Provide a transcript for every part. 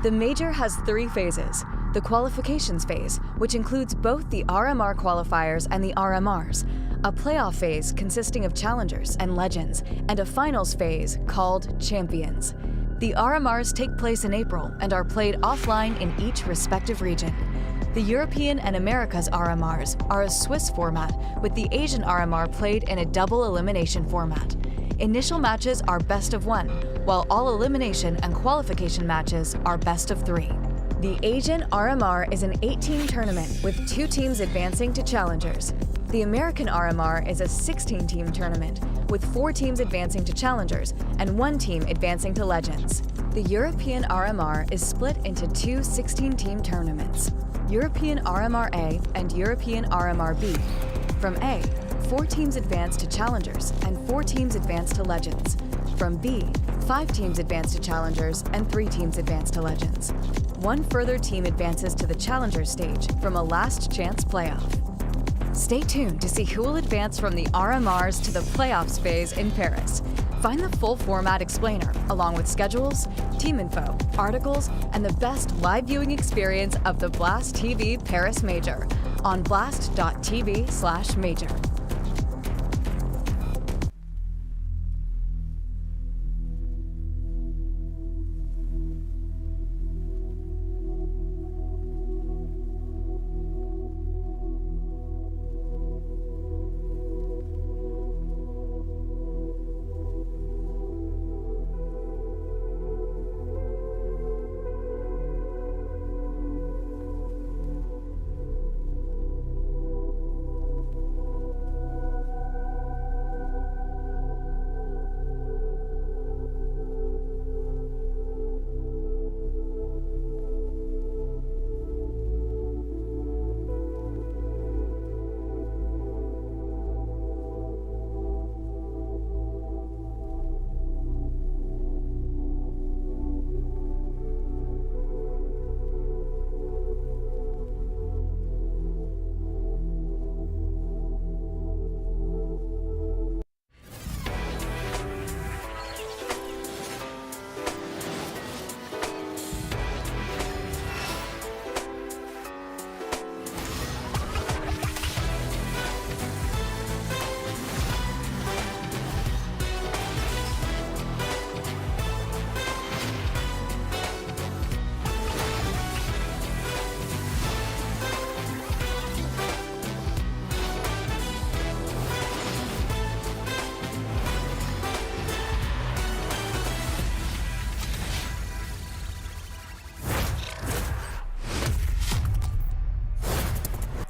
The Major has 3 phases. The qualifications phase, which includes both the RMR qualifiers and the RMRs, a playoff phase consisting of challengers and legends, and a finals phase called champions. The RMRs take place in April and are played offline in each respective region. The European and Americas RMRs are a Swiss format, with the Asian RMR played in a double elimination format. Initial matches are best of 1, while all elimination and qualification matches are best of 3. The Asian RMR is an 8-team tournament with 2 teams advancing to challengers. The American RMR is a 16-team tournament with 4 teams advancing to challengers and 1 team advancing to legends. The European RMR is split into 2 16-team tournaments, European RMR A and European RMR B. From A, 4 teams advance to challengers and 4 teams advance to legends. From B, 5 teams advance to challengers and 3 teams advance to legends. 1 further team advances to the challenger stage from a last chance playoff. Stay tuned to see who will advance from the RMRs to the playoffs phase in Paris. Find the full format explainer, along with schedules, team info, articles, and the best live viewing experience of the Blast TV Paris Major on blast.tv/major.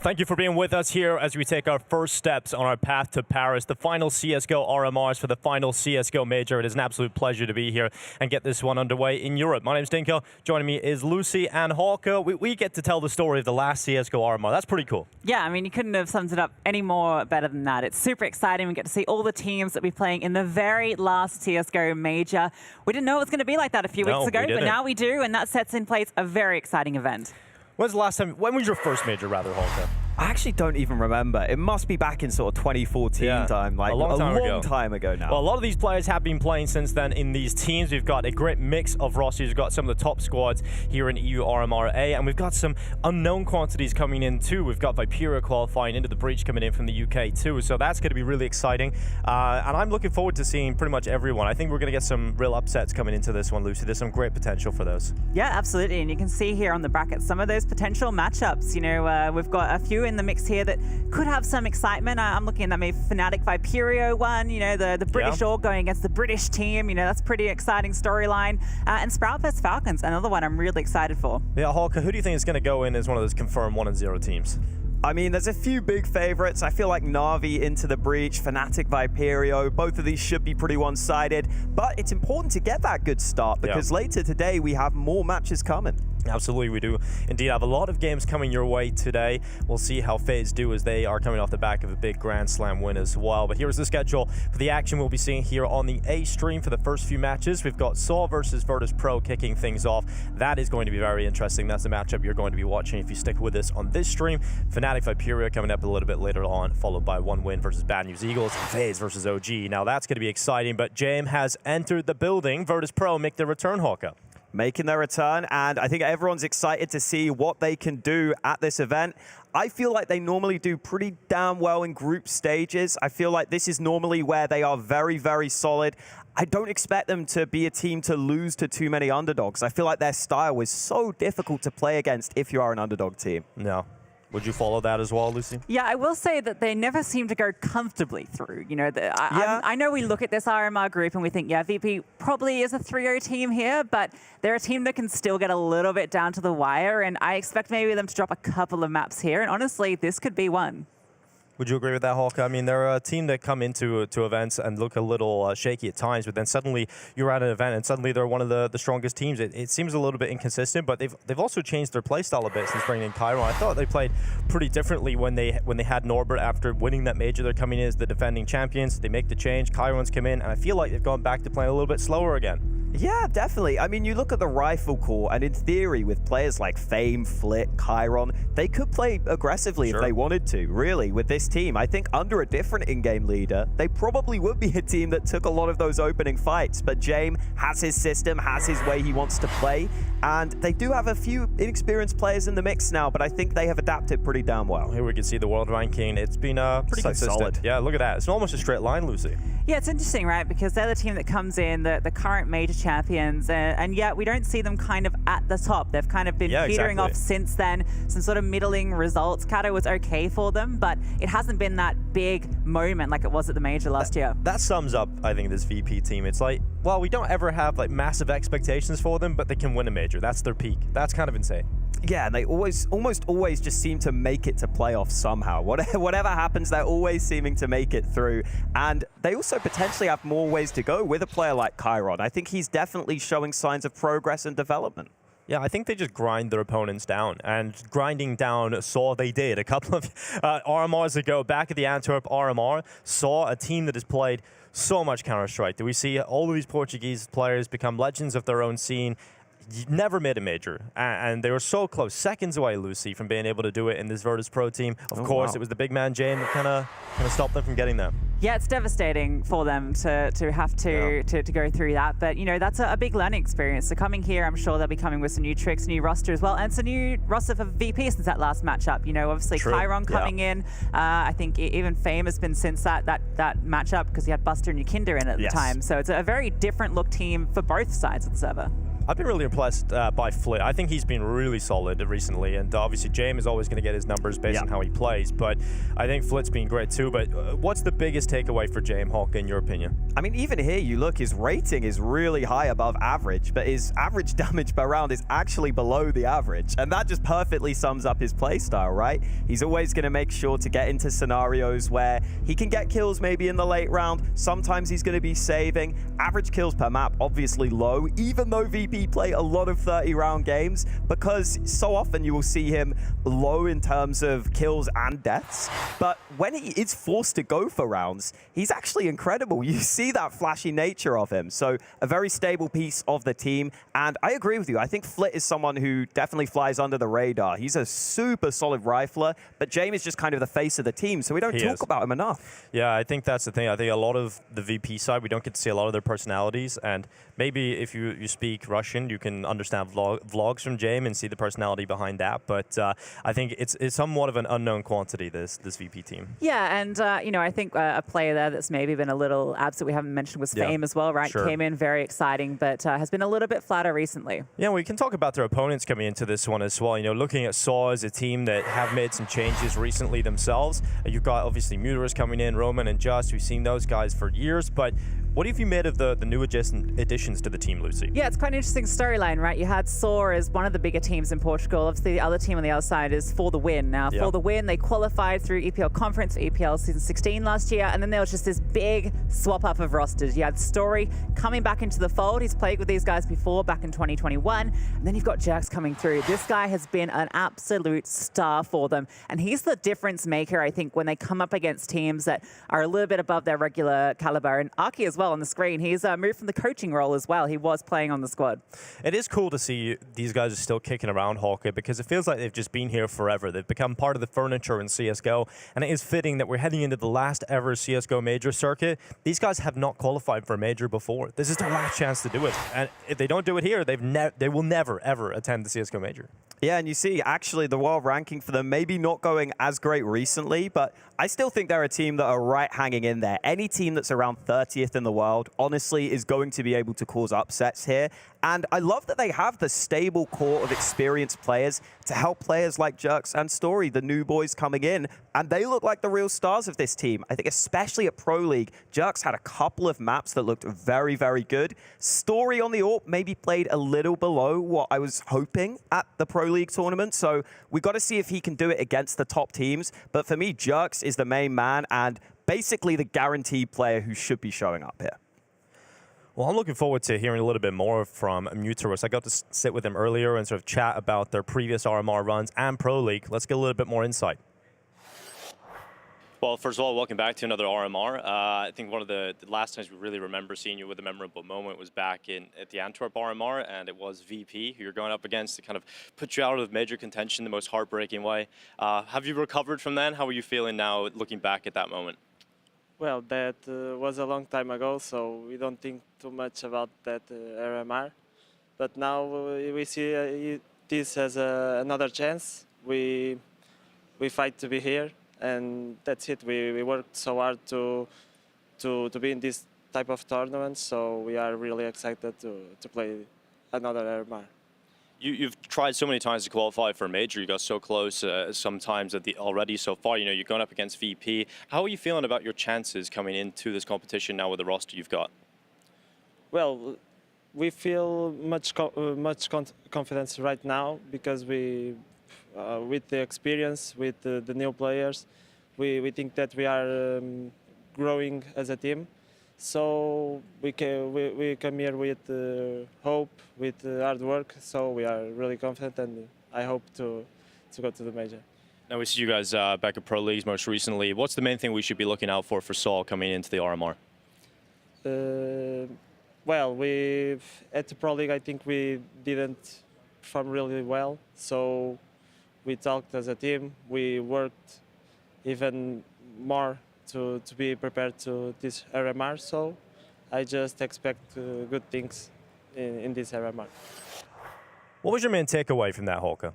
Thank you for being with us here as we take our first steps on our path to Paris, the final CSGO RMRs for the final CSGO Major. It is an absolute pleasure to be here and get this one underway in Europe. My name's Dinko. Joining me is Lucy and Hawker. We get to tell the story of the last CSGO RMR. That's pretty cool. Yeah, I mean, you couldn't have summed it up any more better than that. It's super exciting. We get to see all the teams that we're playing in the very last CSGO Major. We didn't know it was going to be like that a few weeks ago, but now we do, and that sets in place a very exciting event. When's the last time? When was your first major, rather, Hawker? I actually don't even remember. It must be back in sort of 2014 time, like a long time ago now. Well, a lot of these players have been playing since then in these teams. We've got a great mix of rosters. We've got some of the top squads here in EU RMR A, and we've got some unknown quantities coming in too. We've got Viperio qualifying into the breach coming in from the UK too, so that's going to be really exciting. And I'm looking forward to seeing pretty much everyone. I think we're going to get some real upsets coming into this one, Lucy. There's some great potential for those. Yeah, absolutely, and you can see here on the bracket some of those potential matchups. You know, we've got a few in the mix here that could have some excitement. I'm looking at that maybe Fnatic Viperio one, you know, the British org going against the British team, you know, that's pretty exciting storyline. And Sprout vs Falcons, another one I'm really excited for. Yeah, Hawker, who do you think is going to go in as one of those confirmed 1-0 teams? I mean, there's a few big favorites. I feel like NAVI into the breach, Fnatic, Viperio, both of these should be pretty one-sided, but it's important to get that good start because later today we have more matches coming. Absolutely, we do indeed have a lot of games coming your way today. We'll see how FaZe do as they are coming off the back of a big Grand Slam win as well. But here's the schedule for the action we'll be seeing here on the A stream for the first few matches. We've got Saw versus Virtus.pro kicking things off. That is going to be very interesting. That's the matchup you're going to be watching if you stick with us on this stream. Fnatic Viperio coming up a little bit later on, followed by One Win versus Bad News Eagles, FaZe versus OG. Now that's going to be exciting, but James has entered the building. Virtus.pro make their return, Hawker. making their return, and I think everyone's excited to see what they can do at this event. I feel like they normally do pretty damn well in group stages. I feel like this is normally where they are very, very solid. I don't expect them to be a team to lose to too many underdogs. I feel like their style is so difficult to play against if you are an underdog team. No. Would you follow that as well, Lucy? Yeah, I will say that they never seem to go comfortably through. You know, I know we look at this RMR group and we think, yeah, VP probably is a 3-0 team here, but they're a team that can still get a little bit down to the wire, and I expect maybe them to drop a couple of maps here, and honestly, this could be one. Would you agree with that, Hawk? I mean, they're a team that come into events and look a little shaky at times, but then suddenly you're at an event and suddenly they're one of the strongest teams. It seems a little bit inconsistent, but they've also changed their play style a bit since bringing in Chiron. I thought they played pretty differently when they had Norbert after winning that major. They're coming in as the defending champions. They make the change. Chiron's come in, and I feel like they've gone back to playing a little bit slower again. Yeah, definitely. I mean, you look at the rifle core, and in theory, with players like Fame, Flit, Chiron, they could play aggressively if they wanted to, really, with this team. I think under a different in-game leader, they probably would be a team that took a lot of those opening fights, but James has his system, has his way he wants to play, and they do have a few inexperienced players in the mix now, but I think they have adapted pretty damn well. Here we can see the world ranking. It's been pretty consistent. Solid. Yeah, look at that. It's almost a straight line, Lucy. Yeah, it's interesting, right? Because they're the team that comes in, the current major champions, and yet we don't see them kind of at the top. They've kind of been petering off since then. Some sort of middling results. Kato was okay for them, but it hasn't been that big moment like it was at the major last year. That sums up, I think, this VP team. It's like, well, we don't ever have like massive expectations for them, but they can win a major. That's their peak. That's kind of insane. Yeah, and they almost always just seem to make it to playoffs somehow. Whatever happens, they're always seeming to make it through. And they also potentially have more ways to go with a player like Chiron. I think he's definitely showing signs of progress and development. Yeah, I think they just grind their opponents down, and grinding down Saw they did. A couple of RMRs ago, back at the Antwerp RMR, Saw, a team that has played so much Counter-Strike. Do we see all of these Portuguese players become legends of their own scene? Never made a major, and they were so close, seconds away, Lucy, from being able to do it in this Virtus.pro team. Of course, it was the big man Jane that kind of stopped them from getting there. Yeah, it's devastating for them to have to go through that, but you know, that's a big learning experience. So coming here, I'm sure they'll be coming with some new tricks, new roster as well, and it's a new roster for VP since that last matchup. You know, obviously Chiron coming in. I think even Fame has been since that matchup because he had Buster and Yukinda in at the time. So it's a very different look team for both sides of the server. I've been really impressed by Flit. I think he's been really solid recently, and obviously James is always going to get his numbers based on how he plays, but I think Flit's been great too. But what's the biggest takeaway for James, Hawk, in your opinion? I mean, even here, you look, his rating is really high above average, but his average damage per round is actually below the average, and that just perfectly sums up his playstyle, right? He's always going to make sure to get into scenarios where he can get kills maybe in the late round. Sometimes he's going to be saving. Average kills per map, obviously low, even though VP play a lot of 30-round games, because so often you will see him low in terms of kills and deaths. But when he is forced to go for rounds, he's actually incredible. You see that flashy nature of him. So a very stable piece of the team. And I agree with you. I think Flit is someone who definitely flies under the radar. He's a super solid rifler, but James is just kind of the face of the team, so we don't talk about him enough. Yeah, I think that's the thing. I think a lot of the VP side, we don't get to see a lot of their personalities, and maybe if you speak Russian, you can understand vlogs from James and see the personality behind that. But I think it's somewhat of an unknown quantity, this VP team. Yeah, and you know, I think a player there that's maybe been a little absent we haven't mentioned was Fame as well, right? Came in very exciting, but has been a little bit flatter recently. Yeah, we can talk about their opponents coming into this one as well. You know, looking at Saw as a team that have made some changes recently themselves. You've got obviously Muterus coming in, Roman and Just. We've seen those guys for years, but what have you made of the new additions to the team, Lucy? Yeah, it's quite an interesting storyline, right? You had Saw as one of the bigger teams in Portugal. Obviously, the other team on the other side is For the Win. Now, For the Win, they qualified through EPL Conference for EPL Season 16 last year, and then there was just this big swap-up of rosters. You had Story coming back into the fold. He's played with these guys before, back in 2021. And then you've got Jerks coming through. This guy has been an absolute star for them, and he's the difference maker, I think, when they come up against teams that are a little bit above their regular caliber. And Aki as well on the screen. He's moved from the coaching role as well. He was playing on the squad. It is cool to see these guys are still kicking around, Hawker, because it feels like they've just been here forever. They've become part of the furniture in CSGO, and it is fitting that we're heading into the last ever CSGO major circuit. These guys have not qualified for a major before. This is their last chance to do it, and if they don't do it here, they will never, ever attend the CSGO major. Yeah, and you see, actually, the world ranking for them maybe not going as great recently, but I still think they're a team that are right hanging in there. Any team that's around 30th in the world, honestly, is going to be able to cause upsets here. And I love that they have the stable core of experienced players to help players like Jerks and Story, the new boys coming in. And they look like the real stars of this team. I think especially at Pro League, Jerks had a couple of maps that looked very, very good. Story on the AWP maybe played a little below what I was hoping at the Pro League tournament. So we got to see if he can do it against the top teams. But for me, Jerks is the main man and basically the guaranteed player who should be showing up here. Well, I'm looking forward to hearing a little bit more from MOUZ. I got to sit with him earlier and sort of chat about their previous RMR runs and Pro League. Let's get a little bit more insight. Well, first of all, welcome back to another RMR. I think one of the last times we really remember seeing you with a memorable moment was back at the Antwerp RMR, and it was VP, who you're going up against to kind of put you out of major contention the most heartbreaking way. Have you recovered from then? How are you feeling now looking back at that moment? Well, that was a long time ago, so we don't think too much about that RMR. But now we see this as another chance. We fight to be here, and that's it. We worked so hard to be in this type of tournament, so we are really excited to play another RMR. You've tried so many times to qualify for a major. You got so close sometimes already so far. You know, you're going up against VP. How are you feeling about your chances coming into this competition now with the roster you've got? Well, we feel much confidence right now because with the experience, with the new players, we think that we are growing as a team. So we come here with hope, with hard work. So we are really confident, and I hope to go to the major. Now we see you guys back at Pro Leagues most recently. What's the main thing we should be looking out for Saul coming into the RMR? Well, at the Pro League, I think we didn't perform really well. So we talked as a team. We worked even more to be prepared to this RMR, so I just expect good things in this RMR. What was your main takeaway from that, Hawker?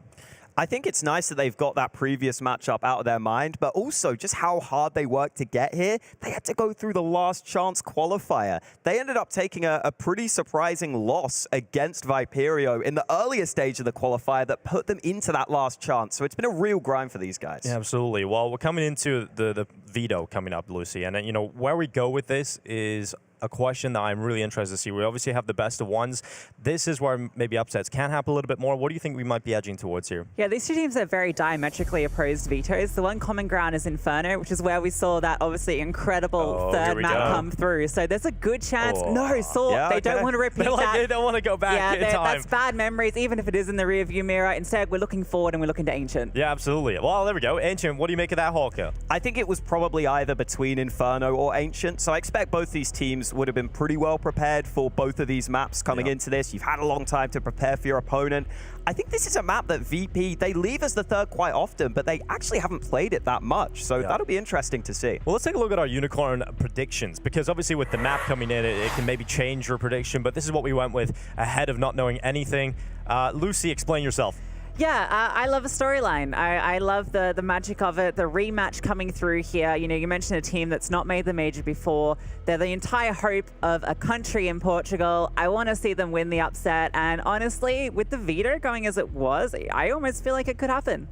I think it's nice that they've got that previous matchup out of their mind, but also just how hard they worked to get here. They had to go through the last chance qualifier. They ended up taking a pretty surprising loss against Viperio in the earlier stage of the qualifier that put them into that last chance. So it's been a real grind for these guys. Yeah, absolutely. Well, we're coming into the veto coming up, Lucy, and you know where we go with this is a question that I'm really interested to see. We obviously have the best of ones. This is where maybe upsets can happen a little bit more. What do you think we might be edging towards here? Yeah, these two teams are very diametrically opposed vetoes. The one common ground is Inferno, which is where we saw that obviously incredible third map come through. So there's a good chance. No, Saul, yeah, they don't want to repeat that. They don't want to go back in time. That's bad memories, even if it is in the rearview mirror. Instead, we're looking forward and we're looking to Ancient. Yeah, absolutely. Well, there we go. Ancient, what do you make of that, Hawker? I think it was probably either between Inferno or Ancient. So I expect both these teams would have been pretty well prepared for both of these maps coming into this. You've had a long time to prepare for your opponent. I think this is a map that VP, they leave as the third quite often, but they actually haven't played it that much. So that'll be interesting to see. Well, let's take a look at our Unicorn predictions, because obviously with the map coming in, it can maybe change your prediction, but this is what we went with ahead of not knowing anything. Lucy, explain yourself. Yeah, I love a storyline. I love the magic of it, the rematch coming through here. You know, you mentioned a team that's not made the major before. They're the entire hope of a country in Portugal. I want to see them win the upset. And honestly, with the veto going as it was, I almost feel like it could happen.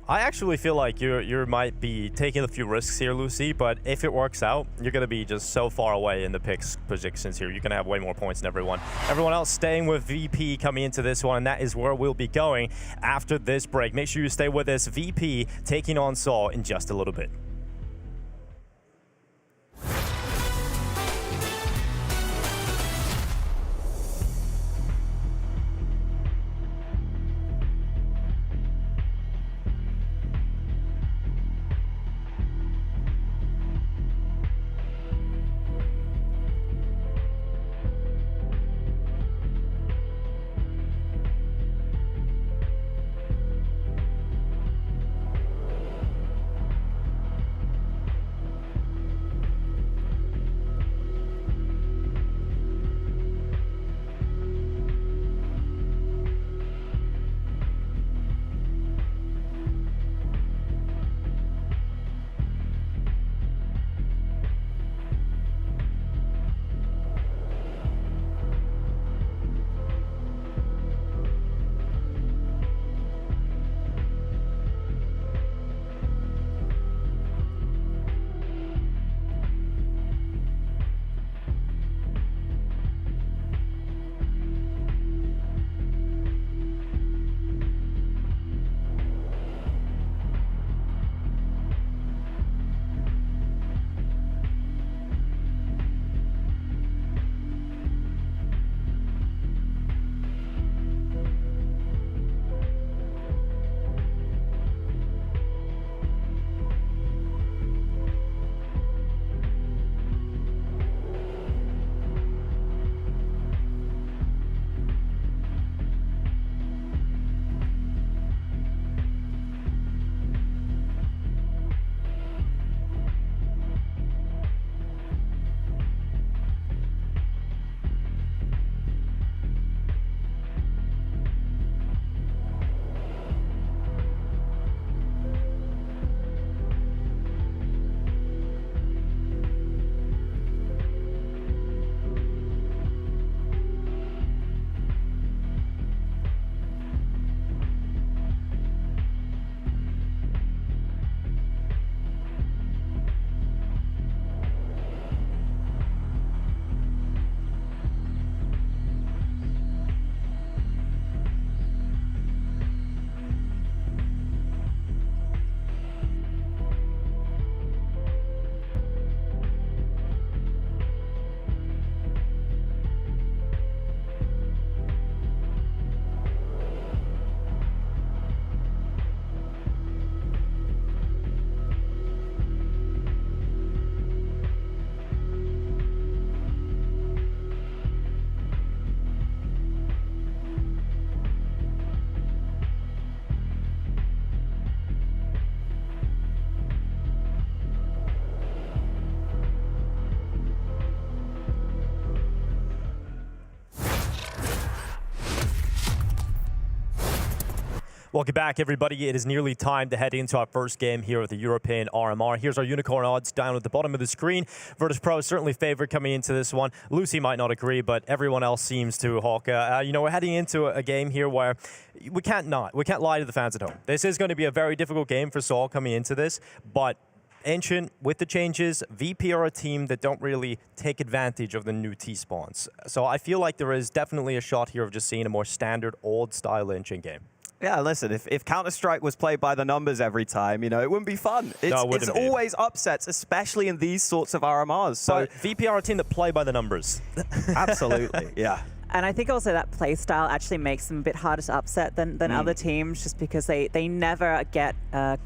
I actually feel like you might be taking a few risks here, Lucy, but if it works out, you're going to be just so far away in the picks positions here. You're going to have way more points than everyone. Everyone else staying with VP coming into this one, and that is where we'll be going after this break. Make sure you stay with us. VP taking on Saw in just a little bit. Welcome back, everybody. It is nearly time to head into our first game here at the European RMR. Here's our unicorn odds down at the bottom of the screen. Virtus.pro is certainly favored coming into this one. Lucy might not agree, but everyone else seems to, Hawka. You know, we're heading into a game here where we can't lie to the fans at home. This is going to be a very difficult game for Saul coming into this, but Ancient, with the changes, VP are a team that don't really take advantage of the new T-spawns. So I feel like there is definitely a shot here of just seeing a more standard, old-style Ancient game. Yeah, listen, if Counter-Strike was played by the numbers every time, you know, it wouldn't be fun. It's always upsets, especially in these sorts of RMRs. So but VP are a team that play by the numbers. Absolutely, yeah. And I think also that play style actually makes them a bit harder to upset than other teams, just because they never get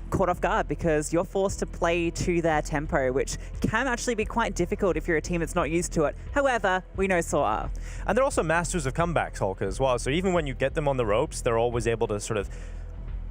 caught off guard, because you're forced to play to their tempo, which can actually be quite difficult if you're a team that's not used to it. However, we know Saw are. And they're also masters of comebacks, Hulk, as well. So even when you get them on the ropes, they're always able to sort of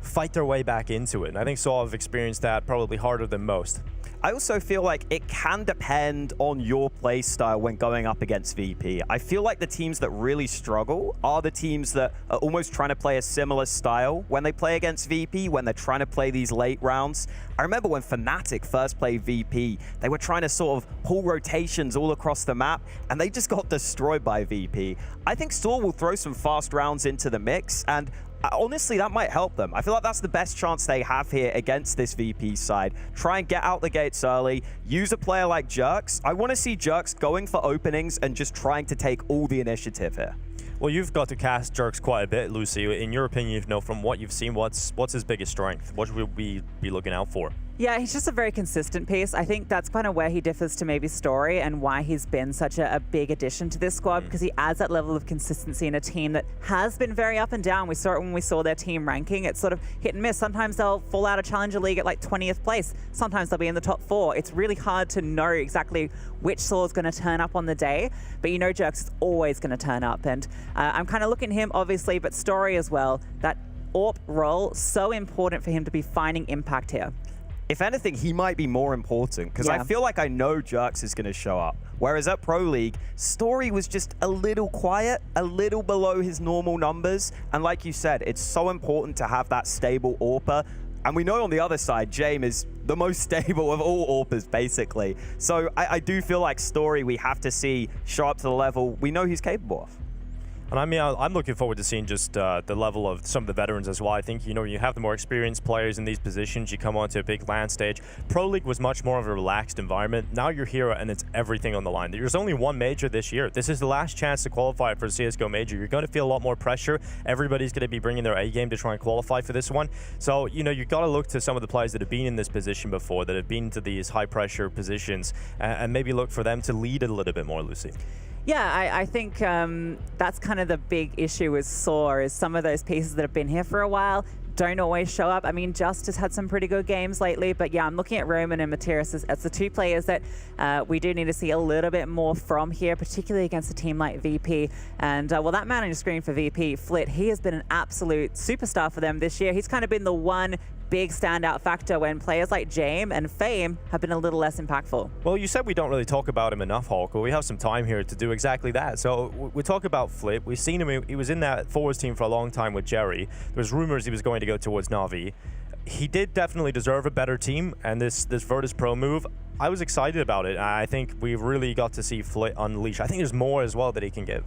fight their way back into it. And I think Saw have experienced that probably harder than most. I also feel like it can depend on your play style when going up against VP. I feel like the teams that really struggle are the teams that are almost trying to play a similar style when they play against VP, when they're trying to play these late rounds. I remember when Fnatic first played VP, they were trying to sort of pull rotations all across the map, and they just got destroyed by VP. I think Saw will throw some fast rounds into the mix, and honestly, that might help them. I feel like that's the best chance they have here against this VP side. Try and get out the gates early. Use a player like Jerks. I want to see Jerks going for openings and just trying to take all the initiative here. Well, you've got to cast Jerks quite a bit, Lucy. In your opinion, you know, from what you've seen, what's his biggest strength? What should we be looking out for? Yeah, he's just a very consistent piece. I think that's kind of where he differs to maybe Story, and why he's been such a big addition to this squad, because he adds that level of consistency in a team that has been very up and down. We saw it when we saw their team ranking. It's sort of hit and miss. Sometimes they'll fall out of Challenger League at like 20th place. Sometimes they'll be in the top 4. It's really hard to know exactly which Saw is going to turn up on the day, but you know Jerks is always going to turn up. And I'm kind of looking at him, obviously, but Story as well. That AWP role, so important for him to be finding impact here. If anything, he might be more important, because I feel like I know Jerks is going to show up. Whereas at Pro League, Story was just a little quiet, a little below his normal numbers. And like you said, it's so important to have that stable AWPer. And we know on the other side, James is the most stable of all AWPers, basically. So I do feel like Story we have to see show up to the level we know he's capable of. And I mean, I'm looking forward to seeing just the level of some of the veterans as well. I think, you know, you have the more experienced players in these positions, you come onto a big LAN stage. Pro League was much more of a relaxed environment. Now you're here and it's everything on the line. There's only one major this year. This is the last chance to qualify for the CSGO major. You're going to feel a lot more pressure. Everybody's going to be bringing their A game to try and qualify for this one. So, you know, you've got to look to some of the players that have been in this position before, that have been to these high pressure positions, and maybe look for them to lead it a little bit more, Lucy. Yeah, I think that's kind of the big issue with Saw, is some of those pieces that have been here for a while don't always show up. I mean, Justice had some pretty good games lately, but yeah, I'm looking at Roman and Matthias as the two players that we do need to see a little bit more from here, particularly against a team like VP. And well, that man on your screen for VP, Flit, he has been an absolute superstar for them this year. He's kind of been the one big standout factor when players like Jame and Fame have been a little less impactful. Well, you said we don't really talk about him enough, Hulk. Well, we have some time here to do exactly that. So we talk about Flip. We've seen him. He was in that forwards team for a long time with Jerry. There was rumors he was going to go towards NAVI. He did definitely deserve a better team, and this Virtus.pro move, I was excited about it. I think we really got to see Flit unleash. I think there's more as well that he can give.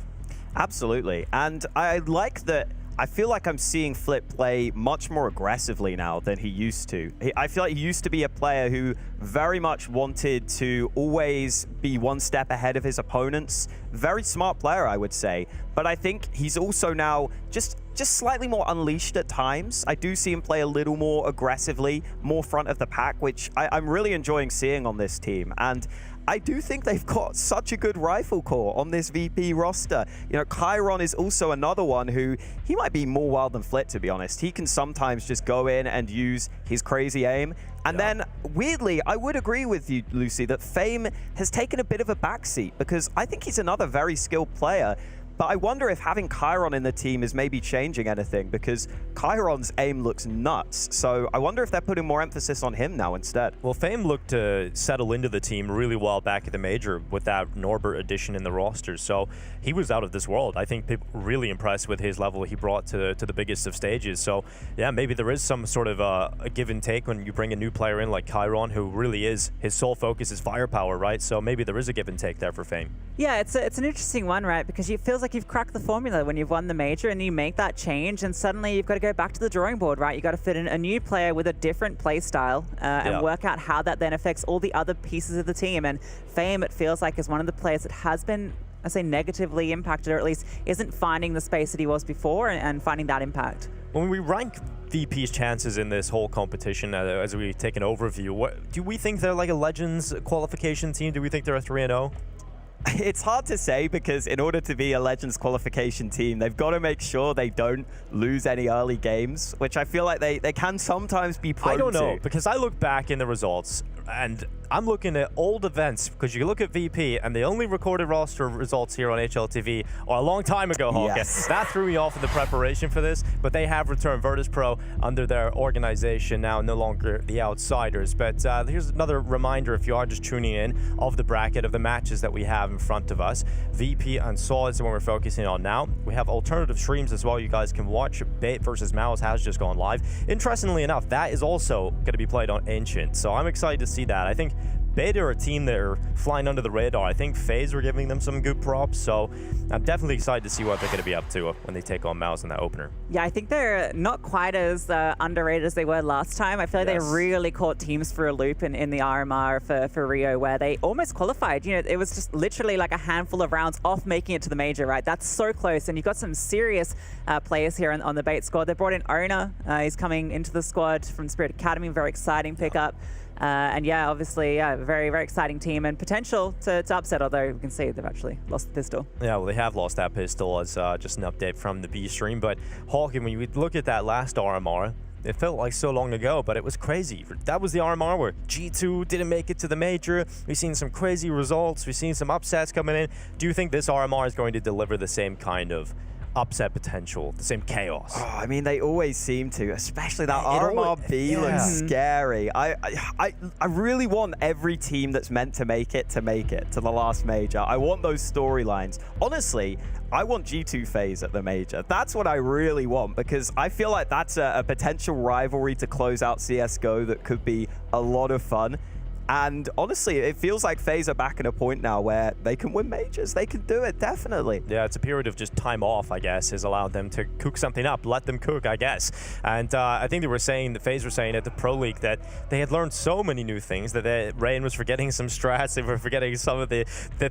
Absolutely. And I like that. I feel like I'm seeing Flip play much more aggressively now than he used to. I feel like he used to be a player who very much wanted to always be one step ahead of his opponents. Very smart player, I would say. But I think he's also now just slightly more unleashed at times. I do see him play a little more aggressively, more front of the pack, which I'm really enjoying seeing on this team. And I do think they've got such a good rifle core on this VP roster. You know, Chiron is also another one who, he might be more wild than Flit, to be honest. He can sometimes just go in and use his crazy aim. And then, weirdly, I would agree with you, Lucy, that Fame has taken a bit of a backseat, because I think he's another very skilled player. But I wonder if having Chiron in the team is maybe changing anything, because Chiron's aim looks nuts. So I wonder if they're putting more emphasis on him now instead. Well, Fame looked to settle into the team really well back at the Major with that Norbert addition in the roster. So he was out of this world. I think people were really impressed with his level he brought to the biggest of stages. So yeah, maybe there is some sort of a give and take when you bring a new player in like Chiron, who really is, his sole focus is firepower, right? So maybe there is a give and take there for Fame. Yeah, it's an interesting one, right? Because it feels like you've cracked the formula when you've won the Major and you make that change, and suddenly you've got to go back to the drawing board, right? You've got to fit in a new player with a different play style and work out how that then affects all the other pieces of the team. And Fame, it feels like, is one of the players that has been, I say, negatively impacted, or at least isn't finding the space that he was before and finding that impact. When we rank VP's chances in this whole competition, as we take an overview, do we think they're like a Legends qualification team? Do we think they're a 3-0? It's hard to say, because in order to be a Legends qualification team, they've got to make sure they don't lose any early games, which I feel like they can sometimes be prone to. I don't know, because I look back in the results, and I'm looking at old events, because you look at VP, and the only recorded roster results here on HLTV are a long time ago, Hawk. Yes. That threw me off in the preparation for this, but they have returned Virtus.pro under their organization now, no longer the Outsiders. But here's another reminder, if you are just tuning in, of the bracket of the matches that we have in front of us. VP and Saw is the one we're focusing on now. We have alternative streams as well you guys can watch. Bait versus MOUZ has just gone live. Interestingly enough, that is also going to be played on Ancient, so I'm excited to see that. I think Beta are a team that are flying under the radar. I think FaZe were giving them some good props, so I'm definitely excited to see what they're going to be up to when they take on MOUZ in that opener. Yeah, I think they're not quite as underrated as they were last time. I feel like they really caught teams for a loop in the RMR for Rio, where they almost qualified. You know, it was just literally like a handful of rounds off making it to the Major, right? That's so close, and you've got some serious players here on the Bait squad. They brought in Owner. He's coming into the squad from Spirit Academy, very exciting pickup. And yeah, obviously, very, very exciting team and potential to upset, although we can see they've actually lost the pistol. Yeah, well, they have lost that pistol as just an update from the B stream. But Hawking, when you look at that last RMR, it felt like so long ago, but it was crazy. That was the RMR where G2 didn't make it to the Major. We've seen some crazy results. We've seen some upsets coming in. Do you think this RMR is going to deliver the same kind of upset potential, the same chaos? Oh, I mean, they always seem to, especially that RMRB looks scary. I really want every team that's meant to make it to the last Major. I want those storylines. Honestly, I want G2 FaZe at the Major. That's what I really want, because I feel like that's a potential rivalry to close out CSGO that could be a lot of fun. And honestly, it feels like FaZe are back at a point now where they can win Majors. They can do it, definitely. Yeah, it's a period of just time off, I guess, has allowed them to cook something up, let them cook, I guess. And I think they were saying, the FaZe were saying at the Pro League that they had learned so many new things that Rain was forgetting some strats, they were forgetting some of the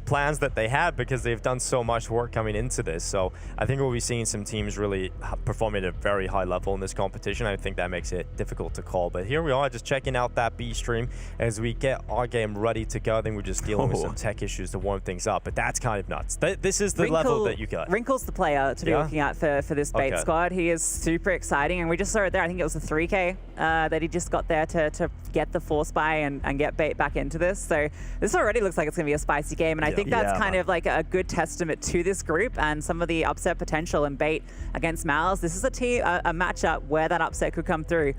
plans that they had because they've done so much work coming into this. So I think we'll be seeing some teams really performing at a very high level in this competition. I think that makes it difficult to call. But here we are, just checking out that B stream as we get our game ready to go. I think we're just dealing with some tech issues to warm things up, but that's kind of nuts. This is the level that you got. Wrinkle's the player to be looking at for this Bait squad. He is super exciting, and we just saw it there. I think it was a 3K that he just got there to get the force buy and get Bait back into this. So this already looks like it's going to be a spicy game, and I think that's kind of like a good testament to this group and some of the upset potential in Bait against MOUZ. This is a matchup where that upset could come through.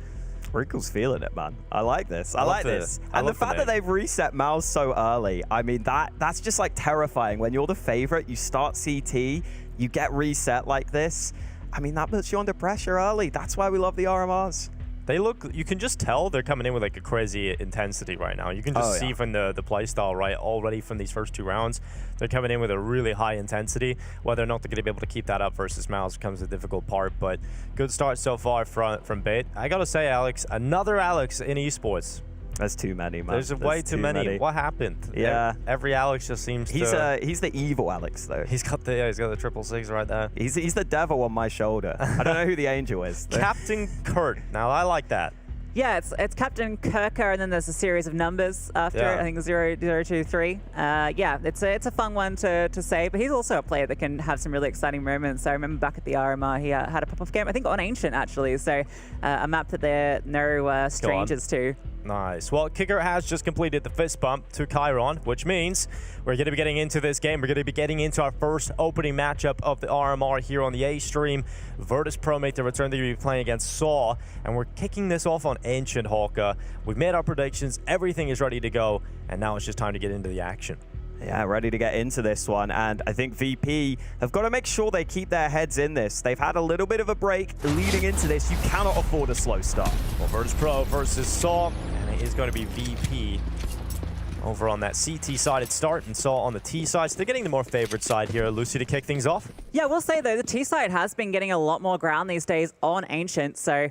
Wrinkle's feeling it, man. I like this. I like this. And the fact that they've reset MOUZ so early, I mean, that's just like terrifying. When you're the favorite, you start CT, you get reset like this. I mean, that puts you under pressure early. That's why we love the RMRs. They look, you can just tell they're coming in with like a crazy intensity right now. You can just see from the play style, right, already from these first two rounds, they're coming in with a really high intensity. Whether or not they're going to be able to keep that up versus MOUZ becomes a difficult part, but good start so far from Bait. I gotta say, Alex, another Alex in esports. There's too many, man. There's way too many. What happened? Yeah. Every Alex just seems he's the evil Alex, though. He's got the 666 right there. He's the devil on my shoulder. I don't know who the angel is. Captain Kurt. Now, I like that. Yeah, it's Captain Kirker, and then there's a series of numbers after it. I think 0, 0, 2, 3. Yeah, it's a fun one to say, but he's also a player that can have some really exciting moments. I remember back at the RMR, he had a pop-off game, I think on Ancient, actually. So a map that they're no strangers to. Nice. Well, Kicker has just completed the fist bump to Chiron, which means we're going to be getting into this game. We're going to be getting into our first opening matchup of the RMR here on the A stream. Virtus.pro make the return. They're going to be playing against Saw, and we're kicking this off on Ancient Hawka. We've made our predictions. Everything is ready to go, and now it's just time to get into the action. Yeah, ready to get into this one, and I think VP have got to make sure they keep their heads in this. They've had a little bit of a break leading into this. You cannot afford a slow start. Well, Virtus.pro versus Saw, and it is going to be VP over on that CT-sided start and Saw on the T side. So they're getting the more favored side here. Lucy, to kick things off. Yeah, we'll say, though, the T side has been getting a lot more ground these days on Ancient, so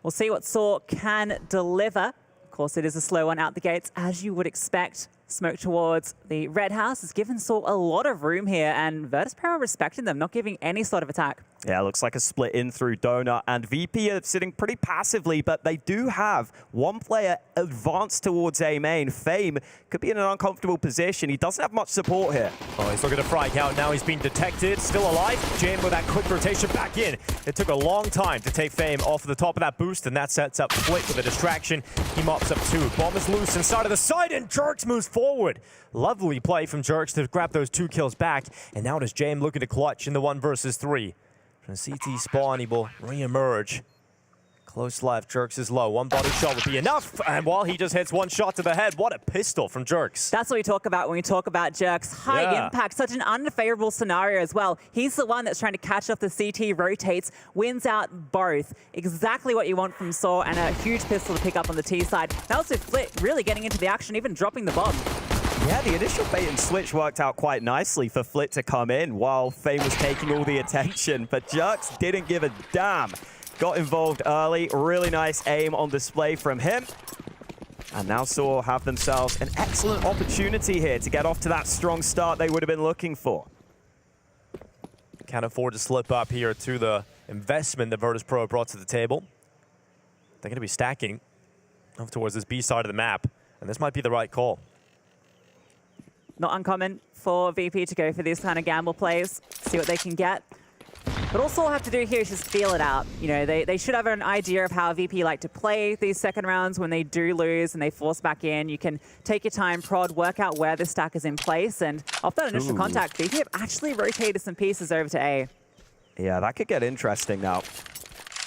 we'll see what Saw can deliver. Of course, it is a slow one out the gates, as you would expect. Smoke towards the red house has given Saw a lot of room here, and Virtus.pro respecting them, not giving any sort of attack. Yeah, looks like a split in through Donut, and VP are sitting pretty passively, but they do have one player advanced towards A main. Fame could be in an uncomfortable position. He doesn't have much support here. Oh, he's looking to frag out. Now he's being detected. Still alive. Jam with that quick rotation back in. It took a long time to take Fame off of the top of that boost, and that sets up Flit with a distraction. He mops up 2. Bomb is loose inside of the side, and Jerks moves forward. Lovely play from Jerks to grab those 2 kills back, and now it is Jam looking to clutch in the 1 versus 3. From CT spawn, he will re-emerge. Close left, Jerks is low. 1 body shot would be enough, and while he just hits 1 shot to the head, what a pistol from Jerks. That's what we talk about when we talk about Jerks. High impact, such an unfavorable scenario as well. He's the one that's trying to catch off the CT, rotates, wins out both. Exactly what you want from Saw, and a huge pistol to pick up on the T side. Now also Flit really getting into the action, even dropping the bomb. Yeah, the initial bait and switch worked out quite nicely for Flit to come in while Fame was taking all the attention, but Jerks didn't give a damn. Got involved early. Really nice aim on display from him. And now Saw have themselves an excellent opportunity here to get off to that strong start they would have been looking for. Can't afford to slip up here to the investment that Virtus.pro brought to the table. They're going to be stacking up towards this B side of the map, and this might be the right call. Not uncommon for VP to go for these kind of gamble plays, see what they can get. But all Saw have to do here is just feel it out. You know, they should have an idea of how VP like to play these second rounds when they do lose and they force back in. You can take your time, prod, work out where the stack is in place, and off that initial contact, VP have actually rotated some pieces over to A. Yeah, that could get interesting now.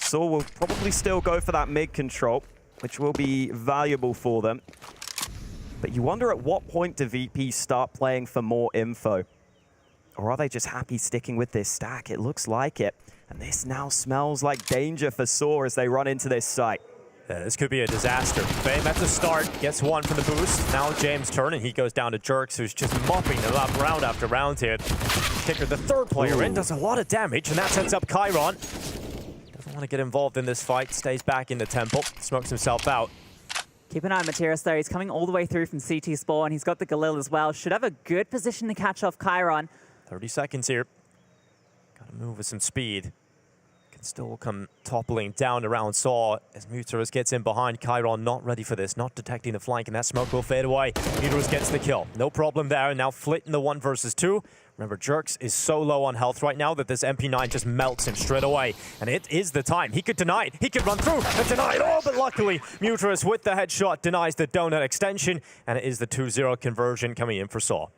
Saw will probably still go for that mid control, which will be valuable for them. But you wonder at what point do VP start playing for more info? Or are they just happy sticking with this stack? It looks like it. And this now smells like danger for Saw as they run into this site. Yeah, this could be a disaster. Fame at the start gets 1 from the boost. Now James' turn, and he goes down to Jerks, who's just mopping them up round after round here. Kicker, the 3rd player in, does a lot of damage, and that sets up Chiron. Doesn't want to get involved in this fight. Stays back in the temple. Smokes himself out. Keep an eye on Materis, though. He's coming all the way through from CT spawn. He's got the Galil as well. Should have a good position to catch off Chiron. 30 seconds here. Got to move with some speed. Can still come toppling down around Saw as Muterus gets in behind. Chiron not ready for this, not detecting the flank, and that smoke will fade away. Muterus gets the kill. No problem there. Now Flit in the 1 versus 2. Remember, Jerks is so low on health right now that this MP9 just melts him straight away. And it is the time. He could deny it. He could run through and deny it. Oh, but luckily, Muterus with the headshot denies the donut extension. And it is the 2-0 conversion coming in for Saw.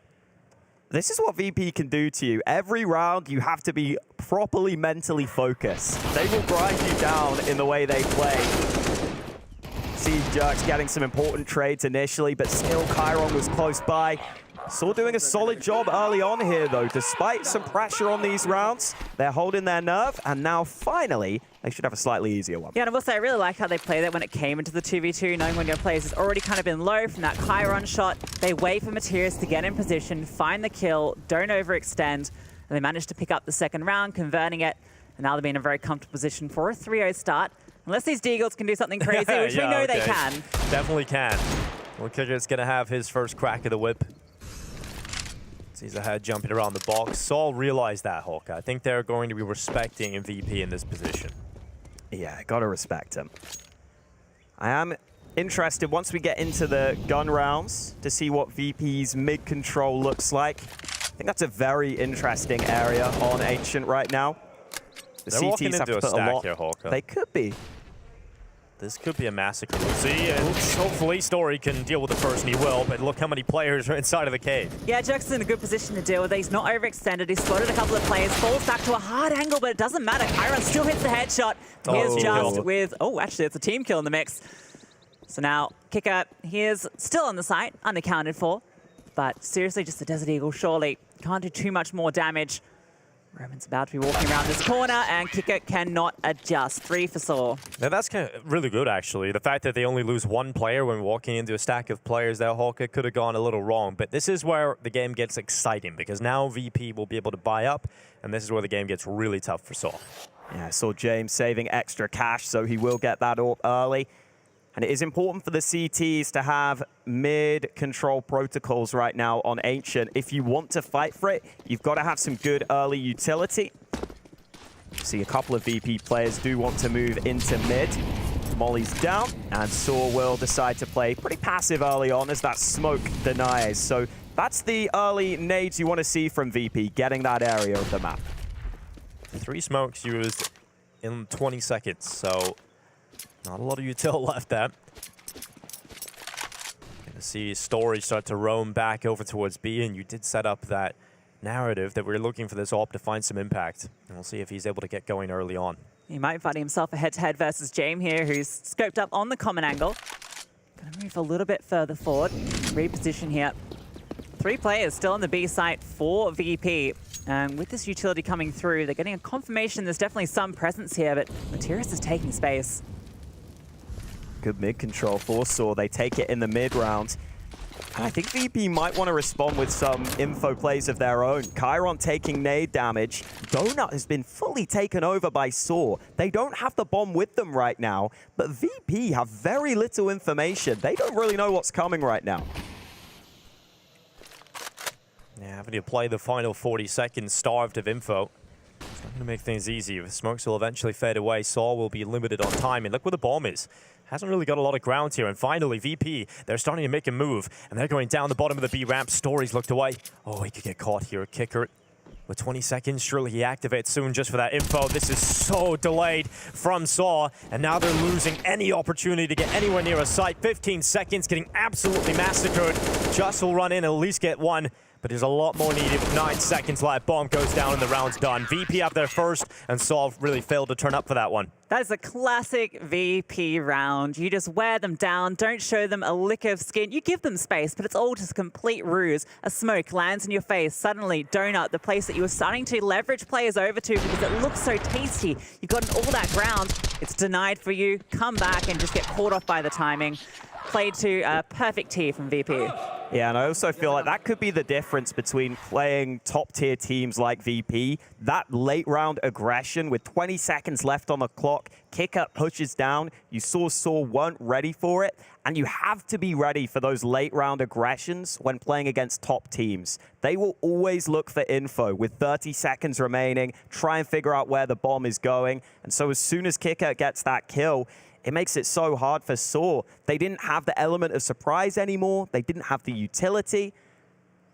This is what VP can do to you. Every round, you have to be properly mentally focused. They will grind you down in the way they play. See Jerks getting some important trades initially, but still Chiron was close by. Saw doing a solid job early on here, though. Despite some pressure on these rounds, they're holding their nerve, and now finally, they should have a slightly easier one. Yeah, and I will say, I really like how they played it when it came into the 2v2, knowing when your players has already kind of been low from that Chiron shot. They wait for Materis to get in position, find the kill, don't overextend, and they managed to pick up the 2nd round, converting it, and now they're in a very comfortable position for a 3-0 start. Unless these Deagles can do something crazy, which we know they can. Definitely can. Well, Kicker's going to have his first crack of the whip. He's ahead, jumping around the box. Saul realized that, Hawkeye. I think they're going to be respecting MVP in this position. Yeah, gotta respect him. I am interested, once we get into the gun rounds, to see what VP's mid-control looks like. I think that's a very interesting area on Ancient right now. The They're walking CTs have into to a put stack a lot. here, Hawkeye. They could be. This could be a massacre. We'll see, and hopefully Story can deal with the first, and he will, but look how many players are inside of the cave. Yeah, Jerk's in a good position to deal with it. He's not overextended. He's spotted a couple of players, falls back to a hard angle, but it doesn't matter. Chiron still hits the headshot. Here's just with, actually, it's a team kill in the mix. So now, Kicker, he is still on the site, unaccounted for, but seriously, just a Desert Eagle, surely. Can't do too much more damage. Roman's about to be walking around this corner, and Kicker cannot adjust. 3 for Saw. Now that's kind of really good, actually. The fact that they only lose 1 player when walking into a stack of players there, Hawker could have gone a little wrong. But this is where the game gets exciting, because now VP will be able to buy up, and this is where the game gets really tough for Saw. Yeah, I saw James saving extra cash, so he will get that up early. And it is important for the CTs to have mid-control protocols right now on Ancient. If you want to fight for it, you've got to have some good early utility. See, a couple of VP players do want to move into mid. Molly's down, and Saw will decide to play pretty passive early on as that smoke denies. So that's the early nades you want to see from VP, getting that area of the map. 3 smokes used in 20 seconds, so not a lot of util left there. Gonna see Story start to roam back over towards B, and you did set up that narrative that we're looking for this AWP to find some impact. And we'll see if he's able to get going early on. He might find himself a head-to-head versus James here, who's scoped up on the common angle. Gonna move a little bit further forward. Reposition here. 3 players still on the B site for VP. And with this utility coming through, they're getting a confirmation there's definitely some presence here, but Materis is taking space. Good mid-control for Saw. They take it in the mid-round. And I think VP might want to respond with some info plays of their own. Chiron taking nade damage. Donut has been fully taken over by Saw. They don't have the bomb with them right now, but VP have very little information. They don't really know what's coming right now. Yeah, having to play the final 40 seconds starved of info. It's not going to make things easy. The smokes will eventually fade away. Saw will be limited on time. And look where the bomb is. Hasn't really got a lot of ground here. And finally, VP, they're starting to make a move. And they're going down the bottom of the B ramp. Story's looked away. Oh, he could get caught here. Kicker with 20 seconds. Surely he activates soon just for that info. This is so delayed from Saw. And now they're losing any opportunity to get anywhere near a site. 15 seconds, getting absolutely massacred. Just will run in and at least get one. But there's a lot more needed. 9 seconds left. Bomb goes down and the round's done. VP have their first, and Saw really failed to turn up for that one. That is a classic VP round. You just wear them down, don't show them a lick of skin. You give them space, but it's all just a complete ruse. A smoke lands in your face. Suddenly, Donut, the place that you were starting to leverage players over to because it looks so tasty. You've gotten all that ground. It's denied for you. Come back and just get caught off by the timing. Played to a perfect tee from VP. Yeah, and I also feel like that could be the difference between playing top-tier teams like VP. That late-round aggression with 20 seconds left on the clock, Kicker pushes down. You saw Saw weren't ready for it, and you have to be ready for those late-round aggressions when playing against top teams. They will always look for info with 30 seconds remaining, try and figure out where the bomb is going. And so as soon as Kicker gets that kill, it makes it so hard for Saw. They didn't have the element of surprise anymore. They didn't have the utility.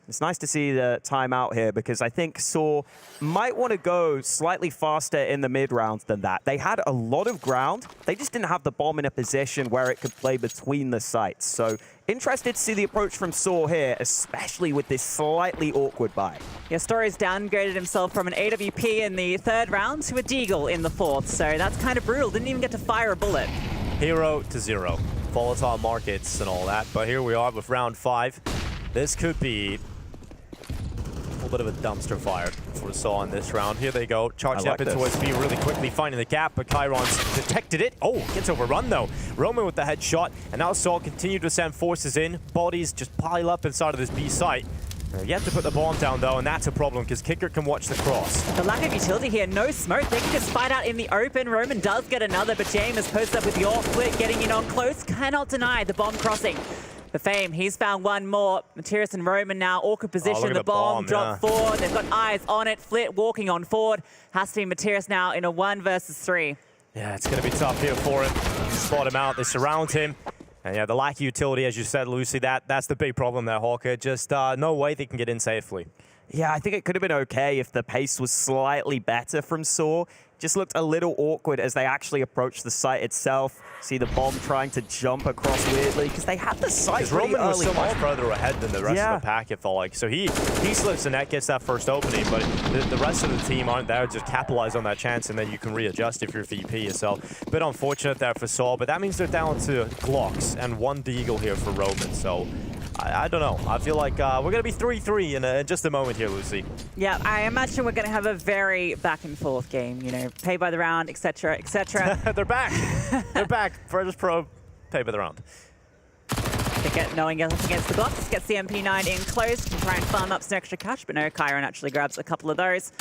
It's nice to see the timeout here because I think Saw might want to go slightly faster in the mid-rounds than that. They had a lot of ground. They just didn't have the bomb in a position where it could play between the sites. So interested to see the approach from Saw here, especially with this slightly awkward buy. Yeah, Story's downgraded himself from an AWP in the 3rd round to a Deagle in the 4th. So that's kind of brutal. Didn't even get to fire a bullet. 0 to 0. Volatile markets and all that. But here we are with round 5. This could be a little bit of a dumpster fire for Saw in this round. Here they go, charging up into OSB really quickly, finding the gap, but Chiron's detected it. Oh, gets overrun though. Roman with the headshot, and now Saw continue to send forces in. Bodies just pile up inside of this B site. They're yet to put the bomb down though, and that's a problem because Kicker can watch the cross. The lack of utility here, no smoke. They can just fight out in the open. Roman does get another, but James is posted up with your flit, getting in on close. Cannot deny the bomb crossing. For Fame, he's found one more. Materis and Roman now awkward position. The bomb dropped forward. They've got eyes on it. Flit walking on forward. Has to be Materis now in a 1 versus 3. Yeah, it's going to be tough here for him. Spot him out. They surround him. And yeah, the lack of utility, as you said, Lucy, that's the big problem there, Hawker. Just no way they can get in safely. Yeah, I think it could have been okay if the pace was slightly better from Saw. Just looked a little awkward as they actually approached the site itself. See the bomb trying to jump across weirdly because they had the site pretty Roman was early so much on. further ahead than the rest of the pack, it felt like. So he slips the net, gets that first opening, but the rest of the team aren't there. Just capitalize on that chance, and then you can readjust if you're VP. So a bit unfortunate there for Saul, but that means they're down to Glocks and 1 Deagle here for Roman. So I don't know. I feel like we're going to be 3-3 in just a moment here, Lucy. Yeah, I imagine we're going to have a very back and forth game, you know, pay by the round, etc., etc. They're back. They're back. Virtus.pro, pay by the round. Knowing against the blocks, gets the MP9 in close to try and farm up some extra cash, but no, Chiron actually grabs a couple of those.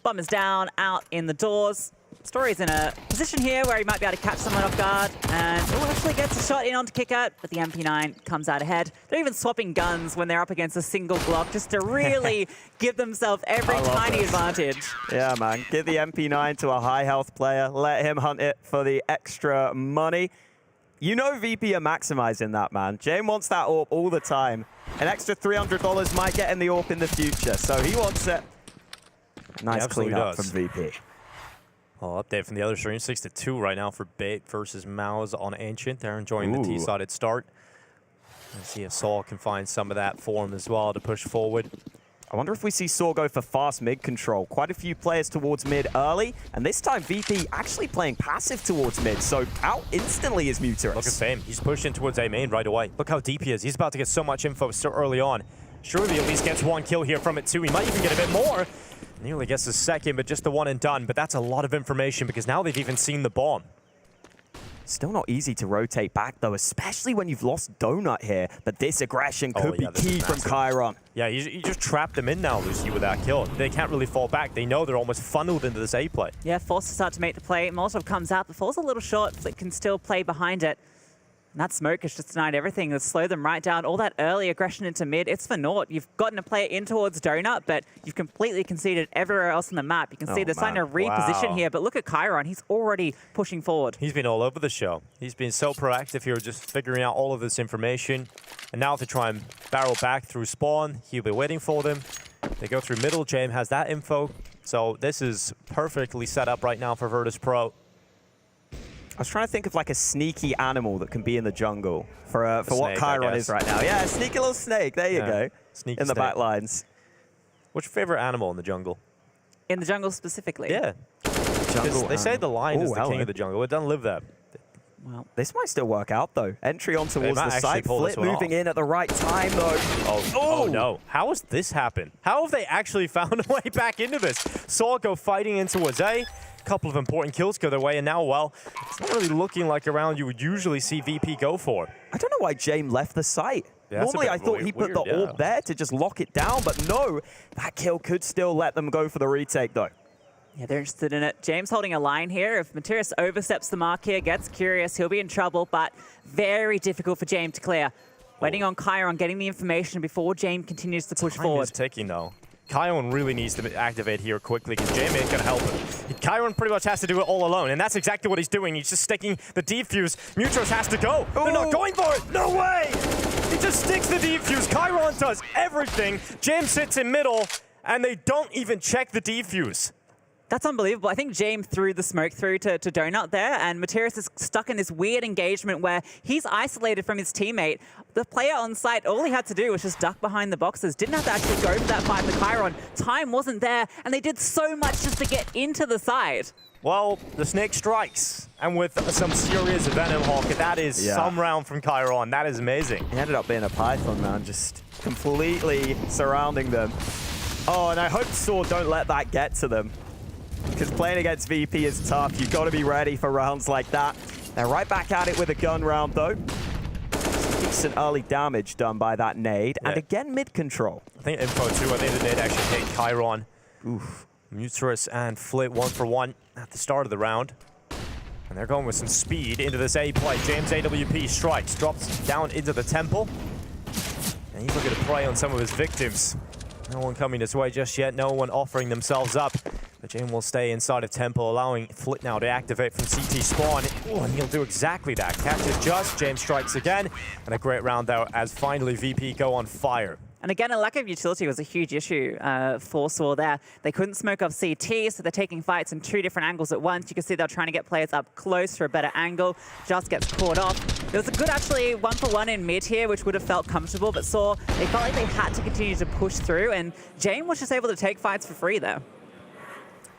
Bomb is down, out in the doors. Story's in a position here where he might be able to catch someone off guard, and actually gets a shot in onto kick out, but the MP9 comes out ahead. They're even swapping guns when they're up against a single Glock just to really give themselves every tiny advantage. Yeah, man. Give the MP9 to a high health player. Let him hunt it for the extra money. You know VP are maximizing that, man. Jame wants that AWP all the time. An extra $300 might get him the AWP in the future, so he wants it. Nice cleanup from VP. Well, update from the other stream, 6-2 right now for Bait versus MOUZ on Ancient. They're enjoying the T-sided start. Let's see if Saul can find some of that form as well to push forward. I wonder if we see Saw go for fast mid control. Quite a few players towards mid early, and this time VP actually playing passive towards mid, so out instantly is Muterus. Look at Fame. He's pushing towards A main right away. Look how deep he is. He's about to get so much info so early on. Surely at least gets 1 kill here from it too. He might even get a bit more. Nearly gets a second, but just the 1 and done. But that's a lot of information because now they've even seen the bomb. Still not easy to rotate back, though, especially when you've lost Donut here. But this aggression could be key from Chiron. Yeah, you just trapped them in now, Lucy, with that kill. They can't really fall back. They know they're almost funneled into this A play. Yeah, forced to start to make the play. Molotov comes out, but falls a little short. Flick can still play behind it. And that smoke has just denied everything. It's slowed them right down. All that early aggression into mid, it's for naught. You've gotten a player in towards Donut, but you've completely conceded everywhere else on the map. You can see they're starting to reposition here, but look at Chiron. He's already pushing forward. He's been all over the show. He's been so proactive here, just figuring out all of this information. And now to try and barrel back through spawn, he'll be waiting for them. They go through middle. Jame has that info. So this is perfectly set up right now for Virtus.pro. I was trying to think of like a sneaky animal that can be in the jungle for what Chiron is right now. Yeah, a sneaky little snake. There you go. Sneaky in the snake. back lines. What's your favorite animal in the jungle? In the jungle specifically? Yeah. They say the lion is the king of the jungle. It doesn't live there. Well, this might still work out, though. Entry on towards the site. Flip moving in at the right time, though. Oh, no. How has this happened? How have they actually found a way back into this? Saw go fighting in towards A. Couple of important kills go their way, and now, well, it's not really looking like a round you would usually see VP go for. I don't know why Jame left the site. Yeah, normally, I thought he put the AWP there to just lock it down, but no, that kill could still let them go for the retake, though. Yeah, they're interested in it. James holding a line here. If Mathias oversteps the mark here, gets curious, he'll be in trouble, but very difficult for James to clear. Waiting on Chiron, getting the information before James continues to push forward. Time is ticking, though. Chiron really needs to activate here quickly because Jamie ain't going to help him. Chiron pretty much has to do it all alone, and that's exactly what he's doing. He's just sticking the defuse. Muterus has to go. They're not going for it. No way! He just sticks the defuse. Chiron does everything. James sits in middle, and they don't even check the defuse. That's unbelievable. I think James threw the smoke through to Donut there, and Mathias is stuck in this weird engagement where he's isolated from his teammate. The player on site, all he had to do was just duck behind the boxes. Didn't have to actually go for that fight with Chiron. Time wasn't there, and they did so much just to get into the side. Well, the snake strikes, and with some serious Venom Hawk, that is some round from Chiron. That is amazing. He ended up being a Python, man, just completely surrounding them. Oh, and I hope Saw don't let that get to them. Because playing against VP is tough. You've got to be ready for rounds like that. They're right back at it with a gun round, though. Decent early damage done by that nade. And again, mid-control. I think info, too. I think the nade actually hit Chiron. Oof. Muterus and Flit 1-for-1 at the start of the round. And they're going with some speed into this A play. James AWP strikes, drops down into the temple. And he's looking to prey on some of his victims. No one coming this way just yet. No one offering themselves up. But James will stay inside of temple, allowing Flit now to activate from CT spawn. Ooh, and he'll do exactly that. Catches just. James strikes again. And a great round there as finally VP go on fire. And again, a lack of utility was a huge issue for Saw there. They couldn't smoke off CT, so they're taking fights in 2 different angles at once. You can see they're trying to get players up close for a better angle. Just gets caught off. There was a good, actually, 1-for-1 in mid here, which would have felt comfortable, but Saw, they felt like they had to continue to push through, and James was just able to take fights for free there.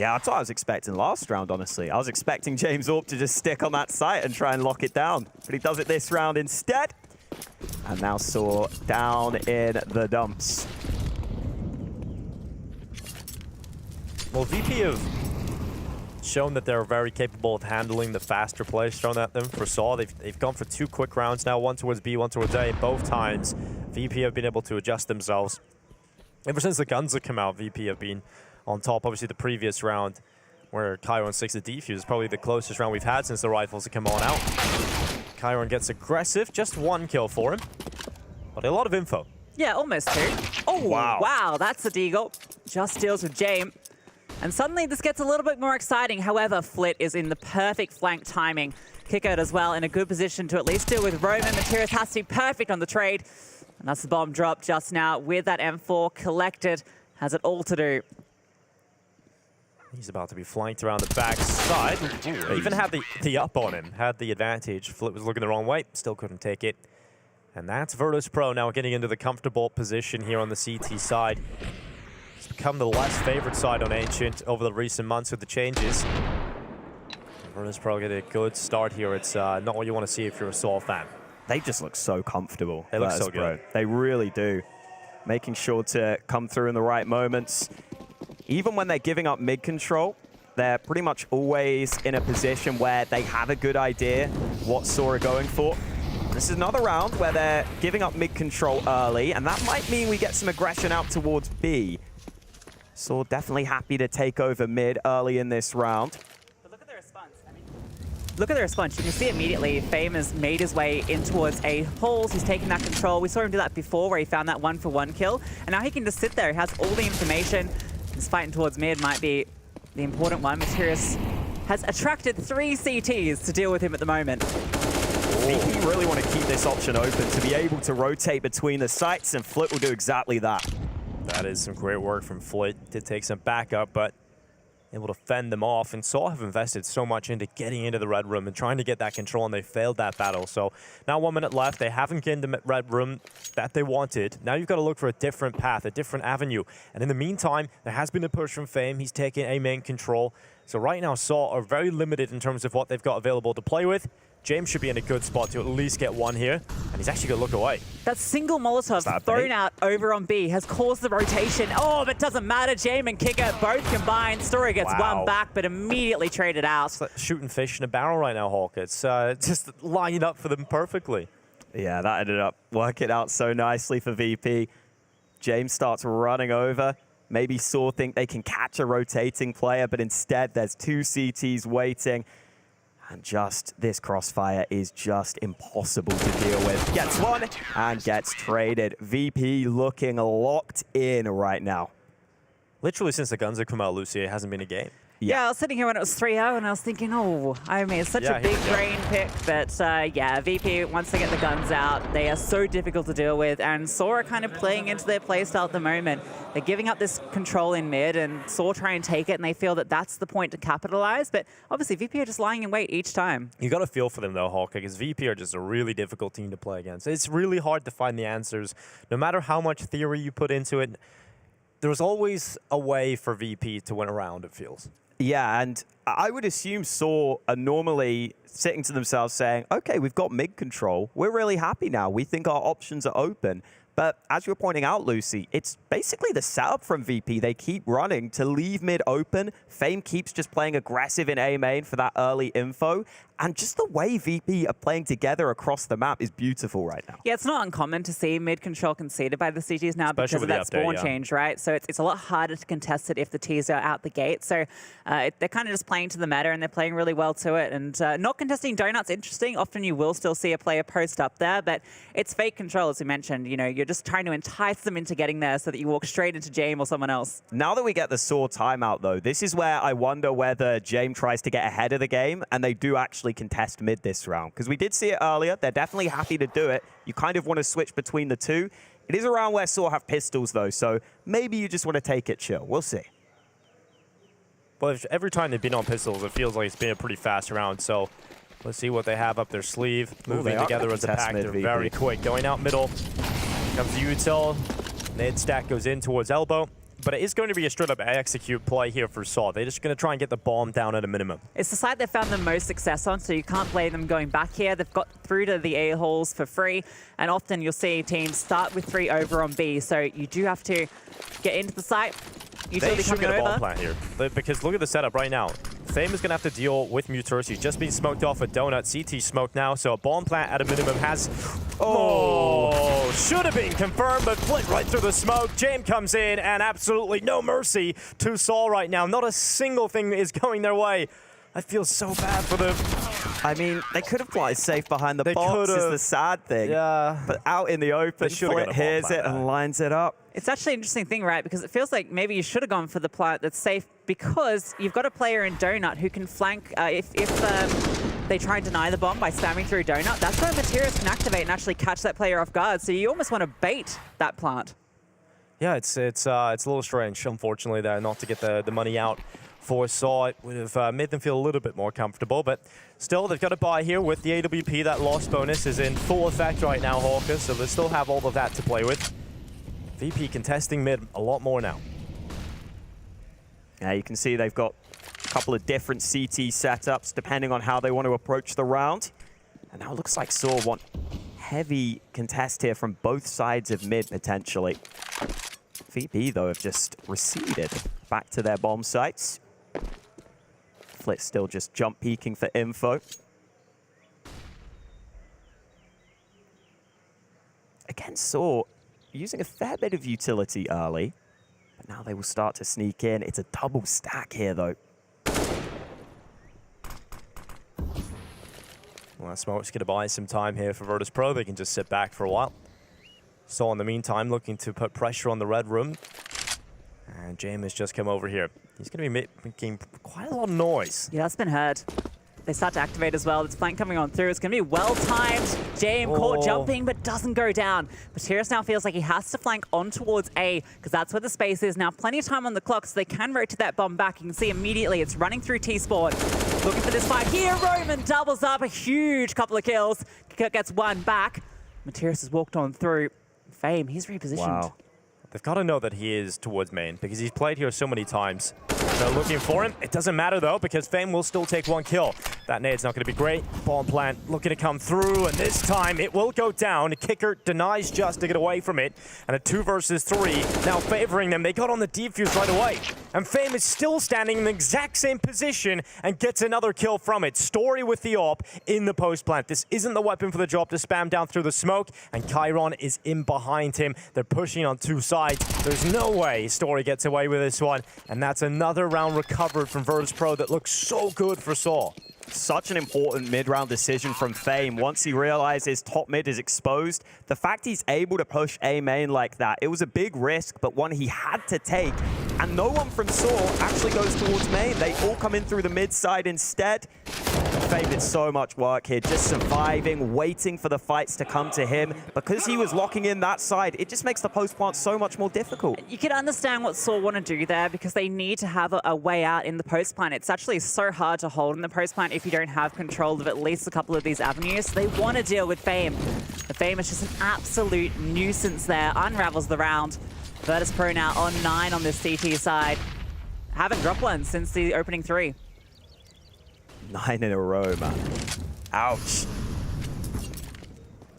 Yeah, that's what I was expecting last round, honestly. I was expecting James Orp to just stick on that site and try and lock it down. But he does it this round instead. And now Saw down in the dumps. Well, VP have shown that they're very capable of handling the faster plays thrown at them for Saw. They've gone for 2 quick rounds now, one towards B, one towards A. Both times, VP have been able to adjust themselves. Ever since the guns have come out, VP have been on top. Obviously, the previous round where Chiron 6 the defuse is probably the closest round we've had since the rifles have come on out. Chiron gets aggressive, just 1 kill for him, but a lot of info. Yeah, almost 2. Oh, wow, that's a deagle. Just deals with James. And suddenly this gets a little bit more exciting. However, Flit is in the perfect flank timing. Kickout as well in a good position to at least deal with Roman. Materius has to be perfect on the trade. And that's the bomb drop just now with that M4 collected. Has it all to do. He's about to be flanked around the back side. Even had the up on him, had the advantage. Flit was looking the wrong way, still couldn't take it. And that's Virtus.pro now getting into the comfortable position here on the CT side. It's become the less favored side on Ancient over the recent months with the changes. Virtus.pro get a good start here. It's not what you want to see if you're a Saw fan. They just look so comfortable. They look so good. They really do. Making sure to come through in the right moments. Even when they're giving up mid control, they're pretty much always in a position where they have a good idea what Saw are going for. This is another round where they're giving up mid control early, and that might mean we get some aggression out towards B. Saw definitely happy to take over mid early in this round. But look at the response. Look at the response. You can see immediately Fame has made his way in towards A holes. He's taking that control. We saw him do that before where he found that 1-for-1 kill. And now he can just sit there. He has all the information. This fighting towards mid might be the important one. Materius has attracted 3 CTs to deal with him at the moment. VP really want to keep this option open to be able to rotate between the sites, and Flit will do exactly that. That is some great work from Flit. Did take some backup, but able to fend them off. And Saw have invested so much into getting into the red room and trying to get that control, and they failed that battle. So now 1 minute left. They haven't gained the red room that they wanted. Now you've got to look for a different path, a different avenue. And in the meantime, there has been a push from Fame. He's taking A main control. So right now, Saw are very limited in terms of what they've got available to play with. James should be in a good spot to at least get 1 here, and he's actually going to look away. That single Molotov thrown out over on B has caused the rotation. Oh, but it doesn't matter. James and Kicker both combined. Story gets 1 back, but immediately traded out. It's like shooting fish in a barrel right now, Hawk. It's just lining up for them perfectly. Yeah, that ended up working out so nicely for VP. James starts running over. Maybe Saw think they can catch a rotating player, but instead there's 2 CTs waiting. And just this crossfire is just impossible to deal with. Gets 1 and gets traded. VP looking locked in right now. Literally since the guns have come out, Lucy, it hasn't been a game. Yeah, I was sitting here when it was 3-0 and I was thinking, oh, I mean, it's such a big brain pick. But yeah, VP, once they get the guns out, they are so difficult to deal with. And Saw are kind of playing into their playstyle at the moment. They're giving up this control in mid, and Saw try and take it, and they feel that that's the point to capitalize. But obviously, VP are just lying in wait each time. You got to feel for them, though, Hawk, because VP are just a really difficult team to play against. It's really hard to find the answers. No matter how much theory you put into it, there's always a way for VP to win a round, it feels. Yeah, and I would assume Saw are normally sitting to themselves saying, okay, we've got mid control. We're really happy now. We think our options are open. But as you were pointing out, Lucy, it's basically the setup from VP. They keep running to leave mid open. Fame keeps just playing aggressive in A main for that early info. And just the way VP are playing together across the map is beautiful right now. Yeah, it's not uncommon to see mid control conceded by the CTs now, especially because of that spawn change, right? So it's a lot harder to contest it if the Ts are out the gate. So they're kind of just playing to the meta, and they're playing really well to it. And not contesting Donut's interesting. Often you will still see a player post up there, but it's fake control, as we mentioned. You know, you're just trying to entice them into getting there so that you walk straight into James or someone else. Now that we get the Saw timeout, though, this is where I wonder whether James tries to get ahead of the game, and they do actually contest mid this round. Because we did see it earlier. They're definitely happy to do it. You kind of want to switch between the two. It is a round where Saw have pistols, though, so maybe you just want to take it chill. We'll see. But every time they've been on pistols, it feels like it's been a pretty fast round. So let's see what they have up their sleeve. Moving together as a pack. They're very quick. Going out middle. Comes the util. Nade stack goes in towards elbow. But it is going to be a straight-up execute play here for Saw. They're just going to try and get the bomb down at a minimum. It's the side they've found the most success on, so you can't blame them going back here. They've got through to the A holes for free, and often you'll see teams start with 3 over on B, so you do have to get into the site. They should get a bomb plant here, because look at the setup right now. FaZe is going to have to deal with Muturus. He's just been smoked off with Donut. CT smoked now, so a bomb plant at a minimum has... Oh, should have been confirmed, but flit right through the smoke. James comes in, and absolutely no mercy to Saul right now. Not a single thing is going their way. I feel so bad for them. I mean, they could have played safe behind the box, is the sad thing. Yeah. But out in the open, Flit hears it and lines it up. It's actually an interesting thing, right? Because it feels like maybe you should have gone for the plant that's safe because you've got a player in Donut who can flank if they try and deny the bomb by spamming through Donut. That's where Materials can activate and actually catch that player off guard. So you almost want to bait that plant. Yeah, it's a little strange, unfortunately, there not to get the money out for Saw. It would have made them feel a little bit more comfortable, but still, they've got to buy here with the AWP. That loss bonus is in full effect right now, Hawker, so they still have all of that to play with. VP contesting mid a lot more now. Yeah, you can see they've got a couple of different CT setups depending on how they want to approach the round. And now it looks like Saw want heavy contest here from both sides of mid, potentially. VP, though, have just receded back to their bomb sites. Flit still just jump peeking for info. Again, Saw using a fair bit of utility early, but now they will start to sneak in. It's a double stack here, though. Well, Smoke's going to buy some time here for Virtus.pro. They can just sit back for a while. Saw in the meantime looking to put pressure on the red room. And James has just come over here. He's going to be making quite a lot of noise. Yeah, that's been heard. They start to activate as well. This flank coming on through. It's going to be well-timed. James caught jumping, but doesn't go down. Materials now feels like he has to flank on towards A, because that's where the space is. Now, plenty of time on the clock, so they can rotate that bomb back. You can see immediately it's running through T-Sport. Looking for this fight here. Roman doubles up a huge couple of kills. Gets one back. Materials has walked on through. Fame, he's repositioned. Wow. They've got to know that he is towards main, because he's played here so many times. They're looking for him. It doesn't matter, though, because Fame will still take one kill. That nade's not going to be great. Bomb plant looking to come through, and this time it will go down. Kicker denies just to get away from it. And a 2 versus 3 now favoring them. They got on the defuse right away. And Fame is still standing in the exact same position and gets another kill from it. Story with the AWP in the post plant. This isn't the weapon for the job to spam down through the smoke, and Chiron is in behind him. They're pushing on 2 sides. There's no way Story gets away with this one, and that's another round recovered from Virtus.pro that looks so good for Saw. Such an important mid-round decision from Fame. Once he realizes top mid is exposed, the fact he's able to push A main like that, it was a big risk, but one he had to take. And no one from Saw actually goes towards main. They all come in through the mid side instead. Fame did so much work here, just surviving, waiting for the fights to come to him. Because he was locking in that side, it just makes the post plant so much more difficult. You can understand what Saw want to do there, because they need to have a way out in the post plant. It's actually so hard to hold in the post plant if you don't have control of at least a couple of these avenues. They want to deal with Fame. The Fame is just an absolute nuisance there. Unravels the round. Virtus.pro now on 9 on this CT side. Haven't dropped one since the opening 3. 9 in a row, man. Ouch.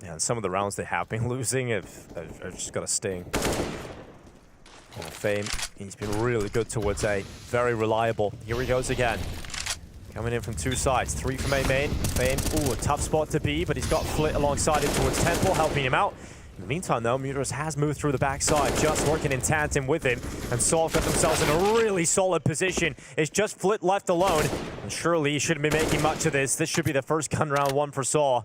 Yeah, and some of the rounds they have been losing have just got a sting. Oh, Fame, he's been really good towards A. Very reliable. Here he goes again. Coming in from 2 sides. 3 from A main. Fame, ooh, a tough spot to be, but he's got Flit alongside him towards Temple, helping him out. In the meantime, though, Muturus has moved through the backside, just working in tandem with him, and Saw got themselves in a really solid position. It's just Flit left alone, and surely he shouldn't be making much of this. This should be the first gun round 1 for Saw.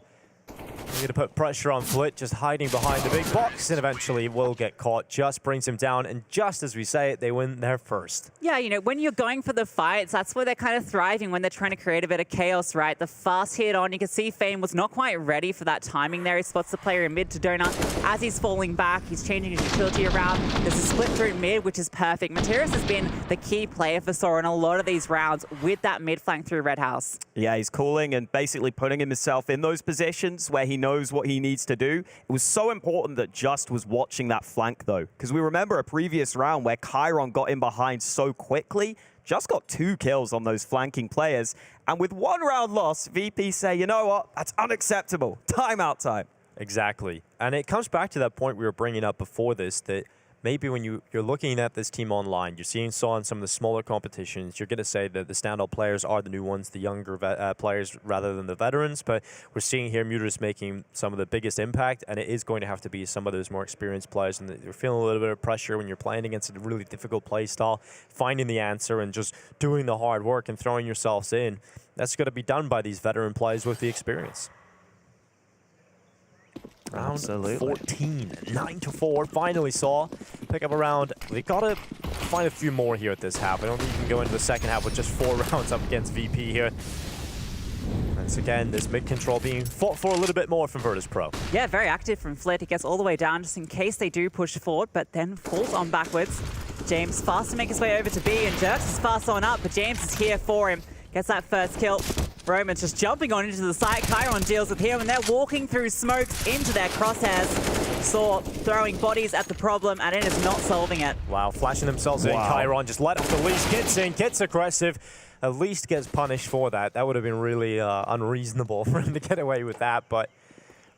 going to put pressure on Flit, just hiding behind the big box, and eventually will get caught. Just brings him down, and just as we say it, they win there first. Yeah, you know, when you're going for the fights, that's where they're kind of thriving, when they're trying to create a bit of chaos, right? The fast hit on, you can see Fame was not quite ready for that timing there. He spots the player in mid to Donut. As he's falling back, he's changing his utility around. There's a split through mid, which is perfect. Materius has been the key player for Sora in a lot of these rounds with that mid flank through Red House. Yeah, he's calling and basically putting himself in those positions where he knows what he needs to do. It was so important that Just was watching that flank, though, because we remember a previous round where Chiron got in behind so quickly. Just got 2 kills on those flanking players. And with 1 round loss, VP say, you know what, that's unacceptable. Timeout time. Exactly. And it comes back to that point we were bringing up before this, that maybe when you're looking at this team online, you're seeing Saw in some of the smaller competitions, you're going to say that the standout players are the new ones, the younger players rather than the veterans. But we're seeing here Mutas making some of the biggest impact, and it is going to have to be some of those more experienced players. And you're feeling a little bit of pressure when you're playing against a really difficult play style, finding the answer and just doing the hard work and throwing yourselves in. That's going to be done by these veteran players with the experience. Round Absolutely. 14, 9-4. Finally Saw pick up a round. We gotta find a few more here at this half. I don't think you can go into the second half with just 4 rounds up against VP here. Once again, this mid control being fought for a little bit more from Virtus.pro. Yeah, very active from Flit. He gets all the way down just in case they do push forward, but then falls on backwards. James fast to make his way over to B, and Jerks is fast on up, but James is here for him. Gets that first kill. Roman's just jumping on into the site. Chiron deals with him, and they're walking through smokes into their crosshairs. Saw throwing bodies at the problem, and it is not solving it. Wow, flashing themselves in. Chiron just let off the leash, gets in, gets aggressive, at least gets punished for that. That would have been really unreasonable for him to get away with that, but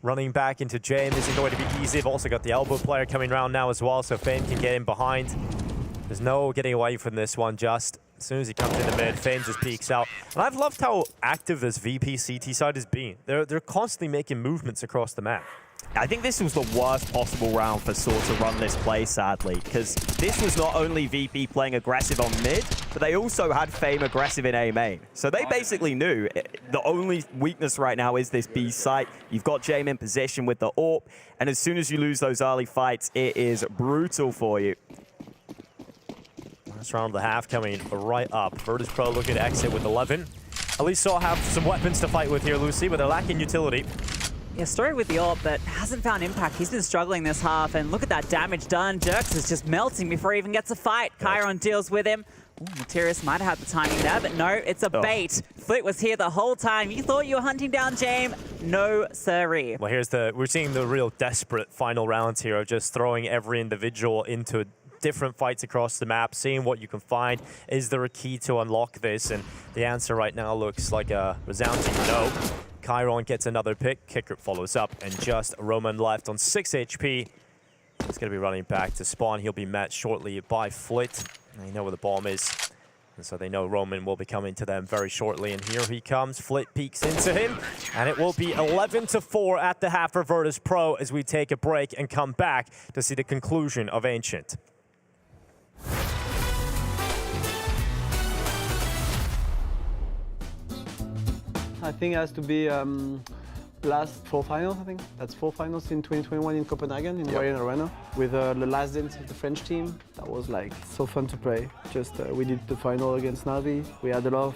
running back into James isn't going to be easy. They've also got the elbow player coming around now as well, so Fame can get in behind. There's no getting away from this one, Just. As soon as he comes into mid, Fame just peeks out. And I've loved how active this VP CT side has been. They're constantly making movements across the map. I think this was the worst possible round for Saw to run this play, sadly, because this was not only VP playing aggressive on mid, but they also had Fame aggressive in A main. So they basically knew the only weakness right now is this B site. You've got Jame in position with the AWP, and as soon as you lose those early fights, it is brutal for you. Last round of the half coming right up. Virtus.pro looking to exit with 11. At least Saw have some weapons to fight with here, Lucy, but they're lacking utility. Yeah, story with the AWP, but hasn't found impact. He's been struggling this half, and look at that damage done. Jerks is just melting before he even gets a fight. Chiron deals with him. Ooh, Materius might have had the timing there, but no, it's a bait. Flit was here the whole time. You thought you were hunting down Jame? No, sirree. Well, we're seeing the real desperate final rounds here of just throwing every individual into different fights across the map, seeing what you can find. Is there a key to unlock this? And the answer right now looks like a resounding no. Chiron gets another pick. Kicker follows up, and just Roman left on 6 HP. He's going to be running back to spawn. He'll be met shortly by Flit. They know where the bomb is, and so they know Roman will be coming to them very shortly. And here he comes. Flit peeks into him, and it will be 11-4 at the half for Virtus.pro as we take a break and come back to see the conclusion of Ancient. I think it has to be last 4 finals, I think. That's 4 finals in 2021 in Copenhagen, in Europe RMR, with the last dance of the French team. That was like so fun to play. Just we did the final against NAVI. We had a lot of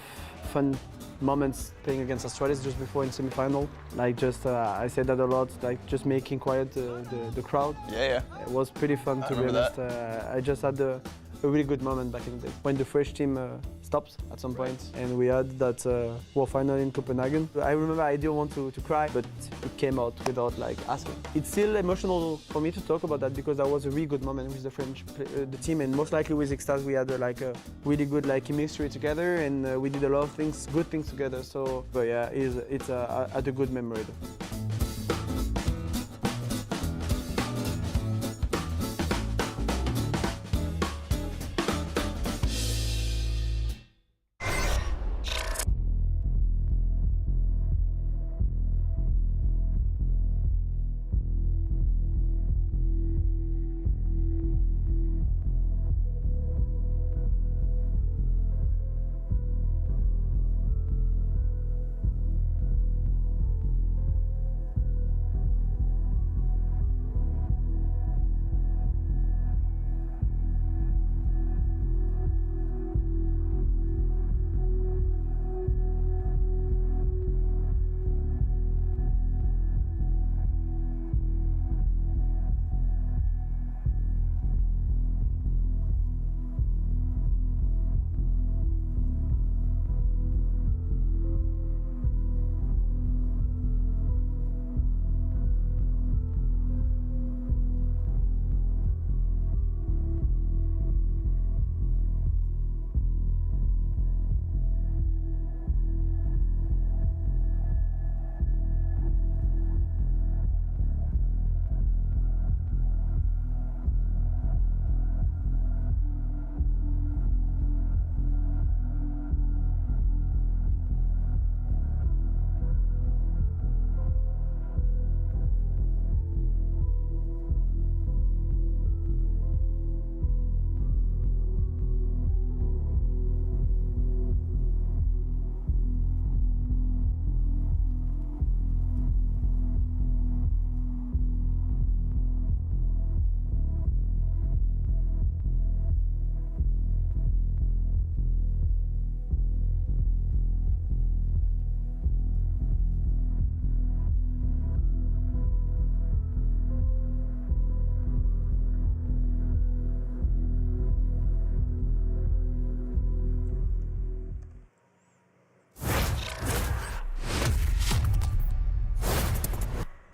fun moments playing against Australis just before in semi-final. Like just, I said that a lot, like just making quiet the crowd. Yeah. It was pretty fun to be honest. I just had a really good moment back in the day when the French team stopped at some point, and we had that World Final in Copenhagen. I remember I didn't want to cry, but it came out without like asking. It's still emotional for me to talk about that because that was a really good moment with the French the team, and most likely with Extase we had like a really good like chemistry together, and we did a lot of things, good things together. So, but yeah, it's a good memory though.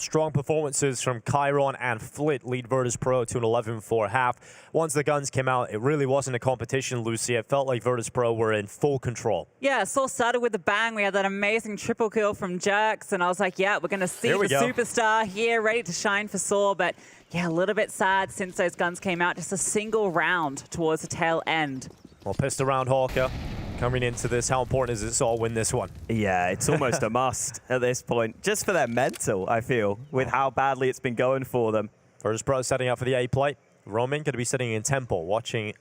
Strong performances from Chiron and Flit lead Virtus.pro to an 11-4 half. Once the guns came out, it really wasn't a competition, Lucy. It felt like Virtus.pro were in full control. Yeah, Saw started with a bang. We had that amazing triple kill from Jerks, and I was like, yeah, we're going to see the superstar here, ready to shine for Saw. But yeah, a little bit sad since those guns came out. Just a single round towards the tail end. Well, pissed around Hawker. Coming into this, how important is it Saw win this one? Yeah, it's almost a must at this point. Just for their mental, I feel, with how badly it's been going for them. Virtus.pro setting up for the A play. Roman going to be sitting in Temple, watching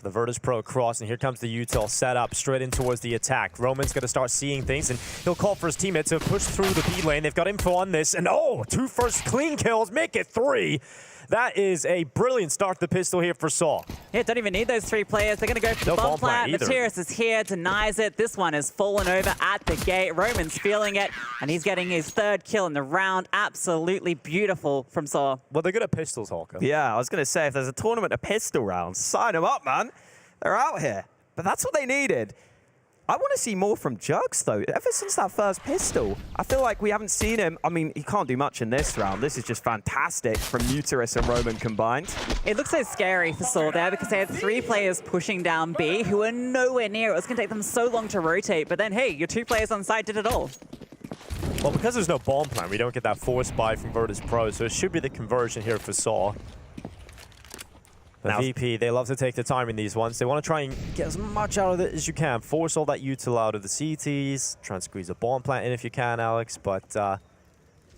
the Virtus.pro cross, and here comes the util set up straight in towards the attack. Roman's going to start seeing things, and he'll call for his teammate to push through the B lane. They've got info on this, and oh, 2 first clean kills, make it 3. That is a brilliant start to the pistol here for Saw. Yeah, don't even need those 3 players. They're going to go for the bomb plant. Materius is here, denies it. This one has fallen over at the gate. Roman's feeling it, and he's getting his 3rd kill in the round. Absolutely beautiful from Saw. Well, they're good at pistols, Hawker. Yeah, I was going to say, if there's a tournament of pistol rounds, sign them up, man. They're out here. But that's what they needed. I want to see more from Jugs, though. Ever since that first pistol, I feel like we haven't seen him. I mean, he can't do much in this round. This is just fantastic from Muterus and Roman combined. It looks so scary for Saw there because they had 3 players pushing down B who were nowhere near. It was going to take them so long to rotate. But then, hey, your 2 players on site did it all. Well, because there's no bomb plan, we don't get that force buy from Virtus.pro, so it should be the conversion here for Saw. The VP, they love to take the time in these ones. They want to try and get as much out of it as you can. Force all that util out of the CTs. Try and squeeze a bomb plant in if you can, Alex. But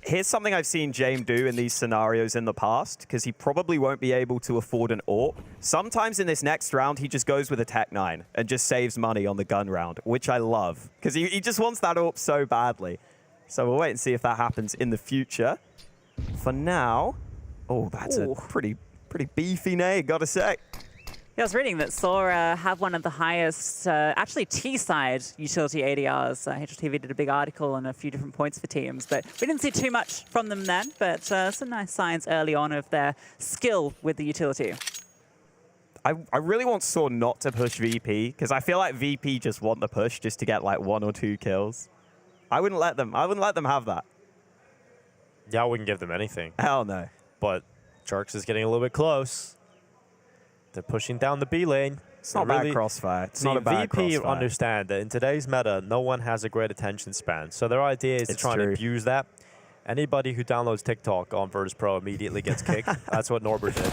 here's something I've seen James do in these scenarios in the past, because he probably won't be able to afford an AWP. Sometimes in this next round, he just goes with a Tech 9 and just saves money on the gun round, which I love, because he just wants that AWP so badly. So we'll wait and see if that happens in the future. For now, oh, that's a pretty beefy nade, gotta say. Yeah, I was reading that Saw have one of the highest, actually T-side utility ADRs. HLTV did a big article and a few different points for teams, but we didn't see too much from them then, but some nice signs early on of their skill with the utility. I really want Saw not to push VP, because I feel like VP just want the push just to get like 1 or 2 kills. I wouldn't let them have that. Yeah, I wouldn't give them anything. Hell no. But Jerks is getting a little bit close. They're pushing down the B lane. It's not a bad crossfire. It's not a bad crossfire. VP understand that in today's meta, no one has a great attention span. So their idea is to try and abuse that. Anybody who downloads TikTok on Virtus.pro immediately gets kicked. That's what Norbert did.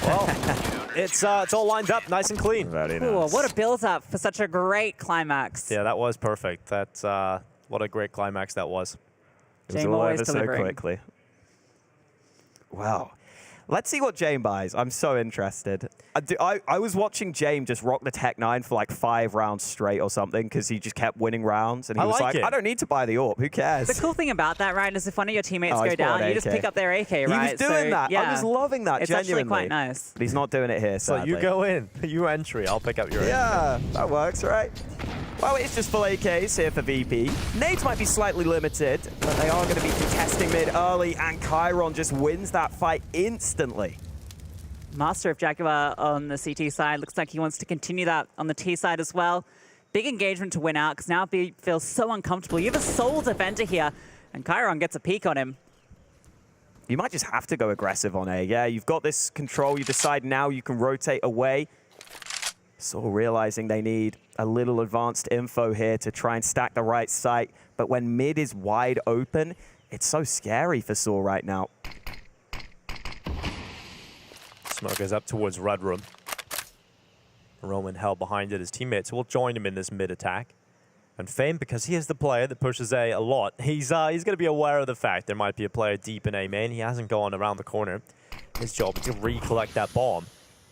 Well, it's all lined up nice and clean. Very nice. Ooh, what a build-up for such a great climax. Yeah, that was perfect. That's what a great climax that was. It was all over so quickly. Wow. Let's see what Jame buys. I'm so interested. I was watching Jame just rock the Tech 9 for like 5 rounds straight or something because he just kept winning rounds. And he was like, I don't need to buy the AWP. Who cares? The cool thing about that, right, is if one of your teammates go down, you just pick up their AK, right? He was doing that. Yeah, I was loving that, it's genuinely. actually quite nice. But he's not doing it here, sadly. So you go in. You entry. I'll pick up your Yeah, that works, right? Well, it's just full AKs here for VP. Nades might be slightly limited, but they are going to be contesting mid early, and Chiron just wins that fight instantly. Master of Jaguar on the CT side. Looks like he wants to continue that on the T side as well. Big engagement to win out, because now B feels so uncomfortable. You have a sole defender here, and Chiron gets a peek on him. You might just have to go aggressive on A. Yeah, you've got this control. You decide now you can rotate away. Sort of realizing they need a little advanced info here to try and stack the right site. But when mid is wide open, it's so scary for Saw right now. Smoke goes up towards Red Room. Roman held behind it. His teammates will join him in this mid attack. And Fame, because he is the player that pushes A lot, he's going to be aware of the fact there might be a player deep in A main. He hasn't gone around the corner. His job is to recollect that bomb.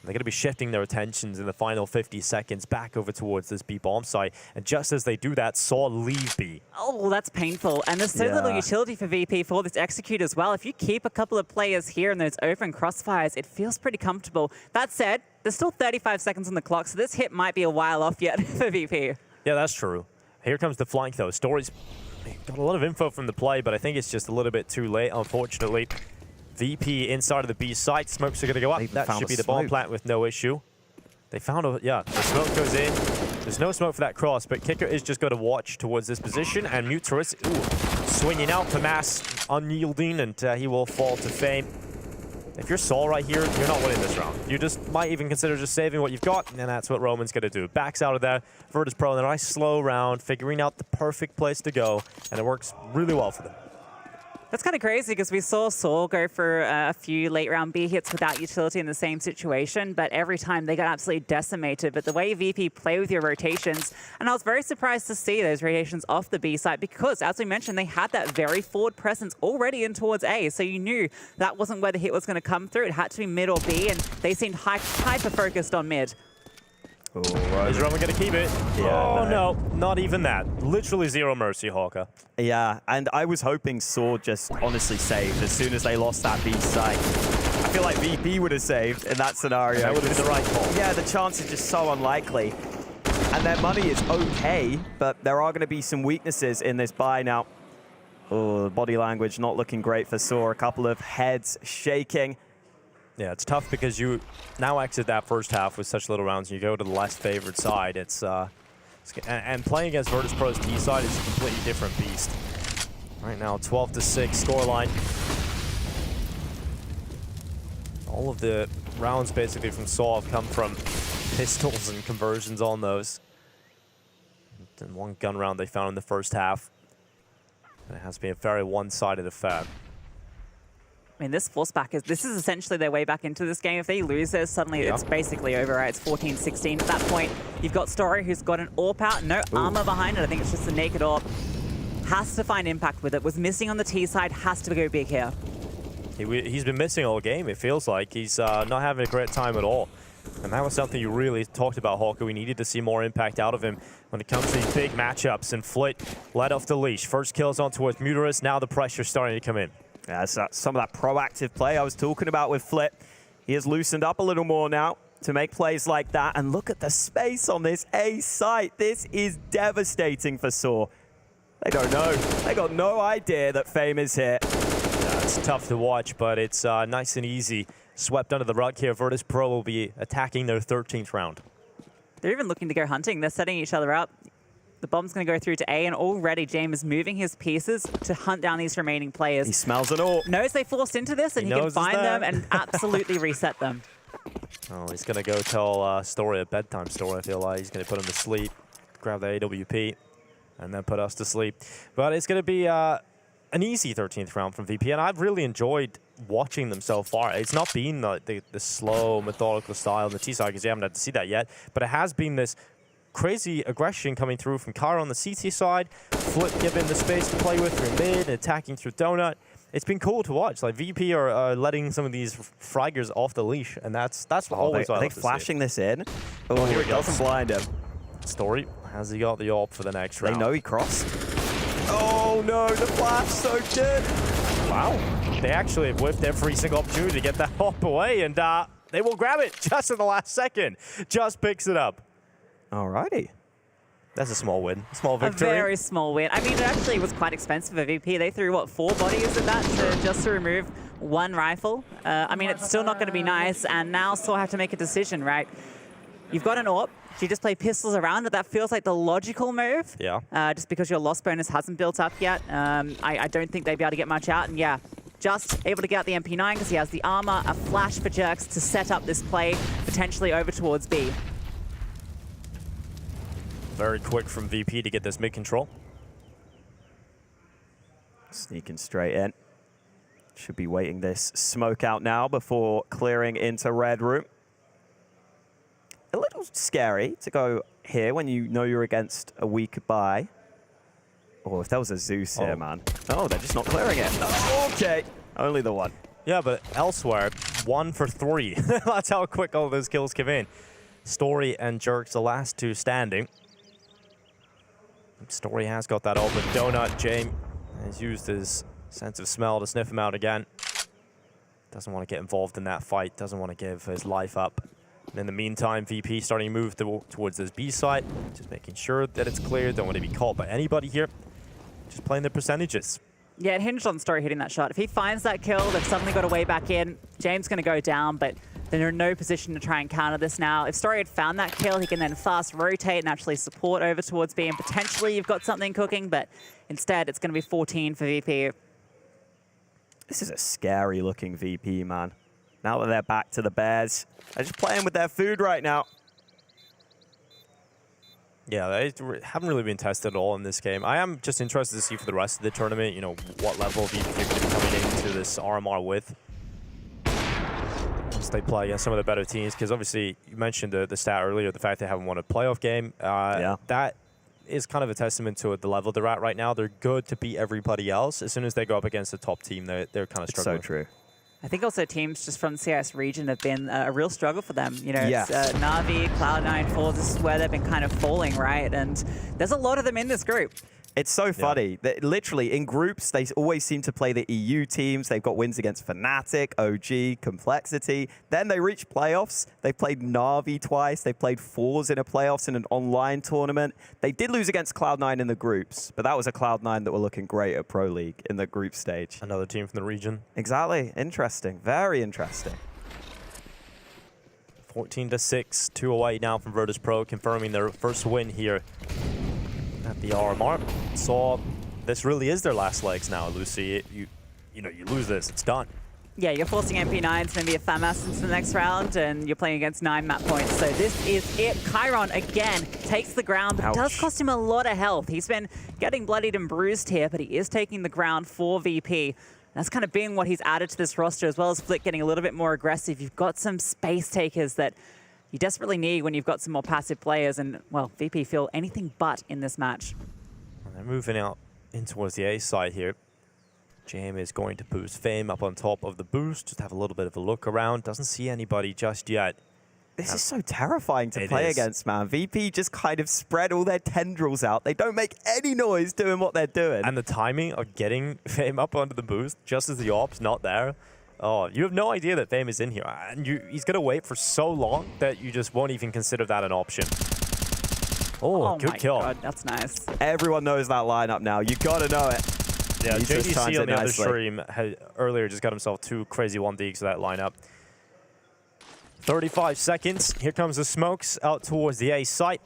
They're going to be shifting their attentions in the final 50 seconds back over towards this B bomb site. And just as they do that, Saw leave B. Oh, that's painful. And there's so little utility for VP for this execute as well. If you keep a couple of players here in those open crossfires, it feels pretty comfortable. That said, there's still 35 seconds on the clock, so this hit might be a while off yet for VP. Yeah, that's true. Here comes the flank, though. Story's got a lot of info from the play, but I think it's just a little bit too late, unfortunately. VP inside of the B site. Smokes are going to go up. That should be the bomb plant with no issue. They found a, the smoke goes in. There's no smoke for that cross, but Kicker is just going to watch towards this position, and Muterus, swinging out to Mass, unyielding, and he will fall to fame. If you're Sol right here, you're not winning this round. You just might even consider just saving what you've got, and that's what Roman's going to do. Backs out of there. Virtus.pro in a nice slow round, figuring out the perfect place to go, and it works really well for them. That's kind of crazy because we saw Sol go for a few late round B hits without utility in the same situation, but every time they got absolutely decimated. But the way VP play with your rotations, and I was very surprised to see those rotations off the B side because, as we mentioned, they had that very forward presence already in towards A, so you knew that wasn't where the hit was going to come through. It had to be mid or B, and they seemed hyper-focused on mid. Oh, is Roman going to keep it? Yeah, oh, no, not even that. Literally zero mercy, Hawker. Yeah, and I was hoping Sword just honestly saved as soon as they lost that B site. I feel like VP would have saved in that scenario. That would have been the right call. Yeah, the chance is just so unlikely. And their money is okay, but there are going to be some weaknesses in this buy now. Oh, body language not looking great for Saw. A couple of heads shaking. Yeah, it's tough because you now exit that first half with such little rounds and you go to the less favored side. And playing against Virtus.pro's T side is a completely different beast. Right now, 12-6 scoreline. All of the rounds basically from Saw have come from pistols and conversions on those. And one gun round they found in the first half. And it has been a very one-sided affair. I mean, this this is essentially their way back into this game. If they lose this, suddenly it's basically over, right? It's 14-16. At that point, you've got Story, who's got an AWP out, no armor behind it. I think it's just a naked AWP. Has to find impact with it. Was missing on the T side, has to go big here. He's been missing all game, it feels like. He's not having a great time at all. And that was something you really talked about, Hawker. We needed to see more impact out of him when it comes to these big matchups. And Flit let off the leash. First kills on towards Muterus. Now the pressure's starting to come in. Yeah, so some of that proactive play I was talking about with Flit. He has loosened up a little more now to make plays like that. And look at the space on this A site. This is devastating for Saw. They don't know. They got no idea that Fame is here. Yeah, it's tough to watch, but it's nice and easy. Swept under the rug here. Virtus.pro will be attacking their 13th round. They're even looking to go hunting. They're setting each other up. The bomb's going to go through to A, and already James is moving his pieces to hunt down these remaining players. He smells it all. Knows they forced into this, and he can find them and absolutely reset them. Oh, he's going to go tell Story a bedtime story, I feel like. He's going to put him to sleep, grab the AWP, and then put us to sleep. But it's going to be an easy 13th round from VP, and I've really enjoyed watching them so far. It's not been the slow, methodical style on the T side, because you haven't had to see that yet, but it has been this crazy aggression coming through from Kara on the CT side, Flip given the space to play with through mid, attacking through Donut. It's been cool to watch. Like VP are letting some of these fraggers off the leash, and that's always what I love to see. Are they flashing this in? Oh, here it doesn't blind him. Story, has he got the AWP for the next round? They know he crossed. Oh no, the flash so good. Wow, they actually have whiffed every single opportunity to get that AWP away, and they will grab it just in the last second. Just picks it up. Alrighty. That's a small win. Small victory. A very small win. I mean, it actually was quite expensive for VP. They threw, what, 4 bodies at that just to remove 1 rifle. I mean, it's still not going to be nice, and now Saw have to make a decision, right? You've got an AWP. You just play pistols around it. That feels like the logical move. Yeah. Just because your loss bonus hasn't built up yet. I don't think they'd be able to get much out, and yeah, just able to get out the MP9 because he has the armor, a flash for Jerks to set up this play, potentially over towards B. Very quick from VP to get this mid control. Sneaking straight in. Should be waiting this smoke out now before clearing into red room. A little scary to go here when you know you're against a weak buy. Oh, if there was a Zeus here, man. Oh, they're just not clearing it. Oh, okay. Only the one. Yeah, but elsewhere, 1 for 3. That's how quick all those kills came in. Story and Jerks, the last 2 standing. Story has got that open. Donut, James has used his sense of smell to sniff him out again. Doesn't want to get involved in that fight. Doesn't want to give his life up. And in the meantime, VP starting to move towards this B site. Just making sure that it's clear. Don't want to be caught by anybody here. Just playing the percentages. Yeah, it hinged on Story hitting that shot. If he finds that kill, they've suddenly got a way back in. James going to go down, but They're in no position to try and counter this now. If Story had found that kill, he can then fast rotate and actually support over towards B, and potentially you've got something cooking, but instead it's going to be 14 for VP. This is a scary looking VP, man. Now that they're back to the Bears, they're just playing with their food right now. Yeah, they haven't really been tested at all in this game. I am just interested to see for the rest of the tournament, you know, what level VP are going to be coming into this RMR with. Once they play against some of the better teams, because obviously you mentioned the stat earlier, the fact they haven't won a playoff game. Yeah. That is kind of a testament to the level they're at right now. They're good to beat everybody else. As soon as they go up against the top team, they're kind of struggling. It's so true. I think also teams just from the CS region have been a real struggle for them. You know, Yes. it's, NAVI, Cloud9, FaZe, this is where they've been kind of falling, right? And there's a lot of them in this group. It's so funny that literally in groups, they always seem to play the EU teams. They've got wins against Fnatic, OG, Complexity. Then they reach playoffs. They played NAVI twice. They played FaZe in a playoffs in an online tournament. They did lose against Cloud9 in the groups, but that was a Cloud9 that were looking great at Pro League in the group stage. Another team from the region. Exactly. Interesting. Very interesting. 14-6, 2 away now from Virtus.pro, confirming their first win here at the RMR. So this really is their last legs now, Lucy. You know, you lose this, it's done. Yeah, you're forcing MP9 to be a FAMAS into the next round, and you're playing against 9 map points. So this is it. Chiron, again, takes the ground, but it does cost him a lot of health. He's been getting bloodied and bruised here, but he is taking the ground for VP. That's kind of being what he's added to this roster, as well as Flick getting a little bit more aggressive. You've got some space takers that you desperately need when you've got some more passive players, and, well, VP feel anything but in this match. And they're moving out in towards the A side here. Jam is going to boost Fame up on top of the boost, just have a little bit of a look around. Doesn't see anybody just yet. This is so terrifying to play against, man. VP just kind of spread all their tendrils out. They don't make any noise doing what they're doing. And the timing of getting Fame up onto the boost, just as the AWP's not there. Oh, you have no idea that Fame is in here. And he's going to wait for so long that you just won't even consider that an option. Oh, good kill. God, that's nice. Everyone knows that lineup now. You got to know it. Yeah, He just times JDC on it the other nicely. stream earlier just got himself 2 crazy 1Ds to that lineup. 35 seconds. Here comes the smokes out towards the A site.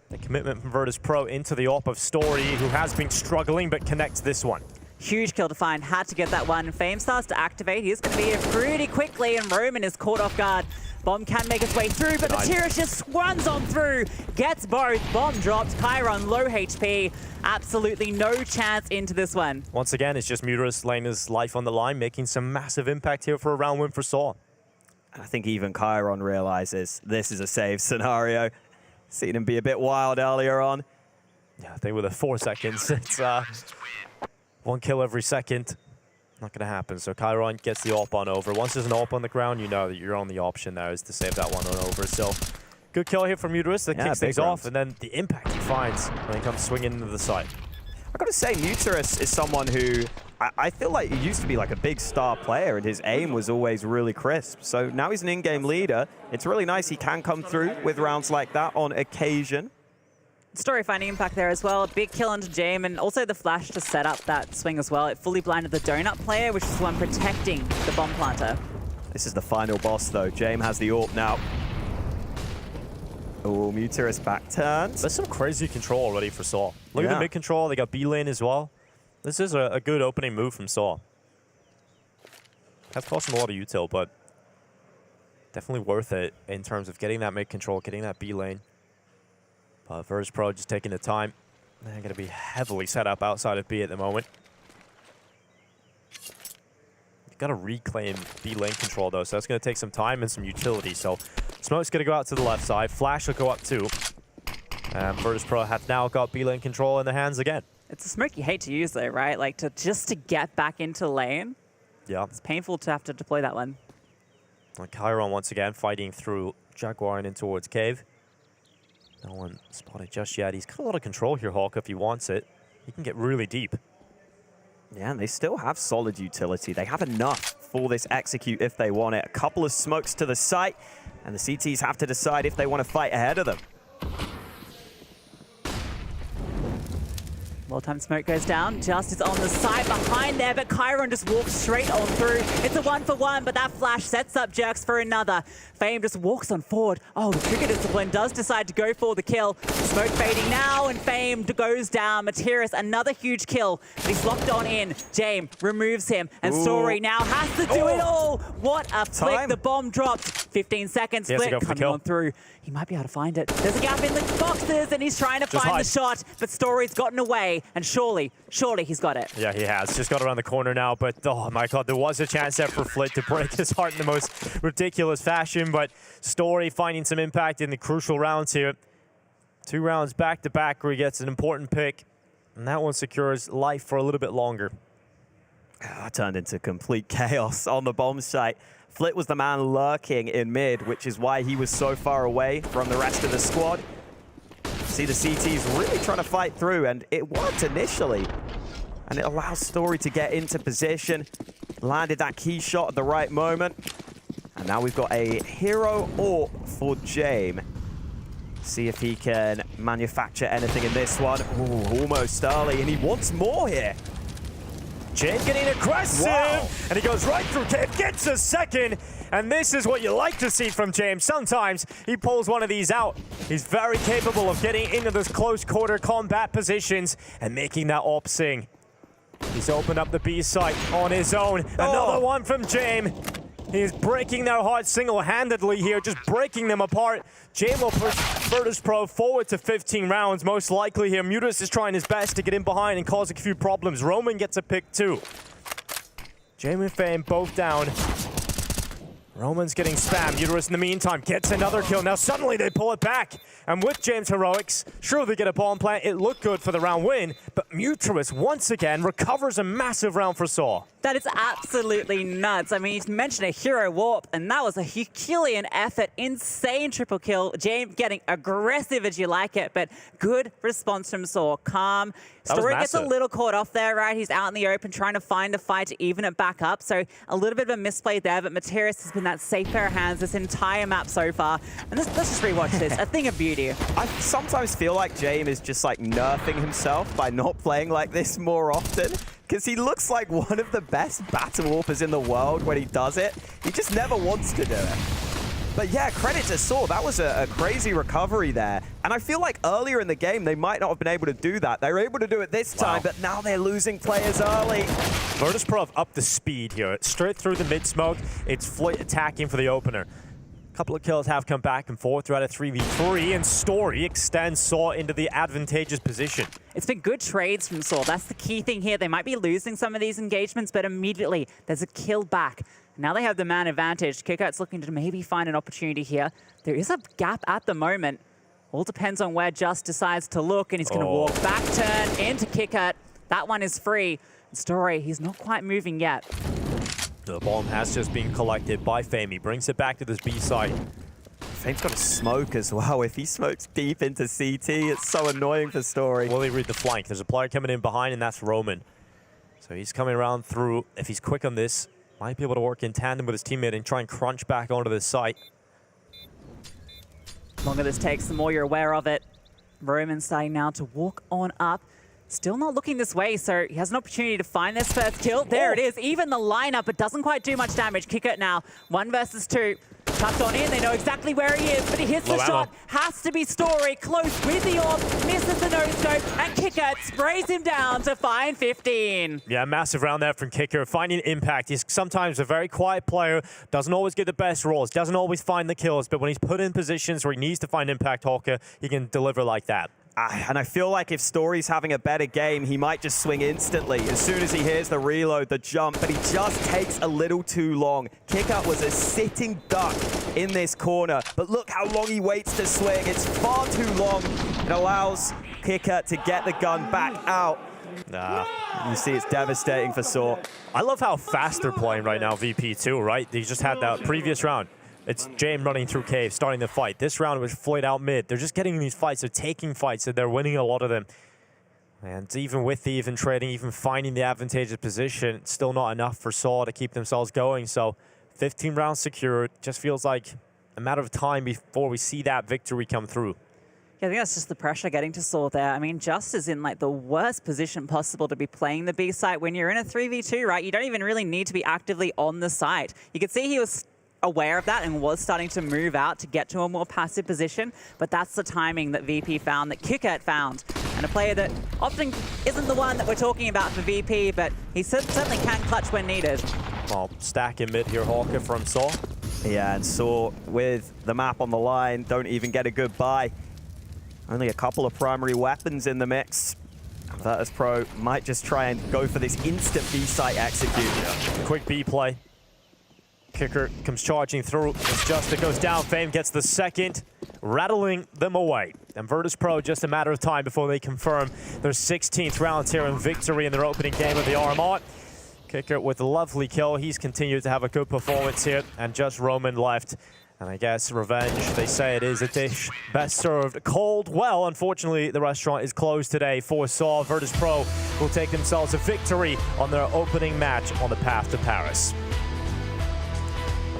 The commitment from Virtus.pro into the AWP of Story, who has been struggling but connects this one. Huge kill to find. Had to get that one. Fame starts to activate. He's going to be here pretty quickly, and Roman is caught off guard. Bomb can make its way through, but the Tyrus just runs on through. Gets both. Bomb dropped. Chiron, low HP. Absolutely no chance into this one. Once again, it's just Muterus laying his life on the line, making some massive impact here for a round win for Saw. I think even Chiron realizes this is a save scenario. Seen him be a bit wild earlier on. Yeah, I think with the 4 seconds, it's 1 kill every second. Not going to happen. So Chiron gets the AWP on over. Once there's an AWP on the ground, you know that your only option there is to save that one on over. So good kill here from Muterus that kicks things off, and then the impact he finds when he comes swinging into the side. I got to say, Muterus is someone who I feel like he used to be like a big star player, and his aim was always really crisp. So now he's an in-game leader. It's really nice he can come through with rounds like that on occasion. Story finding impact there as well. Big kill into Jame, and also the flash to set up that swing as well. It fully blinded the donut player, which is the one protecting the bomb planter. This is the final boss, though. Jame has the AWP now. Oh, Muterus back turned. There's some crazy control already for Saw. Look at the mid control. They got B lane as well. This is a good opening move from Saw. Has cost him a lot of util, but definitely worth it in terms of getting that mid control, getting that B lane. Virtus.pro just taking the time. They're going to be heavily set up outside of B at the moment. You've got to reclaim B lane control, though, so that's going to take some time and some utility. So Smoke's going to go out to the left side. Flash will go up too. And Virtus.pro have now got B lane control in their hands again. It's a smoke you hate to use, though, right? Like, just to get back into lane. Yeah. It's painful to have to deploy that one. Like Chiron once again fighting through Jaguar and in towards Cave. No one spotted just yet. He's got a lot of control here, Hawk, if he wants it. He can get really deep. Yeah, and they still have solid utility. They have enough for this execute if they want it. A couple of smokes to the site, and the CTs have to decide if they want to fight ahead of them. Well-timed smoke goes down. Just is on the side behind there, but Chiron just walks straight on through. It's a 1-for-1, but that flash sets up Jerks for another. Fame just walks on forward. Oh, the trigger discipline does decide to go for the kill. Smoke fading now, and Fame goes down. Materis, another huge kill, but he's locked on in. Jame removes him, and Story now has to do it all. What a flick. The bomb dropped. 15 seconds, Split coming on through. He might be able to find it. There's a gap in the boxes, and he's trying to find the shot, but Story's gotten away, and surely he's got it. Yeah, he has. Just got around the corner now, but oh my god, there was a chance there for Flit to break his heart in the most ridiculous fashion, but Story finding some impact in the crucial rounds here. 2 rounds back-to-back where he gets an important pick, and that one secures life for a little bit longer. Turned into complete chaos on the bomb site. Flit was the man lurking in mid, which is why he was so far away from the rest of the squad. See the CTs really trying to fight through, and it worked initially. And it allows Story to get into position. Landed that key shot at the right moment. And now we've got a hero AWP for Jame. See if he can manufacture anything in this one. Ooh, almost early, and he wants more here. Jame getting aggressive, and he goes right through Cave, gets a second, and this is what you like to see from Jame. Sometimes he pulls one of these out. He's very capable of getting into those close quarter combat positions and making that AWP sing. He's opened up the B site on his own. Another one from Jame. He's breaking their hearts single-handedly here, just breaking them apart. Jame will push Virtus.pro forward to 15 rounds, most likely here. Mutus is trying his best to get in behind and cause a few problems. Roman gets a pick too. Jame and Fame both down. Roman's getting spammed. Mutus in the meantime gets another kill. Now suddenly they pull it back. And with James' heroics, sure they get a bomb plant. It looked good for the round win, but Mutuous once again recovers a massive round for Saw. That is absolutely nuts. I mean, you mentioned a hero warp, and that was a Herculean effort. Insane triple kill. James getting aggressive as you like it, but good response from Saw. Calm. Story gets a little caught off there, right? He's out in the open trying to find a fight to even it back up. So a little bit of a misplay there, but Materis has been that safe pair of hands this entire map so far. And let's just rewatch this. A thing of beauty. I sometimes feel like Jame is just like nerfing himself by not playing like this more often. Because he looks like one of the best battle warpers in the world when he does it. He just never wants to do it. But yeah, credit to Saw. That was a crazy recovery there. And I feel like earlier in the game, they might not have been able to do that. They were able to do it this time, but now they're losing players early. Virtus.pro up the speed here. Straight through the mid-smoke. It's Flit attacking for the opener. Couple of kills have come back and forth throughout a 3v3, and Story extends Saw into the advantageous position. It's been good trades from Saw. That's the key thing here. They might be losing some of these engagements, but immediately there's a kill back. Now they have the man advantage. Kickout's looking to maybe find an opportunity here. There is a gap at the moment. All depends on where Just decides to look, and he's going to walk back turn into Kickout. That one is free. Story, he's not quite moving yet. The bomb has just been collected by Fame. He brings it back to this B site. Fame's got to smoke as well. If he smokes deep into CT, it's so annoying for Story. Will he read the flank? There's a player coming in behind, and that's Roman. So he's coming around through. If he's quick on this, might be able to work in tandem with his teammate and try and crunch back onto this site. The longer this takes, the more you're aware of it. Roman starting now to walk on up. Still not looking this way, so he has an opportunity to find this first kill. There it is, even the lineup, it doesn't quite do much damage. Kick it now, 1 versus 2. Tucked on in, they know exactly where he is, but he hits the shot. Has to be Story, close with the AWP, misses the no-scope, and Kicker sprays him down to find 15. Yeah, massive round there from Kicker, finding impact. He's sometimes a very quiet player, doesn't always get the best rolls, doesn't always find the kills, but when he's put in positions where he needs to find impact, Hawker, he can deliver like that. And I feel like if Story's having a better game, he might just swing instantly as soon as he hears the reload, the jump, but he just takes a little too long. Kickout was a sitting duck in this corner, but look how long he waits to swing. It's far too long. It allows Kicker to get the gun back out. You see it's devastating for Saw. I love how fast they're playing right now, VP too, right? They just had that previous round. It's Jame running through cave, starting the fight. This round was Flit out mid. They're just getting these fights. They're taking fights, and they're winning a lot of them. And even with the even trading, even finding the advantageous position, it's still not enough for Saw to keep themselves going. So 15 rounds secured. Just feels like a matter of time before we see that victory come through. Yeah, I think that's just the pressure getting to Saw there. I mean, Just is in like the worst position possible to be playing the B site when you're in a 3v2, right? You don't even really need to be actively on the site. You could see he was aware of that and was starting to move out to get to a more passive position, but that's the timing that VP found, that Kukert found. And a player that often isn't the one that we're talking about for VP, but he certainly can clutch when needed. Well, stack in mid here, Hawker from Saw. Yeah, and Saw with the map on the line, don't even get a good buy. Only a couple of primary weapons in the mix. Virtus.pro might just try and go for this instant B site execute. Quick B play. Kicker comes charging through. It's Just that goes down. Fame gets the second, rattling them away. And Virtus.pro, just a matter of time before they confirm their 16th round here in victory in their opening game of the RMR. Kicker with a lovely kill. He's continued to have a good performance here, and just Roman left. And I guess revenge, they say it is a dish best served cold. Well, unfortunately, the restaurant is closed today for Saw. Virtus.pro will take themselves a victory on their opening match on the path to Paris.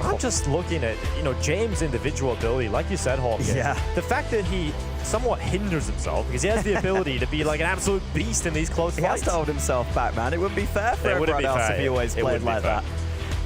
I'm just looking at, James' individual ability, like you said, Hawkins. Yeah. The fact that he somewhat hinders himself because he has the ability to be like an absolute beast in these close fights. He has to hold himself back, man. It wouldn't be fair for everyone else if he always played like that.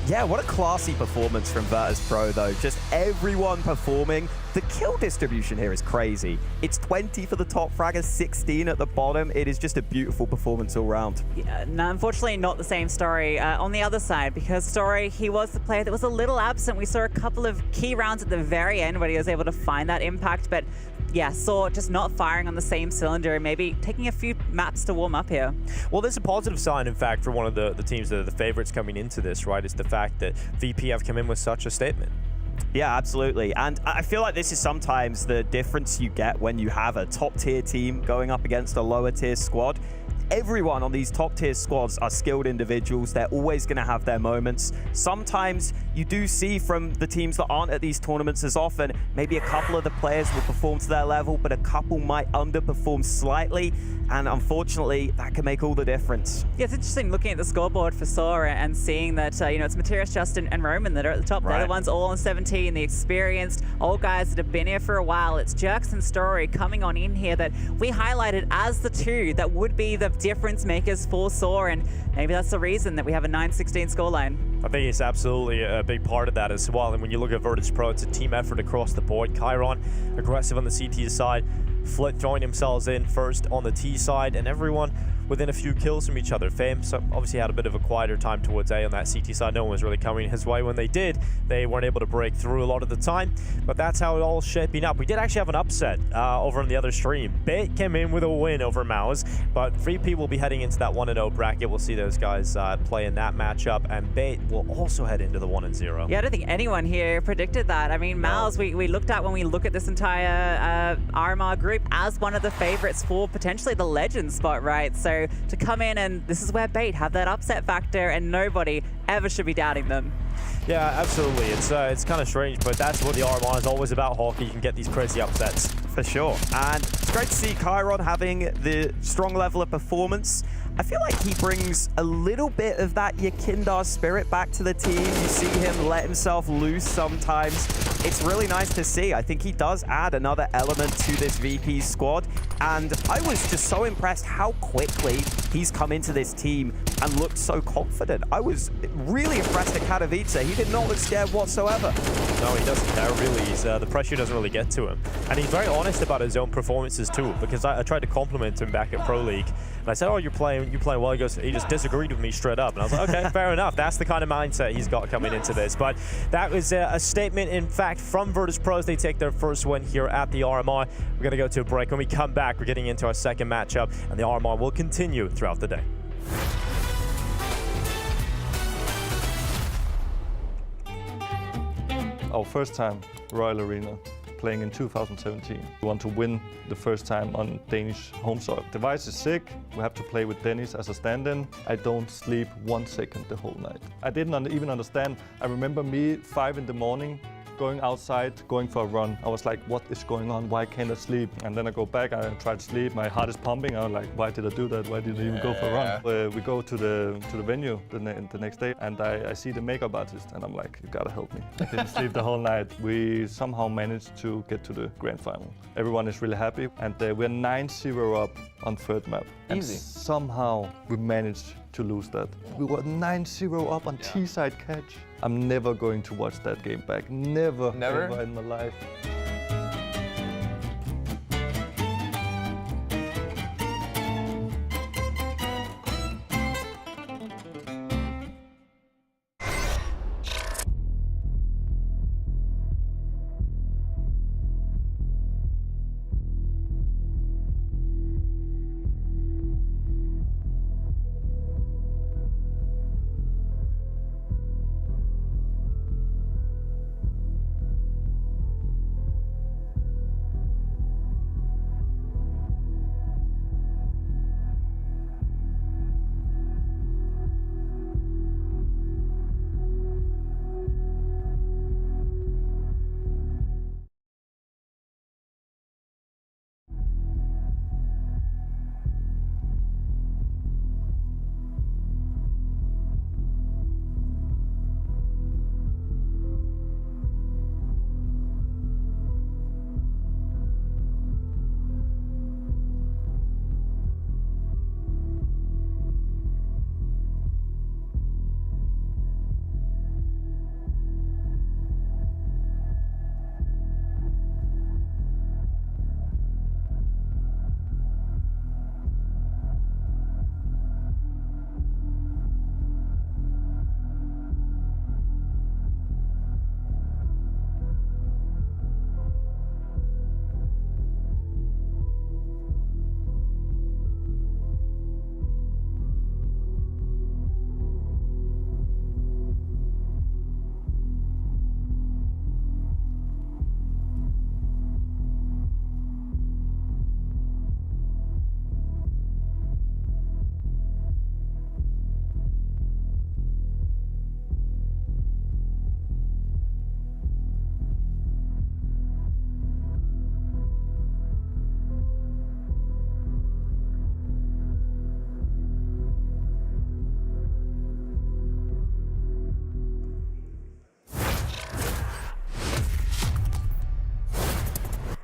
Yeah, what a classy performance from Virtus.pro, though. Just everyone performing. The kill distribution here is crazy. It's 20 for the top fragger, 16 at the bottom. It is just a beautiful performance all round. Yeah, no, unfortunately, not the same story on the other side, because Story, he was the player that was a little absent. We saw a couple of key rounds at the very end where he was able to find that impact, but yeah, Saw just not firing on the same cylinder and maybe taking a few maps to warm up here. Well, there's a positive sign, in fact, for one of the teams that are the favorites coming into this, right? Is the fact that VP have come in with such a statement. Yeah, absolutely. And I feel like this is sometimes the difference you get when you have a top-tier team going up against a lower-tier squad. Everyone on these top-tier squads are skilled individuals. They're always going to have their moments. Sometimes you do see from the teams that aren't at these tournaments as often, maybe a couple of the players will perform to their level, but a couple might underperform slightly. And unfortunately, that can make all the difference. Yeah, it's interesting looking at the scoreboard for Saw and seeing that, it's Materius, Justin, and Roman that are at the top. Right. They're the ones all on 17, the experienced, old guys that have been here for a while. It's Jerks and Story coming on in here that we highlighted as the two that would be the difference makers for Saw, and maybe that's the reason that we have a 9-16 scoreline. I think it's absolutely a big part of that as well. And when you look at Virtus.pro, it's a team effort across the board. Chiron, aggressive on the CT side. Flit throwing themselves in first on the T side, and everyone within a few kills from each other. Fame obviously had a bit of a quieter time towards A on that CT side. No one was really coming his way. When they did, they weren't able to break through a lot of the time, but that's how it all shaping up. We did actually have an upset over on the other stream. Bait came in with a win over MOUZ, but VP will be heading into that 1-0 bracket. We'll see those guys play in that matchup, and Bait will also head into the 1-0. Yeah, I don't think anyone here predicted that. I mean, MOUZ, we looked at when we look at this entire RMR group as one of the favorites for potentially the legend spot, right? So to come in, and this is where Bait have that upset factor, and nobody ever should be doubting them. Yeah, absolutely. It's kind of strange, but that's what the RMR is always about, Hockey. You can get these crazy upsets. For sure. And it's great to see Chiron having the strong level of performance. I feel like he brings a little bit of that Yakindar spirit back to the team. You see him let himself loose sometimes. It's really nice to see. I think he does add another element to this VP squad. And I was just so impressed how quickly he's come into this team and looked so confident. I was really impressed at Katowice. He did not look scared whatsoever. No, he doesn't care, really. The pressure doesn't really get to him. And he's very honest about his own performances too, because I tried to compliment him back at Pro League. And I said, oh, you're playing well. He just disagreed with me straight up. And I was like, okay, fair enough. That's the kind of mindset he's got coming into this. But that was a statement, in fact, from Virtus.pro as they take their first win here at the RMR. We're going to go to a break. When we come back, we're getting into our second matchup, and the RMR will continue throughout the day. Our first time Royal Arena, playing in 2017. We want to win the first time on Danish home soil. Device is sick. We have to play with Dennis as a stand-in. I don't sleep 1 second the whole night. I didn't even understand. I remember me 5 in the morning going outside, going for a run. I was like, what is going on? Why can't I sleep? And then I go back, I try to sleep. My heart is pumping. I'm like, why did I do that? Why did I even go for a run? We go to the venue the next day, and I see the makeup artist, and I'm like, you gotta help me. I didn't sleep the whole night. We somehow managed to get to the grand final. Everyone is really happy, and we're 9-0 up on third map. Easy. And somehow we managed to lose that. We were 9-0 up on T-side catch. I'm never going to watch that game back. Never ever in my life.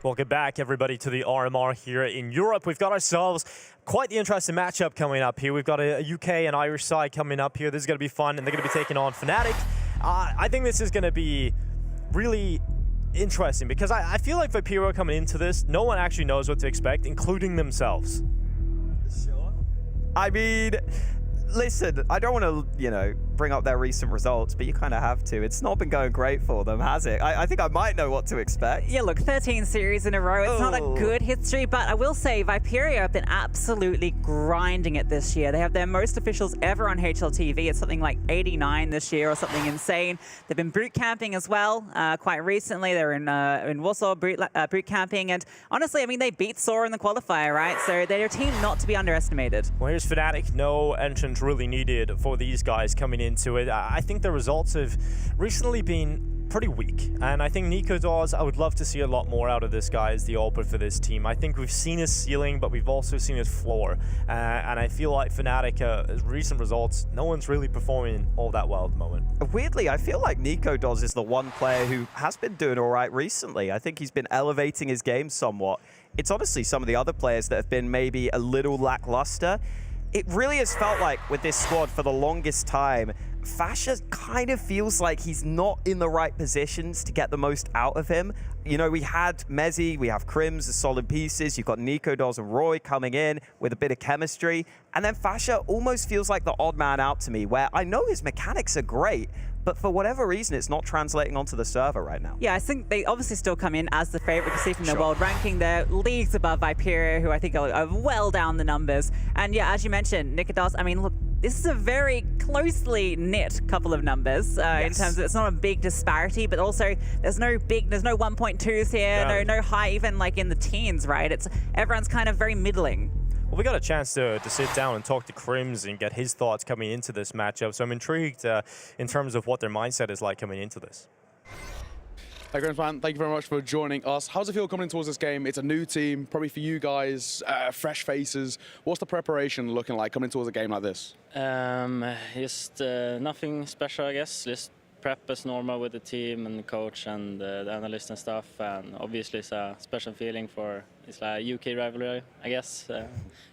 Welcome back, everybody, to the RMR here in Europe. We've got ourselves quite the interesting matchup coming up here. We've got a UK and Irish side coming up here. This is going to be fun, and they're going to be taking on Fnatic. I think this is going to be really interesting because I feel like Viperio coming into this, no one actually knows what to expect, including themselves. I mean, listen, I don't want to, bring up their recent results, but you kind of have to. It's not been going great for them, has it? I think I might know what to expect. Yeah, look, 13 series in a row. It's not a good history, but I will say Viperio have been absolutely grinding it this year. They have their most officials ever on HLTV. It's something like 89 this year or something insane. They've been boot camping as well. Quite recently, they're in Warsaw boot camping, and honestly, I mean, they beat Saw in the qualifier, right? So they're a team not to be underestimated. Well, here's Fnatic. No entrant really needed for these guys coming into it. I think the results have recently been pretty weak, and I think NiKoDoz, I would love to see a lot more out of this guy as the AWPer for this team. I think we've seen his ceiling, but we've also seen his floor, and I feel like Fnatic, recent results, no one's really performing all that well at the moment. Weirdly, I feel like NiKoDoz is the one player who has been doing all right recently. I think he's been elevating his game somewhat. It's honestly some of the other players that have been maybe a little lackluster. It really has felt like with this squad for the longest time, Fasha kind of feels like he's not in the right positions to get the most out of him. We had Mezzy, we have Crims as solid pieces. You've got NiKoDoz and Roy coming in with a bit of chemistry. And then Fasha almost feels like the odd man out to me, where I know his mechanics are great, but for whatever reason, it's not translating onto the server right now. Yeah, I think they obviously still come in as the favorite. You can see from their world ranking, they're leagues above Viperio, who I think are well down the numbers. And yeah, as you mentioned, NiKoDoz, I mean, look, this is a very closely knit couple of numbers in terms of it's not a big disparity, but also there's no 1.2s here, no high, even like in the teens, right? Everyone's kind of very middling. Well, we got a chance to sit down and talk to Crims and get his thoughts coming into this matchup. So I'm intrigued in terms of what their mindset is like coming into this. Hey, Grandfan, thank you very much for joining us. How's it feel coming towards this game? It's a new team, probably for you guys, fresh faces. What's the preparation looking like coming towards a game like this? Just nothing special, I guess. Just prep as normal with the team and the coach and the analyst and stuff. And obviously, it's a special feeling for it's like a UK rivalry, I guess.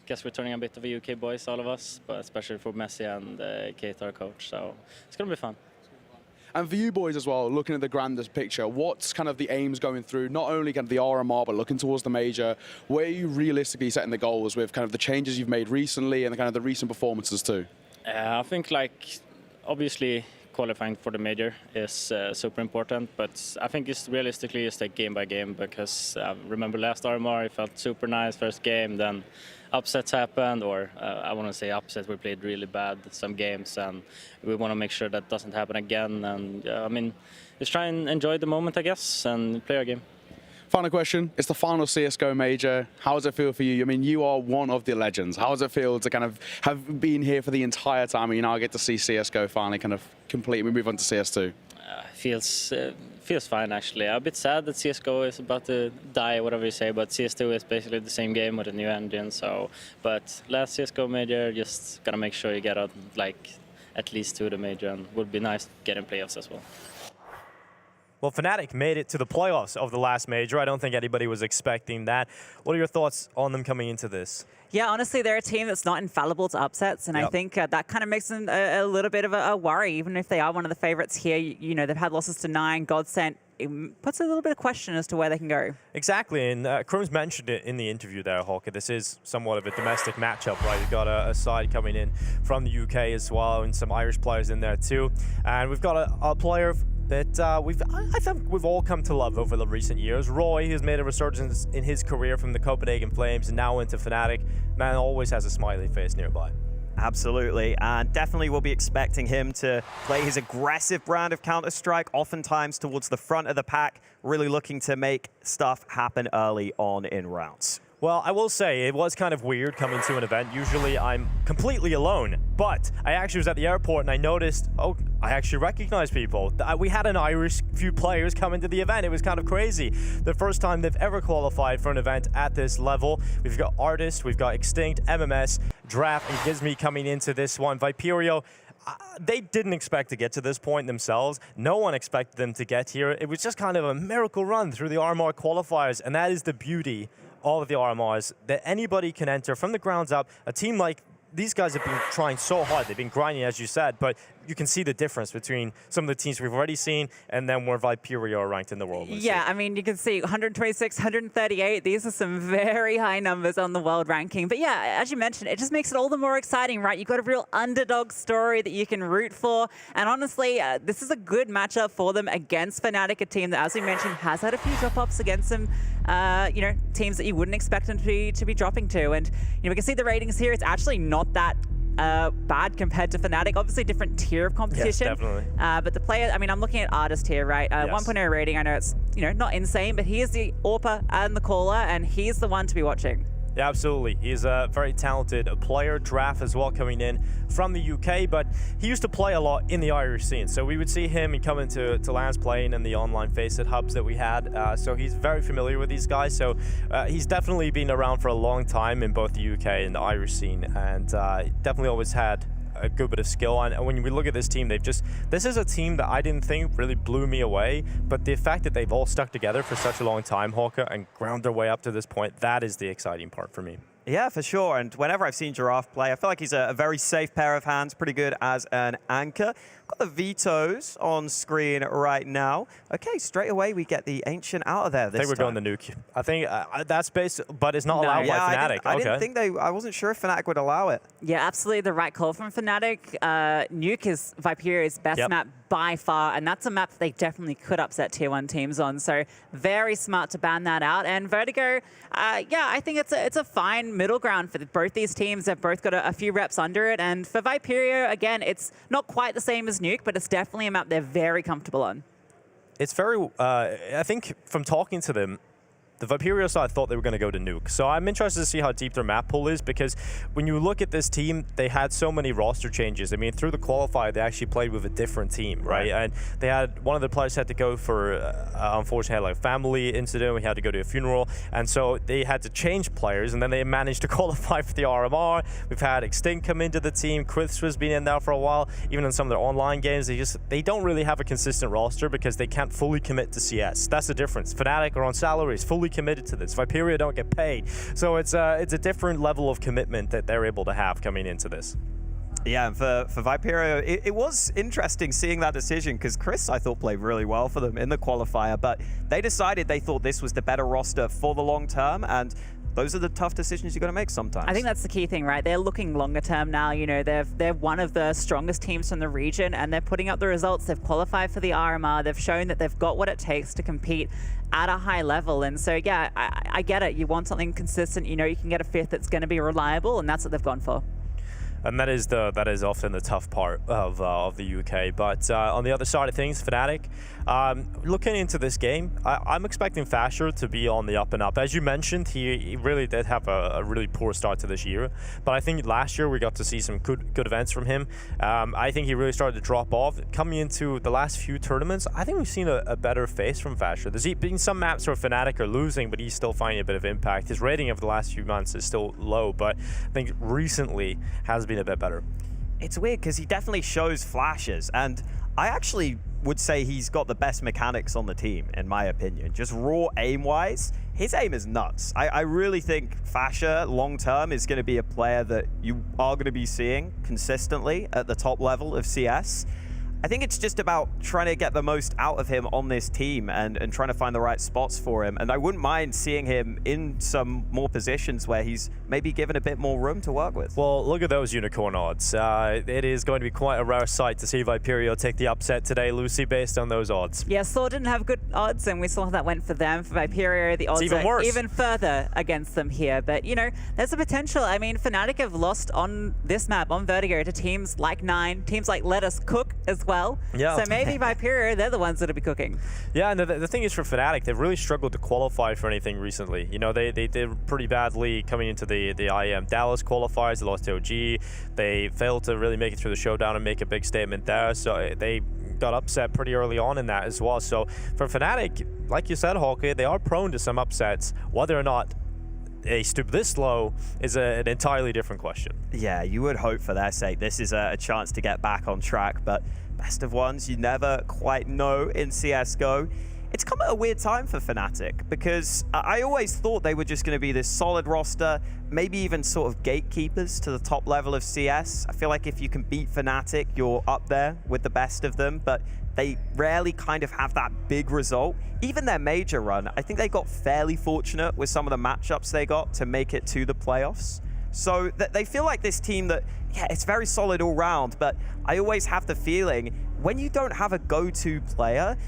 Guess we're turning a bit of a UK boys, all of us, but especially for Messi and Kate, our coach. So it's gonna be fun. And for you boys as well, looking at the grandest picture, what's kind of the aims going through, not only kind of the RMR, but looking towards the major? Where are you realistically setting the goals with kind of the changes you've made recently and the kind of the recent performances too? I think, like, obviously qualifying for the major is super important, but I think it's realistically just like game by game, because remember last RMR, it felt super nice first game, then upsets happened, or I want to say upset, we played really bad some games, and we want to make sure that doesn't happen again. And I mean, just try and enjoy the moment, I guess, and play our game. Final question, it's the final CSGO major. How does it feel for you? I mean, you are one of the legends. How does it feel to kind of have been here for the entire time and you now get to see CSGO finally kind of complete and we move on to CS2? Feels fine, actually. I'm a bit sad that CSGO is about to die, whatever you say, but CS2 is basically the same game with a new engine. So, but last CSGO major, just gotta make sure you get out like at least to the major, and would be nice to get in playoffs as well. Well, Fnatic made it to the playoffs of the last major. I don't think anybody was expecting that. What are your thoughts on them coming into this? Yeah, honestly, they're a team that's not infallible to upsets, and I think that kind of makes them a little bit of a worry, even if they are one of the favorites here. You know, they've had losses to 9, Godsent. It puts a little bit of question as to where they can go. Exactly, and Crumbs mentioned it in the interview there, Hawker. This is somewhat of a domestic matchup, right? We've got a side coming in from the UK as well, and some Irish players in there too. And we've got a player that I think we've all come to love over the recent years. Roy, who's made a resurgence in his career from the Copenhagen Flames and now into Fnatic. Man always has a smiley face nearby. Absolutely, and definitely we'll be expecting him to play his aggressive brand of Counter-Strike, oftentimes towards the front of the pack, really looking to make stuff happen early on in rounds. Well, I will say, it was kind of weird coming to an event. Usually I'm completely alone, but I actually was at the airport and I noticed, oh, I actually recognize people. We had an Irish few players come into the event. It was kind of crazy. The first time they've ever qualified for an event at this level. We've got Artist, we've got Extinct, MMS, Draft, and Gizmy coming into this one. Viperio, they didn't expect to get to this point themselves. No one expected them to get here. It was just kind of a miracle run through the RMR qualifiers, and that is the beauty of the RMRs, that anybody can enter from the grounds up. A team like these guys have been trying so hard. They've been grinding, as you said, but you can see the difference between some of the teams we've already seen and then where Viperio are ranked in the world. Yeah, I mean, you can see 126, 138. These are some very high numbers on the world ranking. But yeah, as you mentioned, it just makes it all the more exciting, right? You've got a real underdog story that you can root for. And honestly, this is a good matchup for them against Fnatic, a team that, as we mentioned, has had a few drop-offs against some you know, teams that you wouldn't expect them to be dropping to. And you know, we can see the ratings here. It's actually not that bad compared to Fnatic. Obviously, different tier of competition. Yes, definitely. But the player, I mean, I'm looking at Artist here, right? Yes. 1.0 rating. I know it's, you know, not insane, but he is the AWPer and the caller, and he's the one to be watching. Yeah, absolutely. He's a very talented player. Draft as well, coming in from the UK, but he used to play a lot in the Irish scene. So we would see him come into LANs playing in the online FaceIt hubs that we had. So he's very familiar with these guys. So he's definitely been around for a long time in both the UK and the Irish scene, and definitely always had a good bit of skill. And when we look at this team, this is a team that I didn't think really blew me away, but the fact that they've all stuck together for such a long time, Hawker, and ground their way up to this point, that is the exciting part for me. Yeah, for sure. And whenever I've seen Giraffe play, I feel like he's a very safe pair of hands, pretty good as an anchor. Got the vetoes on screen right now. Okay, straight away we get the Ancient out of there this time. I think we're going the nuke. I think that's based, but it's not allowed by Fnatic. I didn't think I wasn't sure if Fnatic would allow it. Yeah, absolutely the right call from Fnatic. Nuke is Viperio's best map by far, and that's a map that they definitely could upset Tier 1 teams on. So very smart to ban that out. And Vertigo, yeah, I think it's a fine middle ground for both these teams. They've both got a few reps under it. And for Viperio, again, it's not quite the same as Nuke, but it's definitely a map they're very comfortable on. It's very, I think from talking to them, the Viperio side thought they were going to go to Nuke. So I'm interested to see how deep their map pool is, because when you look at this team, they had so many roster changes. I mean, through the qualifier, they actually played with a different team, right? And they had, one of the players had to go for, unfortunately, had like a family incident. We had to go to a funeral. And so they had to change players, and then they managed to qualify for the RMR. We've had Extinct come into the team. Chris has been in there for a while. Even in some of their online games, they don't really have a consistent roster because they can't fully commit to CS. That's the difference. Fnatic are on salaries, fully committed to this. Viperio don't get paid. So it's a different level of commitment that they're able to have coming into this. Yeah, and for Viperio, it was interesting seeing that decision, because Chris, I thought, played really well for them in the qualifier, but they decided they thought this was the better roster for the long term, and those are the tough decisions you're going to make sometimes. I think that's the key thing, right? They're looking longer term now. You know, they're one of the strongest teams from the region, and they're putting up the results. They've qualified for the RMR. They've shown that they've got what it takes to compete at a high level. And so, yeah, I get it. You want something consistent. You know, you can get a fifth that's going to be reliable, and that's what they've gone for. And that is often the tough part of the UK. But on the other side of things, Fnatic, looking into this game, I'm expecting Fasher to be on the up and up. As you mentioned, he really did have a really poor start to this year. But I think last year we got to see some good events from him. I think he really started to drop off. Coming into the last few tournaments, I think we've seen a better face from Fasher. There's been some maps where Fnatic are losing, but he's still finding a bit of impact. His rating over the last few months is still low, but I think recently has been a bit better. It's weird because he definitely shows flashes, and I actually would say he's got the best mechanics on the team, in my opinion. Just raw aim-wise, his aim is nuts. I really think Fasher, long-term, is going to be a player that you are going to be seeing consistently at the top level of CS. I think it's just about trying to get the most out of him on this team and trying to find the right spots for him. And I wouldn't mind seeing him in some more positions where he's maybe given a bit more room to work with. Well, look at those unicorn odds. It is going to be quite a rare sight to see Viperio take the upset today, Lucy, based on those odds. Yeah, Thor didn't have good odds, and we saw how that went for them. For Viperio, the odds even are worse. even further against them here. But, you know, there's a potential. I mean, Fnatic have lost on this map, on Vertigo, to teams like Nine, teams like Let Us Cook as well. Yeah. So maybe Viperio, they're the ones that'll be cooking. Yeah, and the thing is, for Fnatic, they've really struggled to qualify for anything recently. You know, they did pretty badly coming into the IEM Dallas qualifiers. They lost to OG. They failed to really make it through the showdown and make a big statement there. So they got upset pretty early on in that as well. So for Fnatic, like you said, Hawke, they are prone to some upsets. Whether or not they stoop this low is an entirely different question. Yeah, you would hope for their sake this is a chance to get back on track, but best of ones, you never quite know in CSGO. It's come at a weird time for Fnatic, because I always thought they were just going to be this solid roster, maybe even sort of gatekeepers to the top level of CS. I feel like if you can beat Fnatic, you're up there with the best of them, but they rarely kind of have that big result. Even their major run, I think they got fairly fortunate with some of the matchups they got to make it to the playoffs. So they feel like this team that, yeah, it's very solid all round, but I always have the feeling when you don't have a go-to player,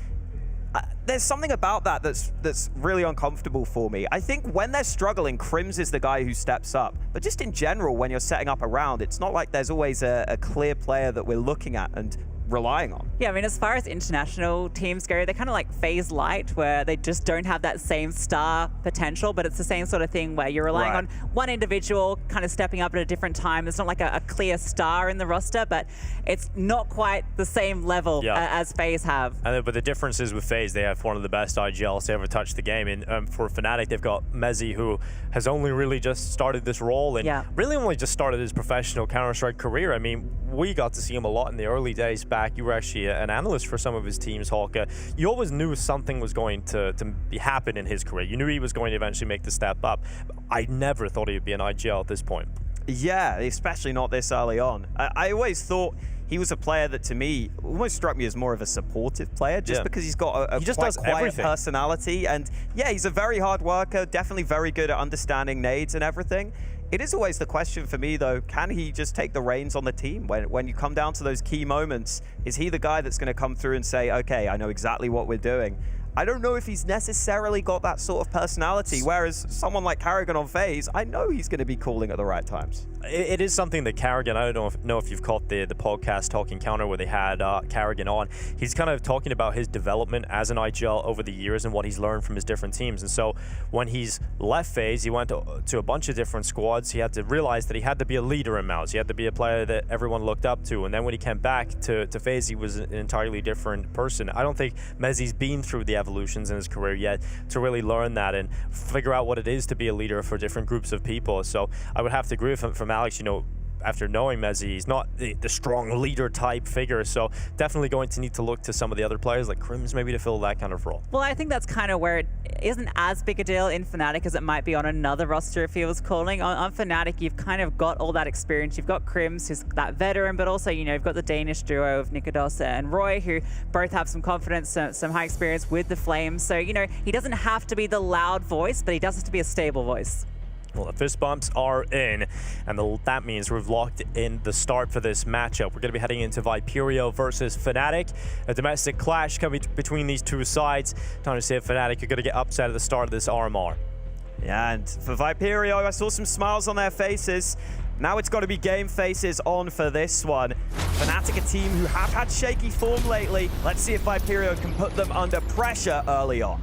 there's something about that that's really uncomfortable for me. I think when they're struggling, Crims is the guy who steps up. But just in general, when you're setting up a round, it's not like there's always a clear player that we're looking at and relying on. Yeah, I mean, as far as international teams go, they're kind of like FaZe Light, where they just don't have that same star potential, but it's the same sort of thing where you're relying on one individual kind of stepping up at a different time. It's not like a clear star in the roster, but it's not quite the same level as FaZe have. But the difference is with FaZe, they have one of the best IGLs to ever touch the game. And for Fnatic, they've got MOUZ, who has only really just started this role and really only just started his professional Counter-Strike career. I mean, we got to see him a lot in the early days back. You were actually an analyst for some of his teams, Hawke. You always knew something was going to happen in his career. You knew he was going to eventually make the step up. I never thought he would be an IGL at this point. Yeah, especially not this early on. I always thought he was a player that, to me, almost struck me as more of a supportive player, just because he's got a quite quiet personality. And yeah, he's a very hard worker, definitely very good at understanding nades and everything. It is always the question for me, though, can he just take the reins on the team? When you come down to those key moments, is he the guy that's going to come through and say, okay, I know exactly what we're doing? I don't know if he's necessarily got that sort of personality, whereas someone like Carrigan on FaZe, I know he's going to be calling at the right times. It is something that Carrigan, I don't know if you've caught the podcast Talking Counter where they had Carrigan on. He's kind of talking about his development as an IGL over the years and what he's learned from his different teams. And so when he's left FaZe, he went to a bunch of different squads. He had to realize that he had to be a leader in MOUZ. He had to be a player that everyone looked up to. And then when he came back to FaZe, he was an entirely different person. I don't think Mezzi's been through the evolutions in his career yet to really learn that and figure out what it is to be a leader for different groups of people. So I would have to agree with him from Alex, you know, after knowing Mezzi, he's not the strong leader type figure, so definitely going to need to look to some of the other players like Crims maybe to fill that kind of role. Well, I think that's kind of where it isn't as big a deal in Fnatic as it might be on another roster if he was calling. On Fnatic, you've kind of got all that experience. You've got Crims, who's that veteran, but also, you know, you've got the Danish duo of Nikodos and Roy, who both have some confidence, some high experience with the Flames. So, you know, he doesn't have to be the loud voice, but he does have to be a stable voice. Well, the fist bumps are in, and that means we've locked in the start for this matchup. We're going to be heading into Viperio versus Fnatic, a domestic clash coming between these two sides. Time to see if Fnatic are going to get upset at the start of this RMR. Yeah, and for Viperio, I saw some smiles on their faces. Now it's got to be game faces on for this one. Fnatic, a team who have had shaky form lately. Let's see if Viperio can put them under pressure early on.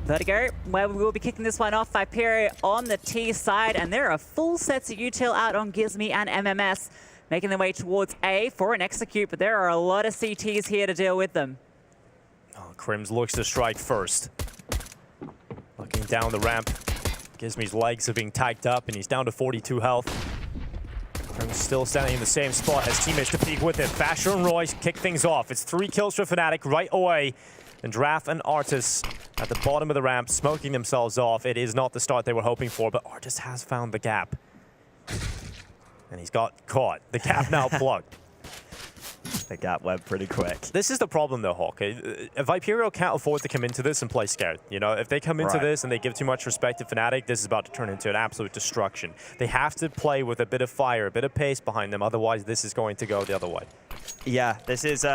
Vertigo, where we will be kicking this one off. Viperio on the T side, and there are full sets of util out on Gizmi and MMS, making their way towards A for an execute, but there are a lot of CTs here to deal with them. Oh, Crims looks to strike first. Looking down the ramp. Gizmi's legs are being tagged up, and he's down to 42 health. Crims still standing in the same spot, has teammates to peek with it. Basher and Royce kick things off. It's 3 kills for Fnatic right away. And Draft and Artis at the bottom of the ramp, smoking themselves off. It is not the start they were hoping for, but Artis has found the gap. And he's got caught. The gap now plugged. The gap went pretty quick. This is the problem though, Hawk. Viperio can't afford to come into this and play scared. You know, if they come into this and they give too much respect to Fnatic, this is about to turn into an absolute destruction. They have to play with a bit of fire, a bit of pace behind them, otherwise this is going to go the other way. Yeah, this is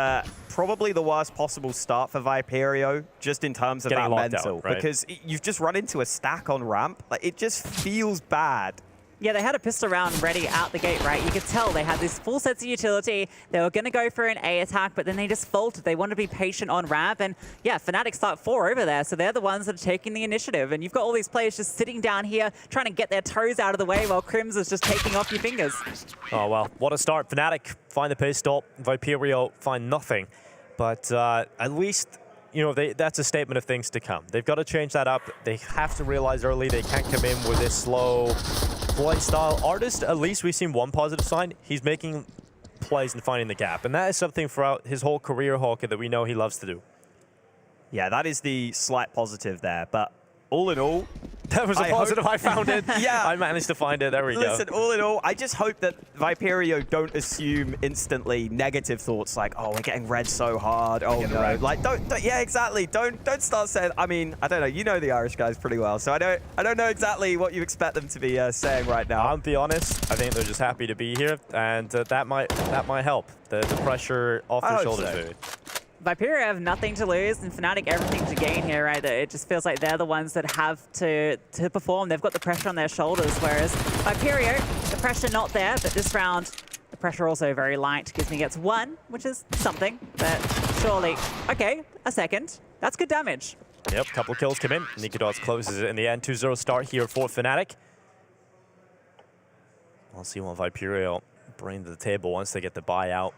probably the worst possible start for Viperio, just in terms of that mental. Right? Because you've just run into a stack on ramp. Like, it just feels bad. Yeah, they had a pistol round ready out the gate, right? You could tell they had this full sets of utility. They were going to go for an A attack, but then they just faltered. They wanted to be patient on ramp. And yeah, Fnatic start 4 over there, so they're the ones that are taking the initiative. And you've got all these players just sitting down here trying to get their toes out of the way while Crims is just taking off your fingers. Oh, well, what a start. Fnatic find the pistol. Viperio find nothing. But at least, you know, that's a statement of things to come. They've got to change that up. They have to realize early they can't come in with this slow play style. Artist, at least we've seen one positive sign. He's making plays and finding the gap. And that is something throughout his whole career, Hawker, that we know he loves to do. Yeah, that is the slight positive there. But all in all, that was a positive. I found it. Yeah. I managed to find it. There we go. Listen, all in all, I just hope that Viperio don't assume instantly negative thoughts like, oh, we're getting red so hard. Oh, no. Like, don't yeah, exactly. Don't start saying, I mean, I don't know. You know the Irish guys pretty well, so I don't know exactly what you expect them to be saying right now. I'll be honest. I think they're just happy to be here, and that might help. The pressure off their shoulders, maybe. Viperio have nothing to lose, and Fnatic everything to gain here, right? It just feels like they're the ones that have to perform. They've got the pressure on their shoulders, whereas Viperio, the pressure not there, but this round, the pressure also very light. Gizmi gets 1, which is something, but surely, okay, a second. That's good damage. Yep, couple of kills come in. Nikodos closes it in the end. 2-0 start here for Fnatic. We'll see what Viperio bring to the table once they get the buyout.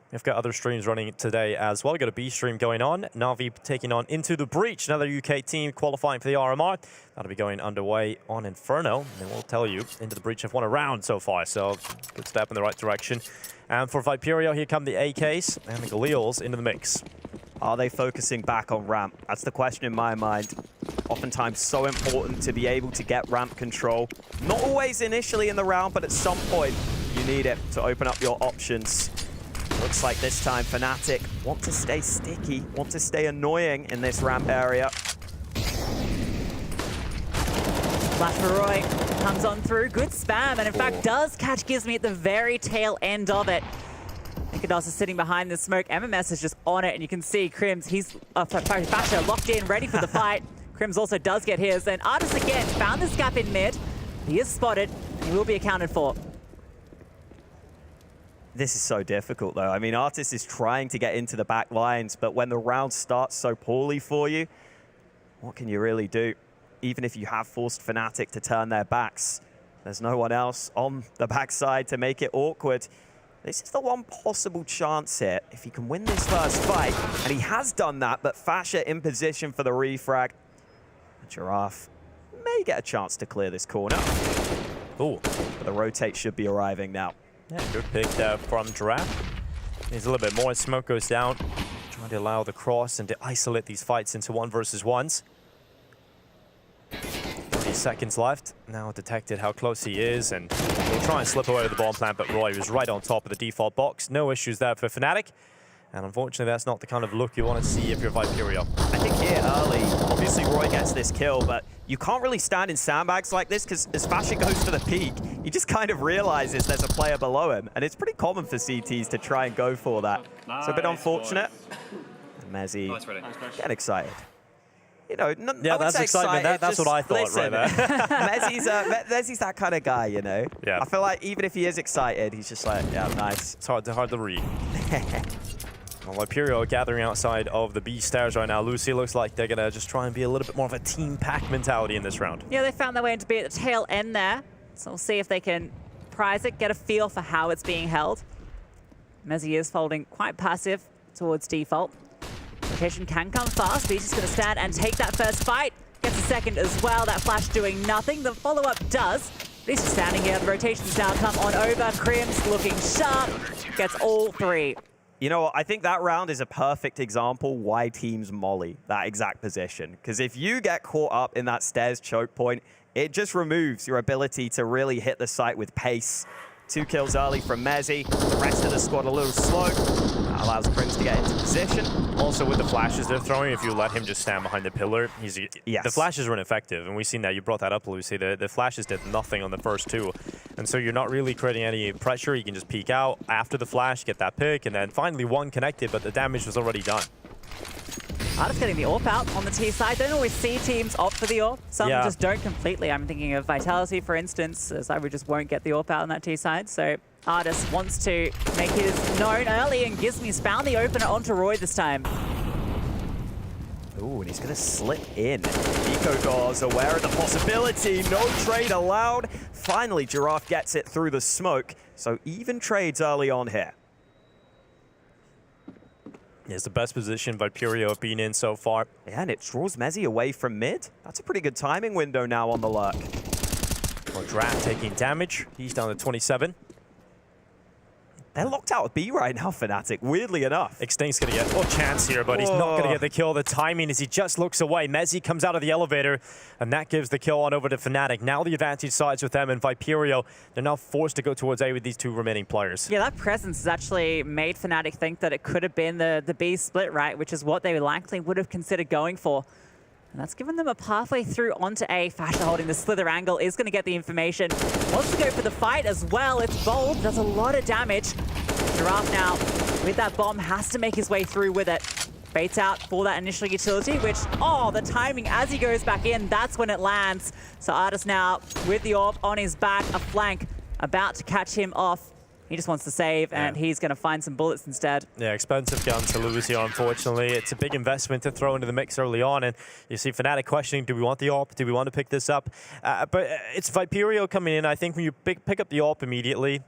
We've got other streams running today as well. We've got a B stream going on. Navi taking on Into the Breach, another UK team qualifying for the RMR. That'll be going underway on Inferno. And we'll tell you, Into the Breach have won a round so far, so good step in the right direction. And for Viperio, here come the AKs and the Galils into the mix. Are they focusing back on ramp? That's the question in my mind. Oftentimes so important to be able to get ramp control. Not always initially in the round, but at some point you need it to open up your options. Looks like this time Fnatic want to stay sticky, want to stay annoying in this ramp area. Flash for Roy comes on through, good spam, and in fact does catch Gizmi at the very tail end of it. Ikados is sitting behind the smoke. MMS is just on it, and you can see Crims, he's Fasher locked in, ready for the fight. Crims also does get his, and Artis again found this gap in mid. He is spotted, he will be accounted for. This is so difficult, though. I mean, Artis is trying to get into the back lines, but when the round starts so poorly for you, what can you really do? Even if you have forced Fnatic to turn their backs, there's no one else on the backside to make it awkward. This is the one possible chance here. If he can win this first fight, and he has done that, but Fasher in position for the refrag. Giraffe may get a chance to clear this corner. Ooh. But the rotate should be arriving now. Yeah, good pick from Giraffe. Needs a little bit more. Smoke goes down. Trying to allow the cross and to isolate these fights into 1 versus 1s. 30 seconds left. Now detected how close he is, and he'll try and slip away with the bomb plant, but Roy was right on top of the default box. No issues there for Fnatic. And unfortunately, that's not the kind of look you want to see if you're Viperio. I think here early, obviously Roy gets this kill, but you can't really stand in sandbags like this because as Fasher goes for the peak, he just kind of realizes there's a player below him. And it's pretty common for CTs to try and go for that. It's a bit unfortunate. Mezzy, get excited. You know, yeah, that's excitement. That's what I thought right there. Mezzy's that kind of guy, you know? Yeah. I feel like even if he is excited, he's just like, yeah, nice. It's hard to read. Well, Viperio gathering outside of the B stairs right now. Lucy looks like they're going to just try and be a little bit more of a team pack mentality in this round. Yeah, they found their way into be at the tail end there. So we'll see if they can prize it, get a feel for how it's being held. Mezzy is folding quite passive towards default. Rotation can come fast, but he's just going to stand and take that first fight. Gets a second as well. That flash doing nothing. The follow-up does. But he's just standing here. The rotations now come on over. Crims looking sharp. Gets all 3. You know what, I think that round is a perfect example why teams molly that exact position. Because if you get caught up in that stairs choke point, it just removes your ability to really hit the site with pace. 2 kills early from Mezzy. The rest of the squad a little slow. That allows Crims to get into position. Also with the flashes they're throwing, if you let him just stand behind the pillar, the flashes are ineffective. And we've seen that. You brought that up, Lucy. The flashes did nothing on the first 2. And so you're not really creating any pressure. You can just peek out after the flash, get that pick, and then finally 1 connected, but the damage was already done. Artis getting the AWP out on the T side. Don't always see teams opt for the AWP. Some just don't completely. I'm thinking of Vitality, for instance. Cyber just won't get the AWP out on that T side. So Artis wants to make his known early, and Gizmy's found the opener onto Roy this time. Ooh, and he's going to slip in. Ikados aware of the possibility. No trade allowed. Finally, Giraffe gets it through the smoke. So even trades early on here. It's the best position Viperio have been in so far. Yeah, and it draws Mezzy away from mid. That's a pretty good timing window now on the lurk. Well, Draft taking damage. He's down to 27. They're locked out of B right now, Fnatic, weirdly enough. Extinct's going to get a chance here, but he's not going to get the kill. The timing is he just looks away. Mezzy comes out of the elevator, and that gives the kill on over to Fnatic. Now the advantage sides with them, and Viperio, they're now forced to go towards A with these 2 remaining players. Yeah, that presence has actually made Fnatic think that it could have been the B split, right, which is what they likely would have considered going for. And that's given them a pathway through onto A. Fasher holding the slither angle is going to get the information. Wants to go for the fight as well. It's bold, does a lot of damage. Giraffe now, with that bomb, has to make his way through with it. Baits out for that initial utility, which, the timing as he goes back in, that's when it lands. So Artis now, with the AWP on his back, a flank, about to catch him off. He just wants to save, and he's going to find some bullets instead. Yeah, expensive gun to lose here, unfortunately. It's a big investment to throw into the mix early on, and you see Fnatic questioning, do we want the AWP? Do we want to pick this up? But it's Viperio coming in. I think when you pick up the AWP immediately,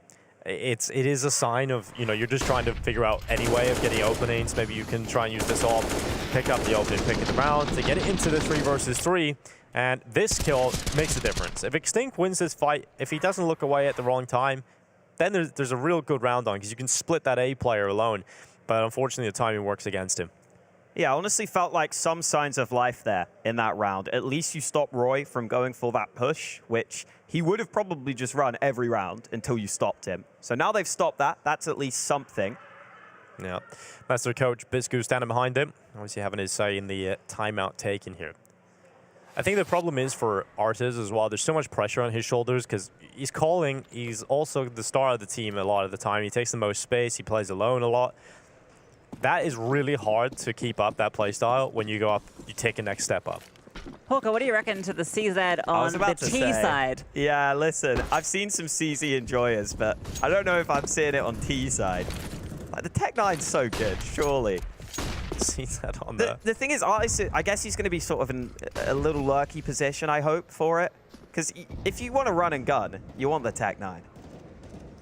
it is a sign of, you're just trying to figure out any way of getting openings. Maybe you can try and use this AWP, pick up the opening, pick it around to get it into the 3 versus 3. And this kill makes a difference. If Extinct wins this fight, if he doesn't look away at the wrong time, then there's a real good round on, because you can split that A player alone. But unfortunately, the timing works against him. Yeah, I honestly felt like some signs of life there in that round. At least you stopped Roy from going for that push, which he would have probably just run every round until you stopped him. So now they've stopped that. That's at least something. Yeah, that's their coach, Biscu, standing behind him. Obviously having his say in the timeout taken here. I think the problem is for Artis as well, there's so much pressure on his shoulders because he's calling, he's also the star of the team a lot of the time. He takes the most space, he plays alone a lot. That is really hard to keep up that play style when you go up, you take a next step up. Hawker, what do you reckon to the CZ on the T side? Yeah, listen, I've seen some CZ enjoyers, but I don't know if I'm seeing it on T side. Like, the Tech-9's so good, surely. CZ on the thing is, I guess he's going to be sort of in a little lurky position, I hope, for it. Because if you want to run and gun, you want the Tech-9.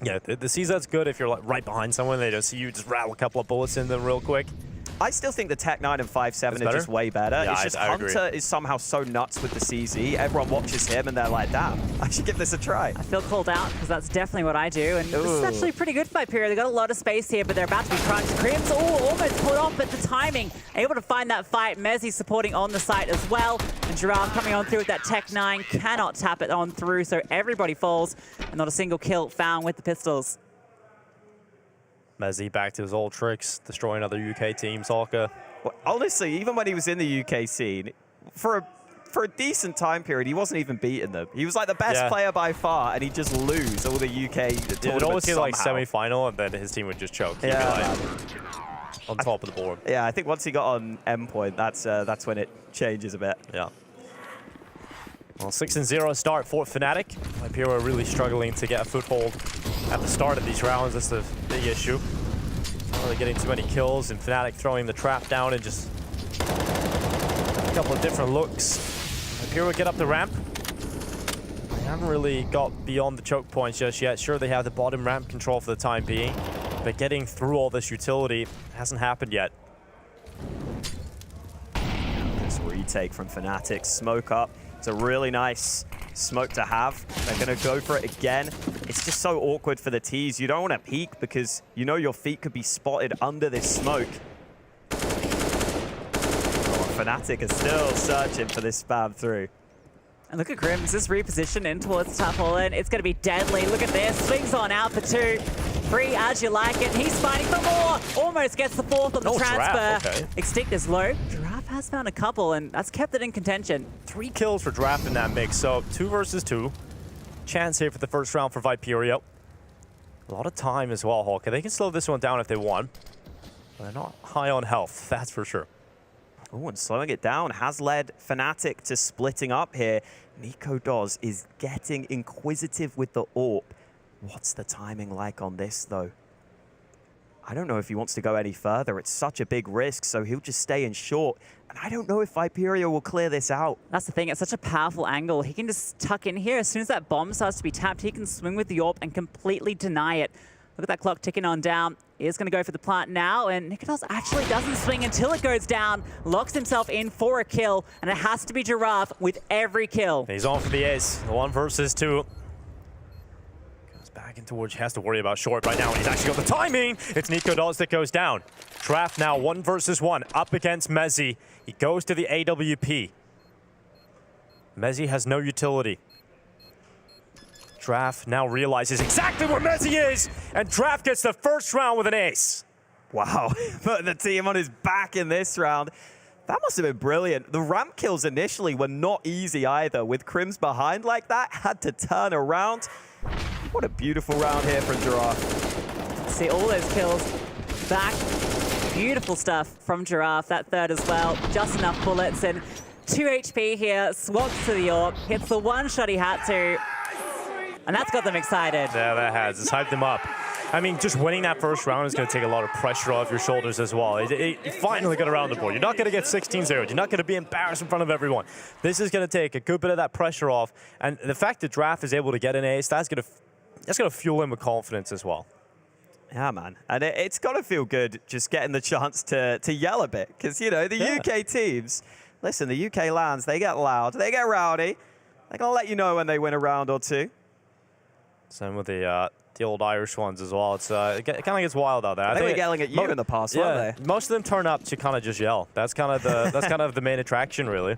Yeah, the CZ's good if you're like right behind someone, they don't see you, just rattle a couple of bullets in them real quick. I still think the Tech-9 and 5-7 are just way better. Yeah, it's just Hunter is somehow so nuts with the CZ. Everyone watches him and they're like, damn, I should give this a try. I feel called out because that's definitely what I do. And this is actually pretty good for Viperio. They got a lot of space here, but they're about to be crunched. Crims almost pulled off, but the timing, able to find that fight. Mezzi supporting on the site as well. And Giraffe coming on through with that Tech-9, cannot tap it on through, so everybody falls. And not a single kill found with the pistols. Mezzi back to his old tricks, destroying other UK teams, Hawker. Well, honestly, even when he was in the UK scene, for a decent time period, he wasn't even beating them. He was like the best player by far, and he'd just lose all the UK tournaments. It would always get like semi-final, and then his team would just choke. He'd be like on top of the board. Yeah, I think once he got on endpoint, that's when it changes a bit. Yeah. Well, 6-0 start for Fnatic. Viperio really struggling to get a foothold at the start of these rounds. That's the big issue. Not really getting too many kills, and Fnatic throwing the trap down and just a couple of different looks. Viperio get up the ramp. They haven't really got beyond the choke points just yet. Sure, they have the bottom ramp control for the time being, but getting through all this utility hasn't happened yet. This retake from Fnatic, smoke up. It's a really nice smoke to have. They're going to go for it again. It's just so awkward for the T's. You don't want to peek because you know your feet could be spotted under this smoke. Oh, Fnatic is still searching for this spam through. And look at Crims, this reposition in towards the top hole in. It's going to be deadly. Look at this. Swings on out for 2. Free as you like it. He's fighting for more. Almost gets the 4th on the transfer. Okay. Extinct is low. Giraffe has found a couple, and that's kept it in contention. 3 kills for Giraffe in that mix, so 2 versus 2. Chance here for the first round for Viperio. A lot of time as well, Hawker. They can slow this one down if they want. But they're not high on health, that's for sure. Oh, and slowing it down has led Fnatic to splitting up here. Nico Doz is getting inquisitive with the AWP. What's the timing like on this, though? I don't know if he wants to go any further. It's such a big risk, so he'll just stay in short. And I don't know if Viperio will clear this out. That's the thing. It's such a powerful angle. He can just tuck in here. As soon as that bomb starts to be tapped, he can swing with the AWP and completely deny it. Look at that clock ticking on down. He's going to go for the plant now, and Nicolas actually doesn't swing until it goes down. Locks himself in for a kill, and it has to be Giraffe with every kill. He's on for the ace. 1 versus 2. Back into which he has to worry about short right now, and he's actually got the timing. It's Nico Doz that goes down. Draft now 1 versus 1 up against Mezzi. He goes to the AWP. Mezzi has no utility. Draft now realizes exactly where Mezzi is, and Draft gets the first round with an ace. Wow, putting the team on his back in this round. That must have been brilliant. The ramp kills initially were not easy either. With Crims behind like that, had to turn around. What a beautiful round here from Giraffe. See all those kills back. Beautiful stuff from Giraffe, that third as well. Just enough bullets and 2 HP here. Swaps to the AWP, hits the 1 shot he had to. And that's got them excited. Yeah, that has. It's hyped them up. I mean, just winning that first round is going to take a lot of pressure off your shoulders as well. You finally got around the board. You're not going to get 16-0. You're not going to be embarrassed in front of everyone. This is going to take a good bit of that pressure off. And the fact that Draft is able to get an ace, that's going to fuel him with confidence as well. Yeah, man. And it's got to feel good just getting the chance to yell a bit. Because, you know, the UK teams, listen, the UK LANs, they get loud. They get rowdy. They're going to let you know when they win a round or 2. Same with the old Irish ones as well. It's it kind of gets wild out there. They were yelling at you in the past, weren't they? Most of them turn up to kind of just yell. That's kind of the main attraction, really.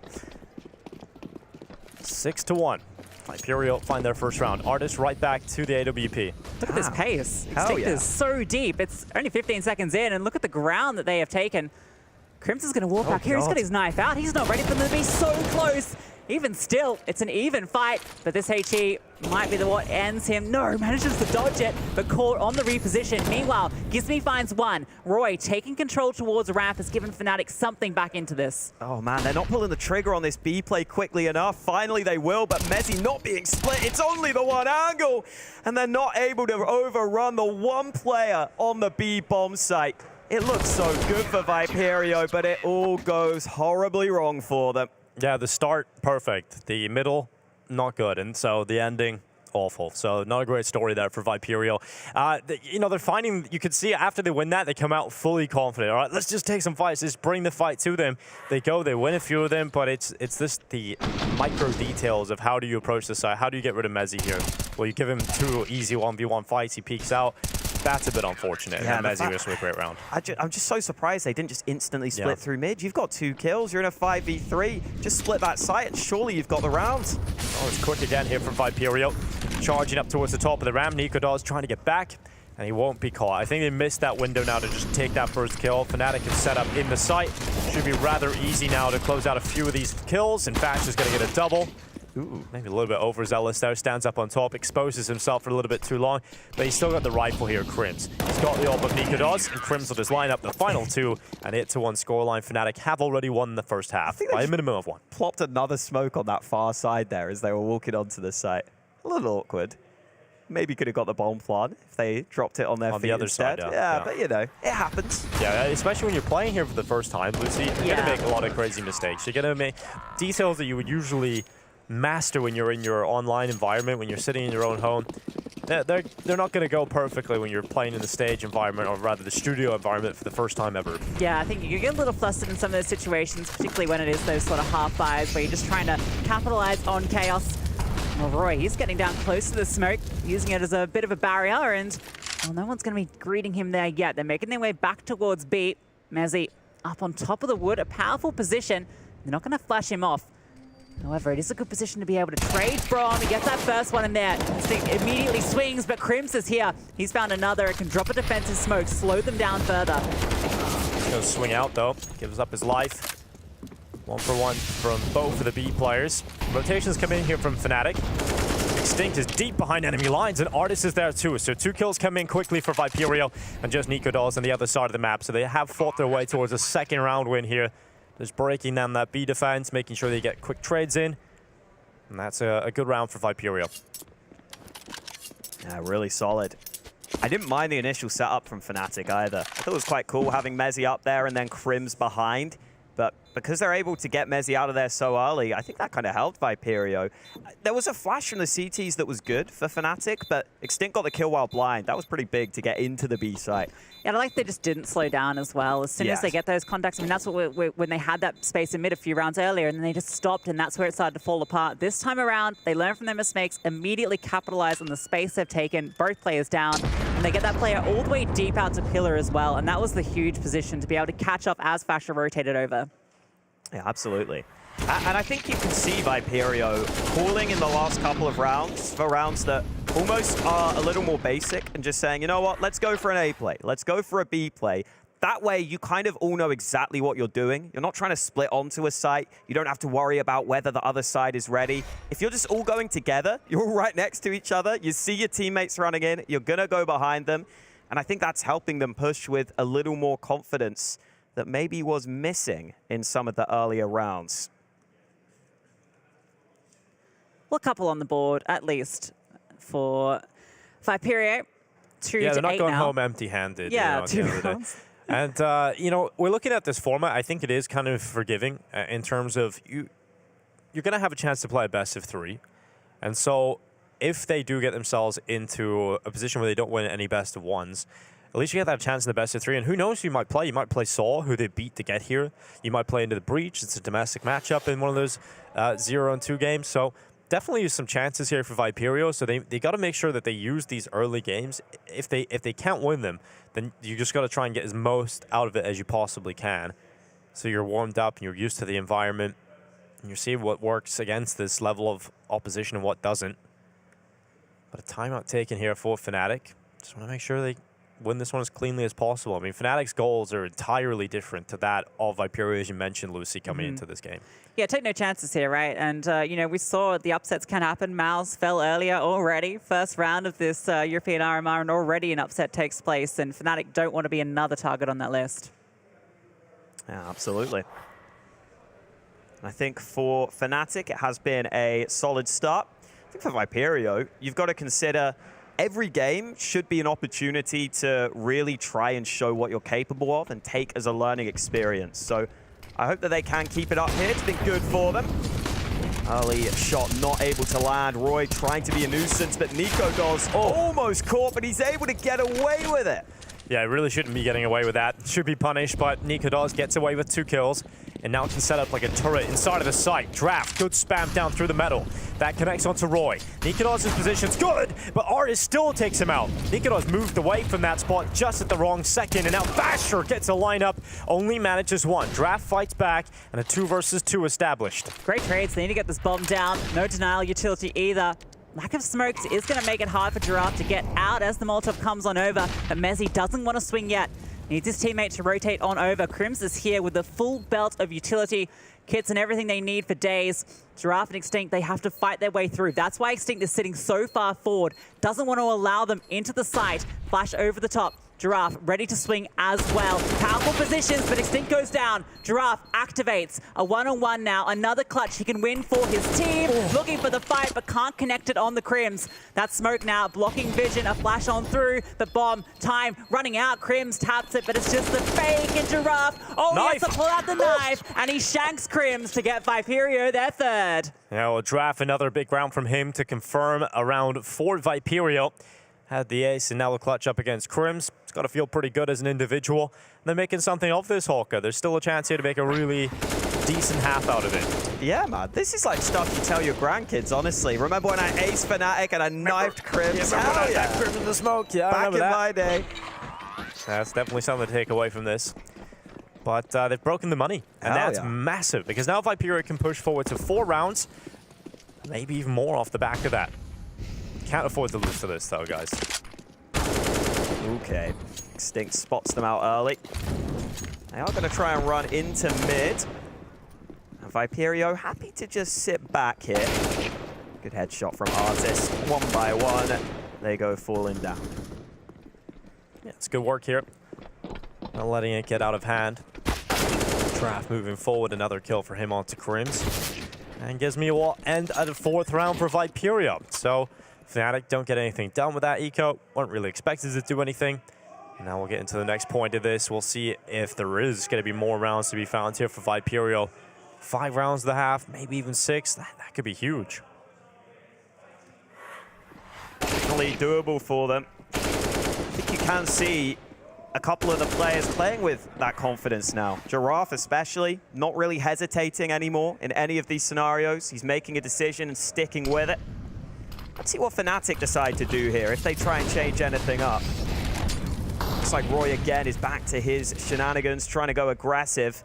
6-1. Viperio find their first round. Artis right back to the AWP. Look at this pace. Extinct is so deep. It's only 15 seconds in, and look at the ground that they have taken. Crims is going to walk back here. He's got his knife out. He's not ready for them to be so close. Even still, it's an even fight, but this HE might be the what ends him. No, manages to dodge it, but caught on the reposition. Meanwhile, Gizmi finds one. Roy taking control towards ramp has given Fnatic something back into this. Oh man, they're not pulling the trigger on this B play quickly enough. Finally they will, but Mezzi not being split. It's only the one angle, and they're not able to overrun the one player on the B bomb site. It looks so good for Viperio, but it all goes horribly wrong for them. Yeah, the start, perfect. The middle, not good. And so the ending, awful. So not a great story there for Viperio. You know, they're finding, you could see after they win that, they come out fully confident. All right, let's just take some fights. Just bring the fight to them. They go, they win a few of them, but it's the micro details of how do you approach the side? How do you get rid of Mezzi here? Well, you give him 2 easy 1v1 fights, he peeks out. That's a bit unfortunate. Yeah, and Mezzi was a great round. I'm just so surprised they didn't just instantly split through mid. You've got 2 kills, you're in a 5v3. Just split that site and surely you've got the round. Oh, it's quick again here from Viperio. Charging up towards the top of the ramp. Nikodos trying to get back, and he won't be caught. I think they missed that window now to just take that first kill. Fnatic is set up in the site. Should be rather easy now to close out a few of these kills. In fact, just going to get a double. Ooh, maybe a little bit overzealous there. Stands up on top, exposes himself for a little bit too long, but he's still got the rifle here, Crims. He's got the ult of Nikodos, and Crims will just line up the final 2, and 8-1 scoreline. Fnatic have already won the first half by a minimum of 1. Plopped another smoke on that far side there as they were walking onto the site. A little awkward. Maybe could have got the bomb plant if they dropped it on their feet the other instead. side, yeah, but you know, it happens. Yeah, especially when you're playing here for the first time, Lucy, you're going to make a lot of crazy mistakes. You're going to make details that you would usually master when you're in your online environment, when you're sitting in your own home. They're not going to go perfectly when you're playing in the stage environment, or rather the studio environment, for the first time ever. Yeah, I think you get a little flustered in some of those situations, particularly when it is those sort of half buys where you're just trying to capitalize on chaos. Well, Roy, he's getting down close to the smoke, using it as a bit of a barrier, and well, no one's going to be greeting him there yet. They're making their way back towards B. Mezzi up on top of the wood, a powerful position. They're not going to flash him off. However, it is a good position to be able to trade from. He gets that first one in there. This thing immediately swings, but Crims is here. He's found another. It can drop a defensive smoke, slow them down further. He's going to swing out, though. Gives up his life. 1 for 1 from both of the B players. Rotations come in here from Fnatic. Extinct is deep behind enemy lines, and Artis is there too. So 2 kills come in quickly for Viperio, and just Nikodos on the other side of the map. So they have fought their way towards a second round win here. Just breaking down that B defense, making sure they get quick trades in. And that's a good round for Viperio. Yeah, really solid. I didn't mind the initial setup from Fnatic either. I thought it was quite cool having Mezzi up there and then Crims behind. But because they're able to get Mezzi out of there so early, I think that kind of helped Viperio. There was a flash from the CTs that was good for Fnatic, but Extinct got the kill while blind. That was pretty big to get into the B site. Yeah, I like they just didn't slow down as well. As soon as they get those contacts, I mean, that's what when they had that space in mid a few rounds earlier, and then they just stopped, and that's where it started to fall apart. This time around, they learn from their mistakes, immediately capitalize on the space they've taken, both players down, and they get that player all the way deep out to pillar as well, and that was the huge position to be able to catch up as Fasher rotated over. Yeah, absolutely. And I think you can see Viperio calling in the last couple of rounds for rounds that almost are a little more basic and just saying, you know what, let's go for an A play. Let's go for a B play. That way, you kind of all know exactly what you're doing. You're not trying to split onto a site. You don't have to worry about whether the other side is ready. If you're just all going together, you're all right next to each other. You see your teammates running in. You're going to go behind them. And I think that's helping them push with a little more confidence that maybe was missing in some of the earlier rounds. Well, a couple on the board, at least, for Viperio. 2 to 8 now. Yeah, they're not going home empty-handed. Yeah, you know, 2 rounds. And, you know, we're looking at this format. I think it is kind of forgiving in terms of you're going to have a chance to play a best of 3. And so if they do get themselves into a position where they don't win any best of 1s, at least you get that chance in the best of 3. And who knows who you might play? You might play Saw, who they beat to get here. You might play into the Breach. It's a domestic matchup in one of those 0-2 games. So definitely some chances here for Viperio. So they got to make sure that they use these early games. If they can't win them, then you just got to try and get as most out of it as you possibly can. So you're warmed up and you're used to the environment. And you see what works against this level of opposition and what doesn't. But a timeout taken here for Fnatic. Just want to make sure they win this one as cleanly as possible. I mean, Fnatic's goals are entirely different to that of Viperio, as you mentioned, Lucy, coming into this game. Yeah, take no chances here, right? And, you know, we saw the upsets can happen. MOUZ fell earlier already. First round of this European RMR, and already an upset takes place. And Fnatic don't want to be another target on that list. Yeah, absolutely. I think for Fnatic, it has been a solid start. I think for Viperio, you've got to consider every game should be an opportunity to really try and show what you're capable of and take as a learning experience. So I hope that they can keep it up here. It's been good for them. Early shot not able to land. Roy trying to be a nuisance, but Nico does almost caught, but he's able to get away with it. Yeah, really shouldn't be getting away with that. Should be punished, but Nico does gets away with 2 kills. And now can set up like a turret inside of the site. Draft, good spam down through the metal. That connects onto Roy. Nikodos's position's good, but Artist still takes him out. Nikodos moved away from that spot just at the wrong second, and now Vasher gets a lineup, only manages 1. Draft fights back, and a 2 versus 2 established. Great trades. They need to get this bomb down. No denial utility either. Lack of smokes is going to make it hard for Giraffe to get out as the Molotov comes on over, but Mezzi doesn't want to swing yet. Needs his teammate to rotate on over. Crims is here with the full belt of utility, kits and everything they need for days. Giraffe and Extinct, they have to fight their way through. That's why Extinct is sitting so far forward. Doesn't want to allow them into the site. Flash over the top. Giraffe ready to swing as well. Powerful positions, but Extinct goes down. Giraffe activates a one-on-one now. Another clutch he can win for his team. Looking for the fight, but can't connect it on the Crims. That smoke now blocking vision. A flash on through. The bomb time running out. Crims taps it, but it's just the fake. And Giraffe, he has to pull out the knife, and he shanks Crims to get Viperio their 3rd. Yeah, well, Draft, another big round from him to confirm a round for Viperio. Had the ace, and now the clutch up against Crims. It's got to feel pretty good as an individual. They're making something of this, Hawker. There's still a chance here to make a really decent half out of it. Yeah, man. This is like stuff you tell your grandkids, honestly. Remember when I aced Fnatic and I knifed Crims? Hell yeah. Crims in the smoke. Yeah, back in my day. That's definitely something to take away from this. But they've broken the money, and that's massive, because now Viperio can push forward to 4 rounds, maybe even more off the back of that. Can't afford to lose to this, though, guys. Okay. Extinct spots them out early. They are going to try and run into mid. And Viperio happy to just sit back here. Good headshot from Artist. 1 by 1. They go falling down. Yeah, it's good work here. Not letting it get out of hand. Draft moving forward. Another kill for him onto Crims. And gives me a wall end at the 4th round for Viperio. So Fnatic don't get anything done with that eco. Weren't really expected to do anything. And now we'll get into the next point of this. We'll see if there is going to be more rounds to be found here for Viperio. 5 rounds and a half, maybe even 6. That could be huge. Definitely doable for them. I think you can see a couple of the players playing with that confidence now. Giraffe especially, not really hesitating anymore in any of these scenarios. He's making a decision and sticking with it. Let's see what Fnatic decide to do here, if they try and change anything up. Looks like Roy again is back to his shenanigans, trying to go aggressive.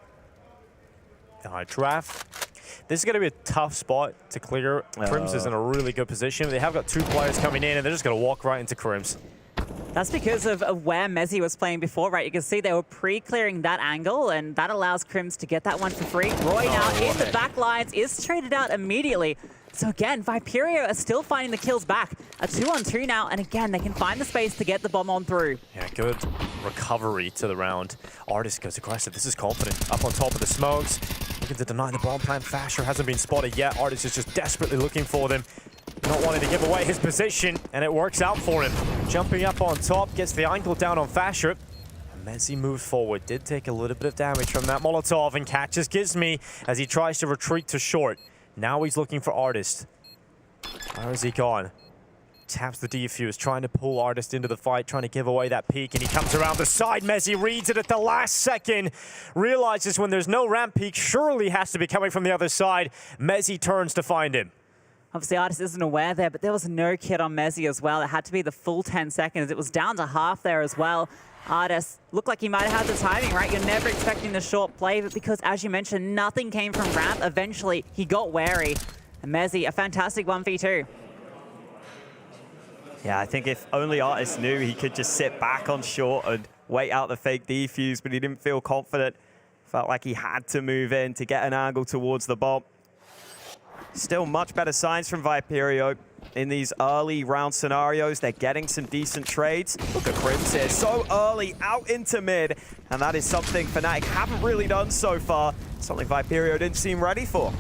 All right, Draft. This is going to be a tough spot to clear. Crims is in a really good position. They have got 2 players coming in, and they're just going to walk right into Crims. That's because of where Mezzi was playing before, right? You can see they were pre-clearing that angle, and that allows Crims to get that one for free. Roy now in the back lines is traded out immediately. So again, Viperio are still finding the kills back. A 2-on-2 now, and again, they can find the space to get the bomb on through. Yeah, good recovery to the round. Artist goes aggressive. This is confident. Up on top of the smokes. Looking to deny the bomb plan. Fasher hasn't been spotted yet. Artist is just desperately looking for them. Not wanting to give away his position, and it works out for him. Jumping up on top, gets the ankle down on Fasher. Mezzi moves forward. Did take a little bit of damage from that Molotov, and catches Gizmi as he tries to retreat to short. Now he's looking for Artist. Where has he gone? Taps the defuse, trying to pull Artist into the fight, trying to give away that peek, and he comes around the side. Mezzi reads it at the last second. Realizes when there's no ramp peek, surely has to be coming from the other side. Mezzi turns to find him. Obviously, Artist isn't aware there, but there was no kit on Mezzi as well. It had to be the full 10 seconds. It was down to half there as well. Artist looked like he might have had the timing, right? You're never expecting the short play, but because, as you mentioned, nothing came from ramp, eventually he got wary. And Mezzi, a fantastic 1v2. Yeah, I think if only Artist knew he could just sit back on short and wait out the fake defuse, but he didn't feel confident. Felt like he had to move in to get an angle towards the bomb. Still much better signs from Viperio in these early round scenarios. They're getting some decent trades. Look at Crims here, so early out into mid. And that is something Fnatic haven't really done so far. Something Viperio didn't seem ready for.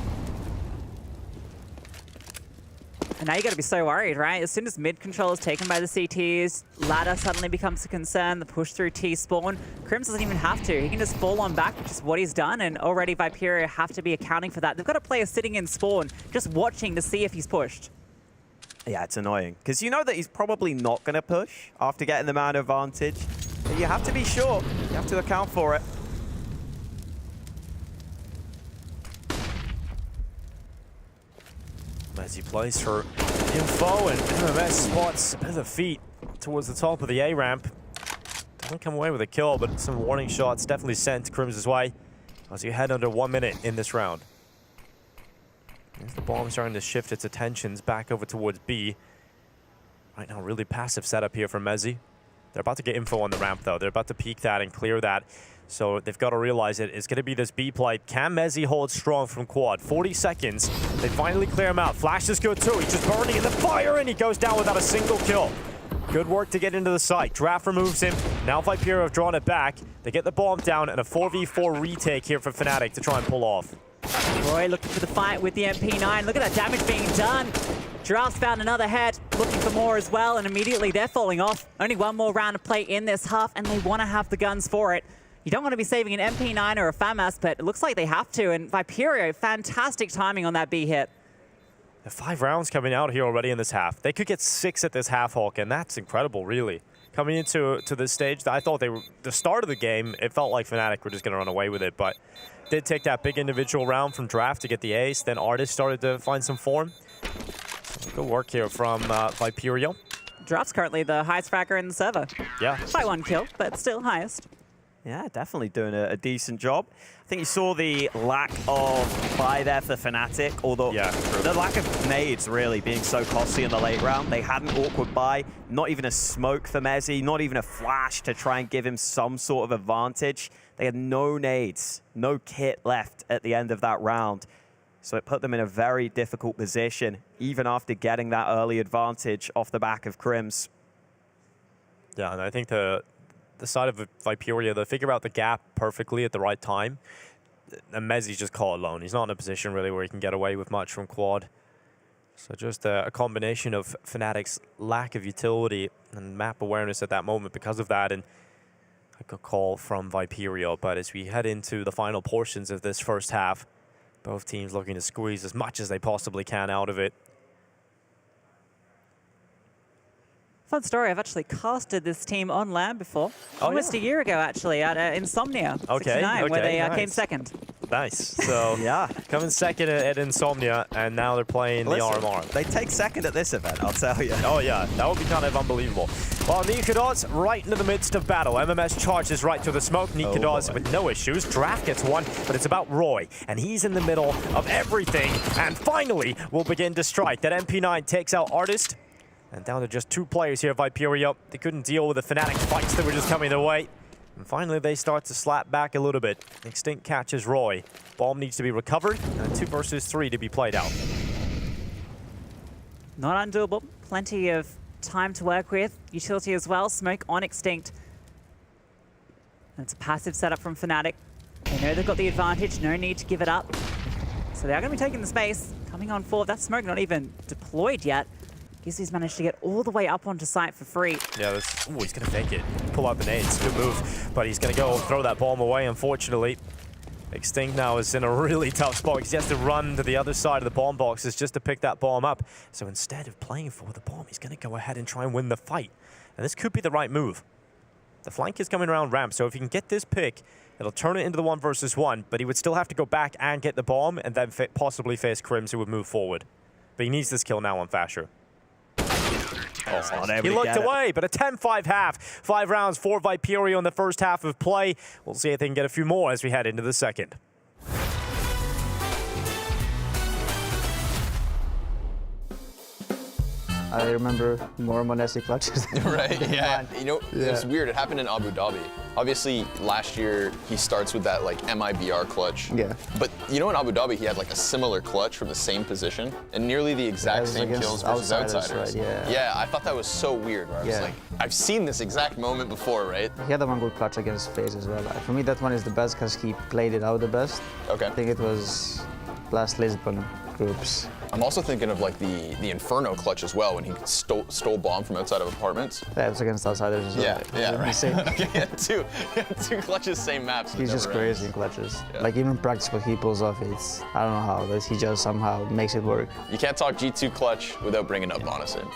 And now you got to be so worried, right? As soon as mid control is taken by the CTs, ladder suddenly becomes a concern, the push through T-spawn. Crims doesn't even have to. He can just fall on back, which is what he's done, and already Viperio have to be accounting for that. They've got a player sitting in spawn, just watching to see if he's pushed. Yeah, it's annoying, because you know that he's probably not going to push after getting the man advantage. But you have to be sure. You have to account for it. As he plays for info, and MMS spots a bit of a feat towards the top of the A ramp. Doesn't come away with a kill, but some warning shots definitely sent Crims' way as you head under 1 minute in this round. As the bomb starting to shift its attentions back over towards B. Right now, really passive setup here for Mezzi. They're about to get info on the ramp, though. They're about to peek that and clear that. So they've got to realize it. It's going to be this B play. Can Mezzi hold strong from quad? 40 seconds. They finally clear him out. Flash is good, too. He's just burning in the fire, and he goes down without a single kill. Good work to get into the site. Draft removes him. Now Viperio have drawn it back. They get the bomb down, and a 4v4 retake here for Fnatic to try and pull off. Roy looking for the fight with the MP9. Look at that damage being done. Giraffe's found another head, looking for more as well, and immediately they're falling off. Only one more round to play in this half, and they want to have the guns for it. You don't want to be saving an MP9 or a FAMAS, but it looks like they have to, and Viperio, fantastic timing on that B hit. 5 rounds coming out here already in this half. They could get 6 at this half, Hulk, and that's incredible, really. Coming into this stage, I thought they were, the start of the game, it felt like Fnatic were just going to run away with it, but did take that big individual round from Draft to get the ace. Then Artist started to find some form. Good work here from Viperio. Draft's currently the highest fragger in the server. Yeah. By 1 kill, but still highest. Yeah, definitely doing a decent job. I think you saw the lack of buy there for Fnatic, although the lack of nades really being so costly in the late round. They had an awkward buy, not even a smoke for Mezzi, not even a flash to try and give him some sort of advantage. They had no nades, no kit left at the end of that round. So it put them in a very difficult position, even after getting that early advantage off the back of Crims. Yeah, and I think the side of Viperio, they figure out the gap perfectly at the right time. And Mezzi's just caught alone. He's not in a position really where he can get away with much from quad. So just a combination of Fnatic's lack of utility and map awareness at that moment because of that, and a good call from Viperio. But as we head into the final portions of this first half, both teams looking to squeeze as much as they possibly can out of it. Fun story, I've actually casted this team on LAN before. Almost a year ago, actually, at Insomnia 69, where they came second. Nice. So, yeah, coming second at Insomnia, and now they're playing the RMR. They take second at this event, I'll tell you. Oh, yeah, that would be kind of unbelievable. Well, Nikadoz right into the midst of battle. MMS charges right to the smoke. Nikadoz with no issues. Draft gets one, but it's about Roy, and he's in the middle of everything. And finally, will begin to strike. That MP9 takes out Artist. And down to just 2 players here, Viperio. They couldn't deal with the Fnatic fights that were just coming their way. And finally, they start to slap back a little bit. Extinct catches Roy. Bomb needs to be recovered, and 2 versus 3 to be played out. Not undoable. Plenty of time to work with. Utility as well. Smoke on Extinct. And it's a passive setup from Fnatic. They know they've got the advantage. No need to give it up. So they are going to be taking the space. Coming on forward. That smoke not even deployed yet. Gizzy's managed to get all the way up onto site for free. Yeah, he's going to fake it. Pull out the nades. Good move. But he's going to go throw that bomb away, unfortunately. Extinct now is in a really tough spot because he has to run to the other side of the bomb boxes just to pick that bomb up. So instead of playing for the bomb, he's going to go ahead and try and win the fight. And this could be the right move. The flank is coming around ramp, so if he can get this pick, it'll turn it into the 1 versus 1, but he would still have to go back and get the bomb and then possibly face Crims, who would move forward. But he needs this kill now on Fasher. He looked away, but a 10-5 half. 5 rounds for Viperio in the first half of play. We'll see if they can get a few more as we head into the second. I remember more Monesi clutches. Right, yeah. You know, it was weird. It happened in Abu Dhabi. Obviously, last year, he starts with that, like, MIBR clutch. Yeah. But, you know, in Abu Dhabi, he had, like, a similar clutch from the same position and nearly the exact same kills versus outsiders. Right? Yeah. Yeah, I thought that was so weird. Where I was like, I've seen this exact moment before, right? He had one good clutch against FaZe as well. For me, that one is the best because he played it out the best. Okay. I think it was last Lisbon groups. I'm also thinking of like the Inferno clutch as well when he stole bomb from outside of apartments. Yeah, it was against outsiders as well. Yeah, right. Okay, yeah, two clutches, same maps. He's just crazy in clutches. Yeah. Like even practice what he pulls off, it's, I don't know how, but he just somehow makes it work. You can't talk G2 clutch without bringing up Monosin.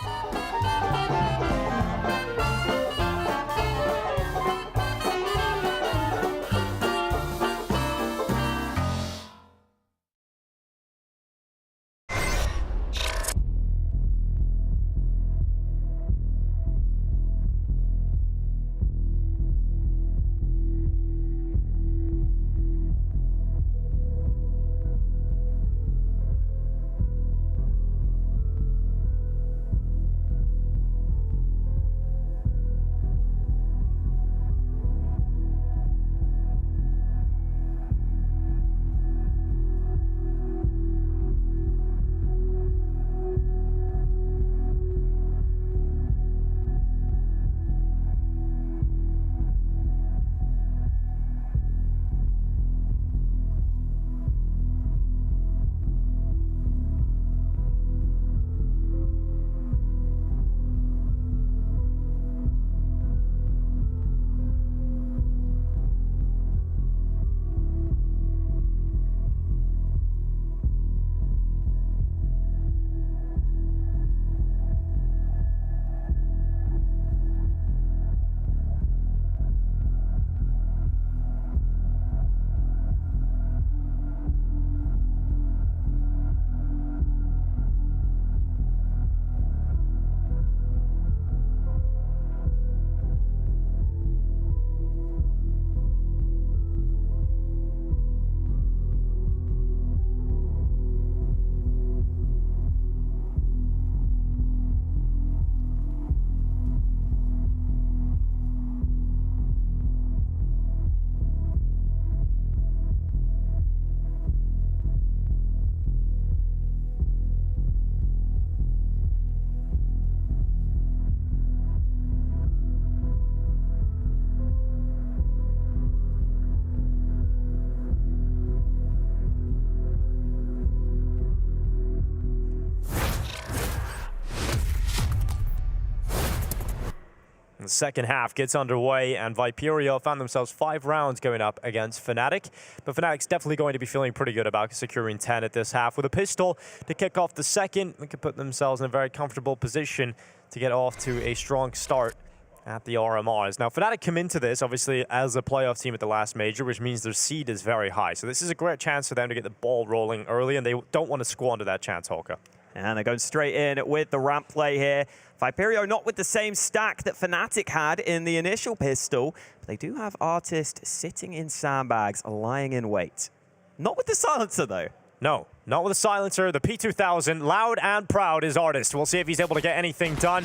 The second half gets underway, and Viperio found themselves 5 rounds going up against Fnatic. But Fnatic's definitely going to be feeling pretty good about securing 10 at this half. With a pistol to kick off the second, they could put themselves in a very comfortable position to get off to a strong start at the RMRs. Now, Fnatic come into this, obviously, as a playoff team at the last major, which means their seed is very high. So this is a great chance for them to get the ball rolling early, and they don't want to squander that chance, Holka. And they're going straight in with the ramp play here. Viperio not with the same stack that Fnatic had in the initial pistol, but they do have Artist sitting in sandbags, lying in wait. Not with the silencer, though. No, not with the silencer. The P2000, loud and proud, is Artist. We'll see if he's able to get anything done.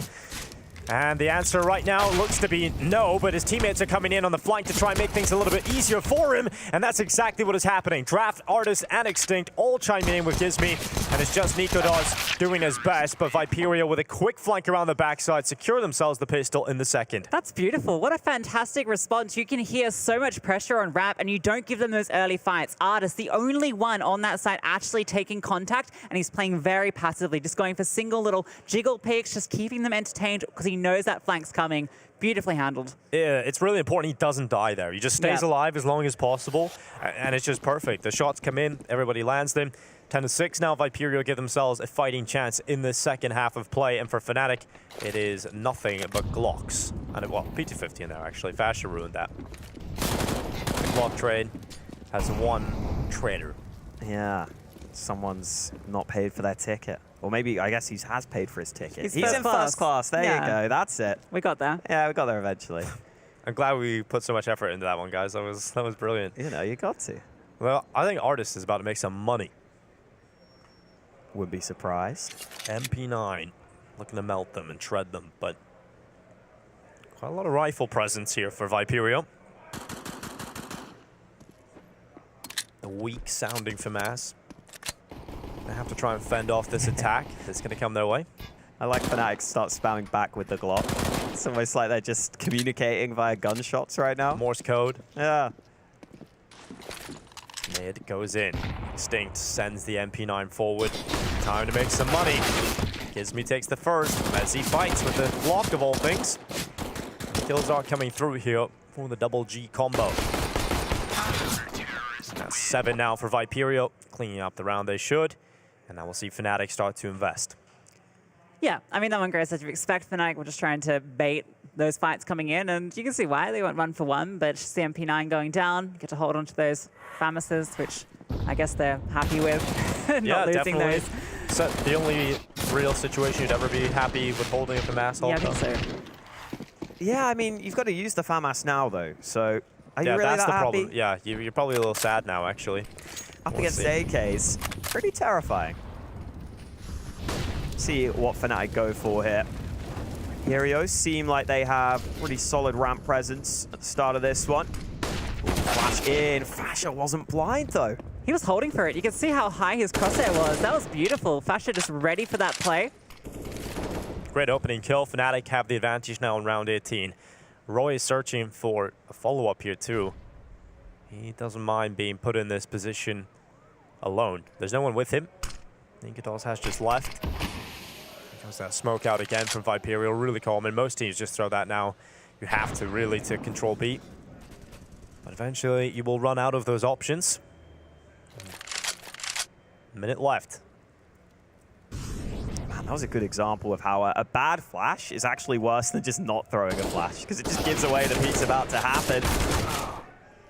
And the answer right now looks to be no, but his teammates are coming in on the flank to try and make things a little bit easier for him, and that's exactly what is happening. Draft, Artist, and Extinct all chiming in with Gizmi, and it's just Nikodos doing his best, but Viperio with a quick flank around the backside secure themselves the pistol in the second. That's beautiful. What a fantastic response. You can hear so much pressure on Ramp, and you don't give them those early fights. Artist, the only one on that side actually taking contact, and he's playing very passively, just going for single little jiggle picks, just keeping them entertained because he knows that flank's coming. Beautifully handled. Yeah, it's really important he doesn't die there. He just stays alive as long as possible, and it's just perfect. The shots come in, everybody lands them. 10-6 now, Viperio give themselves a fighting chance in the second half of play, and for Fnatic, it is nothing but Glocks. And well, P250 in there, actually. Fasher ruined that. The Glock trade has one trader. Yeah, someone's not paid for their ticket. Or maybe, I guess he has paid for his ticket. He's in first class. There you go. That's it. We got there. Yeah, we got there eventually. I'm glad we put so much effort into that one, guys. That was brilliant. You know, you got to. Well, I think Artist is about to make some money. Would be surprised. MP9. looking to melt them and shred them, but quite a lot of rifle presence here for Viperio. The weak sounding FAMAS. They have to try and fend off this attack that's going to come their way. I like Fnatic start spamming back with the Glock. It's almost like they're just communicating via gunshots right now. Morse code. Yeah. Mid goes in. Instinct sends the MP9 forward. Time to make some money. Gizmi takes the first as he fights with the block of all things. Kills are coming through here for the double G combo. That's 7 now for Viperio, cleaning up the round they should. And now we'll see Fnatic start to invest. Yeah, I mean, that one goes as you expect. Fnatic were just trying to bait those fights coming in, and you can see why. They went 1 for 1, but just the MP9 going down, you get to hold on to those FAMASes, which I guess they're happy with, not losing definitely. those. So the only real situation you'd ever be happy with holding a FAMAS hold? Yeah, I think so. Yeah, I mean, you've got to use the FAMAS now, though, so are you really that's that the happy? problem. Yeah, you're probably a little sad now, actually. Up against AKs, pretty terrifying. See what Fnatic go for here. Viperio seem like they have pretty solid ramp presence at the start of this one. Ooh, flash in. Fasher wasn't blind, though. He was holding for it. You can see how high his crosshair was. That was beautiful. Fasher just ready for that play. Great opening kill. Fnatic have the advantage now in round 18. Roy is searching for a follow-up here, too. He doesn't mind being put in this position alone. There's no one with him. Ninkados has just left. Comes that smoke out again from Viperio, really common. Most teams just throw that now. You have to really to control B. But eventually you will run out of those options. Minute left. Man, that was a good example of how a bad flash is actually worse than just not throwing a flash, because it just gives away the peak's about to happen.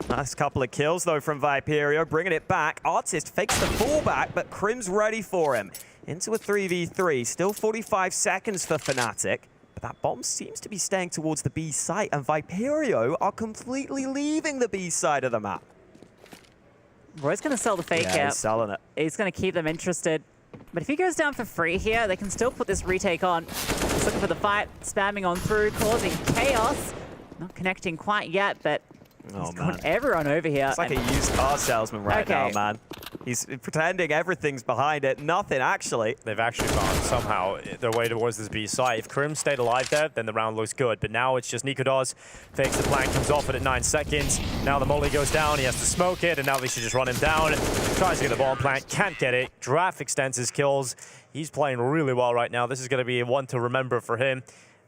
Nice couple of kills, though, from Viperio, bringing it back. Artist fakes the fallback, but Crim's ready for him. Into a 3v3, still 45 seconds for Fnatic, but that bomb seems to be staying towards the B site, and Viperio are completely leaving the B side of the map. Roy's going to sell the fake out. He's selling it. He's going to keep them interested. But if he goes down for free here, they can still put this retake on. He's looking for the fight, spamming on through, causing chaos. Not connecting quite yet, but he's got everyone over here. It's like a used car salesman right now, man. He's pretending everything's behind it. Nothing, actually. They've actually found somehow their way towards this B site. If Crim stayed alive there, then the round looks good. But now it's just Nikodos. Fakes the plan, comes off it at 9 seconds. Now the molly goes down. He has to smoke it, and now they should just run him down. Tries to get the bomb plant, can't get it. Draft extends his kills. He's playing really well right now. This is going to be one to remember for him.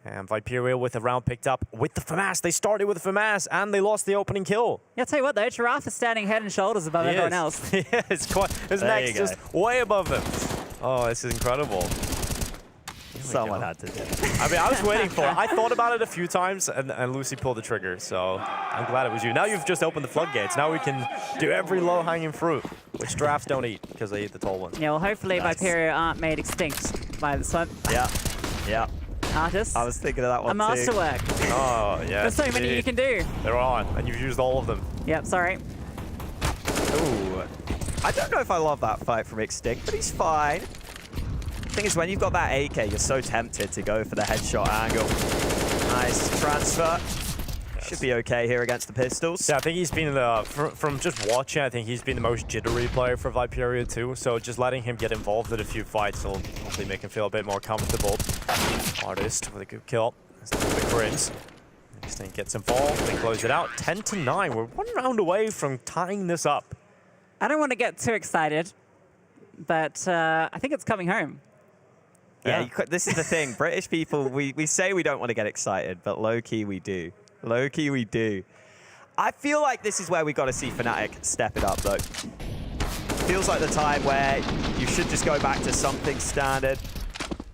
And Viperio with a round picked up with the FAMAS. They started with the FAMAS, and they lost the opening kill. Yeah, I'll tell you what, though, Giraffe is standing head and shoulders above everyone else. Yeah, his neck's just way above him. Oh, this is incredible. Someone had to do it. I mean, I was waiting for it. I thought about it a few times, and Lucy pulled the trigger, so I'm glad it was you. Now you've just opened the floodgates. Now we can do every low-hanging fruit, which drafts don't eat, because they eat the tall ones. Yeah, well, hopefully Viperio aren't made extinct by this one. Yeah, yeah. Artist. I was thinking of that one, a masterwork. Oh, yeah. There's so many you can do. They're on, and you've used all of them. Yep, sorry. Ooh. I don't know if I love that fight from Extinct, but he's fine. The thing is, when you've got that AK, you're so tempted to go for the headshot angle. Nice transfer. Should be okay here against the Pistols. Yeah, I think he's been, from just watching, I think he's been the most jittery player for Viperio too. So just letting him get involved in a few fights will hopefully make him feel a bit more comfortable. Artist with a good kill. That's the Crins. Extinct gets involved, they close it out. 10-9, we're 1 round away from tying this up. I don't want to get too excited, but I think it's coming home. Yeah, this is the thing. British people, we say we don't want to get excited, but low-key we do. Low-key we do. I feel like this is where we got to see Fnatic step it up, though. Feels like the time where you should just go back to something standard.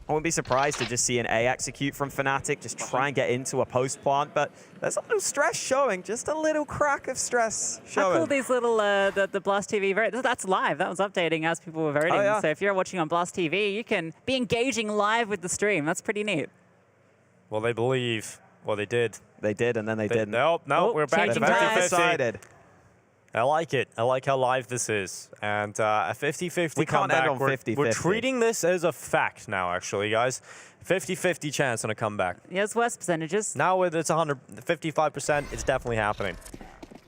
I wouldn't be surprised to just see an A execute from Fnatic, just try and get into a post plant, but there's a little stress showing, just a little crack of stress showing. How cool these little, the Blast TV vote, that's live, that was updating as people were voting. Oh, yeah. So if you're watching on Blast TV, you can be engaging live with the stream. That's pretty neat. Well, they believe, well, they did. They did, and then they didn't. No, we're back to 50-50. I like it. I like how live this is. And a 50-50 comeback. End on 50-50. We're treating this as a fact now, actually, guys. 50-50 chance on a comeback. Yeah, it's worse percentages. Now with it's 155%, it's definitely happening.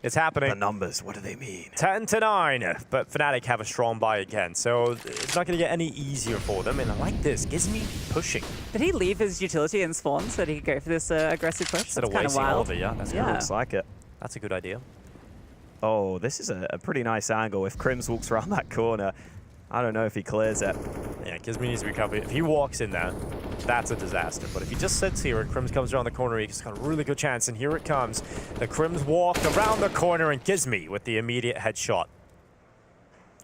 It's happening. The numbers, what do they mean? 10-9, but Fnatic have a strong buy again, so it's not going to get any easier for them. And I like this. Gives me pushing. Did he leave his utility in spawn so that he could go for this aggressive push? Instead That's of kind of wasting all wild. of it, yeah. That's Yeah. good. Looks like it. That's a good idea. Oh, this is a pretty nice angle. If Crims walks around that corner, I don't know if he clears it. Yeah, Gizmi needs to be covered. If he walks in there, that's a disaster. But if he just sits here and Crims comes around the corner, he's got a really good chance. And here it comes. The Crims walk around the corner and Gizmi with the immediate headshot.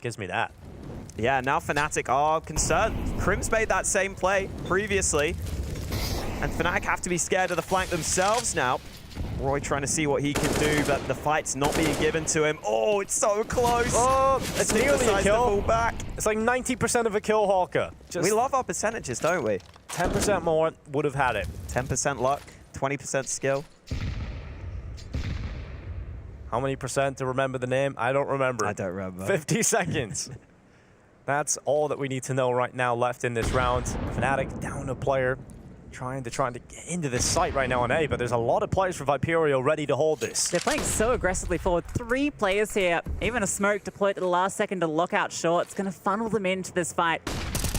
Gives me that. Yeah, now Fnatic are concerned. Crims made that same play previously. And Fnatic have to be scared of the flank themselves now. Roy trying to see what he can do, but the fight's not being given to him. Oh, it's so close. Oh, it's nearly a kill. Back. It's like 90% of a kill, Hawker. We love our percentages, don't we? 10% more would have had it. 10% luck, 20% skill. How many percent to remember the name? I don't remember. I don't remember. 50 seconds. That's all that we need to know right now left in this round. Fnatic down a player. Trying to get into this site right now on A, but there's a lot of players for Viperio ready to hold this. They're playing so aggressively forward. 3 players here. Even a smoke deployed at the last second to lock out short. It's going to funnel them into this fight.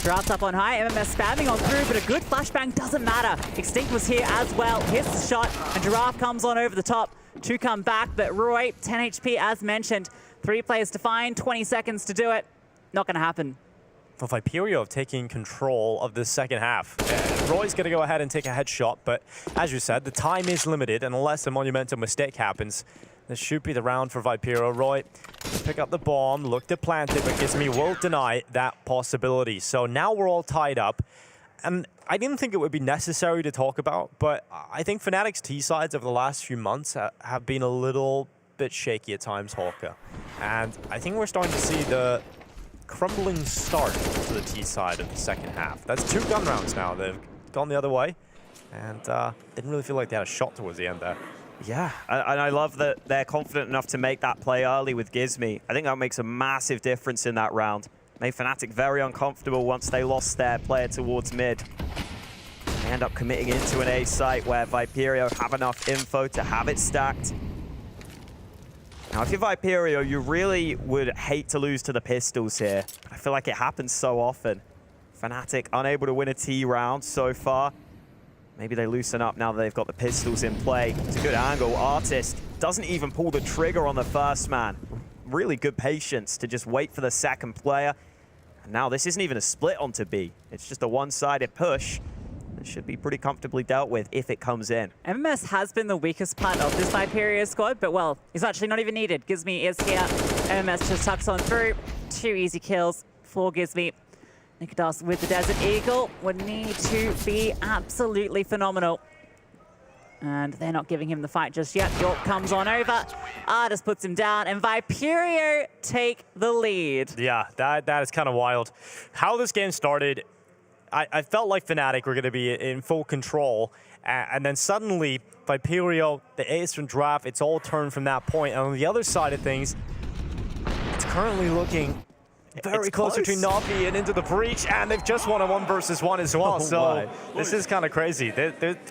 Drafts up on high. MMS spamming on through, but a good flashbang doesn't matter. Extinct was here as well. Hits the shot, and Giraffe comes on over the top to come back. But Roy, 10 HP as mentioned. 3 players to find, 20 seconds to do it. Not going to happen. Well, Viperio have taken control of the second half. Roy's going to go ahead and take a headshot, but as you said, the time is limited, and unless a monumental mistake happens, this should be the round for Viperio. Roy, pick up the bomb, look to plant it, but Gizmi will deny that possibility. So now we're all tied up, and I didn't think it would be necessary to talk about, but I think Fnatic's T-sides over the last few months have been a little bit shaky at times, Hawker. And I think we're starting to see the crumbling start to the T side of the second half. That's 2 gun rounds now. They've gone the other way, and didn't really feel like they had a shot towards the end there. Yeah, and I love that they're confident enough to make that play early with Gizmi. I think that makes a massive difference in that round. Made Fnatic very uncomfortable once they lost their player towards mid. They end up committing into an A site where Viperio have enough info to have it stacked. Now, if you're Viperio, you really would hate to lose to the pistols here. I feel like it happens so often. Fnatic unable to win a T round so far. Maybe they loosen up now that they've got the pistols in play. It's a good angle. Artist doesn't even pull the trigger on the first man. Really good patience to just wait for the second player. And now this isn't even a split onto B. It's just a one-sided push. It should be pretty comfortably dealt with if it comes in. MMS has been the weakest part of this Viperio squad, but well, he's actually not even needed. Gizmi is here. MMS just tucks on through. 2 easy kills for Gizmi. Nikodas with the Desert Eagle would need to be absolutely phenomenal. And they're not giving him the fight just yet. York comes on over. Artist puts him down, and Viperio take the lead. Yeah, that is kind of wild. How this game started, I felt like Fnatic were going to be in full control, and then suddenly Viperio, the ace from draft, it's all turned from that point. And on the other side of things, it's currently looking very close between NAVI and into the breach, and they've just won a 1 versus 1 as well. So this is kind of crazy.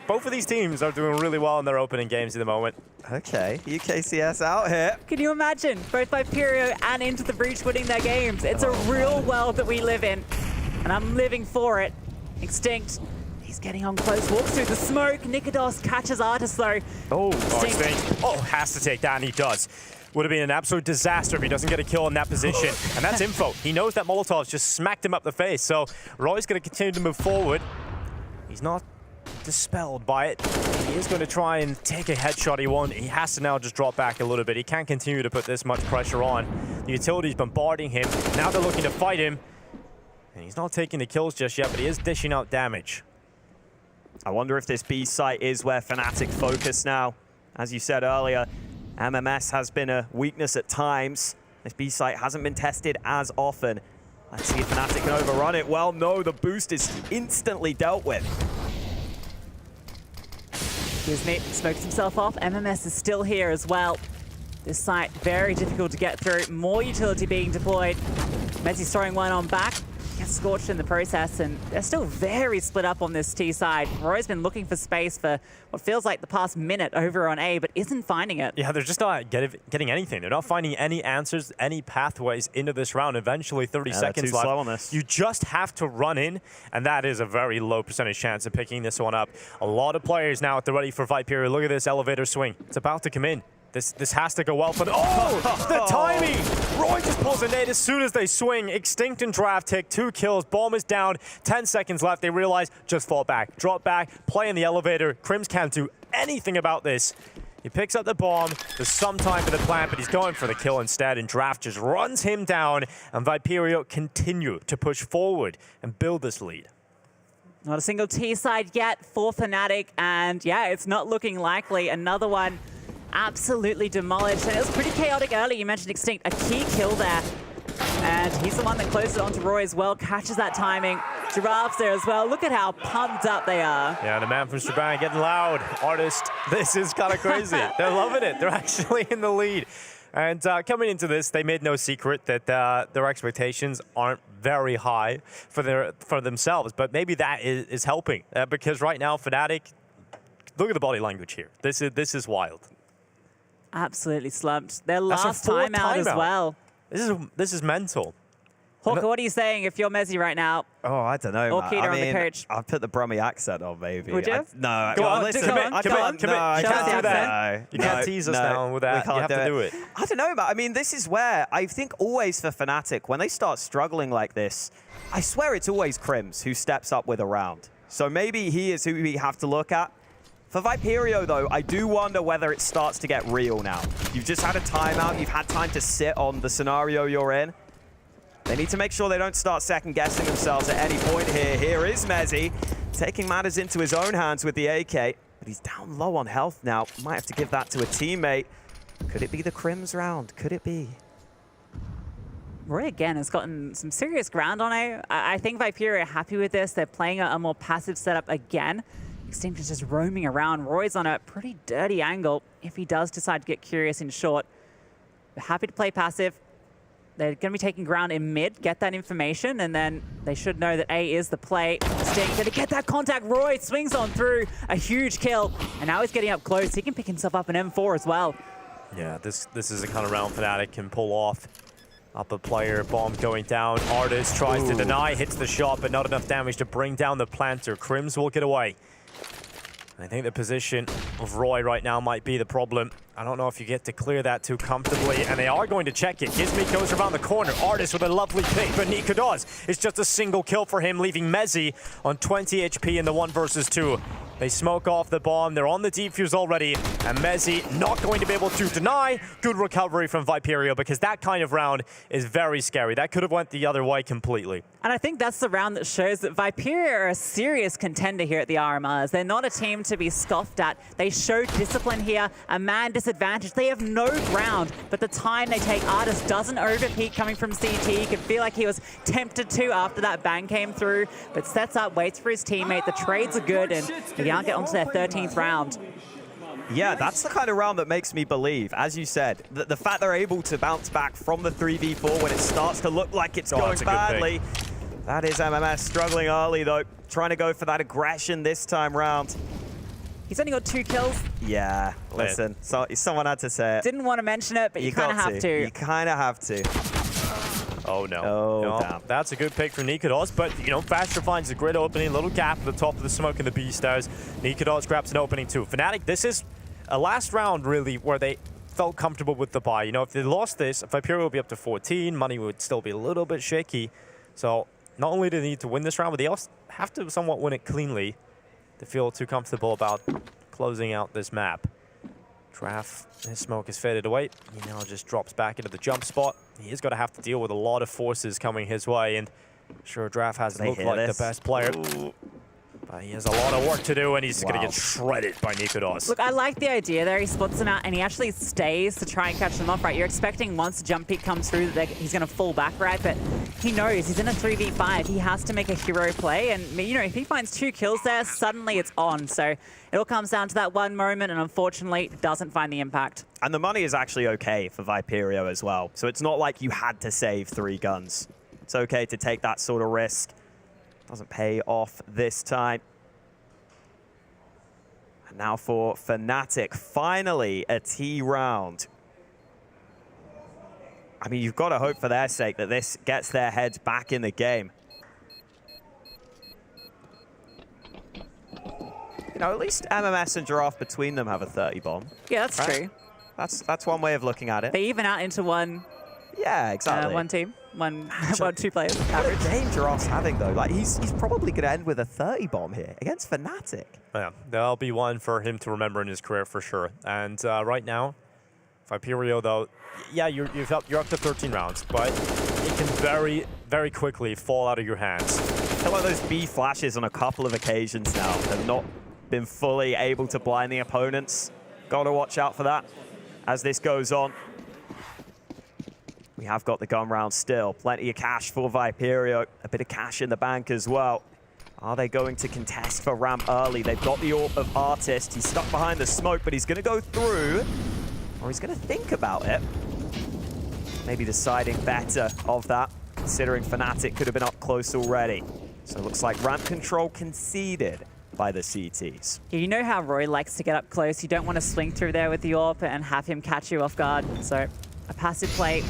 Both of these teams are doing really well in their opening games at the moment. Okay, UKCS out here. Can you imagine both Viperio and Into the Breach winning their games? It's a real world that we live in, and I'm living for it. Extinct, he's getting on close, walks through the smoke. Nikodas catches Artist though. Extinct. Oh, has to take that, and he does. Would have been an absolute disaster if he doesn't get a kill in that position. And that's info. He knows that Molotov's just smacked him up the face. So Roy's going to continue to move forward. He's not dispelled by it. He is going to try and take a headshot he won. He has to now just drop back a little bit. He can't continue to put this much pressure on. The utility's bombarding him. Now they're looking to fight him. And he's not taking the kills just yet, but he is dishing out damage. I wonder if this B site is where Fnatic focus now. As you said earlier, MMS has been a weakness at times. This B site hasn't been tested as often. Let's see if Fnatic can overrun it. Well, no, the boost is instantly dealt with. Gizmi smokes himself off. MMS is still here as well. This site, very difficult to get through. More utility being deployed. Mezzi's throwing one on back. Gets scorched in the process, and they're still very split up on this T side. Roy's been looking for space for what feels like the past minute over on A, but isn't finding it. Yeah, they're just not getting anything. They're not finding any answers, any pathways into this round. Eventually, 30 seconds left. Slow on this. You just have to run in, and that is a very low percentage chance of picking this one up. A lot of players now at the ready for Viperio. Look at this elevator swing. It's about to come in. This has to go well for the... Oh! The timing! Roy just pulls a nade as soon as they swing. Extinct and Draft take 2 kills. Bomb is down. 10 seconds left. They realize, just fall back. Drop back. Play in the elevator. Crims can't do anything about this. He picks up the bomb. There's some time for the plant, but he's going for the kill instead, and Draft just runs him down, and Viperio continue to push forward and build this lead. Not a single T side yet for Fnatic, and yeah, it's not looking likely. Another one absolutely demolished, and it was pretty chaotic early. You mentioned Extinct, a key kill there. And he's the one that closed it onto Roy as well, catches that timing. Giraffe's there as well. Look at how pumped up they are. Yeah, the man from Strabane getting loud. Artist, this is kind of crazy. They're loving it. They're actually in the lead. And coming into this, they made no secret that their expectations aren't very high for themselves. But maybe that is helping, because right now, Fnatic, look at the body language here. This is wild. Absolutely slumped. Their last timeout as well. This is mental. Hawker, what are you saying if you're Mezzi right now? Oh, I don't know, Or man. Keita I on the mean, coach. I'll put the Brummy accent on, maybe. Would you? No. Go on, listen. commit. No, You can't do that. No, You can't tease us now with that. You have to do it. I don't know, man. I mean, this is where I think always for Fnatic, when they start struggling like this, I swear it's always Crims who steps up with a round. So maybe he is who we have to look at. For Viperio, though, I do wonder whether it starts to get real now. You've just had a timeout. You've had time to sit on the scenario you're in. They need to make sure they don't start second-guessing themselves at any point here. Here is Mezzi, taking matters into his own hands with the AK. But he's down low on health now. Might have to give that to a teammate. Could it be the Crims round? Could it be? Roy, again, has gotten some serious ground on it. I think Viperio are happy with this. They're playing a more passive setup again. Extinct is just roaming around. Roy's on a pretty dirty angle if he does decide to get curious in short. They're happy to play passive. They're going to be taking ground in mid, get that information, and then they should know that A is the play. Extinct going to get that contact. Roy swings on through, a huge kill, and now he's getting up close. He can pick himself up an M4 as well. Yeah, this is the kind of round Fnatic can pull off. Up a player, bomb going down. Artist tries to deny, hits the shot, but not enough damage to bring down the planter. Crims will get away. I think the position of Roy right now might be the problem. I don't know if you get to clear that too comfortably, and they are going to check it. Gizmi goes around the corner. Artist with a lovely pick, but Nika does. It's just a single kill for him, leaving Mezzi on 20 HP in the 1 versus 2. They smoke off the bomb. They're on the defuse already, and Mezzi not going to be able to deny. Good recovery from Viperio, because that kind of round is very scary. That could have went the other way completely. And I think that's the round that shows that Viperio are a serious contender here at the RMRs. They're not a team to be scoffed at. They showed discipline here, a man disadvantage. They have no ground, but the time they take, Artist doesn't overpeak coming from CT. You could feel like he was tempted to after that bang came through, but sets up, waits for his teammate. The trades are good, and they can't get onto their 13th round. Yeah, that's the kind of round that makes me believe, as you said, the fact they're able to bounce back from the 3v4 when it starts to look like it's going badly. That is MMS struggling early, though, trying to go for that aggression this time round. He's only got 2 kills. Yeah, listen, so someone had to say it. Didn't want to mention it, but you kind of have to. You kind of have to. Oh, no. Oh, damn. That's a good pick for Nikados, but, you know, Faster finds a great opening, little gap at the top of the smoke in the B-Stars. Nikados grabs an opening too. Fnatic, this is a last round, really, where they felt comfortable with the buy. You know, if they lost this, Viperio would be up to 14, money would still be a little bit shaky. So, not only do they need to win this round, but they also have to somewhat win it cleanly to feel too comfortable about closing out this map. Draft, his smoke is faded away. He now just drops back into the jump spot. He is going to have to deal with a lot of forces coming his way, and sure, Draft hasn't looked like the best player. But He has a lot of work to do, and he's going to get shredded by Nikodos. Look, I like the idea there. He spots him out, and he actually stays to try and catch them off, right? You're expecting once the jump peak comes through that he's going to fall back, right? But he knows he's in a 3v5. He has to make a hero play, and you know, if he finds 2 kills there, suddenly it's on. So it all comes down to that one moment, and unfortunately, doesn't find the impact. And the money is actually okay for Viperio as well. So it's not like you had to save 3 guns. It's okay to take that sort of risk. Doesn't pay off this time. And now for Fnatic, finally a T round. I mean, you've got to hope for their sake that this gets their heads back in the game. You know, at least MMS and Giraffe between them have a 30 bomb. Yeah, that's true. That's one way of looking at it. They even out into one. Yeah, exactly. One team, well, 2 players. What a game Giraffe's having though. Like he's probably going to end with a 30 bomb here against Fnatic. Yeah, that'll be one for him to remember in his career for sure. And right now, Viperio though, yeah, you're up to 13 rounds, but it can very, very quickly fall out of your hands. I feel like those B flashes on a couple of occasions now have not been fully able to blind the opponents. Got to watch out for that as this goes on. We have got the gun round still. Plenty of cash for Viperio. A bit of cash in the bank as well. Are they going to contest for ramp early? They've got the AWP of Artist. He's stuck behind the smoke, but he's going to go through. Or he's going to think about it. Maybe deciding better of that, considering Fnatic could have been up close already. So it looks like ramp control conceded by the CTs. You know how Roy likes to get up close. You don't want to swing through there with the AWP and have him catch you off guard. So a passive play.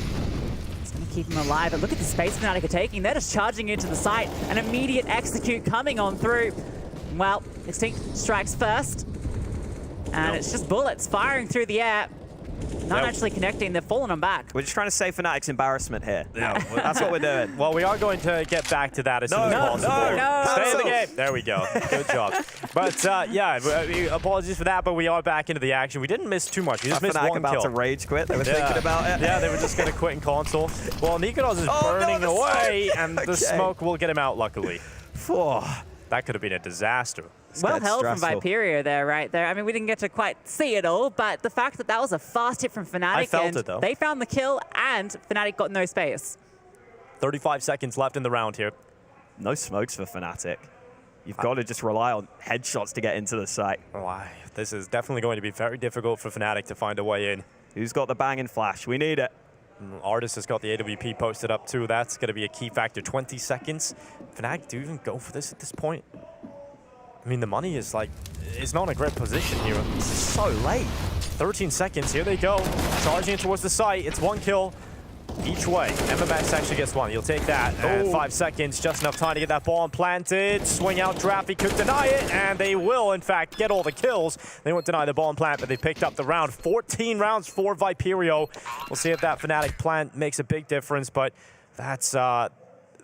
Keep him alive, and look at the space Fnatic are taking. They're just charging into the site. An immediate execute coming on through. Well, Extinct strikes first. And it's just bullets firing through the air. Not actually connecting, they're falling them back. We're just trying to save Fnatic's embarrassment here. Yeah, that's what we're doing. Well, we are going to get back to that as soon as possible. Stay in the game. There we go. Good job. But yeah, apologies for that, but we are back into the action. We didn't miss too much. We just missed one about kill. to rage quit. They were thinking about it. Yeah, they were just going to quit in console. Well, Nikodos is burning away, and the smoke will get him out, luckily. That could have been a disaster. Well held from Viperio there, right there. I mean, we didn't get to quite see it all, but the fact that that was a fast hit from Fnatic, I felt it, though. They found the kill, and Fnatic got no space. 35 seconds left in the round here. No smokes for Fnatic. You've got to just rely on headshots to get into the site. This is definitely going to be very difficult for Fnatic to find a way in. Who's got the banging flash? We need it. Artist has got the AWP posted up too. That's going to be a key factor. 20 seconds. Fnatic, do you even go for this at this point? I mean, the money is like, it's not in a great position here. This is so late. 13 seconds, here they go. Charging towards the site. It's 1 kill each way. MMX actually gets 1. You'll take that. And 5 seconds, just enough time to get that bomb planted. Swing out draft, he could deny it, and they will, in fact, get all the kills. They won't deny the bomb plant, but they picked up the round. 14 rounds for Viperio. We'll see if that Fnatic plant makes a big difference, but that's kind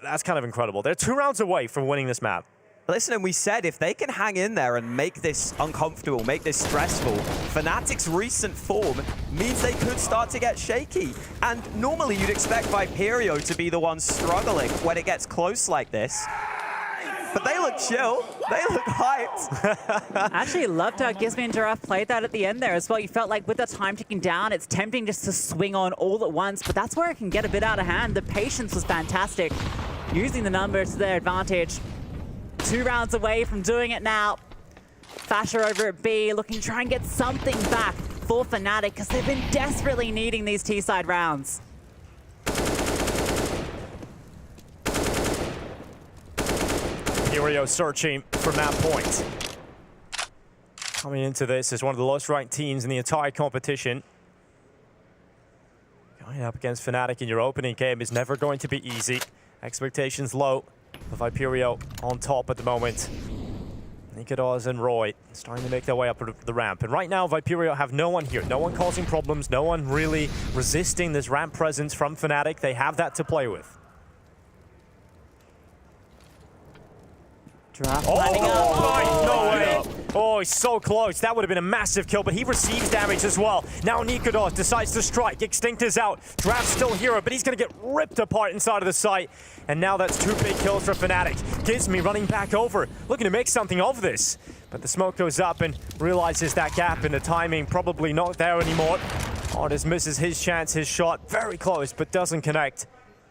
of incredible. They're 2 rounds away from winning this map. Listen, and we said if they can hang in there and make this uncomfortable, make this stressful, Fnatic's recent form means they could start to get shaky. And normally you'd expect Viperio to be the one struggling when it gets close like this. But they look chill. They look hyped. I actually loved how Gizmi and Giraffe played that at the end there as well. You felt like with the time ticking down, it's tempting just to swing on all at once, but that's where it can get a bit out of hand. The patience was fantastic, using the numbers to their advantage. 2 rounds away from doing it now. Fasher over at B, looking to try and get something back for Fnatic because they've been desperately needing these T-side rounds. Viperio searching for map point. Coming into this as one of the lowest ranked teams in the entire competition. Going up against Fnatic in your opening game is never going to be easy. Expectations low. Viperio on top at the moment. Nikodos and Roy starting to make their way up the ramp. And right now, Viperio have no one here. No one causing problems. No one really resisting this ramp presence from Fnatic. They have that to play with. Draft lining up. No way. Oh, he's so close. That would have been a massive kill, but he receives damage as well. Now Nikodos decides to strike. Extinct is out. Draft's still hero, but he's going to get ripped apart inside of the site. And now that's 2 big kills for Fnatic. Gizmi running back over, looking to make something of this. But the smoke goes up and realizes that gap in the timing probably not there anymore. Artist misses his chance, his shot. Very close, but doesn't connect.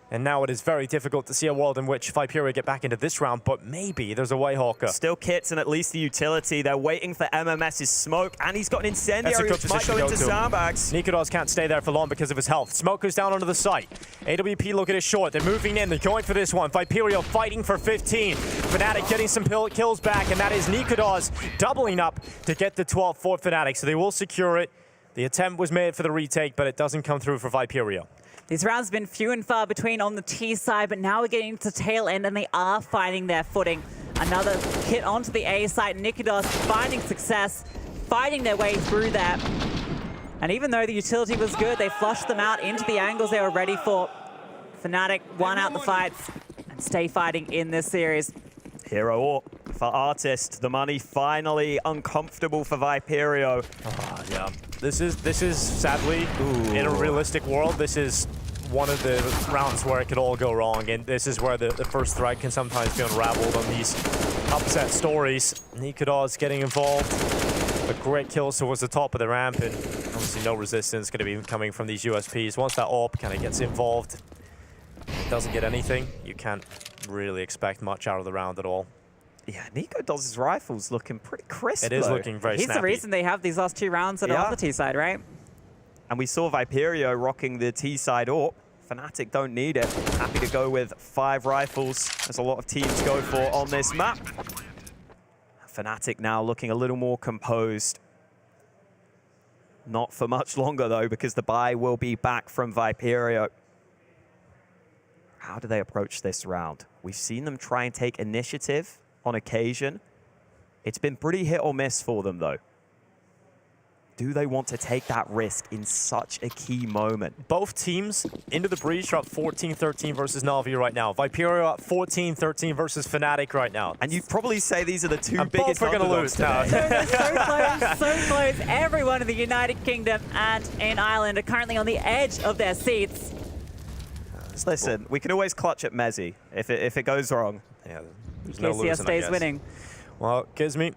And now it is very difficult to see a world in which Viperio get back into this round, but maybe there's a way, Hawker. Still kits and at least the utility. They're waiting for MMS's smoke, and he's got an incendiary which might go into sandbags. Nikodos can't stay there for long because of his health. Smoke goes down onto the site. AWP look at it short. They're moving in. They're going for this one. Viperio fighting for 15. Fnatic getting some kills back, and that is Nikodos doubling up to get the 12 for Fnatic, so they will secure it. The attempt was made for the retake, but it doesn't come through for Viperio. These rounds have been few and far between on the T side, but now we're getting to the tail end and they are finding their footing. Another hit onto the A side. Nikodos finding success, fighting their way through that. And even though the utility was good, they flushed them out into the angles they were ready for. Fnatic won out the fights and stay fighting in this series. Hero AWP for Artist. The money finally uncomfortable for Viperio. Oh, yeah. This is sadly, in a realistic world, this is one of the rounds where it could all go wrong, and this is where the first thread can sometimes be unraveled on these upset stories. Nikodos getting involved. A great kill towards the top of the ramp, and obviously no resistance going to be coming from these USPs. Once that AWP kind of gets involved, it doesn't get anything. You can't really expect much out of the round at all. Yeah, Nikodos' rifle's looking pretty crisp. It is looking very snappy. He's the reason they have these last 2 rounds that are on the T side, right? And we saw Viperio rocking the T side AWP. Fnatic don't need it. Happy to go with 5 rifles, as a lot of teams go for on this map. Fnatic now looking a little more composed. Not for much longer, though, because the buy will be back from Viperio. How do they approach this round? We've seen them try and take initiative on occasion. It's been pretty hit or miss for them, though. Do they want to take that risk in such a key moment? Both teams into the breach are up 14-13 versus NAVI right now. Viperio up 14-13 versus Fnatic right now. And you'd probably say these are the 2 biggest both are going to lose now. So close. Everyone in the United Kingdom and in Ireland are currently on the edge of their seats. Listen, we can always clutch at Mezzi if it goes wrong. Yeah, there's no losing, stays winning. Well, Gizmi,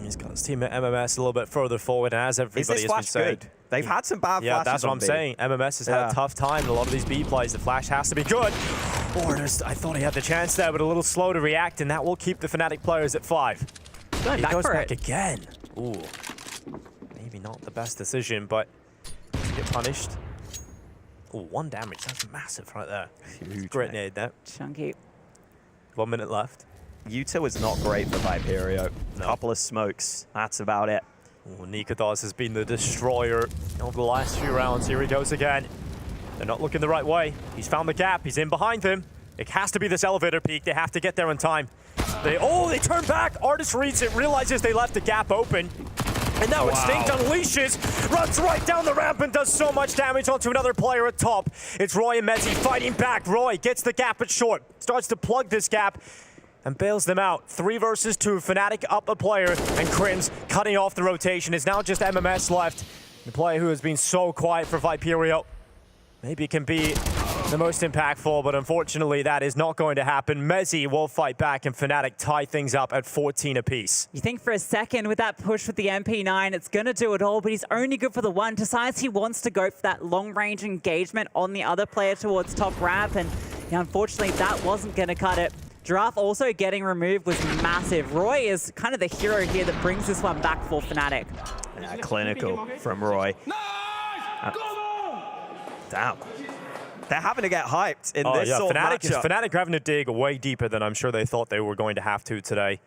he's got his team at MMS a little bit further forward, as everybody has been saying. Good? They've had some bad flashes. Yeah, that's what I'm B. saying. MMS has had a tough time in a lot of these B plays. The flash has to be good. I thought he had the chance there, but a little slow to react, and that will keep the Fnatic players at 5. He goes back again. Ooh, maybe not the best decision, but to get punished. Ooh, 1 damage. That's massive right there. Huge. Great nade there. Chunky. 1 minute left. Yuta was not great for Viperio. No. Couple of smokes. That's about it. Ooh, Nikodos has been the destroyer over the last few rounds. Here he goes again. They're not looking the right way. He's found the gap. He's in behind them. It has to be this elevator peak. They have to get there in time. They turn back. Artist reads it, realizes they left the gap open. And now Instinct unleashes, runs right down the ramp and does so much damage onto another player at top. It's Roy and Mezzi fighting back. Roy gets the gap at short, starts to plug this gap and bails them out. 3 versus 2, Fnatic up a player, and Crims cutting off the rotation. It's now just MMS left. The player who has been so quiet for Viperio. Maybe it can be the most impactful, but unfortunately that is not going to happen. Mezzi will fight back and Fnatic tie things up at 14 apiece. You think for a second with that push with the MP9, it's going to do it all, but he's only good for the 1. Decides he wants to go for that long-range engagement on the other player towards top ramp, and unfortunately that wasn't going to cut it. Giraffe also getting removed was massive. Roy is kind of the hero here that brings this one back for Fnatic. Yeah, clinical from Roy. Damn. They're having to get hyped in this sort of matchup. Fnatic having to dig way deeper than I'm sure they thought they were going to have to today.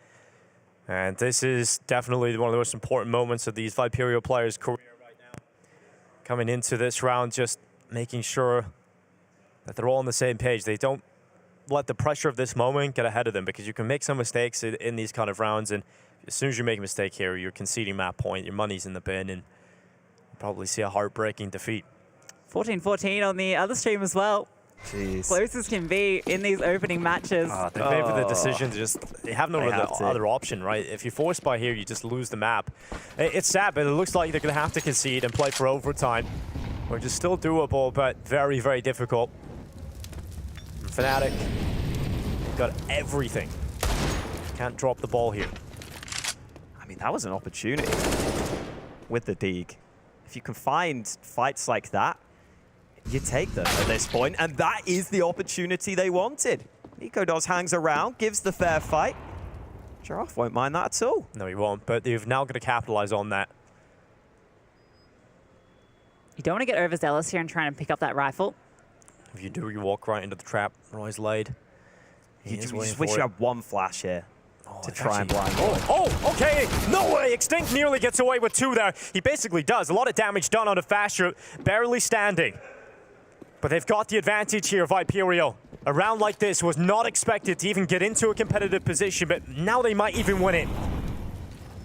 And this is definitely one of the most important moments of these Viperio players' career right now. Coming into this round, just making sure that they're all on the same page. They don't let the pressure of this moment get ahead of them, because you can make some mistakes in these kind of rounds, and as soon as you make a mistake here, you're conceding map point, your money's in the bin, and you'll probably see a heartbreaking defeat. 14-14 on the other stream as well. Jeez. Close as can be in these opening matches. They made the decision to just, they have no other option, right? If you force by here, you just lose the map. It's sad, but it looks like they're going to have to concede and play for overtime, which is still doable, but very, very difficult. And Fnatic got everything. Can't drop the ball here. I mean, that was an opportunity with the Deeg. If you can find fights like that, you take them at this point, and that is the opportunity they wanted. Nikodos hangs around, gives the fair fight. Giraffe won't mind that at all. No, he won't, but you've now got to capitalize on that. You don't want to get overzealous here and try and pick up that rifle. If you do, you walk right into the trap. Roy's laid. You just wish you had one flash here to try and blind. Oh, okay. No way. Extinct nearly gets away with 2 there. He basically does. A lot of damage done on a Fasher, barely standing. But they've got the advantage here, Viperio. A round like this was not expected to even get into a competitive position, but now they might even win it.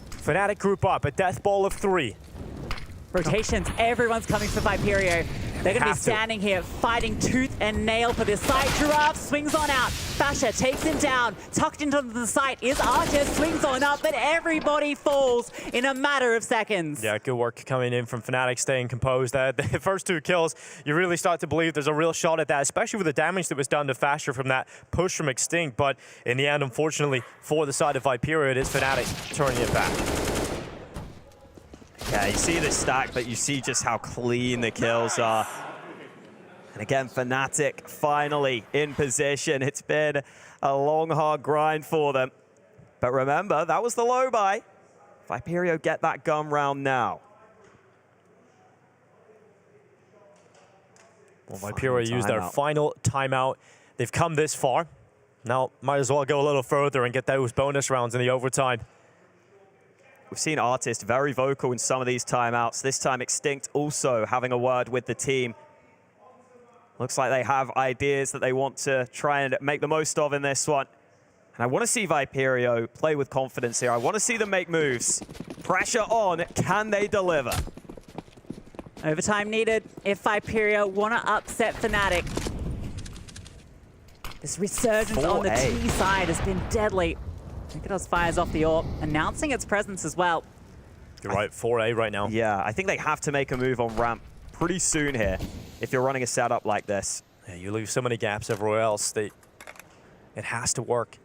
Fnatic group up, a death ball of 3. Rotations, everyone's coming for Viperio. They're going to be standing here fighting tooth and nail for this site. Giraffe swings on out. Fasher takes him down. Tucked into the site is Artist, swings on up, but everybody falls in a matter of seconds. Yeah, good work coming in from Fnatic, staying composed. The first 2 kills, you really start to believe there's a real shot at that, especially with the damage that was done to Fasher from that push from Extinct. But in the end, unfortunately, for the side of Viperio, it is Fnatic turning it back. Yeah, you see the stack, but you see just how clean the kills are. And again, Fnatic finally in position. It's been a long, hard grind for them. But remember, that was the low buy. Viperio get that gun round now. Well, Viperio used their final timeout. They've come this far. Now, might as well go a little further and get those bonus rounds in the overtime. We've seen Artist very vocal in some of these timeouts. This time, Extinct also having a word with the team. Looks like they have ideas that they want to try and make the most of in this one. And I want to see Viperio play with confidence here. I want to see them make moves. Pressure on. Can they deliver? Overtime needed if Viperio want to upset Fnatic. This resurgence on the T side has been deadly. Nikodos fires off the AWP, announcing its presence as well. You're right, 4A right now. Yeah, I think they have to make a move on ramp pretty soon here if you're running a setup like this. Yeah, you leave so many gaps everywhere else. It has to work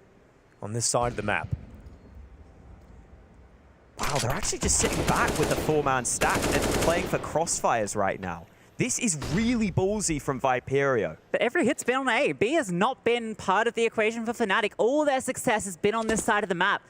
on this side of the map. Wow, they're actually just sitting back with the 4-man stack and playing for crossfires right now. This is really ballsy from Viperio. But every hit's been on A. B has not been part of the equation for Fnatic. All their success has been on this side of the map.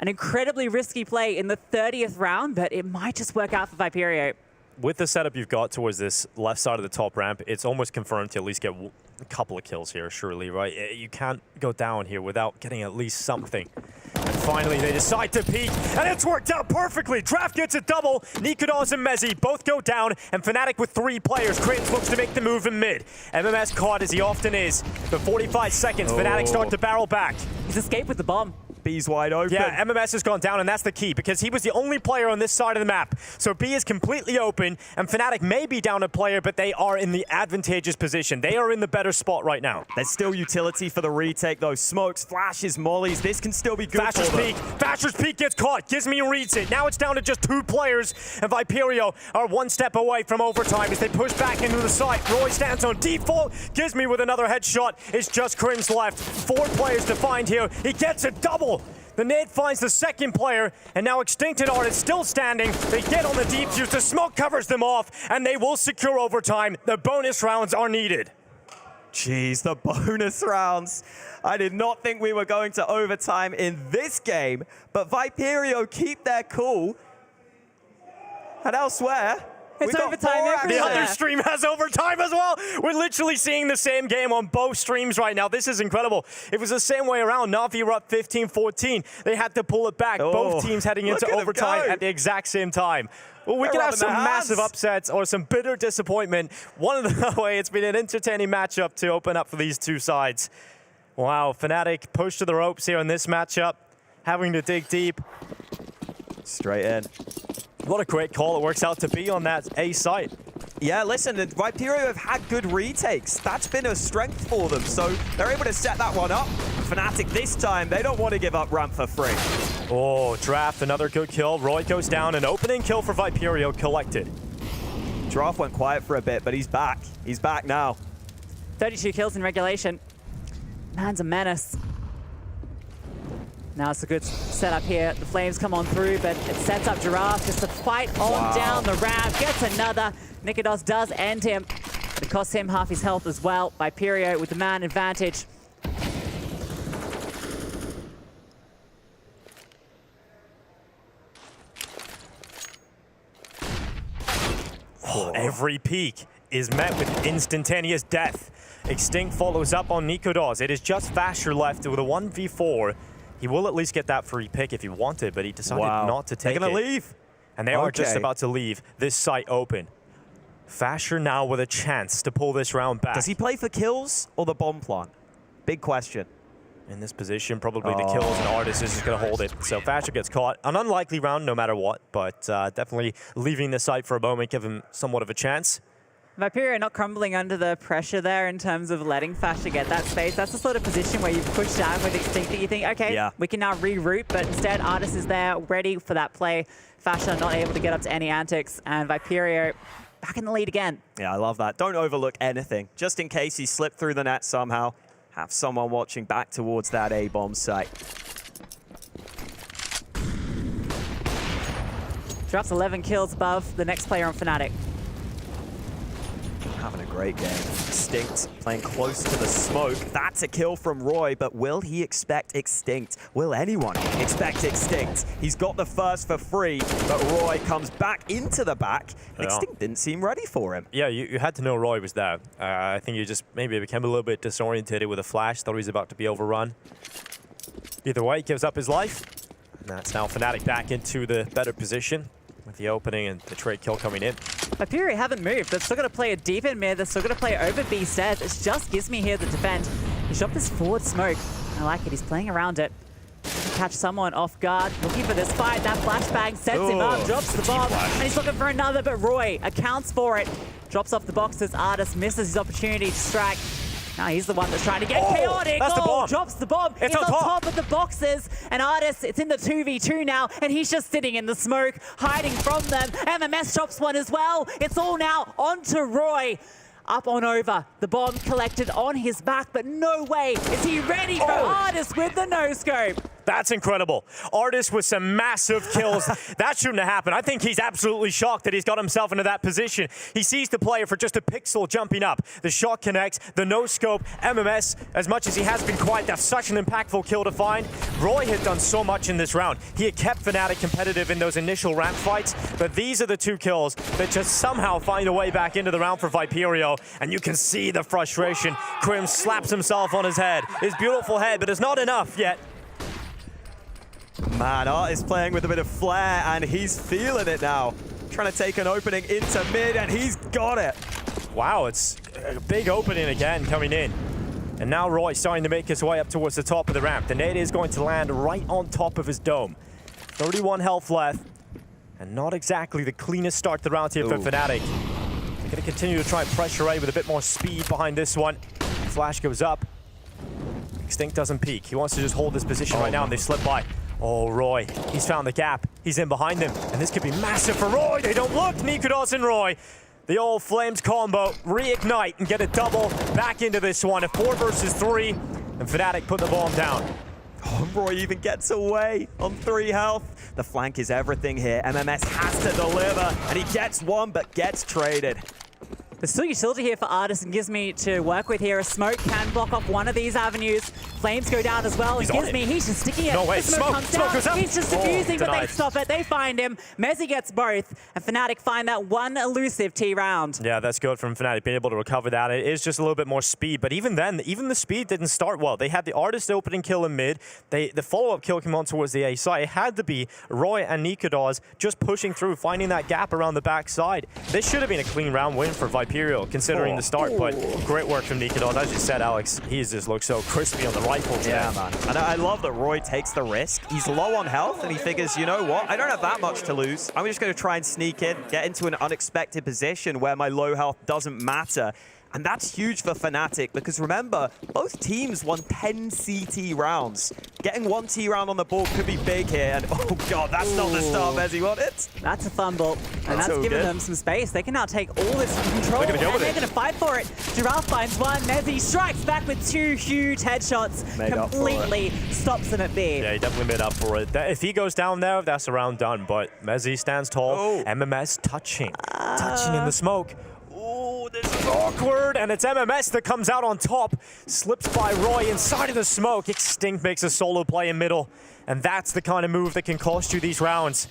An incredibly risky play in the 30th round, but it might just work out for Viperio. With the setup you've got towards this left side of the top ramp, it's almost confirmed to at least get a couple of kills here, surely, right? You can't go down here without getting at least something. And finally, they decide to peek, and it's worked out perfectly. Draft gets a double. Nikodos and Mezzi both go down, and Fnatic with 3 players. Cranes looks to make the move in mid. MMS caught as he often is. But 45 seconds, Fnatic start to barrel back. He's escaped with the bomb. B's wide open. Yeah, MMS has gone down, and that's the key, because he was the only player on this side of the map. So B is completely open, and Fnatic may be down a player, but they are in the advantageous position. They are in the better spot right now. There's still utility for the retake, though. Smokes, flashes, mollies. This can still be good for them. Fasher's peek gets caught. Gizmi reads it. Now it's down to just 2 players, and Viperio are 1 step away from overtime as they push back into the site. Roy stands on default. Gizmi with another headshot. It's just Crims left. 4 players to find here. He gets a double. The nade finds the second player, and now Extinct and Art is still standing. They get on the defuse, the smoke covers them off, and they will secure overtime. The bonus rounds are needed. Jeez, the bonus rounds. I did not think we were going to overtime in this game, but Viperio keep their cool. And elsewhere, it's overtime everywhere. The other stream has overtime as well. We're literally seeing the same game on both streams right now. This is incredible. It was the same way around. NAVI were up 15-14. They had to pull it back. Both teams heading into overtime at the exact same time. Well, we could have some massive upsets or some bitter disappointment. One of the way, it's been an entertaining matchup to open up for these 2 sides. Wow, Fnatic pushed to the ropes here in this matchup, having to dig deep. Straight in. What a great call it works out to be on that A site. Yeah, listen, the Viperio have had good retakes. That's been a strength for them, so they're able to set that one up. Fnatic this time, they don't want to give up ramp for free. Oh, Draft, another good kill. Roy goes down, an opening kill for Viperio collected. Draft went quiet for a bit, but he's back. He's back now. 32 kills in regulation. Man's a menace. Now it's a good setup here. The flames come on through, but it sets up Giraffe just to fight on down the ramp. Gets another. Nikodos does end him, but it costs him half his health as well. Viperio with the man advantage. Oh, every peek is met with instantaneous death. Extinct follows up on Nikodos. It is just Fasher left with a 1v4. He will at least get that free pick if he wanted, but he decided not to take it. They're gonna leave. And they are just about to leave this site open. Fasher now with a chance to pull this round back. Does he play for kills or the bomb plant? Big question. In this position, probably the kills, and Artis is just going to hold it. So Fasher gets caught. An unlikely round no matter what, but definitely leaving the site for a moment, give him somewhat of a chance. Viperio not crumbling under the pressure there in terms of letting Fasher get that space. That's the sort of position where you push down with Extinct that you think, okay, we can now reroute, but instead Artis is there ready for that play. Fasher not able to get up to any antics, and Viperio back in the lead again. Yeah, I love that. Don't overlook anything. Just in case he slipped through the net somehow, have someone watching back towards that A-bomb site. Drops 11 kills above the next player on Fnatic. Having a great game. Extinct playing close to the smoke. That's a kill from Roy, but will he expect Extinct? Will anyone expect Extinct? He's got the first for free, but Roy comes back into the back. And Extinct didn't seem ready for him. Yeah, you had to know Roy was there. I think you just maybe became a little bit disoriented with a flash, thought he was about to be overrun. Either way, gives up his life. And that's now Fnatic back into the better position with the opening and the trade kill coming in. Viperio haven't moved. They're still going to play a deep in mid. They're still going to play over B stairs. It's just Gizmi here to defend. He shot this forward smoke. I like it. He's playing around it. Catch someone off guard. Looking for this fight. That flashbang sets him up. Drops the bomb. And he's looking for another, but Roy accounts for it. Drops off the boxes. Artis misses his opportunity to strike. Now he's the one that's trying to get chaotic. That's the bomb. Drops the bomb. It's on top of the boxes. And Artis, it's in the 2v2 now. And he's just sitting in the smoke, hiding from them. MMS drops one as well. It's all now onto Roy. Up on over. The bomb collected on his back, but no way is he ready for Artis with the no-scope. That's incredible. Artis with some massive kills. That shouldn't have happened. I think he's absolutely shocked that he's got himself into that position. He sees the player for just a pixel jumping up. The shot connects, the no-scope, MMS, as much as he has been quiet, that's such an impactful kill to find. Roy had done so much in this round. He had kept Fnatic competitive in those initial ramp fights, but these are the two kills that just somehow find a way back into the round for Viperio, and you can see the frustration. Krim slaps himself on his head. His beautiful head, but it's not enough yet. Man, Art is playing with a bit of flair, and he's feeling it now. Trying to take an opening into mid, and he's got it. Wow, it's a big opening again coming in. And now Roy starting to make his way up towards the top of the ramp. The nade is going to land right on top of his dome. 31 health left, and not exactly the cleanest start to the round here for Fnatic. They're going to continue to try and pressure A with a bit more speed behind this one. Flash goes up. Extinct doesn't peek. He wants to just hold this position right now, and they slip by. Oh, Roy, he's found the gap. He's in behind them, and this could be massive for Roy. They don't look. Nikodos and Roy. The old Flames combo, reignite and get a double back into this one. A 4 versus 3, and Fnatic put the bomb down. Oh, Roy even gets away on 3 health. The flank is everything here. MMS has to deliver, and he gets one, but gets traded. There's still utility here for Artis and Gizmi to work with here. A smoke can block off one of these avenues. Flames go down as well. And Gizmi, he's just sticking it. No way. The smoke comes down. Goes up. He's just diffusing, but they stop it. They find him. Mezzi gets both. And Fnatic find that one elusive T round. Yeah, that's good from Fnatic, being able to recover that. It is just a little bit more speed. But even then, even the speed didn't start well. They had the Artis opening kill in mid. The follow-up kill came on towards the A side. It had to be Roy and Nikodos just pushing through, finding that gap around the back side. This should have been a clean round win for Viperio. Viperio, considering the start, but great work from Nikodos. As you said, Alex, he's just looked so crispy on the rifle today. Yeah, man. And I love that Roy takes the risk. He's low on health, and he figures, you know what? I don't have that much to lose. I'm just going to try and sneak in, get into an unexpected position where my low health doesn't matter. And that's huge for Fnatic, because remember, both teams won 10 CT rounds. Getting 1 T round on the board could be big here, and oh god, that's not the start Mezzy wanted. That's a fumble, and that's so giving good. them some space. They can now take all this control, They're gonna go with they're it. going to fight for it. Giraffe finds one, Mezzy strikes back with 2 huge headshots, Made up for completely stops them at B. Yeah, he definitely made up for it. If he goes down there, that's a round done, but Mezzy stands tall. MMS touching in the smoke. Oh, this is awkward, and it's MMS that comes out on top. Slips by Roy inside of the smoke. Extinct makes a solo play in middle, and that's the kind of move that can cost you these rounds.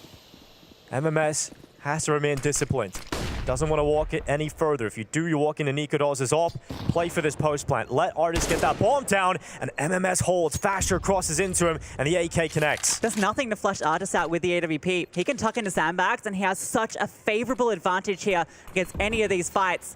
MMS has to remain disciplined. Doesn't want to walk it any further. If you do, you walk into Nikodos' op, play for this post plant. Let Artis get that bomb down, and MMS holds. Fasher crosses into him, and the AK connects. There's nothing to flush Artis out with the AWP. He can tuck into sandbags, and he has such a favorable advantage here against any of these fights.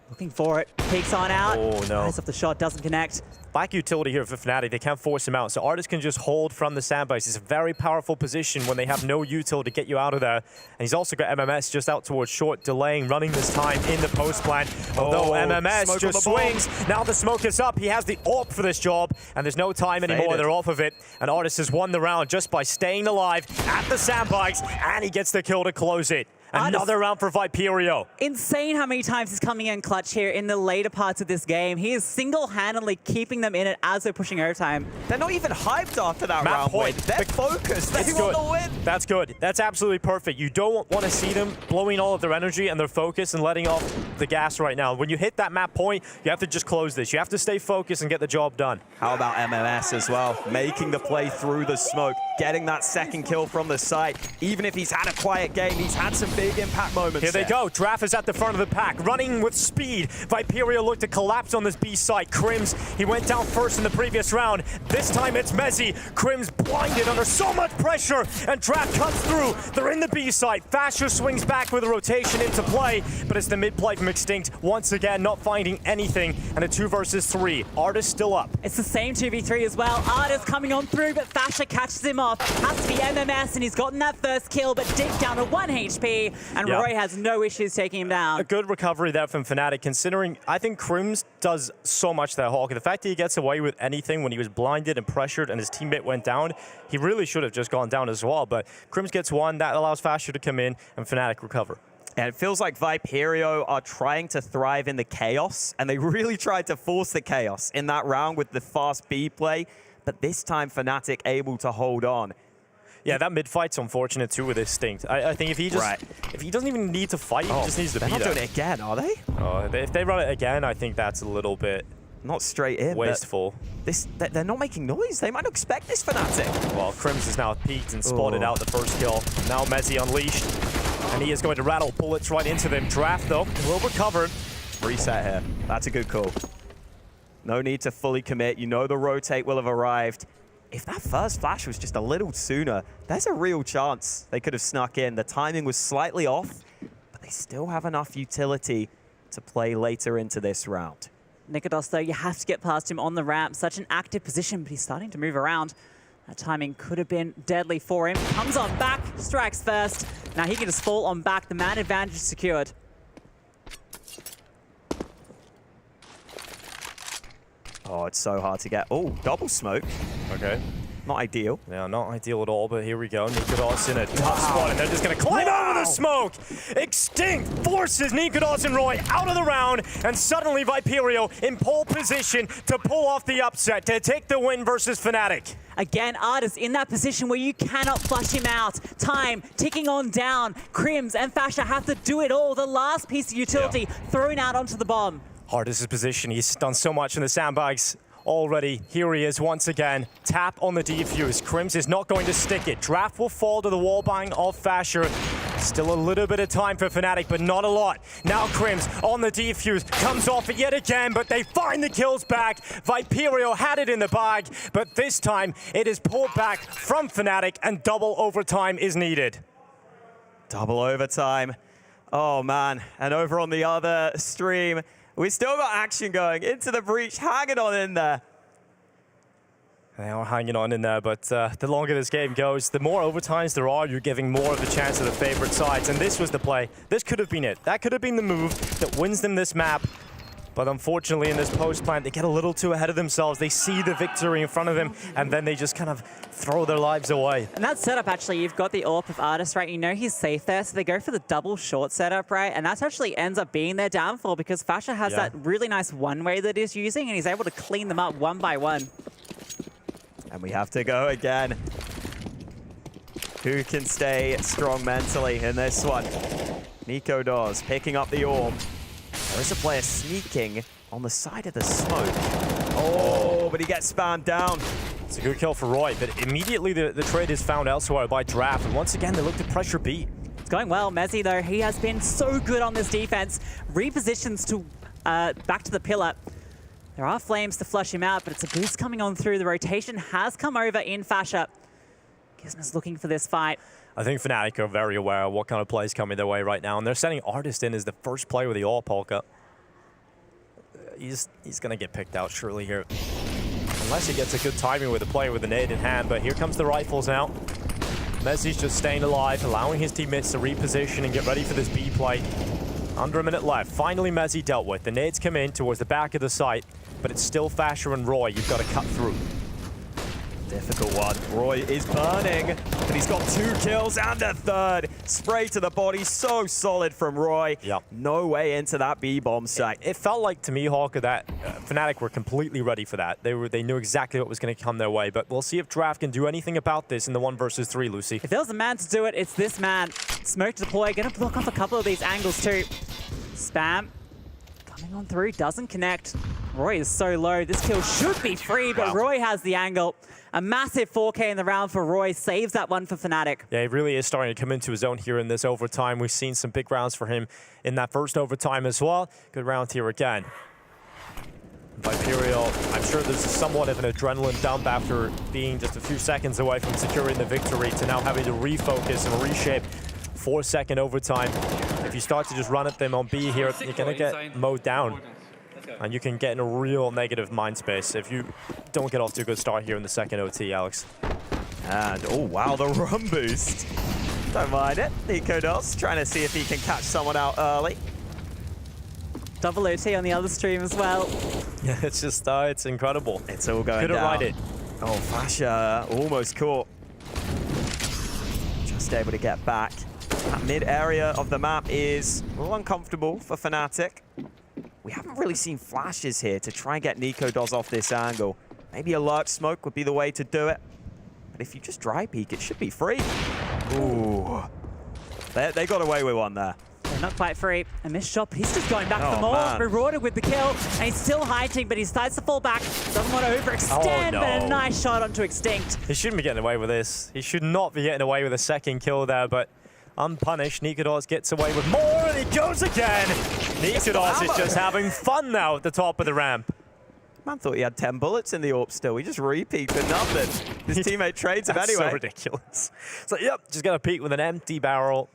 Looking for it, peeks on out. Oh no. Nice off the shot, doesn't connect. Back utility here for Fnatic. They can't force him out, so Artis can just hold from the sandbags. It's a very powerful position when they have no util to get you out of there. And he's also got MMS just out towards short, delaying, running this time in the post plant. Although MMS just swings. Now the smoke is up. He has the AWP for this job, and there's no time anymore. Faded. They're off of it. And Artis has won the round just by staying alive at the sandbags, and he gets the kill to close it. Another round for Viperio. Insane how many times he's coming in clutch here in the later parts of this game. He is single-handedly keeping them in it as they're pushing overtime. They're not even hyped after that Map round point. win. They're focused. They It's want good. to win. That's good. That's absolutely perfect. You don't want to see them blowing all of their energy and their focus and letting off the gas right now. When you hit that map point, you have to just close this. You have to stay focused and get the job done. How about MMS as well? Making the play through the smoke, getting that second kill from the site. Even if he's had a quiet game, he's had some big impact moments. Here they go. Draft is at the front of the pack, running with speed. Viperio looked to collapse on this B site. Crims, he went down first in the previous round. This time it's Mezzy. Crims blinded under so much pressure, and Draft comes through. They're in the B site. Fasher swings back with a rotation into play, but it's the mid play from Extinct once again not finding anything, and a 2 versus 3. Artis still up. It's the same 2v3 as well. Artis coming on through, but Fasher catches him off. Has to be MMS, and he's gotten that first kill, but dipped down to 1 HP, and Roy has no issues taking him down. A good recovery there from Fnatic, considering I think Crims does so much to that Hawk. The fact that he gets away with anything when he was blinded and pressured and his teammate went down, he really should have just gone down as well. But Crims gets one, that allows Fasher to come in and Fnatic recover. And it feels like Viperio are trying to thrive in the chaos, and they really tried to force the chaos in that round with the fast B play, but this time Fnatic able to hold on. Yeah, that mid fight's unfortunate too with Extinct. I think if he just if he doesn't even need to fight, he just needs to be there. They're not doing it again, are they? If they run it again, I think that's a little bit not straight in. Wasteful. They're not making noise. They might not expect this Fnatic. Well, Crims is now peaked and spotted out the first kill. Now Mezzy unleashed, and he is going to rattle bullets right into them. Draft though will recover. Reset here. That's a good call. No need to fully commit. You know the rotate will have arrived. If that first flash was just a little sooner, there's a real chance they could have snuck in. The timing was slightly off, but they still have enough utility to play later into this round. Nikodos, though, you have to get past him on the ramp. Such an active position, but he's starting to move around. That timing could have been deadly for him. Comes on back, strikes first. Now he can just fall on back. The man advantage is secured. Oh, it's so hard to get. Oh, double smoke. Okay. Not ideal. Yeah, not ideal at all, but here we go. Nikodos in a tough spot, and they're just going to climb over the smoke. Extinct forces Nikodos and Roy out of the round, and suddenly Viperio in pole position to pull off the upset, to take the win versus Fnatic. Again, Artis in that position where you cannot flush him out. Time ticking on down. Crims and Fasher have to do it all. The last piece of utility thrown out onto the bomb. Artis' position, he's done so much in the sandbags already. Here he is once again. Tap on the defuse. Crims is not going to stick it. Draft will fall to the wallbang of Fasher. Still a little bit of time for Fnatic, but not a lot. Now Crims on the defuse, comes off it yet again, but they find the kills back. Viperio had it in the bag, but this time it is pulled back from Fnatic, and double overtime is needed. Double overtime. Oh, man. And over on the other stream, we still got action going into the breach, hanging on in there. They are hanging on in there, but the longer this game goes, the more overtimes there are, you're giving more of a chance to the favorite sides. And this was the play. This could have been it. That could have been the move that wins them this map. But unfortunately, in this post plant, they get a little too ahead of themselves. They see the victory in front of them, and then they just kind of throw their lives away. And that setup, actually, you've got the AWP of Artist, right? You know he's safe there, so they go for the double short setup, right? And that actually ends up being their downfall because Fasha has that really nice one-way that he's using, and he's able to clean them up one by one. And we have to go again. Who can stay strong mentally in this one? Nico does, picking up the orb. There is a player sneaking on the side of the smoke. Oh, but he gets spammed down. It's a good kill for Roy, but immediately the trade is found elsewhere by Draft. And once again, they look to pressure B. It's going well. Mezzi, though, he has been so good on this defense. Repositions to back to the pillar. There are flames to flush him out, but it's a boost coming on through. The rotation has come over in Fasha. Gizma's looking for this fight. I think Fnatic are very aware of what kind of plays coming their way right now, and they're sending Artist in as the first player with the all polka. He's going to get picked out surely here. Unless he gets a good timing with a player with a nade in hand, but here comes the rifles now. Mezzi's just staying alive, allowing his teammates to reposition and get ready for this B play. Under a minute left. Finally, Mezzi dealt with. The nades come in towards the back of the site, but it's still Fasha and Roy. You've got to cut through. Difficult one. Roy is burning, but he's got 2 kills and a 3rd. Spray to the body, so solid from Roy. Yep. No way into that B-bomb site. It felt like to me, Hawker, that Fnatic were completely ready for that. They knew exactly what was going to come their way, but we'll see if Draft can do anything about this in the 1 versus 3, Lucy. If there was a man to do it, it's this man. Smoke to deploy, going to block off a couple of these angles too. Spam coming on through, doesn't connect. Roy is so low. This kill should be free, but Roy has the angle. A massive 4K in the round for Roy, saves that one for Fnatic. Yeah, he really is starting to come into his own here in this overtime. We've seen some big rounds for him in that first overtime as well. Good round here again. Viperio, I'm sure there's somewhat of an adrenaline dump after being just a few seconds away from securing the victory to now having to refocus and reshape. 4-second overtime. If you start to just run at them on B here, you're going to get mowed down. And you can get in a real negative mind space if you don't get off to a good start here in the second OT, Alex. And, oh wow, the run boost. Don't mind it. Nico does, trying to see if he can catch someone out early. Double OT on the other stream as well. Yeah, it's just, it's incredible. It's all going Couldn't down. ride it. Oh, Fasha almost caught. Just able to get back. That mid area of the map is a little uncomfortable for Fnatic. We haven't really seen flashes here to try and get Nico Doz off this angle. Maybe a lurk smoke would be the way to do it. But if you just dry peek, it should be free. Ooh. They got away with one there. Yeah, not quite free. A missed shot, but he's just going back for more. Man. Rewarded with the kill, and he's still hiding, but he decides to fall back. Doesn't want to overextend, but a nice shot onto Extinct. He shouldn't be getting away with this. He should not be getting away with a second kill there, but unpunished, Nikodos gets away with more, and he goes again. Nikodos is just having fun now at the top of the ramp. Man thought he had 10 bullets in the AWP still. He just re-peeked for nothing. His teammate trades him anyway. That's so ridiculous. So, yep, just got to peek with an empty barrel.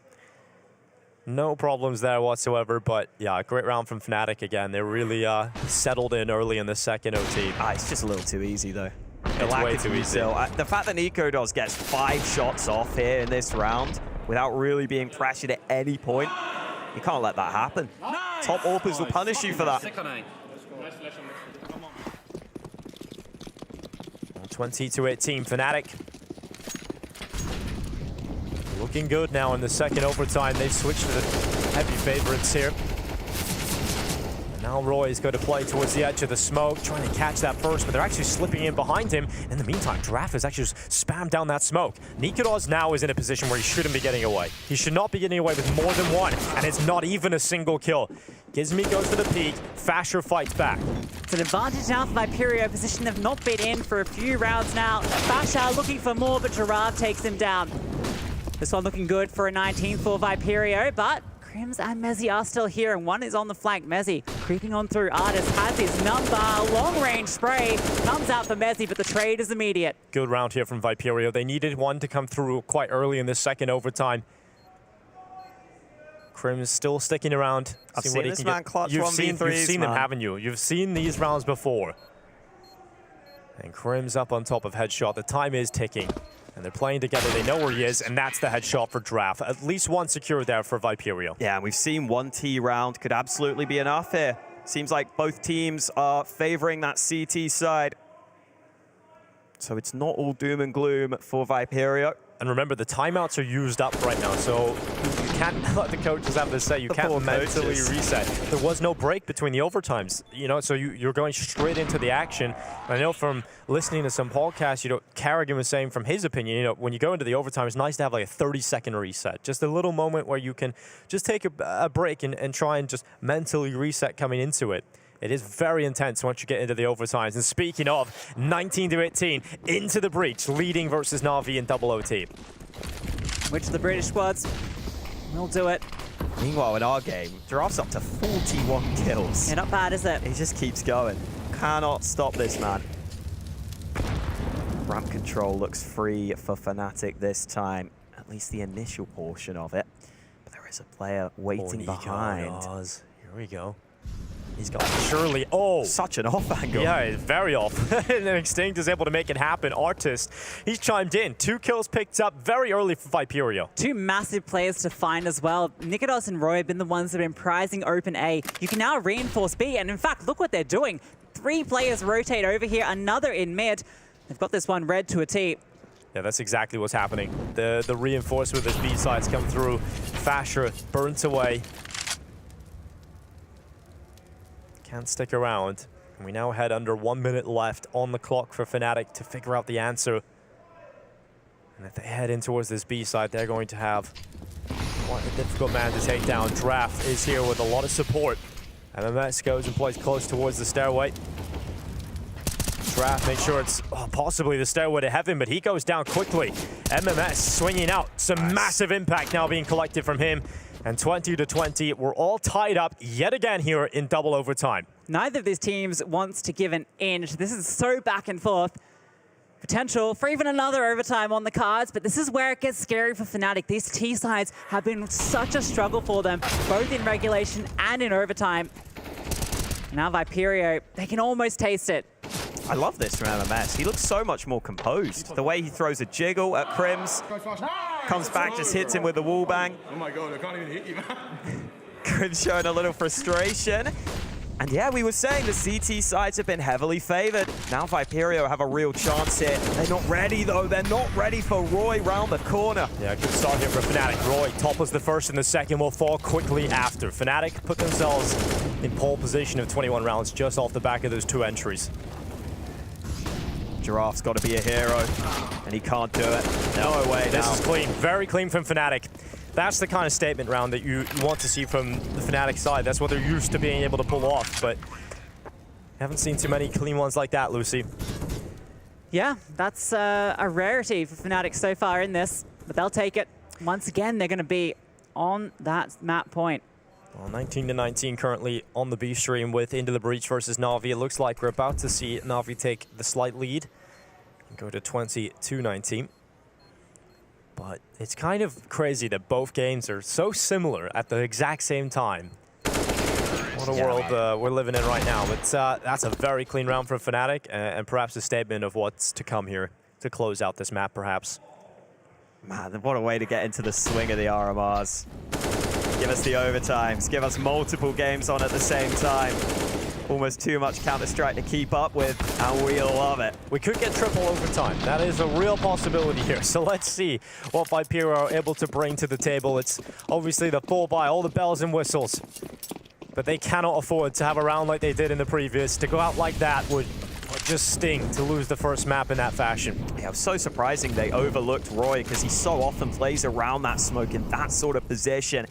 No problems there whatsoever, but yeah, great round from Fnatic again. They really settled in early in the second OT. It's just a little too easy, though. It's way too easy. The fact that Nikodos gets 5 shots off here in this round without really being pressured at any point, you can't let that happen. Nice. Top AWPers will punish you for that. 20-18, Fnatic. Looking good now in the second overtime. They've switched to the heavy favorites here. And now Roy's going to play towards the edge of the smoke, trying to catch that first, but they're actually slipping in behind him. In the meantime, Draft has actually just spammed down that smoke. Nikodos now is in a position where he shouldn't be getting away. He should not be getting away with more than one, and it's not even a single kill. Gizmi goes for the peak, Fasher fights back. It's an advantage now for Viperio, position they've not been in for a few rounds now. Fasher looking for more, but Giraffe takes him down. This one looking good for a 19 for Viperio, but Crims and Mezzi are still here, and one is on the flank. Mezzi creeping on through. Artist has his number. Long-range spray comes out for Mezzi, but the trade is immediate. Good round here from Viperio. They needed one to come through quite early in this second overtime. Crim's still sticking around. I've seen this man clutch 1v3s, You've seen them, haven't you? You've seen these rounds before. And Crim's up on top of Headshot. The time is ticking. And they're playing together. They know where he is, and that's the headshot for Draft. At least one secure there for Viperio. Yeah, and we've seen 1T round. Could absolutely be enough here. Seems like both teams are favoring that CT side. So it's not all doom and gloom for Viperio. And remember, the timeouts are used up right now, so you can't let the coaches have this say. You can't mentally reset. There was no break between the overtimes, you know, so you're going straight into the action. And I know from listening to some podcasts, you know, Carrigan was saying from his opinion, you know, when you go into the overtime, it's nice to have like a 30-second reset. Just a little moment where you can just take a break and try and just mentally reset coming into it. It is very intense once you get into the overtimes. And speaking of, 19-18 into the breach, leading versus NAVI in double OT. Which of the British squads will do it? Meanwhile, in our game, Giraffe's up to 41 kills. Yeah, not bad, is it? He just keeps going. Cannot stop this man. Ramp control looks free for Fnatic this time. At least the initial portion of it. But there is a player waiting behind. Here we go. He's got Shirley. Oh! Such an off angle. Yeah, very off. And Extinct is able to make it happen. Artist, he's chimed in. 2 kills picked up very early for Viperio. 2 massive players to find as well. Nikodos and Roy have been the ones that have been prizing open A. You can now reinforce B, and in fact, look what they're doing. 3 players rotate over here, another in mid. They've got this one red to a T. Yeah, that's exactly what's happening. The reinforcement as B sides come through. Fasher burnt away. Can't stick around. And we now head under 1 minute left on the clock for Fnatic to figure out the answer. And if they head in towards this B side, they're going to have quite a difficult man to take down. Draft is here with a lot of support. MMS goes and plays close towards the stairway. Draft makes sure it's possibly the stairway to heaven, but he goes down quickly. MMS swinging out. Some massive impact now being collected from him. And 20-20, we're all tied up yet again here in double overtime. Neither of these teams wants to give an inch. This is so back and forth. Potential for even another overtime on the cards, but this is where it gets scary for Fnatic. These T sides have been such a struggle for them, both in regulation and in overtime. Now Viperio, they can almost taste it. I love this from MMS. He looks so much more composed. The way he throws a jiggle at Crims, comes back, just hits him with the wall bang. Oh my god, I can't even hit you, man. Crims showing a little frustration. And yeah, we were saying the CT sides have been heavily favored. Now Viperio have a real chance here. They're not ready though. They're not ready for Roy round the corner. Yeah, good start here for Fnatic. Roy topples the first and the second will fall quickly after. Fnatic put themselves in pole position of 21 rounds just off the back of those 2 entries. Giraffe's got to be a hero, and he can't do it. No way. This is clean, very clean from Fnatic. That's the kind of statement round that you want to see from the Fnatic side. That's what they're used to being able to pull off, but haven't seen too many clean ones like that, Lucy. Yeah, that's a rarity for Fnatic so far in this, but they'll take it. Once again, they're going to be on that map point. Well, 19-19 currently on the B stream with Into the Breach versus NAVI. It looks like we're about to see NAVI take the slight lead and go to 20-19. But it's kind of crazy that both games are so similar at the exact same time. What a world we're living in right now. But that's a very clean round for Fnatic and perhaps a statement of what's to come here to close out this map, perhaps. Man, what a way to get into the swing of the RMRs. Give us the overtimes. Give us multiple games on at the same time. Almost too much Counter-Strike to keep up with, and we love it. We could get triple overtime. That is a real possibility here. So let's see what Viperio are able to bring to the table. It's obviously the full buy, all the bells and whistles. But they cannot afford to have a round like they did in the previous. To go out like that would just sting to lose the first map in that fashion. Yeah, it was so surprising they overlooked Roy because he so often plays around that smoke in that sort of position.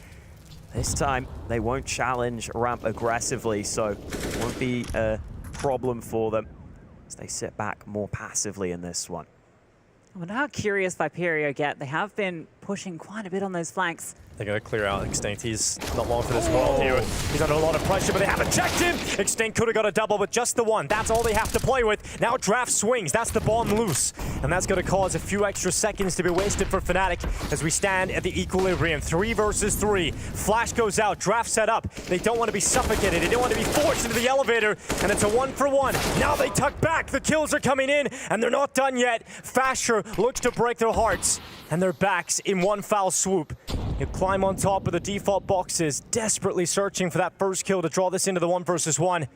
This time, they won't challenge ramp aggressively, so it won't be a problem for them as they sit back more passively in this one. I wonder how curious Viperio get. They have been pushing quite a bit on those flanks. They're going to clear out Extinct. He's not long for this world here. He's under a lot of pressure, but they haven't checked him. Extinct could have got a double, but just the one. That's all they have to play with. Now Draft swings. That's the bomb loose. And that's going to cause a few extra seconds to be wasted for Fnatic as we stand at the equilibrium. 3 versus 3. Flash goes out. Draft set up. They don't want to be suffocated. They don't want to be forced into the elevator. And it's a 1-for-1. Now they tuck back. The kills are coming in, and they're not done yet. Fasher looks to break their hearts, and their backs in one foul swoop. You climb on top of the default boxes, desperately searching for that first kill to draw this into the 1 versus 1.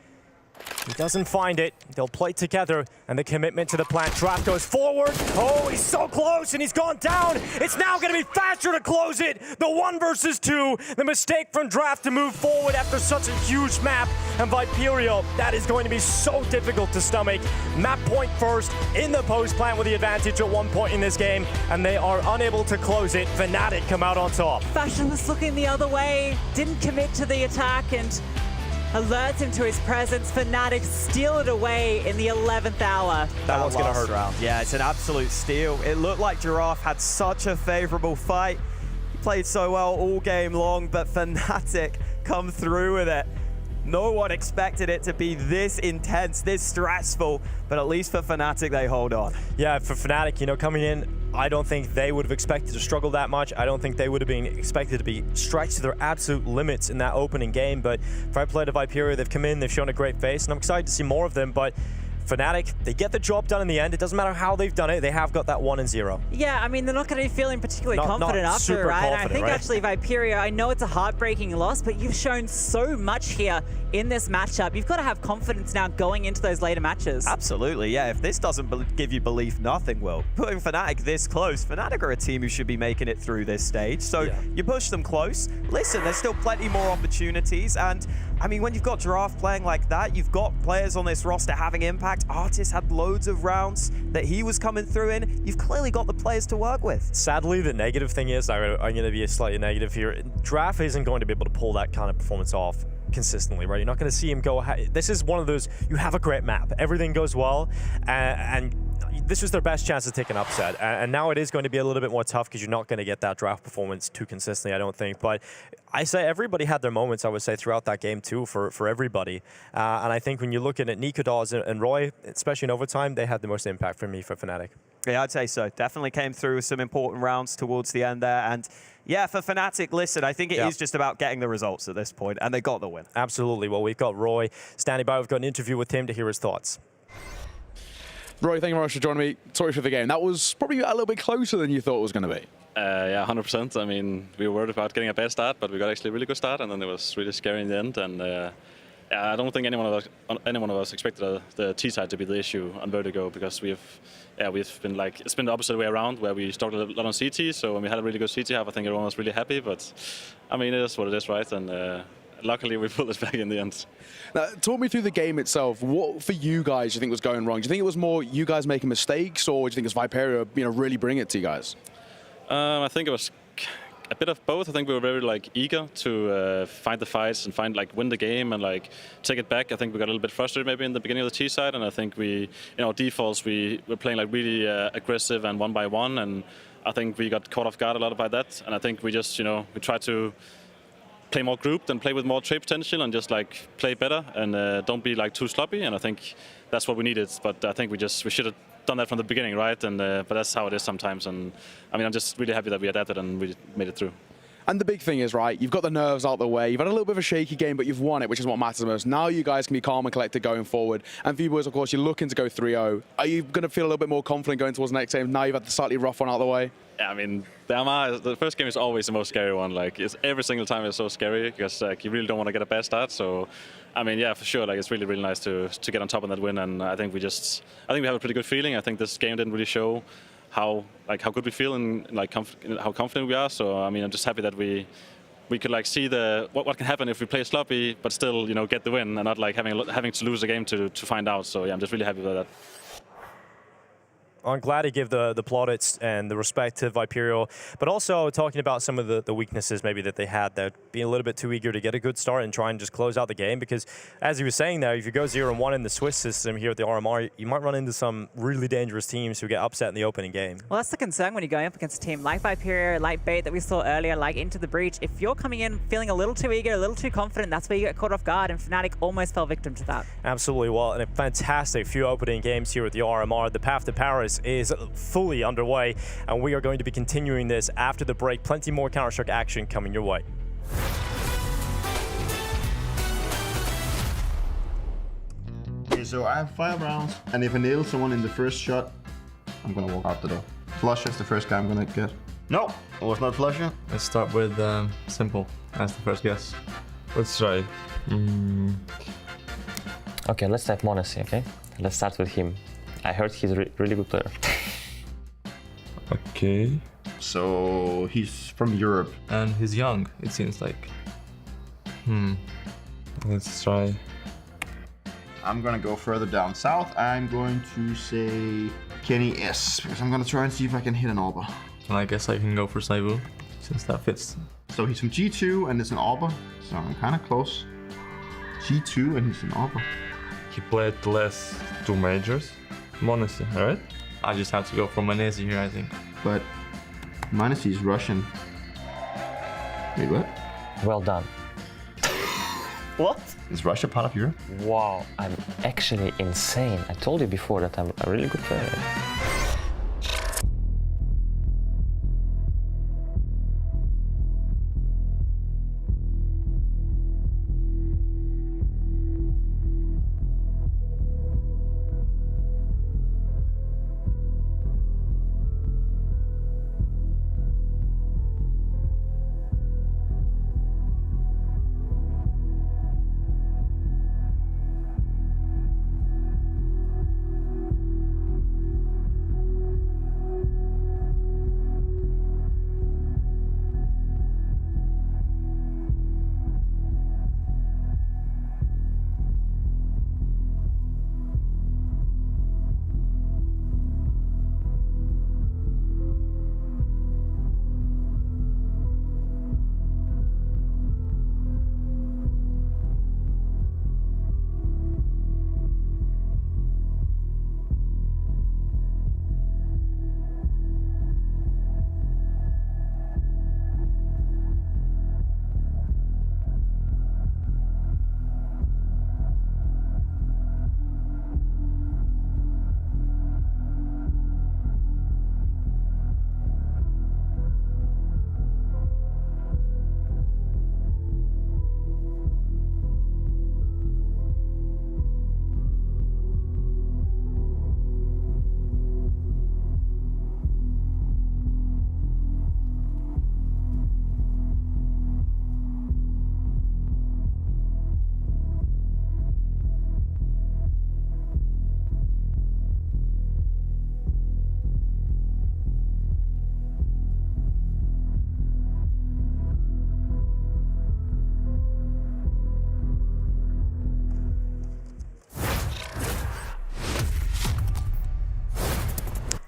He doesn't find it. They'll play together, and the commitment to the plant. Draft goes forward. Oh, he's so close, and he's gone down. It's now going to be Fasher to close it. The 1 versus 2. The mistake from Draft to move forward after such a huge map. And Viperio, that is going to be so difficult to stomach. Map point first in the post plant with the advantage at one point in this game, and they are unable to close it. Fnatic come out on top. Fasher was looking the other way, didn't commit to the attack, and alerts him to his presence. Fnatic steal it away in the 11th hour. That one's going to hurt. Round. Yeah, it's an absolute steal. It looked like Giraffe had such a favorable fight. He played so well all game long, but Fnatic come through with it. No one expected it to be this intense, this stressful, but at least for Fnatic, they hold on. Yeah, for Fnatic, you know, coming in, I don't think they would have expected to struggle that much. I don't think they would have been expected to be stretched to their absolute limits in that opening game. But fair play to Viperio, they've come in, they've shown a great face, and I'm excited to see more of them. But Fnatic, they get the job done in the end. It doesn't matter how they've done it. They have got that 1-0. Yeah, I mean, they're not going to be feeling particularly confident after, right? And I think actually Viperio, I know it's a heartbreaking loss, but you've shown so much here in this matchup. You've got to have confidence now going into those later matches. Absolutely, yeah. If this doesn't give you belief, nothing will. Putting Fnatic this close, Fnatic are a team who should be making it through this stage. So you push them close. Listen, there's still plenty more opportunities. And I mean, when you've got Giraffe playing like that, you've got players on this roster having impact. Artis had loads of rounds that he was coming through in. You've clearly got the players to work with. Sadly, the negative thing is, I'm going to be slightly negative here. Draft isn't going to be able to pull that kind of performance off consistently, right? You're not going to see him go. This is one of those, you have a great map, everything goes well, and this was their best chance to take an upset. And now it is going to be a little bit more tough because you're not going to get that Draft performance too consistently, I don't think. But I say everybody had their moments, I would say, throughout that game too, for everybody. And I think when you're looking at Nico Dawes and Roy, especially in overtime, they had the most impact for me for Fnatic. Yeah, I'd say so. Definitely came through with some important rounds towards the end there. And yeah, for Fnatic, listen, I think it is just about getting the results at this point, and they got the win. Absolutely. Well, we've got Roy standing by. We've got an interview with him to hear his thoughts. Roy, thank you very much for joining me. Sorry for the game. That was probably a little bit closer than you thought it was going to be. Yeah, 100%. I mean, we were worried about getting a bad start, but we got actually a really good start, and then it was really scary in the end. And yeah, I don't think anyone of us expected the T side to be the issue on Vertigo, because we've been like, it's been the opposite way around, where we started a lot on CT. So when we had a really good CT half, I think everyone was really happy. But I mean, it is what it is, right? And luckily, we pulled this back in the end. Now, talk me through the game itself. What, for you guys, do you think was going wrong? Do you think it was more you guys making mistakes, or do you think it was Viperio, really bring it to you guys? I think it was a bit of both. I think we were very eager to find the fights and win the game and take it back. I think we got a little bit frustrated maybe in the beginning of the T side, and I think we, defaults, we were playing really aggressive and one by one, and I think we got caught off guard a lot by that. And I think we just, we tried to play more grouped and play with more trade potential and just play better and don't be too sloppy. And I think that's what we needed. But I think we should have done that from the beginning, right? And but that's how it is sometimes. And I mean, I'm just really happy that we adapted and we made it through. And the big thing is, right, you've got the nerves out the way. You've had a little bit of a shaky game, but you've won it, which is what matters most. Now you guys can be calm and collected going forward. And for you boys, of course, you're looking to go 3-0. Are you going to feel a little bit more confident going towards the next game? Now you've had the slightly rough one out of the way? Yeah, I mean, the first game is always the most scary one. It's every single time it's so scary because you really don't want to get a bad start. So, I mean, yeah, for sure, it's really, really nice to get on top of that win. And I think we have a pretty good feeling. I think this game didn't really show how good we feel and how confident we are. So, I mean, I'm just happy that we could see what can happen if we play sloppy, but still, get the win and not having to lose a game to find out. So yeah, I'm just really happy about that. I'm glad to give the plaudits and the respect to Viperio, but also talking about some of the weaknesses maybe that they had, that being a little bit too eager to get a good start and try and just close out the game, because as he was saying there, if you go 0-1 in the Swiss system here at the RMR, you might run into some really dangerous teams who get upset in the opening game. Well, that's the concern when you're going up against a team like Viperio, like Bait that we saw earlier, like Into the Breach. If you're coming in feeling a little too eager, a little too confident, that's where you get caught off guard, and Fnatic almost fell victim to that. Absolutely. Well, and a fantastic few opening games here at the RMR. The path to Paris is fully underway, and we are going to be continuing this after the break. Plenty more Counter-Strike action coming your way. Okay, so I have 5 rounds, and if I nail someone in the first shot, I'm gonna walk out the door. Flusher is the first guy I'm gonna get. No, it was not Flusher. Let's start with Simple as the first guess. Let's try. Okay, let's type Monacy, okay? Let's start with him. I heard he's a really good player. Okay. So he's from Europe. And he's young, it seems like. Let's try. I'm gonna go further down south. I'm going to say Kenny S, because I'm gonna try and see if I can hit an Arbor. And I guess I can go for Saibu, since that fits. So he's from G2 and it's an Arbor, so I'm kind of close. G2 and he's an Arbor. He played the last 2 majors. Monacy, alright? I just have to go for Manesi here, I think. But Monacy is Russian. Wait, what? Well done. What? Is Russia part of Europe? Wow, I'm actually insane. I told you before that I'm a really good player.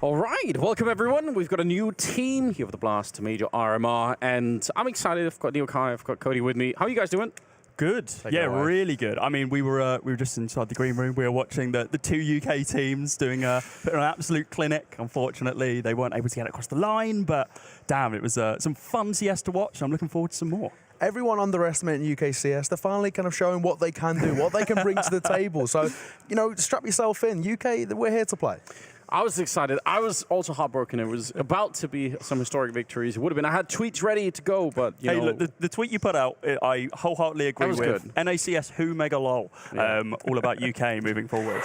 All right, welcome everyone. We've got a new team here with the Blast Major RMR, and I'm excited. I've got Neil Kai, I've got Cody with me. How are you guys doing? Good. Yeah, really good. I mean, we were just inside the green room. We were watching the 2 UK teams doing an absolute clinic. Unfortunately, they weren't able to get across the line, but damn, it was some fun CS to watch. I'm looking forward to some more. Everyone underestimating UK CS. They're finally kind of showing what they can do, what they can bring to the table. So, you know, strap yourself in. UK, we're here to play. I was excited. I was also heartbroken. It was about to be some historic victories. It would have been. I had tweets ready to go, but you know. Look, the tweet you put out, I wholeheartedly agree with. Good. NACS who mega lol. Yeah. All about UK moving forward.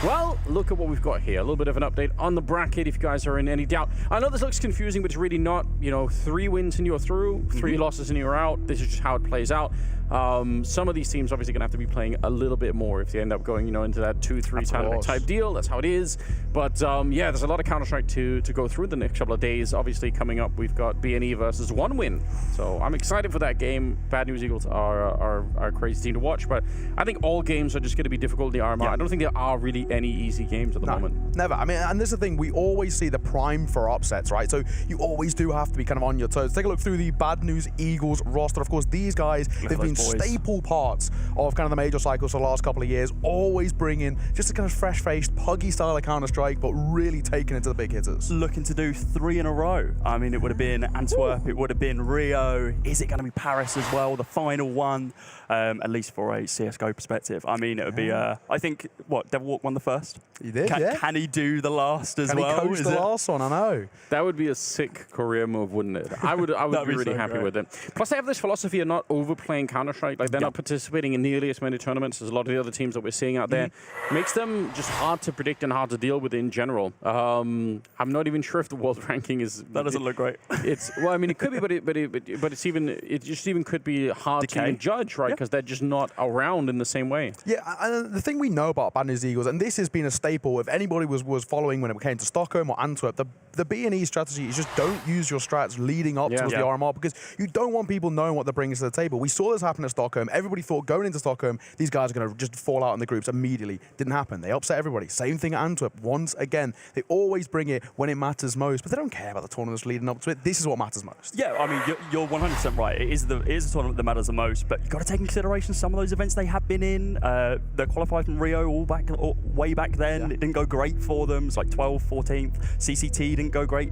Well, look at what we've got here. A little bit of an update on the bracket if you guys are in any doubt. I know this looks confusing, but it's really not. You know, 3 wins and you're through, 3 losses and you're out. This is just how it plays out. Some of these teams obviously going to have to be playing a little bit more if they end up going, you know, into that 2-3 tournament type deal. That's how it is. But yeah, there's a lot of Counter-Strike to go through the next couple of days. Obviously, coming up, we've got BNE versus OneWin. So I'm excited for that game. Bad News Eagles are a crazy team to watch, but I think all games are just going to be difficult in the RMR. I don't think there are really any easy games at the moment. Never. I mean, and this is the thing, we always see the prime for upsets, right? So you always do have to be kind of on your toes. Take a look through the Bad News Eagles roster. Of course, these guys, they've been staple parts of kind of the major cycles for the last couple of years, always bringing just a kind of fresh-faced, puggy style of Counter-Strike, but really taking it to the big hitters. Looking to do 3 in a row. I mean, it would have been Antwerp, it would have been Rio. Is it going to be Paris as well, the final one? At least for a CSGO perspective. I mean, it would be, I think, what, Devil Walk won the first? He did, Can he do the last as well? Can he coach the last one? I know. That would be a sick career move, wouldn't it? I would be really happy with it. Plus, they have this philosophy of not overplaying Counter-Strike. Like, they're not participating in nearly as many tournaments as a lot of the other teams that we're seeing out there. Makes them just hard to predict and hard to deal with in general. I'm not even sure if the world ranking is... That doesn't look great. It's well, I mean, it could be, but it just even could be hard to even judge, right? Because they're just not around in the same way. Yeah, and the thing we know about Bad News Eagles, and this has been a staple, if anybody was following when it came to Stockholm or Antwerp, the B&E strategy is just don't use your strats leading up towards the RMR, because you don't want people knowing what they're bringing to the table. We saw this happen at Stockholm. Everybody thought going into Stockholm, these guys are going to just fall out in the groups immediately. Didn't happen. They upset everybody. Same thing at Antwerp. Once again, they always bring it when it matters most, but they don't care about the tournaments leading up to it. This is what matters most. Yeah, I mean, you're 100% right. It is the tournament that matters the most, but you've got to take into consideration some of those events they have been in. They qualified from Rio way back then. It didn't go great for them. It's like 12th, 14th. CCT didn't go great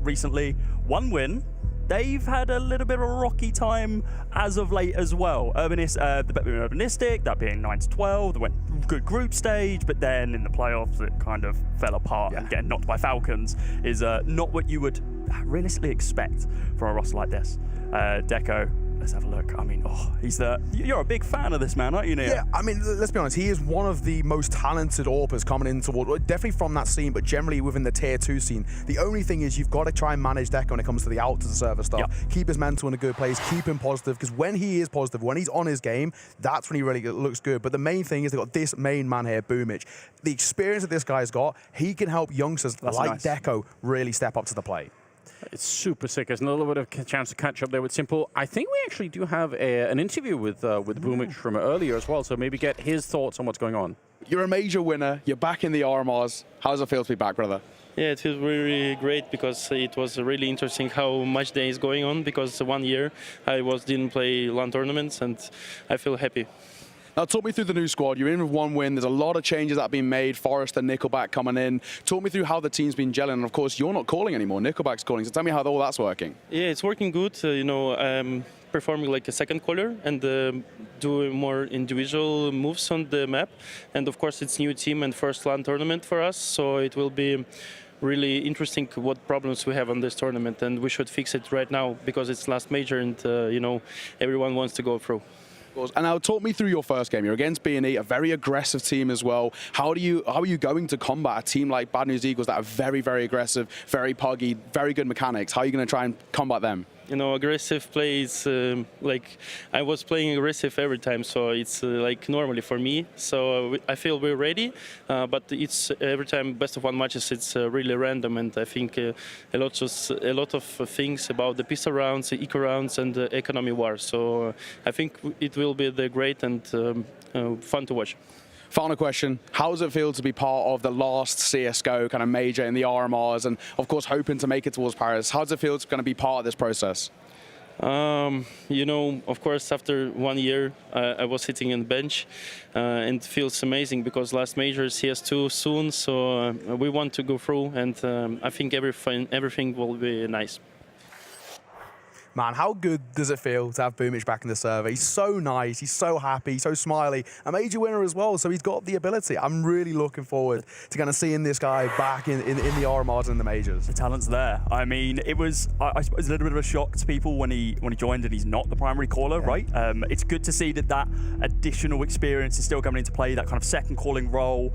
recently. OneWin, they've had a little bit of a rocky time as of late as well. Urbanistic, that being 9-12, they went good group stage, but then in the playoffs it kind of fell apart and getting knocked by Falcons is not what you would realistically expect from a roster like this. Deco, let's have a look. I mean, you're a big fan of this man, aren't you, Neil? Yeah, I mean, let's be honest. He is one of the most talented AWPers coming in toward, definitely from that scene, but generally within the tier 2 scene. The only thing is you've got to try and manage Deco when it comes to the out to the server stuff. Keep his mental in a good place, keep him positive, because when he is positive, when he's on his game, that's when he really looks good. But the main thing is they've got this main man here, Boomich. The experience that this guy's got, he can help youngsters Deco really step up to the plate. It's super sick. There's a little bit of chance to catch up there with Simple. I think we actually do have an interview with Boomich from earlier as well, so maybe get his thoughts on what's going on. You're a major winner. You're back in the RMRs. How does it feel to be back, brother? Yeah, it feels really great because it was really interesting how much day is going on, because 1 year I didn't play LAN tournaments, and I feel happy. Now, talk me through the new squad. You're in with OneWin. There's a lot of changes that have been made. Forrest and Nickelback coming in. Talk me through how the team's been gelling. And, of course, you're not calling anymore. Nickelback's calling. So tell me how all that's working. Yeah, it's working good. I'm performing like a second caller and doing more individual moves on the map. And, of course, it's new team and first LAN tournament for us. So it will be really interesting what problems we have on this tournament. And we should fix it right now because it's last major and, everyone wants to go through. And now talk me through your first game. You're against B&E, a very aggressive team as well. How are you going to combat a team like Bad News Eagles that are very, very aggressive, very puggy, very good mechanics? How are you going to try and combat them? Aggressive plays, like I was playing aggressive every time, so it's like normally for me. So I feel we're ready, but it's every time best of 1 matches, it's really random, and I think a lot of things about the pistol rounds, the eco rounds, and the economy war. So I think it will be great and fun to watch. Final question, how does it feel to be part of the last CSGO kind of major in the RMRs and, of course, hoping to make it towards Paris? How does it feel to kind of be part of this process? Of course, after 1 year, I was sitting on the bench and it feels amazing because last major is CS2 soon, so we want to go through and I think everything will be nice. Man, how good does it feel to have Boomich back in the server? He's so nice, he's so happy, he's so smiley. A major winner as well, so he's got the ability. I'm really looking forward to kind of seeing this guy back in the RMRs and the majors. The talent's there. I mean, it was, I suppose, a little bit of a shock to people when he joined and he's not the primary caller, right? It's good to see that additional experience is still coming into play, that kind of second calling role.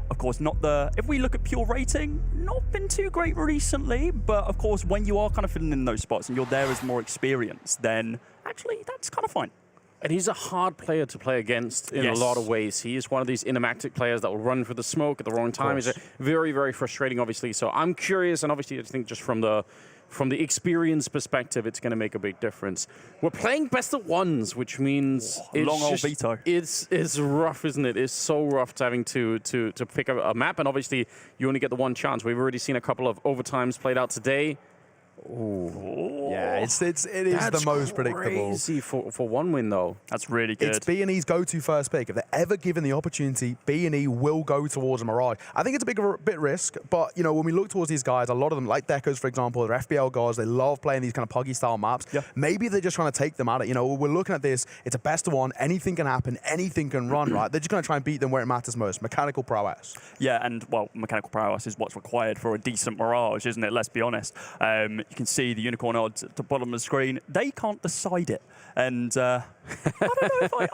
Of course, if we look at pure rating, not been too great recently, but of course, when you are kind of filling in those spots and you're there as more experienced, then actually that's kind of fine. And he's a hard player to play against in a lot of ways. He is one of these inamatic players that will run for the smoke at the wrong time. He's very, very frustrating, obviously. So I'm curious, and obviously I think just from the experience perspective, it's going to make a big difference. We're playing best of ones, which means long old veto. It's rough, isn't it? It's so rough having to pick a map, and obviously you only get the one chance. We've already seen a couple of overtimes played out today. Ooh. Yeah, it is the most predictable. Crazy for one win though. That's really good. It's B&E's go-to first pick. If they're ever given the opportunity, B&E will go towards a Mirage. I think it's a bit risk, but when we look towards these guys, a lot of them, like Dekos, for example, they're FBL guys. They love playing these kind of puggy style maps. Yeah. Maybe they're just trying to take them at it. We're looking at this. It's a best of one. Anything can happen. Anything can run. Right? They're just going to try and beat them where it matters most. Mechanical prowess. Yeah, and well, mechanical prowess is what's required for a decent Mirage, isn't it? Let's be honest. You can see the unicorn odds at the bottom of the screen. They can't decide it, and I don't know if I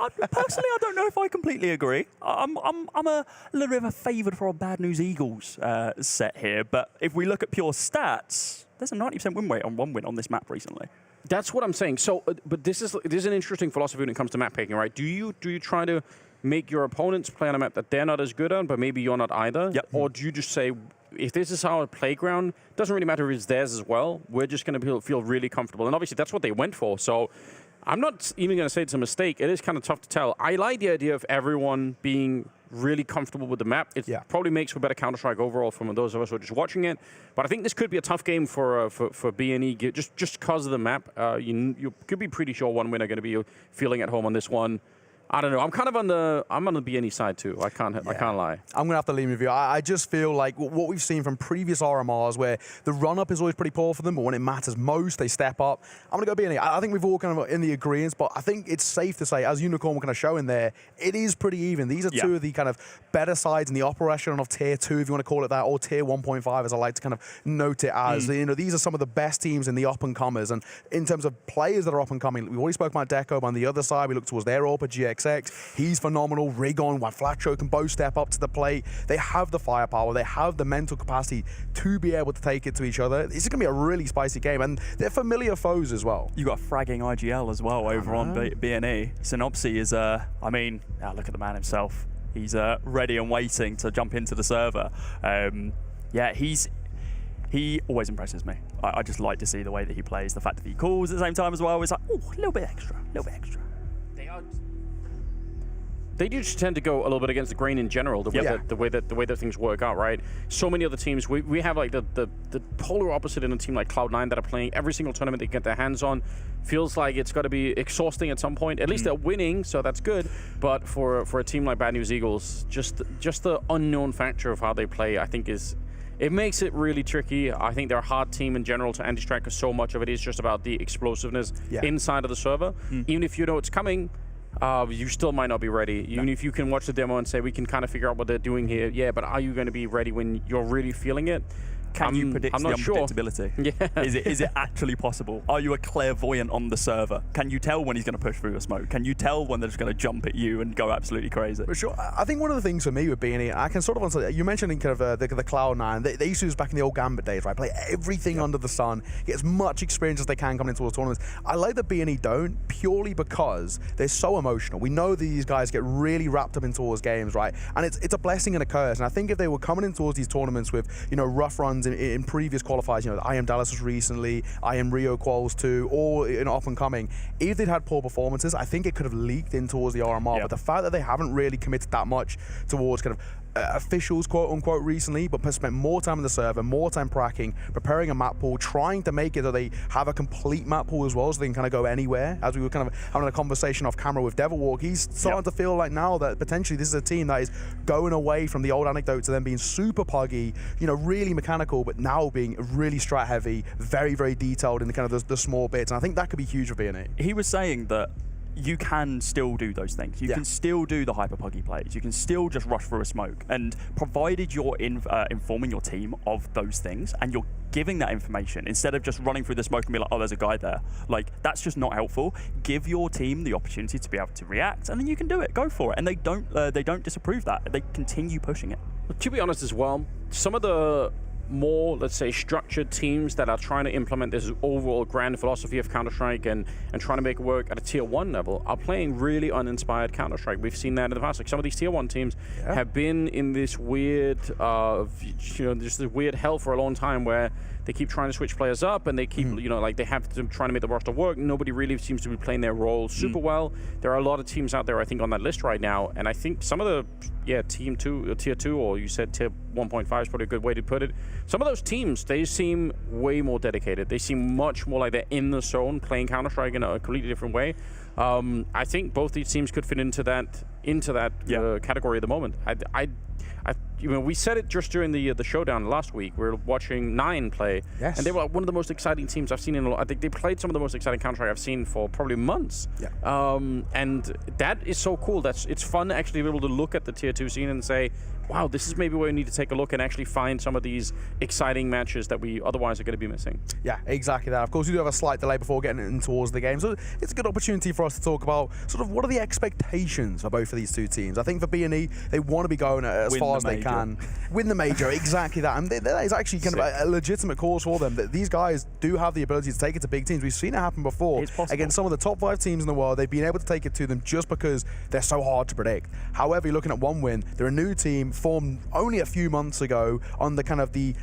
don't know if I completely agree. I'm a little bit of a favoured for a Bad News Eagles set here, but if we look at pure stats, there's a 90% win rate on one win on this map recently. That's what I'm saying. So, but this is an interesting philosophy when it comes to map picking, right? Do you try to make your opponents play on a map that they're not as good on, but maybe you're not either? Yep. Or do you just say, if this is our playground, doesn't really matter if it's theirs as well, we're just going to feel really comfortable. And obviously that's what they went for. So I'm not even going to say it's a mistake. It is kind of tough to tell. I like the idea of everyone being really comfortable with the map. It probably makes for better Counter-Strike overall from those of us who are just watching it. But I think this could be a tough game for B&E just because of the map. You could be pretty sure one winner going to be feeling at home on this one. I don't know. I'm kind of on the B&E side too. I can't lie. I'm gonna have to lean with you. I just feel like what we've seen from previous RMRs, where the run-up is always pretty poor for them, but when it matters most, they step up. I'm gonna go B&E. I think we've all kind of in the agreement, but I think it's safe to say, as Unicorn were kind of showing there, it is pretty even. These are two of the kind of better sides in the upper echelon of Tier 2, if you want to call it that, or Tier 1.5, as I like to kind of note it as. These are some of the best teams in the up-and-comers, and in terms of players that are up-and-coming, we've already spoken about Deco, but on the other side, we look towards their AWP, GXX. He's phenomenal. Rigon, Flatcho can both step up to the plate. They have the firepower. They have the mental capacity to be able to take it to each other. It's going to be a really spicy game, and they're familiar foes as well. You got a fragging IGL as well over on B&E. Synopsy is, look at the man himself. He's ready and waiting to jump into the server. He always impresses me. I just like to see the way that he plays. The fact that he calls at the same time as well is like, oh, a little bit extra. They do just tend to go a little bit against the grain in general, the way that things work out, right? So many other teams, we have like the polar opposite in a team like Cloud9 that are playing every single tournament they get their hands on. Feels like it's got to be exhausting at some point. At least they're winning, so that's good. But for a team like Bad News Eagles, just the unknown factor of how they play, I think it makes it really tricky. I think they're a hard team in general to anti-strike, because so much of it is just about the explosiveness inside of the server. Even if you know it's coming, you still might not be ready. Even if you can watch the demo and say, we can kind of figure out what they're doing here. But are you going to be ready when you're really feeling it? Can you predict the unpredictability? Yeah. Is it actually possible? Are you a clairvoyant on the server? Can you tell when he's going to push through a smoke? Can you tell when they're just going to jump at you and go absolutely crazy? For sure. I think one of the things for me with B&E, I can sort of answer, you mentioned in kind of the Cloud9, they used to do this back in the old Gambit days, right? Play everything under the sun, get as much experience as they can coming into those tournaments. I like that B&E don't, purely because they're so emotional. We know these guys get really wrapped up into towards games, right? And it's a blessing and a curse. And I think if they were coming in towards these tournaments with, rough runs in previous qualifiers, I Am Dallas was recently, I Am Rio quals too, or up and coming. If they'd had poor performances, I think it could have leaked in towards the RMR. But the fact that they haven't really committed that much towards kind of officials, quote unquote, recently, but spent more time in the server, more time pracking, preparing a map pool, trying to make it so they have a complete map pool as well, so they can kind of go anywhere. As we were kind of having a conversation off camera with Devilwalk, he's starting to feel like now that potentially this is a team that is going away from the old anecdote to them being super puggy, really mechanical, but now being really strat heavy, very, very detailed in the kind of the small bits. And I think that could be huge for B&E. He was saying that you can still do those things. You can still do the hyper puggy plays. You can still just rush through a smoke. And provided you're informing your team of those things and you're giving that information instead of just running through the smoke and be like, oh, there's a guy there. Like, that's just not helpful. Give your team the opportunity to be able to react, and then you can do it. Go for it. And they don't disapprove that. They continue pushing it. To be honest as well, some of the more, let's say, structured teams that are trying to implement this overall grand philosophy of Counter-Strike and trying to make it work at a tier 1 level are playing really uninspired Counter-Strike. We've seen that in the past. Like some of these tier 1 teams have been in this weird, just this weird hell for a long time where they keep trying to switch players up and they keep, like they have to trying to make the roster work. Nobody really seems to be playing their role super well. There are a lot of teams out there, I think, on that list right now. And I think some of the, tier 2, or you said tier 1.5 is probably a good way to put it. Some of those teams, they seem way more dedicated. They seem much more like they're in the zone, playing Counter-Strike in a completely different way. I think both these teams could fit into that category at the moment. We said it just during the showdown last week. We were watching Nine play, and they were one of the most exciting teams I've seen in a lot. I think they played some of the most exciting Counter-Strike I've seen for probably months. And that is so cool. It's fun to actually be able to look at the tier 2 scene and say, wow, this is maybe where we need to take a look and actually find some of these exciting matches that we otherwise are going to be missing. Yeah, exactly that. Of course, we do have a slight delay before getting in towards the game, so it's a good opportunity for us to talk about sort of what are the expectations for both of these two teams. I think for B&E, they want to be going as far as they can. Win the major, exactly that. And that is actually kind of a legitimate cause for them. That these guys do have the ability to take it to big teams. We've seen it happen before. Against some of the top 5 teams in the world, they've been able to take it to them just because they're so hard to predict. However, you're looking at One Win, they're a new team formed only a few months ago on the kind of the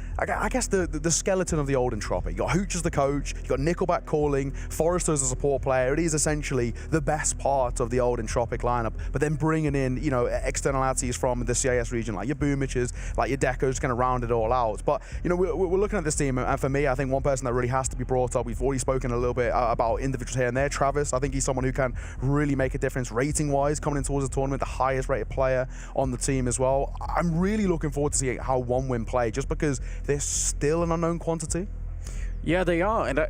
skeleton of the old Entropic. You got Hooch as the coach, you got Nickelback calling, Forrester as a support player. It is essentially the best part of the old Entropic lineup, but then bringing in, externalities from the CIS region, like your Boomiches, like your Decos, kind of round it all out. But, we're looking at this team, and for me, I think one person that really has to be brought up, we've already spoken a little bit about individuals here and there. Travis, I think he's someone who can really make a difference rating-wise, coming in towards the tournament, the highest rated player on the team as well. I'm really looking forward to seeing how One Win play, just because they're still an unknown quantity. Yeah, they are, and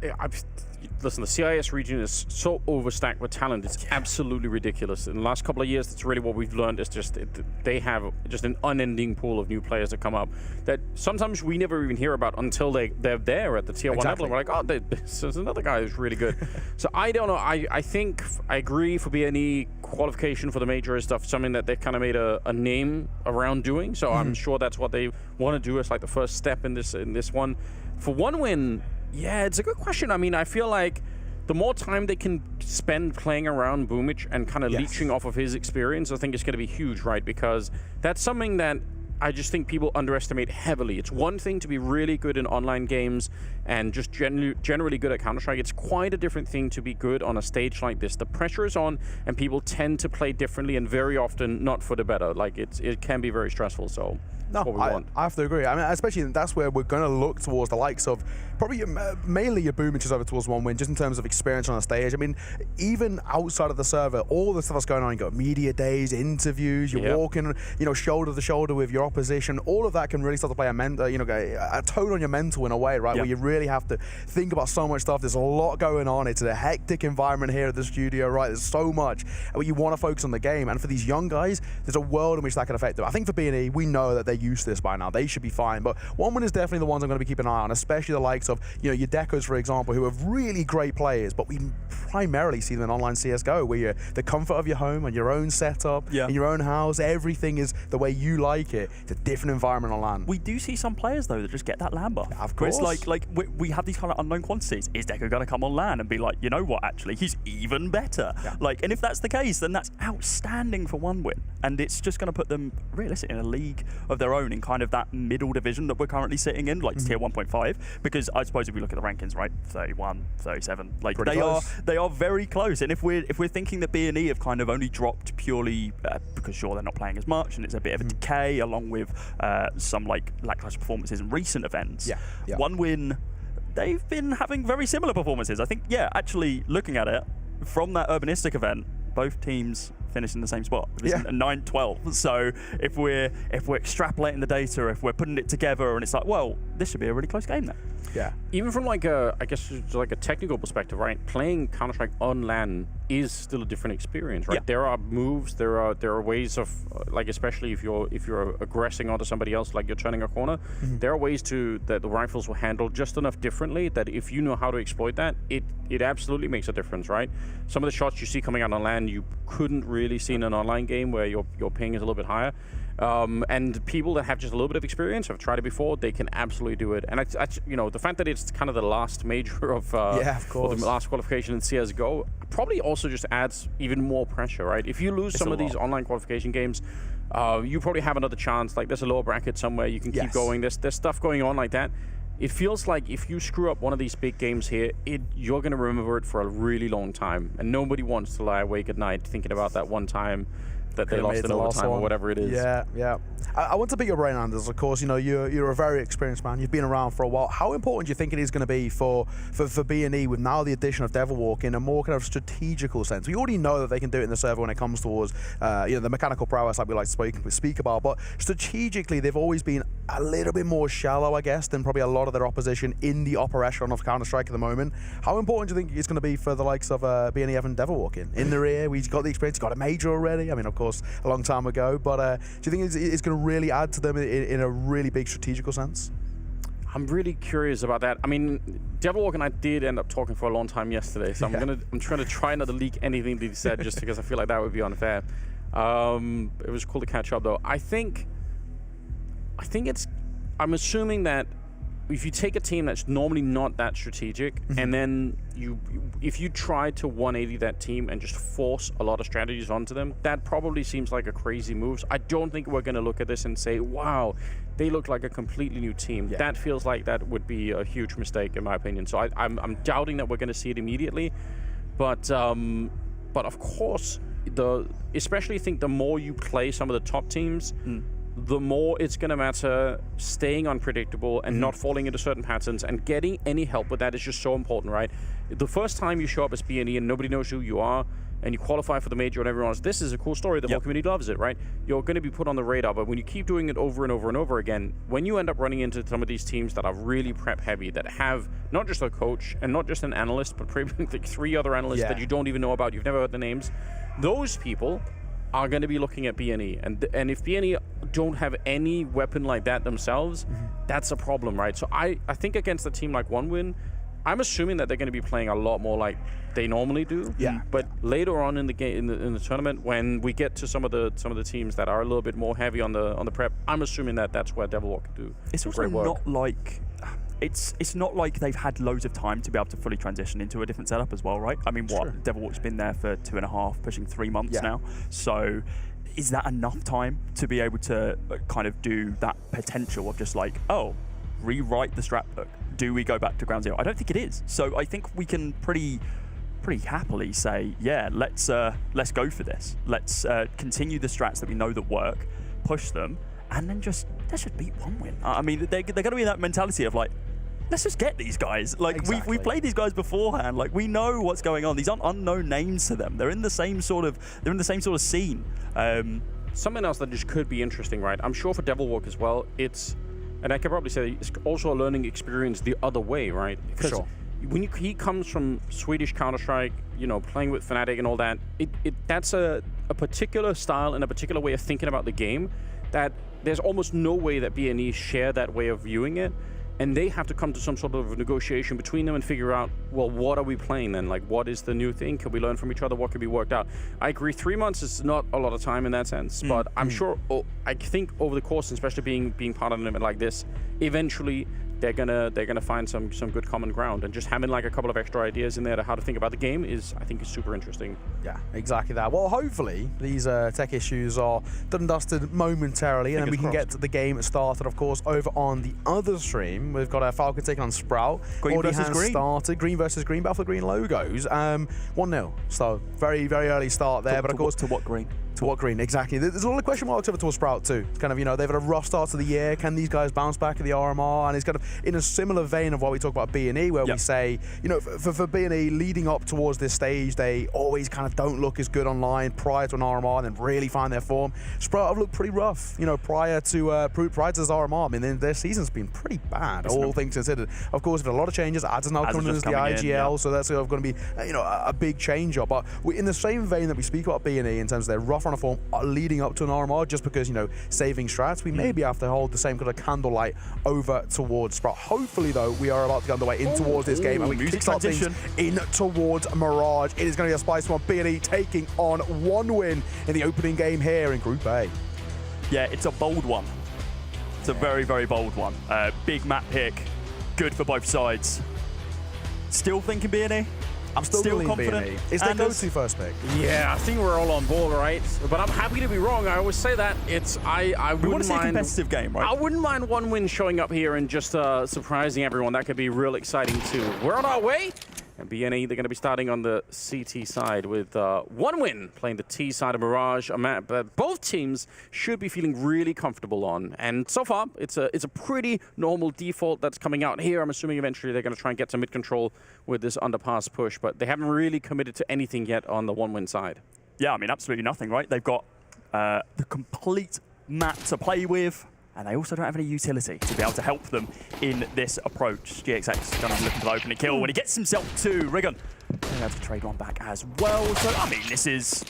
listen, the CIS region is so overstacked with talent. It's absolutely ridiculous. In the last couple of years, that's really what we've learned. Is just they have just an unending pool of new players that come up that sometimes we never even hear about until they're there at the tier 1 level. And we're like, oh, there's another guy who's really good. So I don't know. I think I agree for B&E qualification for the major is something that they've kind of made a name around doing. So I'm sure that's what they want to do as like the first step in this one. For One Win, yeah, it's a good question. I mean, I feel like the more time they can spend playing around Boomich and kind of leeching off of his experience, I think it's going to be huge, right? Because that's something that I just think people underestimate heavily. It's one thing to be really good in online games and just generally good at Counter-Strike. It's quite a different thing to be good on a stage like this. The pressure is on, and people tend to play differently, and very often not for the better. Like, it can be very stressful, so... No, I have to agree. I mean, especially that's where we're going to look towards the likes of probably mainly your Boomiches over towards One Win, just in terms of experience on a stage. I mean, even outside of the server, all the stuff that's going on, you got media days, interviews, you're walking, shoulder to shoulder with your opposition. All of that can really start to play a toll on your mental in a way, right? Where you really have to think about so much stuff. There's a lot going on. It's a hectic environment here at the studio, right? There's so much, but you want to focus on the game. And for these young guys, there's a world in which that can affect them. I think for B&E, we know that they're used to this by now. They should be fine. But One Win is definitely the ones I'm going to be keeping an eye on, especially the likes of, your Decos, for example, who are really great players, but we primarily see them in online CSGO, where you're the comfort of your home and your own setup, in your own house, everything is the way you like it. It's a different environment on LAN. We do see some players, though, that just get that LAN buff. Of course. It's like we have these kind of unknown quantities. Is Deco going to come on LAN and be like, you know what, actually, he's even better? And if that's the case, then that's outstanding for One Win. And it's just going to put them, realistically, in a league of their own, in kind of that middle division that we're currently sitting in, like tier 1.5. Because I suppose if we look at the rankings, right, 31, 37, like they are very close. And if we're thinking that B&E have kind of only dropped purely because sure they're not playing as much and it's a bit of a decay, along with some like lackluster performances in recent events. One Win, they've been having very similar performances. I think, actually looking at it from that urbanistic event, both teams finished in the same spot. It was 9-12. So if we're extrapolating the data, if we're putting it together, and it's like, well, this should be a really close game then. Yeah. Even from like a technical perspective, right? Playing Counter-Strike on LAN is still a different experience, right? There are moves, there are ways of like, especially if you're aggressing onto somebody else, like you're turning a corner, there are ways that the rifles will handle just enough differently that if you know how to exploit that, it absolutely makes a difference, right? Some of the shots you see coming out on LAN, you couldn't really seen an online game where your ping is a little bit higher. And people that have just a little bit of experience, have tried it before, they can absolutely do it. And you know, the fact that it's kind of the last major of or the last qualification in CSGO probably also just adds even more pressure, right? If you lose some of these online qualification games, you probably have another chance. Like there's a lower bracket somewhere you can keep going. There's stuff going on like that. It feels like if you screw up one of these big games here, you're going to remember it for a really long time. And nobody wants to lie awake at night thinking about that one time that they lost in overtime or whatever it is. Yeah. I want to pick your brain, Anders. Of course, you know, you're a very experienced man. You've been around for a while. How important do you think it is going to be for B&E with now the addition of Devilwalk in a more kind of strategical sense? We already know that they can do it in the server when it comes towards you know, the mechanical prowess like we like to speak about, but strategically they've always been a little bit more shallow, I guess, than probably a lot of their opposition in the upper echelon of Counter-Strike at the moment. How important do you think it's going to be for the likes of B&E having Devilwalk in the rear? We've got the experience, got a major already. I mean, of course, a long time ago, but do you think it's going to really add to them in a really big strategical sense? I'm really curious about that. I mean, Devilwalk and I did end up talking for a long time yesterday, so I'm trying to try not to leak anything that he said just because I feel like that would be unfair. It was cool to catch up though. I'm assuming that if you take a team that's normally not that strategic, and then if you try to 180 that team and just force a lot of strategies onto them, that probably seems like a crazy move. I don't think we're going to look at this and say, wow, they look like a completely new team. That feels like that would be a huge mistake in my opinion. So I'm doubting that we're going to see it immediately. But of course, especially think the more you play some of the top teams, the more it's going to matter staying unpredictable and not falling into certain patterns, and getting any help with that is just so important, right? The first time you show up as B&E and nobody knows who you are, and you qualify for the major and everyone else, this is a cool story, the whole community loves it, right? You're going to be put on the radar, but when you keep doing it over and over and over again, when you end up running into some of these teams that are really prep heavy, that have not just a coach and not just an analyst, but probably like 3 other analysts that you don't even know about, you've never heard the names, those people are going to be looking at B&E, and if B&E don't have any weapon like that themselves, that's a problem, right? So I think against a team like OneWin, I'm assuming that they're going to be playing a lot more like they normally do. But later on in the game, in the tournament, when we get to some of the teams that are a little bit more heavy on the prep, I'm assuming that that's where Devilwalk can do. It's also not like. It's not like they've had loads of time to be able to fully transition into a different setup as well, right? I mean, Devilwalk's been there for 2.5, pushing 3 months now. So is that enough time to be able to kind of do that potential of just like, oh, rewrite the strat book? Do we go back to ground zero? I don't think it is. So I think we can pretty happily say, yeah, let's go for this. Let's continue the strats that we know that work, push them, and then let's just beat OneWin. I mean, they're going to be in that mentality of like, let's just get these guys. Like we've played these guys beforehand. Like we know what's going on. These aren't unknown names to them. They're in the same sort of scene. Something else that just could be interesting, right? I'm sure for Devilwalk as well, and I can probably say it's also a learning experience the other way, right? Because when he comes from Swedish Counter-Strike, you know, playing with Fnatic and all that, that's a particular style and a particular way of thinking about the game that there's almost no way that B&E share that way of viewing it. And they have to come to some sort of negotiation between them and figure out, well, what are we playing then? Like, what is the new thing? Can we learn from each other? What can be worked out? I agree, 3 months is not a lot of time in that sense, but I'm sure, I think over the course, especially being part of an event like this, eventually they're gonna find some good common ground, and just having like a couple of extra ideas in there to how to think about the game I think is super interesting. Yeah, exactly that. Well, hopefully these tech issues are done and dusted momentarily, and then we can get the game started. Of course, over on the other stream, we've got Falcons taking on Sprout. Green versus green. Started. Green versus green, battle for green logos. 1-0. So very early start there, but of course to what green? To what green, exactly. There's a lot of question marks over towards Sprout too. It's kind of, you know, they've had a rough start to the year. Can these guys bounce back at the RMR? And it's kind of in a similar vein of what we talk about B&E, where we say, you know, for B&E leading up towards this stage, they always kind of don't look as good online prior to an RMR and then really find their form. Sprout have looked pretty rough, you know, prior to this RMR. I mean, their season's been pretty bad, all things considered. Of course, with a lot of changes, Ads is now coming in as the IGL, so that's going to be, you know, a big change up. But in the same vein that we speak about B&E in terms of their rough trying to form leading up to an RMR, just because, you know, saving strats, we maybe have to hold the same kind of candlelight over towards Sprout. Hopefully, though, we are about to get underway in towards this game, and we can start things in towards Mirage. It is going to be a spicy one. B&E taking on 1 win in the opening game here in Group A. Yeah, it's a bold one. It's a very, very bold one. Big map pick, good for both sides. Still thinking B&E? I'm still confident. B&E. Is their go-to first pick? Yeah, I think we're all on board, right? But I'm happy to be wrong. I always say that. I wouldn't we want to see mind a competitive game, right? I wouldn't mind 1 win showing up here and just surprising everyone. That could be real exciting too. We're on our way. And B&E, they're going to be starting on the CT side with 1 win, playing the T side of Mirage, a map that both teams should be feeling really comfortable on. And so far, it's a pretty normal default that's coming out here. I'm assuming eventually they're going to try and get some mid-control with this underpass push, but they haven't really committed to anything yet on the 1 win side. Yeah, I mean, absolutely nothing, right? They've got the complete map to play with, and they also don't have any utility to be able to help them in this approach. GXX going to be looking for the opening kill when he gets himself to Rigon. He has to trade one back as well. So, I mean, this is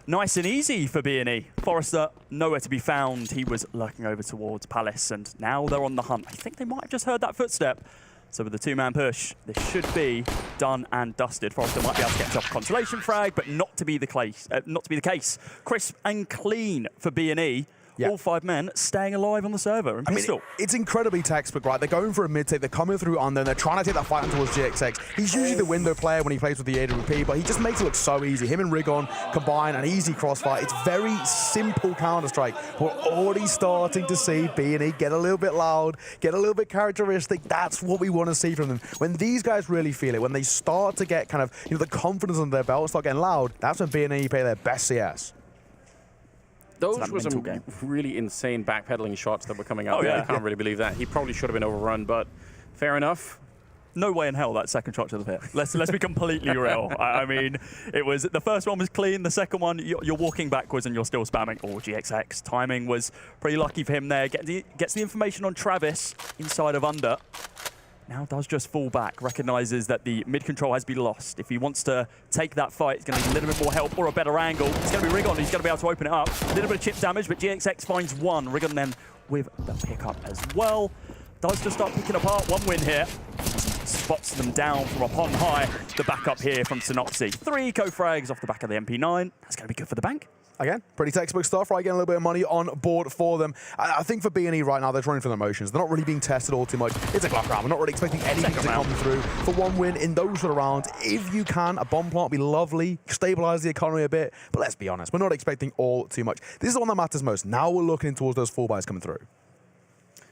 nice and easy for B&E. Forrester, nowhere to be found. He was lurking over towards Palace, and now they're on the hunt. I think they might have just heard that footstep. So with the 2-man push, this should be done and dusted. Forrester might be able to get himself a consolation frag, but not to be the case. Crisp and clean for B&E. Yeah. All 5 men staying alive on the server and pistol. I mean, it's incredibly textbook, right? They're going for a mid-take, they're coming through under, and they're trying to take that fight on towards GXX. He's usually the window player when he plays with the AWP, but he just makes it look so easy. Him and Rigon combine an easy crossfire. It's very simple Counter-Strike. We're already starting to see B&E get a little bit loud, get a little bit characteristic. That's what we want to see from them. When these guys really feel it, when they start to get kind of, you know, the confidence under their belt, start getting loud, that's when B&E play their best CS. Those were some really insane backpedaling shots that were coming out. I can't really believe that. He probably should have been overrun, but fair enough. No way in hell that second shot should have hit. Let's be completely real. I mean, it was the first one was clean. The second one, you're walking backwards and you're still spamming. Oh, GXX. Timing was pretty lucky for him there. Gets the information on Travis inside of under. Now does just fall back, recognises that the mid-control has been lost. If he wants to take that fight, it's going to need a little bit more help or a better angle. It's going to be Rigon, he's going to be able to open it up. A little bit of chip damage, but GXX finds 1. Rigon then with the pickup as well. Does just start picking apart 1 win here. Spots them down from up on high. The backup here from Synopsy. 3 eco-frags off the back of the MP9. That's going to be good for the bank. Again, pretty textbook stuff, right? Getting a little bit of money on board for them. I think for B&E right now, they're running for their emotions. They're not really being tested all too much. It's a Glock round. We're not really expecting anything to come through. For 1 win in those sort of rounds, if you can, a bomb plant would be lovely, stabilize the economy a bit. But let's be honest, we're not expecting all too much. This is the one that matters most. Now we're looking towards those full buys coming through.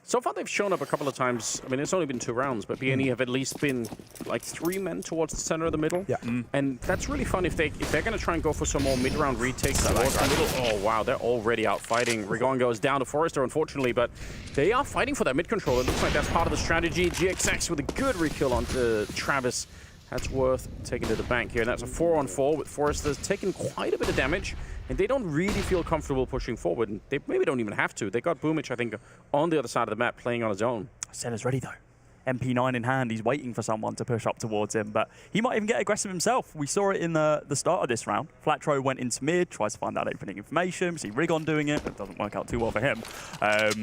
So far, they've shown up a couple of times. I mean, it's only been 2 rounds, but B&E have at least been like 3 men towards the center of the middle. Yeah. And that's really fun if they're going to try and go for some more mid-round retakes towards the middle. Oh, wow, they're already out fighting. Rigon goes down to Forrester, unfortunately, but they are fighting for that mid-control. It looks like that's part of the strategy. GXX with a good rekill onto Travis. That's worth taking to the bank here. And that's a 4-on-4 with Forrester taking quite a bit of damage. And they don't really feel comfortable pushing forward. And they maybe don't even have to. They got Boomich, I think, on the other side of the map playing on his own. Senna's ready, though. MP9 in hand. He's waiting for someone to push up towards him. But he might even get aggressive himself. We saw it in the start of this round. Flatro went into mid, tries to find out opening information. We see Rigon doing it. It doesn't work out too well for him. A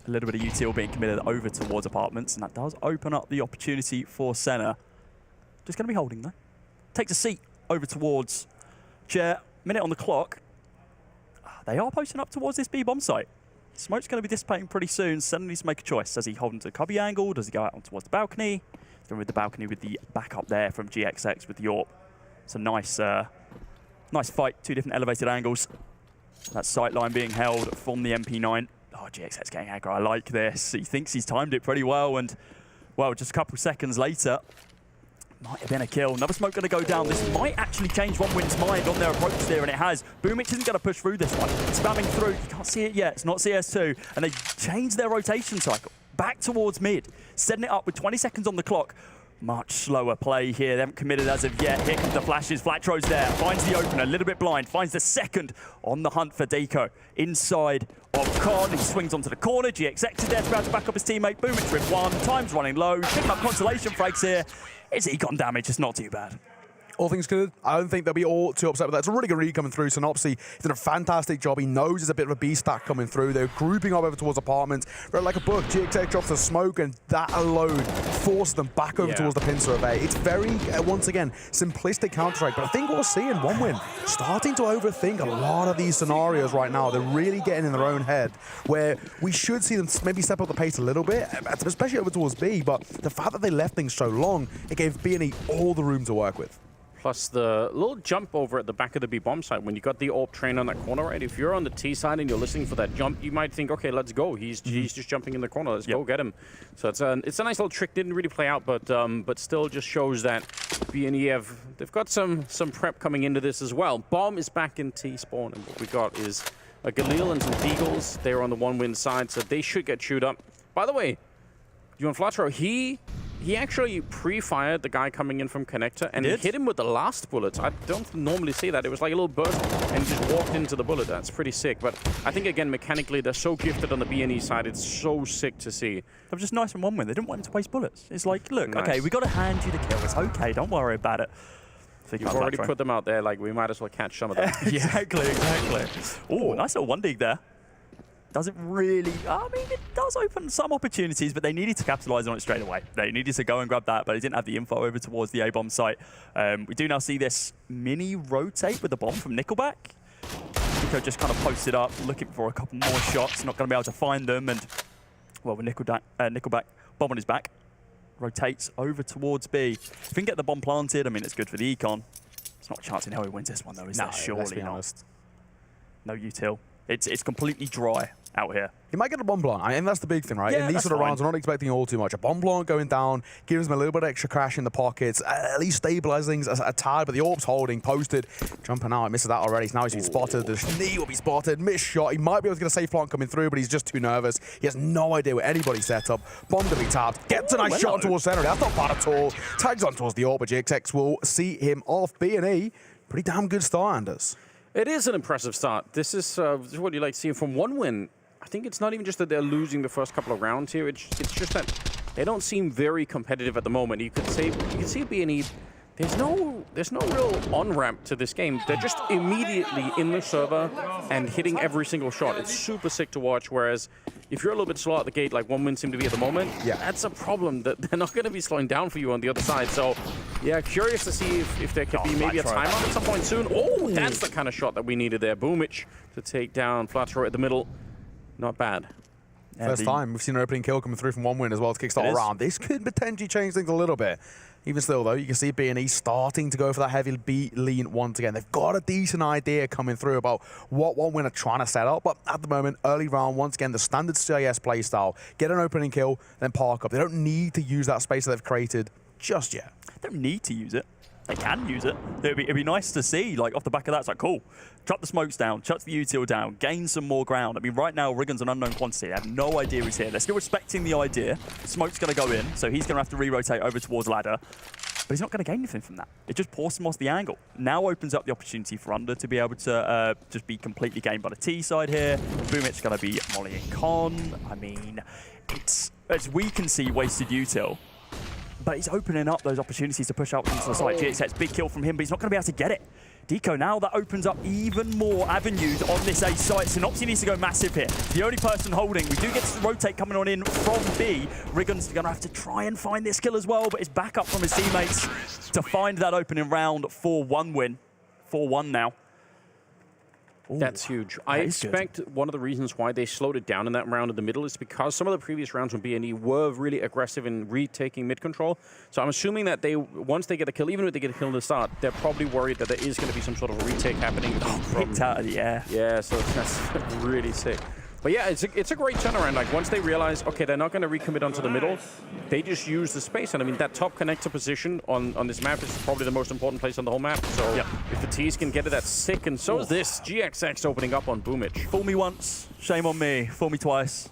little bit of util being committed over towards apartments. And that does open up the opportunity for Senna. Just going to be holding, though. Takes a seat over towards Chair. Minute on the clock. They are posting up towards this B-bomb site. Smoke's going to be dissipating pretty soon. Senna needs to make a choice. Does he hold into the cubby angle? Does he go out on towards the balcony? Then with the balcony with the backup there from GXX with the AWP. It's a nice fight. 2 different elevated angles. That sight line being held from the MP9. Oh, GXX getting aggro. I like this. He thinks he's timed it pretty well. And, well, just a couple of seconds later, might have been a kill. Another smoke going to go down. This might actually change 1 win's mind on their approach there, and it has. Boomich isn't going to push through this one. Spamming through. You can't see it yet. It's not CS2. And they changed their rotation cycle back towards mid, setting it up with 20 seconds on the clock. Much slower play here. They haven't committed as of yet. Here comes the flashes. Flatro's there. Finds the opener. A little bit blind. Finds the second on the hunt for Deco. Inside of Con. He swings onto the corner. GXX is there to be able to back up his teammate. Boomich with 1. Time's running low. Picking up consolation frags here. It's econ damage. It's not too bad. all things good, I don't think they'll be all too upset with that. It's a really good read coming through. Synopsy did a fantastic job. He knows there's a bit of a B stack coming through. They're grouping up over towards apartments. Read like a book. GXX drops the smoke, and that alone forced them back over towards the pin survey. It's very, once again, simplistic Counter-Strike, but I think we're seeing 1win starting to overthink a lot of these scenarios right now. They're really getting in their own head, where we should see them maybe step up the pace a little bit, especially over towards B, but the fact that they left things so long, it gave B&E all the room to work with. Plus the little jump over at the back of the B bomb site when you got the AWP train on that corner, right? If you're on the T side and you're listening for that jump, you might think, okay, let's go. He's just jumping in the corner. Let's go get him. So it's a nice little trick. Didn't really play out, but still just shows that B&E they've got some prep coming into this as well. Bomb is back in T spawn, and what we got is a Galil and some Deagles. They're on the 1win side, so they should get chewed up. By the way, Johan Flatro, he actually pre-fired the guy coming in from connector and hit him with the last bullet. I don't normally see that. It was like a little burst and he just walked into the bullet. That's pretty sick. But I think, again, mechanically, they're so gifted on the B&E side. It's so sick to see. That was just nice from 1win. They didn't want him to waste bullets. It's like, look, okay, we got to hand you the kill. It's okay. Don't worry about it. So you've already put them out there. Like, we might as well catch some of them. Exactly. Oh, nice little 1 dig there. Doesn't really, I mean, it does open some opportunities, but they needed to capitalize on it straight away. They needed to go and grab that, but they didn't have the info over towards the A-bomb site. We do now see this mini rotate with the bomb from Nickelback. Nico just kind of posted up, looking for a couple more shots, not going to be able to find them, and, well, with Nickelback bomb on his back, rotates over towards B. If we can get the bomb planted, I mean, it's good for the econ. It's not a chance in hell he wins this one, though, is there? Surely not. No util. It's completely dry out here. He might get a bomb plant. I mean, that's the big thing, right? In these sort of rounds, we're not expecting all too much. A bomb plant going down gives him a little bit of extra cash in the pockets, at least stabilizes things a tad, but the AWP's holding, posted, jumping out. Misses that already. So now he's been spotted. The knee will be spotted. Missed shot. He might be able to get a safe plant coming through, but he's just too nervous. He has no idea where anybody's set up. Bomb to be tapped. Gets a nice shot towards center. That's not bad at all. Tags on towards the AWP, but GXX will see him off. B&E, pretty damn good start, Anders. It is an impressive start. This is what you like seeing from 1win. I think it's not even just that they're losing the first couple of rounds here. It's just that they don't seem very competitive at the moment. You can see B&E. There's no real on-ramp to this game. They're just immediately in the server and hitting every single shot. It's super sick to watch, whereas if you're a little bit slow at the gate, like 1win seem to be at the moment, that's a problem. That they're not going to be slowing down for you on the other side. So, yeah, curious to see if there could be maybe a timeout at some point soon. Oh, that's the kind of shot that we needed there. Boomich to take down Flatro at the middle. Not bad. First time we've seen an opening kill coming through from 1win as well to kickstart a round. This could potentially change things a little bit. Even still, though, you can see B&E starting to go for that heavy B lean once again. They've got a decent idea coming through about what 1win are trying to set up, but at the moment, early round, once again, the standard CIS playstyle, get an opening kill, then park up. They don't need to use that space that they've created just yet. They don't need to use it. They can use it. It'd be nice to see, like, off the back of that, it's like, cool, chuck the smokes down, chuck the util down, gain some more ground. I mean, right now, Riggan's an unknown quantity. They have no idea he's here. They're still respecting the idea. Smoke's going to go in, so he's going to have to re-rotate over towards ladder. But he's not going to gain anything from that. It just forces him off the angle. Now opens up the opportunity for Under to be able to just be completely gained by the T side here. Boomich going to be Molly and Con. I mean, it's, as we can see, wasted util. But he's opening up those opportunities to push out into the side. GXX, big kill from him, but he's not going to be able to get it. Deco, now that opens up even more avenues on this A site. Synopsy needs to go massive here. The only person holding, we do get to rotate coming on in from B. Riggan's going to have to try and find this kill as well, but it's back up from his teammates to find that opening round for 1win. 4-1 now. Ooh, that's huge. I expect one of the reasons why they slowed it down in that round in the middle is because some of the previous rounds from B&E were really aggressive in retaking mid control. So I'm assuming that once they get a kill, even if they get a kill in the start, they're probably worried that there is going to be some sort of retake happening. Picked out of the air. Yeah, so that's really sick. But yeah, it's a great turnaround. Like, once they realize, okay, they're not going to recommit onto the middle, they just use the space. And I mean, that top connector position on this map is probably the most important place on the whole map. So if the T's can get it, that's sick. And so is this. GXX opening up on Boomich. Fool me once, shame on me. Fool me twice,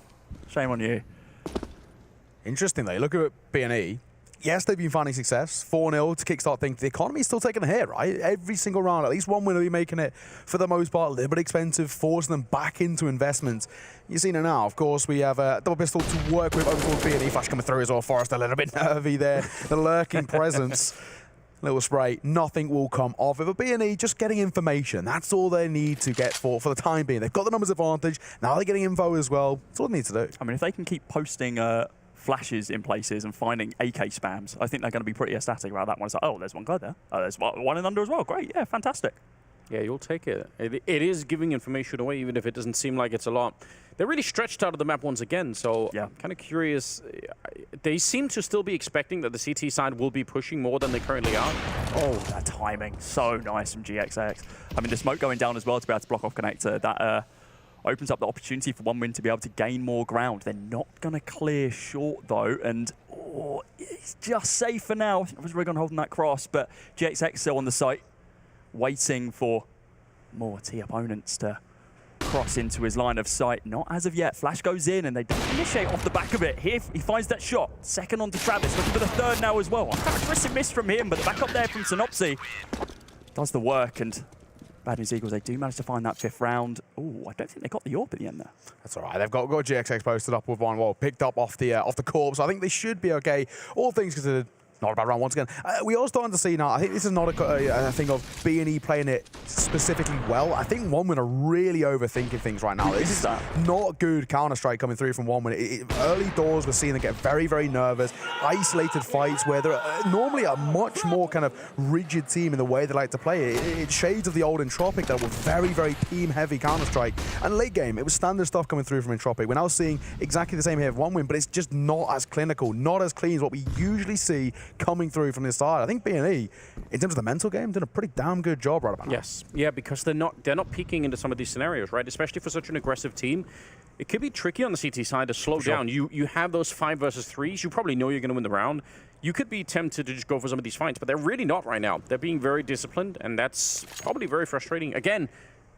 shame on you. Interesting, though. Look at B&E. Yes, they've been finding success. 4-0 to kickstart things. The economy's still taking a hit, right? Every single round, at least 1 win will be making it, for the most part, a little bit expensive, forcing them back into investments. You've seen it now. Of course, we have a double pistol to work with over towards B&E. Flash coming through as well. Forrest a little bit nervy there. The lurking presence. little spray, nothing will come of it. But B&E just getting information. That's all they need to get for the time being. They've got the numbers advantage. Now they're getting info as well. That's all they need to do. I mean, if they can keep posting flashes in places and finding AK spams, I think they're going to be pretty ecstatic about that one. It's like, oh, there's one guy there. Oh, there's one in under as well. Great. Yeah, fantastic. Yeah, you'll take it. It is giving information away, even if it doesn't seem like it's a lot. They're really stretched out of the map once again, so I'm kind of curious. They seem to still be expecting that the CT side will be pushing more than they currently are. Oh, that timing. So nice from GXX. I mean, the smoke going down as well to be able to block off Connector, that opens up the opportunity for OneWin to be able to gain more ground. They're not going to clear short, though, and it's just safe for now. I was really going to hold that cross, but GXX still on the site, waiting for more T opponents to cross into his line of sight. Not as of yet. Flash goes in and they don't initiate off the back of it. Here he finds that shot. Second on to Travis, looking for the third now as well. Uncharacteristic miss from him, but the back up there from Synopsy does the work, and Bad News Eagles, they do manage to find that 5th round. Oh, I don't think they got the AWP at the end there. That's all right. They've got GXX posted up with one wall, picked up off the corpse. I think they should be okay. All things considered, not a bad round once again. We are starting to see now, I think this is not a thing of B&E playing it specifically well. I think OneWin are really overthinking things right now. This is not good Counter-Strike coming through from OneWin. Early doors, we're seeing them get very, very nervous. Isolated fights where they're normally a much more kind of rigid team in the way they like to play it. It's shades of the old Entropic that were very, very team-heavy Counter-Strike. And late game, it was standard stuff coming through from Entropic. We're now seeing exactly the same here of OneWin, but it's just not as clinical, not as clean as what we usually see coming through from this side. I think B&E, in terms of the mental game, did a pretty damn good job right about now. Yes, yeah, because they're not peeking into some of these scenarios, right? Especially for such an aggressive team, it could be tricky on the CT side to slow down. You have those 5 versus 3s. You probably know you're going to win the round. You could be tempted to just go for some of these fights, but they're really not right now. They're being very disciplined, and that's probably very frustrating. Again,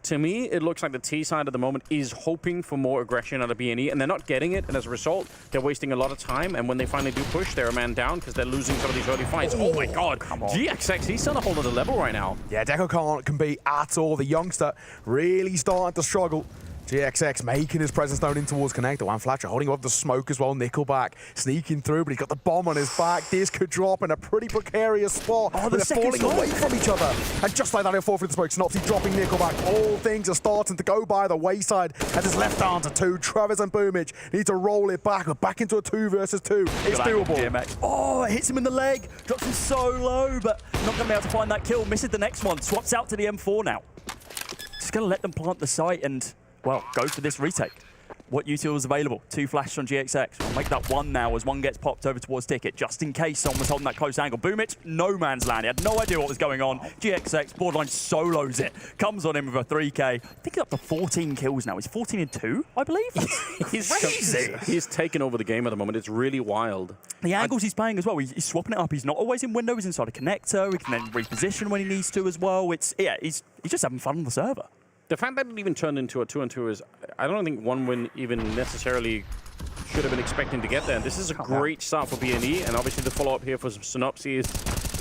to me, it looks like the T side at the moment is hoping for more aggression out of B&E, and they're not getting it, and as a result, they're wasting a lot of time, and when they finally do push, they're a man down because they're losing some of these early fights. Oh my god, GXX, he's on a whole other level right now. Yeah, Deco can't compete at all. The youngster really starting to struggle. GXX making his presence known in towards Connector. One Flatcher holding up the smoke as well. Nickelback sneaking through, but he's got the bomb on his back. This could drop in a pretty precarious spot. Oh, they're falling away from each other. And just like that, he'll fall through the smoke. Synopsy dropping Nickelback. All things are starting to go by the wayside as his left arm to 2. Travis and Boomich need to roll it back. We're back into a 2 versus 2. It's doable. Oh, it hits him in the leg. Drops him so low, but not going to be able to find that kill. Misses the next one. Swaps out to the M4 now. Just going to let them plant the site and, well, go for this retake. What util is available? 2 flashes on GXX. We'll make that 1 now as 1 gets popped over towards Ticket, just in case someone was holding that close angle. Boomich, no man's land. He had no idea what was going on. GXX borderline solos it. Comes on him with a 3K. I think he's up to 14 kills now. He's 14-2, I believe. He's crazy. He's taken over the game at the moment. It's really wild. The angles he's playing as well, he's swapping it up. He's not always in window. He's inside a connector. He can then reposition when he needs to as well. He's just having fun on the server. The fact that it even turned into a 2-on-2 is, I don't think OneWin even necessarily should have been expecting to get there. And this is a great start for B&E, and obviously the follow-up here for Synopsy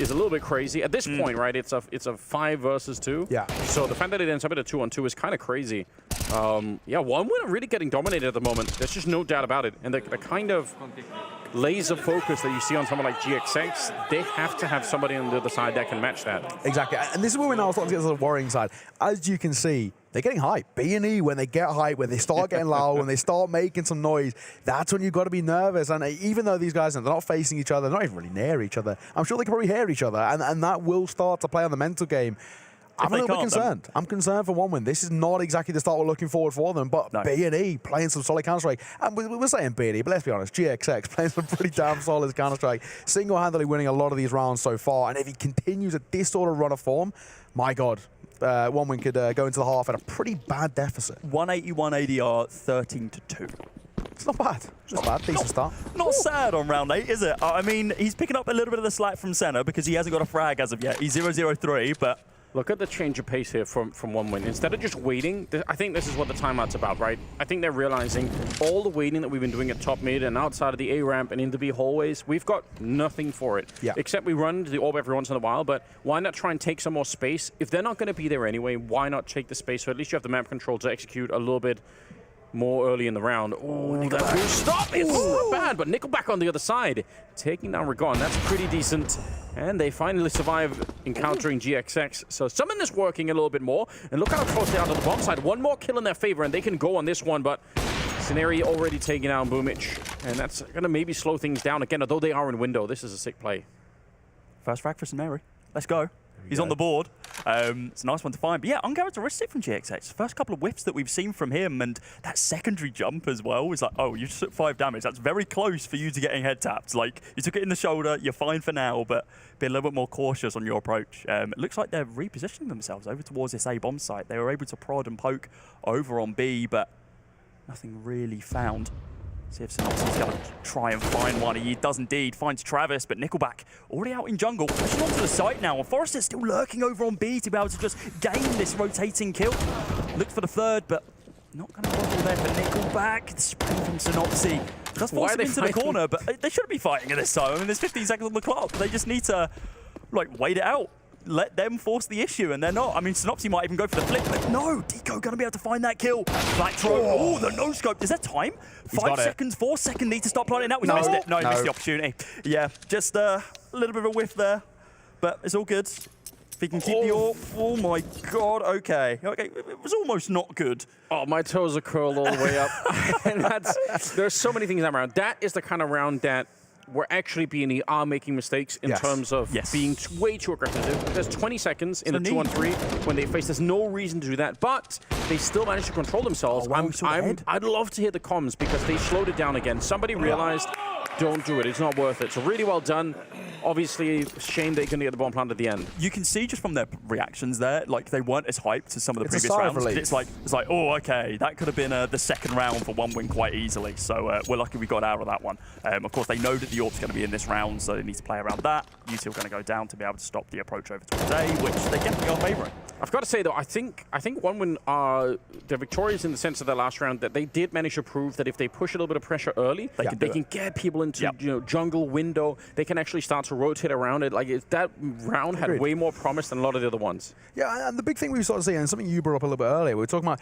is a little bit crazy. At this point, right, it's a 5 versus 2. Yeah. So the fact that it ends up at a 2-on-2 is kind of crazy. Yeah, OneWin are really getting dominated at the moment. There's just no doubt about it. And the kind of laser focus that you see on someone like GXX, they have to have somebody on the other side that can match that. Exactly, and this is where we're now starting to get to the worrying side. As you can see, they're getting hype. B&E, when they get hype, when they start getting loud, when they start making some noise, that's when you've got to be nervous. And even though these guys, they're not facing each other, they're not even really near each other, I'm sure they can probably hear each other, and that will start to play on the mental game. I'm a little bit concerned. I'm concerned for OneWin. This is not exactly the start we're looking forward for them, but B&E playing some solid Counter-Strike. And we're saying B&E, but let's be honest, GXX playing some pretty damn solid Counter-Strike, single-handedly winning a lot of these rounds so far. And if he continues at this sort of run of form, my God, OneWin could go into the half at a pretty bad deficit. 181 ADR, 13-2. It's not bad. It's not bad. Decent start. Not sad on round 8, is it? I mean, he's picking up a little bit of the slack from Senna because he hasn't got a frag as of yet. He's 0-0-3, but look at the change of pace here from OneWin. Instead of just waiting, I think this is what the timeout's about, right? I think they're realizing all the waiting that we've been doing at top mid and outside of the A ramp and in the B hallways, we've got nothing for it. Yeah. Except we run the orb every once in a while, but why not try and take some more space? If they're not going to be there anyway, why not take the space? So at least you have the map control to execute a little bit more early in the round. Oh, that boost stop! It's not bad, but Nickelback on the other side, taking down Ragon. That's pretty decent. And they finally survive encountering GXX. So something is working a little bit more. And look how close they are to the bomb side. One more kill in their favor, and they can go on this one, but Scenario already taking down Boomich. And that's going to maybe slow things down again, although they are in window. This is a sick play. First frag for Scenario. Let's go. He's on the board. It's a nice one to find. But yeah, uncharacteristic from GXX. First couple of whiffs that we've seen from him, and that secondary jump as well was like, oh, you just took 5 damage. That's very close for you to getting head tapped. Like, you took it in the shoulder, you're fine for now, but be a little bit more cautious on your approach. It looks like they're repositioning themselves over towards this A bomb site. They were able to prod and poke over on B, but nothing really found. See if Synopsis's going to try and find one. He does indeed, finds Travis, but Nickelback already out in jungle, pushing onto the site now. And Forrester's still lurking over on B to be able to just gain this rotating kill. Looked for the third, but not going to bother there for Nickelback. The spring from Synopsis does force him into the corner, but they shouldn't be fighting at this time. I mean, there's 15 seconds on the clock. They just need to, like, wait it out. Let them force the issue, and they're not. I mean, Synopsis might even go for the flick, but no, Deco going to be able to find that kill. Black throw. Oh, the no-scope. Is that time? 5 seconds, 4 seconds, need to stop planting out. He's missed it. No, he missed the opportunity. Yeah, just a little bit of a whiff there, but it's all good. If he can keep the AWP. Oh my God, okay. Okay, it was almost not good. Oh, my toes are curled all the way up. And there's so many things around. That is the kind of round that we're actually B&E are making mistakes in terms of being way too aggressive. There's 20 seconds in the 2-on-3 when they face. There's no reason to do that, but they still manage to control themselves. I'd love to hear the comms because they slowed it down again. Somebody realized, don't do it. It's not worth it. So really well done. Obviously, shame they couldn't get the bomb plant at the end. You can see just from their reactions there, like they weren't as hyped as some of the previous rounds. It's like, oh, okay, that could have been the second round for one win quite easily. So we're lucky we got out of that one. Of course, they know that the AWP's going to be in this round, so they need to play around that. U2 are going to go down to be able to stop the approach over towards A, which they definitely are favouring. I've got to say, though, I think one win they're victorious in the sense of their last round, that they did manage to prove that if they push a little bit of pressure early, they can get people into jungle window. They can actually start to rotate around it. Like, that round had way more promise than a lot of the other ones. Yeah, and the big thing we started seeing, and something you brought up a little bit earlier, we were talking about,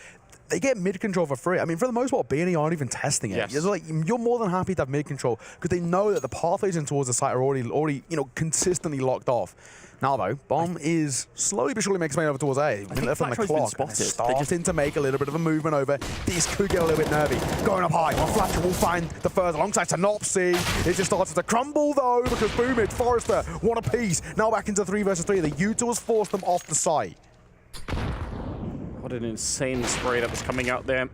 they get mid-control for free. I mean, for the most part, B&E aren't even testing it. It's like, you're more than happy to have mid-control because they know that the pathways in towards the site are already consistently locked off. Now, though, Bomb is slowly but surely making his way over towards A. Left on the clock. Starting to make a little bit of a movement over. These could get a little bit nervy. Going up high. Flasher will find the first alongside Synopsis. It just starts to crumble, though, because Boomich, Forrester, one apiece. Now back into 3 versus 3. The U2 has forced them off the site. What an insane spray that was coming out there.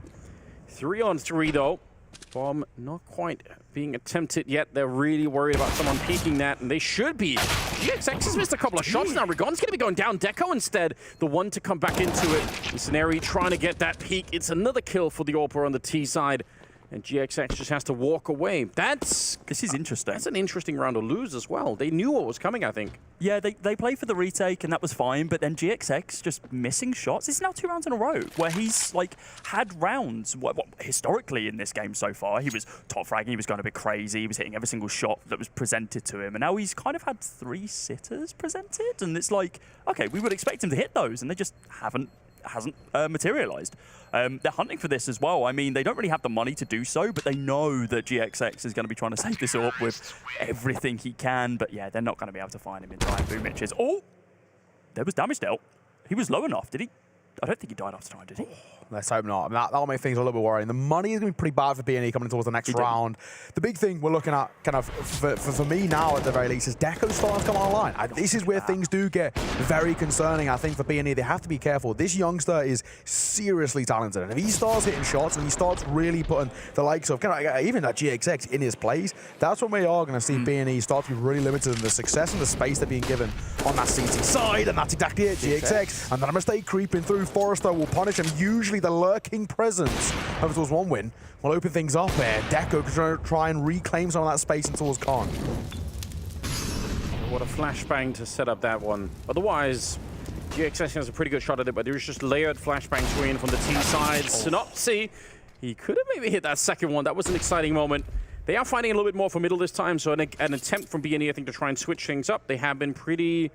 3-on-3, though. Bomb not quite being attempted yet. They're really worried about someone peeking that, and they should be. GXX has missed a couple of shots now. Ragon's going to be going down. Deco instead, the one to come back into it. And Scenario trying to get that peek. It's another kill for the AWPer on the T side. And GXX just has to walk away. This is interesting. That's an interesting round to lose as well. They knew what was coming, I think. Yeah, they played for the retake, and that was fine, but then GXX just missing shots. It's now 2 rounds in a row where he's, like, had rounds, historically in this game so far. He was top fragging, he was going a bit crazy, he was hitting every single shot that was presented to him, and now he's kind of had 3 sitters presented, and it's like, okay, we would expect him to hit those, and they just hasn't materialized. They're hunting for this as well. I mean, they don't really have the money to do so, but they know that GXX is going to be trying to save this up with everything he can. But yeah, they're not going to be able to find him in time. Boomich's. Oh, there was damage dealt. He was low enough, did he? I don't think he died after time, did he? Let's hope not. I mean, that'll make things a little bit worrying. The money is going to be pretty bad for B&E coming towards the next round. The big thing we're looking at, kind of, for me now at the very least, is Deco's starting to come online. This is where things do get very concerning, I think, for B&E. They have to be careful. This youngster is seriously talented. And if he starts hitting shots and he starts really putting the likes of, even that GXX in his plays, that's when we are going to see B&E start to be really limited in the success and the space they're being given on that CT side. And that's exactly it. GXX. And then a mistake creeping through. Forrester will punish him. Usually the lurking presence over towards one win will open things up there. Deco can try and reclaim some of that space in towards Khan. What a flashbang to set up that one. Otherwise, GXX has a pretty good shot at it, but there's just layered flashbang screen from the T side. Synopsis, he could have maybe hit that second one. That was an exciting moment. They are finding a little bit more for middle this time, so an attempt from B&E, I think, to try and switch things up. They have been pretty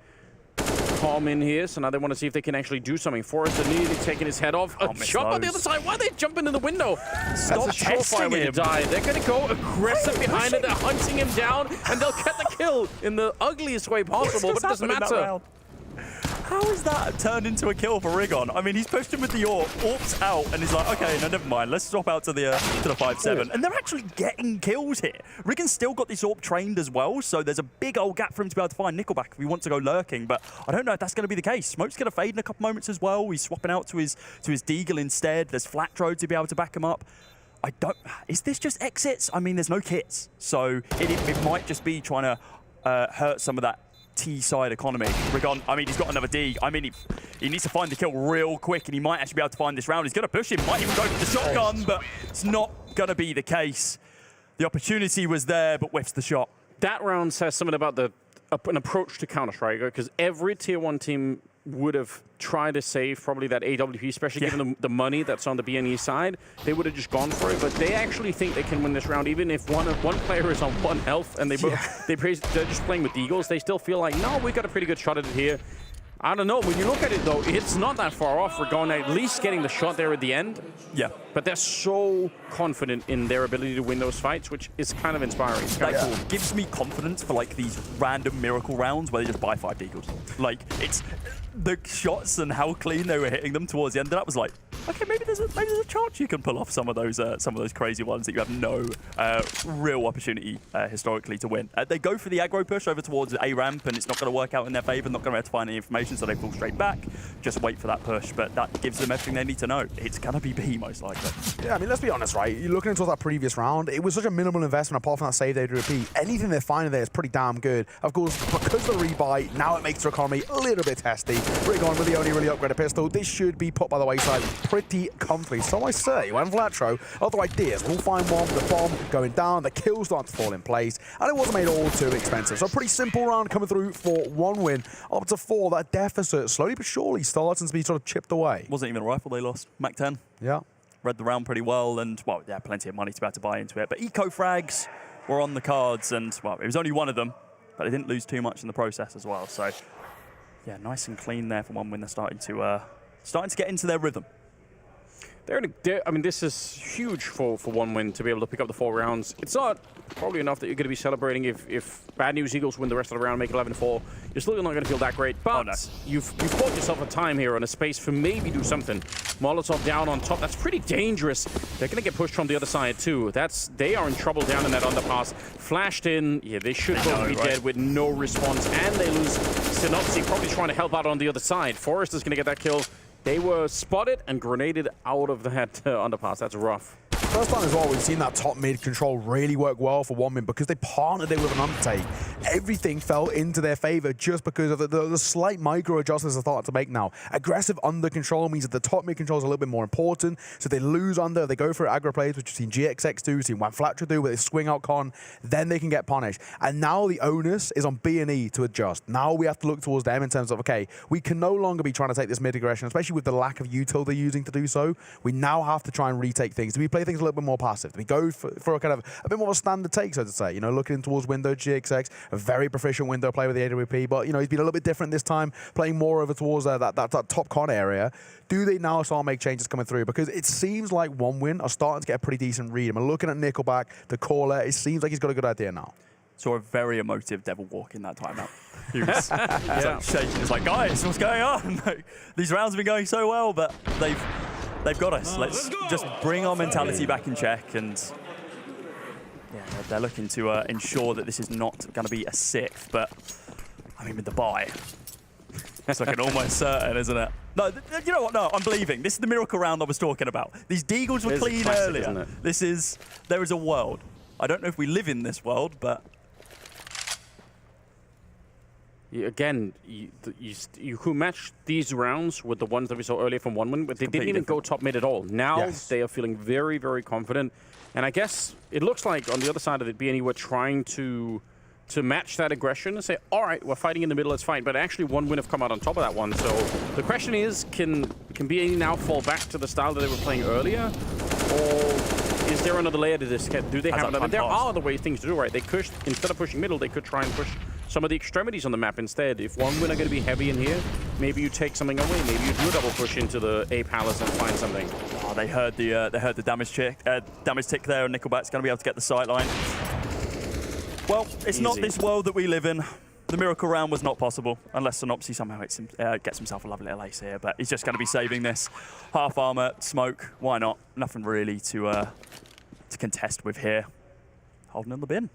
calm in here, so now they want to see if they can actually do something. Forrest immediately taking his head off. A shot on the other side. Why are they jumping in the window? Stop testing him. Die. They're going to go aggressive behind it. They're hunting him down, and they'll get the kill in the ugliest way possible, but it doesn't matter. How is that turned into a kill for Rigon? I mean, he's pushed him with the AWP, AWP's out, and he's like, okay, no, never mind. Let's drop out to the 5-7. And they're actually getting kills here. Rigon's still got this AWP trained as well, so there's a big old gap for him to be able to find Nickelback if he wants to go lurking, but I don't know if that's going to be the case. Smoke's going to fade in a couple moments as well. He's swapping out to his Deagle instead. There's Flatro to be able to back him up. Is this just exits? I mean, there's no kits, so it might just be trying to hurt some of that T-side economy. Rigon, I mean, he's got another D. I mean, he needs to find the kill real quick, and he might actually be able to find this round. He's going to push him, might even go for the shotgun, but it's not going to be the case. The opportunity was there, but whiffs the shot. That round says something about an approach to Counter-Strike, because every Tier 1 team would have tried to save probably that AWP, especially given the money that's on the BNE side. They would have just gone for it, but they actually think they can win this round, even if one player is on 1 health and they're just playing with Eagles. They still feel like, no, we got a pretty good shot at it here. I don't know. When you look at it, though, it's not that far off. We're going at least getting the shot there at the end. Yeah. But they're so confident in their ability to win those fights, which is kind of inspiring. It's kind of cool. Gives me confidence for like these random miracle rounds where they just buy 5 Deagles. Like, it's the shots and how clean they were hitting them towards the end of that was like, okay, maybe there's a chance you can pull off some of those crazy ones that you have no real opportunity historically to win. They go for the aggro push over towards A ramp, and it's not going to work out in their favor. Not going to be able to find any information, so they fall straight back. Just wait for that push, but that gives them everything they need to know. It's going to be B most likely. Yeah, I mean, let's be honest, right? You're looking into that previous round. It was such a minimal investment apart from that save AWP. Anything they're finding there is pretty damn good. Of course, because of the rebuy, now it makes their economy a little bit testy. Rigon with the only really upgraded pistol. This should be put by the wayside pretty comfortably. So I say, when Flatro, other ideas, we'll find one with the bomb going down, the kills start to fall in place, and it wasn't made all too expensive. So a pretty simple round coming through for 1 win, up to 4. That deficit slowly but surely starting to be sort of chipped away. Wasn't even a rifle they lost. Mac 10. Yeah. Read the round pretty well, and, well, yeah, plenty of money to be able to buy into it. But eco frags were on the cards, and, well, it was only one of them, but they didn't lose too much in the process as well. So, yeah, nice and clean there for 1 win. They're starting to get into their rhythm. I mean, this is huge for 1 win to be able to pick up the 4 rounds. It's not probably enough that you're going to be celebrating if Bad News Eagles win the rest of the round, make it 11-4. You're still not going to feel that great, but you've bought yourself a time here and a space for maybe do something. Molotov down on top. That's pretty dangerous. They're going to get pushed from the other side too. They are in trouble down in that underpass. Flashed in. Yeah, they should both be dead with no response, and they lose Synopsy, probably trying to help out on the other side. Forrest is going to get that kill. They were spotted and grenaded out of that underpass. That's rough. First time as well, we've seen that top mid control really work well for 1 win because they partnered it with an undertake. Everything fell into their favor just because of the slight micro adjustments they're starting to make now. Aggressive under control means that the top mid control is a little bit more important. So they lose under, they go for aggro plays, which we've seen GXX do, we've seen Flatro do, where they swing out con, then they can get punished. And now the onus is on B&E to adjust. Now we have to look towards them in terms of, okay, we can no longer be trying to take this mid aggression, especially with the lack of util they're using to do so. We now have to try and retake things. Do we play things a little bit more passive? Do we go for a kind of a bit more of a standard take, so to say? You know, looking towards window GXX, a very proficient window player with the AWP, but you know, he's been a little bit different this time, playing more over towards that top con area. Do they now start make changes coming through? Because it seems like 1 win are starting to get a pretty decent read. I'm looking at Nickelback, the caller. It seems like he's got a good idea now. Saw a very emotive Devil walk in that timeout. He was like shaking. It's like, guys, what's going on? These rounds have been going so well, but they've got us. Let's just bring our mentality back in check, and yeah, they're looking to ensure that this is not going to be a 6th. But I mean, with the buy, it's like an almost certain, isn't it? No, you know what? No, I'm believing. This is the miracle round I was talking about. These Deagles were clean earlier. There is a world. I don't know if we live in this world, but. Again, you could match these rounds with the ones that we saw earlier from 1 win, but they didn't even go top mid at all. Now they are feeling very, very confident. And I guess it looks like on the other side of it, BNE were trying to match that aggression and say, all right, we're fighting in the middle, let's fight. But actually 1 win have come out on top of that one. So the question is, can BNE now fall back to the style that they were playing earlier? Or is there another layer to this? Do they have another? There are other ways things to do, right? They could, instead of pushing middle, they could try and push some of the extremities on the map instead. If one win are going to be heavy in here, maybe you take something away. Maybe you do a double push into the A Palace and find something. Oh, they heard the damage tick there, and Nickelback's going to be able to get the sight line. Well, it's not this world that we live in. The miracle round was not possible, unless Synopsy somehow gets himself a lovely little ace here, but he's just going to be saving this. Half armor, smoke, why not? Nothing really to contest with here. Holding in the bin.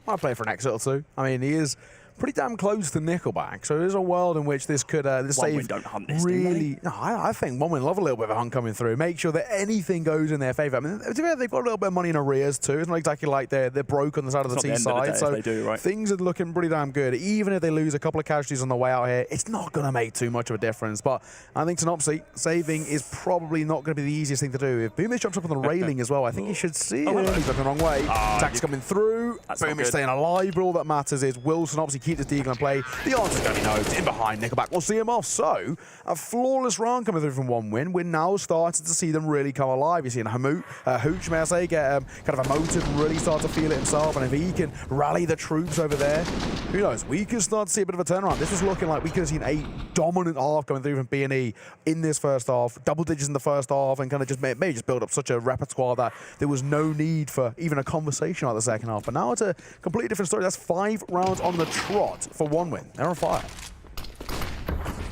I'd play for an Exile too. I mean, he is pretty damn close to Nickelback, so there's a world in which this could this save don't hunt this, really. No, I think OneWin love a little bit of a hunt coming through. Make sure that anything goes in their favour. I mean, to be fair, they've got a little bit of money in arrears too. It's not exactly like they're broke on the side of the T side, so they do, right? things are looking pretty damn good. Even if they lose a couple of casualties on the way out here, it's not going to make too much of a difference. But I think Synopsy saving is probably not going to be the easiest thing to do. If Boomish jumps up on the railing as well, I think he should see it. He's looking the wrong way. Attack's coming through. Boomish staying alive, but all that matters is will Synopsy keep this deagle in play? The answer's going to be no. It's in behind Nickelback. We'll see him off. So, a flawless round coming through from OneWin. We're now starting to see them really come alive. You're seeing Hooch, may I say, get kind of a motive and really start to feel it himself. And if he can rally the troops over there, who knows? We could start to see a bit of a turnaround. This was looking like we could have seen a dominant half coming through from B&E in this first half. Double digits in the first half and kind of just may just build up such a repertoire that there was no need for even a conversation about the second half. But now it's a completely different story. That's 5 rounds on the trot for OneWin. They're on fire.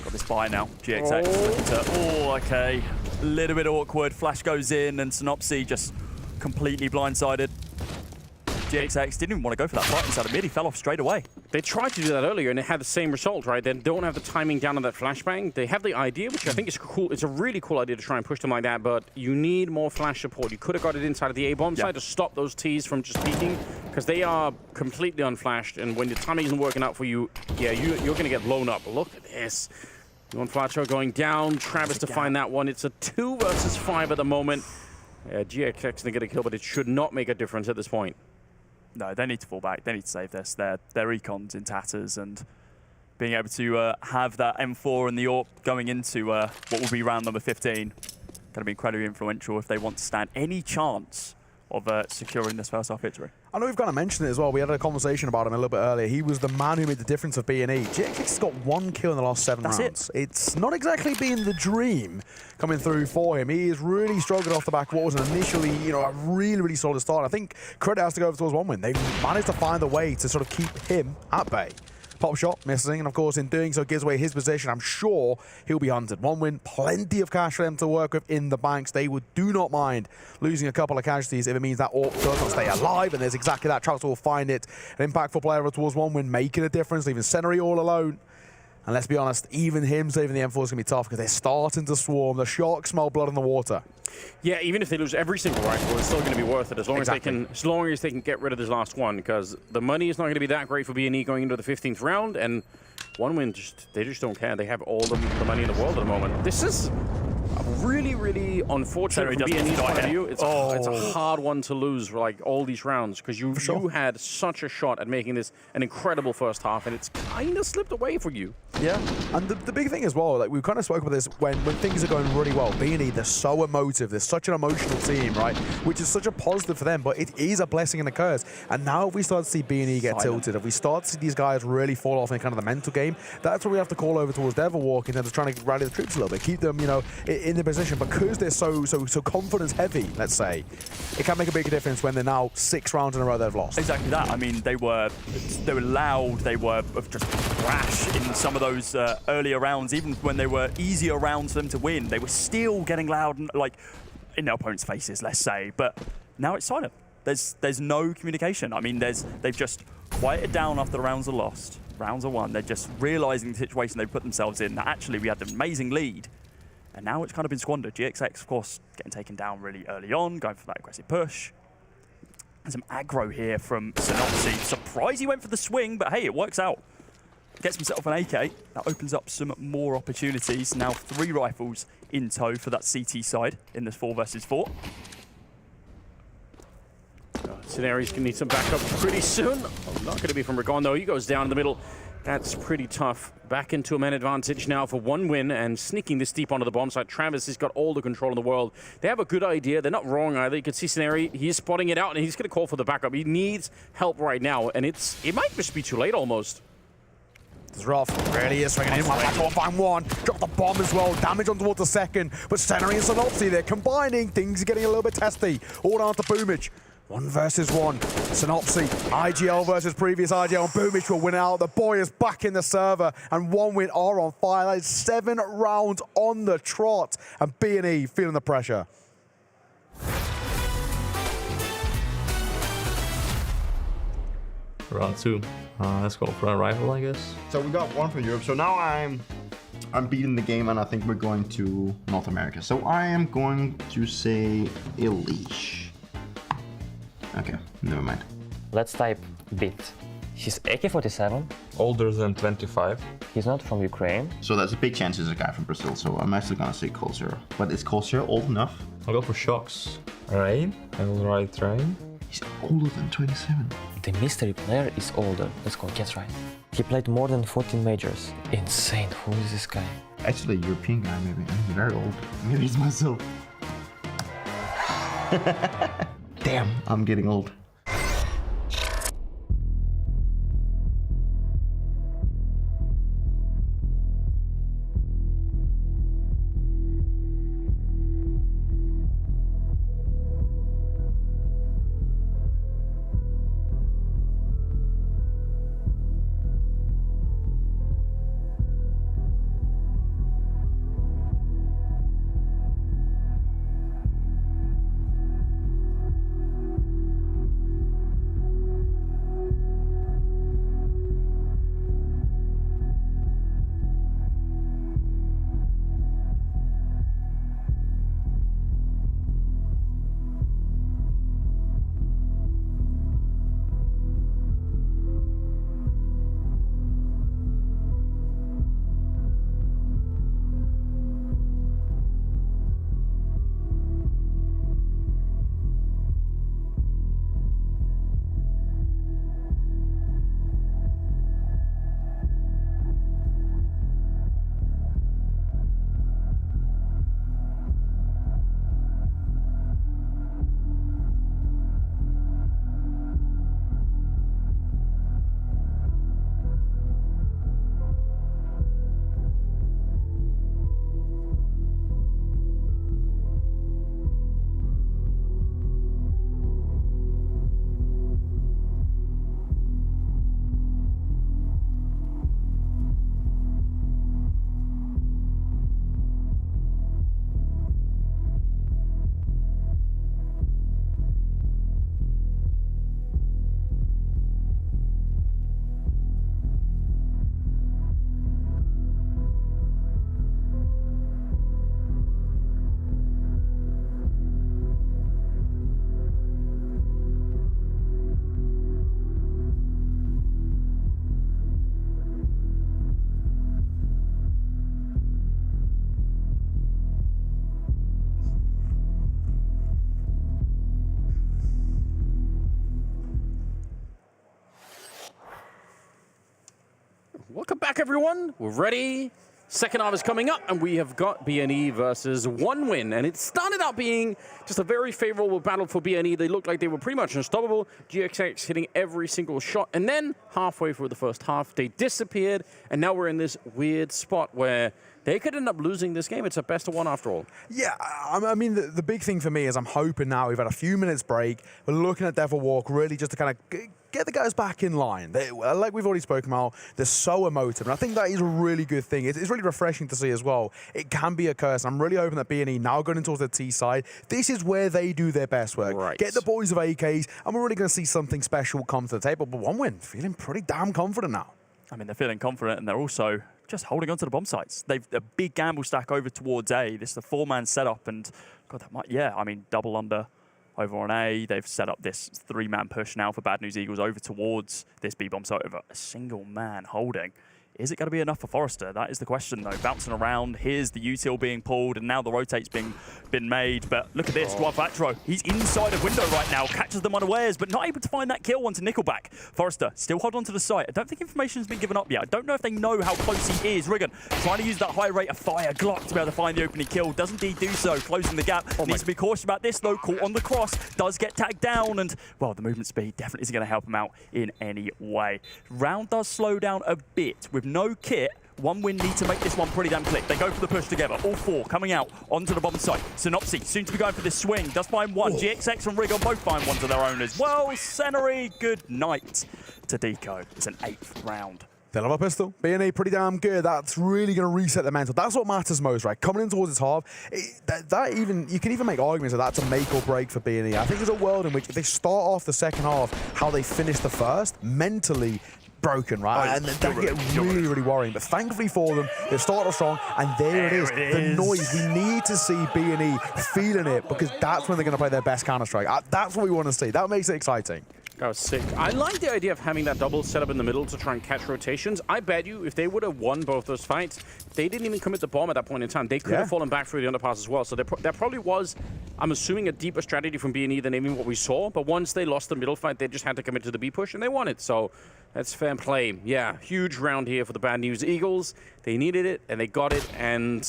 Got this buy now. GXX. Oh, okay. A little bit awkward. Flash goes in and Synopsy just completely blindsided. GXX didn't even want to go for that fight inside of mid. He fell off straight away. They tried to do that earlier and it had the same result, right? They don't have the timing down on that flashbang. They have the idea, which I think is cool. It's a really cool idea to try and push them like that, but you need more flash support. You could have got it inside of the A-bomb side to stop those Ts from just peeking, because they are completely unflashed, and when the timing isn't working out for you, yeah, you're going to get blown up. Look at this. One Flacho going down. Travis to find that one. It's a 2 versus 5 at the moment. GXX didn't get a kill, but it should not make a difference at this point. No, they need to fall back. They need to save this. Their econ's in tatters, and being able to have that M4 and the AWP going into what will be round number 15 going to be incredibly influential if they want to stand any chance of securing this first half victory. I know we've kind of mentioned it as well. We had a conversation about him a little bit earlier. He was the man who made the difference of B&E. GXX has got 1 kill in the last 7 rounds. It's not exactly been the dream coming through for him. He is really struggled off the back of what was initially, a really, really solid start. I think credit has to go over towards OneWin. They've managed to find a way to sort of keep him at bay. Pop shot missing, and of course in doing so gives away his position. I'm sure he'll be hunted. OneWin, plenty of cash for them to work with in the banks. They do not mind losing a couple of casualties if it means that AWP does not stay alive, and there's exactly that. Travis will find it. An impactful player towards OneWin, making a difference, leaving Seneri all alone. And let's be honest, even him saving the M4 is going to be tough because they're starting to swarm. The sharks smell blood in the water. Yeah, even if they lose every single rifle, it's still going to be worth it as long as they can get rid of this last one, because the money is not going to be that great for B&E going into the 15th round, and OneWin they just don't care. They have all the money in the world at the moment. This is really, really unfortunate from B&E's point of view. It's a hard one to lose for like all these rounds, because you had such a shot at making this an incredible first half, and it's kind of slipped away for you. Yeah, and the big thing as well, like we kind of spoke about this when things are going really well. B&E, they're so emotive. They're such an emotional team, right? Which is such a positive for them, but it is a blessing and a curse. And now if we start to see B&E get tilted, if we start to see these guys really fall off in kind of the mental game, that's what we have to call over towards Devilwalk in terms of trying to rally the troops a little bit, keep them, in the position, because they're so confidence heavy, let's say. It can make a big difference when they're now 6 rounds in a row they've lost. Exactly that. I mean, they were loud, they were just brash in some of those earlier rounds. Even when they were easier rounds for them to win, they were still getting loud and like in their opponents' faces, let's say. But now it's silent. There's no communication. I mean, they've just quieted down after the rounds are lost. Rounds are won. They're just realizing the situation they've put themselves in. That actually we had an amazing lead, and now it's kind of been squandered. GXX, of course, getting taken down really early on, going for that aggressive push. And some aggro here from Synopsy. Surprised he went for the swing, but hey, it works out. Gets himself an AK. That opens up some more opportunities. Now 3 rifles in tow for that CT side in this 4 versus 4. Scenarios can need some backup pretty soon. Not going to be from Ragon, though. He goes down in the middle. That's pretty tough. Back into a man advantage now for one win and sneaking this deep onto the bomb site. Travis has got all the control in the world. They have a good idea. They're not wrong either. You can see Scenery, he's spotting it out and he's going to call for the backup. He needs help right now and it might just be too late almost. It's rough. Really is swinging in. Find one. Drop the bomb as well. Damage on towards the second. But Scenery and Synopsy, they're combining. Things are getting a little bit testy. All down to Boomage. 1 versus 1. Synopsy, IGL versus previous IGL. Boomage will win out. The boy is back in the server. And 1 win are on fire. That is 7 rounds on the trot. And B&E feeling the pressure. Round 2. Let's go for a rifle, I guess. So we got 1 for Europe. So now I'm beating the game, and I think we're going to North America. So I am going to say Elish. Okay, never mind. Let's type Bit. He's AK-47. Older than 25. He's not from Ukraine. So there's a big chance he's a guy from Brazil. So I'm actually gonna say Cold Zero. But is Cold Zero old enough? I'll go for Shocks. Rain. I will write Rain. He's older than 27. The mystery player is older. Let's go, get right. He played more than 14 majors. Insane, who is this guy? Actually a European guy maybe. He's very old. Maybe it's myself. Damn, I'm getting old. Welcome back, everyone. We're ready. Second half is coming up, and we have got B&E versus 1 win. And it started out being just a very favorable battle for B&E. They looked like they were pretty much unstoppable. GXX hitting every single shot. And then halfway through the first half, they disappeared. And now we're in this weird spot where they could end up losing this game. It's a best of 1 after all. Yeah, I mean, the big thing for me is I'm hoping now we've had a few minutes break. We're looking at Devil Walk really just to kind of get the guys back in line. Like we've already spoken about, they're so emotive. And I think that is a really good thing. It's really refreshing to see as well. It can be a curse. I'm really hoping that B&E now going towards the T side, this is where they do their best work. Right. Get the boys of AKs, and we're really going to see something special come to the table. But 1 win, feeling pretty damn confident now. I mean, they're feeling confident, and they're also just holding on to the bomb sites. They've a big gamble stack over towards A. This is a 4-man setup, and God, that might, yeah, I mean, double under over on A. They've set up this 3-man push now for Bad News Eagles over towards this B-bomb site over a single man holding. Is it going to be enough for Forrester? That is the question, though. Bouncing around, here's the util being pulled, and now the rotate's been made. But look at this, Flatro. He's inside of window right now, catches them unawares, but not able to find that kill onto Nickelback. Forrester still hold on to the site. I don't think information's been given up yet. I don't know if they know how close he is. Rigon trying to use that high rate of fire Glock to be able to find the opening kill. Does indeed do so, closing the gap. Needs to be cautious about this, though. Caught on the cross, does get tagged down, and, well, the movement speed definitely isn't going to help him out in any way. Round does slow down a bit. With no kit, One Win need to make this one pretty damn quick. They go for the push together. All four coming out onto the bomb site. Synopsy soon to be going for this swing. Does find one. GXX and Rigon both find ones of their own as well. Senary, good night to Deco. It's an 8th round. They'll have a pistol. B&E pretty damn good. That's really going to reset the mental. That's what matters most, right? Coming in towards its half, you can even make arguments that that's a make or break for B&E. I think there's a world in which if they start off the second half how they finish the first, mentally broken, right? And that can get really, really worrying. But thankfully for them, they've started off strong, and there it is. The noise. We need to see B&E feeling it, because that's when they're going to play their best Counter-Strike. That's what we want to see. That makes it exciting. That was sick. I like the idea of having that double setup in the middle to try and catch rotations. I bet you if they would have won both those fights, they didn't even commit the bomb at that point in time. They could have fallen back through the underpass as well. So there probably was, I'm assuming, a deeper strategy from B&E than even what we saw. But once they lost the middle fight, they just had to commit to the B push, and they won it. So that's fair play. Yeah, huge round here for the Bad News Eagles. They needed it, and they got it. And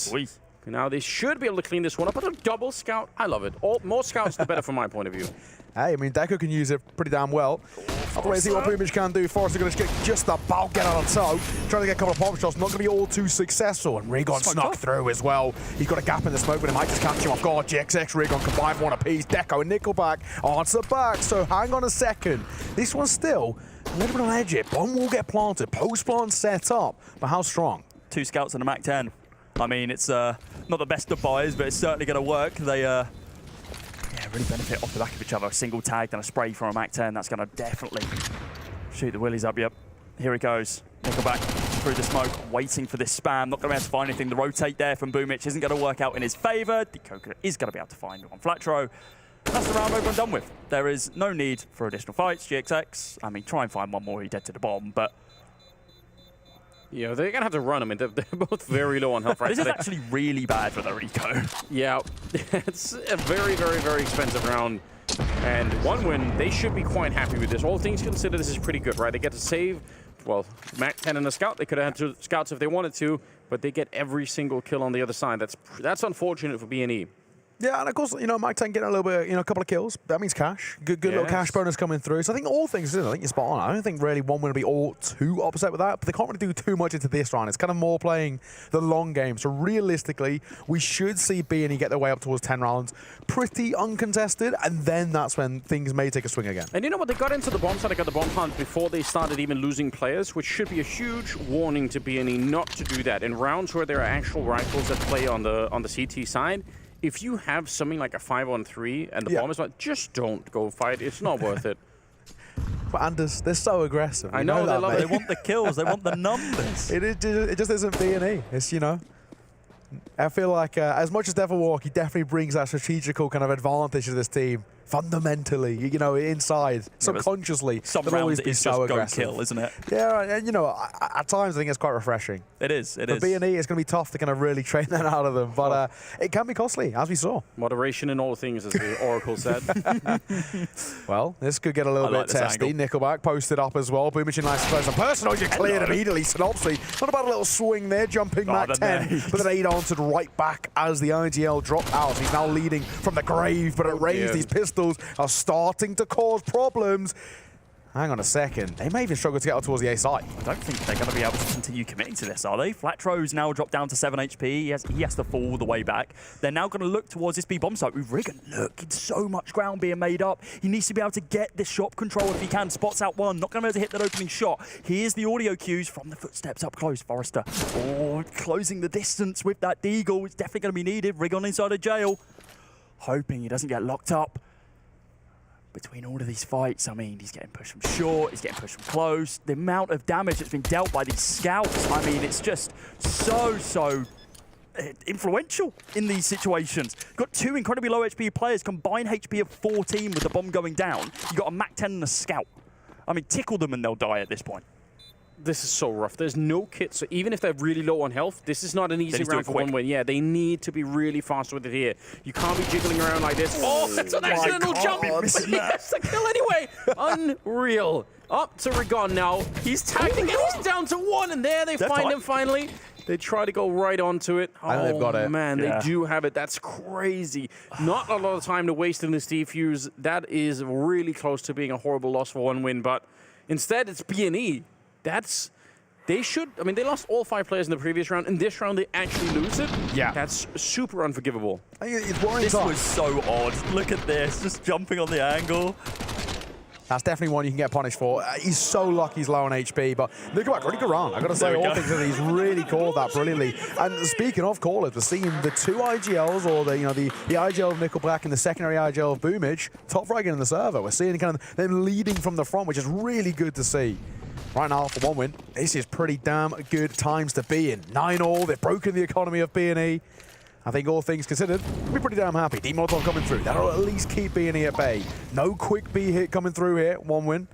now they should be able to clean this one up. But a double scout, I love it. More scouts, the better from my point of view. Hey, I mean, Deco can use it pretty damn well. I'll wait to see what Boomich can do. Forrester going to get just about get on toe. Trying to get a couple of pop shots, not going to be all too successful. And Rigon snuck through as well. He's got a gap in the smoke, but it might just catch him off guard. GXX, Rigon combined for one apiece. Deco and Nickelback answer back. So hang on a second. This one's still a little bit on edge here. Bomb will get planted. Post plant set up. But how strong? 2 scouts and a Mac 10. I mean, it's not the best of buys, but it's certainly going to work. They really benefit off the back of each other. A single tag, then a spray from a Mac 10. That's going to definitely shoot the willies up. Yep, here he goes. Nickelback through the smoke, waiting for this spam. Not going to be able to find anything. The rotate there from Boomich isn't going to work out in his favor. Decoker is going to be able to find one. Flatro. That's the round over and done with. There is no need for additional fights. GXX, I mean, try and find one more. He dead to the bomb, but yeah, they're going to have to run. I mean, they're both very low on health right now. This is actually really bad for the Rico. Yeah, it's a very, very, very expensive round. And 1 Win, they should be quite happy with this. All things considered, this is pretty good, right? They get to save, well, Mac 10 and a scout. They could have had 2 scouts if they wanted to, but they get every single kill on the other side. That's unfortunate for B&E. Yeah, and of course, you know, Mac 10 getting a little bit, a couple of kills. That means cash. Good little cash bonus coming through. So I think all things, I think you're spot on. I don't think really 1 Win will be all too upset with that, but they can't really do too much into this round. It's kind of more playing the long game. So realistically, we should see B&E get their way up towards 10 rounds pretty uncontested, and then that's when things may take a swing again. And you know what? They got into the bomb side, they got the bomb hunt before they started even losing players, which should be a huge warning to B&E not to do that. In rounds where there are actual rifles that play on the CT side, if you have something like a 5-on-3 and the bomb is like, just don't go fight. It's not worth it. But Anders, they're so aggressive. I know, they want the kills. They want the numbers. It just isn't B&E. It's, I feel like as much as Devil Walk, he definitely brings that strategical kind of advantage to this team. Fundamentally, inside, subconsciously, some they'll always rounds be it's so just aggressive. go kill, isn't it? Yeah, and at times I think it's quite refreshing. It is. It For is. B&E, it's going to be tough to kind of really train that out of them, but it can be costly, as we saw. Moderation in all things, as the Oracle said. Well, this could get a little bit testy. Nickelback posted up as well. Boomich in nice place. A personal, you cleared immediately. Synopsy, not about a little swing there, jumping Mac 10, but an 8 answered right back as the IGL dropped out. He's now leading from the grave, but at range, these pistols are starting to cause problems. Hang on a second. They may even struggle to get out towards the A side. I don't think they're going to be able to continue committing to this, are they? Flatro's now dropped down to 7 HP. He has to fall all the way back. They're now going to look towards this B bomb site with Rigon. Look, it's so much ground being made up. He needs to be able to get this shot control if he can. Spots out one. Not going to be able to hit that opening shot. Here's the audio cues from the footsteps up close. Forrester, closing the distance with that deagle. It's definitely going to be needed. Rigon inside of jail. Hoping he doesn't get locked up. Between all of these fights, I mean, he's getting pushed from short, he's getting pushed from close. The amount of damage that's been dealt by these scouts, I mean, it's just so influential in these situations. You've got 2 incredibly low HP players, combined HP of 14 with the bomb going down. You've got a Mac 10 and a scout. I mean, tickle them and they'll die at this point. this is so rough. There's no kit, so even if they're really low on health, this is not an easy round for one win. Yeah, they need to be really fast with it here. You can't be jiggling around like this. Oh, that's an accidental jump! But yes, the kill anyway! Unreal. Up to Rigon now. He's tagging it. He's down to 1, and there they find him finally. They try to go right onto it. And they've got it. Man, they do have it. That's crazy. Not a lot of time to waste in this defuse. That is really close to being a horrible loss for one win, but instead it's B&E. They should, I mean, they lost all 5 players in the previous round. In this round, they actually lose it. Yeah. That's super unforgivable. It's worrying. This was so odd. Look at this, just jumping on the angle. That's definitely one you can get punished for. He's so lucky he's low on HP, but look at really good round. I've got to say, all things that he's really called that brilliantly. And speaking of callers, we're seeing the 2 IGLs, or the IGL of Nickelback and the secondary IGL of Boomage, top fragging in the server. We're seeing kind of them leading from the front, which is really good to see. Right now, for one win, this is pretty damn good times to be in. 9-all, they've broken the economy of B&E. I think all things considered, we'll be pretty damn happy. D-Molotov coming through. That'll at least keep B&E at bay. No quick B hit coming through here. One win.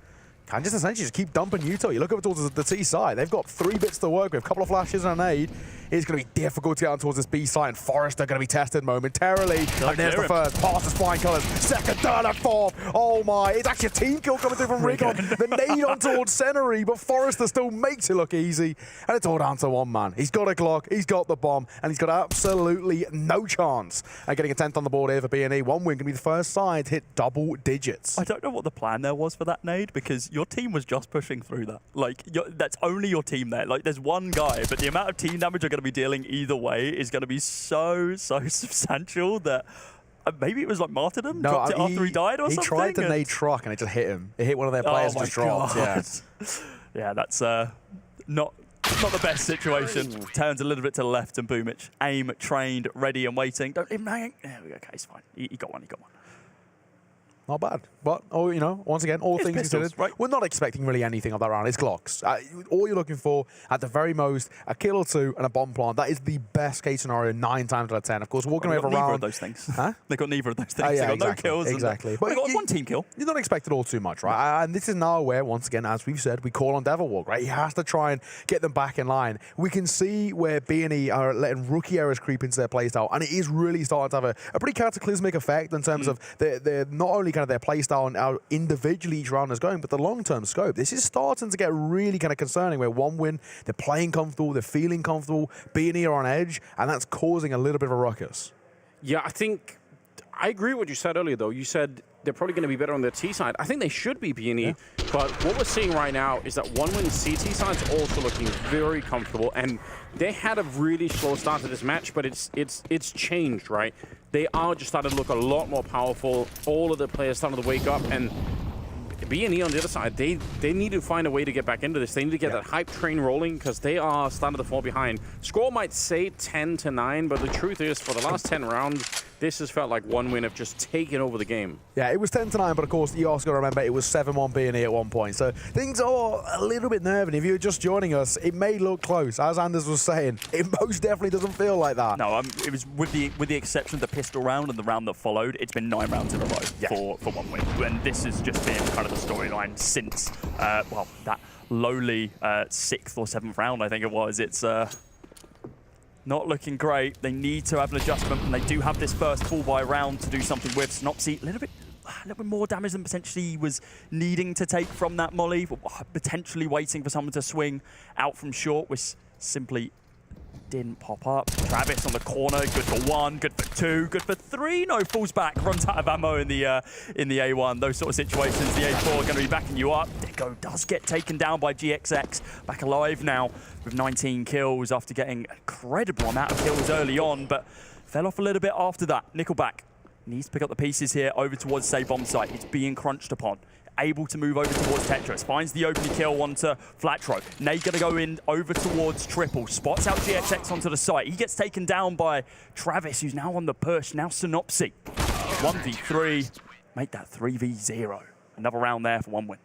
Can just essentially just keep dumping Utah. You look over towards the T side. They've got 3 bits to work with. A couple of flashes and an aid. It's going to be difficult to get on towards this B side. And Forrester going to be tested momentarily. And there's the first. Passes flying colours. Second, third, and fourth. Oh my. It's actually a team kill coming through from Rigon. The nade on towards Senary, but Forrester still makes it look easy. And it's all down to one man. He's got a Glock. He's got the bomb. And he's got absolutely no chance at getting a 10th on the board here for B&E. One win can be the first side to hit double digits. I don't know what the plan there was for that nade, because your team was just pushing through that. Like, that's only your team there. Like, there's one guy, but the amount of team damage you're going to be dealing either way is going to be so substantial that maybe it was like martyrdom, dropped it after he died or something. He tried to nade truck and it just hit him. It hit one of their players and just dropped. Yeah, yeah, that's not the best situation. Turns a little bit to the left and Boomich. Aim, trained, ready and waiting. Don't even hang. There we go. Okay, it's fine. He got one. He got one. Not bad. But, once again, all things considered, right? We're not expecting really anything of that round. It's Glocks. All you're looking for, at the very most, a kill or 2 and a bomb plant. That is the best case scenario 9 times out of 10. Of course, walking away with a round. Neither of those things. Huh? They got neither of those things. Yeah, they got exactly, no kills. Exactly. But they got one team kill. You don't expect it all too much, right? And this is now where, once again, as we've said, we call on Devilwalk, right? He has to try and get them back in line. We can see where B&E are letting rookie errors creep into their playstyle, and it is really starting to have a pretty cataclysmic effect in terms of their not only kind of their playstyle and how individually each round is going, but the long-term scope. This is starting to get really kind of concerning, where one win, they're playing comfortable, they're feeling comfortable, B&E are on edge, and that's causing a little bit of a ruckus. Yeah, I agree with what you said earlier, though. You said they're probably going to be better on the T side. I think they should be B&E, but what we're seeing right now is that one win CT side's also looking very comfortable, and they had a really slow start to this match, but it's changed, right? They are just starting to look a lot more powerful. All of the players starting to wake up, and B&E on the other side, they need to find a way to get back into this. They need to get that hype train rolling, because they are starting to fall behind. Score might say 10-9, but the truth is, for the last 10 rounds, this has felt like one win of just taking over the game. Yeah, it was 10-9, but of course, you also got to remember it was 7-1 B&E at one point. So things are a little bit nervy. If you're just joining us, it may look close. As Anders was saying, it most definitely doesn't feel like that. No, it was with the exception of the pistol round and the round that followed, it's been 9 rounds in a row for one win. And this has just been kind of the storyline since, well, that lowly 6th or 7th round, I think it was. It's not looking great. They need to have an adjustment, and they do have this first full buy round to do something with. Snopsy, a little bit more damage than potentially he was needing to take from that molly, potentially waiting for someone to swing out from short, which simply didn't pop up. Travis on the corner, good for 1, good for 2, good for 3. No, falls back, runs out of ammo in the A1. Those sort of situations, the A4 are going to be backing you up. Deko does get taken down by GXX, back alive now with 19 kills after getting an incredible amount of kills early on, but fell off a little bit after that. Nickelback needs to pick up the pieces here over towards, say, bomb site. It's being crunched upon. Able to move over towards Tetris. Finds the opening kill onto Flatro. Nate gonna go in over towards Triple. Spots out GXX onto the site. He gets taken down by Travis, who's now on the push. Now Synopsy. 1v3. Make that 3v0. Another round there for one win.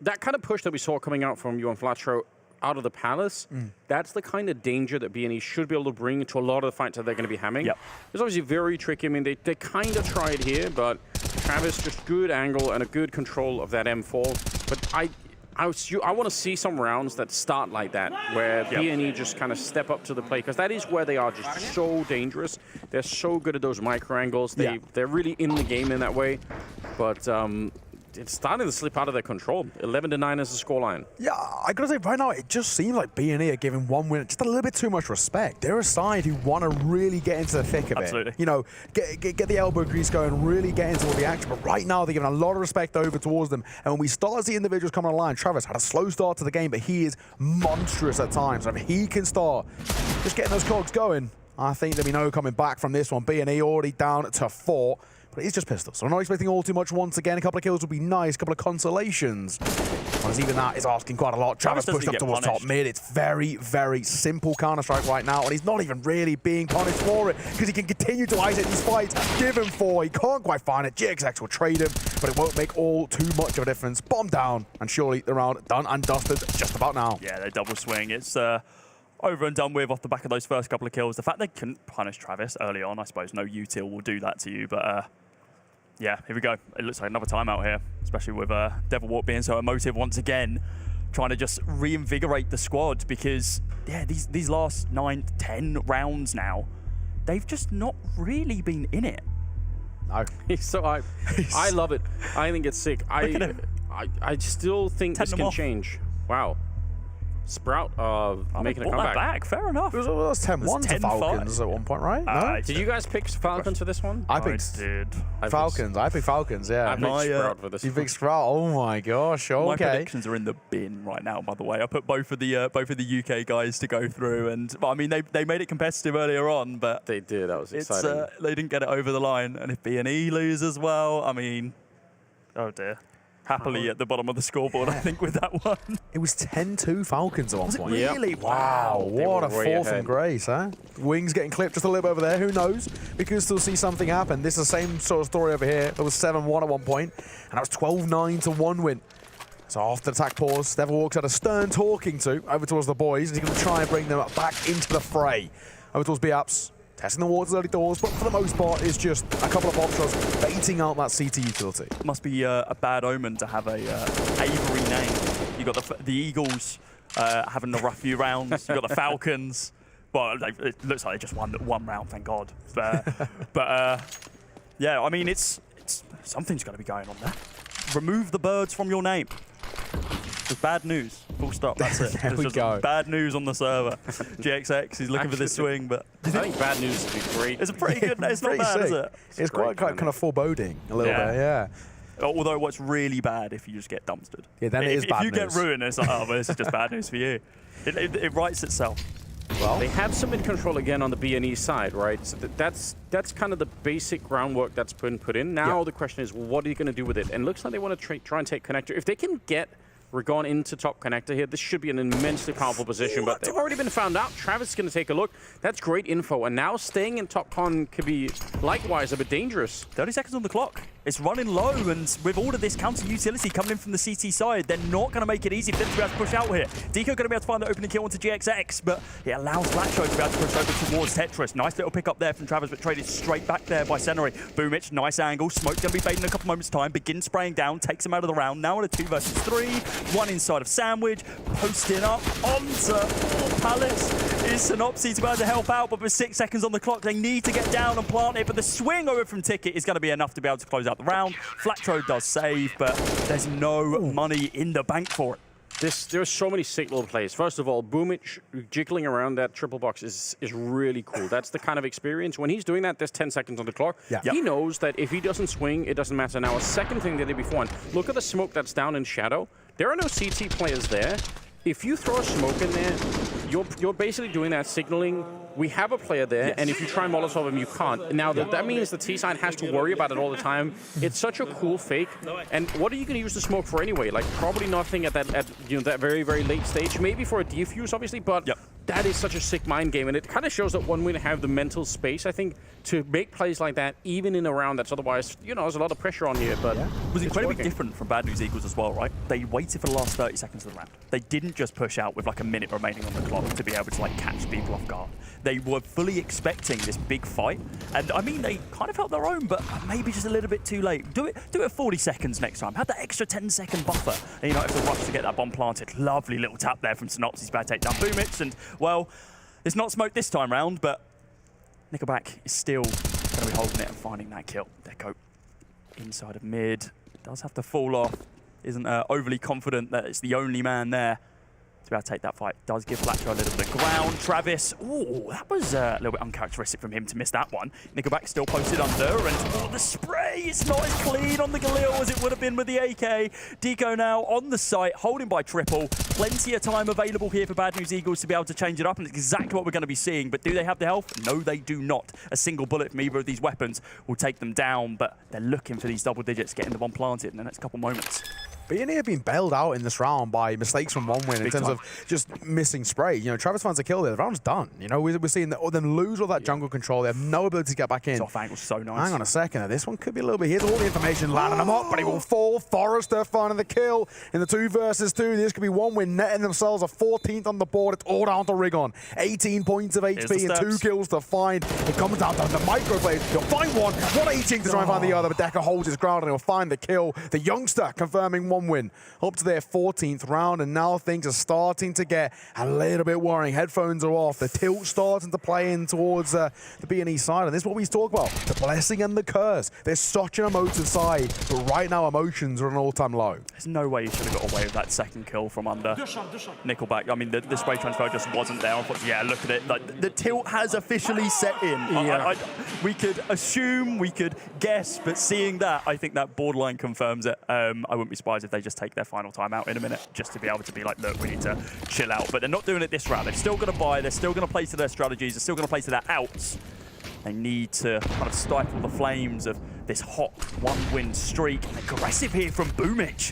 That kind of push that we saw coming out from you on Flatro out of the Palace, that's the kind of danger that B&E should be able to bring to a lot of the fights that they're going to be hamming. Yep. It's obviously very tricky. I mean, they kind of tried here, but Travis, just good angle and a good control of that M4. But I want to see some rounds that start like that, where B&E just kind of step up to the plate, because that is where they are just so dangerous. They're so good at those micro angles. They're really in the game in that way. But it's starting to slip out of their control. 11-9 is the scoreline. Yeah, I gotta say, right now, it just seems like B&E are giving one win just a little bit too much respect. They're a side who want to really get into the thick of it. You know, get the elbow grease going, really get into all the action. But right now, they're giving a lot of respect over towards them. And when we start to see individuals coming online, Travis had a slow start to the game, but he is monstrous at times. If he can start just getting those cogs going, I think there'll be no coming back from this one. B&E already down to 4. But it's just pistols, so I'm not expecting all too much once again. A couple of kills would be nice, a couple of consolations. Whereas even that is asking quite a lot. Travis pushed up towards top mid. It's very, very simple Counter-Strike right now, and he's not even really being punished for it, because he can continue to isolate these fights. Give him 4, he can't quite find it. GXX will trade him, but it won't make all too much of a difference. Bomb down, and surely the round done and dusted just about now. Yeah, they double swing. It's over and done with off the back of those first couple of kills. The fact they couldn't punish Travis early on, I suppose no util will do that to you, but yeah, here we go. It looks like another timeout here, especially with Devil Walk being so emotive once again, trying to just reinvigorate the squad, because yeah, these last 9, 10 rounds now, they've just not really been in it. No, he's so hype. I love it. I think it's sick. I still think this can change. Wow. Sprout making a comeback. Back. Fair enough. It was 10-1 to Falcons at one point, right? No? Did you guys pick Falcons for this one? I picked Falcons. I picked Falcons, yeah. I picked Sprout for this one. You picked Sprout? Oh my gosh, okay. My predictions are in the bin right now, by the way. I put both of the UK guys to go through, and I mean, they made it competitive earlier on, but they did. That was exciting. They didn't get it over the line, and if B&E lose as well, I mean, oh dear. Happily at the bottom of the scoreboard, I think, with that one. It was 10-2 Falcons at one point. Really? Yep. Wow, what a fall from grace, huh? Wings getting clipped just a little bit over there. Who knows? We could still see something happen. This is the same sort of story over here. It was 7-1 at one point, and that was 12-9 to 1 win. So after the attack pause, Devil Walks had a stern talking to over towards the boys, and he's going to try and bring them back into the fray. Over towards BAPS. Testing the waters early doors, but for the most part, it's just a couple of pop shots baiting out that CT utility. It must be a bad omen to have a Avery name. You got the Eagles having a rough few rounds. You got the Falcons. Well, it looks like they just won one round, thank God. But yeah, I mean, it's something's got to be going on there. Remove the birds from your name. It's bad news. Full stop. That's it. There we go. Bad news on the server. GXX, he's looking for this swing, but I think bad news would be great. It's a pretty good. It's not bad, is it? It's quite kind of foreboding a little bit. Yeah. Although what's really bad if you just get dumpstered. Yeah, then it is bad news. If you get ruined, it's like, oh, but this is just bad news for you. It writes itself. Well, they have some in control again on the B&E side, right? So that's kind of the basic groundwork that's been put in. Now the question is, what are you going to do with it? And it looks like they want to try and take connector. If they can get Ragon into top connector here, this should be an immensely powerful position, but they've already been found out. Travis is going to take a look. That's great info, and now staying in top con could be likewise a bit dangerous. 30 seconds on the clock. It's running low, and with all of this counter utility coming in from the CT side, they're not going to make it easy for them to be able to push out here. Deco going to be able to find the opening kill onto GXX, but it allows Blackshow to be able to push over towards Tetris. Nice little pick up there from Travis, but traded straight back there by Senori. Boomich, nice angle. Smoke's going to be fading in a couple moments' time. Begins spraying down, takes him out of the round. Now on a 2 versus 3. One inside of Sandwich, posting up onto Palace. Is Synopsy to be able to help out, but with 6 seconds on the clock, they need to get down and plant it, but the swing over from Ticket is going to be enough to be able to close out the round. Flatro does save, but there's no money in the bank for it. There's so many sick little plays. First of all, Boomich jiggling around that triple box is really cool. That's the kind of experience. When he's doing that, there's 10 seconds on the clock. He knows that if he doesn't swing, it doesn't matter. Now, a second thing they did before, look at the smoke that's down in shadow. There are no CT players there. If you throw a smoke in there, you're basically doing that signaling, we have a player there, and if you try and Molotov him, you can't. Now, that means the T side has to worry about it all the time. It's such a cool fake. And what are you going to use the smoke for anyway? Like, probably nothing at that very, very late stage. Maybe for a defuse, obviously, but that is such a sick mind game. And it kind of shows that one way to have the mental space, I think, to make plays like that, even in a round that's otherwise, there's a lot of pressure on here. But it was incredibly different from Bad News Eagles as well, right? They waited for the last 30 seconds of the round. They didn't just push out with like a minute remaining on the clock to be able to like catch people off guard. They were fully expecting this big fight. And I mean, they kind of held their own, but maybe just a little bit too late. Do it 40 seconds next time. Have that extra 10-second buffer. And you don't have to rush to get that bomb planted. Lovely little tap there from Synopsys. Bad take down Boomich. And, well, it's not smoked this time round, but Nickelback is still going to be holding it and finding that kill. Deco inside of mid. Does have to fall off. Isn't overly confident that it's the only man there to be able to take that fight. Does give Flatro a little bit of ground. Travis, ooh, that was a little bit uncharacteristic from him to miss that one. Nickelback still posted under, and the spray is not as clean on the Galil as it would have been with the AK. Deco now on the site, holding by triple. Plenty of time available here for Bad News Eagles to be able to change it up, and it's exactly what we're going to be seeing. But do they have the health? No, they do not. A single bullet from either of these weapons will take them down, but they're looking for these double digits, getting the bomb planted in the next couple moments. B&E have been bailed out in this round by mistakes from one win in terms of just missing spray. You know, Travis finds a kill there. The round's done. You know, we're seeing them lose all that jungle control. They have no ability to get back in. Off angle's so nice. Hang on a second. This one could be a little bit. Here's all the information landing them up, but he will fall. Forrester finding the kill in the 2 versus 2. This could be one win, netting themselves a 14th on the board. It's all down to Rigon. 18 points of HP and 2 kills to find. It comes down to the microplay. He'll find one. 118 to try and find the other, but Decker holds his ground and he'll find the kill. The youngster confirming one win. Up to their 14th round, and now things are starting to get a little bit worrying. Headphones are off. The tilt starting to play in towards the B&E side, and this is what we talk about, the blessing and the curse. There's such an emotive side, but right now emotions are at an all-time low. There's no way you should have got away with that second kill from under Nickelback. I mean, the spray transfer just wasn't there. Unfortunately, yeah, look at it. Like, the tilt has officially set in. Yeah. We could assume, we could guess, but seeing that, I think that borderline confirms it. I wouldn't be surprised if they just take their final time out in a minute, just to be able to be like, look, we need to chill out. But they're not doing it this round. They're still going to buy. They're still going to play to their strategies. They're still going to play to their outs. They need to kind of stifle the flames of this hot one-win streak. Aggressive here from Boomich.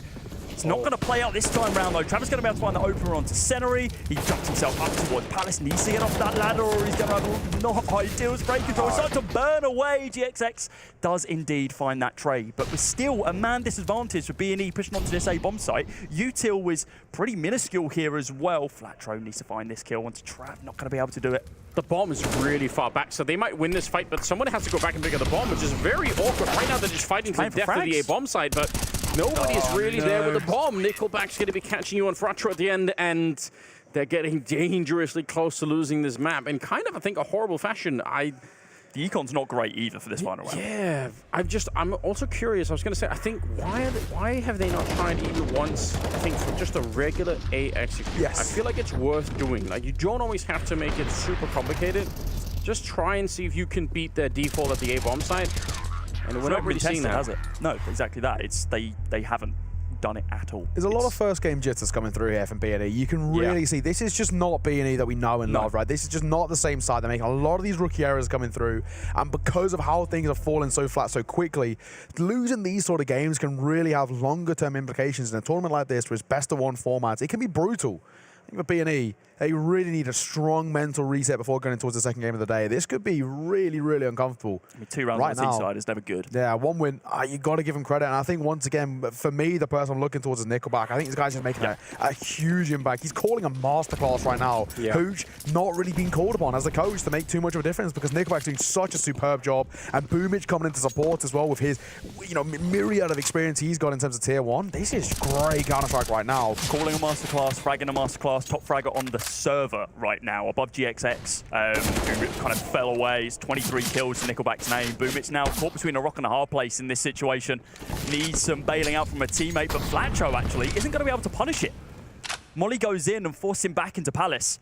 It's not going to play out this time round, though. Travis is going to be able to find the opener onto Senary. He ducks himself up towards Palace. Needs to get off that ladder, or he's going to have not ideal spray control. It's starting to burn away. GXX does indeed find that trade, but we're still a man disadvantage for B&E pushing onto this A bomb site. Util was pretty minuscule here as well. Flatro needs to find this kill onto Trav. Not going to be able to do it. The bomb is really far back, so they might win this fight, but someone has to go back and pick up the bomb, which is very awkward. Right now, they're just fighting to the death of the A bomb side, but nobody is really there with the bomb. Nickelback's going to be catching you on Fratro at the end, and they're getting dangerously close to losing this map in kind of, I think, a horrible fashion. The econ's not great either for this final round. Yeah, I'm also curious. I was going to say, I think, why have they not tried even once, I think, for just a regular A execute? Yes. I feel like it's worth doing. Like, you don't always have to make it super complicated. Just try and see if you can beat their default at the A bomb side. And we're not really seeing that, has it? No, exactly that. It's they haven't done it at all. There's a lot of first game jitters coming through here from B&E. You can really see this is just not B&E that we know and love, right? This is just not the same side. They're making a lot of these rookie errors coming through, and because of how things are falling so flat so quickly, losing these sort of games can really have longer term implications in a tournament like this, where it's best of one formats. It can be brutal. I think for B&E, they really need a strong mental reset before going towards the second game of the day. This could be really, really uncomfortable. I mean, 2 rounds on the T side is never good. Yeah, one win, you got to give him credit. And I think, once again, for me, the person I'm looking towards is Nickelback. I think this guy's just making a huge impact. He's calling a masterclass right now. Hooch not really being called upon as a coach to make too much of a difference, because Nickelback's doing such a superb job. And Boomich coming into support as well with his myriad of experience he's got in terms of tier 1. This is great Counter-Strike right now. Calling a masterclass, fragging a masterclass, top fragger on the server right now, above GXX, who kind of fell away. It's 23 kills to Nickelback's name. Boomich now caught between a rock and a hard place in this situation. Needs some bailing out from a teammate, but Flatro actually isn't going to be able to punish it. Molly goes in and forces him back into Palace.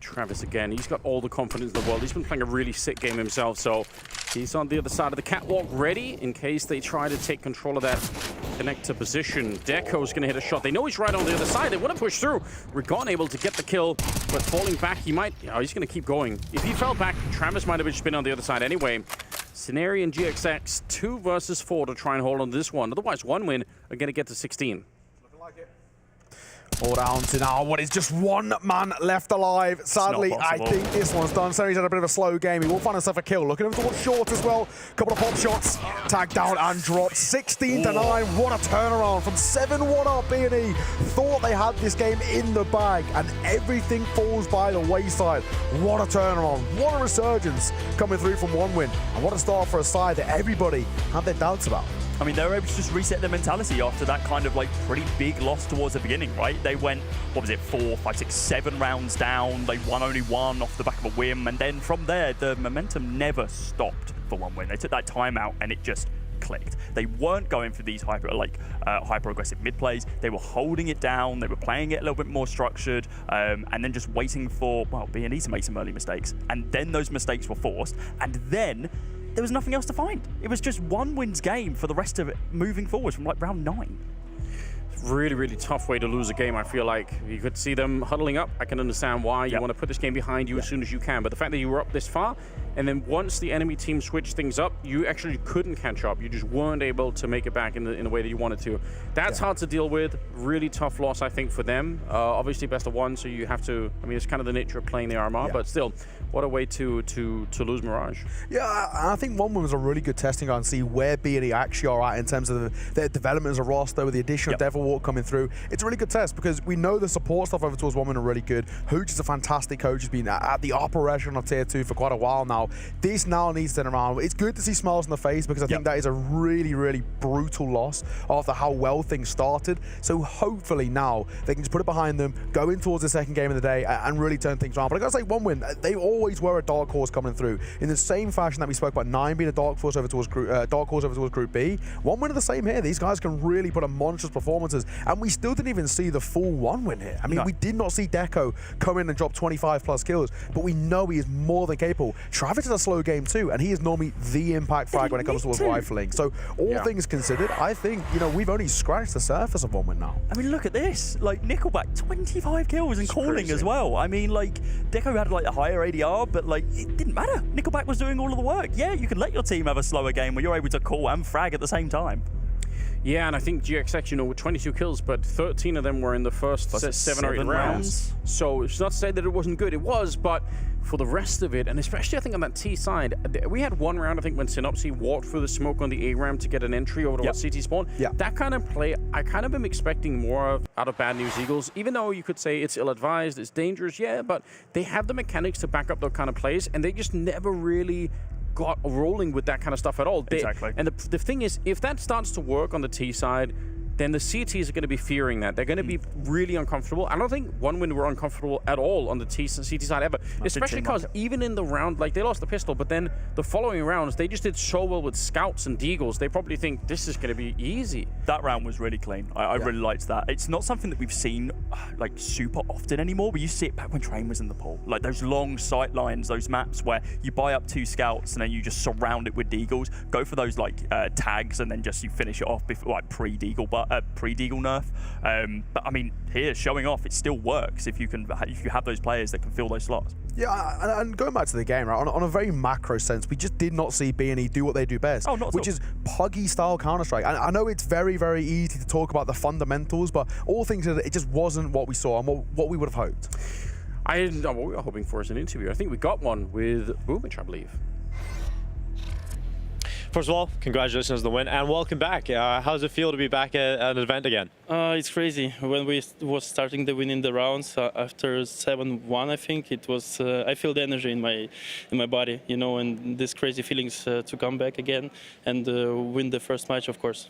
Travis again, he's got all the confidence in the world. He's been playing a really sick game himself, so he's on the other side of the catwalk, ready in case they try to take control of that connector position. Deco's going to hit a shot. They know he's right on the other side. They want to push through. Rigon able to get the kill, but falling back, he might... he's going to keep going. If he fell back, Travis might have just been on the other side anyway. Senary and GXX, 2 versus 4 to try and hold on to this one. Otherwise, one win are going to get to 16. All down to now what is just one man left alive. Sadly, I think this one's done. So he's had a bit of a slow game. He will find himself a kill. Looking over towards short as well. Couple of pop shots. Tagged down and dropped. 16-9. What a turnaround from 7-1 up. B&E thought they had this game in the bag, and everything falls by the wayside. What a turnaround. What a resurgence coming through from one win. And what a start for a side that everybody had their doubts about. I mean, they were able to just reset their mentality after that kind of like pretty big loss towards the beginning, right? They went, what was it, 4, 5, 6, 7 rounds down. They won only one off the back of a whim. And then from there, the momentum never stopped for one win. They took that timeout and it just clicked. They weren't going for these hyper aggressive mid plays. They were holding it down. They were playing it a little bit more structured, and then just waiting for, well, B&E to make some early mistakes. And then those mistakes were forced. And then there was nothing else to find. It was just one wins game for the rest of it moving forward from like round 9. Really, really tough way to lose a game, I feel like. You could see them huddling up. I can understand why you want to put this game behind you as soon as you can. But the fact that you were up this far, and then once the enemy team switched things up, you actually couldn't catch up. You just weren't able to make it back in the way that you wanted to. That's hard to deal with. Really tough loss, I think, for them. Obviously, best of one, so you have to... I mean, it's kind of the nature of playing the RMR, but still, what a way to lose Mirage. Yeah, I think one was a really good testing ground to see where B&E actually are at in terms of their development as a roster with the addition of Devil Walk coming through. It's a really good test because we know the support stuff over towards Woman are really good. Hooch is a fantastic coach. He's been at the upper echelon of Tier 2 for quite a while now. This now needs to turn around. It's good to see smiles on the face because I think that is a really, really brutal loss after how well things started. So hopefully now they can just put it behind them, go in towards the second game of the day and really turn things around. But I gotta say, one win, they always were a dark horse coming through in the same fashion that we spoke about 9 being a dark horse over towards Group B. One win are the same here. These guys can really put on monstrous performances, and we still didn't even see the full one win here. I mean, we did not see Deco come in and drop 25+ kills, but we know he is more than capable. Travis is a slow game too, and he is normally the impact frag when it comes towards rifling. So all things considered, I think, you know, we've only scratched the surface of one win now. I mean, look at this. Like, Nickelback, 25 kills and calling as well. I mean, like, Deco had like a higher ADR, but like, it didn't matter. Nickelback was doing all of the work. Yeah, you can let your team have a slower game where you're able to call and frag at the same time. Yeah, and I think GXX, you know, with 22 kills, but 13 of them were in the first 7 or 8 rounds. So it's not to say that it wasn't good. It was, but for the rest of it, and especially I think on that T side, we had one round, I think, when Synopsy walked through the smoke on the A ramp to get an entry over to CT spawn. That kind of play, I kind of am expecting more of out of Bad News Eagles, even though you could say it's ill-advised, it's dangerous, but they have the mechanics to back up those kind of plays, and they just never really got rolling with that kind of stuff at all. Exactly. And the thing is, if that starts to work on the T side, then the CTs are going to be fearing that. They're going to be really uncomfortable. I don't think one win were uncomfortable at all on the CT side ever, especially because even in the round, like, they lost the pistol, but then the following rounds, they just did so well with scouts and deagles. They probably think this is going to be easy. That round was really clean. I really liked that. It's not something that we've seen like super often anymore, but you see it back when Train was in the pool. Like those long sight lines, those maps where you buy up 2 scouts and then you just surround it with deagles, go for those like tags, and then just you finish it off before like pre-deagle nerf. But I mean, here showing off, it still works if you have those players that can fill those slots. Yeah, and going back to the game, right, on a very macro sense, we just did not see B&E do what they do best, which is puggy style Counter-Strike. And I know it's very, very easy to talk about the fundamentals, but all things, it just wasn't what we saw and what we would have hoped. What we were hoping for is an interview. I think we got one with Boomich, I believe. First of all, congratulations on the win and welcome back. How does it feel to be back at an event again? It's crazy. When we was starting the winning the rounds after 7-1, I think it was. I feel the energy in my body, you know, and these crazy feelings to come back again and win the first match, of course.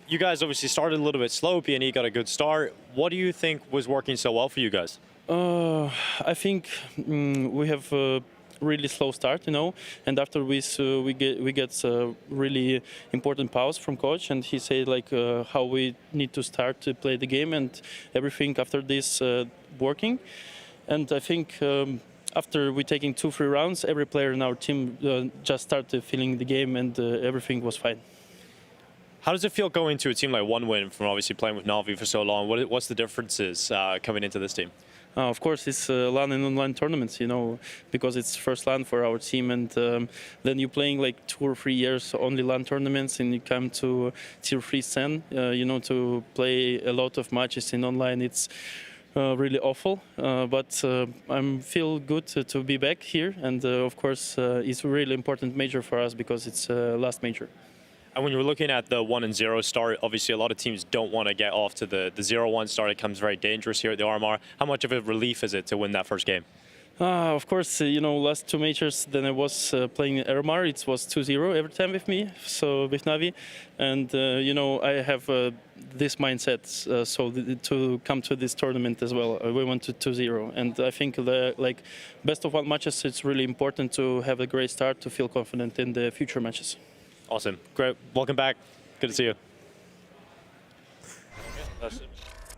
You guys obviously started a little bit slow. B&E got a good start. What do you think was working so well for you guys? I think we have really slow start, you know, and after we get a really important pause from coach, and he said like how we need to start to play the game and everything after this working, and I think after we taking 2-3 rounds, every player in our team just started feeling the game and everything was fine. How does it feel going to a team like One Win from obviously playing with NAVI for so long? What's the differences coming into this team? Of course, it's LAN and online tournaments, you know, because it's first LAN for our team, and then you're playing like 2 or 3 years only LAN tournaments, and you come to tier 3 scene, you know, to play a lot of matches in online. It's really awful, but I feel good to be back here, and of course, it's a really important major for us because it's last major. And when you're looking at the 1-0 start, obviously a lot of teams don't want to get off to the 0-1 start. It becomes very dangerous here at the RMR. How much of a relief is it to win that first game? Of course, you know, last 2 majors, then I was playing RMR, it was 2-0 every time with me, so with NAVI. And, you know, I have this mindset, so to come to this tournament as well, we went to 2-0. And I think the best of 1 matches, it's really important to have a great start, to feel confident in the future matches. Awesome. Great. Welcome back. Good to see you.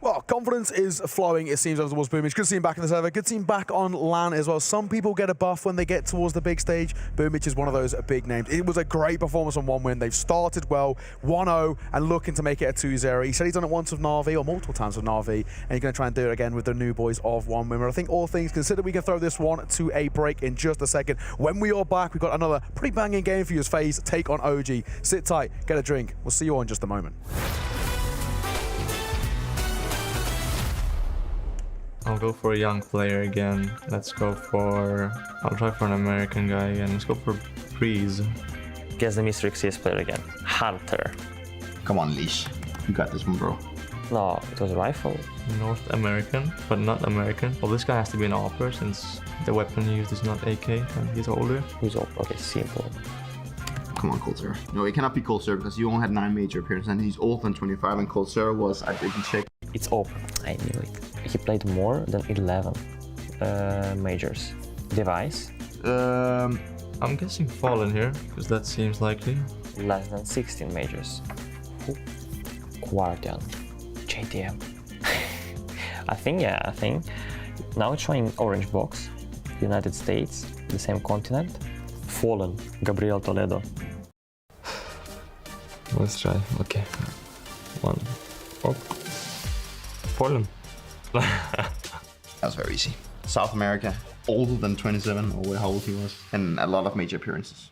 Well, confidence is flowing, it seems, over towards Boomich. Good to see him back in the server. Good to see him back on LAN as well. Some people get a buff when they get towards the big stage. Boomich is one of those big names. It was a great performance on 1 win. They've started well, 1-0, and looking to make it a 2-0. He said he's done it once with NAVI, or multiple times with NAVI, and he's going to try and do it again with the new boys of 1 win. But I think all things considered, we can throw this one to a break in just a second. When we are back, we've got another pretty banging game for you as FaZe take on OG. Sit tight, get a drink. We'll see you all in just a moment. I'll go for a young player again. I'll try for an American guy again. Let's go for Breeze. Guess the Mystery CS player again. Hunter. Come on, Leash. You got this one, bro. No, it was a rifle. North American, but not American. Well, this guy has to be an AWPer since the weapon he used is not AK and he's older. Who's older? Okay, simple. Come on, Coldsir. No, it cannot be Coldsir because he only had 9 major appearances and he's older than 25, and Coldsir was, I didn't check. It's open. I knew it. He played more than 11 majors. Device? I'm guessing Fallen here, because that seems likely. Less than 16 majors. Guardian. JDM. I think. Now trying Orange Box. United States. The same continent. Fallen. Gabriel Toledo. Let's try. Okay. 1. Oh. Fallen. That was very easy. South America, older than 27, or how old he was, and a lot of major appearances.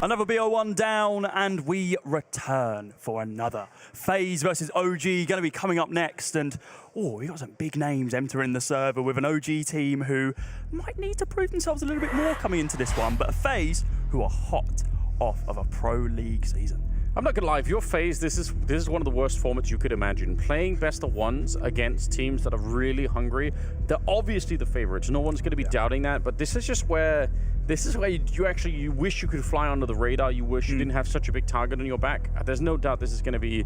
Another BO1 down, and we return for another FaZe versus OG. Going to be coming up next, and we got some big names entering the server with an OG team who might need to prove themselves a little bit more coming into this one, but FaZe who are hot off of a pro league season. I'm not gonna lie, if you're FaZe, this is one of the worst formats you could imagine. Playing best of ones against teams that are really hungry. They're obviously the favorites. No one's gonna be doubting that, but this is where you wish you could fly under the radar. You wish you didn't have such a big target on your back. There's no doubt this is gonna be,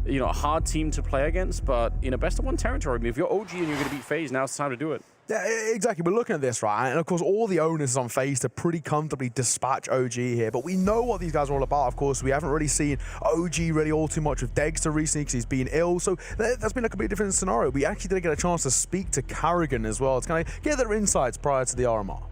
you know, a hard team to play against, but in a best of one territory, I mean, if you're OG and you're gonna beat FaZe, now it's time to do it. Yeah, exactly. We're looking at this, right? And of course, all the onus is on FaZe to pretty comfortably dispatch OG here. But we know what these guys are all about, of course. We haven't really seen OG really all too much with Dexter recently because he's been ill. So that's been a completely different scenario. We actually did get a chance to speak to Carrigan as well to kind of get their insights prior to the RMR.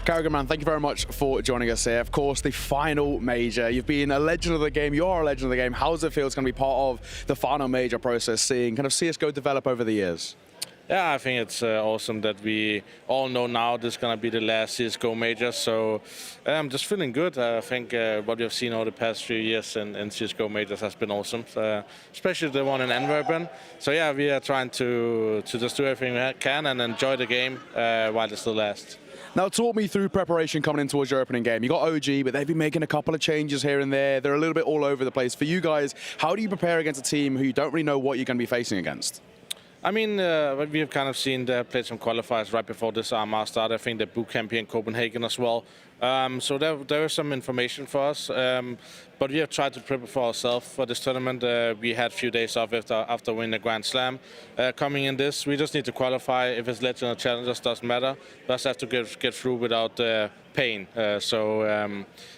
Carrigan, man, thank you very much for joining us here. Of course, the final major. You've been a legend of the game. You are a legend of the game. How does it feel to be part of the final major process, seeing kind of CSGO develop over the years? Yeah, I think it's awesome that we all know now this is going to be the last CSGO major, so I'm just feeling good. I think what we've seen over the past few years in CSGO majors has been awesome, especially the one in Antwerpen. So yeah, we are trying to just do everything we can and enjoy the game while it still lasts. Now, talk me through preparation coming in towards your opening game. You got OG, but they've been making a couple of changes here and there. They're a little bit all over the place. For you guys, how do you prepare against a team who you don't really know what you're going to be facing against? I mean, we have kind of seen they played some qualifiers right before this RMR started. I think they boot camp here in Copenhagen as well. So there is some information for us. But we have tried to prepare for ourselves for this tournament. We had a few days off after winning the Grand Slam. Coming in this, we just need to qualify. If it's Legend or Challengers, doesn't matter. We just have to get through without pain. Yeah,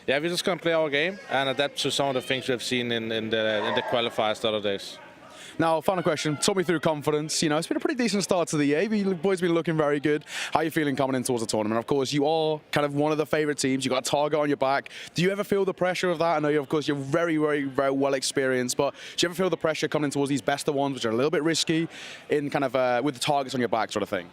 we're just going to play our game and adapt to some of the things we've seen in the qualifiers the other days. Now, final question. Talk me through confidence. You know, it's been a pretty decent start to the year. You boys been looking very good. How are you feeling coming in towards the tournament? Of course, you are kind of one of the favorite teams. You got a target on your back. Do you ever feel the pressure of that? I know, of course, you're very, very, very well experienced, but do you ever feel the pressure coming in towards these best of ones, which are a little bit risky, in kind of with the targets on your back sort of thing?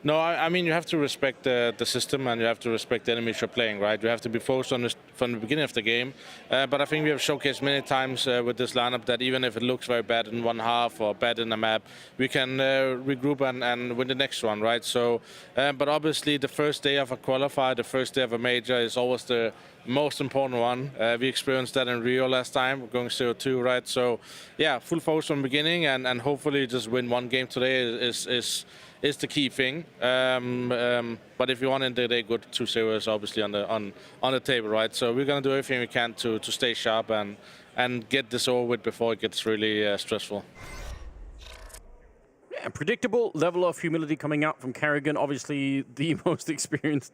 No, I mean, you have to respect the system and you have to respect the enemies you're playing, right? You have to be focused on this from the beginning of the game. But I think we have showcased many times with this lineup that even if it looks very bad in one half or bad in a map, we can regroup and win the next one, right? So, but obviously the first day of a qualifier, the first day of a major is always the most important one. We experienced that in Rio last time. We're going 0-2, right? So, yeah, full focus from the beginning and hopefully just win one game today is the key thing. But if you want to end the day, good 2-0 is obviously on the table, right? So we're going to do everything we can to stay sharp and get this over with before it gets really stressful. Yeah, predictable level of humility coming out from Carrigan. Obviously, the most experienced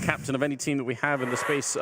captain of any team that we have in the space.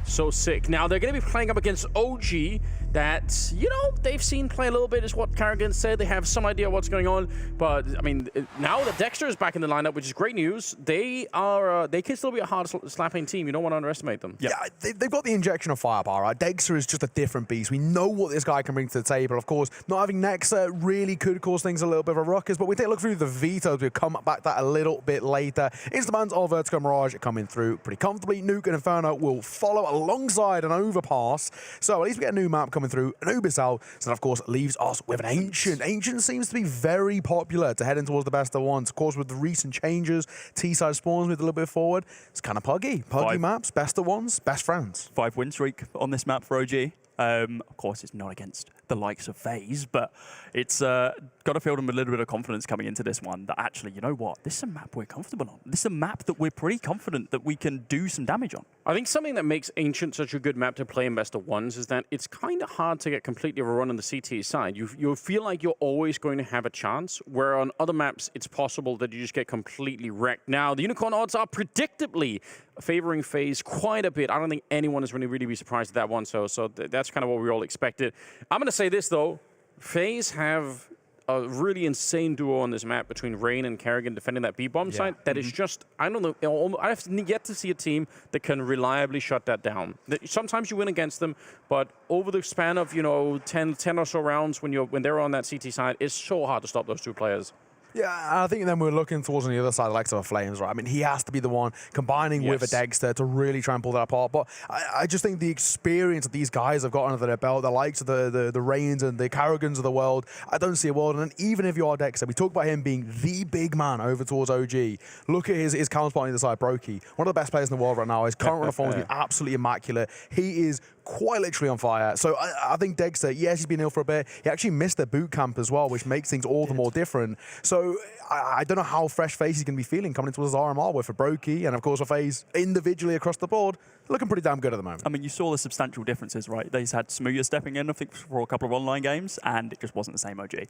So sick. Now, they're going to be playing up against OG that, you know, they've seen play a little bit, is what Carrigan said. They have some idea what's going on. But, I mean, now that Dexter is back in the lineup, which is great news, they can still be a hard-slapping team. You don't want to underestimate them. Yeah, they've got the injection of firepower, right? Dexter is just a different beast. We know what this guy can bring to the table. Of course, not having Nexa really could cause things a little bit of a ruckus, but we take a look through the vetoes. We'll come back to that a little bit later. Instabands of Vertical Mirage coming through pretty comfortably. Nuke and Inferno will follow alongside an overpass. So at least we get a new map coming through. An Ubisal, so that of course leaves us with an Ancient. Ancient seems to be very popular to heading towards the best of ones. Of course, with the recent changes, T-side spawns moved a little bit forward. It's kind of puggy. Puggy maps, best of ones, best friends. 5 win streak on this map for OG. Of course, it's not against the likes of FaZe, but it's got to fill them with a little bit of confidence coming into this one that actually, you know what, this is a map we're comfortable on. This is a map that we're pretty confident that we can do some damage on. I think something that makes Ancient such a good map to play in best of ones is that it's kind of hard to get completely overrun on the CT side. You feel like you're always going to have a chance, where on other maps, it's possible that you just get completely wrecked. Now, the Unicorn odds are predictably favoring FaZe quite a bit. I don't think anyone is really be surprised at that one, so that's kind of what we all expected. I'm going to say this, though. FaZe have a really insane duo on this map between Rain and Carrigan defending that B-bomb site. That is just, I don't know, I have yet to see a team that can reliably shut that down. Sometimes you win against them, but over the span of, you know, 10 or so rounds when they're on that CT side, it's so hard to stop those two players. Yeah, I think then we're looking towards on the other side, the likes of a Flames, right? I mean, he has to be the one combining with a Dexter to really try and pull that apart. But I just think the experience that these guys have got under their belt, the likes of the Rains and the Carrigans of the world, I don't see a world. And even if you are Dexter, we talk about him being the big man over towards OG. Look at his counterpart on the other side, Brokey. One of the best players in the world right now. His current run of form has been absolutely immaculate. He is quite literally on fire. So I think Dexter, yes, he's been ill for a bit. He actually missed their boot camp as well, which makes things all the more different. So I don't know how fresh FaZe is going to be feeling coming towards RMR with Brokey and, of course, for FaZe individually across the board, looking pretty damn good at the moment. I mean, you saw the substantial differences, right? They had Smooya stepping in, I think, for a couple of online games, and it just wasn't the same OG.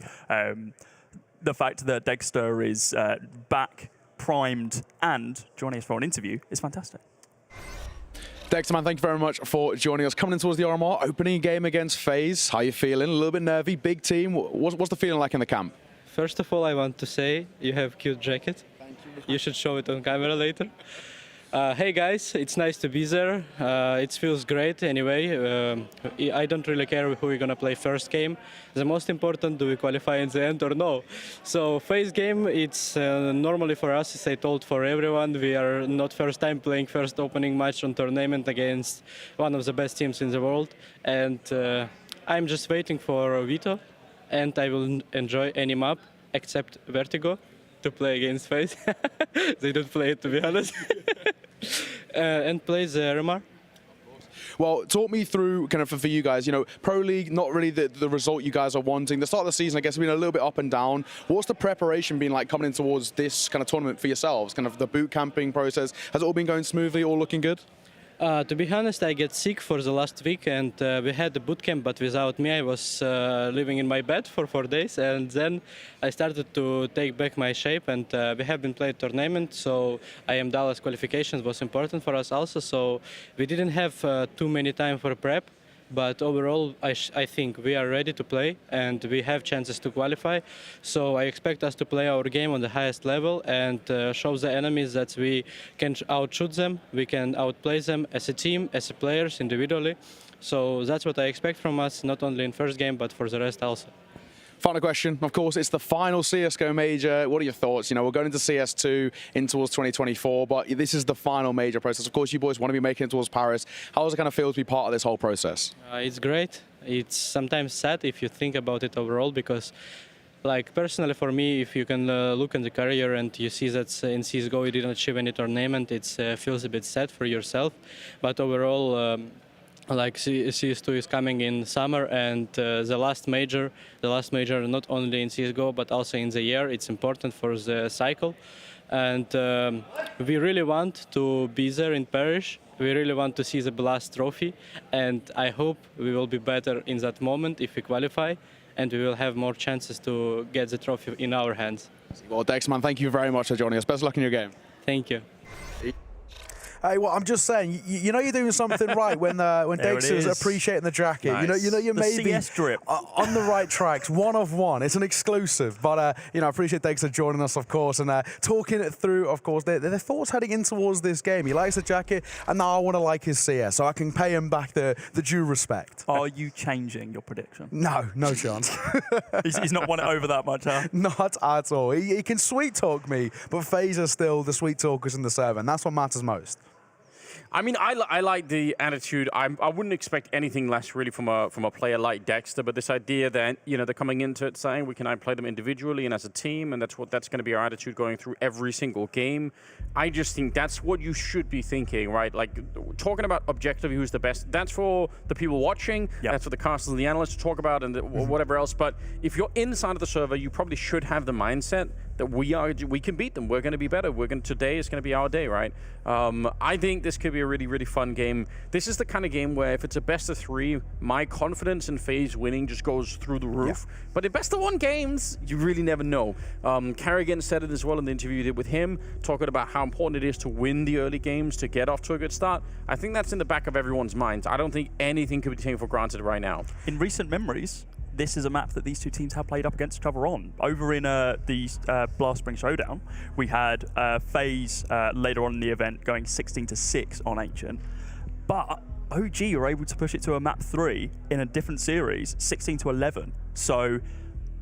The fact that Dexter is back, primed, and joining us for an interview is fantastic. Dexter, man, thank you very much for joining us. Coming in towards the RMR, opening a game against FaZe. How you feeling? A little bit nervy, big team. What's the feeling like in the camp? First of all, I want to say you have a cute jacket. Thank you. You should show it on camera later. Hey guys, it's nice to be there. It feels great anyway. I don't really care who we're gonna play first game. The most important, do we qualify in the end or no? So FaZe game, it's normally for us, as I told for everyone, we are not first time playing first opening match on tournament against one of the best teams in the world. And I'm just waiting for Vito, and I will enjoy any map except Vertigo to play against FaZe. They don't play it, to be honest. And play the RMR. Well, talk me through kind of for you guys, you know, Pro League, not really the result you guys are wanting. The start of the season, I guess, has been a little bit up and down. What's the preparation been like coming in towards this kind of tournament for yourselves? Kind of the boot camping process, has it all been going smoothly, all looking good? To be honest, I get sick for the last week, and we had the boot camp, but without me, I was living in my bed for 4 days, and then I started to take back my shape, and we have been playing tournament, so IM Dallas qualifications was important for us also, so we didn't have too many time for prep. But overall, I think we are ready to play and we have chances to qualify. So I expect us to play our game on the highest level and show the enemies that we can outshoot them, we can outplay them as a team, as players, individually. So that's what I expect from us, not only in first game, but for the rest also. Final question, of course, it's the final CSGO major. What are your thoughts? You know, we're going into CS2 in towards 2024, but this is the final major process. Of course, you boys want to be making it towards Paris. How does it kind of feel to be part of this whole process? It's great. It's sometimes sad if you think about it overall, because like personally for me, if you can look in the career and you see that in CSGO you didn't achieve any tournament, it feels a bit sad for yourself. But overall, like CS2 is coming in summer, and the last major not only in CSGO but also in the year, it's important for the cycle. And we really want to be there in Paris. We really want to see the Blast trophy, and I hope we will be better in that moment if we qualify, and we will have more chances to get the trophy in our hands. Well, Dex, man, thank you very much for joining us. Best of luck in your game. Thank you. Hey, well, I'm just saying, you know you're doing something right when Dexter's appreciating the jacket. Nice. You know you're maybe CS drip. On the right tracks, one of one. It's an exclusive, but you know, I appreciate Dexter joining us, of course, and talking it through. Of course, their thoughts heading in towards this game. He likes the jacket, and now I want to like his CS, so I can pay him back the due respect. Are you changing your prediction? No chance. he's not won it over that much, huh? Not at all. He can sweet talk me, but FaZe are still the sweet talkers in the server, and that's what matters most. I mean, I like the attitude. I wouldn't expect anything less really from a player like Dexter, but this idea that, you know, they're coming into it saying we can play them individually and as a team, and that's going to be our attitude going through every single game. I just think that's what you should be thinking, right? Like, talking about objectively who's the best, that's for the people watching, that's for the casters and the analysts to talk about, and whatever else. But if you're inside of the server, you probably should have the mindset that we can beat them. We're going to be better. Today is going to be our day, right? I think this could be a really, really fun game. This is the kind of game where if it's a best of 3, my confidence in FaZe winning just goes through the roof. Yeah. But in best of 1 games, you really never know. Carrigan said it as well in the interview you did with him, talking about how important it is to win the early games to get off to a good start. I think that's in the back of everyone's minds. I don't think anything could be taken for granted right now. In recent memories, this is a map that these two teams have played up against each other on. Over in the Blast Spring Showdown, we had FaZe later on in the event going 16-6 on Ancient, but OG were able to push it to a map 3 in a different series, 16-11. So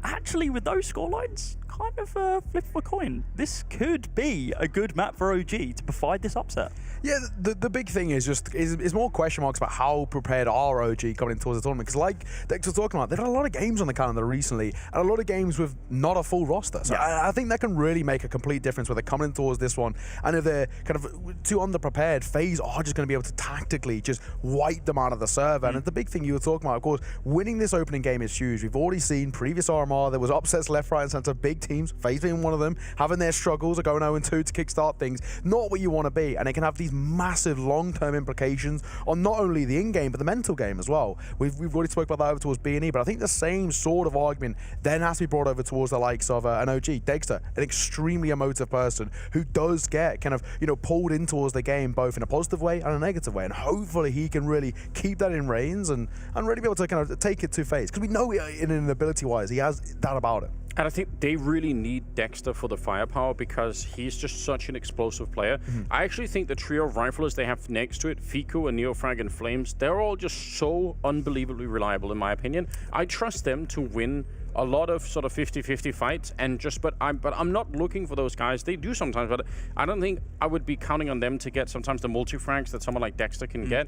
actually with those scorelines, kind of flip of a coin. This could be a good map for OG to provide this upset. Yeah, the big thing is just is more question marks about how prepared are OG coming in towards the tournament. Because like Dex was talking about, they've had a lot of games on the calendar recently, and a lot of games with not a full roster. So I think that can really make a complete difference where they're coming in towards this one. And if they're kind of too underprepared, FaZe are just going to be able to tactically just wipe them out of the server. And the big thing you were talking about, of course, winning this opening game is huge. We've already seen previous RMR, there was upsets left, right, and center, big teams, FaZe being one of them, having their struggles, are going 0-2 to kickstart things. Not what you want to be, and it can have these massive long-term implications on not only the in-game but the mental game as well. We've already spoke about that over towards B&E, but I think the same sort of argument then has to be brought over towards the likes of an OG. Dexter, an extremely emotive person who does get kind of, you know, pulled in towards the game both in a positive way and a negative way, and hopefully he can really keep that in reins and really be able to kind of take it to FaZe, because we know in an ability-wise he has that about it. And I think they really need Dexter for the firepower because he's just such an explosive player. I actually think the trio of riflers they have next to it, Fiku and Neofrag and Flames, they're all just so unbelievably reliable in my opinion. I trust them to win a lot of sort of 50-50 fights, and just but I'm not looking for those guys. They do sometimes, but I don't think I would be counting on them to get sometimes the multi-frags that someone like Dexter can get.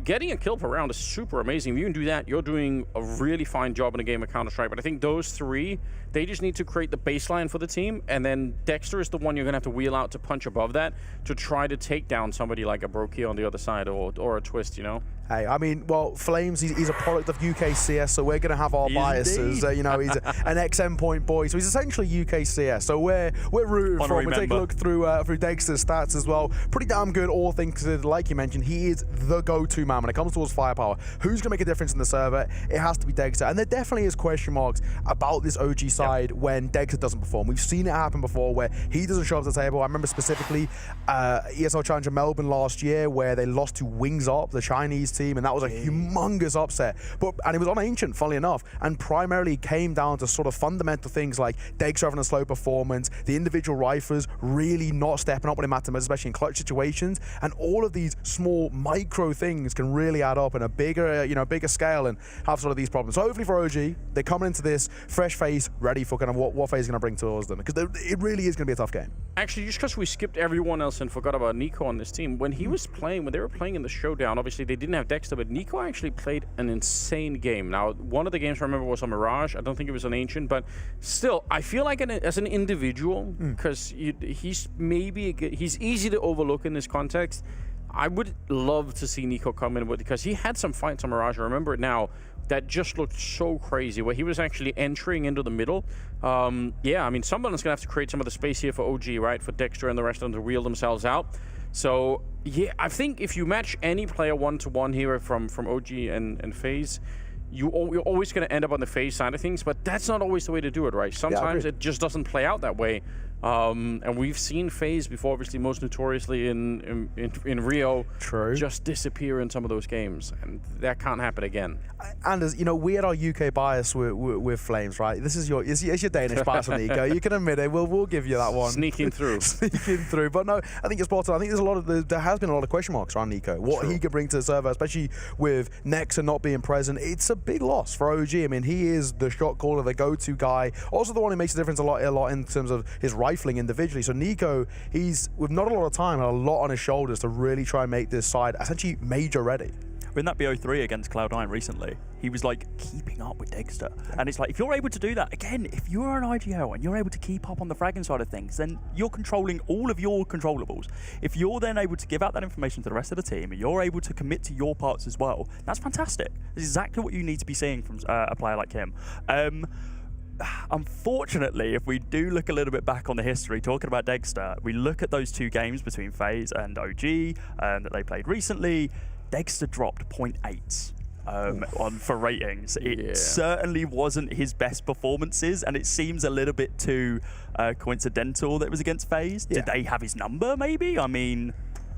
Getting a kill per round is super amazing. If you can do that, you're doing a really fine job in a game of Counter-Strike. But I think those three, they just need to create the baseline for the team, and then Dexter is the one you're going to have to wheel out to punch above that to try to take down somebody like a Brokey on the other side or a Twist, you know? Hey, I mean, well, Flames, he's a product of UK CS, so we're going to have our biases. You know, he's an ex-Endpoint boy, so he's essentially UK CS. So we're rooting for him. We'll take a look through Dexter's stats as well. Pretty damn good, all things considered. Like you mentioned, he is the go-to man when it comes towards firepower. Who's going to make a difference in the server? It has to be Dexter. And there definitely is question marks about this OG side when Dexter doesn't perform. We've seen it happen before where he doesn't show up at the table. I remember specifically ESL Challenger Melbourne last year where they lost to Wings Up, the Chinese team, and that was a humongous upset. And it was on Ancient, funnily enough, and primarily came down to sort of fundamental things like Dexter having a slow performance, the individual riflers really not stepping up when it matters, especially in clutch situations, and all of these small micro things can really add up in a bigger, bigger scale and have sort of these problems. So hopefully for OG, they're coming into this fresh face, ready for kind of what FaZe is going to bring towards them, because it really is going to be a tough game. Actually, just because we skipped everyone else and forgot about Nico on this team, when he was playing, when they were playing in the showdown, obviously they didn't have Dexter, but Nico actually played an insane game. Now, one of the games I remember was on Mirage. I don't think it was an Ancient, but still, I feel like as an individual, because he's easy to overlook in this context. I would love to see Nico come in because he had some fights on Mirage. I remember it now. That just looked so crazy, where he was actually entering into the middle. Yeah, I mean, someone's going to have to create some of the space here for OG, right? For Dexter and the rest of them to wheel themselves out. So, yeah, I think if you match any player one-to-one here from OG and FaZe, you're always going to end up on the FaZe side of things, but that's not always the way to do it, right? Sometimes it just doesn't play out that way. And we've seen FaZe before, obviously most notoriously in Rio, just disappear in some of those games, and that can't happen again. Anders, you know, we had our UK bias with Flames, right? This is your Danish bias, Nico. You can admit it. We'll give you that one. Sneaking through. But no, I think you're spot on. I think there has been a lot of question marks around Nico. What he could bring to the server, especially with Nexa not being present. It's a big loss for OG. I mean, he is the shot caller, the go-to guy. Also the one who makes a difference a lot in terms of his rifling individually. So Nico, he's with not a lot of time and a lot on his shoulders to really try and make this side essentially major ready. In that BO3 against Cloud9 recently, he was like keeping up with Dexter. And it's like, if you're able to do that, again, if you're an IGL and you're able to keep up on the fragging side of things, then you're controlling all of your controllables. If you're then able to give out that information to the rest of the team and you're able to commit to your parts as well, that's fantastic. That's exactly what you need to be seeing from a player like him. Unfortunately, if we do look a little bit back on the history, talking about Dexter, we look at those two games between FaZe and OG that they played recently. Dexter dropped 0.8 for ratings. It certainly wasn't his best performances, and it seems a little bit too coincidental that it was against FaZe. Did they have his number, maybe? I mean,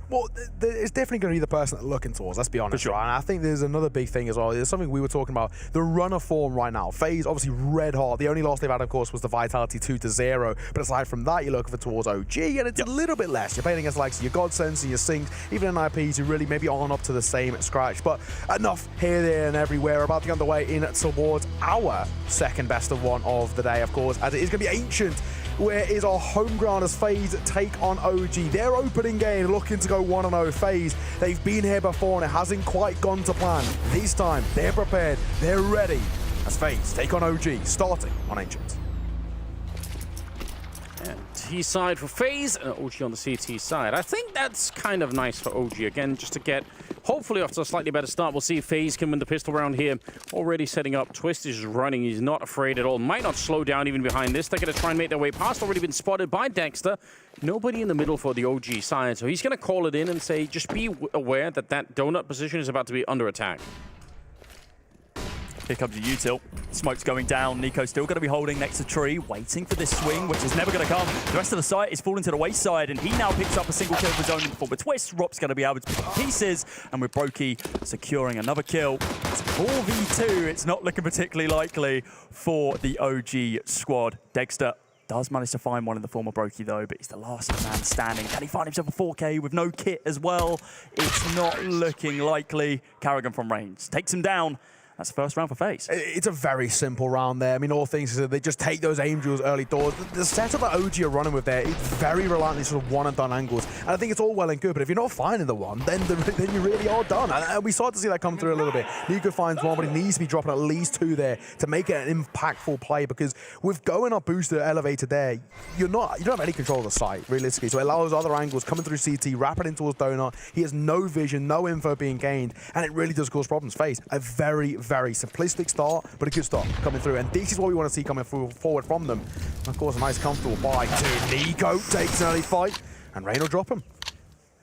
Well, it's definitely going to be the person that they're looking towards, let's be honest, right? And I think there's another big thing as well. There's something we were talking about, the runner form right now. FaZe, obviously red hot. The only loss they've had, of course, was the Vitality 2-0. But aside from that, you're looking for towards OG, and it's a little bit less. You're playing against the likes of your Godsends and your Sinks, even NIPs who really maybe aren't up to the same scratch. But enough here, there, and everywhere. About to get underway in towards our second best of one of the day, of course, as it is going to be Ancient, where is our home ground as FaZe take on OG. Their opening game looking to go 1-0. FaZe, they've been here before and it hasn't quite gone to plan. This time, they're prepared, they're ready as FaZe take on OG, starting on Ancient. And T side for FaZe and OG on the CT side. I think that's kind of nice for OG, again, just to get, hopefully after a slightly better start, we'll see if FaZe can win the pistol round here. Already setting up, Twist is just running, he's not afraid at all. Might not slow down even behind this. They're going to try and make their way past, already been spotted by Dexter. Nobody in the middle for the OG side, so he's going to call it in and say, just be aware that that donut position is about to be under attack. Here comes a util. Smoke's going down. Nico's still going to be holding next to tree, waiting for this swing, which is never going to come. The rest of the site is falling to the wayside, and he now picks up a single kill of his own in the form of Twist. Rop's going to be able to pick up pieces, and with Brokey securing another kill. It's 4v2. It's not looking particularly likely for the OG squad. Dexter does manage to find one in the form of Brokey, though, but he's the last man standing. Can he find himself a 4K with no kit as well? It's not looking likely. Carrigan from range takes him down. That's the first round for FaZe. It's a very simple round there. I mean, all things is they just take those aim drills early doors. The setup that OG are running with there, it's very reliant on sort of one-and-done angles. And I think it's all well and good, but if you're not finding the one, then you really are done. And we start to see that come through a little bit. Nico finds one, but he needs to be dropping at least 2 there to make it an impactful play, because with going up booster elevated there, you don't have any control of the site, realistically. So it allows other angles coming through CT, wrapping in towards Donut. He has no vision, no info being gained, and it really does cause problems. FaZe, a very, very simplistic start, but a good start coming through, and this is what we want to see coming forward from them. And of course, a nice comfortable buy to Nico, takes an early fight, and Rain will drop him.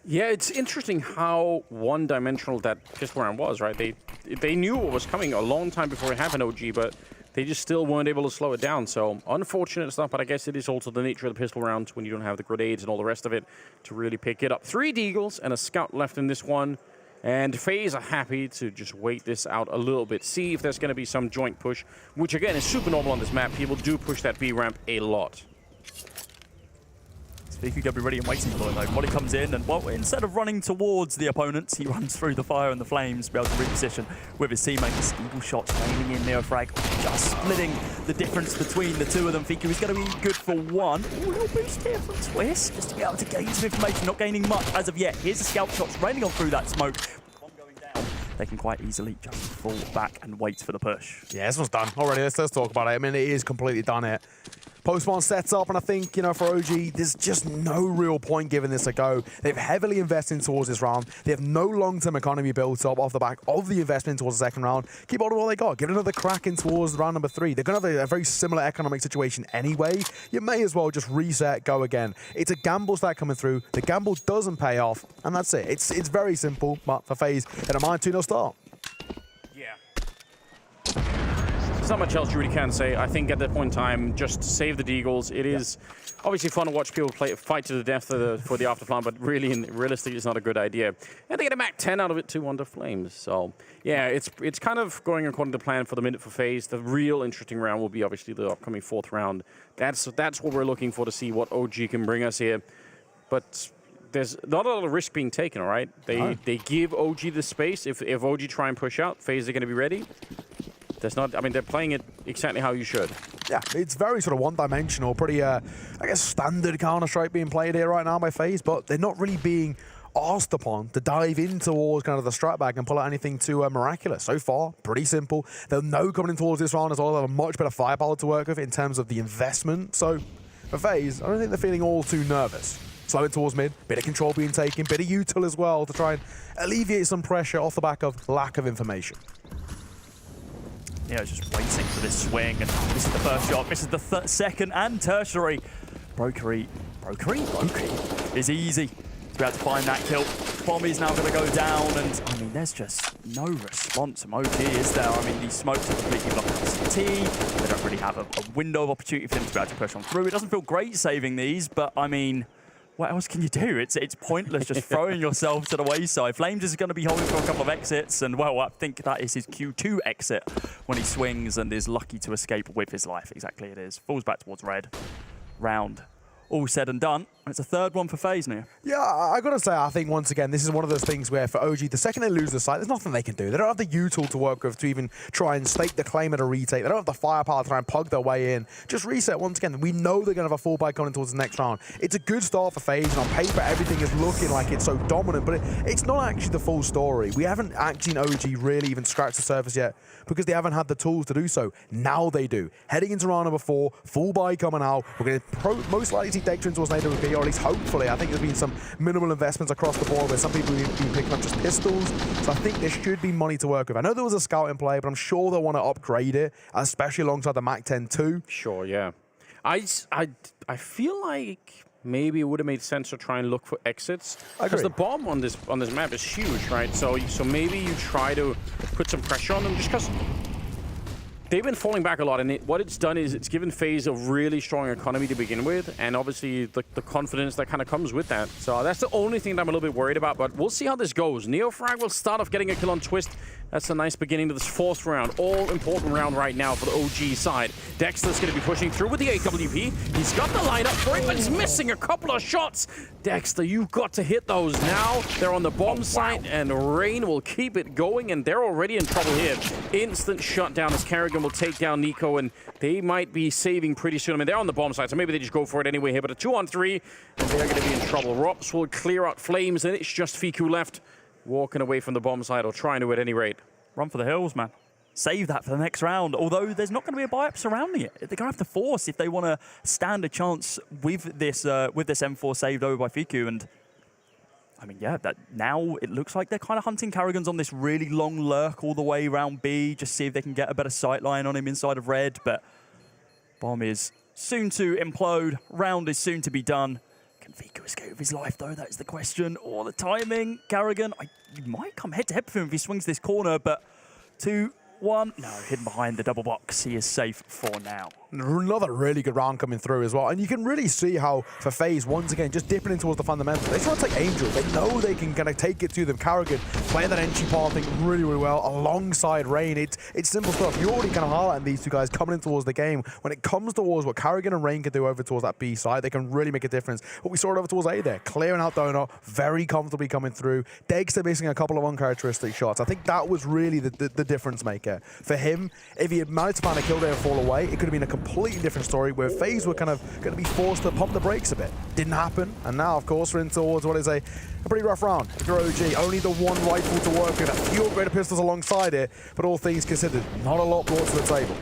Yeah, it's interesting how one-dimensional that pistol round was, right? They knew what was coming a long time before it happened, OG, but they just still weren't able to slow it down. So unfortunate stuff, but I guess it is also the nature of the pistol rounds when you don't have the grenades and all the rest of it to really pick it up. 3 Deagles and a scout left in this one. And FaZe are happy to just wait this out a little bit, see if there's going to be some joint push, which again is super normal on this map. People do push that B ramp a lot. Speaking going to be ready and waiting for it though. Molly comes in and, well, instead of running towards the opponents, he runs through the fire and the flames to be able to reposition with his teammates. Eagle shots raining in, Neofrag just splitting the difference between the two of them. Fiku is going to be good for 1. Ooh, a little boost here from Twist, just to be able to gain some information, not gaining much as of yet. Here's the scout shots raining on through that smoke. One going down. They can quite easily just fall back and wait for the push. Yeah, this one's done already. Let's talk about it. I mean, it is completely done here. Postmon sets up, and I think, for OG, there's just no real point giving this a go. They've heavily invested towards this round. They have no long-term economy built up off the back of the investment towards the second round. Keep on with what they got. Give it another crack in towards round number 3. They're going to have a very similar economic situation anyway. You may as well just reset, go again. It's a gamble start coming through. The gamble doesn't pay off, and that's it. It's very simple, but for FaZe, in a mind 2-0 start. There's not much else you really can say. I think at that point in time, just save the Deagles. It is obviously fun to watch people fight to the death for the afterflower, but realistically, it's not a good idea. And they get a Mac 10 out of it too under Flames. So yeah, it's kind of going according to plan for the minute for FaZe. The real interesting round will be obviously the upcoming 4th round. That's what we're looking for, to see what OG can bring us here. But there's not a lot of risk being taken, all right? They give OG the space. If OG try and push out, FaZe are going to be ready. There's not, I mean, they're playing it exactly how you should. Yeah, it's very sort of one-dimensional, pretty, I guess, standard Counter-Strike being played here right now by FaZe, but they're not really being asked upon to dive in towards kind of the strat bag and pull out anything too miraculous. So far, pretty simple. They'll know coming in towards this round as well. They'll have a much better firepower to work with in terms of the investment. So for FaZe, I don't think they're feeling all too nervous. Slow it towards mid, bit of control being taken, bit of util as well to try and alleviate some pressure off the back of lack of information. Yeah, just waiting for this swing, and this is the first shot. This is the second and tertiary. Brokey is easy to be able to find that kill. Bomb is now going to go down, and I mean, there's just no response from OG, is there? I mean, these smokes are completely blocked by CT. They don't really have a window of opportunity for them to be able to push on through. It doesn't feel great saving these, but I mean, what else can you do? It's pointless just throwing yourself to the wayside. Flames is going to be holding for a couple of exits, and well, I think that is his Q2 exit when he swings and is lucky to escape with his life. Exactly it is. Falls back towards red. Round all said and done. It's a third one for FaZe now. Yeah, I gotta say, I think once again, this is one of those things where for OG, the second they lose the site, there's nothing they can do. They don't have the U-tool to work with to even try and stake the claim at a retake. They don't have the firepower to try and plug their way in. Just reset once again. We know they're gonna have a full buy coming towards the next round. It's a good start for FaZe, and on paper, everything is looking like it's so dominant, but it's not actually the full story. We haven't actually seen OG really even scratch the surface yet because they haven't had the tools to do so. Now they do. Heading into round number 4, full buy coming out. We're gonna most likely see Dexter towards NAVI, or at least hopefully. I think there's been some minimal investments across the board where some people have been picking up just pistols. So I think there should be money to work with. I know there was a scout in play, but I'm sure they'll want to upgrade it, especially alongside the MAC-10 too. Sure, yeah. I feel like maybe it would have made sense to try and look for exits. Because the bomb on this map is huge, right? So maybe you try to put some pressure on them just because they've been falling back a lot, and what it's done is it's given FaZe a really strong economy to begin with, and obviously the confidence that kind of comes with that. So that's the only thing that I'm a little bit worried about, but we'll see how this goes. Neofrag will start off getting a kill on Twist. That's a nice beginning to this 4th round. All important round right now for the OG side. Dexter's going to be pushing through with the AWP. He's got the lineup for it, but he's missing a couple of shots. Dexter, you've got to hit those now. They're on the bomb site, and Rain will keep it going, and they're already in trouble here. Instant shutdown as Kerrigan will take down Nico, and they might be saving pretty soon. I mean, they're on the bomb site, so maybe they just go for it anyway here, but a 2-on-3, and they're going to be in trouble. Rops will clear out Flames, and it's just Fiku left, walking away from the bomb site, or trying to at any rate. Run for the hills, man. Save that for the next round, although there's not going to be a buy-up surrounding it. They're going to have to force if they want to stand a chance with this M4 saved over by Fiku, and I mean, yeah, that now it looks like they're kind of hunting Carragans on this really long lurk all the way around B, just see if they can get a better sight line on him inside of red, but bomb is soon to implode, round is soon to be done. Can Fiku escape with his life, though? That is the question. Or the timing. Carrigan, he might come head-to-head with him if he swings this corner, but 2-1. No, hidden behind the double box. He is safe for now. Another really good round coming through as well. And you can really see how, for FaZe, once again, just dipping in towards the fundamentals. They try to take Angel. They know they can kind of take it to them. Carrigan playing that entry part thing really, really well alongside Rain. It's simple stuff. You're already kind of highlighting these two guys coming in towards the game. When it comes towards what Carrigan and Rain can do over towards that B side, they can really make a difference. But we saw it over towards A there. Clearing out Donut, very comfortably coming through. Dexter missing a couple of uncharacteristic shots. I think that was really the difference maker. For him, if he had managed to find a kill there and fall away, it could have been a completely different story where FaZe were kind of going to be forced to pump the brakes a bit. Didn't happen, and now, of course, we're in towards what is a pretty rough round. If you're OG, only the one rifle to work with, a few upgraded pistols alongside it, but all things considered, not a lot brought to the table.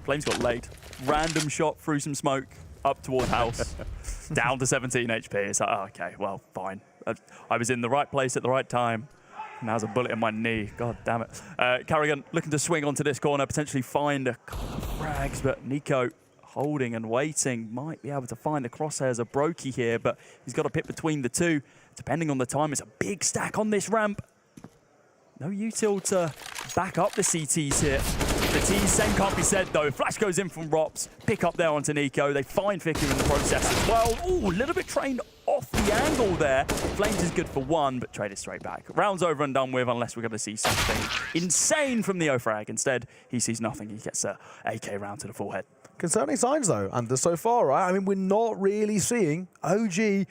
Flames got laid. Random shot through some smoke, up toward house, down to 17 HP. It's like, oh, okay, well, fine. I was in the right place at the right time. Now there's a bullet in my knee. God damn it. Carrigan looking to swing onto this corner, potentially find a couple of frags, but Nico holding and waiting, might be able to find the crosshairs of Brokey here, but he's got a pit between the two. Depending on the time, it's a big stack on this ramp. No util to back up the CTs here. The T's, same can't be said though. Flash goes in from Rops, pick up there onto Nico. They find Fiku in the process as well. Ooh, a little bit trained off the angle there. Flames is good for 1, but traded straight back. Round's over and done with unless we're going to see something insane from Neofrag. Instead, he sees nothing. He gets a AK round to the forehead. Concerning signs though, and so far, right? I mean, we're not really seeing OG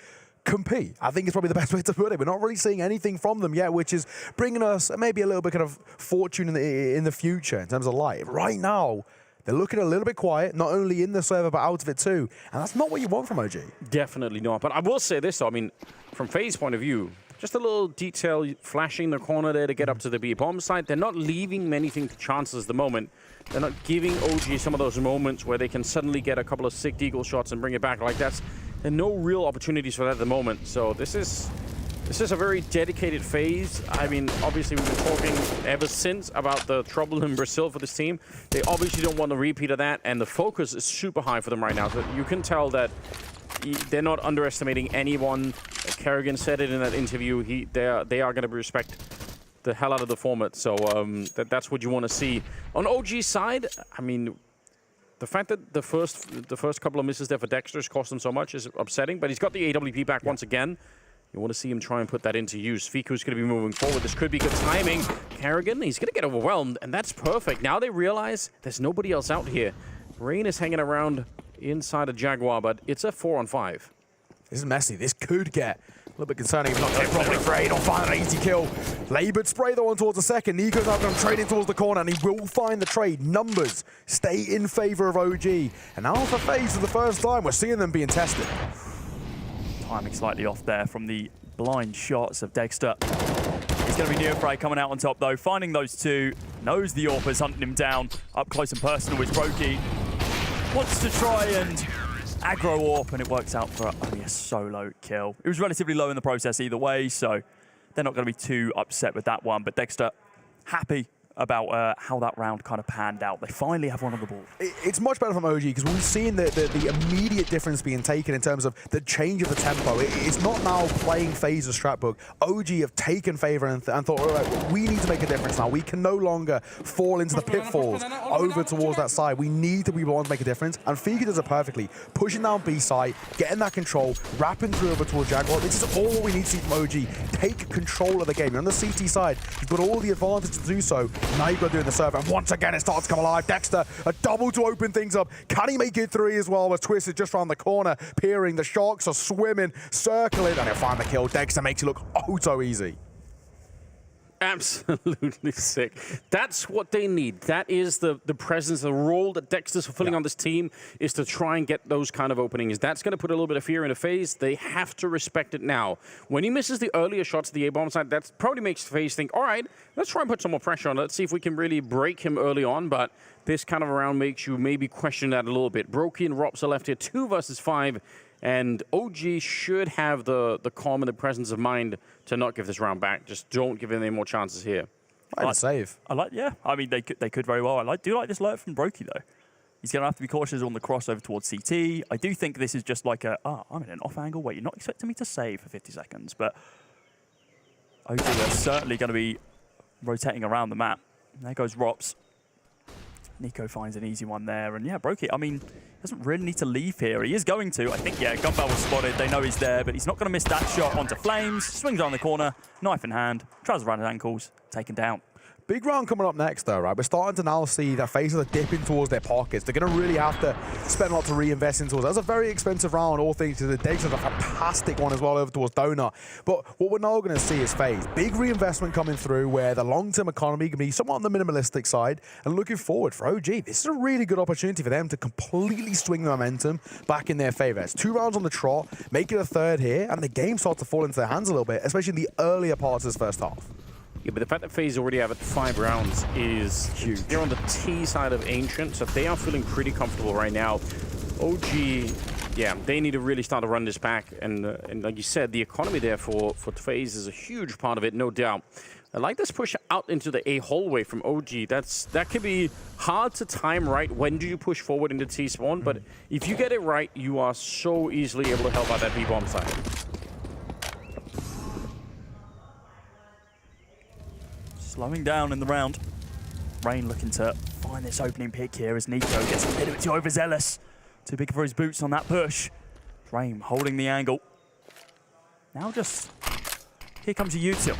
compete. I think it's probably the best way to put it. We're not really seeing anything from them yet, which is bringing us maybe a little bit kind of fortune in the future in terms of light. Right now, they're looking a little bit quiet, not only in the server, but out of it too. And that's not what you want from OG. Definitely not. But I will say this, though. I mean, from FaZe's point of view, just a little detail flashing the corner there to get up to the B bomb site. They're not leaving many things to chances at the moment. They're not giving OG some of those moments where they can suddenly get a couple of sick deagle shots and bring it back like that's. There are no real opportunities for that at the moment. So this is a very dedicated FaZe. I mean, obviously we've been talking ever since about the trouble in Brazil for this team. They obviously don't want a repeat of that, and the focus is super high for them right now. So you can tell that they're not underestimating anyone. Kerrigan said it in that interview. They are going to respect the hell out of the format. So that's what you want to see. On OG's side, I mean, The fact that the first couple of misses there for Dexter has cost him so much is upsetting, but he's got the AWP back once again. You want to see him try and put that into use. Fiku's going to be moving forward. This could be good timing. Kerrigan, he's going to get overwhelmed, and that's perfect. Now they realize there's nobody else out here. Rain is hanging around inside a Jaguar, but it's a 4-on-5. This is messy. This could get a little bit concerning if not hit properly for 8 on 5 an easy kill. Labored spray though on towards the second. Nico's now going to trade in towards the corner, and he will find the trade. Numbers stay in favor of OG. And now for FaZe for the first time, we're seeing them being tested. Timing slightly off there from the blind shots of Dexter. It's going to be Neofray coming out on top though, finding those two. Knows the AWP's hunting him down. Up close and personal with Brokey. Wants to try and aggro AWP, and it works out for only a solo kill. It was relatively low in the process either way, so they're not going to be too upset with that one. But Dexter happy about how that round kind of panned out. They finally have one on the ball. It's much better from OG because we've seen the immediate difference being taken in terms of the change of the tempo. It's not now playing FaZe's strat book. OG have taken favor and thought, all right, we need to make a difference now. We can no longer fall into the pitfalls over towards that side. We need to be the ones to make a difference. And Fiku does it perfectly. Pushing down B side, getting that control, wrapping through over towards Jaguar. This is all we need to see from OG. Take control of the game. You're on the CT side. You've got all the advantage to do so. Now you've got to do in the serve, and once again it starts to come alive. Dexter, a double to open things up. Can he make it 3 as well? As Twist is just around the corner, peering. The Sharks are swimming, circling, and he'll find the kill. Dexter makes it look oh so easy. Absolutely sick. That's what they need. That is the presence, the role that Dexter's fulfilling on this team is to try and get those kind of openings. That's going to put a little bit of fear into FaZe. They have to respect it now. When he misses the earlier shots at the A-bomb side, that probably makes FaZe think, all right, let's try and put some more pressure on it. Let's see if we can really break him early on, but this kind of a round makes you maybe question that a little bit. Brokey and Rops are left here 2 versus 5. And OG should have the calm and the presence of mind to not give this round back. Just don't give him any more chances here. I save. Yeah. I mean, they could very well. Do like this alert from Brokey though. He's going to have to be cautious on the crossover towards CT. I do think this is just like I'm in an off angle where you're not expecting me to save for 50 seconds, but OG are certainly going to be rotating around the map. There goes Rops. Nico finds an easy one there, and yeah, Brokey, I mean, doesn't really need to leave here. He is going to. I think, yeah, Gunbow was spotted. They know he's there, but he's not going to miss that shot onto Flames. Swings around the corner, knife in hand, tries around his ankles, taken down. Big round coming up next, though, right? We're starting to now see that FaZe are dipping towards their pockets. They're going to really have to spend a lot to reinvest in towards. That's a very expensive round, all things to the Dexter's a fantastic one as well over towards Donut. But what we're now going to see is FaZe. Big reinvestment coming through where the long-term economy can be somewhat on the minimalistic side. And looking forward for OG, this is a really good opportunity for them to completely swing the momentum back in their favor. It's 2 rounds on the trot, make it a 3rd here, and the game starts to fall into their hands a little bit, especially in the earlier parts of this first half. Yeah, but the fact that FaZe already have it 5 rounds is huge. They're on the T side of Ancient, so they are feeling pretty comfortable right now. OG, yeah, they need to really start to run this back. And like you said, the economy there for FaZe is a huge part of it, no doubt. I like this push out into the A hallway from OG. That can be hard to time right. When do you push forward into T spawn? But if you get it right, you are so easily able to help out that B-bomb side. Slowing down in the round. Rain looking to find this opening pick here as Nico gets a little bit too overzealous. Too big for his boots on that push. Rain holding the angle. Now just, here comes a util.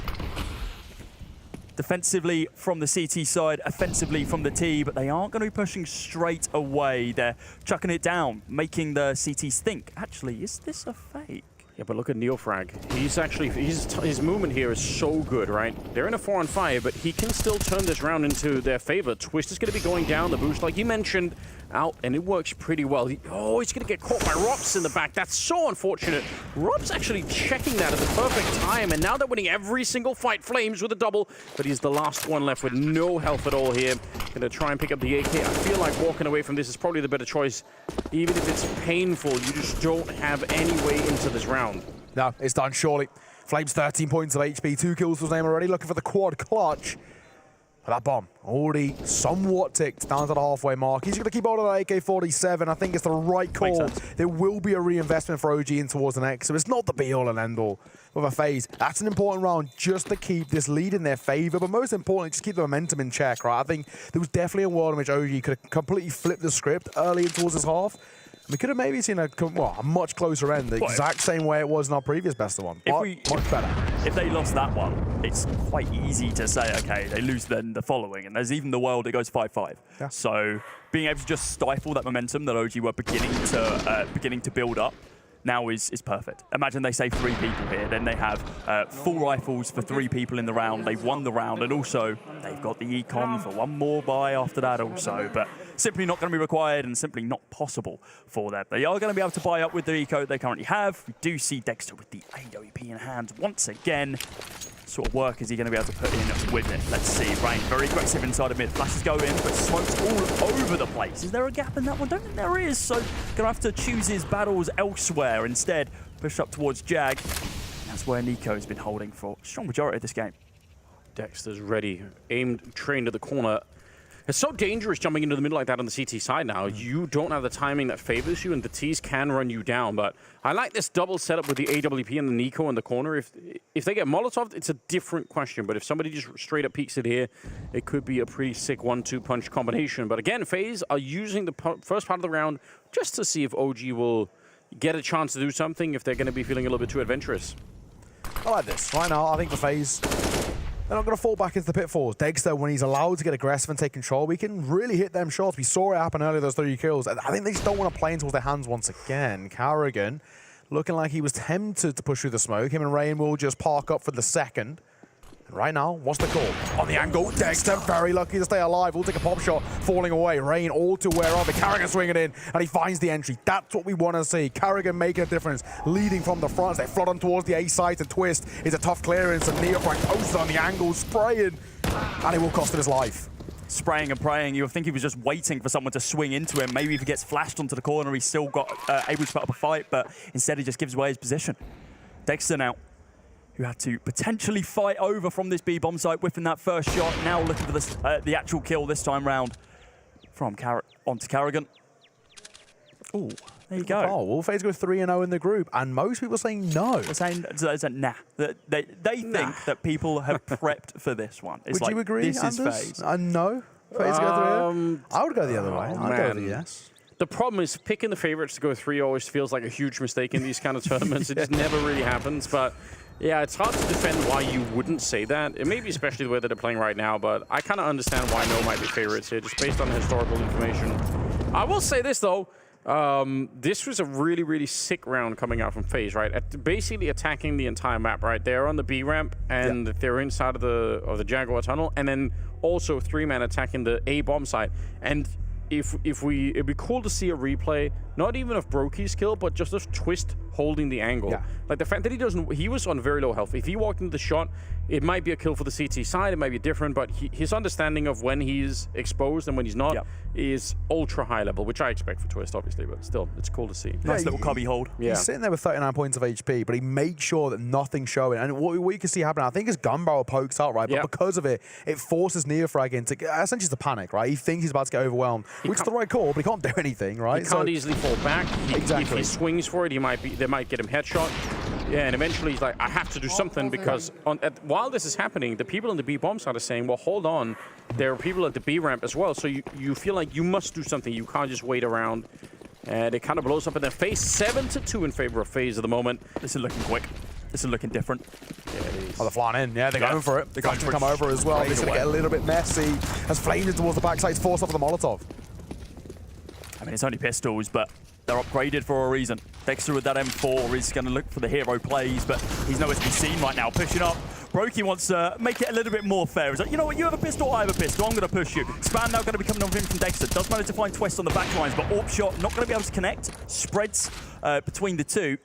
Defensively from the CT side, offensively from the T, but they aren't going to be pushing straight away. They're chucking it down, making the CTs think, actually, is this a fake? Yeah, but look at Neofrag. He's actually, his movement here is so good, right? They're in a 4-on-5, but he can still turn this round into their favor. Twist is going to be going down, the boost, like you mentioned, out, and it works pretty well. He's going to get caught by Rops in the back. That's so unfortunate. Rops actually checking that at the perfect time, and now they're winning every single fight. Flames with a double, but he's the last one left with no health at all here. Going to try and pick up the AK. I feel like walking away from this is probably the better choice. Even if it's painful, you just don't have any way into this round. No, it's done, surely. Flames 13 points of HP, 2 kills for his name already, looking for the quad clutch. But that bomb already somewhat ticked down to the halfway mark. He's going to keep hold of that AK-47. I think it's the right call. There will be a reinvestment for OG in towards the next, so it's not the be-all and end-all with a FaZe. That's an important round just to keep this lead in their favor, but most importantly, just keep the momentum in check, right? I think there was definitely a world in which OG could have completely flipped the script early in towards this half. We could have maybe seen a much closer end, the exact same way it was in our previous best of one, but much better. If they lost that one, it's quite easy to say, okay, they lose then the following, and there's even the world it goes 5-5. Yeah. So being able to just stifle that momentum that OG were beginning to build up now is perfect. Imagine they save 3 people here, then they have full rifles for 3 people in the round. They've won the round, and also they've got the econ for 1 more buy after that also, but simply not going to be required and simply not possible for them. They are going to be able to buy up with the eco they currently have. We do see Dexter with the AWP in hand once again. What sort of work is he going to be able to put in with it? Let's see. Rain very aggressive inside of mid. Flashes go in, but smokes all over the place. Is there a gap in that one? Don't think there is. So going to have to choose his battles elsewhere. Instead, push up towards Jag. That's where Nico's been holding for a strong majority of this game. Dexter's ready. Aimed, trained to the corner. It's so dangerous jumping into the middle like that on the CT side now. You don't have the timing that favors you, and the Ts can run you down. But I like this double setup with the AWP and the Nico in the corner. If they get Molotov, it's a different question. But if somebody just straight up peeks it here, it could be a pretty sick 1-2 punch combination. But again, FaZe are using the first part of the round just to see if OG will get a chance to do something, if they're going to be feeling a little bit too adventurous. I like this. Right now, I think for FaZe, they're not going to fall back into the pitfalls. Dexter, when he's allowed to get aggressive and take control, we can really hit them shots. We saw it happen earlier, those 3 kills. I think they just don't want to play into their hands once again. Carrigan looking like he was tempted to push through the smoke. Him and Rain will just park up for the second. And right now, what's the call? On the angle, Dexter very lucky to stay alive. We'll take a pop shot, falling away. Rain all too aware of it. Carrigan swinging in, and he finds the entry. That's what we want to see. Carrigan making a difference, leading from the front. They flood on towards the A side to twist. It's a tough clearance, and Neofrank posted on the angle, spraying, and it will cost him his life. Spraying and praying. You would think he was just waiting for someone to swing into him. Maybe if he gets flashed onto the corner, he's still got able to put up a fight, but instead he just gives away his position. Dexter now, who had to potentially fight over from this B bomb site, whiffing that first shot. Now looking for this, the actual kill this time round from onto Carrigan. Oh, there you go. Oh, will FaZe go 3-0 in the group? And most people are saying no. They're saying nah. They think that people have prepped for this one. It's Would you agree, this Anders? is FaZe. No. FaZe go 3-0? I would go the other way. I'd go the yes. The problem is picking the favorites to go 3 always feels like a huge mistake in these kind of tournaments. It just never really happens, but yeah, it's hard to defend why you wouldn't say that. It may be especially the way that they're playing right now, but I kind of understand why no might be favorites here, just based on historical information. I will say this, though. This was a really, really sick round coming out from FaZe, right? Basically attacking the entire map, right? They're on the B ramp, and they're inside of the Jaguar tunnel, and then also 3-man attacking the A bomb site. And it'd be cool to see a replay, not even of Brokey's kill, but just of Twist holding the angle. Yeah. Like the fact that he was on very low health. If he walked into the shot, it might be a kill for the CT side, it might be different, but his understanding of when he's exposed and when he's not is ultra high level, which I expect for Twist, obviously, but still, it's cool to see. Nice little cubby hold. Yeah. He's sitting there with 39 points of HP, but he makes sure that nothing's showing. And what we can see happening, I think his gun barrel pokes out, right? But because of it, it forces Neofrag into essentially to panic, right? He thinks he's about to get overwhelmed, which is the right call, but he can't do anything, right? He can't easily fall back. If he swings for it, they might get him headshot. Yeah, and eventually he's like, I have to do something, because while this is happening, the people in the B bomb side are saying, well, hold on, there are people at the B ramp as well, so you feel like you must do something. You can't just wait around. And it kind of blows up in their face. 7-2 in favor of FaZe at the moment. This is looking quick. This is looking different. Yeah, it is. Oh, they're flying in. Yeah, they're going for it. They're going to come over as well. This is going to get a little bit messy as Flames towards the backside, forced off of the Molotov. I mean, it's only pistols, but they're upgraded for a reason. Dexter with that M4 is going to look for the hero plays, but he's nowhere to be seen right now. Pushing up. Brokey wants to make it a little bit more fair. He's like, you know what, you have a pistol, I have a pistol, I'm going to push you. Span now going to be coming on in from Dexter. Does manage to find Twist on the back lines, but AWP shot not going to be able to connect. Spreads between the two.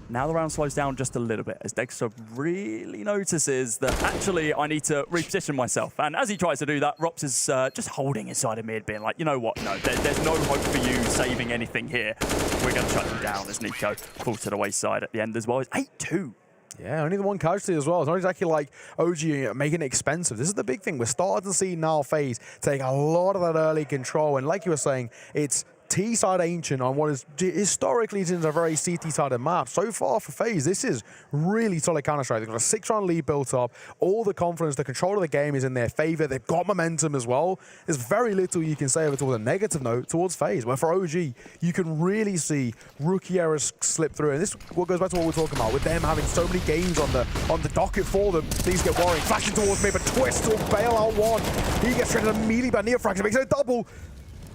Now the round slows down just a little bit as Dexter really notices that actually I need to reposition myself. And as he tries to do that, Rops is just holding his side of mid, being like, you know what, no, there's no hope for you saving anything here. We're going to shut you down as Nico falls to the wayside at the end as well. It's 8-2 Yeah, only the one casualty as well. It's not exactly like OG making it expensive. This is the big thing. We're starting to see now FaZe take a lot of that early control. And like you were saying, it's T-side ancient on what is historically is a very CT-sided map. So far for FaZe, this is really solid Counter-Strike. They've got a 6-round lead built up. All the confidence, the control of the game is in their favor. They've got momentum as well. There's very little you can say of it towards a negative note towards FaZe. Where for OG, you can really see rookie errors slip through. And this what goes back to what we're talking about with them having so many games on the docket for them. Things get worrying. Flashing towards me, but Twist will bail out one. He gets traded immediately by Neofrax. Makes it a double.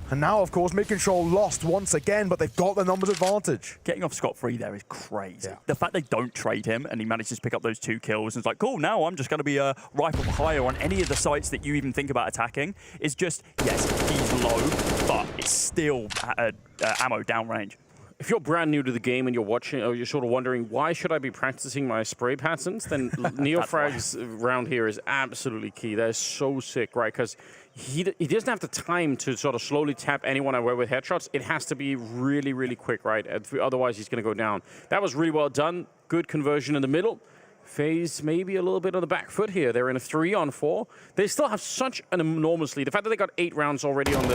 And now, of course, mid-control lost once again, but they've got the numbers advantage. Getting off scot-free there is crazy. Yeah. The fact they don't trade him and he manages to pick up those 2 kills and it's like, cool, now I'm just going to be a rifle for hire on any of the sites that you even think about attacking is just, yes, he's low, but it's still at ammo downrange. If you're brand new to the game and you're watching, or you're sort of wondering, why should I be practicing my spray patterns, then Neofrag's round here is absolutely key. That is so sick, right? Because he doesn't have the time to sort of slowly tap anyone away with headshots. It has to be really, really quick, right? Otherwise, he's going to go down. That was really well done. Good conversion in the middle. FaZe maybe a little bit on the back foot here. They're in a 3-on-4. They still have such an enormous lead. The fact that they got 8 rounds already on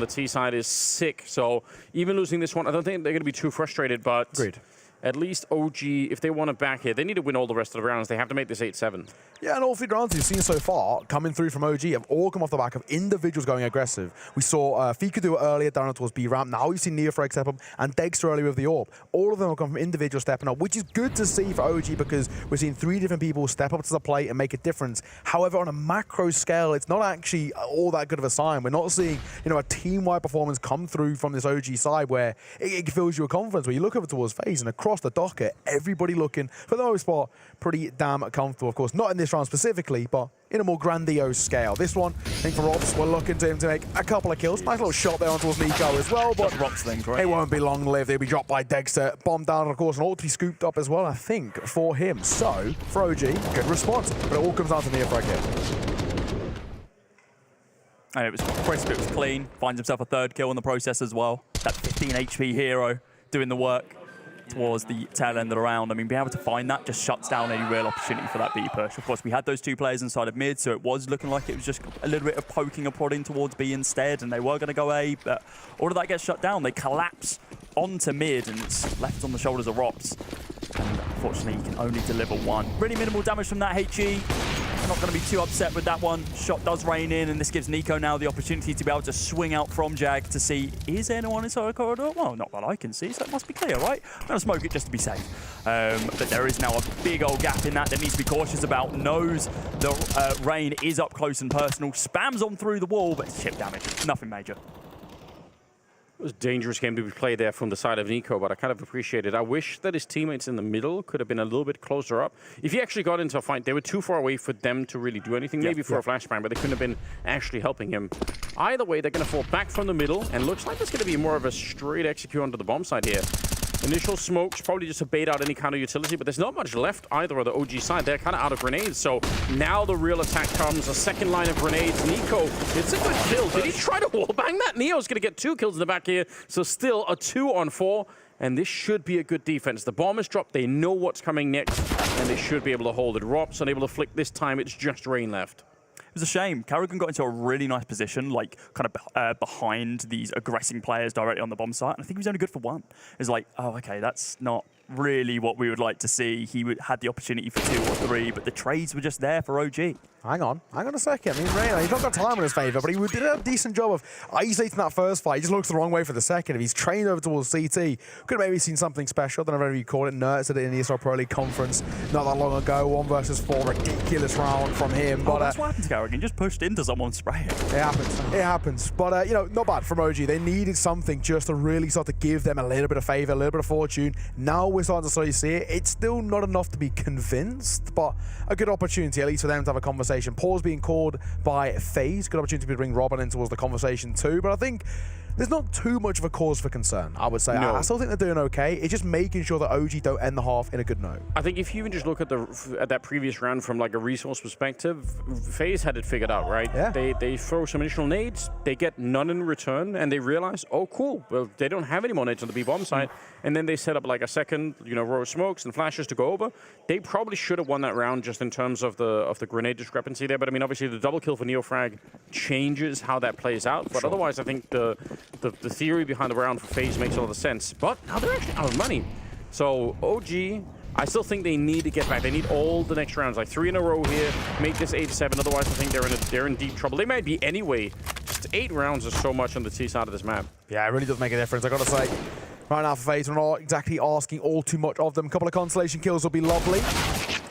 the T side is sick. So even losing this one, I don't think they're going to be too frustrated. But agreed. At least OG, if they want to back here, they need to win all the rest of the rounds. They have to make this 8-7. Yeah, and all 3 rounds you've seen so far coming through from OG have all come off the back of individuals going aggressive. We saw Fika do it earlier down towards B ramp. Now we've seen Neofrag step up and Dexter earlier with the AWP. All of them have come from individuals stepping up, which is good to see for OG because we're seeing 3 different people step up to the plate and make a difference. However, on a macro scale, it's not actually all that good of a sign. We're not seeing, a team-wide performance come through from this OG side where it fills you with confidence. Where you look over towards FaZe and across the docket, everybody looking, for the most part, pretty damn comfortable. Of course, not in this round specifically, but in a more grandiose scale. This one, I think for Robs, we're looking to him to make a couple of kills. Nice little shot there on towards Nico as well, but Robs things, right? It won't be long-lived. They'll be dropped by Dexter, bombed down, and of course, an ult to be scooped up as well, I think, for him. So, for OG, good response, but it all comes down to Neofrag here. And it was crisp, it was clean, finds himself a 3rd kill in the process as well. That 15 HP hero doing the work towards the tail end of the round. I mean, being able to find that just shuts down any real opportunity for that B push. Of course, we had those 2 players inside of mid, so it was looking like it was just a little bit of poking and prodding towards B instead, and they were going to go A, but all of that gets shut down. They collapse onto mid, and it's left on the shoulders of Rops. And unfortunately, he can only deliver 1. Really minimal damage from that HE. I'm not going to be too upset with that one. Shot does rain in, and this gives Nico now the opportunity to be able to swing out from Jag to see, is anyone inside the corridor? Well, not that I can see, so it must be clear, right? I'm going to smoke it just to be safe. But there is now a big old gap in that needs to be cautious about. Knows the rain is up close and personal. Spams on through the wall, but it's chip damage. Nothing major. It was a dangerous game to be played there from the side of Nico, but I kind of appreciate it. I wish that his teammates in the middle could have been a little bit closer up. If he actually got into a fight, they were too far away for them to really do anything. Maybe for a flashbang, but they couldn't have been actually helping him. Either way, they're going to fall back from the middle, and looks like it's going to be more of a straight execute onto the bomb side here. Initial smokes, probably just to bait out any kind of utility, but there's not much left either of the OG side. They're kind of out of grenades, so now the real attack comes. A second line of grenades. Nico, it's a good kill. Did he try to wallbang that? Neo's going to get 2 kills in the back here, so still a 2-on-4, and this should be a good defense. The bomb is dropped. They know what's coming next, and they should be able to hold it. Rob's unable to flick this time. It's just rain left. It was a shame. Karrigan got into a really nice position, like kind of behind these aggressing players directly on the bomb site, and I think he was only good for 1. It's like, oh, okay, that's not really what we would like to see. He had the opportunity for 2 or 3, but the trades were just there for OG. Hang on a second. I mean, Reyna, he's not got time in his favour, but he did a decent job of isolating that first fight. He just looks the wrong way for the second. If he's trained over towards CT, could have maybe seen something special. I don't know whether you call it. Nert said it in the Pro League conference not that long ago. 1 versus 4, ridiculous round from him. But that's what happened to Karrigan. Just pushed into someone spraying. It happens. It happens. But, not bad from OG. They needed something just to really start to give them a little bit of favour, a little bit of fortune. Now we're starting to slowly see it. It's still not enough to be convinced, but a good opportunity, at least for them to have a conversation. Pause being called by FaZe. Good opportunity to bring Robin in towards the conversation too. But I think there's not too much of a cause for concern, I would say. No. I still think they're doing okay. It's just making sure that OG don't end the half in a good note. I think if you even just look at that previous round from like a resource perspective, FaZe had it figured out, right? Yeah. They throw some initial nades, they get none in return, and they realize, oh cool, well they don't have any more nades on the B bomb side, and then they set up like a second, row of smokes and flashes to go over. They probably should have won that round just in terms of the grenade discrepancy there. But I mean, obviously the double kill for NeoFrag changes how that plays out. But otherwise, I think the theory behind the round for FaZe makes a lot of sense. But now they're actually out of money. So OG, I still think they need to get back. They need all the next rounds, like 3 in a row here, make this 8-7. Otherwise, I think they're in deep trouble. They might be anyway. Just 8 rounds is so much on the T side of this map. Yeah, it really does make a difference, I gotta say. Right now for FaZe, we're not exactly asking all too much of them. A couple of consolation kills will be lovely.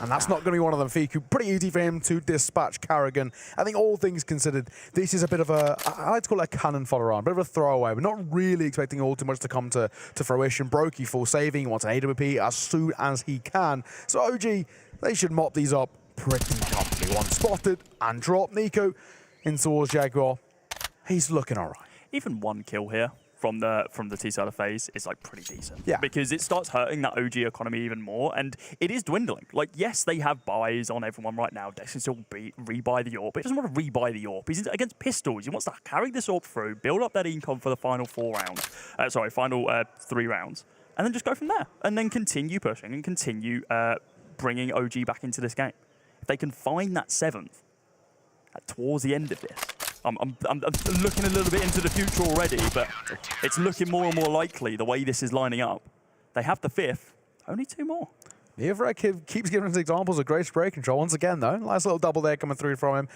And that's not going to be one of them. Fiku, pretty easy for him to dispatch Carrigan. I think all things considered, this is a bit of a, I like to call it a cannon fodder on, a bit of a throwaway. We're not really expecting all too much to come to fruition. Brokey full saving, he wants an AWP as soon as he can. So OG, they should mop these up pretty comfortably. One spotted and dropped. Nico in towards Jaguar. He's looking all right. Even one kill here from the T side of FaZe is like pretty decent. Yeah. Because it starts hurting that OG economy even more, and it is dwindling. Like, yes, they have buys on everyone right now. Dex can still rebuy the AWP, but he doesn't want to rebuy the AWP. He's against pistols. He wants to carry this AWP through, build up that income for the final 4 rounds. Final 3 rounds, and then just go from there. And then continue pushing and continue bringing OG back into this game. If they can find that 7th towards the end of this, I'm looking a little bit into the future already, but it's looking more and more likely the way this is lining up. They have the 5th, only 2 more. NeoFrag keeps giving us examples of great spray control. Once again, though, nice little double there coming through from him.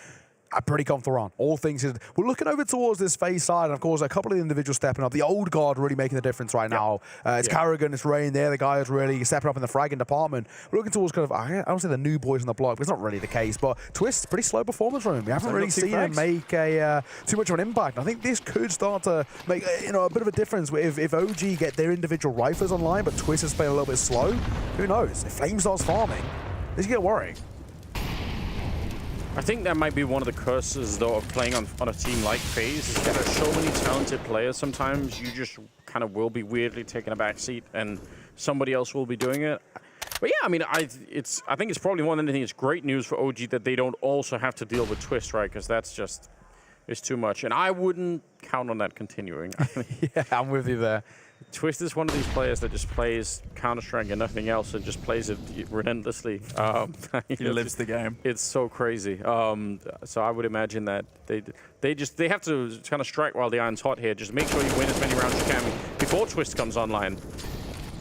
A pretty comfortable run. All things is, we're looking over towards this FaZe side, and of course, a couple of individuals stepping up. The old guard really making the difference right now. It's Carrigan, it's Rain there. The guy is really stepping up in the fragging department. We're looking towards kind of, I don't say the new boys on the block, but it's not really the case. But Twist, pretty slow performance from him. We haven't really seen him make too much of an impact. I think this could start to make a bit of a difference if OG get their individual rifles online, but Twist is playing a little bit slow. Who knows? If Flame starts farming, this can get worrying. I think that might be one of the curses, though, of playing on a team like FaZe, is that there's so many talented players. Sometimes you just kind of will be weirdly taking a back seat, and somebody else will be doing it. But yeah, I mean, I think it's probably more than anything, it's great news for OG that they don't also have to deal with Twist, right? Because that's just, it's too much. And I wouldn't count on that continuing. Yeah, I'm with you there. Twist is one of these players that just plays Counter-Strike and nothing else, and just plays it relentlessly. He lives the game. It's so crazy. So I would imagine that they have to kind of strike while the iron's hot here. Just make sure you win as many rounds as you can before Twist comes online.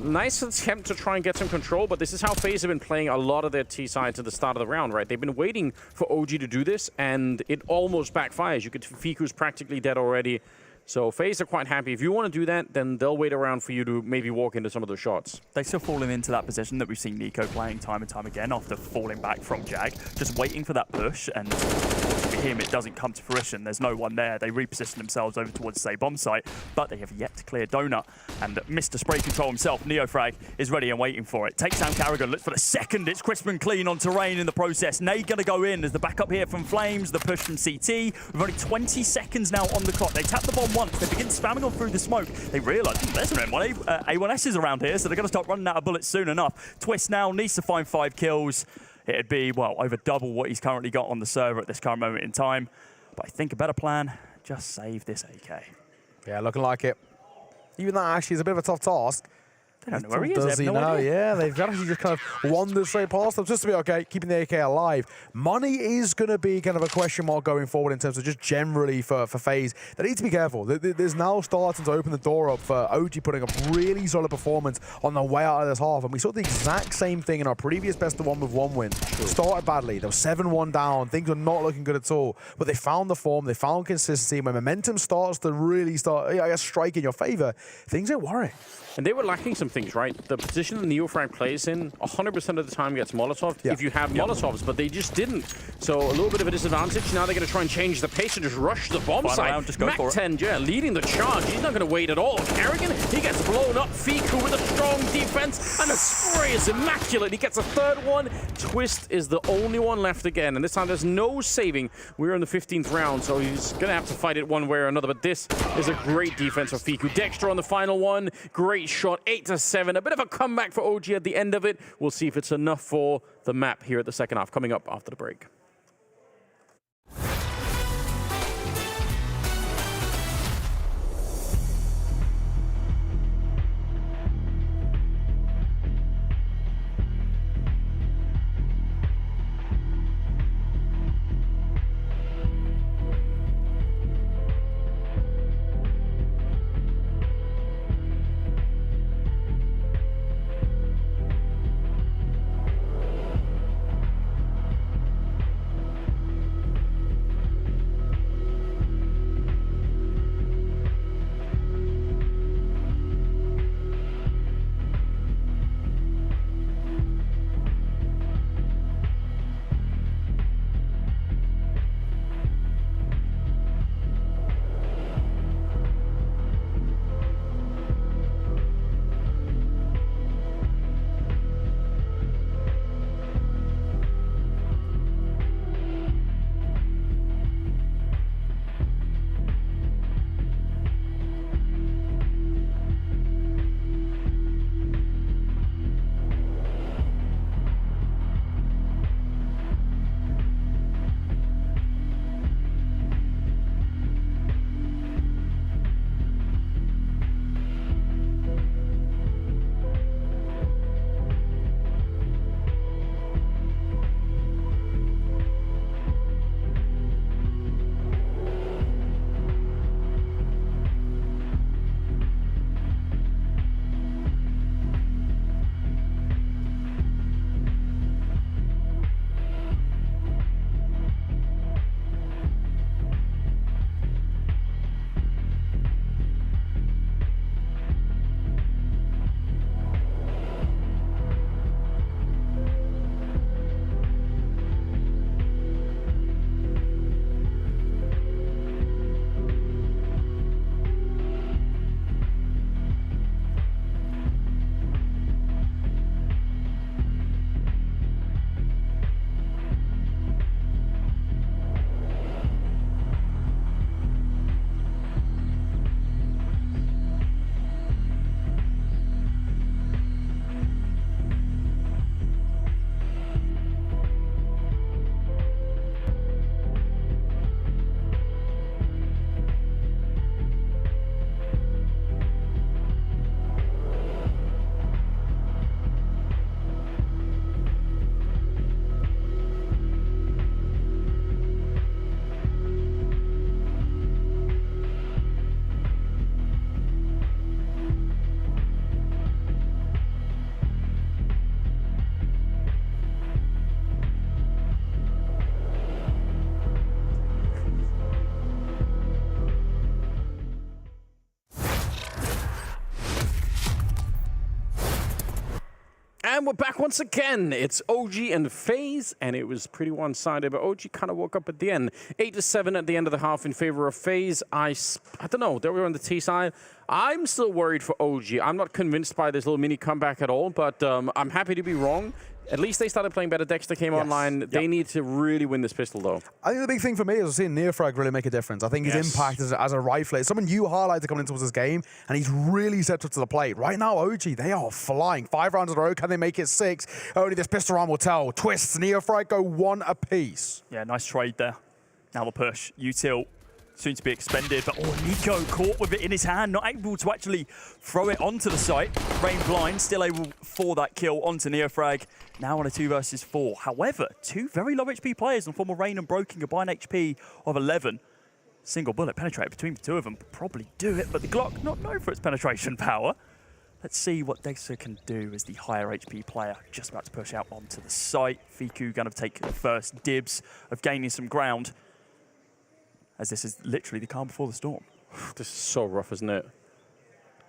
Nice attempt to try and get some control, but this is how FaZe have been playing a lot of their T sides at the start of the round, right? They've been waiting for OG to do this, and it almost backfires. You could Fiku's practically dead already. So FaZe are quite happy. If you want to do that, then they'll wait around for you to maybe walk into some of those shots. They're still falling into that position that we've seen Nico playing time and time again after falling back from Jag, just waiting for that push, and for him it doesn't come to fruition. There's no one there. They reposition themselves over towards, say, bomb site, but they have yet to clear Donut. And Mr. Spray Control himself, NeoFrag, is ready and waiting for it. Takes down Carrigan, looks for the second. It's crisp and clean on terrain in the process. Nade gonna go in as the backup here from Flames, the push from CT. We've only 20 seconds now on the clock. They tap the bomb once, they begin spamming on through the smoke. They realise there's an A1Ss around here, so they're going to start running out of bullets soon enough. Twist now needs to find 5 kills. It'd be, well, over double what he's currently got on the server at this current moment in time. But I think a better plan, just save this AK. Yeah, looking like it. Even that actually is a bit of a tough task. They don't know where he is. Does he know? Yeah, they've actually just kind of wandered straight past them just to be okay, keeping the AK alive. Money is going to be kind of a question mark going forward in terms of just generally for FaZe. They need to be careful. There's now starting to open the door up for OG putting up really solid performance on the way out of this half. And we saw the exact same thing in our previous best of 1 with 1 win. Started badly. They were 7-1 down. Things were not looking good at all. But they found the form. They found consistency. When momentum starts to really start, I guess, strike in your favor, things ain't worrying. And they were lacking some things, right? The position the Neofrag plays in, 100% of the time gets Molotov if you have Molotovs, but they just didn't. So a little bit of a disadvantage. Now they're going to try and change the pace and just rush the bomb site. Mac-10, yeah, leading the charge. He's not going to wait at all. Kerrigan, he gets blown up. Fiku with a strong defense, and the spray is immaculate. He gets a third one. Twist is the only one left again, and this time there's no saving. We're in the 15th round, so he's going to have to fight it one way or another, but this is a great defense for Fiku. Dexter on the final one. Great shot, 8-7. A bit of a comeback for OG at the end of it. We'll see if it's enough for the map here at the second half, coming up after the break. And we're back once again. It's OG and FaZe, and it was pretty one-sided, but OG kind of woke up at the end. 8-7 at the end of the half in favor of FaZe. I don't know, they were on the T side. I'm still worried for OG. I'm not convinced by this little mini comeback at all, but I'm happy to be wrong. At least they started playing better. Dexter came online. They need to really win this pistol, though. I think the big thing for me is seeing Neofrag really make a difference. I think his impact as a rifler is someone you highlighted coming into this game, and he's really stepped up to the plate. Right now, OG, they are flying. 5 rounds in a row. Can they make it 6? Only this pistol round will tell. Twists, Neofrag go 1 apiece. Yeah, nice trade there. Now the push. Util soon to be expended, but Nico caught with it in his hand, not able to actually throw it onto the site. Rain blind, still able for that kill onto Neofrag. Now on a 2 versus 4. However, 2 very low HP players on former Rain and Broken combined HP of 11. Single bullet penetrate between the 2 of them. Probably do it, but the Glock not known for its penetration power. Let's see what Dexter can do as the higher HP player just about to push out onto the site. Fiku going to take the first dibs of gaining some ground, as this is literally the calm before the storm. This is so rough, isn't it?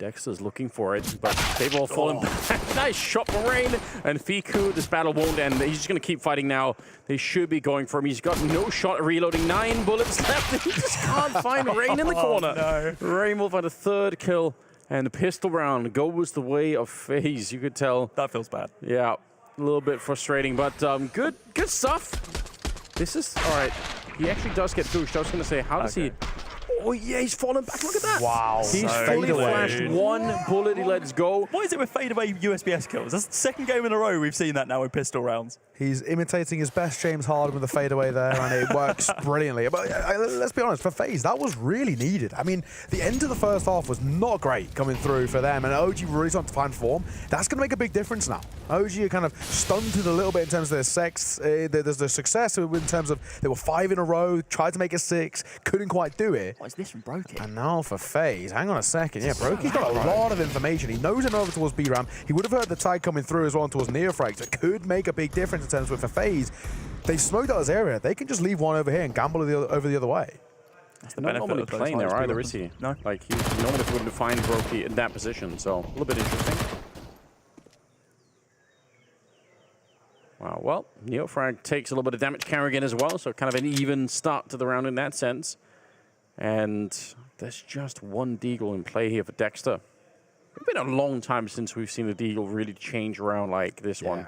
Dexter's looking for it, but they've all fallen back. Nice shot from Rain. And Fiku, this battle won't end. He's just going to keep fighting now. They should be going for him. He's got no shot at reloading. 9 bullets left. He just can't find Rain in the corner. No. Rain will find a 3rd kill. And the pistol round goes the way of FaZe. You could tell. That feels bad. Yeah, a little bit frustrating, but good stuff. This is, all right. He actually does get pushed. I was going to say, how does he... Oh, yeah, he's fallen back. Look at that. Wow. He's fully flashed. 1 bullet, he lets go. What is it with fadeaway USBS kills? That's the 2nd game in a row we've seen that now in pistol rounds. He's imitating his best James Harden with a fadeaway there, and it works brilliantly. But let's be honest, for FaZe, that was really needed. I mean, the end of the first half was not great coming through for them, and OG really starting to find form. That's going to make a big difference now. OG are kind of stunted a little bit in terms of their success in terms of they were 5 in a row, tried to make it 6, couldn't quite do it. What is this from Brokey? And now for FaZe, hang on a second. Yeah, Brokey's got a lot of information. He knows him over towards B-Ram. He would have heard the tag coming through as well towards Neofrag. So it could make a big difference in terms of for FaZe. They smoked out this area. They can just leave one over here and gamble over the other way. That's the not normally playing there either, is he? No. Like, he normally wouldn't find Brokey in that position, so a little bit interesting. Wow, well, Neofrag takes a little bit of damage Carrigan as well, so kind of an even start to the round in that sense. And there's just 1 Deagle in play here for Dexter. It's been a long time since we've seen the Deagle really change around like this one.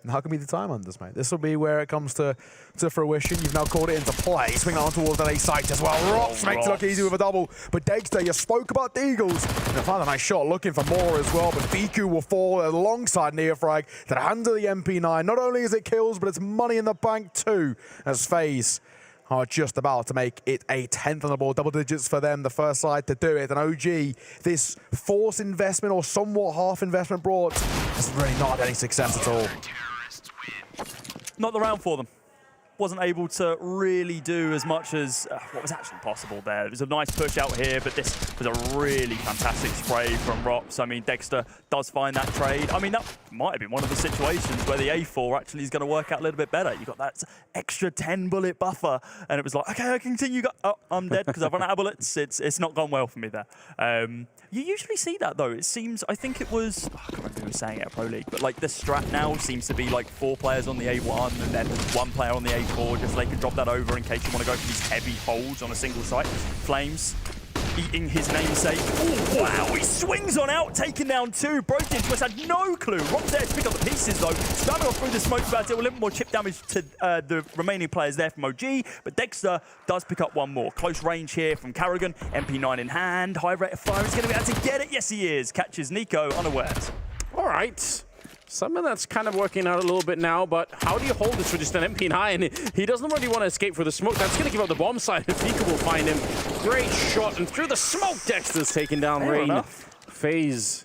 How can be the time on this, mate? This will be where it comes to fruition. You've now called it into play. Swing on towards that A site as well. Rops makes it look easy with a double. But Dexter, you spoke about the Eagles. And find a nice shot looking for more as well. But Fiku will fall alongside Neofrag to the hand of the MP9. Not only is it kills, but it's money in the bank too. As FaZe are just about to make it a 10th on the board. Double digits for them, the first side to do it. And OG, this forced investment or somewhat half investment brought has really not had any success at all. Not the round for them. Wasn't able to really do as much as what was actually possible there. It was a nice push out here, but this was a really fantastic spray from Rops. I mean, Dexter does find that trade. I mean, that might have been one of the situations where the A4 actually is going to work out a little bit better. You got that extra 10 bullet buffer, and it was like, okay, I can continue. Oh, I'm dead because I've run out of bullets. It's not gone well for me there. You usually see that though. It seems, I think it was, I can't remember who was saying it at Pro League, but like the strat now seems to be like 4 players on the A1 and then 1 player on the A4, just so they can drop that over in case you want to go for these heavy holds on a single site. Flames eating his namesake. Oh, wow, he swings on out, taking down 2. Broken just had no clue. Rob's there to pick up the pieces though. Spamming off through the smoke about it, a little more chip damage to the remaining players there from OG, but Dexter does pick up 1 more. Close range here from Carrigan, MP9 in hand, high rate of fire, is going to be able to get it. Yes, he is. Catches Nico unawares. All right. Some of that's kind of working out a little bit now, but how do you hold this with just an MP9? He doesn't really want to escape through the smoke. That's going to give up the bomb side. If Fika will find him. Great shot, and through the smoke, Dexter's taking down Rain. FaZe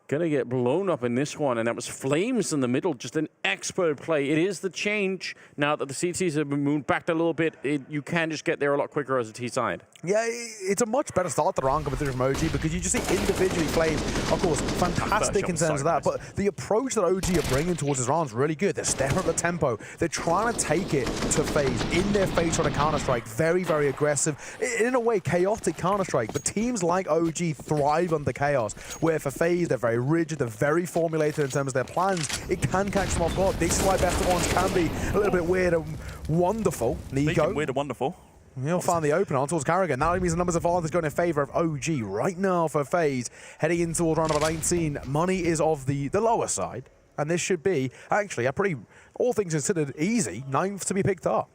gonna get blown up in this one, and that was Flames in the middle. Just an expert play. It is the change now that the CTs have been moved back a little bit. You can just get there a lot quicker as a T side. Yeah, it's a much better start to the round competition from OG because you just see individually Flames, of course, fantastic in terms of that, but the approach that OG are bringing towards this round is really good. They're stepping up the tempo. They're trying to take it to FaZe in their face on a Counter-Strike. Very, very aggressive. In a way, chaotic Counter-Strike, but teams like OG thrive under chaos, where for FaZe, they're very rigid, they're very formulated in terms of their plans. It can catch them off guard. This is why best of ones can be a little bit weird and wonderful. Nico. Weird and wonderful. He'll find the opener on towards Carrigan. That means the numbers of advantage going in favor of OG right now for FaZe. Heading in towards round number 19. Money is of the lower side. And this should be actually a pretty, all things considered, easy 9th to be picked up.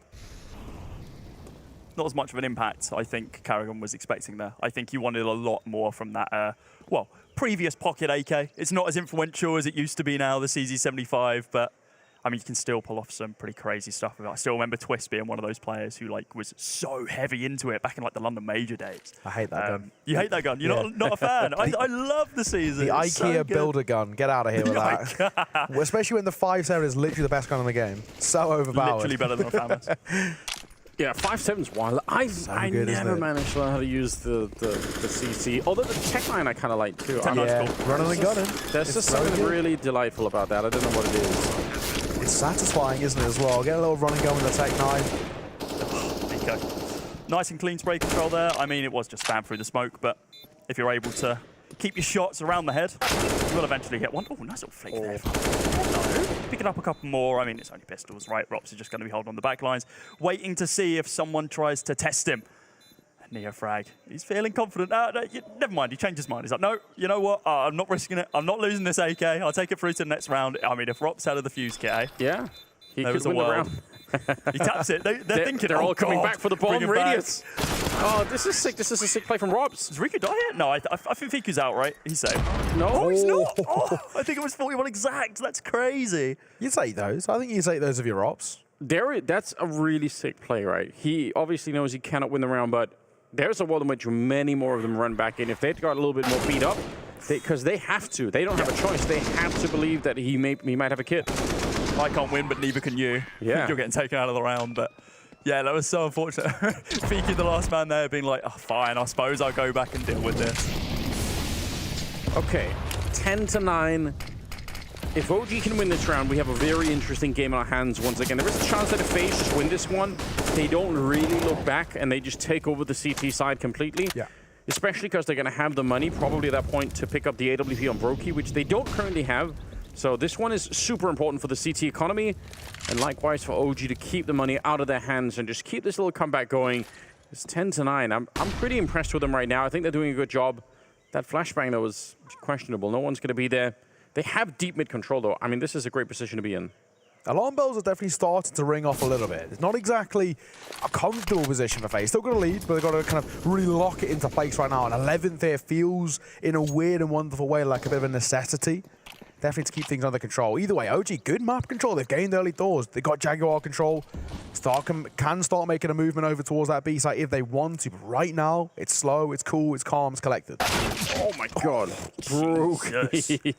Not as much of an impact I think Carrigan was expecting there. I think he wanted a lot more from that, well, previous pocket AK. It's not as influential as it used to be now, the CZ75, but I mean, you can still pull off some pretty crazy stuff with it. I still remember Twist being one of those players who like was so heavy into it back in like the London Major days. I hate that gun. You hate that gun? You're not a fan? I love the season. The IKEA builder gun. Get out of here with that. Especially when the 5.7 is literally the best gun in the game. So overpowered. Literally better than a FAMAS. Yeah, 5.7's wild. I never managed to learn how to use the CC. Although the tech line I kind of like too. Yeah, running and gunning. There's just something really delightful about that. I don't know what it is. It's satisfying, isn't it, as well? Get a little running gun with the Tech 9. Nico. Nice and clean spray control there. I mean, it was just spam through the smoke, but if you're able to keep your shots around the head, you will eventually hit one. Oh, nice little flick there. Hello. Picking up a couple more. I mean, it's only pistols, right? Rops is just going to be holding on the back lines, waiting to see if someone tries to test him. Neo frag. He's feeling confident. Never mind, he changed his mind. He's like, no, you know what? I'm not risking it. I'm not losing this AK. I'll take it through to the next round. I mean, if Rops out of the fuse kit, eh? Yeah. He could win the round. He taps it. They're thinking, they're all oh, coming God, back for the bomb radius. Oh, this is sick. This is a sick play from Robs. Does Riku die here? No, I think Fiku's out, right? He's safe. No. Oh, he's not. Oh, I think it was 41 exact. That's crazy. You take those. I think you take those of your Ops. That's a really sick play, right? He obviously knows he cannot win the round, but there's a world in which many more of them run back in. If they've got a little bit more beat up, because they have to. They don't have a choice. They have to believe that he might have a kit. I can't win, but neither can you. Yeah. You're getting taken out of the round, but yeah, that was so unfortunate. Fiku, the last man there, being like, oh, fine, I suppose I'll go back and deal with this. Okay, 10-9. If OG can win this round, we have a very interesting game in our hands once again. There is a chance that if FaZe just win this one, they don't really look back and they just take over the CT side completely. Yeah. Especially because they're going to have the money, probably at that point, to pick up the AWP on Brokey, which they don't currently have. So this one is super important for the CT economy, and likewise for OG to keep the money out of their hands and just keep this little comeback going. It's 10-9. I'm pretty impressed with them right now. I think they're doing a good job. That flashbang, though, was questionable. No one's going to be there. They have deep mid control, though. I mean, this is a great position to be in. Alarm bells are definitely starting to ring off a little bit. It's not exactly a comfortable position for FaZe. Still got a lead, but they've got to kind of really lock it into place right now. And 11th here feels, in a weird and wonderful way, like a bit of a necessity. Definitely to keep things under control. Either way, OG, good map control. They've gained early doors. They've got Jaguar control. Can start making a movement over towards that B site if they want to. But right now, it's slow, it's cool, it's calm, it's collected. Oh my God. Brokey.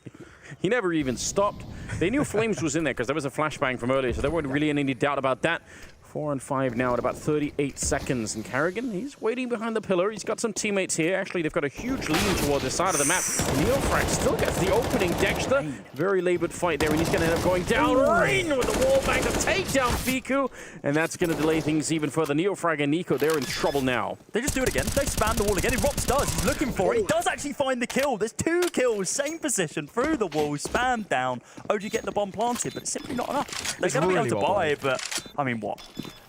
He never even stopped. They knew Flames was in there because there was a flashbang from earlier, so there wasn't really any doubt about that. 4 and 5 now at about 38 seconds. And Carrigan, he's waiting behind the pillar. He's got some teammates here. Actually, they've got a huge lean toward the side of the map. Neofrag still gets the opening. Dexter, very labored fight there, and he's going to end up going down. Rain with the wall bang to take down Fiku. And that's going to delay things even further. Neofrag and Nico, they're in trouble now. They just do it again. They spam the wall again. Rops does. He's looking for it. He does actually find the kill. There's 2 kills, same position, through the wall, spam down. OG get the bomb planted, but it's simply not enough. They're going to be able to buy it, but I mean, what?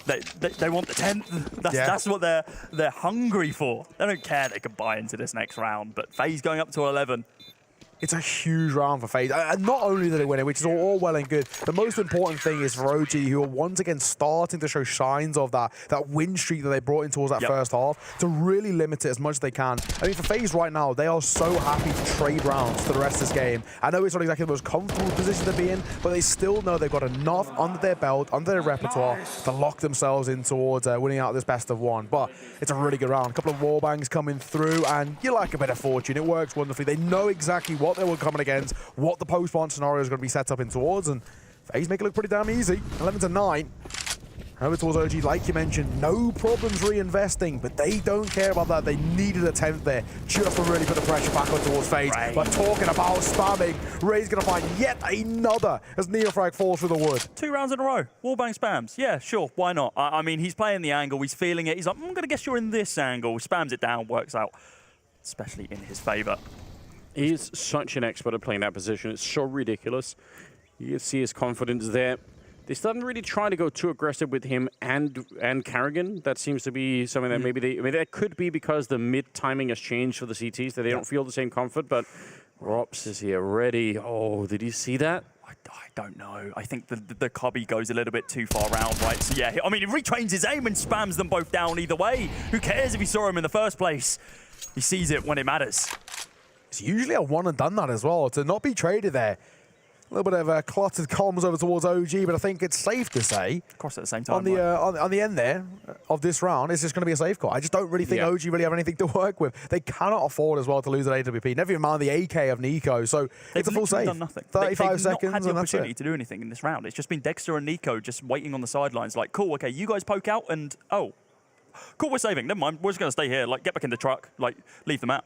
They want the 10th. That's what they're hungry for. They don't care they can buy into this next round, but FaZe going up to 11. It's a huge round for FaZe. And not only did they win it, which is all well and good, the most important thing is for OG, who are once again starting to show signs of that win streak that they brought in towards that first half, to really limit it as much as they can. I mean, for FaZe right now, they are so happy to trade rounds for the rest of this game. I know it's not exactly the most comfortable position to be in, but they still know they've got enough under their belt, under their repertoire, to lock themselves in towards winning out this best of 1. But it's a really good round. A couple of wall bangs coming through, and you like a bit of fortune. It works wonderfully. They know exactly what they were coming against, what the post-spawn scenario is going to be set up in towards, and FaZe make it look pretty damn easy. 11-9. Over towards OG, like you mentioned, no problems reinvesting, but they don't care about that. They needed a 10th there just to really put the pressure back on towards FaZe. Ray. But talking about spamming, Ray's going to find yet another as Neofrag falls through the wood. 2 rounds in a row. Wallbang spams. Yeah, sure. Why not? I mean, he's playing the angle. He's feeling it. He's like, I'm going to guess you're in this angle. Spams it down, works out, especially in his favor. He's such an expert at playing that position. It's so ridiculous. You can see his confidence there. They still haven't really tried to go too aggressive with him and Carrigan. That seems to be something that maybe I mean, that could be because the mid timing has changed for the CTs, that they don't feel the same comfort, but Rops is here ready. Oh, did you see that? I don't know. I think the cubby goes a little bit too far around, right? So yeah, I mean, he retrains his aim and spams them both down either way. Who cares if he saw him in the first place? He sees it when it matters. It's usually a one and done that as well, to not be traded there. A little bit of cluttered comms over towards OG, but I think it's safe to say, cross at the same time, on the end there of this round, it's just going to be a safe call. I just don't really think OG really have anything to work with. They cannot afford as well to lose an AWP. Never even mind the AK of Nico, so it's a full save. Done nothing. 35 seconds, not had the and that's opportunity it. to do anything in this round. It's just been Dexter and Nico just waiting on the sidelines, like, cool, okay, you guys poke out, and oh, cool, we're saving. Never mind, we're just going to stay here. Like, get back in the truck. Like, leave them out.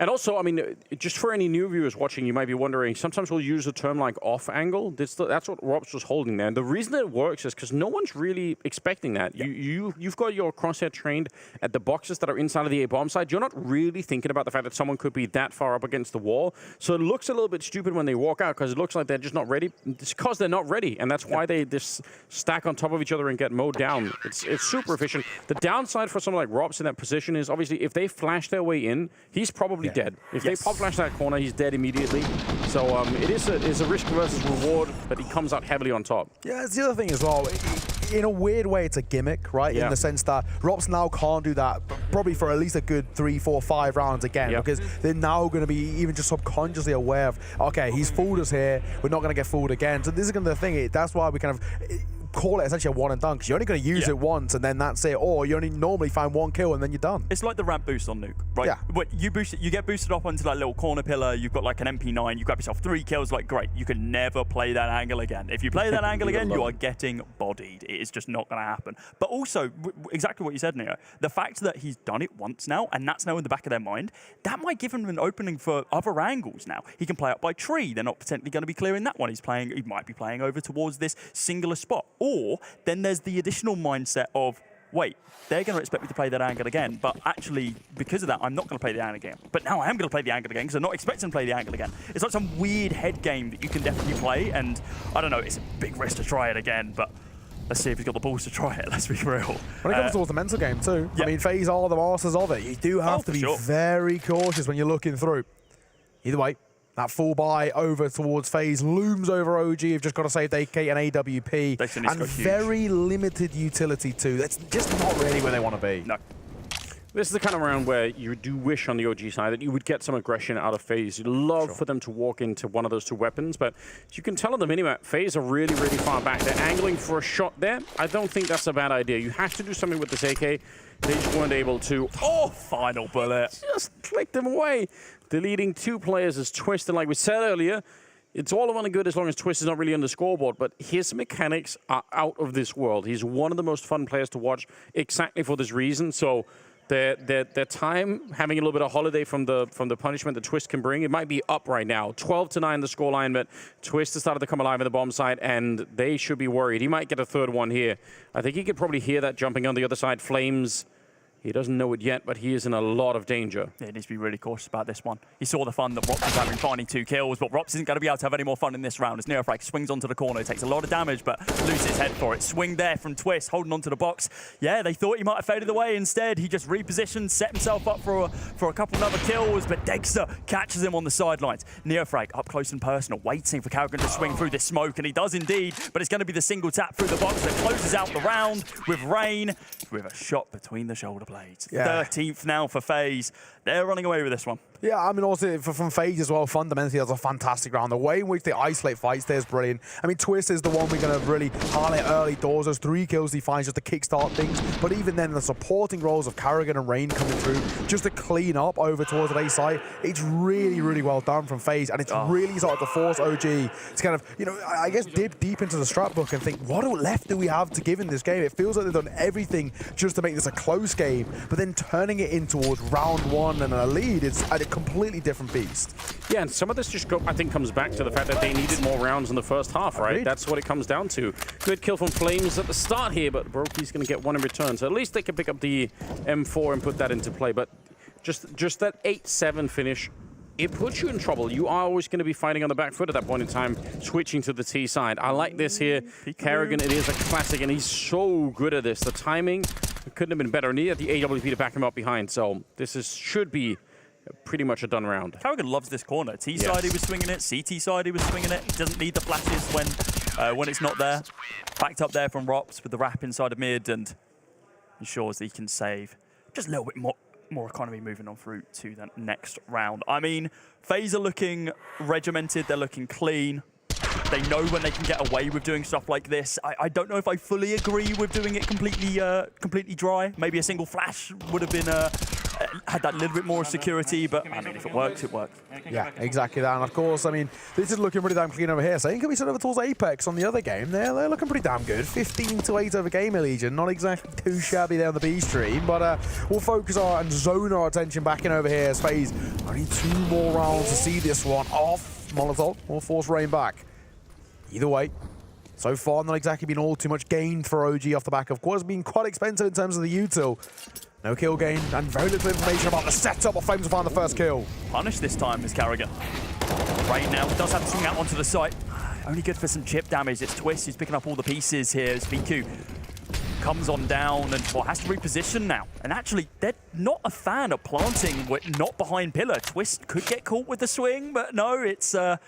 And also, I mean, just for any new viewers watching, you might be wondering, sometimes we'll use a term like off angle. That's what Robs was holding there. And the reason that it works is because no one's really expecting that. You've got your crosshair trained at the boxes that are inside of the A bomb side. You're not really thinking about the fact that someone could be that far up against the wall. So it looks a little bit stupid when they walk out because it looks like they're just not ready. It's because they're not ready. And that's why they just stack on top of each other and get mowed down. It's super efficient. The downside for someone like Robs in that position is obviously if they flash their way in, he's probably dead. If they pop flash that corner, he's dead immediately. So it is a risk versus reward, but he comes out heavily on top. Yeah, it's the other thing as well. In a weird way, it's a gimmick, right? In the sense that Robs now can't do that probably for at least a good 3, 4, 5 rounds again, because they're now going to be even just subconsciously aware of, okay, he's fooled us here, we're not going to get fooled again. So this is kind of the thing. That's why we kind of call it essentially a one and done, because you're only going to use it once and then that's it, or you only normally find 1 kill and then you're done. It's like the ramp boost on Nuke, right? Yeah. But you get boosted up onto that little corner pillar, you've got like an MP9, you grab yourself 3 kills, like great, you can never play that angle again. If you play that angle again, you are getting bodied. It is just not going to happen. But also, exactly what you said, Neo, the fact that he's done it once now, and that's now in the back of their mind, that might give him an opening for other angles now. He can play up by tree, they're not potentially going to be clearing that one. He might be playing over towards this singular spot. Or then there's the additional mindset of, wait, they're going to expect me to play that angle again, but actually, because of that, I'm not going to play the angle again. But now I am going to play the angle again because I'm not expecting to play the angle again. It's like some weird head game that you can definitely play, and I don't know, it's a big risk to try it again, but let's see if he's got the balls to try it, let's be real. When it comes towards the mental game too, I mean, FaZe are the masters of it. You do have to be very cautious when you're looking through. Either way, that full buy over towards FaZe looms over OG. You've just got to save AK and AWP. And very limited utility too. That's just not really where they want to be. No. This is the kind of round where you do wish on the OG side that you would get some aggression out of FaZe. You'd love for them to walk into one of those 2 weapons, but as you can tell on the minimap, FaZe are really, really far back. They're angling for a shot there. I don't think that's a bad idea. You have to do something with this AK. They just weren't able to. Oh, final bullet. Just clicked them away. Deleting 2 players is Twist, and like we said earlier, it's all well and good as long as Twist is not really on the scoreboard, but his mechanics are out of this world. He's one of the most fun players to watch exactly for this reason. So their time, having a little bit of holiday from the punishment that Twist can bring, it might be up right now. 12-9 the scoreline, but Twist has started to come alive in the bomb side, and they should be worried. He might get a 3rd one here. I think he could probably hear that jumping on the other side. Flames. He doesn't know it yet, but he is in a lot of danger. Yeah, he needs to be really cautious about this one. He saw the fun that Rops was having, finding 2 kills, but Rops isn't going to be able to have any more fun in this round as Neofrag swings onto the corner, takes a lot of damage, but loses his head for it. Swing there from Twist, holding onto the box. Yeah, they thought he might have faded away. Instead, he just repositioned, set himself up for a couple of other kills, but Dexter catches him on the sidelines. Neofrag up close and personal, waiting for Carrigan to swing through this smoke, and he does indeed, but it's going to be the single tap through the box that closes out the round with Rain, with a shot between the shoulder blades. Yeah. 13th now for FaZe. They're running away with this one. Yeah, I mean, also from FaZe as well, fundamentally, that's a fantastic round. The way in which they isolate fights there is brilliant. I mean, Twist is the one we're going to really highlight early doors. Those 3 kills he finds just to kickstart things. But even then, the supporting roles of Carrigan and Rain coming through, just to clean up over towards the A side, it's really, really well done from FaZe. And it's really started to force OG to kind of, you know, I guess dip deep into the strat book and think, what left do we have to give in this game? It feels like they've done everything just to make this a close game. But then turning it in towards round 1 and a lead, it's a completely different beast. Yeah, and some of this just, I think, comes back to the fact that they needed more rounds in the first half, right? Agreed. That's what it comes down to. Good kill from Flames at the start here, but Brokey's going to get 1 in return. So at least they can pick up the M4 and put that into play. But just that 8-7 finish, it puts you in trouble. You are always going to be fighting on the back foot at that point in time, switching to the T side. I like this here. Carrigan, it is a classic, and he's so good at this. The timing couldn't have been better. And he had the AWP to back him up behind. So this should be pretty much a done round. Carrigan loves this corner. T side he was swinging it, CT side he was swinging it. He doesn't need the flashes when it's not there. Backed up there from Rops with the wrap inside of mid and ensures that he can save. Just a little bit more economy moving on through to the next round. I mean, FaZe are looking regimented, they're looking clean. They know when they can get away with doing stuff like this. I don't know if I fully agree with doing it completely dry. Maybe a single flash would have been had that little bit more security, but I mean, if it works, it works. Yeah, exactly that. And of course, I mean, this is looking pretty damn clean over here. Same can be said over towards Apeks on the other game. They're looking pretty damn good. 15-8 over GamerLegion. Not exactly too shabby there on the B stream, but we'll focus and zone our attention back in over here as FaZe only 2 more rounds to see this one off. Molotov will force Rain back. Either way, so far not exactly been all too much gained for OG off the back of course being quite expensive in terms of the util. No kill gain and very little information about the setup of Flames to find the first kill. Punished this time is Carrigan. Rain now does have to swing out onto the site. Only good for some chip damage. It's Twist who's picking up all the pieces here as VQ comes on down and has to reposition now. And actually, they're not a fan of planting not behind pillar. Twist could get caught with the swing, but no, it's going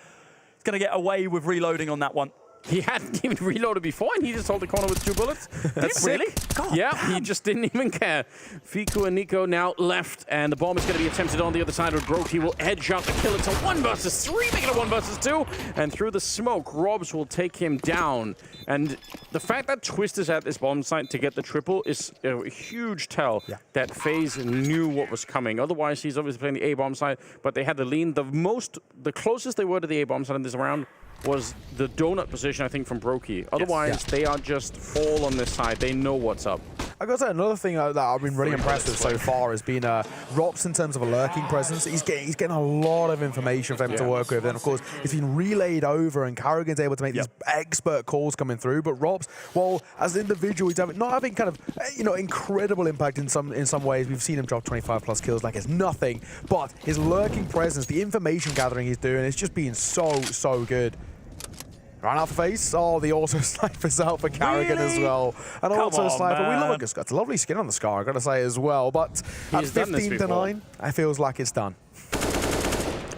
to get away with reloading on that one. He hadn't even reloaded before, and he just held the corner with 2 bullets. That's really? God, yeah, damn. He just didn't even care. Fiku and Nico now left, and the bomb is going to be attempted on the other side with Broke. He will headshot the kill. It's a 1 versus 3, making it 1 versus 2. And through the smoke, Robs will take him down. And the fact that Twist is at this bomb site to get the triple is a huge tell that FaZe knew what was coming. Otherwise, he's obviously playing the A bomb site, but they had the lean. The closest they were to the A bomb site in this round was the donut position, I think, from Brokey. Otherwise, they are just all on this side. They know what's up. I got to say, another thing that I've been really impressed with so far has been Rops in terms of a lurking presence. He's getting a lot of information for him to work with. And of course, it's been relayed over and Carrigan's able to make these expert calls coming through. But Rops, well, as an individual, he's not having kind of, incredible impact in some ways. We've seen him drop 25+ kills like it's nothing. But his lurking presence, the information gathering he's doing, it's just been so good. Run out for FaZe. Oh, the auto sniper's out for Carrigan as well. And auto sniper. We love it. It's a lovely skin on the Scar, I've got to say as well. But at 15-9, it feels like it's done.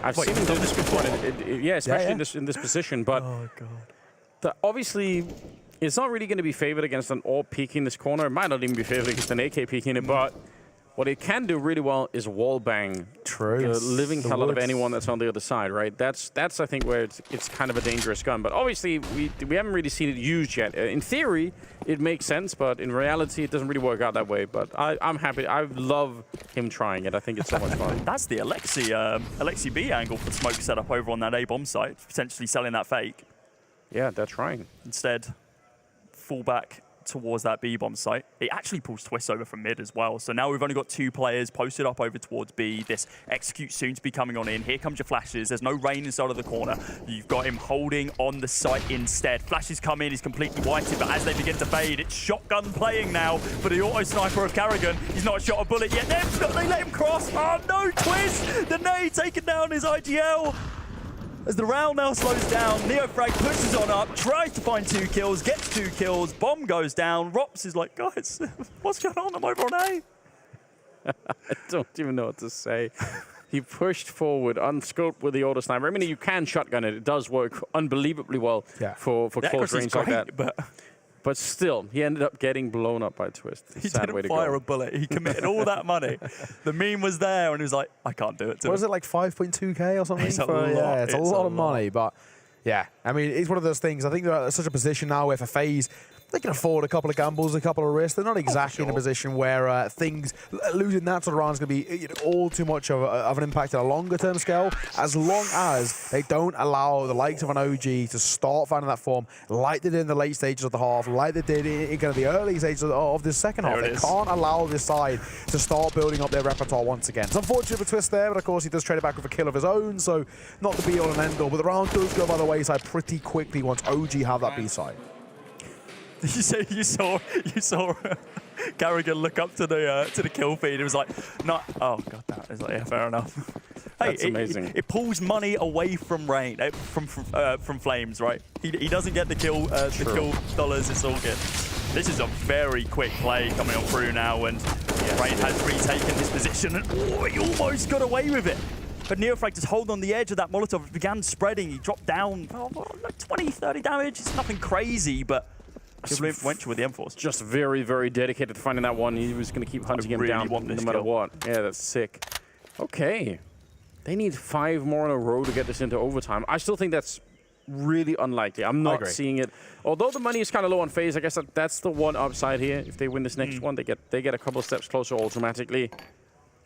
I've seen him do this before. Especially in this position. But obviously, it's not really going to be favored against an AWP peeking this corner. It might not even be favored against an AK peeking it, but what it can do really well is wall bang the living hell out of anyone that's on the other side, right? That's I think where it's kind of a dangerous gun. But obviously we haven't really seen it used yet. In theory, it makes sense, but in reality, it doesn't really work out that way. But I'm happy. I love him trying it. I think it's so much fun. That's the Alexi B angle for the smoke setup over on that A bomb site, potentially selling that fake. Yeah, they're trying. Instead, fall back towards that B bomb site. It actually pulls Twist over from mid as well. So now we've only got 2 players posted up over towards B. This execute soon to be coming on in. Here comes your flashes. There's no Rain inside of the corner. You've got him holding on the site instead. Flashes come in. He's completely whited, but as they begin to fade, it's shotgun playing now for the auto sniper of Carrigan. He's not shot a bullet yet. They let him cross. Oh no, Twist! The nade taking down his IGL. As the round now slows down, Neofrag pushes on up, tries to find 2 kills, gets 2 kills, bomb goes down. Rops is like, guys, what's going on? I'm over on A. I don't even know what to say. He pushed forward, unscoped with the auto sniper. I mean, you can shotgun it. It does work unbelievably well for close range like that. But still, he ended up getting blown up by Twist. He didn't fire a bullet. He committed all that money. The meme was there, and he was like, I can't do it. What is it, like 5.2K or something? It's a lot. It's a lot of money, but yeah. I mean, it's one of those things. I think they're at such a position now where for FaZe, they can afford a couple of gambles, a couple of risks. They're not exactly in a position where losing that sort of round is going to be all too much of an impact on a longer-term scale, as long as they don't allow the likes of an OG to start finding that form like they did in the late stages of the half, like they did in kind of the early stages of this second half. They can't allow this side to start building up their repertoire once again. It's unfortunate for Twist there, but of course he does trade it back with a kill of his own, so not the be-all and end-all, but the round does go by the wayside pretty quickly once OG have that B-side. You saw Carrigan look up to the kill feed. It was like, no, oh god, that is like, yeah, fair enough. That's amazing. It pulls money away from Rain, from Flames, right? He doesn't get the kill dollars. It's all good. This is a very quick play coming on through now, and Rain has retaken his position, and he almost got away with it. But Neofrag just hold on the edge of that Molotov. It began spreading. He dropped down like 20, 30 damage. It's nothing crazy, but influential with the M-Force. Just very, very dedicated to finding that one. He was going to keep hunting him down no matter what. Yeah, that's sick. Okay. They need 5 more in a row to get this into overtime. I still think that's really unlikely. I'm not seeing it. Although the money is kind of low on FaZe, I guess that's the one upside here. If they win this next one, they get a couple of steps closer automatically.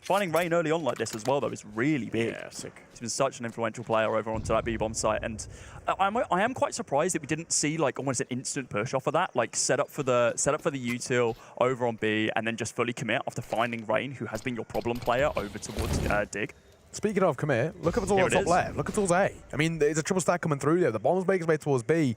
Finding Rain early on like this as well, though, is really big. Yeah, sick. He's been such an influential player over onto that B-bomb site, and I am quite surprised that we didn't see like almost an instant push off of that, like set up for the util over on B, and then just fully commit after finding Rain, who has been your problem player, over towards Dig. Speaking of commit, look up towards top left. Look at towards A. I mean, there's a triple stack coming through there. The bomb's making its way towards B.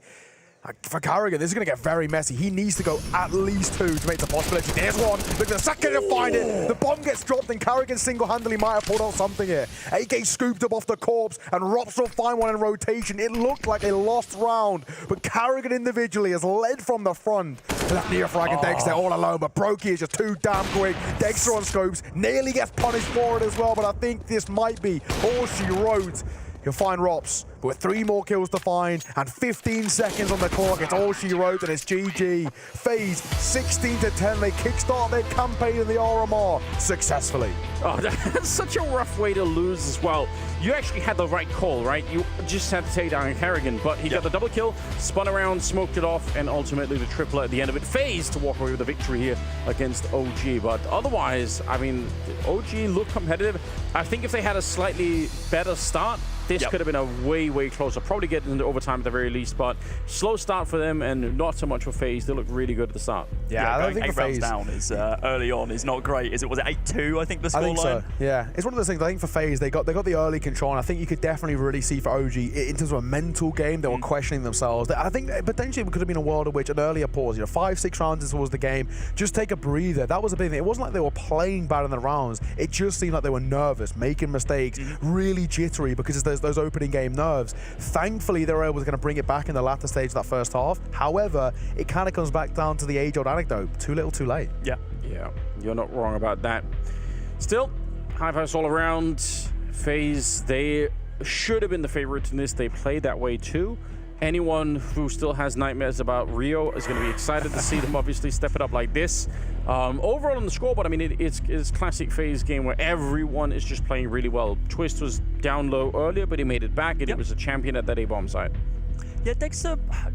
For Carrigan, this is going to get very messy. He needs to go at least 2 to make the possibility. There's one. Look at the second to find it. The bomb gets dropped, and Carrigan single-handedly might have pulled out something here. AK scooped up off the corpse, and Rops will find one in rotation. It looked like a lost round, but Carrigan individually has led from the front. Left Neofrag and Dexter all alone, but Brokey is just too damn quick. Dexter on scopes, nearly gets punished for it as well, but I think this might be all she wrote. He'll find Rops, but with 3 more kills to find and 15 seconds on the clock, it's all she wrote, and it's GG. FaZe 16-10. They kickstart their campaign in the RMR successfully. Oh, that's such a rough way to lose as well. You actually had the right call, right? You just had to take down Carrigan, but he got the double kill, spun around, smoked it off, and ultimately the triple at the end of it. FaZe to walk away with the victory here against OG, but otherwise, I mean, OG looked competitive. I think if they had a slightly better start, this could have been a way closer. Probably getting into overtime at the very least, but slow start for them and not so much for FaZe. They look really good at the start. Yeah, I don't think 8 rounds down is early on is not great. Was it 8-2? I think the scoreline. I think so. Yeah, it's one of those things. I think for FaZe they got the early control, and I think you could definitely really see for OG in terms of a mental game they were questioning themselves. I think potentially it could have been a world in which an earlier pause, 5-6 rounds towards the game, just take a breather. That was a big thing. It wasn't like they were playing bad in the rounds. It just seemed like they were nervous, making mistakes, really jittery because there's those opening game nerves. Thankfully, they were able to kind of bring it back in the latter stage of that first half. However, it kind of comes back down to the age-old anecdote: too little, too late. Yeah, you're not wrong about that. Still, high fives all around. FaZe, they should have been the favorite in this. They played that way too. Anyone who still has nightmares about Rio is going to be excited to see them obviously step it up like this. Overall on the scoreboard, I mean, it's classic FaZe game where everyone is just playing really well. Twist was down low earlier, but he made it back, and he was a champion at that A-bomb site. Yeah, Dex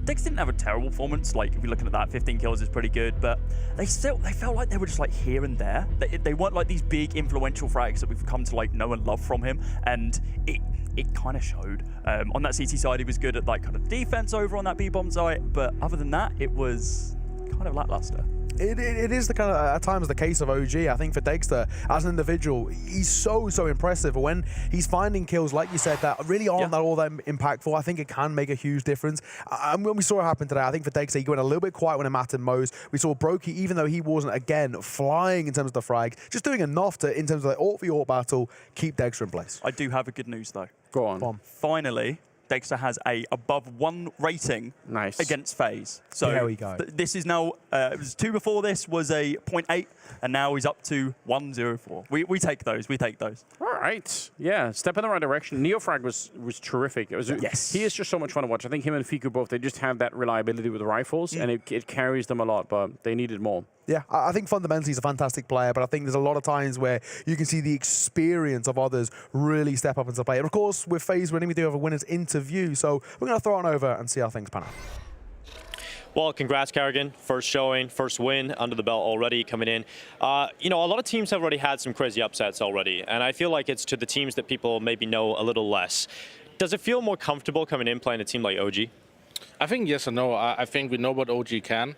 didn't have a terrible performance. Like, if you're looking at that, 15 kills is pretty good, but they felt like they were just like here and there. They weren't like these big influential frags that we've come to like know and love from him, and it kind of showed. On that CT side, he was good at like kind of defense over on that B-bomb site, but other than that, it was kind of lackluster. It is the kind of, at times, the case of OG. I think for Dexter, as an individual, he's so impressive. When he's finding kills, like you said, that really aren't all that impactful, I think it can make a huge difference. When we saw it happen today, I think for Dexter, he went a little bit quiet when it mattered most. We saw Brokey, even though he wasn't, again, flying in terms of the frags, just doing enough to, in terms of the AUT-v-AUT battle, keep Dexter in place. I do have a good news, though. Go on. Finally, Dexter has a above 1 rating against FaZe. So there we go. This is now, it was 2 before this, was a 0.8, and now he's up to 104. We take those, All right, yeah, step in the right direction. Neofrag was terrific. He is just so much fun to watch. I think him and Fiku both, they just have that reliability with the rifles, and it carries them a lot, but they needed more. Yeah, I think fundamentally he's a fantastic player, but I think there's a lot of times where you can see the experience of others really step up into play. And of course, with FaZe winning, we do have a winner's interview, so we're going to throw it over and see how things pan out. Well, congrats, Carrigan. First showing, first win under the belt already coming in. A lot of teams have already had some crazy upsets already, and I feel like it's to the teams that people maybe know a little less. Does it feel more comfortable coming in playing a team like OG? I think yes and no. I think we know what OG can.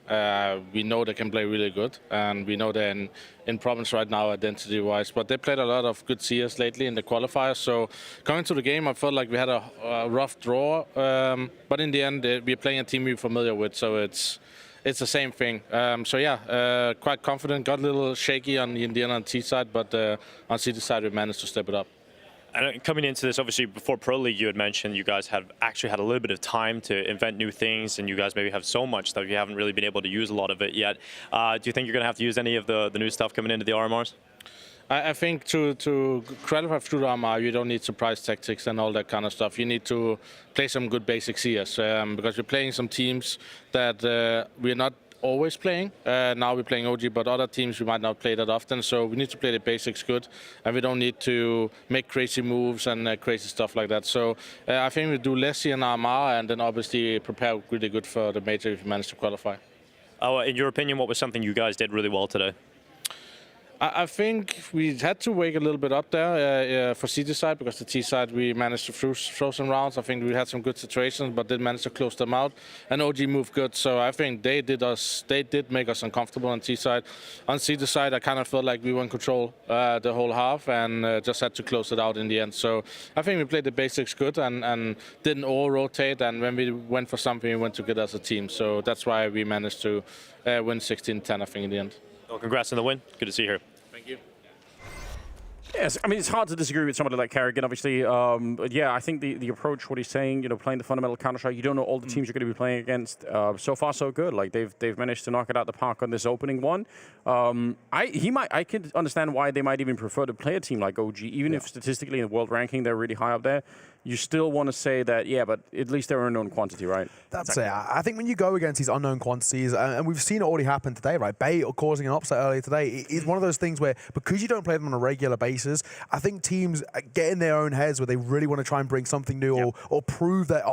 We know they can play really good, and we know they're in problems right now identity-wise. But they played a lot of good CS lately in the qualifiers. So coming to the game, I felt like we had a rough draw. But in the end, we're playing a team we're familiar with, so it's the same thing. Quite confident. Got a little shaky on the Indiana and T side, but on CT side, we managed to step it up. And coming into this, obviously, before Pro League, you had mentioned you guys have actually had a little bit of time to invent new things, and you guys maybe have so much that you haven't really been able to use a lot of it yet. Do you think you're going to have to use any of the new stuff coming into the RMRs? I think to qualify through the RMR, you don't need surprise tactics and all that kind of stuff. You need to play some good basic CS, because we're playing some teams that we're not always playing. Now we're playing OG, but other teams we might not play that often, so we need to play the basics good, and we don't need to make crazy moves and crazy stuff like that. So I think we do less in RMR, and then obviously prepare really good for the major if we manage to qualify. In your opinion, what was something you guys did really well today? I think we had to wake a little bit up there for CT side, because the T side we managed to throw some rounds. I think we had some good situations, but didn't manage to close them out. And OG moved good, so I think they did make us uncomfortable on T side. On CT side, I kind of felt like we were in control the whole half and just had to close it out in the end. So I think we played the basics good and didn't all rotate. And when we went for something, we went together as a team. So that's why we managed to win 16-10, I think, in the end. Well, congrats on the win. Good to see you here. Thank you. Yes, I mean, it's hard to disagree with somebody like Carrigan, obviously. Yeah, I think the approach, what he's saying, you know, playing the fundamental Counter-Strike, you don't know all the teams you're going to be playing against. So far, so good. Like, they've managed to knock it out the park on this opening one. I could understand why they might even prefer to play a team like OG, even if statistically in the world ranking they're really high up there. You still want to say that, yeah, but at least they're an unknown quantity, right? That's it. I think when you go against these unknown quantities, and we've seen it already happen today, right? Bay causing an upset earlier today is one of those things where, because you don't play them on a regular basis, I think teams get in their own heads where they really want to try and bring something new or prove that,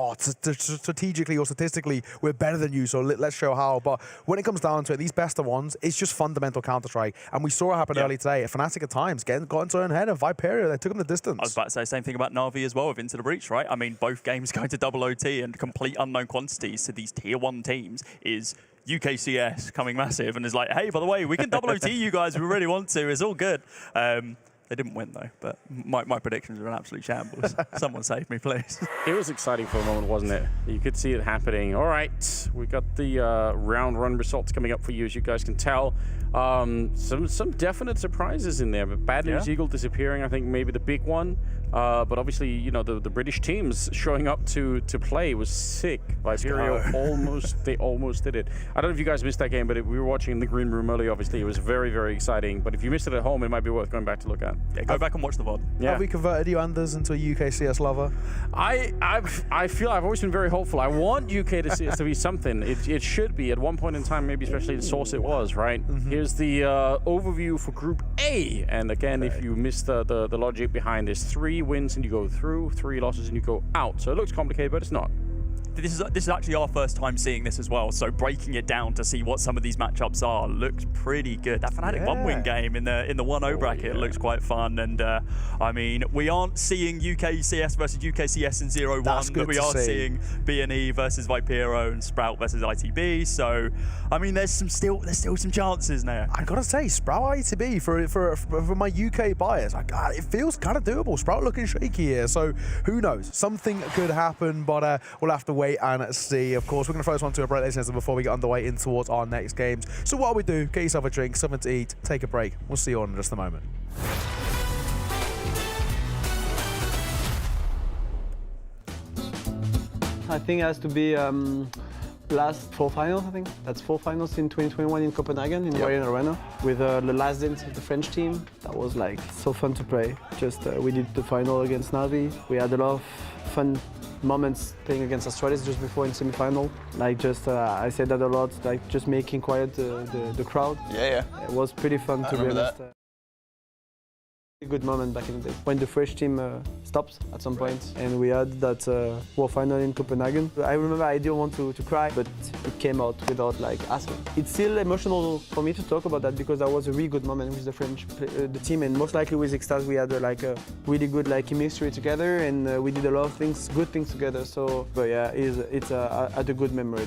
strategically or statistically, we're better than you, so let's show how. But when it comes down to it, these best of ones, it's just fundamental Counter-Strike. And we saw it happen early today. Fnatic at times got into their own head, and Viperio, they took them the distance. I was about to say the same thing about NAVI as well with Into the Breach, right? I mean, both games going to double OT and complete unknown quantities to these tier 1 teams is UKCS coming massive and is like, hey, by the way, we can double OT you guys if we really want to. It's all good. They didn't win, though, but my predictions are an absolute shambles. Someone save me, please. It was exciting for a moment, wasn't it? You could see it happening. All right, we got the round 1 results coming up for you, as you guys can tell. Some definite surprises in there, but Bad News Eagle disappearing, I think maybe the big one. But obviously, you know, the British teams showing up to play was sick. Viperio almost did it. I don't know if you guys missed that game, but we were watching in the green room early. Obviously, it was very, very exciting. But if you missed it at home, it might be worth going back to look at. Yeah, go back and watch the VOD. Yeah. Have we converted you, Anders, into a UK CS lover? I feel I've always been very hopeful. I want UK to CS to be something. It should be at one point in time, maybe especially the source it was, right? Here's the overview for Group A. And again, if you missed the logic behind this, 3 wins and you go through, 3 losses and you go out. So it looks complicated, but it's not. This is actually our first time seeing this as well, so breaking it down to see what some of these matchups are looks pretty good. That Fnatic 1-win game in the 1-0 bracket looks quite fun, and I mean, we aren't seeing UKCS versus UKCS in 0-1, but we are seeing B&E versus Viperio and Sprout versus ITB, so I mean, there's still some chances now. I gotta say, Sprout ITB for my UK bias, it feels kind of doable. Sprout looking shaky here, so who knows? Something could happen, but we'll have to wait and see. Of course, we're going to throw this one to a break, ladies and gentlemen, before we get underway in towards our next games. So what we do, get yourself a drink, something to eat, take a break. We'll see you all in just a moment. I think it has to be last 4 finals, I think. That's 4 finals in 2021 in Copenhagen, in Europe Arena, with the last dance of the French team. That was like so fun to play. Just we did the final against NAVI. We had a lot of fun moments playing against Australis just before in semi-final. Like I said that a lot, like just making quiet the crowd. Yeah. It was pretty fun to be honest. A good moment back in the day when the French team stopped at some point, and we had that World Final in Copenhagen. I remember I didn't want to cry, but it came out without like asking. It's still emotional for me to talk about that because that was a really good moment with the French the team, and most likely with Xtaz we had like a really good like chemistry together, and we did a lot of things, good things together. So, but yeah, it's a good memory.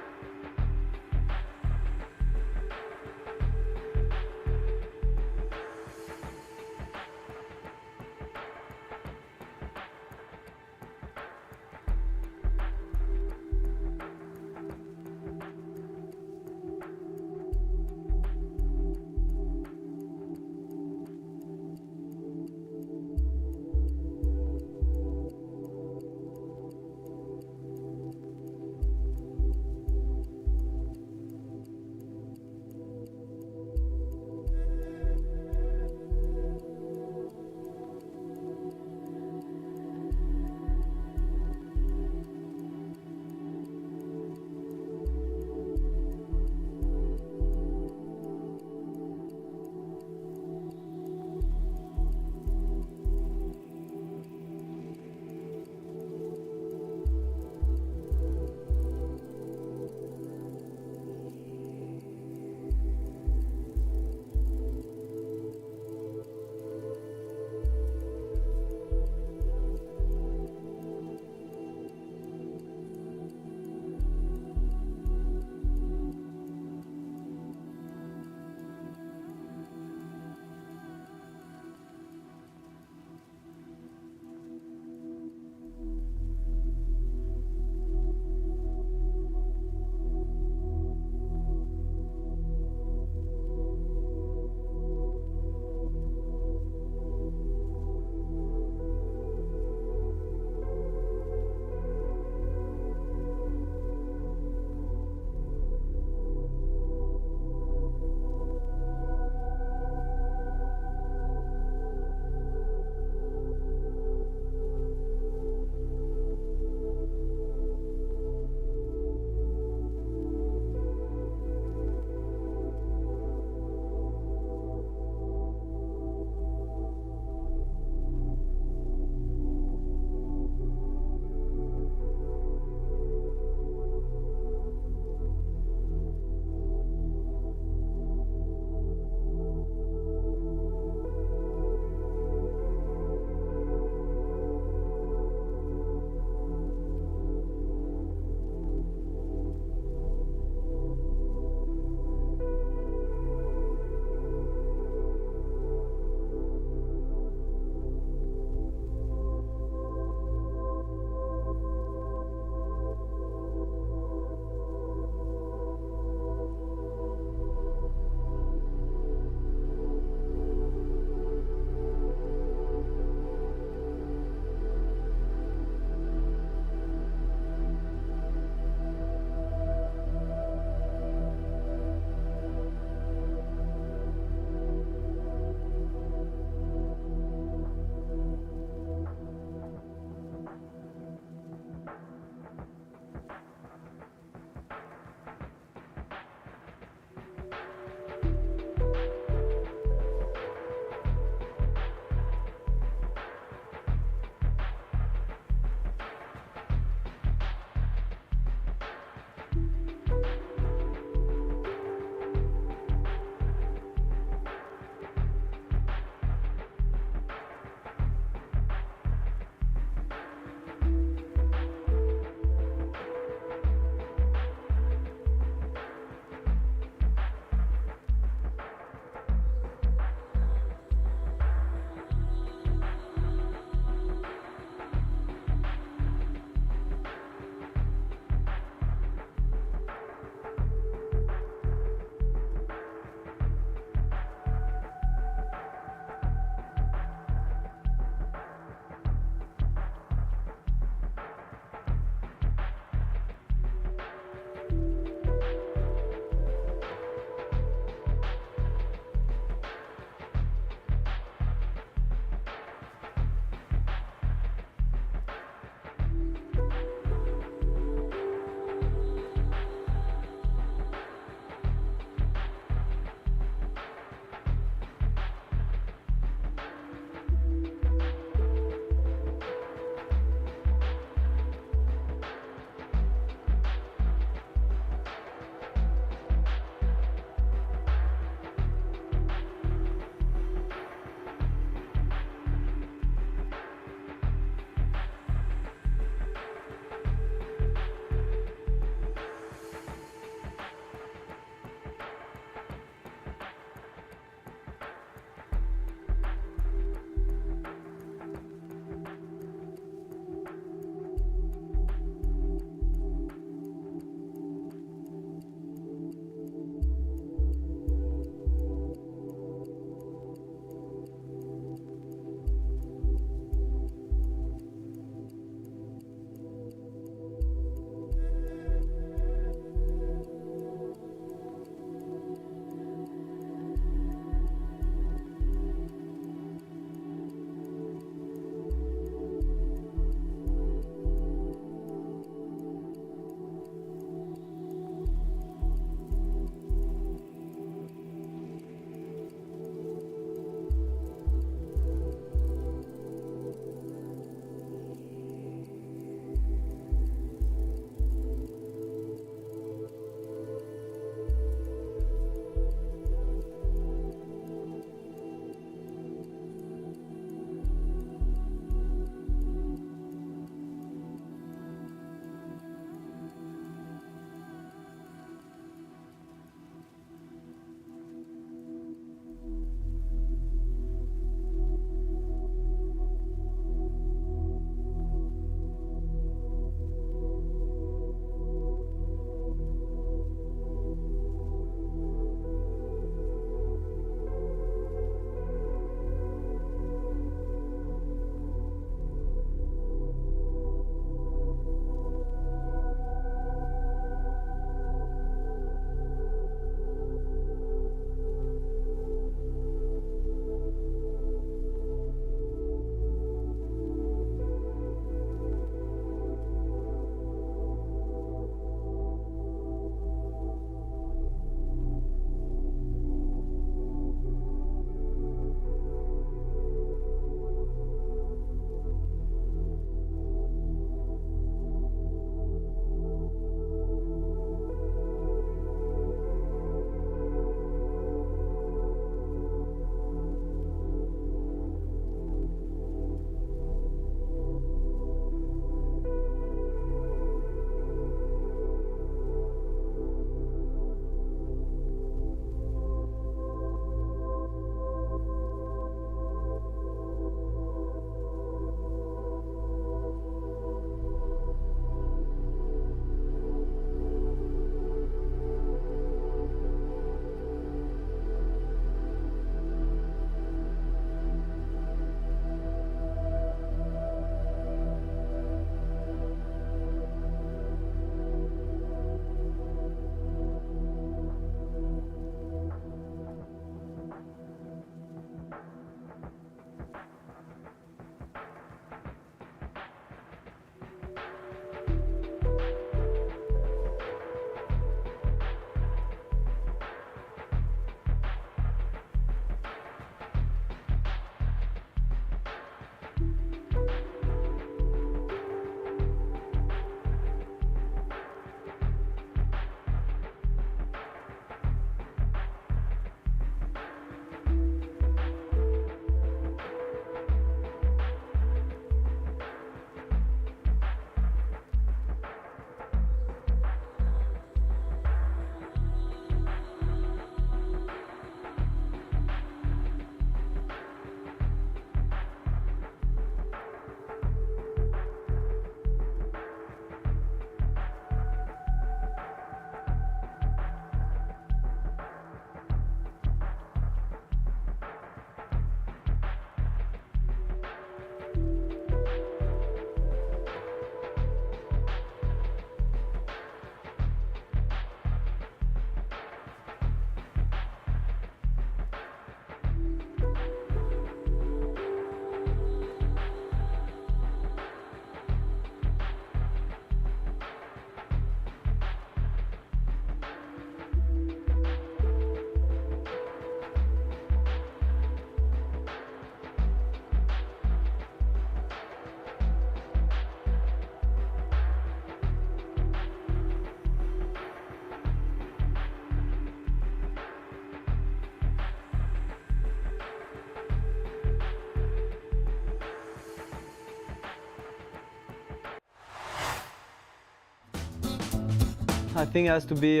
I think it has to be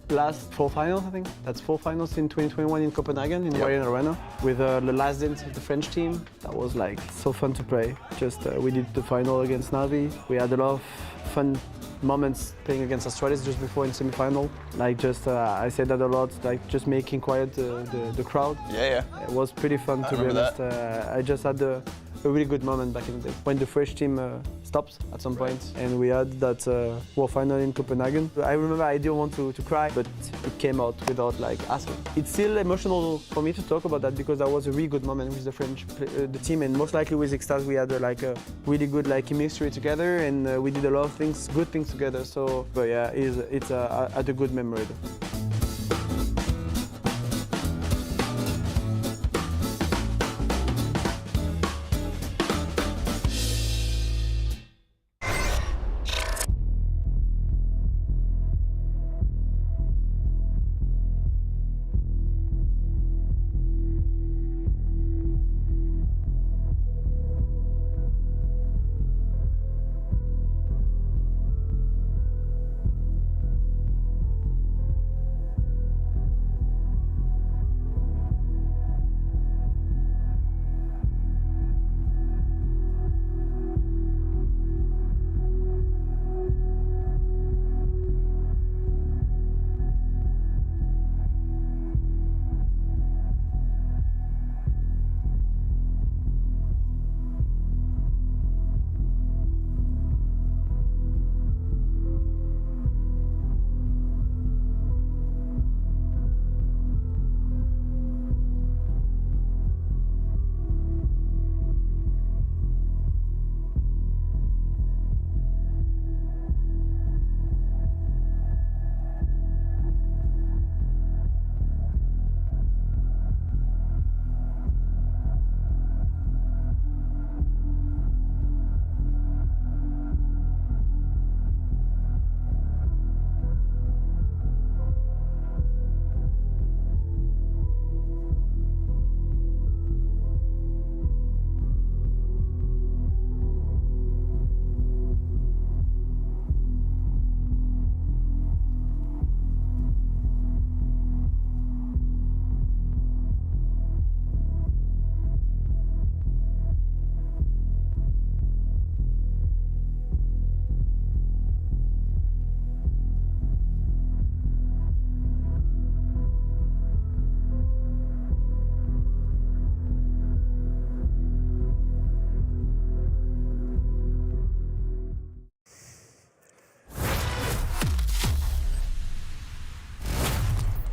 last 4 finals, I think. That's 4 finals in 2021 in Copenhagen, in Europe RMR, with the last dance of the French team. That was like so fun to play. Just we did the final against NAVI. We had a lot of fun moments playing against Australis just before in semi-final. Like just, I said that a lot, like just making quiet the crowd. Yeah. It was pretty fun to be honest. I just had a really good moment back in the day when the French team stopped at some point, and we had that World Final in Copenhagen. I remember I didn't want to cry, but it came out without like asking. It's still emotional for me to talk about that because that was a really good moment with the French the team, and most likely with Extase we had like a really good like chemistry together, and we did a lot of things, good things together. So, but yeah, it's a good memory.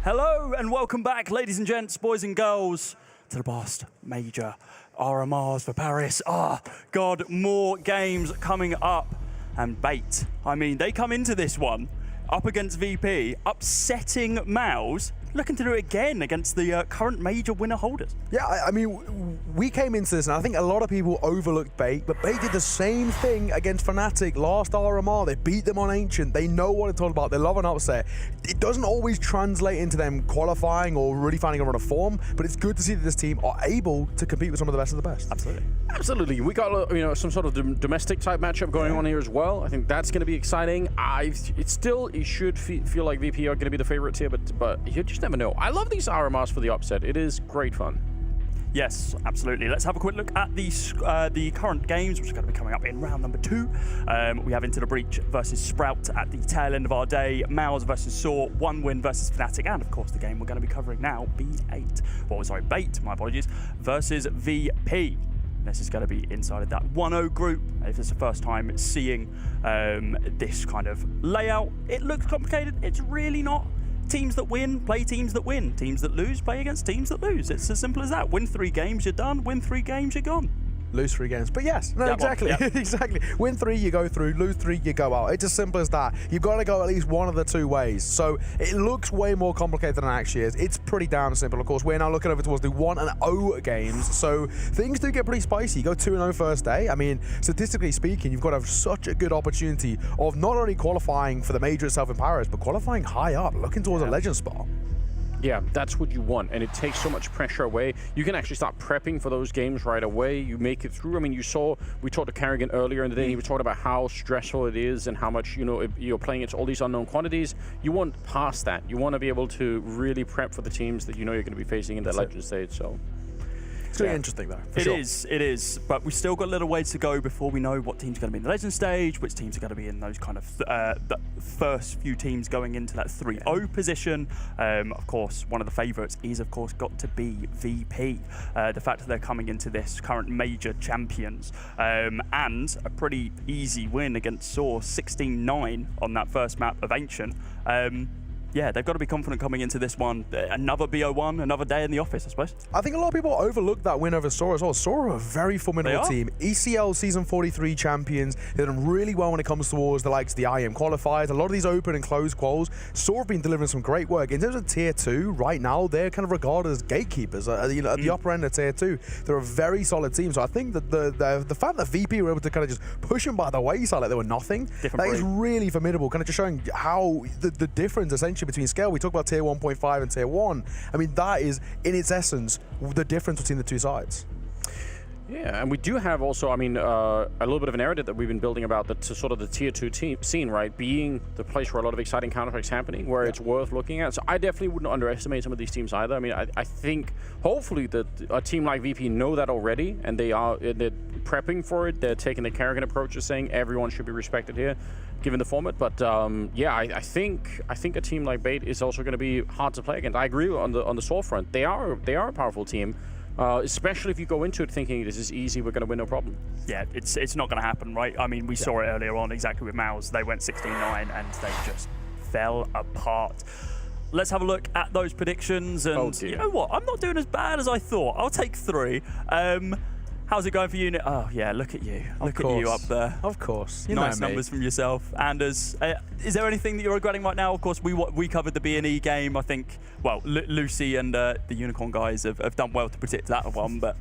Hello and welcome back, ladies and gents, boys and girls, to the past major RMRs for Paris. God, more games coming up. And Bait, I mean, they come into this one up against VP, upsetting MOUZ, looking to do it again against the current major winner holders. Yeah, I mean, we came into this, and I think a lot of people overlooked Bait, but Bait did the same thing against Fnatic last RMR. They beat them on Ancient. They know what it's all about. They love an upset. It doesn't always translate into them qualifying or really finding a run of form, but it's good to see that this team are able to compete with some of the best of the best. Absolutely. Absolutely. We got some sort of domestic type matchup going on here as well. I think that's going to be exciting. It should feel like VP are going to be the favorites here, but you just never know. I love these RMRs for the upset. It is great fun. Yes, absolutely. Let's have a quick look at the current games, which are going to be coming up in round number 2. We have Into the Breach versus Sprout at the tail end of our day, MOUZ versus Saw, One Win versus Fnatic, and of course the game we're going to be covering now, Bait, my apologies, versus VP. This is going to be inside of that 1-0 group. If it's the first time seeing this kind of layout, it looks complicated. It's really not. Teams that win, play teams that win. Teams that lose, play against teams that lose. It's as simple as that. Win 3 games, you're done. Win 3 games, you're gone. Lose 3 games. But yes, no, exactly. Exactly. Win 3, you go through. Lose 3, you go out. It's as simple as that. You've got to go at least one of the 2 ways. So it looks way more complicated than it actually is. It's pretty damn simple. Of course, we're now looking over towards the 1-0 games. So things do get pretty spicy. You go 2-0 first day. I mean, statistically speaking, you've got to have such a good opportunity of not only qualifying for the major itself in Paris, but qualifying high up, looking towards a legend spot. Yeah, that's what you want, and it takes so much pressure away. You can actually start prepping for those games right away. You make it through. I mean, we talked to Carrigan earlier in the day. He was talking about how stressful it is and how much, you're playing against all these unknown quantities. You want past that. You want to be able to really prep for the teams that you're going to be facing in the Legend stage. So. It's going to be interesting, though. It is. But we've still got a little way to go before we know what teams are going to be in the Legend stage, which teams are going to be in those kind of the first few teams going into that 3-0 position. Of course, one of the favourites is, of course, got to be VP. The fact that they're coming into this current major champions and a pretty easy win against Source, 16-9 on that first map of Ancient. Yeah, they've got to be confident coming into this one. Another BO1, another day in the office, I suppose. I think a lot of people overlook that win over Sora as well. Sora are a very formidable team. ECL Season 43 champions. They've done really well when it comes towards the likes of the IM qualifiers. A lot of these open and closed quals. Sora have been delivering some great work. In terms of Tier 2, right now, they're kind of regarded as gatekeepers at the upper end of Tier 2. They're a very solid team. So I think that the fact that VP were able to kind of just push them by the wayside like they were nothing, that is really formidable. Kind of just showing how the difference, essentially, between scale. We talk about Tier 1.5 and Tier 1. I mean, that is, in its essence, the difference between the two sides. Yeah, and we do have also, I mean, a little bit of a narrative that we've been building about the sort of the Tier 2 scene, right? Being the place where a lot of exciting Counter-Strike's happening, where it's worth looking at. So I definitely wouldn't underestimate some of these teams either. I mean, I think, hopefully, that a team like VP know that already, and they're prepping for it. They're taking the Carrigan approach of saying everyone should be respected here, given the format. But yeah, I think a team like Bait is also going to be hard to play against. I agree on the Soul front. They are a powerful team. Especially if you go into it thinking this is easy, we're going to win no problem. Yeah, it's not going to happen, right? I mean, we saw it earlier on exactly with MOUZ. They went 16-9 and they just fell apart. Let's have a look at those predictions. And you know what? I'm not doing as bad as I thought. I'll take 3. How's it going for you? Oh, yeah, look at you. Look at you up there. Of course. You nice numbers from yourself. Anders, is there anything that you're regretting right now? Of course, we covered the B&E game. I think, well, Lucy and the Unicorn guys have done well to predict that one, but...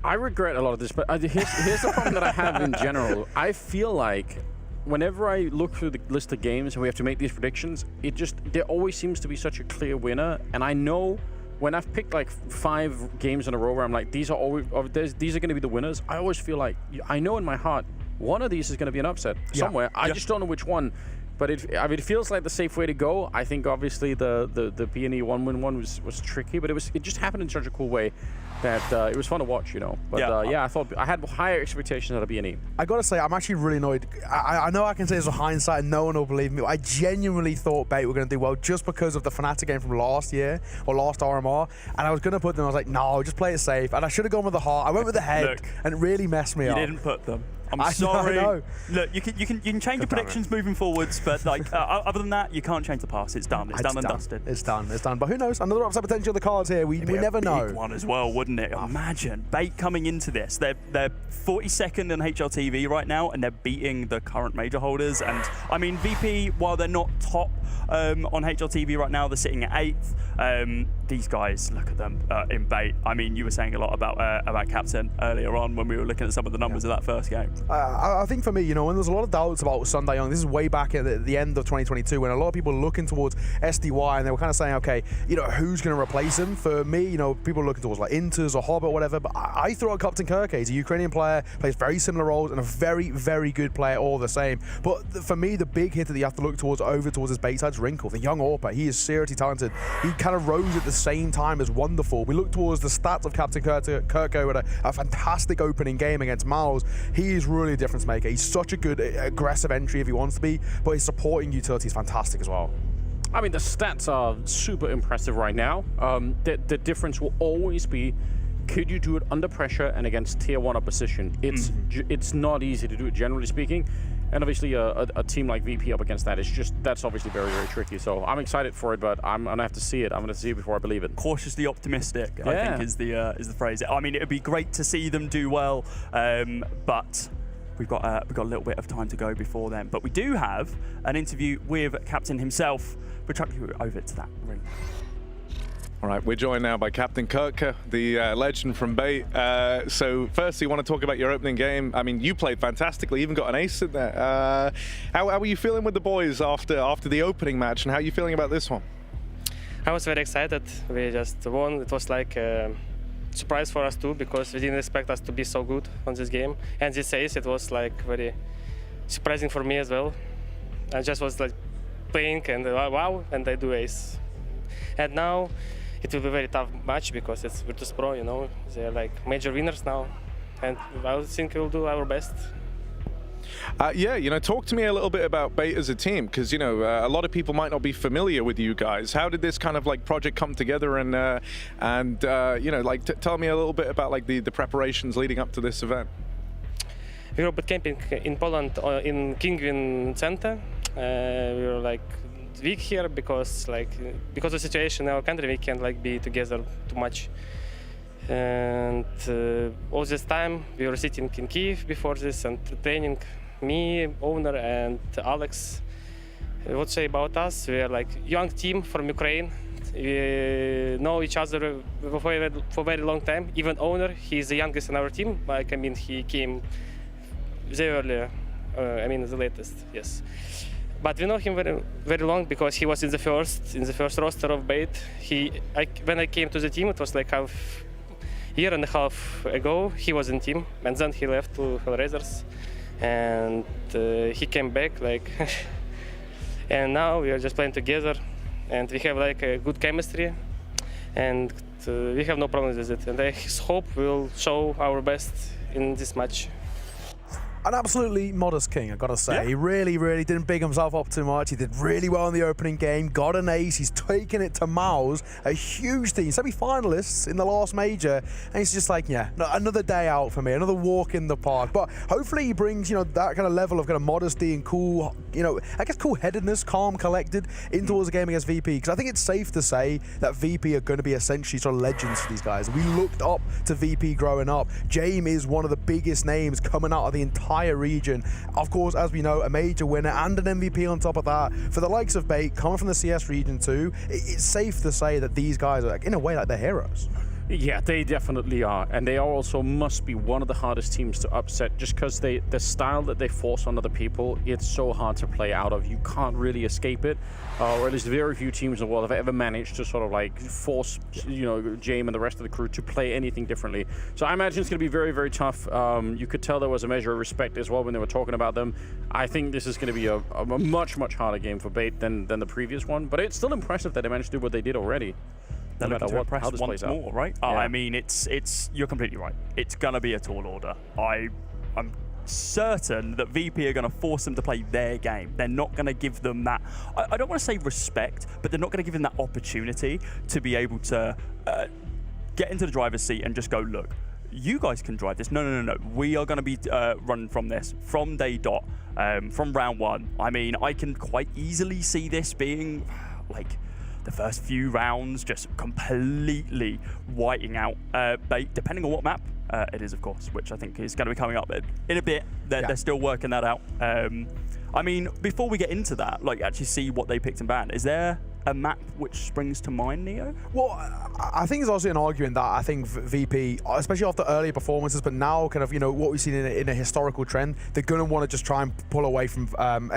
I regret a lot of this, but here's the problem that I have in general. I feel like whenever I look through the list of games and we have to make these predictions, there always seems to be such a clear winner, and I know... When I've picked like 5 games in a row where I'm like, these are going to be the winners, I always feel like, I know in my heart, one of these is going to be an upset somewhere. I just don't know which one. But it feels like the safe way to go. I think obviously the B&E 1-win one was tricky, but it just happened in such a cool way that it was fun to watch, you know. But yeah, I thought I had higher expectations out of B&E. I gotta say, I'm actually really annoyed. I know I can say this with hindsight, and no one will believe me. I genuinely thought Bait were gonna do well just because of the Fnatic game from last year or last RMR, and I was gonna put them. I was like, no, just play it safe. And I should have gone with the heart. I went with the head, and it really messed me up. You didn't put them. I'm sorry. I know. Look, you can change your predictions moving forwards, but like other than that, you can't change the past. It's done. It's done and dusted. It's done. It's done. But who knows? Another upset potential of the cards here. We never know. Big one as well, wouldn't it? Imagine Bait coming into this. They're 42nd in HLTV right now, and they're beating the current major holders. And I mean, VP, while they're not top on HLTV right now, they're sitting at 8th. These guys, look at them in Bait. I mean, you were saying a lot about Captain earlier on when we were looking at some of the numbers of that first game. I think for me, you know, when there's a lot of doubts about Sunday Young, this is way back at the end of 2022 when a lot of people were looking towards SDY and they were kind of saying, okay, you know, who's going to replace him? For me, you know, people were looking towards like Inters or Hobbit or whatever, but I threw out Captain Kirke. He's a Ukrainian player, plays very similar roles and a very, very good player all the same. But for me, the big hitter that you have to look towards his Bait side's Wrinkle, the young AWPer. He is seriously talented. He kind of rose at the same time as Wonderful. We look towards the stats of Captain Kirke with a fantastic opening game against MOUZ. He is really a difference maker. He's such a good aggressive entry if he wants to be, but his supporting utility is fantastic as well. I mean, the stats are super impressive right now. The difference will always be, could you do it under pressure and against tier 1 opposition? It's not easy to do it, generally speaking. And obviously a team like VP up against that is that's obviously very, very tricky. So I'm excited for it, but I'm gonna have to see it. I'm gonna see it before I believe it. Cautiously optimistic, I think is the phrase. I mean, it would be great to see them do well, but we've got a little bit of time to go before then. But we do have an interview with Captain himself. We'll chuck you over to that ring. All right, we're joined now by Captain Kirke, the legend from Bait. So firstly, you want to talk about your opening game. I mean, you played fantastically, even got an ace in there. How were you feeling with the boys after the opening match, and how are you feeling about this one? I was very excited. We just won. It was like a surprise for us too, because we didn't expect us to be so good on this game. And this ace, it was like very surprising for me as well. I just was like playing and wow, and I do ace. And now it will be a very tough match because it's Virtus.pro, you know, they're like major winners now. And I think we'll do our best. Yeah, you know, talk to me a little bit about Bait as a team, because, you know, a lot of people might not be familiar with you guys. How did this kind of like project come together, and you know, like tell me a little bit about like the preparations leading up to this event. We were camping in Poland in Kingwin Center. We were like week here because of the situation in our country, we can't like be together too much. And all this time we were sitting in Kiev before this and training. Me, owner, and Alex. What say about us? We are like young team from Ukraine. We know each other for a very long time. Even owner, he's the youngest in our team. Like, I mean, he came very early. I mean, the latest, yes. But we know him very, very long because he was in the first roster of Bait. When I came to the team, it was like a year and a half ago. He was in team, and then he left to Hellraisers, and he came back like, and now we are just playing together, and we have like a good chemistry, and we have no problems with it. And I hope we'll show our best in this match. An absolutely modest king, I gotta say. Yeah. He really, really didn't big himself up too much. He did really well in the opening game, got an ace. He's taken it to MOUZ, a huge team, semi-finalists in the last major, and he's just like, yeah, another day out for me, another walk in the park. But hopefully he brings, you know, that kind of level of kind of modesty and cool, you know, I guess cool-headedness, calm, collected, in towards the game against VP. Because I think it's safe to say that VP are going to be essentially sort of legends for these guys. We looked up to VP growing up. Jame is one of the biggest names coming out of the entire region. Of course, as we know, a major winner and an MVP on top of that. For the likes of Bait, coming from the CS region too, it's safe to say that these guys are, in a way, like they're heroes. Yeah, they definitely are, and they also must be one of the hardest teams to upset, just because the style that they force on other people, it's so hard to play out of. You can't really escape it, or at least very few teams in the world have ever managed to sort of like force, you know, Jame and the rest of the crew to play anything differently. So I imagine it's going to be very, very tough. You could tell there was a measure of respect as well when they were talking about them. I think this is going to be a much, much harder game for Bait than the previous one, but it's still impressive that they managed to do what they did already. They're looking to impress how this once plays out. more, right? Yeah. I mean, it's you're completely right. It's gonna be a tall order. I'm certain that VP are gonna force them to play their game. They're not gonna give them that. I don't want to say respect, but they're not gonna give them that opportunity to be able to get into the driver's seat and just go, look, you guys can drive this. No. We are gonna be running from this from day dot, from round one. I mean, I can quite easily see this being like the first few rounds just completely whiting out Bait, depending on what map it is, of course, which I think is going to be coming up in a bit. They're still working that out. I mean, before we get into that, like actually see what they picked and banned, is there a map which springs to mind, Neo? Well, I think there's also an argument that I think VP, especially after earlier performances, but now kind of, you know, what we've seen in a historical trend, they're going to want to just try and pull away from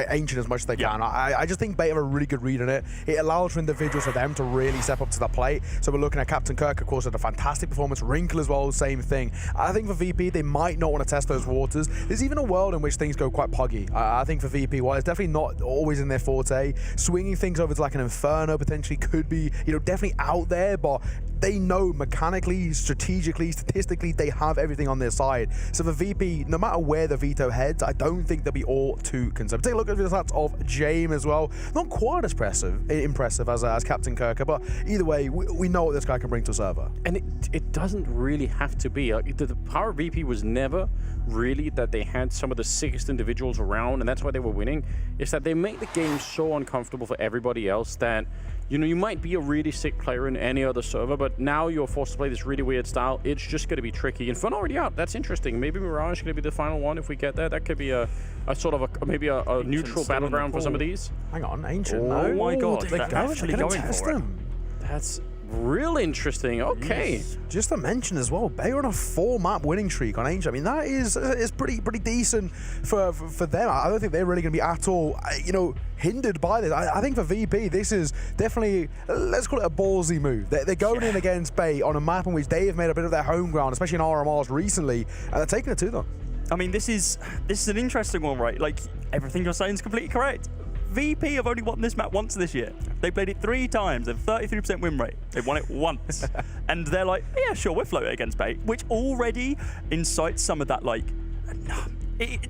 Ancient as much as they can. I just think Bait have a really good read on it. It allows for individuals, for them to really step up to the plate. So we're looking at Captain Kirk, of course, had a fantastic performance. Wrinkle as well, same thing. I think for VP, they might not want to test those waters. There's even a world in which things go quite puggy. I think for VP, while it's definitely not always in their forte, swinging things over to like an Inferno potentially could be, you know, definitely out there, but they know mechanically, strategically, statistically, they have everything on their side. So for VP, no matter where the veto heads, I don't think they'll be all too concerned. Take a look at the stats of Jame as well. Not quite as impressive as Captain Kirker, but either way, we know what this guy can bring to a server. And it doesn't really have to be. The power of VP was never really that they had some of the sickest individuals around, and that's why they were winning. It's that they make the game so uncomfortable for everybody else that, you know, you might be a really sick player in any other server, but now you're forced to play this really weird style. It's just going to be tricky. And Fun already out. That's interesting. Maybe Mirage is going to be the final one if we get that. That could be a sort of maybe a neutral battleground for some of these. Hang on, Ancient. Oh no. my God, They're actually going going test for it. them. That's Real interesting. Okay. Yes. Just to mention as well, Bay are on a 4-map winning streak on Ancient. I mean, that is pretty decent for them. I don't think they're really going to be at all, hindered by this. I think for VP, this is definitely, let's call it a ballsy move. They're going in against Bay on a map in which they have made a bit of their home ground, especially in RMRs recently, and they're taking it to them. I mean, this is an interesting one, right? Like, everything you're saying is completely correct. VP have only won this map once this year. They played it 3 times, a 33% win rate. They've won it once. And they're like, yeah, sure, we're floating against Bay, which already incites some of that, like,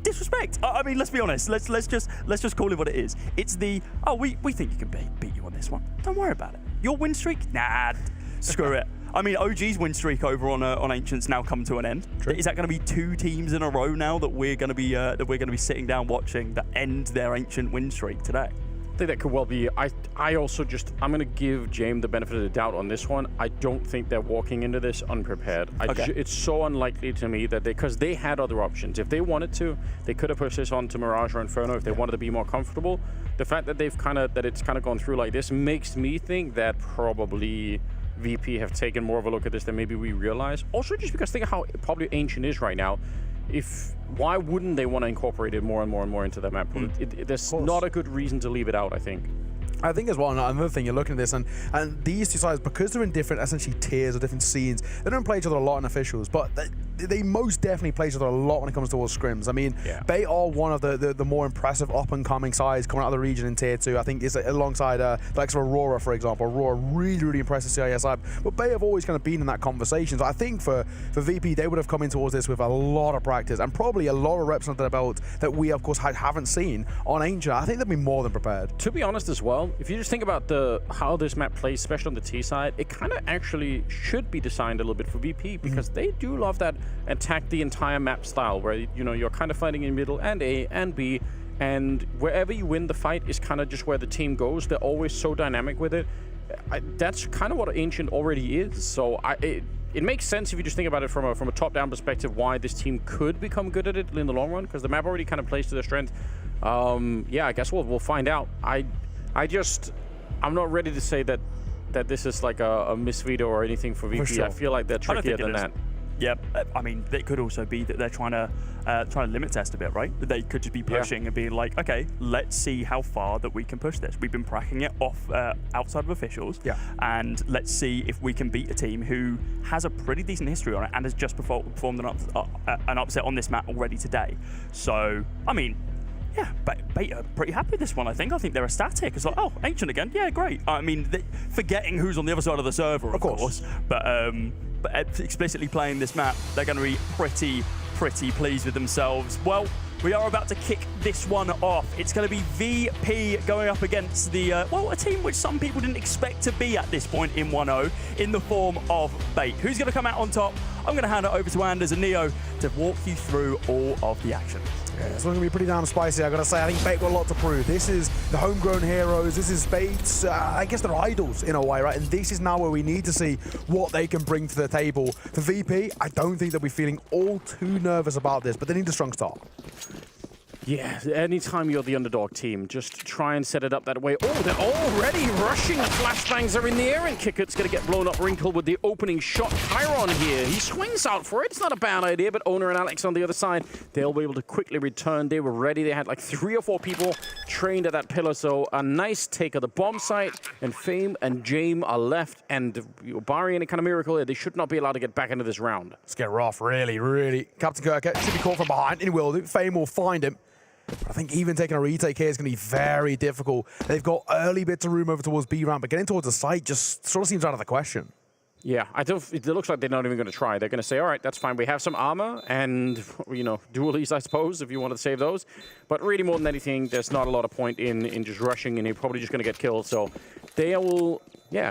disrespect. I mean, let's be honest. Let's just call it what it is. It's the, oh, we think you can beat you on this one. Don't worry about it. Your win streak? Nah, screw it. I mean, OG's win streak over on Ancients now come to an end. True. Is that going to be 2 teams in a row now that we're going to be sitting down watching that end their Ancient win streak today? I think that could well be. I'm going to give James the benefit of the doubt on this one. I don't think they're walking into this unprepared. It's so unlikely to me that because they had other options. If they wanted to, they could have pushed this on to Mirage or Inferno if they wanted to be more comfortable. The fact that it's kind of gone through like this makes me think that probably VP have taken more of a look at this than maybe we realize. Also, just because think of how probably Ancient is right now. Why wouldn't they want to incorporate it more and more and more into their map? There's not a good reason to leave it out, I think. I think as well, another thing, you're looking at this, and these two sides, because they're in different, essentially, tiers or different scenes, they don't play each other a lot in officials, but they most definitely play each other a lot when it comes towards scrims. I mean, Bay are one of the more impressive up-and-coming sides coming out of the region in Tier 2. I think it's alongside like Aurora, for example. Aurora, really impressive CIS side, but Bay have always kind of been in that conversation. So I think for VP, they would have come in towards this with a lot of practice and probably a lot of reps under their belt that we, of course, haven't seen on Ancient. I think they'd be more than prepared. To be honest as well, if you just think about how this map plays, especially on the T side, it kind of actually should be designed a little bit for VP because they do love that attack the entire map style where you're kind of fighting in middle and A and B, and wherever you win the fight is kind of just where the team goes. They're always so dynamic with it. That's kind of what Ancient already is. So it makes sense if you just think about it from a top-down perspective why this team could become good at it in the long run, because the map already kind of plays to their strength. Yeah, I guess we'll find out. I'm not ready to say that this is like a misveto or anything for VP. For sure. I feel like they're trickier than that. Yeah, I mean, it could also be that they're trying to limit test a bit, right? They could just be pushing and being like, okay, let's see how far that we can push this. We've been bracking it off outside of officials, and let's see if we can beat a team who has a pretty decent history on it and has just performed an upset on this map already today. So, I mean, yeah, Bait are pretty happy with this one, I think. I think they're ecstatic. It's like, oh, Ancient again? Yeah, great. I mean, forgetting who's on the other side of the server, of course. But explicitly playing this map, they're going to be pretty pleased with themselves. Well, we are about to kick this one off. It's going to be VP going up against the, a team which some people didn't expect to be at this point in 1-0 in the form of Bait. Who's going to come out on top? I'm going to hand it over to Anders and Neo to walk you through all of the action. Yeah, it's going to be pretty damn spicy, I got to say. I think Bait got a lot to prove. This is the homegrown heroes. This is Bait's, I guess they're idols in a way, right? And this is now where we need to see what they can bring to the table. For VP, I don't think they'll be feeling all too nervous about this, but they need a strong start. Yeah, anytime you're the underdog team, just try and set it up that way. Oh, they're already rushing. Flashbangs are in the air, and Kickert's going to get blown up wrinkle with the opening shot. Chiron here, he swings out for it. It's not a bad idea, but Owner and Alex on the other side, they'll be able to quickly return. They were ready. They had like 3 or 4 people trained at that pillar, so a nice take of the bomb site, and Fame and Jame are left, and barring any kind of miracle here, they should not be allowed to get back into this round. Let's get rough, really. Captain Kirkett should be caught from behind, and he will do. Fame will find him. I think even taking a retake here is going to be very difficult. They've got early bits of room over towards B ramp, but getting towards the site just sort of seems out of the question. Yeah, it looks like they're not even going to try. They're going to say, all right, that's fine. We have some armor and, dualies, I suppose, if you want to save those. But really, more than anything, there's not a lot of point in just rushing, and you're probably just going to get killed. So they will,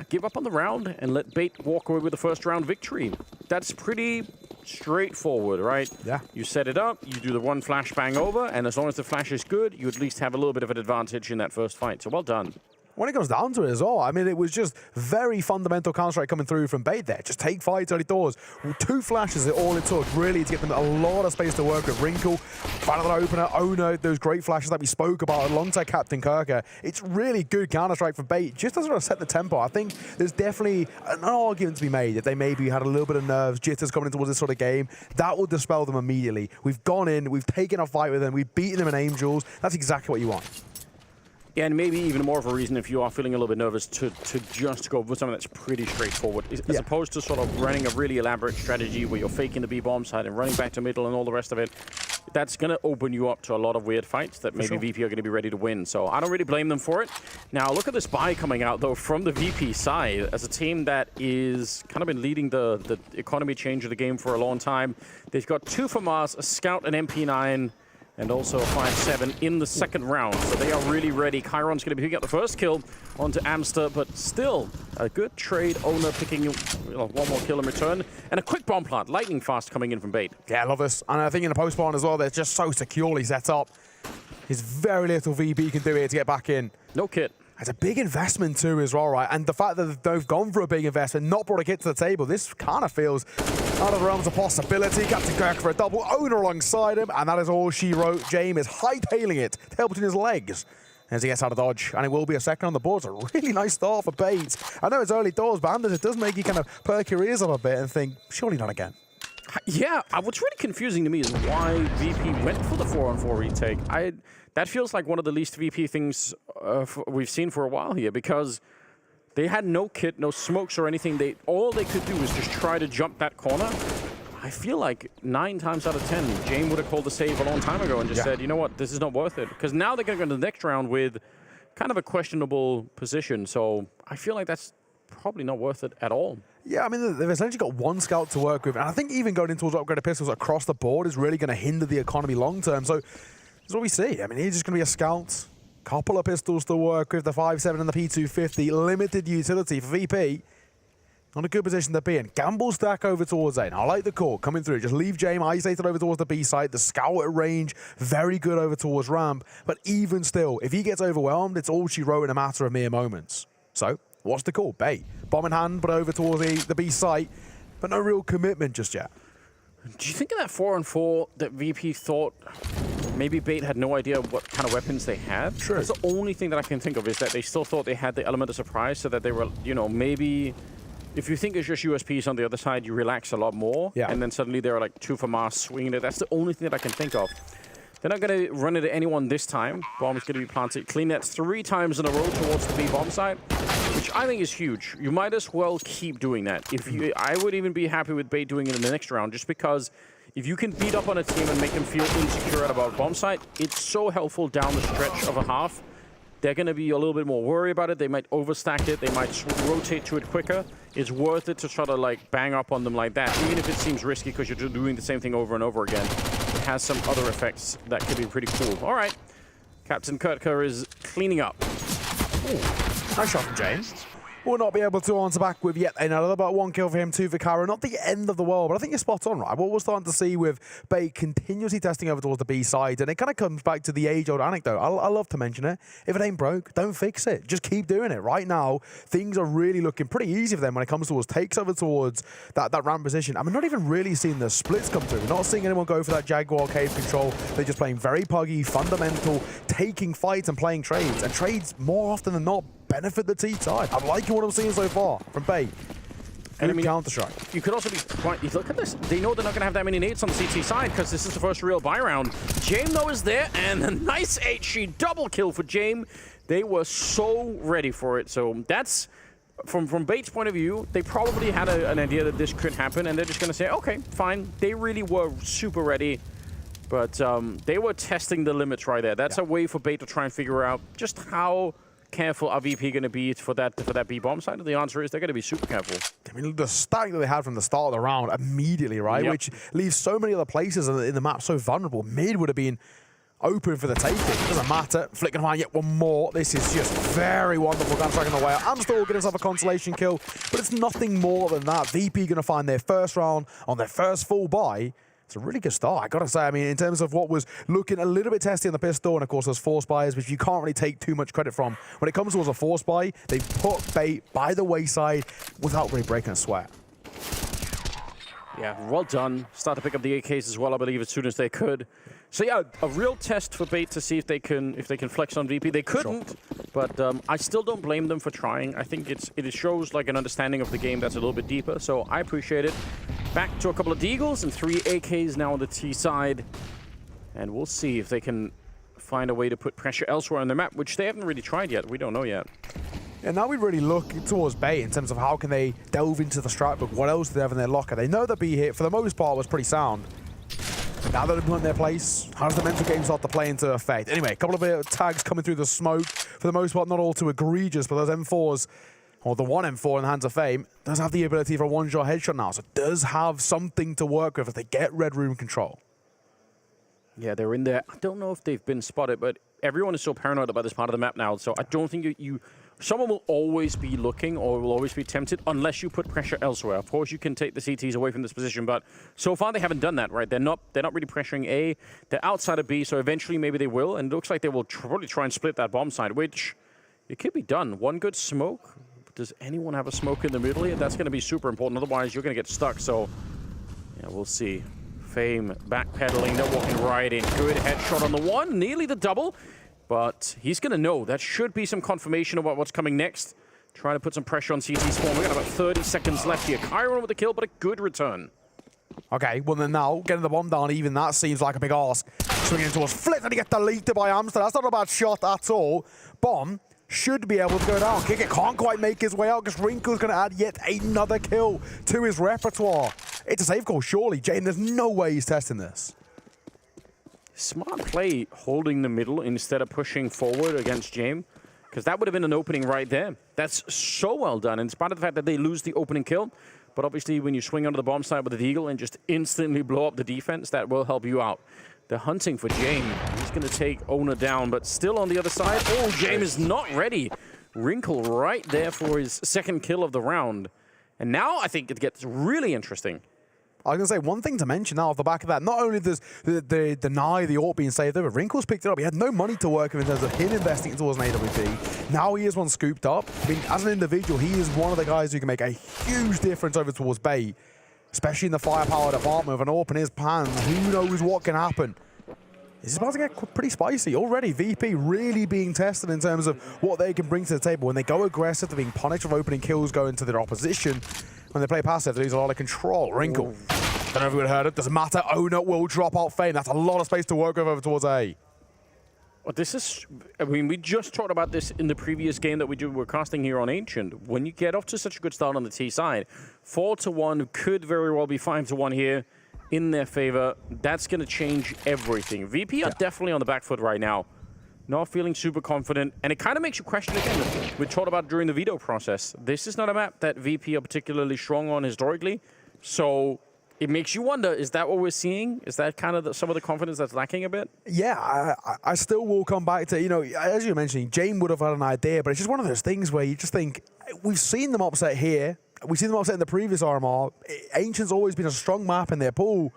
give up on the round and let Bait walk away with the first round victory. That's pretty straightforward, right? Yeah. You set it up, you do the one flashbang over, and as long as the flash is good, you at least have a little bit of an advantage in that first fight. So well done. when it comes down to it as well, I mean, it was just very fundamental Counter-Strike coming through from Bait there. Just take fights early doors. 2 flashes is all it took, really, to get them a lot of space to work with. Wrinkle, final opener, owner, those great flashes that we spoke about alongside Captain Kirker. It's really good Counter-Strike from Bait, just to sort of set the tempo. I think there's definitely an argument to be made that they maybe had a little bit of nerves, jitters coming in towards this sort of game. That will dispel them immediately. We've gone in, we've taken a fight with them, we've beaten them in Angels. That's exactly what you want. Yeah, and maybe even more of a reason if you are feeling a little bit nervous to just go with something that's pretty straightforward, as opposed to sort of running a really elaborate strategy where you're faking the B-bomb side and running back to middle and all the rest of it. That's going to open you up to a lot of weird fights that maybe VP are going to be ready to win. So I don't really blame them for it. Now, look at this buy coming out, though, from the VP side as a team that is kind of been leading the economy change of the game for a long time. They've got 2 FAMAS, a Scout, an MP9, and also a 5-7 in the second round. So they are really ready. Chiron's going to be picking up the first kill onto Amster, but still a good trade. Owner picking one more kill in return. And a quick bomb plant, lightning fast coming in from Bait. Yeah, I love this. And I think in the post spawn as well, they're just so securely set up. There's very little VP can do here to get back in. No kit. It's a big investment too as well, right? And the fact that they've gone for a big investment, not brought a kit to the table, this kind of feels out of the realms of possibility. Captain Kirk for a double, Owner alongside him, and that is all she wrote. James is hightailing it, tail between his legs as he gets out of dodge, and it will be a second on the board. It's a really nice start for Bait. I know it's early doors, but Anders, it does make you kind of perk your ears up a bit and think, surely not again. Yeah, what's really confusing to me is why VP went for the 4-on-4 retake. That feels like one of the least VP things we've seen for a while here, because they had no kit, no smokes or anything. All they could do was just try to jump that corner. I feel like 9 times out of 10, James would have called the save a long time ago and just said, you know what, this is not worth it. Because now they're going to go to the next round with kind of a questionable position. So I feel like that's probably not worth it at all. Yeah, I mean, they've essentially got 1 scout to work with. And I think even going in towards upgraded pistols across the board is really going to hinder the economy long term. So that's what we see. I mean, he's just going to be a scout, couple of pistols to work with, the 5.7 and the P250, limited utility for VP. On a good position to be in. Gamble stack over towards A. Now, I like the call coming through. Just leave James isolated over towards the B side. The scout at range, very good over towards ramp. But even still, if he gets overwhelmed, it's all she wrote in a matter of mere moments. So, what's the call? Bay. Bomb in hand, but over towards the B site. But no real commitment just yet. Do you think of that 4-on-4 that VP thought maybe Bait had no idea what kind of weapons they had? True. That's the only thing that I can think of, is that they still thought they had the element of surprise, so that they were, you know, maybe if you think it's just USPs on the other side, you relax a lot more. Yeah. And then suddenly there are like 2 FAMAS swinging it. That's the only thing that I can think of. They're not going to run it at anyone this time. Bomb is going to be planted. Clean nets 3 times in a row towards the B bomb side, which I think is huge. You might as well keep doing that. I would even be happy with Bait doing it in the next round, just because if you can beat up on a team and make them feel insecure about bomb site, it's so helpful down the stretch of a half. They're going to be a little bit more worried about it. They might overstack it. They might rotate to it quicker. It's worth it to try to like bang up on them like that, even if it seems risky because you're doing the same thing over and over again. It has some other effects that could be pretty cool. All right, Captain Kurtker is cleaning up. Ooh, nice shot from James. Will not be able to answer back with yet another, but 1 kill for him, 2 for Kara. Not the end of the world, but I think you're spot on, right? What we're starting to see with Bait continuously testing over towards the B side, and it kind of comes back to the age-old anecdote. I love to mention it. If it ain't broke, don't fix it. Just keep doing it. Right now, things are really looking pretty easy for them when it comes towards takes over towards that ramp position. And we're not even really seeing the splits come through. We're not seeing anyone go for that Jaguar cave control. They're just playing very puggy, fundamental, taking fights and playing trades. And trades, more often than not, benefit the T-side. I'm liking what I'm seeing so far from Bait. And I mean, Counter-Strike. You could also be quite... Look at this. They know they're not going to have that many nades on the CT side because this is the first real buy round. James, though, is there, and a nice HG double kill for James. They were so ready for it. So that's... From Bait's point of view, they probably had an idea that this could happen, and they're just going to say, okay, fine. They really were super ready. But they were testing the limits right there. That's a way for Bait to try and figure out just how careful are VP going to be for that B-bomb side? And the answer is they're going to be super careful. I mean, the stack that they had from the start of the round immediately, right? Yep. Which leaves so many other places in the map so vulnerable. Mid would have been open for the taking. Doesn't matter. Flick and find yet one more. This is just very wonderful. Counter-Strike on the way out. Amster will get himself a consolation kill, but it's nothing more than that. VP going to find their first round on their first full buy It's a really good start, I gotta say. I mean, in terms of what was looking a little bit testy on the pistol, and of course those force buys, which you can't really take too much credit from. When it comes towards a force buy, they put bait by the wayside without really breaking a sweat. Yeah, well done. Start to pick up the AKs as well, I believe, as soon as they could. So yeah, a real test for Bait to see if they can flex on VP. They couldn't, but I still don't blame them for trying. I think it shows like an understanding of the game that's a little bit deeper. So I appreciate it. Back to a couple of Deagles and 3 AKs now on the T side, and we'll see if they can find a way to put pressure elsewhere on the map, which they haven't really tried yet. We don't know yet. And now we really look towards Bait in terms of how can they delve into the strat book. What else do they have in their locker? They know the B hit, for the most part, was pretty sound. But now that they've won their place, how does the mental game start to play into effect? Anyway, a couple of tags coming through the smoke. For the most part, not all too egregious, but those M4s, or the one M4 in the hands of Fame, does have the ability for a one-shot headshot now, so it does have something to work with if they get red room control. Yeah, they're in there. I don't know if they've been spotted, but everyone is so paranoid about this part of the map now, so I don't think someone will always be looking or will always be tempted unless you put pressure elsewhere. Of course, you can take the CTs away from this position, but so far they haven't done that, right? They're not really pressuring A. They're outside of B, so eventually maybe they will, and it looks like they will probably try and split that bomb side, which it could be done. One good smoke. Does anyone have a smoke in the middle here? That's going to be super important. Otherwise, you're going to get stuck. So, yeah, we'll see. Fame backpedaling. They're walking right in. Good headshot on the one. Nearly the double. But he's going to know. That should be some confirmation about what's coming next. Trying to put some pressure on CT Spawn. We've got about 30 seconds left here. Chiron with the kill, but a good return. Okay, well then now, getting the bomb down, even that seems like a big ask. Swinging towards Flit, and he gets deleted by Amsterdam. That's not a bad shot at all. Bomb should be able to go down. Kick it can't quite make his way out because Wrinkle's going to add yet another kill to his repertoire. It's a safe call, surely. Jane, there's no way he's testing this. Smart play holding the middle instead of pushing forward against James, because that would have been an opening right there. That's so well done, in spite of the fact that they lose the opening kill. But obviously, when you swing onto the bomb side with the Eagle and just instantly blow up the defense, that will help you out. They're hunting for James. He's going to take Owner down, but still on the other side. Oh, James is not ready. Wrinkle right there for his second kill of the round. And now I think it gets really interesting. I was going to say, one thing to mention now off the back of that, not only does the NAVI, the AWP being saved there, but Wrinkle's picked it up. He had no money to work with in terms of him investing towards an AWP. Now he is one scooped up. I mean, as an individual, he is one of the guys who can make a huge difference over towards Bait, especially in the firepower department. With an AWP in his pans, who knows what can happen. This is about to get pretty spicy already. VP really being tested in terms of what they can bring to the table. When they go aggressive, they're being punished with opening kills going to their opposition. When they play passive, they lose a lot of control. Wrinkle. Don't know if we would have heard it. Doesn't matter. Owner will drop out Fame. That's a lot of space to work with over towards A. Well, this is, I mean, we just talked about this in the previous game that we're casting here on Ancient. When you get off to such a good start on the T side, 4-1 could very well be 5-1 here in their favor. That's going to change everything. VP are definitely on the back foot right now. Not feeling super confident, and it kind of makes you question again. We talked about during the veto process. This is not a map that VP are particularly strong on historically, so it makes you wonder, is that what we're seeing? Is that kind of some of the confidence that's lacking a bit? Yeah, I still will come back to, you know, as you mentioned, Jane would have had an idea, but it's just one of those things where you just think, we've seen them upset here. We've seen them upset in the previous RMR. Ancient's always been a strong map in their pool.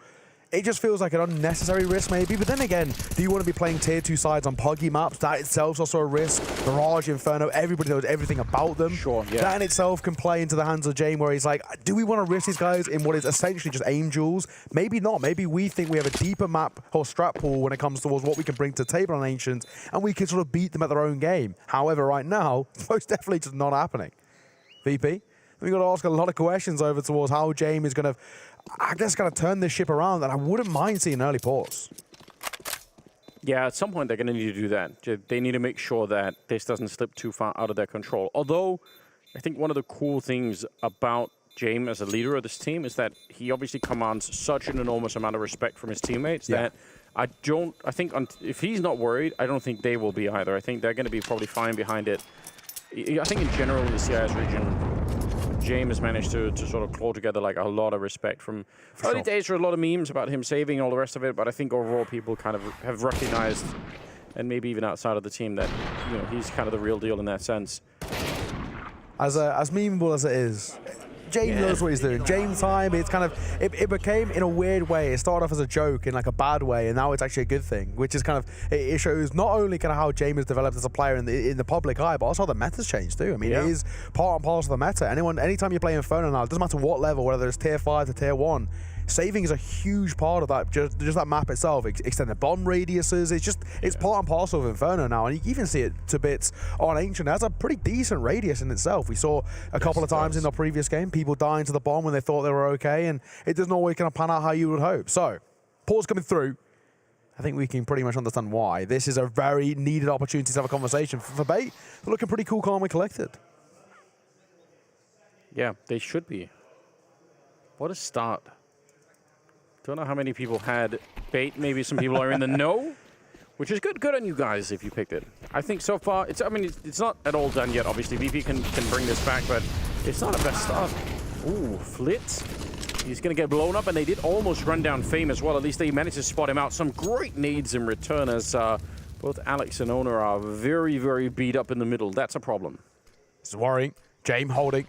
It just feels like an unnecessary risk, maybe. But then again, do you want to be playing tier 2 sides on puggy maps? That itself is also a risk. Mirage, Inferno, everybody knows everything about them. Sure, yeah. That in itself can play into the hands of Jane, where he's like, do we want to risk these guys in what is essentially just aim duels? Maybe not. Maybe we think we have a deeper map or strat pool when it comes towards what we can bring to the table on Ancient, and we can sort of beat them at their own game. However, right now, it's most definitely just not happening. VP? We've got to ask a lot of questions over towards how James is going to, I guess, going to turn this ship around, and I wouldn't mind seeing an early pause. Yeah, at some point they're going to need to do that. They need to make sure that this doesn't slip too far out of their control. Although, I think one of the cool things about James as a leader of this team is that he obviously commands such an enormous amount of respect from his teammates that I think if he's not worried, I don't think they will be either. I think they're going to be probably fine behind it. I think in general in the CIS region, James has managed to sort of claw together like a lot of respect from early days. There are a lot of memes about him saving all the rest of it, but I think overall people kind of have recognized, and maybe even outside of the team, that he's kind of the real deal in that sense. As memeable as it is, James knows what he's doing. James time, it's kind of, it became in a weird way. It started off as a joke in like a bad way, and now it's actually a good thing, which is kind of, it shows not only kind of how James has developed as a player in the public eye, but also how the meta's changed too. I mean, it is part and parcel of the meta. Anytime you play Inferno now, it doesn't matter what level, whether it's tier 5 to tier 1, saving is a huge part of that, just that map itself. Extended bomb radiuses, it's part and parcel of Inferno now, and you can even see it to bits on Ancient. It has a pretty decent radius in itself. We saw a couple of times in the previous game, people dying to the bomb when they thought they were okay, and it doesn't always kind of pan out how you would hope. So, pause coming through. I think we can pretty much understand why. This is a very needed opportunity to have a conversation. For Bait, they're looking pretty cool, calm, and collected. Yeah, they should be. What a start. Don't know how many people had Bait. Maybe some people are in the know, which is good. Good on you guys if you picked it. I think so far, it's not at all done yet. Obviously, VP can bring this back, but it's not a best start. Ooh, Flit. He's going to get blown up, and they did almost run down Fame as well. At least they managed to spot him out. Some great nades in return as both Alex and Owner are very, very beat up in the middle. That's a problem. It's worrying. James holding.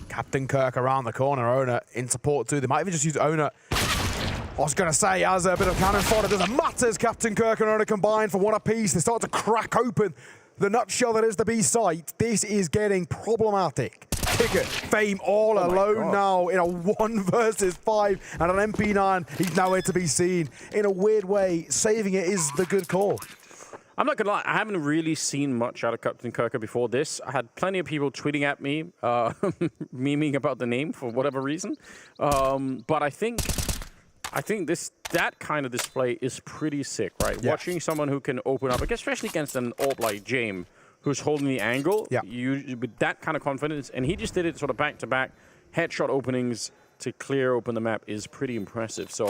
Captain Kirk around the corner. Owner in support too. They might even just use Owner. I was going to say, as a bit of cannon fodder, it doesn't matter as Captain Kirk and Owner combine for one apiece. They start to crack open the nutshell that is the B site. This is getting problematic. Ticket, Fame all alone now in a 1 versus 5 and an MP9. He's nowhere to be seen. In a weird way, saving it is the good call. I'm not going to lie, I haven't really seen much out of Captain Kirker before this. I had plenty of people tweeting at me, memeing about the name for whatever reason. But I think that kind of display is pretty sick, right? Yeah. Watching someone who can open up, especially against an AWP like James, who's holding the angle, with that kind of confidence, and he just did it sort of back-to-back, headshot openings to clear open the map is pretty impressive. So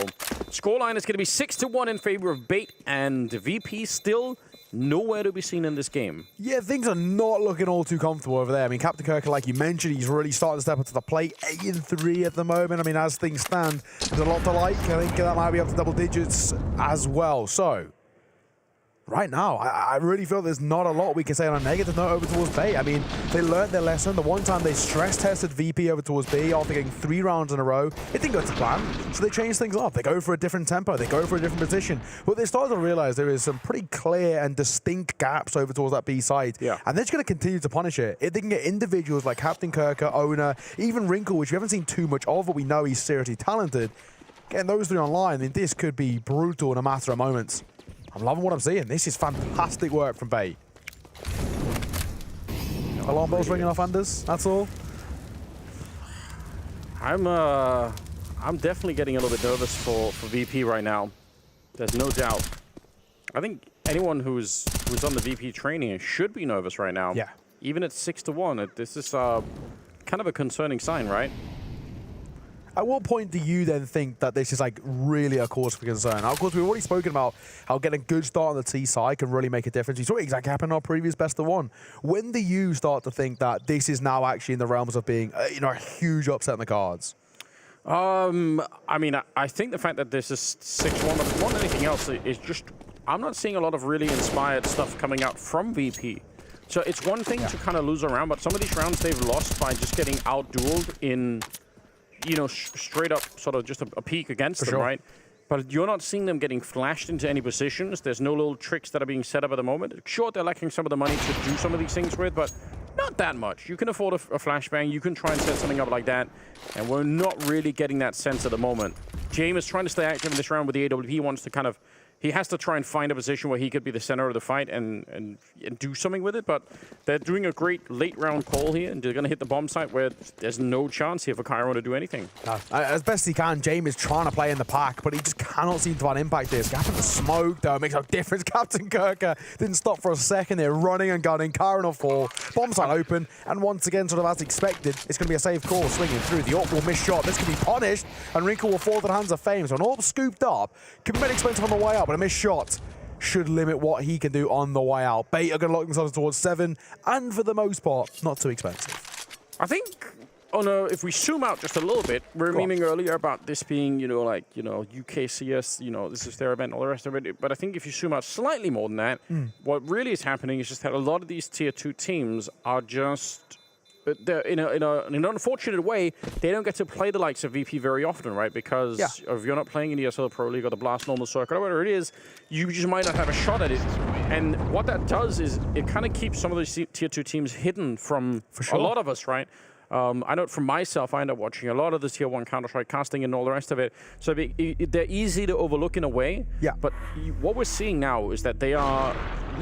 scoreline is going to be 6-1 in favor of Bait, and VP still nowhere to be seen in this game. Yeah, things are not looking all too comfortable over there. I mean, Captain Kirk, like you mentioned, he's really starting to step up to the plate. 8-3 at the moment. I mean, as things stand, there's a lot to like. I think that might be up to double digits as well. So, right now, I really feel there's not a lot we can say on a negative note over towards Bait. I mean, they learned their lesson. The one time they stress-tested VP over towards B after getting 3 rounds in a row, it didn't go to plan, so they changed things up. They go for a different tempo. They go for a different position. But they started to realize there is some pretty clear and distinct gaps over towards that B side. Yeah. And they're just going to continue to punish it. If they can get individuals like Captain Kirker, Owner, even Wrinkle, which we haven't seen too much of, but we know he's seriously talented, getting those 3 online, then this could be brutal in a matter of moments. I'm loving what I'm seeing. This is fantastic work from Bait. Alarm bells ringing off, Anders. That's all. I'm definitely getting a little bit nervous for VP right now. There's no doubt. I think anyone who's on the VP training should be nervous right now. Yeah. Even at 6-1, this is kind of a concerning sign, right? At what point do you then think that this is like really a cause for concern? Now, of course, we've already spoken about how getting a good start on the T side can really make a difference. You saw it exactly happen in our previous best of 1. When do you start to think that this is now actually in the realms of being, a huge upset in the cards? I mean, I think the fact that this is 6-1, but more than anything else, is just I'm not seeing a lot of really inspired stuff coming out from VP. So it's one thing to kind of lose a round, but some of these rounds they've lost by just getting out-dueled in, straight up sort of just a peek against them, right? But you're not seeing them getting flashed into any positions. There's no little tricks that are being set up at the moment. Sure, they're lacking some of the money to do some of these things with, but not that much. You can afford a flashbang. You can try and set something up like that, and we're not really getting that sense at the moment. James is trying to stay active in this round with the AWP. He wants to kind of he has to try and find a position where he could be the center of the fight and do something with it, but they're doing a great late round call here, and they're going to hit the bomb site where there's no chance here for Cairo to do anything. No. As best he can, James is trying to play in the pack, but he just cannot seem to have an impact here. Captain the smoke, though, makes no difference. Captain Kirker didn't stop for a second there, running and gunning. Cairo on 4, bomb site open, and once again, sort of as expected, it's going to be a safe call, swinging through. The AWP will miss shot. This can be punished, and Wrinkle will fall to the hands of Fame. So an AWP scooped up, could be very expensive on the way out, but a missed shot should limit what he can do on the way out. Bait are going to lock themselves towards 7, and for the most part, not too expensive. I think, if we zoom out just a little bit, we were memeing earlier about this being, UKCS, this is their event, all the rest of it. But I think if you zoom out slightly more than that, what really is happening is just that a lot of these tier 2 teams are just in an unfortunate way, they don't get to play the likes of VP very often, right? Because if you're not playing in the ESL Pro League or the Blast Normal Circuit or whatever it is, you just might not have a shot at it. And what that does is it kind of keeps some of those tier 2 teams hidden from a lot of us, right? I know from myself, I end up watching a lot of the tier 1 Counter-Strike casting and all the rest of it. So they're easy to overlook in a way. Yeah. But what we're seeing now is that they are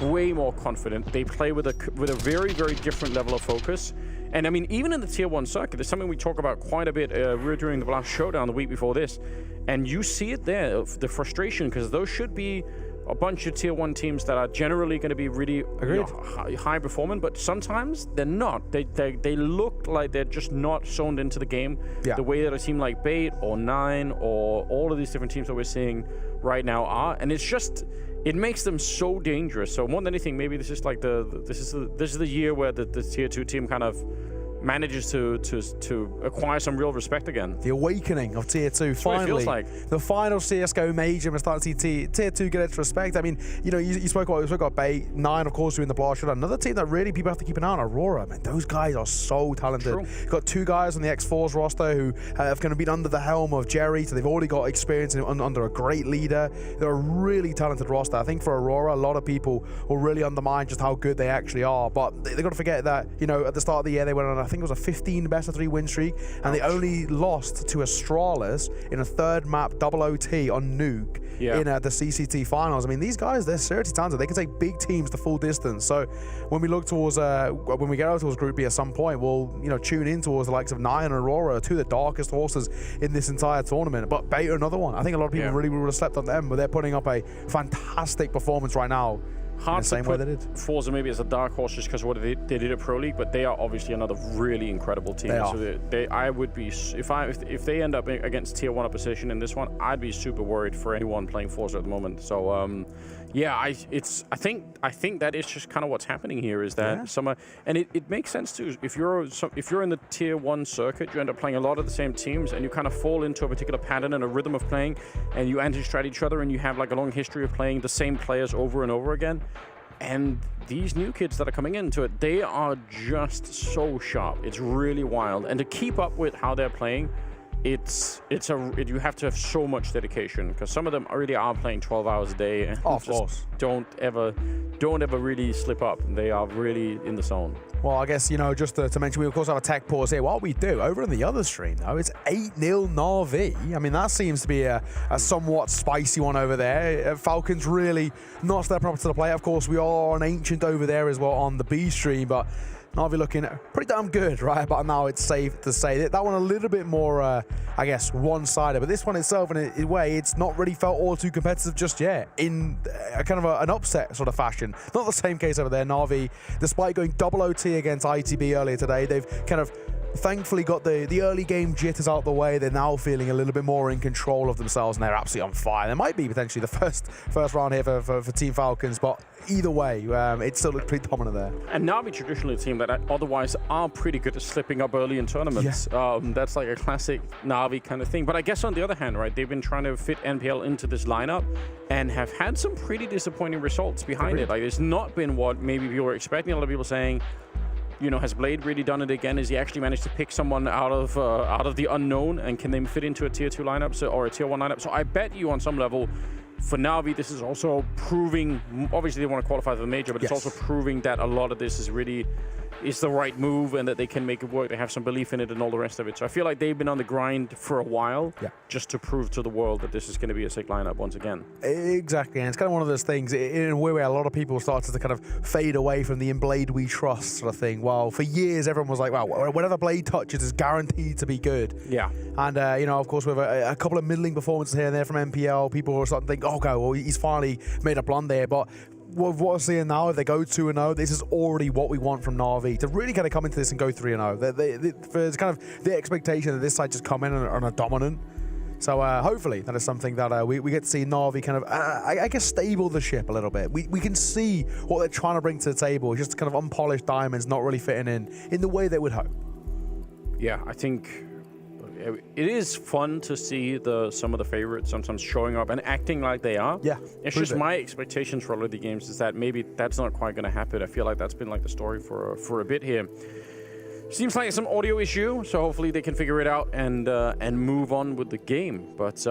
way more confident. They play with a very, very different level of focus. And I mean, even in the tier 1 circuit, there's something we talk about quite a bit. We were doing the Blast Showdown the week before this. And you see it there, the frustration, because those should be a bunch of tier 1 teams that are generally going to be really high performing, but sometimes they're not. They look like they're just not zoned into the game the way that a team like Bait or Nine or all of these different teams that we're seeing right now are. And it's just, it makes them so dangerous. So more than anything, maybe this is like this is the year where the tier 2 team kind of manages to acquire some real respect again. The awakening of tier 2, That's finally. what it feels like. The final CSGO major, we're starting to see tier 2 get its respect. I mean, you know, you spoke about Bait, Nine, of course, who in the Blast Showdown. Another team that really people have to keep an eye on, Aurora. Man, those guys are so talented. You've got 2 guys on the X4's roster who have kind of been under the helm of Jerry, so they've already got experience under a great leader. They're a really talented roster. I think for Aurora, a lot of people will really undermine just how good they actually are, but they've got to forget that, you know, at the start of the year, they went on, I think it was a 15 best-of-3 win streak, and they only lost to Astralis in a 3rd map double OT on Nuke in the CCT finals. I mean, these guys, they're seriously talented. They can take big teams the full distance. So when we look towards, when we get out towards Group B at some point, we'll, you know, tune in towards the likes of Nine and Aurora, 2 of the darkest horses in this entire tournament. But Bait are another one. I think a lot of people really would have slept on them, but they're putting up a fantastic performance right now. Hard to put Forza maybe as a dark horse just because of what they did at Pro League, but they are obviously another really incredible team. I would be, if they end up against tier 1 opposition in this one, I'd be super worried for anyone playing Forza at the moment. So yeah, I think that is just kind of what's happening here, is that and it makes sense too. If you're in the tier 1 circuit, you end up playing a lot of the same teams, and you kind of fall into a particular pattern and a rhythm of playing, and you anti-strat each other, and you have like a long history of playing the same players over and over again. And these new kids that are coming into it, they are just so sharp. It's really wild, and to keep up with how they're playing, you have to have so much dedication, because some of them really are playing 12 hours a day and of course don't ever really slip up. They are really in the zone. Well, I guess, you know, just to mention, we of course have a tech pause here. What we do over in the other stream, though, it's 8-0 NAVI. I mean, that seems to be a somewhat spicy one over there. Falcons really not stepping up to the plate. Of course, we are an Ancient over there as well on the B stream, but NAVI looking pretty damn good, right? But now it's safe to say that one a little bit more, I guess, one-sided. But this one itself, in a way, it's not really felt all too competitive just yet, in a kind of an upset sort of fashion. Not the same case over there. NAVI, despite going double OT against ITB earlier today, they've kind of thankfully got the early game jitters out the way. They're now feeling a little bit more in control of themselves, and they're absolutely on fire. There might be potentially the first round here for Team Falcons, but either way, it still looks pretty dominant there. And NAVI traditionally a team that otherwise are pretty good at slipping up early in tournaments. That's like a classic NAVI kind of thing. But I guess on the other hand, right, they've been trying to fit NPL into this lineup and have had some pretty disappointing results behind it. Like, it's not been what maybe people were expecting. A lot of people saying, you know, has Blade really done it again? Has he actually managed to pick someone out of the unknown, and can they fit into a tier 2 lineup or a tier 1 lineup? So I bet you on some level, for NAVI, this is also proving, obviously they want to qualify for the major, but it's also proving that a lot of this is really the right move, and that they can make it work. They have some belief in it and all the rest of it. So I feel like they've been on the grind for a while, just to prove to the world that this is going to be a sick lineup once again. Exactly, and it's kind of one of those things in a way where a lot of people started to kind of fade away from the "in Blade we trust" sort of thing. While for years everyone was like, "Wow, whatever Blade touches is guaranteed to be good." Yeah, and you know, of course, with a couple of middling performances here and there from MPL, people were starting to think, "Okay, well, he's finally made a blunder there," but what we're seeing now, if they go 2-0, this is already what we want from NAVI, to really kind of come into this and go 3-0. There's kind of the expectation that this side just come in and are dominant. So hopefully that is something that we get to see NAVI kind of, I guess, stable the ship a little bit. We can see what they're trying to bring to the table, just kind of unpolished diamonds not really fitting in the way they would hope. Yeah, I think it is fun to see some of the favorites sometimes showing up and acting like they are. Yeah, it's just my expectations for all of the games is that maybe that's not quite going to happen. I feel like that's been like the story for a bit here. Seems like some audio issue, so hopefully they can figure it out and move on with the game. But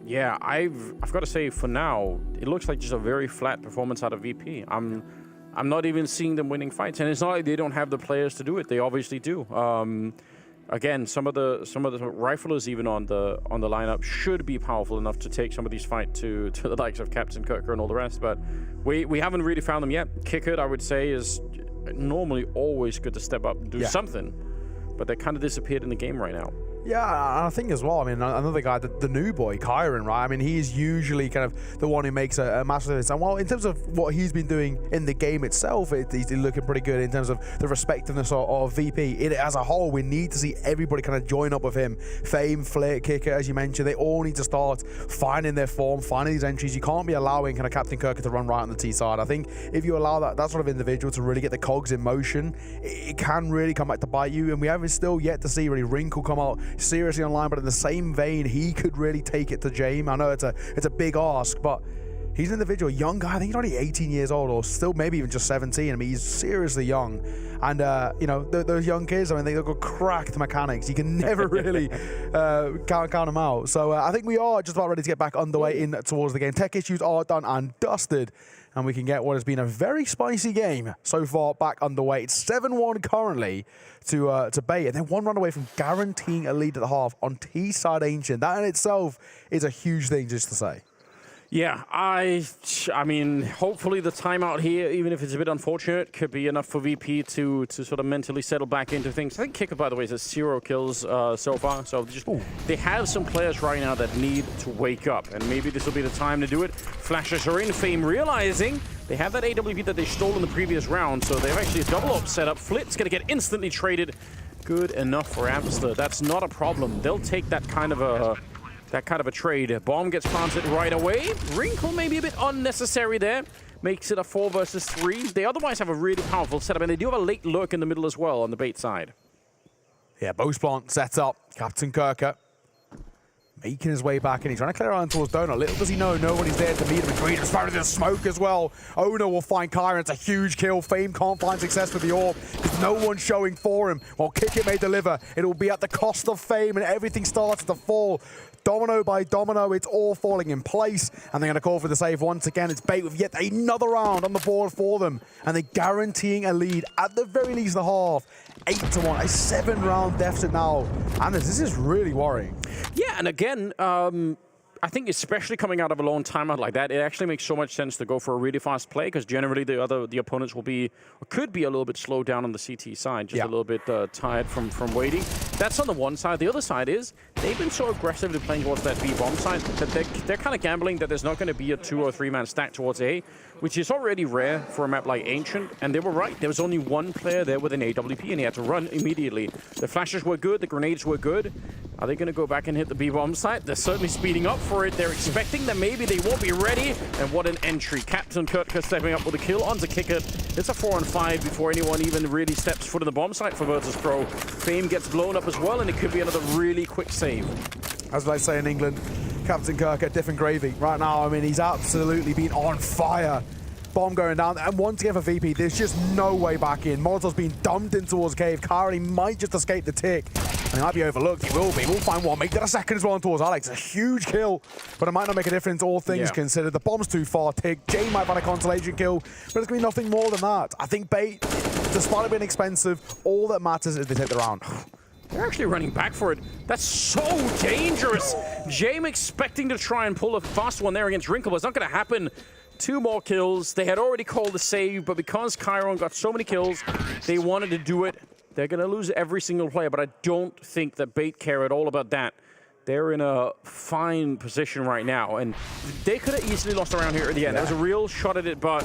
yeah, I've got to say, for now, it looks like just a very flat performance out of VP. I'm not even seeing them winning fights, and it's not like they don't have the players to do it. They obviously do. Again, some of the riflers even on the lineup should be powerful enough to take some of these fights to the likes of Captain Kirker and all the rest. But we haven't really found them yet. Kickert, I would say, is normally always good to step up and do something, but they kind of disappeared in the game right now. Yeah, I think as well, I mean, another guy, the new boy, Kyron, right? I mean, he's usually kind of the one who makes a massive difference. And well, in terms of what he's been doing in the game itself, he's looking pretty good in terms of the respectiveness of VP. As a whole, we need to see everybody kind of join up with him. Fame, Flick, Kicker, as you mentioned, they all need to start finding their form, finding these entries. You can't be allowing kind of Captain Kirker to run right on the T side. I think if you allow that sort of individual to really get the cogs in motion, it can really come back to bite you. And we haven't still yet to see really Wrinkle come out seriously online, but in the same vein, he could really take it to Jame. I know it's a big ask, but he's an individual, young guy. I think he's only 18 years old, or still maybe even just 17. I mean, he's seriously young. And, you know, those young kids, I mean, they've got cracked mechanics. You can never really count them out. So I think we are just about ready to get back underway in towards the game. Tech issues are done and dusted, and we can get what has been a very spicy game so far back underway. It's 7-1 currently to Bait, and then one run away from guaranteeing a lead at the half on T-side Ancient. That in itself is a huge thing, just to say. Yeah, I mean, hopefully the timeout here, even if it's a bit unfortunate, could be enough for VP to sort of mentally settle back into things. I think Kicker, by the way, has 0 kills so far, so they have some players right now that need to wake up, and maybe this will be the time to do it. Flashes are in, Fame realizing they have that AWP that they stole in the previous round, so they have actually a double up set up. Flit's going to get instantly traded. Good enough for Amster. That's not a problem. They'll take that kind of a trade. Bomb gets planted right away. Wrinkle maybe a bit unnecessary there. Makes it a 4 versus 3. They otherwise have a really powerful setup, and they do have a late lurk in the middle as well on the Bait side. Yeah, Bose plant set up. Captain Kirker making his way back in. He's trying to clear on towards Donut. Little does he know, nobody's there to meet him. Green is found in the smoke as well. Ono will find Kyron. It's a huge kill. Fame can't find success with the orb. There's no one showing for him. While Kick may deliver, it will be at the cost of Fame, and everything starts to fall. Domino by domino, it's all falling in place, and they're going to call for the save once again. It's Bait with yet another round on the board for them, and they're guaranteeing a lead at the very least the half. 8-1, a 7-round deficit now. And this is really worrying. Yeah, and again, I think especially coming out of a long timeout like that, it actually makes so much sense to go for a really fast play, because generally the opponents will be, or could be a little bit slowed down on the CT side, just a little bit tired from waiting. That's on the one side. The other side is they've been so aggressively playing towards that B bomb side that they're kind of gambling that there's not going to be a 2 or 3 man stack towards A, which is already rare for a map like Ancient. And they were right. There was only one player there with an AWP, and he had to run immediately. The flashes were good. The grenades were good. Are they going to go back and hit the B bomb site? They're certainly speeding up for it. They're expecting that maybe they won't be ready. And what an entry. Captain Kirker stepping up with a kill onto Kicker. It's a 4-on-5 before anyone even really steps foot in the bomb site for Virtus.pro. Fame gets blown up as well, and it could be another really quick save. As they say in England, Captain Kirker, different gravy. Right now, I mean, he's absolutely been on fire. Bomb going down, and once again for VP, there's just no way back in. Molotov's been dumped in towards Cave. Kari might just escape the tick. And he might be overlooked. He will be. We'll find one. Make that a second as well towards Alex. A huge kill, but it might not make a difference, all things considered. The bomb's too far. Tick. Jay might find a consolation kill, but it's going to be nothing more than that. I think Bait, despite it being expensive, all that matters is they take the round. They're actually running back for it. That's so dangerous. Jame expecting to try and pull a fast one there against Wrinkle, but it's not going to happen. 2 more kills. They had already called the save, but because Chiron got so many kills, they wanted to do it. They're going to lose every single player, but I don't think that Bait care at all about that. They're in a fine position right now, and they could have easily lost around here at the end. There was a real shot at it, but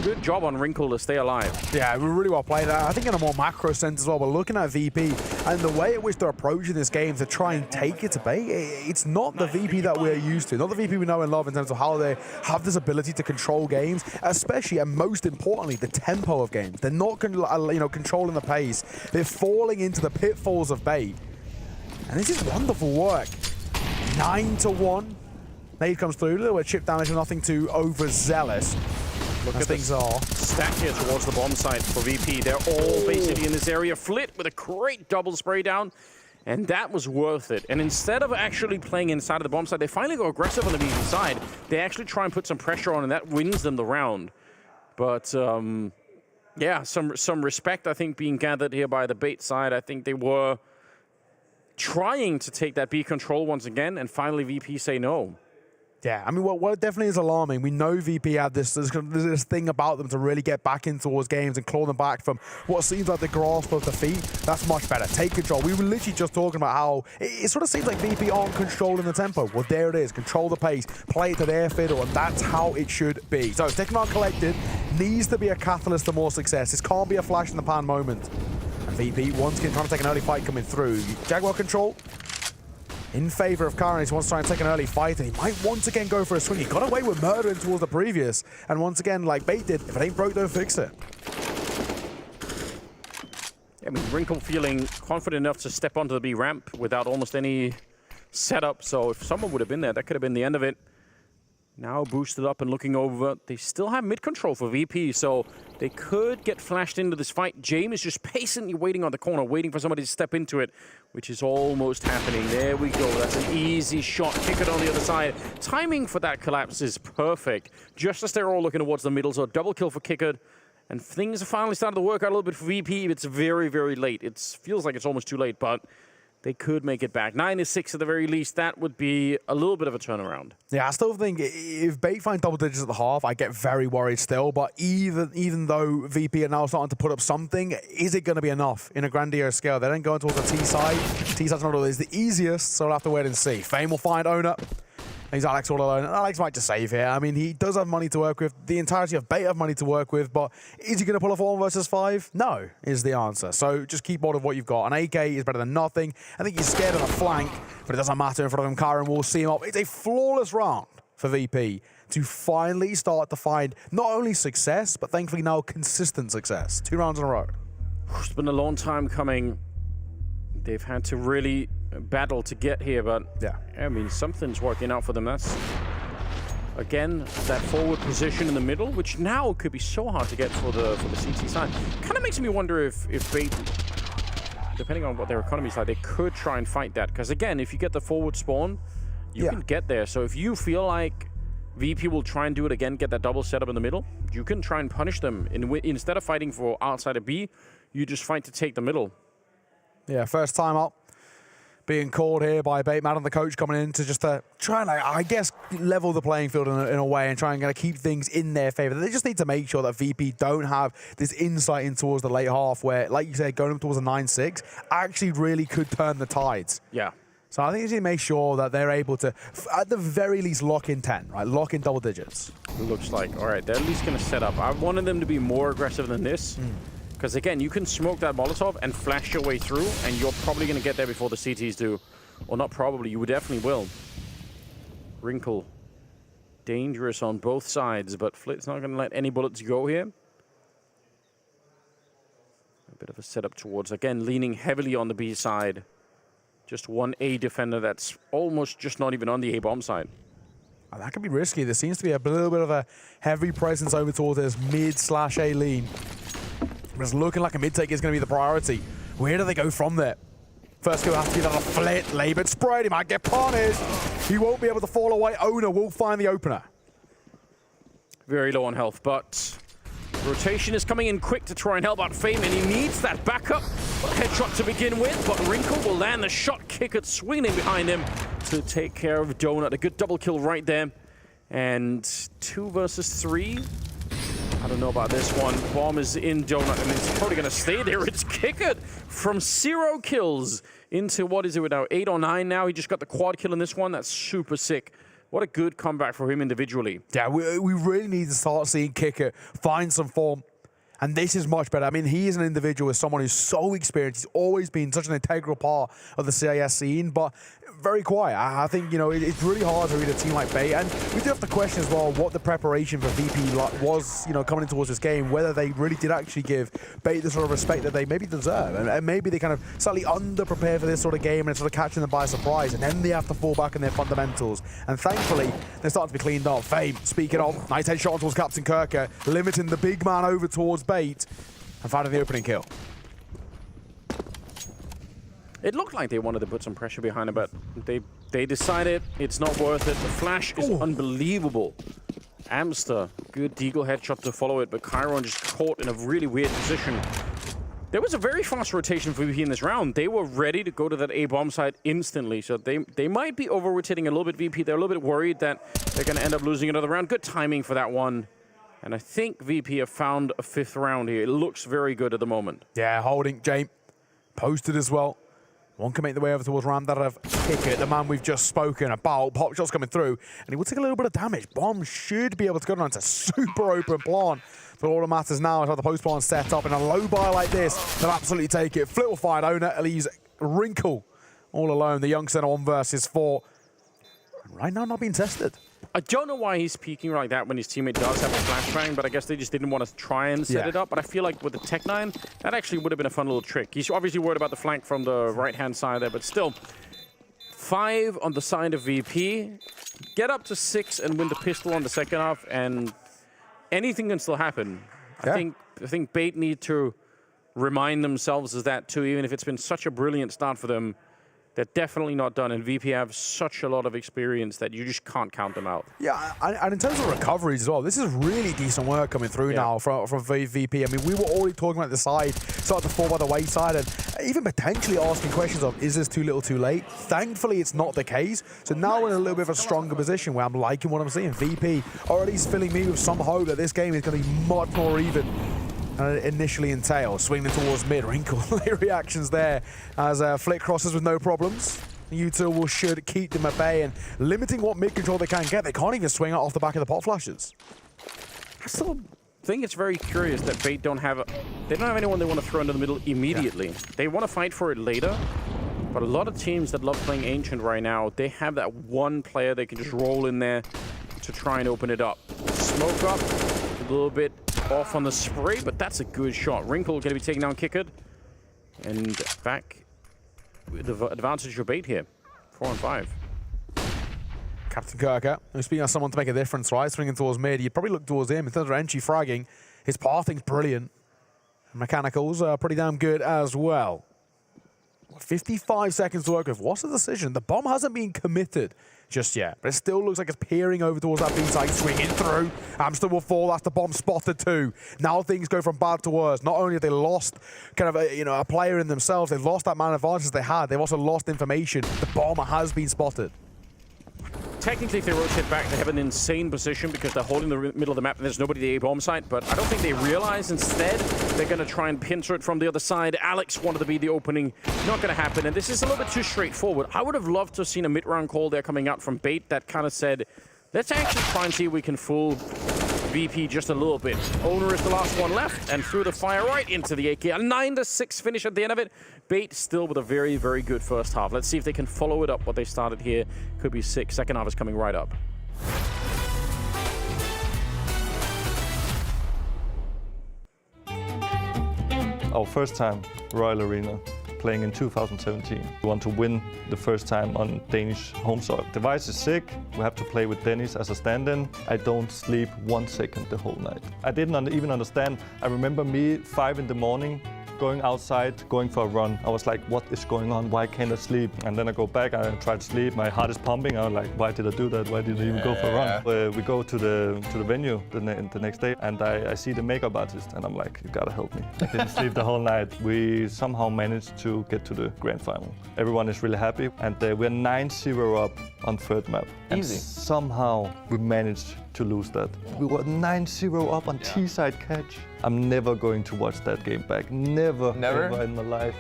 good job on Wrinkle to stay alive. Yeah, really well played. I think in a more macro sense as well, but looking at VP and the way at which they're approaching this game to try and take it to Bait, it's not the VP that we're used to, not the VP we know and love in terms of how they have this ability to control games, especially and most importantly, the tempo of games. They're not controlling the pace. They're falling into the pitfalls of Bait. And this is wonderful work. 9-1. Nade comes through. A little bit of chip damage and nothing too overzealous. Look at things are stacked here towards the bomb site for VP. They're all basically in this area. Flit with a great double spray down. And that was worth it. And instead of actually playing inside of the bomb site, they finally go aggressive on the VP side. They actually try and put some pressure on, and that wins them the round. But yeah, some respect, I think, being gathered here by the bait side. I think they were trying to take that B control once again, and finally VP say no. Yeah, I mean, what definitely is alarming, we know VP had this thing about them to really get back in towards games and claw them back from what seems like the grasp of defeat. That's much better. Take control. We were literally just talking about how it sort of seems like VP aren't controlling the tempo. Well, there it is. Control the pace, play it to their fiddle, and that's how it should be. So sticking on collected needs to be a catalyst to more success. This can't be a flash in the pan moment. And VP once again trying to take an early fight coming through. Jaguar control in favor of Karen. He wants to try and take an early fight, and he might once again go for a swing. He got away with murdering towards the previous, and once again, like Bait did, if it ain't broke, don't fix it. I mean, Wrinkle feeling confident enough to step onto the B ramp without almost any setup, so if someone would have been there, that could have been the end of it. Now boosted up and looking over. They still have mid control for VP, so they could get flashed into this fight. James is just patiently waiting on the corner, waiting for somebody to step into it, which is almost happening. There we go. That's an easy shot. Kick it on the other side. Timing for that collapse is perfect. Just as they're all looking towards the middle, so double kill for Kickard. And things are finally starting to work out a little bit for VP. It's very, very late. It feels like it's almost too late, but they could make it back. 9-6 at the very least. That would be a little bit of a turnaround. Yeah, I still think if Bait find double digits at the half, I get very worried still. But even though VP are now starting to put up something, is it going to be enough in a grandiose scale? They don't go towards the T side. T side's not always the easiest, so we'll have to wait and see. Fame will find owner. He's Alex all alone. Alex might just save here. I mean, he does have money to work with. The entirety of Bait have money to work with, but is he going to pull a 4 versus 5? No, is the answer. So just keep hold of what you've got. An AK is better than nothing. I think he's scared of the flank, but it doesn't matter in front of him. Karen will see him up. It's a flawless round for VP to finally start to find not only success, but thankfully now consistent success. 2 rounds in a row. It's been a long time coming. They've had to really battle to get here, but yeah, I mean, something's working out for them. That's, again, that forward position in the middle, which now could be so hard to get for the CT side. Kind of makes me wonder if Bait, depending on what their economy's like, they could try and fight that. Because again, if you get the forward spawn, you can get there. So if you feel like VP will try and do it again, get that double setup in the middle, you can try and punish them. Instead of fighting for outside of B, you just fight to take the middle. Yeah, first time up being called here by Bait. Matt and the coach coming in to just try and, I guess, level the playing field in a way and try and keep things in their favor. They just need to make sure that VP don't have this insight in towards the late half where, like you said, going up towards a 9-6 actually really could turn the tides. Yeah. So I think they need to make sure that they're able to, at the very least, lock in 10, right? Lock in double digits. It looks like, all right, they're at least going to set up. I wanted them to be more aggressive than this. Because again, you can smoke that Molotov and flash your way through, and you're probably going to get there before the CTs do. Or not probably, you definitely will. Wrinkle. Dangerous on both sides, but Flit's not going to let any bullets go here. A bit of a setup towards, again, leaning heavily on the B side. Just one A defender that's almost just not even on the A bomb side. Oh, that could be risky. There seems to be a little bit of a heavy presence over towards this mid/A lean. It's looking like a mid-take is going to be the priority. Where do they go from there? First kill has to be another Flit. Labored sprayed. He might get punished. He won't be able to fall away. Owner will find the opener. Very low on health, but rotation is coming in quick to try and help out Fame, and he needs that backup headshot to begin with, but Wrinkle will land the shot. Kickard swinging behind him to take care of Donut. A good double kill right there. And 2 versus 3. I don't know about this one. Bomb is in Donut, and it's probably going to stay there. It's Kickard from 0 kills into, what is it now, 8 or 9 now. He just got the quad kill in this one. That's super sick. What a good comeback for him individually. Yeah, we really need to start seeing Kickard find some form. And this is much better. I mean, he is an individual as someone who's so experienced. He's always been such an integral part of the CIS scene. But very quiet. I think, you know, it's really hard to read a team like Bait, and we do have to question as well what the preparation for VP was, you know, coming in towards this game, whether they really did actually give Bait the sort of respect that they maybe deserve, and maybe they kind of slightly under-prepared for this sort of game and sort of catching them by surprise, and then they have to fall back on their fundamentals, and thankfully, they're starting to be cleaned up. Fame, speaking of, nice headshot towards Captain Kirker, limiting the big man over towards Bait, and finding the opening kill. It looked like they wanted to put some pressure behind it, but they decided it's not worth it. The flash is unbelievable. Amster, good deagle headshot to follow it, but Chiron just caught in a really weird position. There was a very fast rotation for VP in this round. They were ready to go to that A bomb site instantly, so they might be over-rotating a little bit VP. They're a little bit worried that they're going to end up losing another round. Good timing for that one. And I think VP have found a 5th round here. It looks very good at the moment. Yeah, holding Jame. Posted as well. One can make the way over towards Ramdarov. Kicker, the man we've just spoken about. Pop shots coming through, and he will take a little bit of damage. Bomb should be able to go down. It's a super open plant. But all that matters now is how the post plant set up in a low buy like this. They'll absolutely take it. Flittle-fired owner leaves Wrinkle all alone. The young center 1 versus 4. Right now not being tested. I don't know why he's peeking like that when his teammate does have a flashbang, but I guess they just didn't want to try and set it up. But I feel like with the Tech-9, that actually would have been a fun little trick. He's obviously worried about the flank from the right-hand side there, but still, 5 on the side of VP. Get up to 6 and win the pistol on the second half, and anything can still happen. I think Bait need to remind themselves of that too, even if it's been such a brilliant start for them. They're definitely not done, and VP have such a lot of experience that you just can't count them out. Yeah, and in terms of recoveries as well, this is really decent work coming through now from VP. I mean, we were already talking about the side, starting to fall by the wayside, and even potentially asking questions of, is this too little too late? Thankfully, it's not the case. So now we're in a little bit of a stronger position where I'm liking what I'm seeing. VP already filling me with some hope that this game is going to be much more even initially entail. Swinging towards mid. Wrinkle. Late reactions there as Flick crosses with no problems. U2 should keep them at bay and limiting what mid control they can get. They can't even swing out off the back of the pot flashes. I still think it's very curious that Bait don't have anyone they want to throw into the middle immediately. They want to fight for it later, but a lot of teams that love playing Ancient right now, they have that one player they can just roll in there to try and open it up. Smoke up, a little bit off on the spray, but that's a good shot. Wrinkle going to be taking down Kickered. And back with the advantage for Bait here. 4 on 5. Captain Kirker, who's speaking as someone to make a difference, right? Swinging towards mid. You'd probably look towards him in terms of entry fragging. His pathing's brilliant. Mechanicals are pretty damn good as well. 55 seconds to work with. What's the decision? The bomb hasn't been committed just yet, but it still looks like it's peering over towards that B-side, swinging through. Amster will fall. That's the bomb spotted too. Now things go from bad to worse. Not only have they lost kind of a player in themselves, they've lost that man advantage they had. They've also lost information. The bomb has been spotted. Technically, if they rotate back, they have an insane position because they're holding the middle of the map and there's nobody at the A-bomb site, but I don't think they realize instead they're going to try and pincer it from the other side. Alex wanted to be the opening. Not going to happen, and this is a little bit too straightforward. I would have loved to have seen a mid-round call there coming out from Bait that kind of said, let's actually try and see if we can fool VP just a little bit. Owner is the last one left and threw the fire right into the AK. A 9-6 finish at the end of it. Bait still with a very, very good first half. Let's see if they can follow it up. What they started here could be 6. Second half is coming right up. Our first time Royal Arena, playing in 2017. We want to win the first time on Danish home soil. Device is sick. We have to play with Dennis as a stand-in. I don't sleep 1 second the whole night. I didn't even understand. I remember me 5 in the morning, going outside, going for a run. I was like, what is going on? Why can't I sleep? And then I go back, I try to sleep. My heart is pumping. I was like, why did I do that? Why did I even go for a run? We go to the venue the next day, and I see the makeup artist, and I'm like, you gotta help me. I didn't sleep the whole night. We somehow managed to get to the grand final. Everyone is really happy, and we're 9-0 up on third map. Easy. And somehow we managed to lose that. We were 9-0 up on T-side catch. I'm never going to watch that game back. Never ever in my life.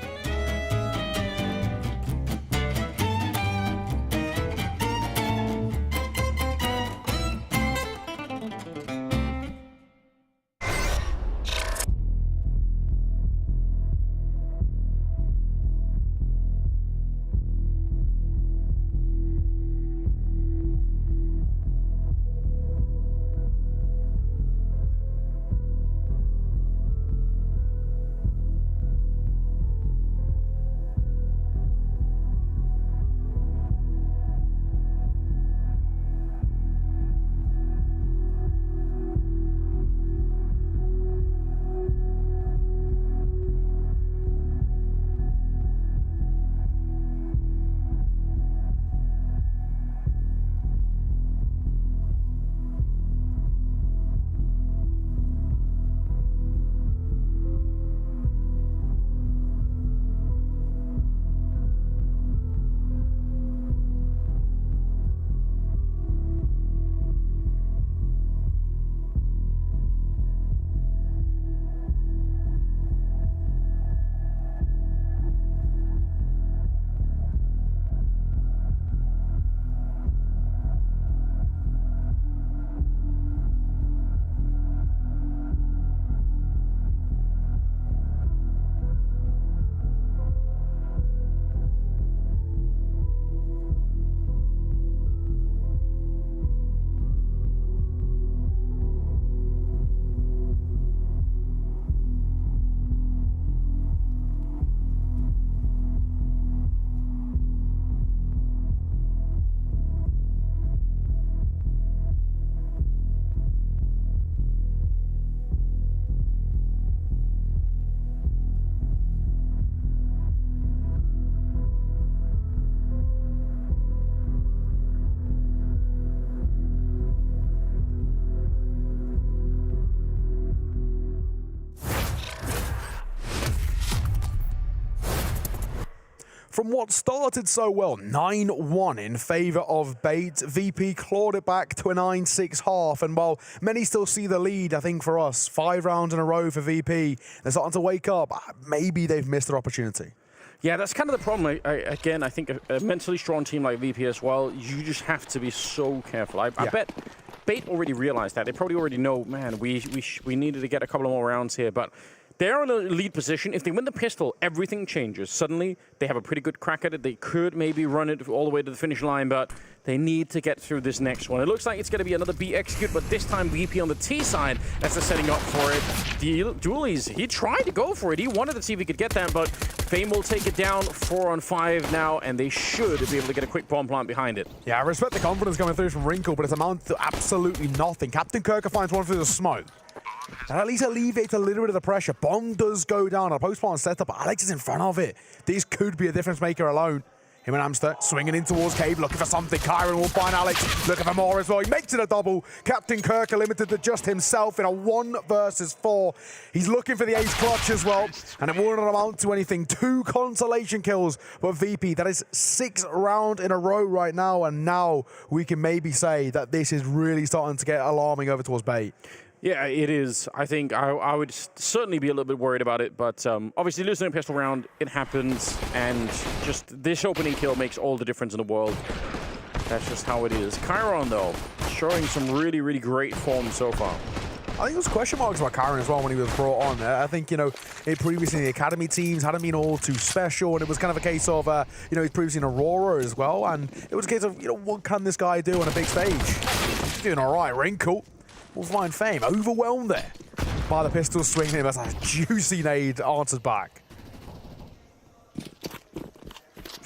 From what started so well, 9-1 in favor of Bait, VP clawed it back to a 9-6 half, and while many still see the lead, I think for us, 5 rounds in a row for VP, they're starting to wake up. Maybe they've missed their opportunity. Yeah, that's kind of the problem. Again, I think a mentally strong team like VP as well, you just have to be so careful. I bet Bait already realized that. They probably already know, man, we needed to get a couple of more rounds here, but they're in a lead position. If they win the pistol, everything changes. Suddenly, they have a pretty good crack at it. They could maybe run it all the way to the finish line, but they need to get through this next one. It looks like it's going to be another B execute, but this time VP on the T side as they're setting up for it. Doolies, he tried to go for it. He wanted to see if he could get that, but Fame will take it down 4-on-5 now, and they should be able to get a quick bomb plant behind it. Yeah, I respect the confidence coming through from Wrinkle, but it's amounted to absolutely nothing. Captain Kirker finds one through the smoke. And at least alleviates a little bit of the pressure. Bomb does go down. A post-plant setup. Alex is in front of it. This could be a difference maker alone. Him and Amster swinging in towards Cave, looking for something. Kyron will find Alex, looking for more as well. He makes it a double. Captain Kirker limited to just himself in a 1 versus 4. He's looking for the ace clutch as well, and it won't amount to anything. 2 consolation kills for VP. That is 6 rounds in a row right now, and now we can maybe say that this is really starting to get alarming over towards Bait. Yeah, it is. I think I would certainly be a little bit worried about it, but obviously losing a pistol round, it happens, and just this opening kill makes all the difference in the world. That's just how it is. Chiron, though, showing some really, really great form so far. I think there was question marks about Chiron as well when he was brought on. I think, you know, previously the academy teams hadn't been all too special, and it was kind of a case of, you know, he's previously in Aurora as well, and it was a case of, you know, what can this guy do on a big stage? He's doing all right. Wrinkle will find Fame. Overwhelmed there by the pistol swing. That's a juicy nade answered back.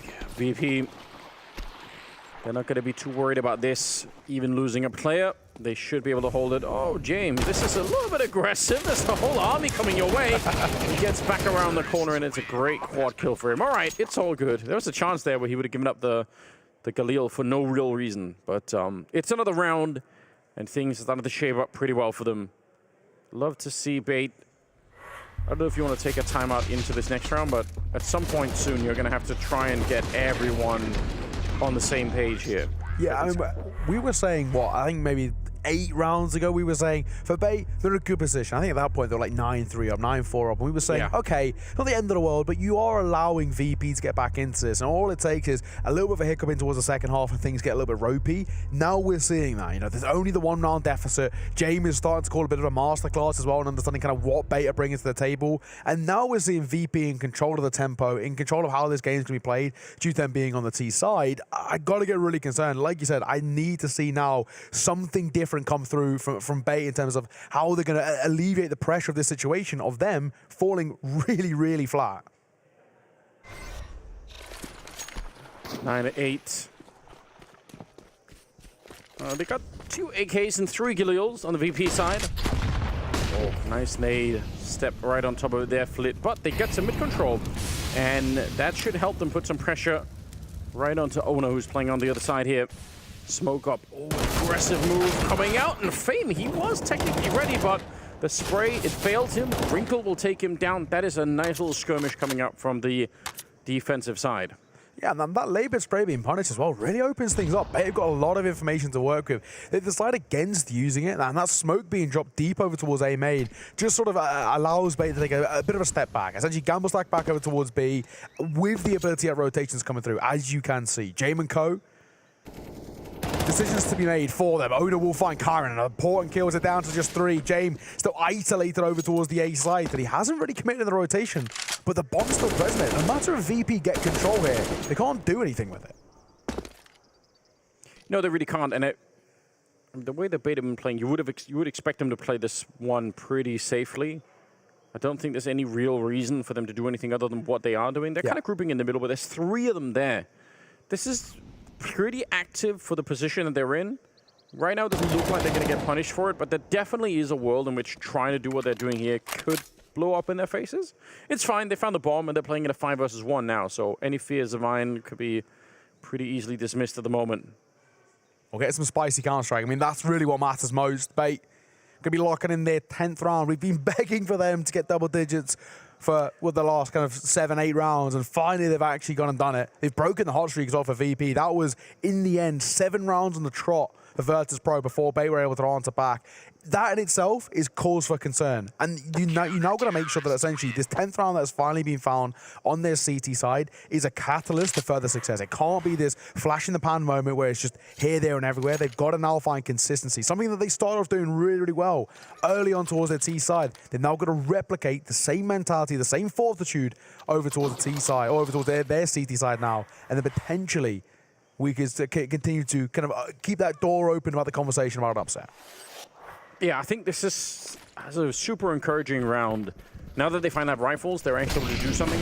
Yeah, VP, they're not going to be too worried about this, even losing a player. They should be able to hold it. Oh, James, this is a little bit aggressive. There's the whole army coming your way. He gets back around the corner, and it's a great quad kill for him. All right, it's all good. There was a chance there where he would have given up the Galil for no real reason. But it's another round, and things are starting to shape up pretty well for them. Love to see Bait. I don't know if you want to take a timeout into this next round, but at some point soon, you're going to have to try and get everyone on the same page here. Yeah, I mean, we were saying, what, I think maybe 8 rounds ago, we were saying, for Bait, they're in a good position. I think at that point, they were like 9-3 up, 9-4 up. And we were saying, okay, not the end of the world, but you are allowing VP to get back into this. And all it takes is a little bit of a hiccup in towards the second half and things get a little bit ropey. Now we're seeing that. You know, there's only the 1 round deficit. James is starting to call a bit of a masterclass as well and understanding kind of what Bait are bringing to the table. And now we're seeing VP in control of the tempo, in control of how this game's going to be played, due to them being on the T side. I got to get really concerned. Like you said, I need to see now something different come through from Bait in terms of how they're going to alleviate the pressure of this situation of them falling really, really flat. 9-8. They got 2 AKs and 3 Galils on the VP side. Oh, nice nade. Step right on top of their flit, but they get some mid control, and that should help them put some pressure right onto Ono, who's playing on the other side here. Smoke up. Oh, aggressive move coming out, and Fame, he was technically ready, but the spray, it failed him. Wrinkle will take him down. That is a nice little skirmish coming up from the defensive side. Yeah, and that labor spray being punished as well really opens things up. They've got a lot of information to work with. They decide against using it, and that smoke being dropped deep over towards A main just sort of allows Bait to take a bit of a step back. Essentially, gamble stack back over towards B with the ability of rotations coming through, as you can see. Jame and Co. Decisions to be made for them. Oda will find Kyron, and important kills it down to just 3. James still isolated over towards the A side, that he hasn't really committed in the rotation, but the bomb's still present. No matter if VP get control here, they can't do anything with it. No, they really can't, and the way that Bait have been playing, you would expect them to play this one pretty safely. I don't think there's any real reason for them to do anything other than what they are doing. They're kind of grouping in the middle, but there's 3 of them there. This is pretty active for the position that they're in. Right now, it doesn't look like they're going to get punished for it, but there definitely is a world in which trying to do what they're doing here could blow up in their faces. It's fine. They found the bomb, and they're playing in a 5 versus 1 now, so any fears of mine could be pretty easily dismissed at the moment. We'll get some spicy Counter-Strike. I mean, that's really what matters most. Bait going to be locking in their 10th round. We've been begging for them to get double digits for the last kind of 7-8 rounds, and finally they've actually gone and done it. They've broken the hot streaks off of VP. That was, in the end, 7 rounds on the trot for Virtus.pro before Bait were able to answer back. That in itself is cause for concern. And you're now going to make sure that essentially this 10th round that has finally been found on their CT side is a catalyst to further success. It can't be this flash in the pan moment where it's just here, there, and everywhere. They've got to now find consistency, something that they started off doing really, really well early on towards their T side. They've now got to replicate the same mentality, the same fortitude over towards the T side, or over towards their CT side now, and then potentially we can continue to kind of keep that door open about the conversation about an upset. Yeah, I think this is a super encouraging round. Now that they find out rifles, they're able to do something.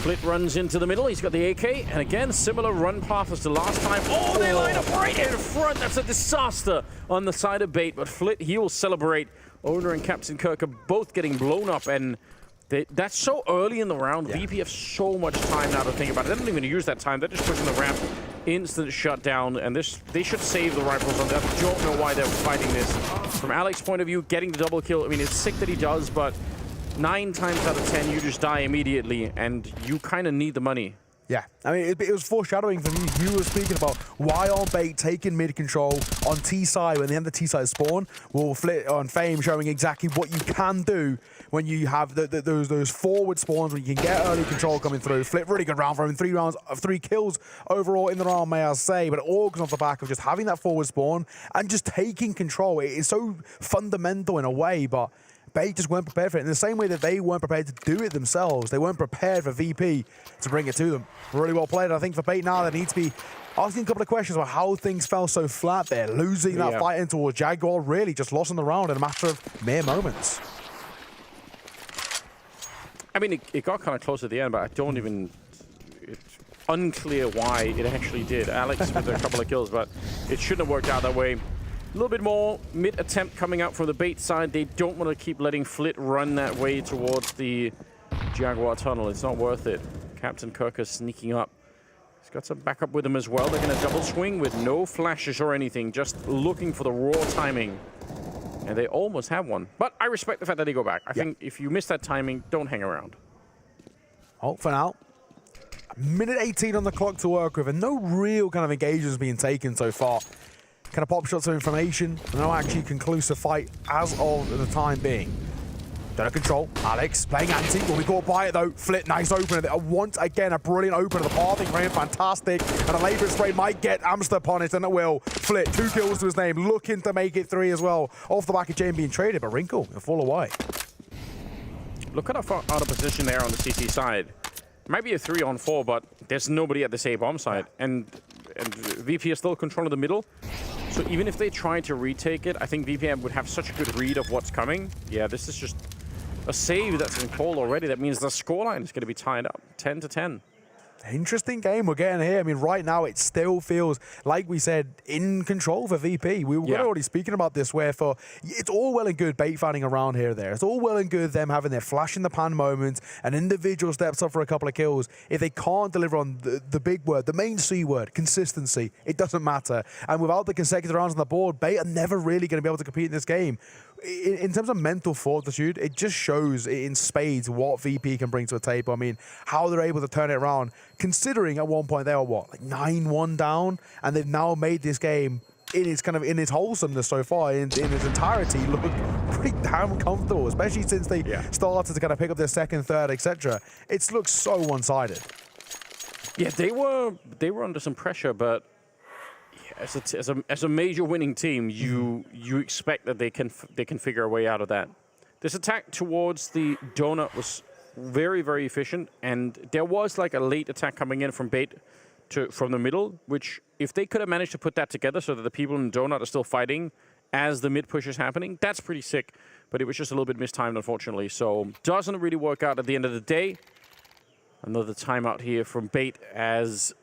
Flit runs into the middle. He's got the AK, and again, similar run path as the last time. Oh, they line up right in front. That's a disaster on the side of Bait, but Flit, he will celebrate. Owner and Captain Kirk are both getting blown up, and that's so early in the round. Yeah. VP have so much time now to think about it. They don't even use that time. They're just pushing the ramp. Instant shutdown, and they should save the rifles on that. I don't know why they're fighting this. From Alex's point of view, getting the double kill, I mean, it's sick that he does, but 9 times out of 10, you just die immediately, and you kind of need the money. Yeah, I mean, it was foreshadowing for me. You were speaking about why aren't Bait taking mid control on T side when they have the T side spawn? Well, Flit on Fame showing exactly what you can do when you have those forward spawns when you can get early control coming through. Flit, really good round for him. 3 rounds of 3 kills overall in the round, may I say, but it all comes off the back of just having that forward spawn and just taking control. It is so fundamental in a way, but Bait just weren't prepared for it. In the same way that they weren't prepared to do it themselves, they weren't prepared for VP to bring it to them. Really well played. I think for Bait now, they need to be asking a couple of questions about how things fell so flat there. Losing that fight in towards Jaguar, really just lost in the round in a matter of mere moments. I mean, it got kind of close at the end, but I don't even... It's unclear why it actually did. Alex with a couple of kills, but it shouldn't have worked out that way. A little bit more mid-attempt coming out from the Bait side. They don't want to keep letting Flit run that way towards the Jaguar tunnel. It's not worth it. Captain Kirk is sneaking up. He's got some backup with him as well. They're going to double swing with no flashes or anything, just looking for the raw timing. And they almost have one. But I respect the fact that they go back. I think if you miss that timing, don't hang around. Oh, for now. Minute 18 on the clock to work with, and no real kind of engagements being taken so far. Kind of pop shots of information, no actually conclusive fight as of the time being. Don't have control. Alex playing anti. Will be caught by it though. Flit, nice opener. Once again, a brilliant opener. The pathing ran fantastic. And a labor spray might get Amster punished, and it will. Flit, 2 kills to his name. Looking to make it 3 as well. Off the back of Jane being traded, but Wrinkle will fall away. Look at how out of position there on the CC side. Might be a 3-on-4, but there's nobody at the A bomb side. And VP is still controlling the middle. So even if they try to retake it, I think VPM would have such a good read of what's coming. Yeah, this is just a save that's been called already. That means the scoreline is going to be tied up, 10-10. Interesting game we're getting here. I mean, right now it still feels, like we said, in control for VP. We were already speaking about this, where for it's all well and good Bait fanning around here or there. It's all well and good them having their flash in the pan moments and individual steps up for a couple of kills. If they can't deliver on the big word, the main C word, consistency, it doesn't matter. And without the consecutive rounds on the board, Bait are never really going to be able to compete in this game. In terms of mental fortitude, it just shows in spades what VP can bring to a table. I mean, how they're able to turn it around, considering at one point they were, what, like 9-1 down, and they've now made this game in its wholesomeness so far, in its entirety, look pretty damn comfortable, especially since they started to kind of pick up their second, third, etc. It's looked so one-sided. Yeah, they were under some pressure, but as a major winning team, you expect that they can figure a way out of that. This attack towards the donut was very, very efficient, and there was like a late attack coming in from Bait from the middle, which if they could have managed to put that together so that the people in the donut are still fighting as the mid push is happening, that's pretty sick. But it was just a little bit mistimed, unfortunately. So doesn't really work out at the end of the day. Another timeout here from Bait as,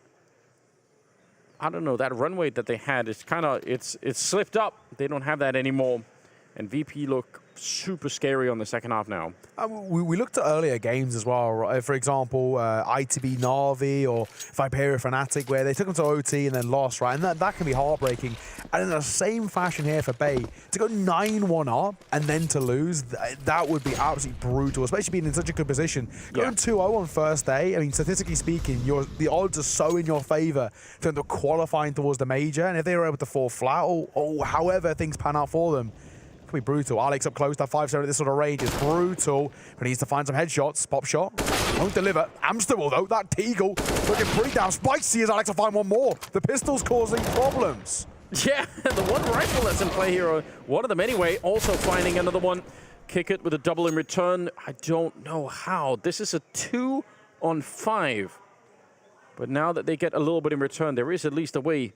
I don't know, that runway that they had is kind of, it's slipped up. They don't have that anymore. and VP look super scary on the second half now. We looked at earlier games as well, right? For example, ITB NAVI or Viperio Fnatic, where they took them to OT and then lost, right? And that can be heartbreaking. And in the same fashion here for Bay, to go 9-1 up and then to lose, that would be absolutely brutal, especially being in such a good position. Going 2-0 on first day, I mean, statistically speaking, the odds are so in your favor in terms of qualifying towards the major. And if they were able to fall flat or however things pan out for them, be brutal. Alex up close, that 5-7 at this sort of range is brutal, but he needs to find some headshots. Pop shot, won't deliver. Amsterdam, though, that Teagle looking pretty damn spicy as Alex will find one more. The pistol's causing problems. Yeah, the one rifle that's in play here, one of them anyway, also finding another one. Kick it with a double in return. I don't know how. This is a 2-on-5. But now that they get a little bit in return, there is at least a way.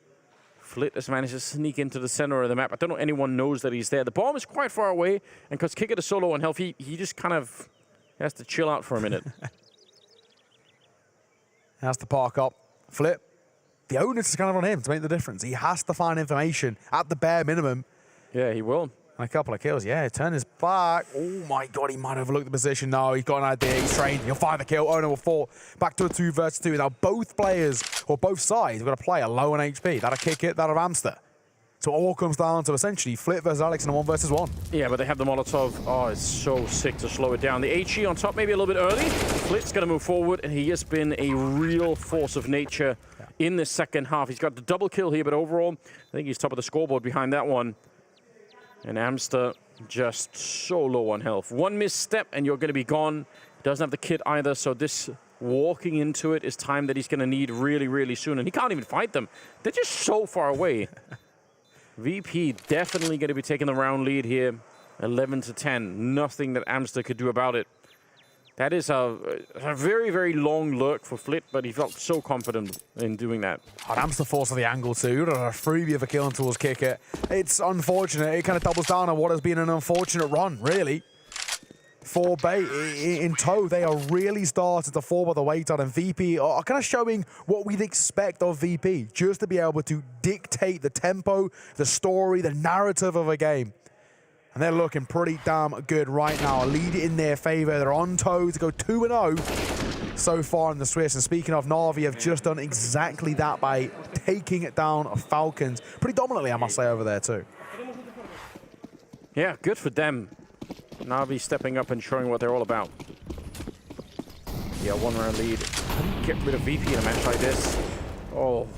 Flit has managed to sneak into the center of the map. I don't know anyone knows that he's there. The bomb is quite far away, and because Kickett is solo on health, he just kind of has to chill out for a minute. Has to park up. Flit. The onus is kind of on him to make the difference. He has to find information at the bare minimum. Yeah, he will. And a couple of kills. Yeah, turn his back. Oh my God, he might overlook the position. No, he's got an idea. He's trained. He'll find the kill. Oh no, will fall. Back to a 2 versus 2. Now both players, or both sides, are going to play a low on HP. That'll kick it, that'll Amster. So it all comes down to essentially Flit versus Alex in a 1 versus 1. Yeah, but they have the Molotov. Oh, it's so sick to slow it down. The HE on top maybe a little bit early. Flit's going to move forward, and he has been a real force of nature in the second half. He's got the double kill here, but overall, I think he's top of the scoreboard behind that one. And Amster just so low on health. One misstep and you're going to be gone. Doesn't have the kit either, so this walking into it is time that he's going to need really, really soon. And he can't even fight them. They're just so far away. VP definitely going to be taking the round lead here. 11-10. Nothing that Amster could do about it. That is a very, very long lurk for Flit, but he felt so confident in doing that. Amster force of the angle too. A freebie of a kill towards Kicker. It's unfortunate. It kind of doubles down on what has been an unfortunate run, really. For Bay in tow, they are really starting to fall by the wayside, and VP are kind of showing what we'd expect of VP, just to be able to dictate the tempo, the story, the narrative of a game. And they're looking pretty damn good right now. A lead in their favor. They're on tow to go 2-0 so far in the Swiss. And speaking of, NAVI have just done exactly that by taking it down Falcons. Pretty dominantly, I must say, over there too. Yeah, good for them. NAVI stepping up and showing what they're all about. Yeah, 1-round lead. How do you get rid of VP in a match like this? Oh.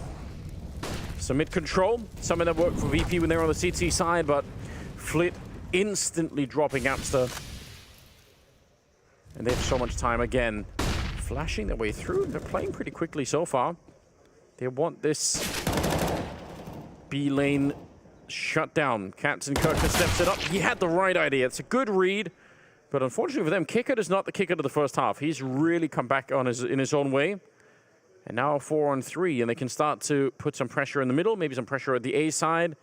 Some mid-control. Something that worked for VP when they were on the CT side, but Flit instantly dropping Amster. And they have so much time again. Flashing their way through. They're playing pretty quickly so far. They want this B lane shut down. Cats and Kirker steps it up. He had the right idea. It's a good read. But unfortunately for them, Kicker is not the Kicker of the first half. He's really come back on in his own way. And now 4-on-3, and they can start to put some pressure in the middle, maybe some pressure at the A side,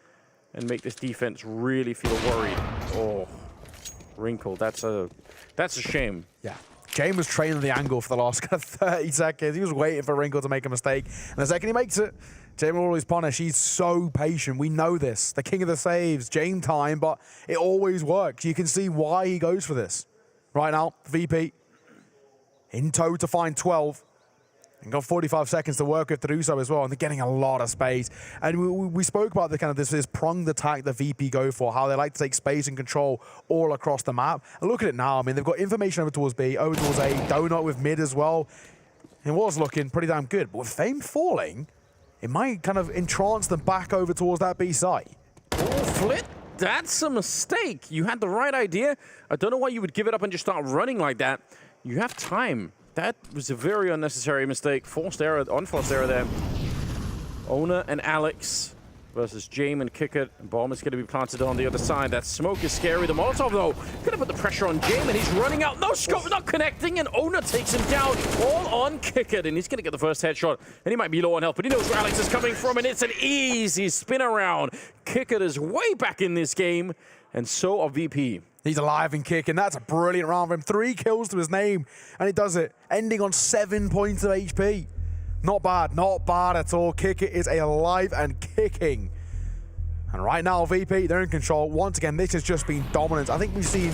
and make this defense really feel worried. Oh, Wrinkle, that's a shame. Yeah. James was training the angle for the last kind of 30 seconds. He was waiting for Wrinkle to make a mistake. And the second he makes it, James will always punish. He's so patient. We know this. The king of the saves, James time, but it always works. You can see why he goes for this. Right now, VP in tow to find 12. And got 45 seconds to work with to do so as well, and they're getting a lot of space. And we spoke about the kind of this pronged attack that VP go for, how they like to take space and control all across the map. And look at it now. I mean, they've got information over towards B, over towards A, donut with mid as well. It was looking pretty damn good, but with Fame falling, it might kind of entrance them back over towards that B site. Oh, Flit, that's a mistake. You had the right idea. I don't know why you would give it up and just start running like that. You have time. That was a very unnecessary mistake. Forced error, unforced error there. Ona and Alex versus Jame and Kicker. Bomb is going to be planted on the other side. That smoke is scary. The Molotov, though, going to put the pressure on Jame, and he's running out. No scope, not connecting, and Ona takes him down. All on Kicker, and he's going to get the first headshot. And he might be low on health, but he knows where Alex is coming from, and it's an easy spin around. Kicker is way back in this game, and so are VP. He's alive and kicking. That's a brilliant round for him. 3 kills to his name, and he does it, ending on 7 points of HP. Not bad at all. Kicker is alive and kicking. And right now, VP, they're in control. Once again, this has just been dominance. I think we've seen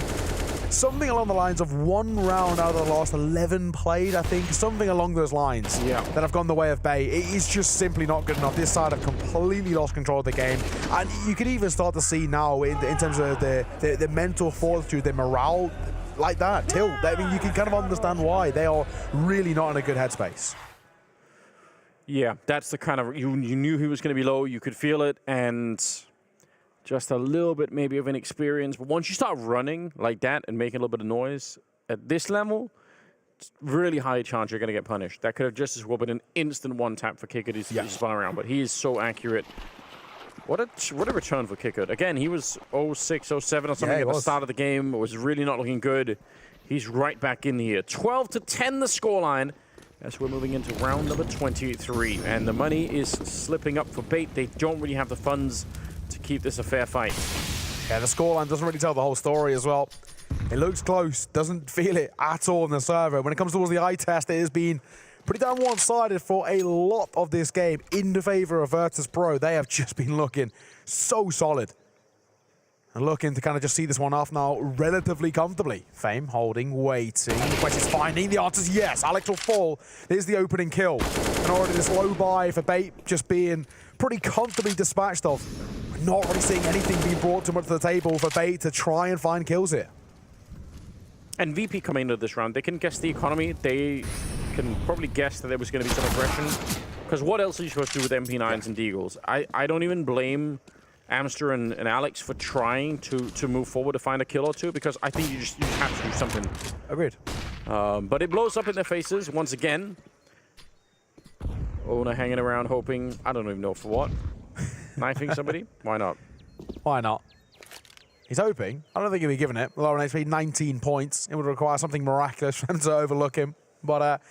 something along the lines of 1 round out of the last 11 played, I think. Something along those lines that have gone the way of Bay. It is just simply not good enough. This side have completely lost control of the game. And you could even start to see now in terms of the mental fortitude, the morale, like that, tilt. I mean, you can kind of understand why. They are really not in a good headspace. Yeah, that's the kind of, you knew he was going to be low, you could feel it, and just a little bit maybe of inexperience. But once you start running like that and making a little bit of noise at this level, it's really high chance you're going to get punished. That could have just as well been an instant one-tap for Kickert. He's spun around, but he is so accurate. What a return for Kickert. Again, he was 0-6, 0-7 or something at the start of the game. It was really not looking good. He's right back in here. 12-10 the scoreline as we're moving into round number 23. And the money is slipping up for Bait. They don't really have the funds to keep this a fair fight. Yeah, the scoreline doesn't really tell the whole story as well. It looks close, doesn't feel it at all in the server. When it comes towards the eye test, it has been pretty damn one-sided for a lot of this game in the favor of Virtus.pro. They have just been looking so solid. And looking to kind of just see this one off now relatively comfortably. Fame holding, waiting. The question is finding. The answer is yes. Alex will fall. There's the opening kill. And already this low buy for Bait just being pretty comfortably dispatched of. We're not really seeing anything being brought too much to the table for Bait to try and find kills here. And VP coming into this round, they can guess the economy. They can probably guess that there was going to be some aggression. Because what else are you supposed to do with MP9s and Deagles? I don't even blame Amster and Alex for trying to move forward to find a kill or two, because I think you just have to do something. Agreed. But it blows up in their faces once again. Owner hanging around hoping, I don't even know for what. Knifing somebody? Why not? Why not? He's hoping. I don't think he'll be giving it. Lower HP, 19 points. It would require something miraculous for him to overlook him. But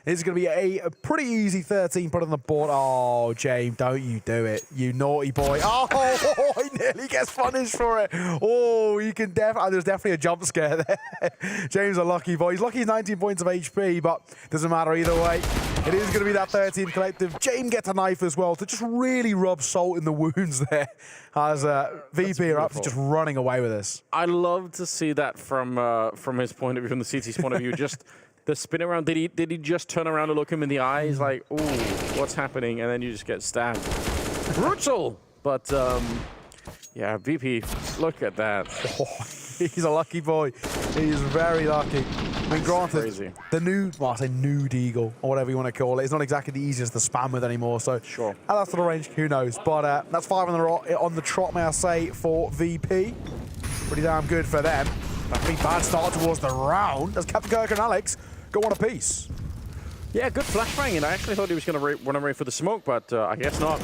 it's going to be a pretty easy 13 put on the board. Oh, James, don't you do it. You naughty boy. Oh, he nearly gets punished for it. Oh, you can definitely... There's definitely a jump scare there. James a lucky boy. He's lucky he's 19 points of HP, but doesn't matter either way. It is going to be that 13 collective. James gets a knife as well to just really rub salt in the wounds there as VP are up to just running away with this. I love to see that from his point of view, from the CT's point of view. Just the spin around. Did he just turn around and look him in the eyes like, ooh, what's happening? And then you just get stabbed. Brutal. But yeah, VP, look at that. Oh, he's a lucky boy. He's very lucky. I mean, granted, the new, well, I say nude eagle, or whatever you want to call it, it's not exactly the easiest to spam with anymore, so sure. At that sort of range, who knows? But that's 5 on the trot, may I say, for VP. Pretty damn good for them. That pretty bad start towards the round as Captain Kirk and Alex go one apiece. Yeah, good flashbang, and I actually thought he was going to run away for the smoke, but I guess not.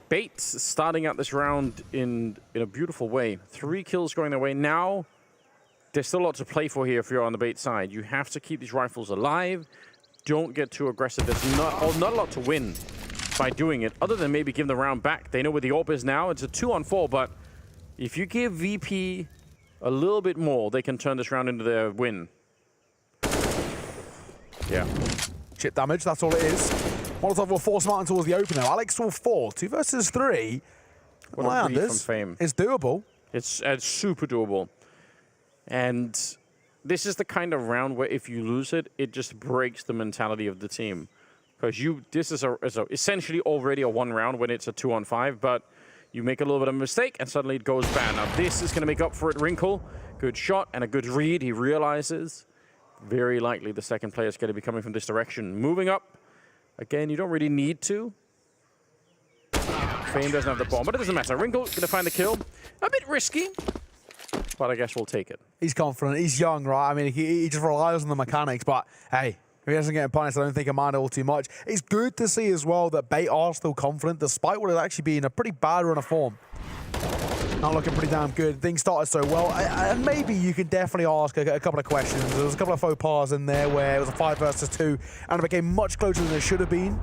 Bait starting out this round in a beautiful way. 3 kills going their way. Now, there's still a lot to play for here if you're on the Bait side. You have to keep these rifles alive. Don't get too aggressive. There's not a lot to win by doing it, other than maybe giving the round back. They know where the AWP is now. It's a 2-on-4, but if you give VP a little bit more, they can turn this round into their win. Yeah. Chip damage, that's all it is. Molotov will force Martin towards the opener. Alex will fall. 2 versus 3. What a read from Fame. It's doable. It's super doable. And this is the kind of round where if you lose it, it just breaks the mentality of the team. Because this is essentially already a 1 round when it's a 2-on-5, but you make a little bit of a mistake and suddenly it goes bad. Now this is going to make up for it. Wrinkle, good shot and a good read. He realizes very likely the second player is going to be coming from this direction. Moving up. Again, you don't really need to. Fame doesn't have the bomb, but it doesn't matter. Wrinkle going to find the kill. A bit risky, but I guess we'll take it. He's confident. He's young, right? I mean, he just relies on the mechanics, but hey, if he doesn't get punished, I don't think it mind all too much. It's good to see as well that Bait are still confident, despite what has actually been a pretty bad run of form. Not looking pretty damn good. Things started so well. And maybe you can definitely ask a couple of questions. There was a couple of faux pas in there where it was a 5 versus 2 and it became much closer than it should have been.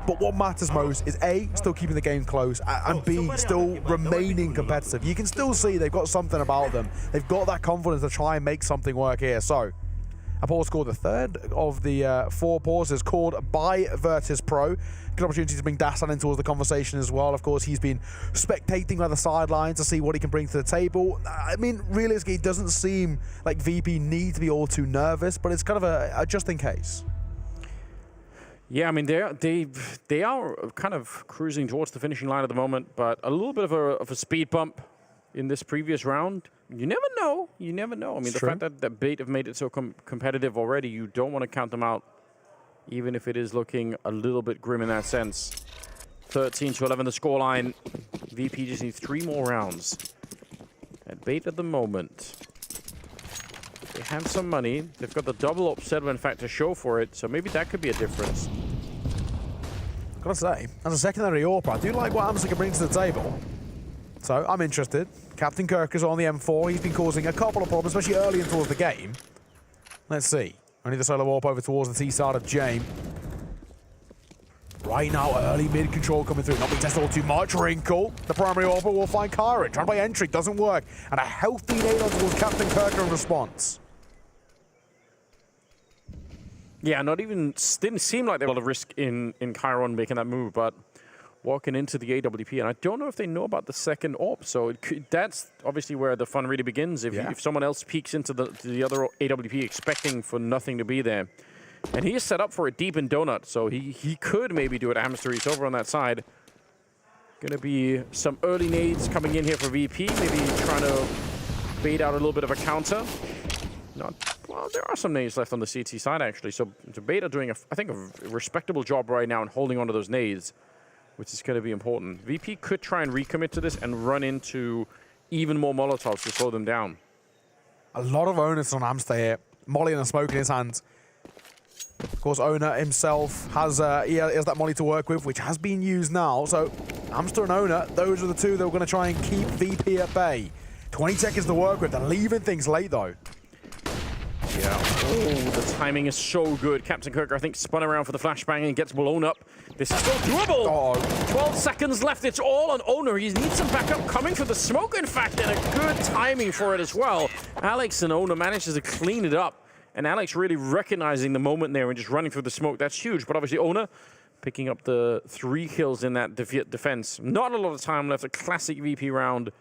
But what matters most is A, still keeping the game close, and B, still remaining competitive. You can still see they've got something about them. They've got that confidence to try and make something work here. So, A pause scored the third of the 4 pauses called by Virtus.pro. Good opportunity to bring Dastan in towards the conversation as well. Of course, he's been spectating by the sidelines to see what he can bring to the table. I mean, realistically, it doesn't seem like VP need to be all too nervous, but it's kind of a just in case. Yeah, I mean, they are kind of cruising towards the finishing line at the moment, but a little bit of a speed bump in this previous round. You never know. You never know. I mean, the fact that Bait have made it so competitive already, you don't want to count them out, even if it is looking a little bit grim in that sense. 13-11 the scoreline. VP just needs 3 more rounds. At Bait at the moment, they have some money. They've got the double up settlement fact to show for it, so maybe that could be a difference. Gotta say, as a secondary AWP, I do like what Amsa can bring to the table. So I'm interested. Captain Kirk is on the M4. He's been causing a couple of problems, especially early and towards the game. Let's see. Only the solo warp over towards the T side of James. Right now, early mid control coming through. Not being tested all too much. Wrinkle. The primary AWP will find Kyron. Trying to play entry. Doesn't work. And a healthy nade on towards Captain Kirk in response. Yeah, didn't seem like there was a lot of risk in Kyron making that move, but walking into the AWP, and I don't know if they know about the second AWP, so that's obviously where the fun really begins. If someone else peeks into the other AWP expecting for nothing to be there. And he is set up for it deep in Donut, so he could maybe do it. Hamster, he's over on that side. Gonna be some early nades coming in here for VP, maybe trying to bait out a little bit of a counter. Well, there are some nades left on the CT side, actually. So Bait are doing, I think, a respectable job right now in holding onto those nades, which is going to be important. VP could try and recommit to this and run into even more Molotovs to slow them down. A lot of onus on Amster here. Molly and a smoke in his hands. Of course, Owner himself has he has that Molly to work with, which has been used now. So Amster and Owner, those are the two that we're going to try and keep VP at bay. 20 seconds to work with. They're leaving things late, though. Yeah. Oh, the timing is so good. Captain Kirk, I think, spun around for the flashbang and gets blown up. This is still doable. Oh. 12 seconds left. It's all on Owner. He needs some backup coming for the smoke, in fact, and a good timing for it as well. Alex and Owner manages to clean it up. And Alex really recognizing the moment there and just running through the smoke. That's huge. But obviously, Owner picking up the 3 kills in that defense. Not a lot of time left. A classic VP round.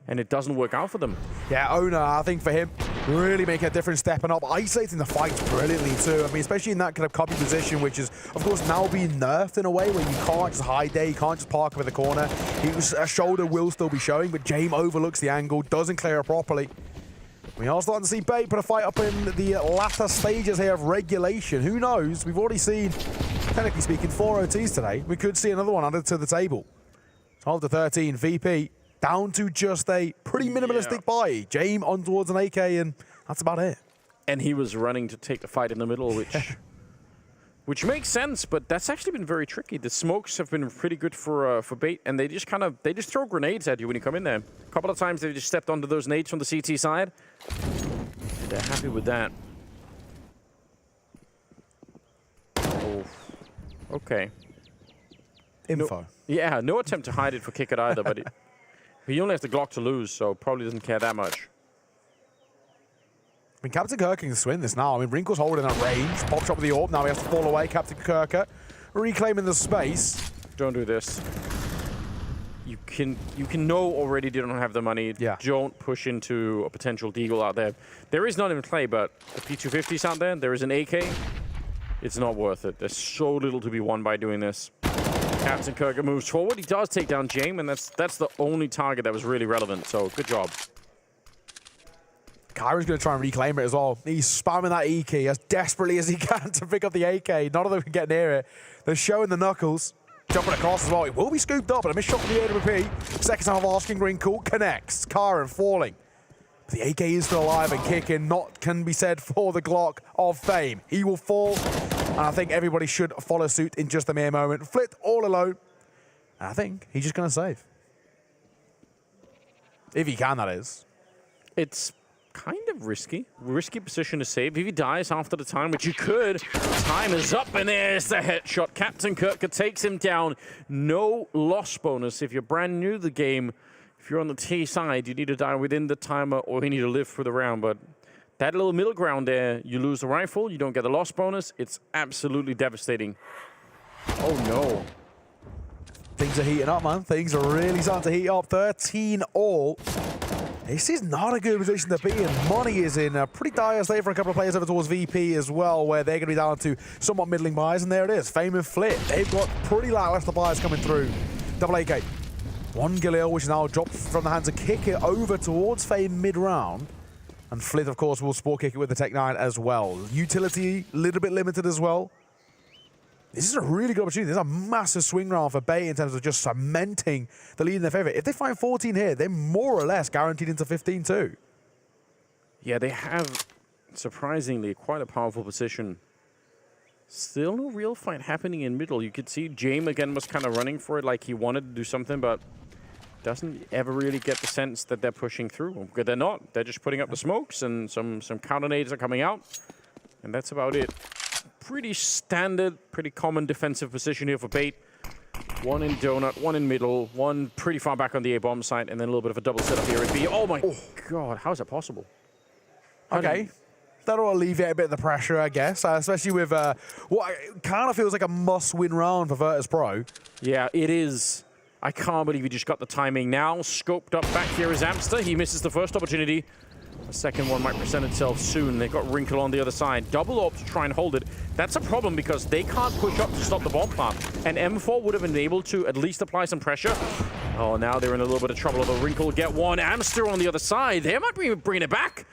And it doesn't work out for them. Yeah, Owner, I think for him, really making a difference, stepping up, isolating the fights brilliantly too. I mean, especially in that kind of copy position, which is, of course, now being nerfed in a way where you can't just hide there, you can't just park over the corner. A shoulder will still be showing, but James overlooks the angle, doesn't clear it properly. We are starting to see Bait put a fight up in the latter stages here of regulation. Who knows? We've already seen, technically speaking, 4 OTs today. We could see another one added to the table. 12-13, VP. Down to just a pretty minimalistic buy. James on towards an AK, and that's about it. And he was running to take the fight in the middle, which makes sense, but that's actually been very tricky. The smokes have been pretty good for Bait, and they just throw grenades at you when you come in there. A couple of times they just stepped onto those nades from the CT side. And they're happy with that. Oh, okay. Info. No attempt to hide it for Kick It either, but he only has the Glock to lose, so probably doesn't care that much. I mean, Captain Kirk can swing this now. I mean, Wrinkle's holding that range. Pop shot with the AWP. Now he has to fall away. Captain Kirk reclaiming the space. Don't do this. You can know already they don't have the money. Yeah. Don't push into a potential deagle out there. There is none in play, but the P250's out there. There is an AK. It's not worth it. There's so little to be won by doing this. Captain Kirk moves forward. He does take down James, and that's the only target that was really relevant. So good job. Kyron's going to try and reclaim it as well. He's spamming that E key as desperately as he can to pick up the AK. None of them can get near it. They're showing the knuckles. Jumping across as well. It will be scooped up, but a missed shot from the AWP. Second time of asking, Wrinkle connects. Kyron falling. But the AK is still alive and kicking. Not can be said for the Glock of fame. He will fall. And I think everybody should follow suit in just a mere moment. Flit all alone. And I think he's just going to save. If he can, that is. It's kind of risky. Risky position to save. If he dies after the time, which you could, time is up, and there's the headshot. Captain Kirk takes him down. No loss bonus. If you're brand new to the game, if you're on the T side, you need to die within the timer or you need to live for the round. But that little middle ground there, you lose the rifle, you don't get the loss bonus. It's absolutely devastating. Oh, no. Things are heating up, man. Things are really starting to heat up. 13 all. This is not a good position to be in. Money is in a pretty dire state for a couple of players over towards VP as well, where they're going to be down to somewhat middling buys, and there it is. Fame and Flit. They've got pretty lackluster buys coming through. Double AK. One Galil, which is now dropped from the hands of Kick it over towards Fame mid-round. And Flit, of course, will sport kick it with the Tech 9 as well. Utility, a little bit limited as well. This is a really good opportunity. This is a massive swing round for Bay in terms of just cementing the lead in their favor. If they find 14 here, they're more or less guaranteed into 15 too. Yeah, they have, surprisingly, quite a powerful position. Still no real fight happening in middle. You could see James again was kind of running for it like he wanted to do something, but doesn't ever really get the sense that they're pushing through. They're not. They're just putting up the smokes, and some counter nades are coming out, and that's about it. Pretty standard, pretty common defensive position here for Bait. One in donut, one in middle, one pretty far back on the A-bomb site, and then a little bit of a double setup here at B. Oh my god, how is that possible? Okay. That'll alleviate a bit of the pressure, I guess, especially with what kind of feels like a must-win round for Virtus.pro. Yeah, it is. I can't believe he just got the timing now. Scoped up back here is Amster. He misses the first opportunity. The second one might present itself soon. They've got Wrinkle on the other side. Double AWP to try and hold it. That's a problem because they can't push up to stop the bomb plant. And M4 would have been able to at least apply some pressure. Oh, now they're in a little bit of trouble. The Wrinkle get one. Amster on the other side. They might be bringing it back.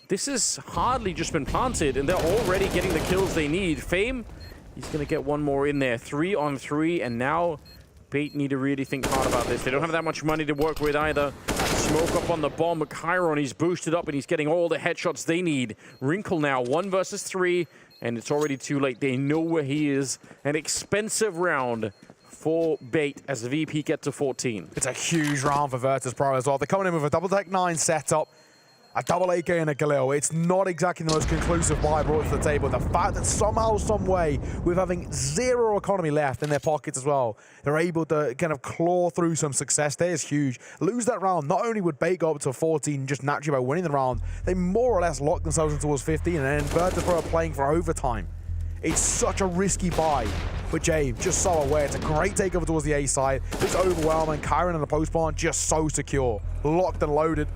This has hardly just been planted, and they're already getting the kills they need. Fame, he's going to get one more in there. 3 on 3, and now Bait need to really think hard about this. They don't have that much money to work with either. Smoke up on the bomb. Chiron, he's boosted up, and he's getting all the headshots they need. Wrinkle now, 1 versus 3, and it's already too late. They know where he is. An expensive round for Bait as the VP get to 14. It's a huge round for Virtus.pro as well. They're coming in with a double Tech 9 setup. A double AK and a Galil. It's not exactly the most conclusive buy brought to the table. The fact that somehow, some way, with having 0 economy left in their pockets as well, they're able to kind of claw through some success there is huge. Lose that round, not only would Bait go up to 14 just naturally by winning the round, they more or less lock themselves in towards 15, and then Virtus.pro are playing for overtime. It's such a risky buy. But James, just so aware, it's a great takeover towards the A side. It's overwhelming. Kyron and the post plant just so secure. Locked and loaded.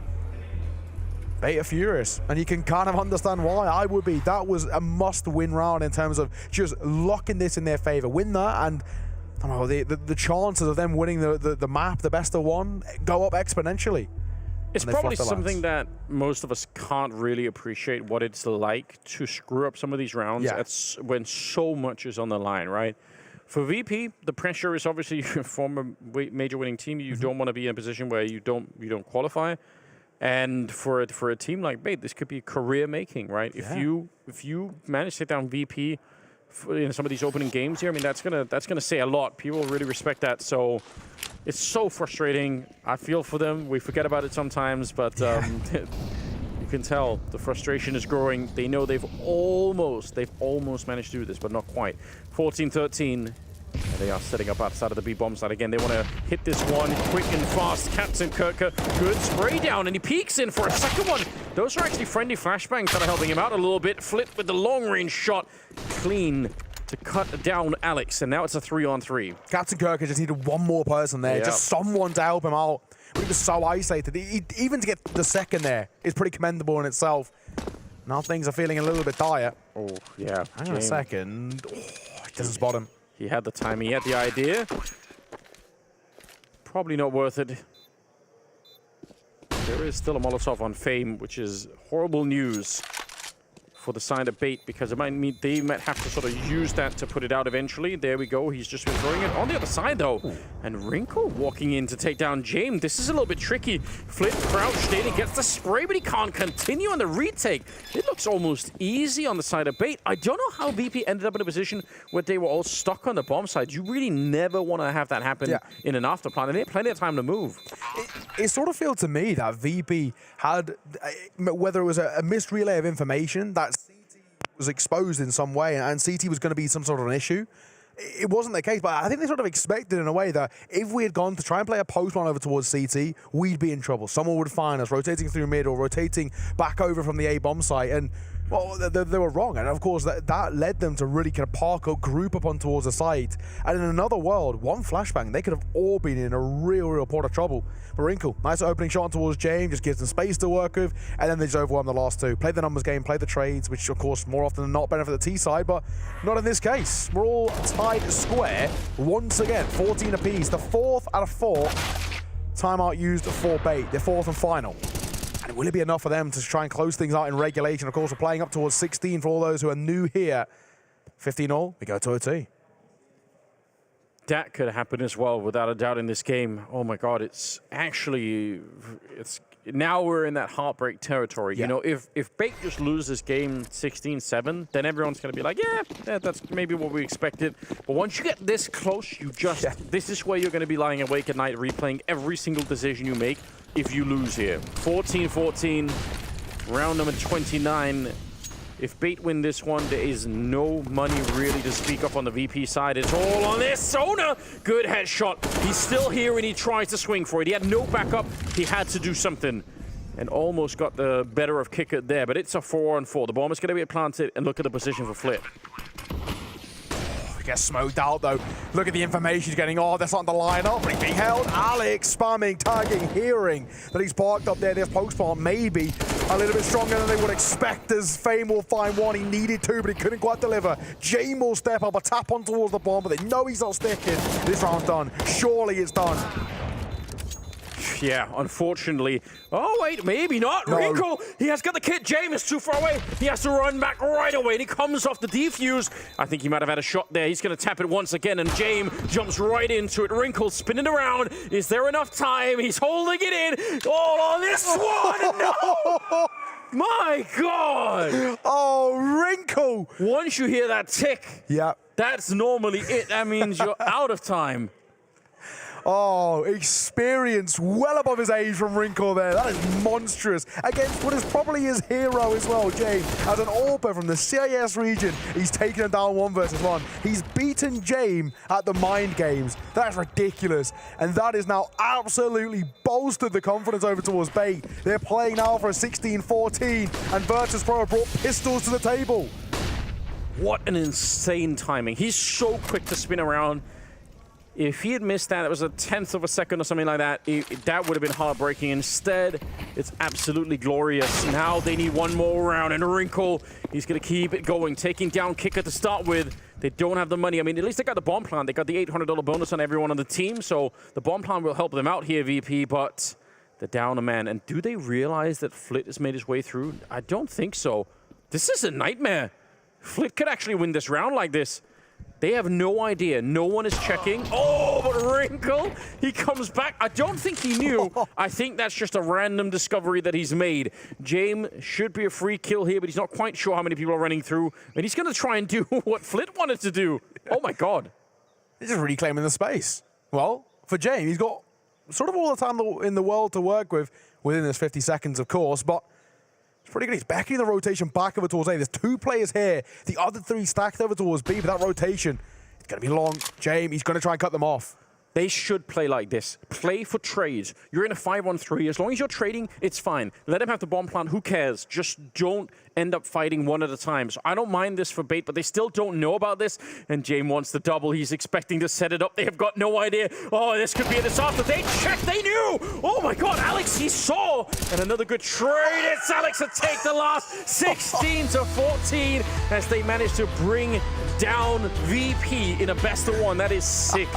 Bait are furious, and you can kind of understand why. I would be. That was a must-win round in terms of just locking this in their favor. Win that, and I don't know, the chances of them winning the map, the best of one, go up exponentially. It's probably something that most of us can't really appreciate what it's like to screw up some of these rounds when so much is on the line, right? For VP, the pressure is obviously your former major winning team. You don't want to be in a position where you don't qualify. And for a team like Bait, this could be career making, right? Yeah. If you manage to take down VP in some of these opening games here, I mean that's gonna say a lot. People really respect that. So it's so frustrating. I feel for them. We forget about it sometimes, but you can tell the frustration is growing. They know they've almost managed to do this, but not quite. 14-13. And they are setting up outside of the B-bomb side again. They want to hit this one quick and fast. Captain Kirker, good spray down, and he peeks in for a second one. Those are actually friendly flashbangs that are helping him out a little bit. Flit with the long-range shot. Clean to cut down Alex, and now it's a 3-on-3. Captain Kirker just needed one more person there, just someone to help him out. But he was so isolated. Even to get the second there is pretty commendable in itself. Now things are feeling a little bit dire. Oh, yeah. Hang on a second. Oh, he doesn't spot him. He had the timing, he had the idea. Probably not worth it. There is still a Molotov on Fame, which is horrible news for the side of Bait, because it might mean they might have to sort of use that to put it out eventually. There we go. He's just been throwing it on the other side, though. Ooh. And Wrinkle walking in to take down James. This is a little bit tricky. Flit crouched in. He gets the spray, but he can't continue on the retake. It looks almost easy on the side of Bait. I don't know how VP ended up in a position where they were all stuck on the bomb side. You really never want to have that happen in an afterplan, and they had plenty of time to move. It sort of feels to me that VP had, whether it was a missed relay of information, that CT was exposed in some way, and CT was going to be some sort of an issue. it wasn't the case, but I think they sort of expected in a way that if we had gone to try and play a post one over towards CT, we'd be in trouble. Someone would find us rotating through mid or rotating back over from the A bomb site, and well, they were wrong. And of course, that led them to really kind of park up, group up on towards the site. And in another world, one flashbang, they could have all been in a real pot of trouble. But Wrinkle, nice opening shot towards James, just gives them space to work with, and then they just overwhelm the last two. Play the numbers game, play the trades, which of course more often than not benefit the T side, but not in this case. We're all tied square once again, 14 apiece. The 4th out of 4 timeout used for Bait, their 4th and final. And will it be enough for them to try and close things out in regulation? Of course, we're playing up towards 16 for all those who are new here. 15-all, we go to OT. That could happen as well, without a doubt, in this game. Oh my God, it's now we're in that heartbreak territory. Yeah. You know, if Bait just loses game 16-7, then everyone's going to be like, yeah, that's maybe what we expected. But once you get this close, this is where you're going to be lying awake at night, replaying every single decision you make if you lose here. 14-14, round number 29. If Bait win this one, there is no money really to speak of on the VP side. It's all on this. Sona, good headshot. He's still here and he tries to swing for it. He had no backup. He had to do something. And almost got the better of Kicker there. But it's a 4-on-4. The bomb is going to be planted, and look at the position for Flit. He gets smoked out though. Look at the information he's getting. Oh, that's not the line up, but he's being held. Alex spamming, tagging, hearing that he's parked up there. This post bomb maybe a little bit stronger than they would expect, as Fame will find one. He needed to, but he couldn't quite deliver. Jame will step up, a tap on towards the bomb, but they know he's not sticking. This round's done. Surely it's done. Yeah, unfortunately. Oh, wait, maybe not. No. Rico, he has got the kit. James is too far away. He has to run back right away, and he comes off the defuse. I think he might have had a shot there. He's going to tap it once again, and James jumps right into it. Wrinkle spinning around. Is there enough time? He's holding it in. Oh, this one! No! My God! Oh, Wrinkle! Once you hear that tick, that's normally it. That means you're out of time. Oh, experience well above his age from Wrinkle there. That is monstrous. Against what is probably his hero as well, James. As an AWPer from the CIS region, he's taken him down 1 versus 1. He's beaten James at the Mind Games. That's ridiculous. And that is now absolutely bolstered the confidence over towards Bait. They're playing now for a 16-14, and Virtus.pro brought pistols to the table. What an insane timing. He's so quick to spin around. If he had missed that, it was a 1/10 of a second or something like that, that would have been heartbreaking. Instead, it's absolutely glorious. Now they need one more round, and Wrinkle, he's going to keep it going, taking down Kicker to start with. They don't have the money. I mean, at least they got the bomb plan. They got the $800 bonus on everyone on the team, so the bomb plan will help them out here, VP, but they're down a man. And do they realize that Flit has made his way through? I don't think so. This is a nightmare. Flit could actually win this round like this. They have no idea. No one is checking. Oh, but Wrinkle, he comes back. I don't think he knew. I think that's just a random discovery that he's made. James should be a free kill here, but he's not quite sure how many people are running through. And he's going to try and do what Flit wanted to do. Oh, my God. He's just reclaiming the space. Well, for James, he's got sort of all the time in the world to work with within this 50 seconds, of course, but it's pretty good. He's backing the rotation back over towards A. There's 2 players here. The other 3 stacked over towards B, but that rotation, it's going to be long. James, he's going to try and cut them off. They should play like this. Play for trades. You're in a 5-on-3. As long as you're trading, it's fine. Let him have the bomb plant. Who cares? Just don't end up fighting one at a time. So I don't mind this for Bait, but they still don't know about this. And James wants the double. He's expecting to set it up. They have got no idea. Oh, this could be a disaster. They checked. They knew. Oh, my God. Alex, he saw. And another good trade. It's Alex to take the last 16-14 as they manage to bring down VP in a best-of-1. That is sick.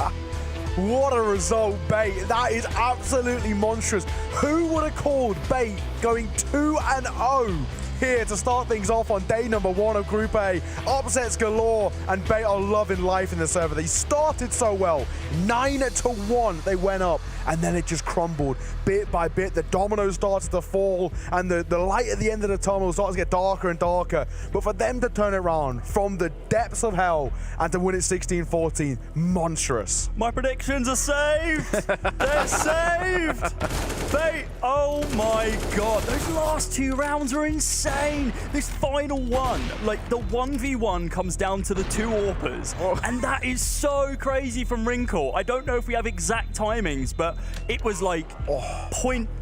What a result, Bait. That is absolutely monstrous. Who would have called Bait going 2-0 here to start things off on day number 1 of Group A? Upsets galore, and Bait are loving life in the server. They started so well. 9-1 they went up, and then it just crumbled bit by bit. The dominoes started to fall, and the light at the end of the tunnel started to get darker and darker. But for them to turn it around from the depths of hell and to win it 16-14, monstrous. My predictions are saved. They're saved. Oh my god, those last 2 rounds are insane. This final one, like the 1v1 comes down to the 2 AWPers, and that is so crazy from Wrinkle. I don't know if we have exact timings, but it was like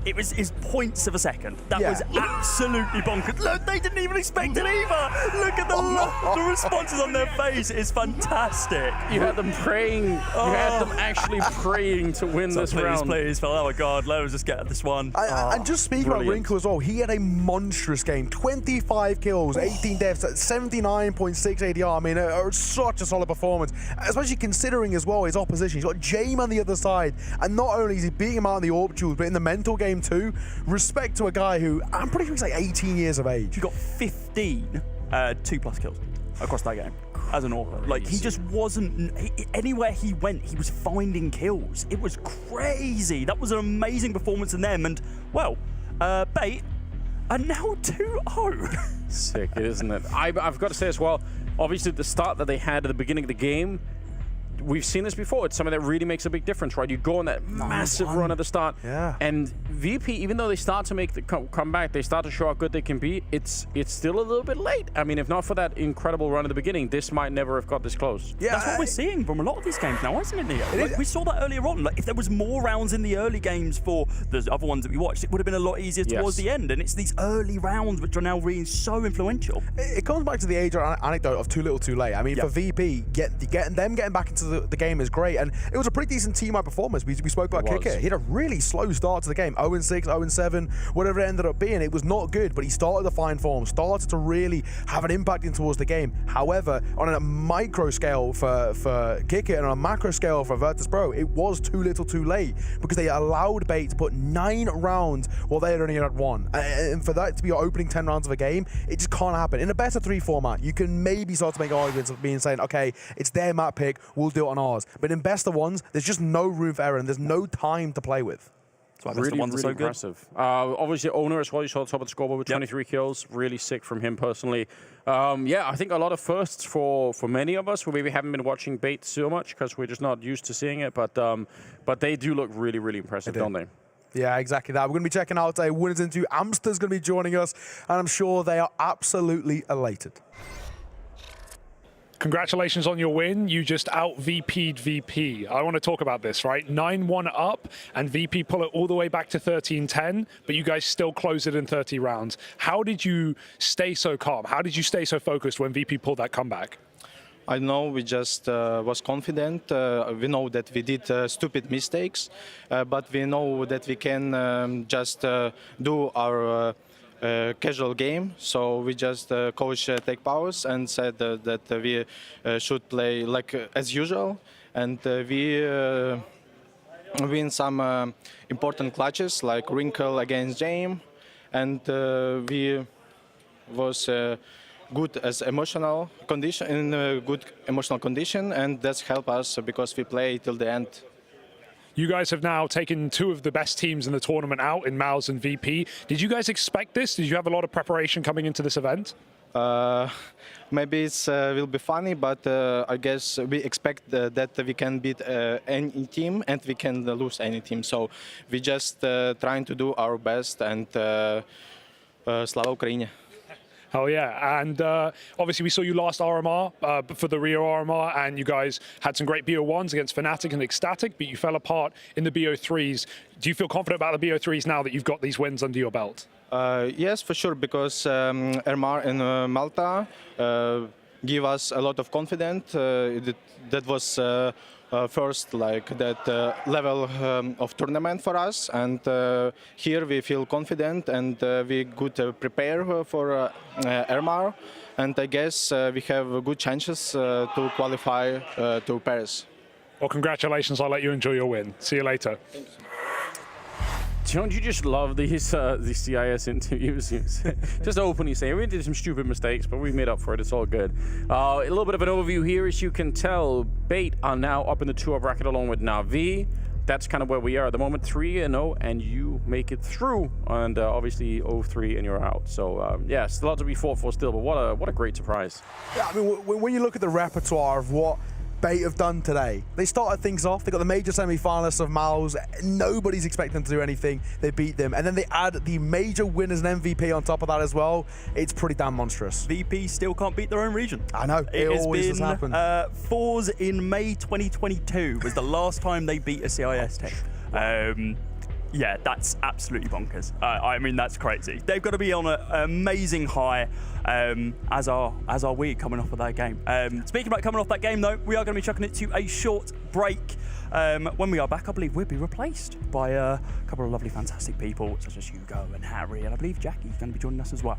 it was points of a second. That was absolutely bonkers. Look, they didn't even expect it either. Look at the responses on their face. It's fantastic. You had them praying. You had them actually praying to win this round. Please, oh my god, let us just get this one. And just speaking about Wrinkle as well, he had a monstrous game. 25 kills, 18 deaths, 79.6 ADR. I mean, such a solid performance, especially considering as well his opposition. He's got Jame on the other side, and not only is he beating him out in the AWP duels, but in the mental game too. Respect to a guy who, I'm pretty sure he's like 18 years of age. He got 15 2+ kills across that game as an AWPer. Like, he just wasn't, anywhere he went, he was finding kills. It was crazy. That was an amazing performance in them. And, well, Bait are now 2-0. Sick, isn't it? I've got to say as well, obviously the start that they had at the beginning of the game, we've seen this before. It's something that really makes a big difference, right? You go on that massive run at the start, and VP, even though they start to make the comeback, they start to show how good they can be, it's still a little bit late. I mean, if not for that incredible run at the beginning, this might never have got this close. Yeah, that's what we're seeing from a lot of these games now, isn't it, Neo? Like, we saw that earlier on. Like, if there was more rounds in the early games for the other ones that we watched, it would have been a lot easier towards the end. And it's these early rounds which are now really so influential. It comes back to the age anecdote of too little, too late. I mean, for VP, getting back into the game is great, and it was a pretty decent team-wide performance. We spoke about Kicker. He had a really slow start to the game, 0-6, 0-7, whatever it ended up being. It was not good, but he started to find form, started to really have an impact in towards the game. However, on a micro scale for Kicker and on a macro scale for Virtus.pro, it was too little, too late, because they allowed Bait to put 9 rounds while they had only had 1. And for that to be your opening 10 rounds of a game, it just can't happen. In a better 3 format, you can maybe start to make arguments of being saying, okay, it's their map pick, we'll do it on ours. But in best of ones, there's just no room for error, and there's no time to play with. That's why really impressive. Obviously, Owner as well, you saw the top of the scoreboard with 23 kills. Really sick from him personally. Yeah, I think a lot of firsts for many of us who maybe haven't been watching Bait so much because we're just not used to seeing it. But they do look really, really impressive, don't they? Yeah, exactly that. We're going to be checking out winners into Amster's going to be joining us, and I'm sure they are absolutely elated. Congratulations on your win. You just out-VP'd VP. I want to talk about this, right? 9-1 up, and VP pull it all the way back to 13-10, but you guys still close it in 30 rounds. How did you stay so calm? How did you stay so focused when VP pulled that comeback? I know we just was confident. We know that we did stupid mistakes, but we know that we can just do our casual game. So we just coach take pause and said that we should play like as usual, and we win some important clutches like Wrinkle against Jame, and we was good as emotional condition, in a good emotional condition, and that's helped us because we play till the end. You guys have now taken 2 of the best teams in the tournament out in MOUZ and VP. Did you guys expect this? Did you have a lot of preparation coming into this event? Maybe it will be funny, but I guess we expect that we can beat any team and we can lose any team. So we just trying to do our best, and Slava Ukraine. Oh yeah, and obviously we saw you last RMR for the Rio RMR, and you guys had some great BO1s against Fnatic and Ecstatic, but you fell apart in the BO3s. Do you feel confident about the BO3s now that you've got these wins under your belt? Yes, for sure, because RMR in Malta give us a lot of confidence. That was first like that level of tournament for us, and here we feel confident, and we could prepare for RMR, and I guess we have good chances to qualify to Paris. Well, congratulations. I'll let you enjoy your win. See you later. Don't you just love these CIS interviews? Just openly saying we did some stupid mistakes, but we made up for it. It's all good. A little bit of an overview here. As you can tell, Bait are now up in the 2-0 bracket along with NAVI. that's kind of where we are at the moment. 3-0, and you make it through, and obviously 0-3, and you're out. So yeah, it's a lot to be fought for still, but what a great surprise. Yeah, I mean, when you look at the repertoire of what Bait have done today, they started things off. They got the major semi-finalists of MOUZ. Nobody's expecting them to do anything. They beat them, and then they add the major winners and MVP on top of that as well. It's pretty damn monstrous. VP still can't beat their own region. I know, it always does happen. FaZe in May 2022 was the last time they beat a CIS team. Yeah, that's absolutely bonkers. I mean, that's crazy. They've got to be on an amazing high, as are we coming off of that game. Speaking about coming off that game, though, we are going to be chucking it to a short break. When we are back, I believe we'll be replaced by a couple of lovely, fantastic people, such as Hugo and Harry, and I believe Jackie's going to be joining us as well.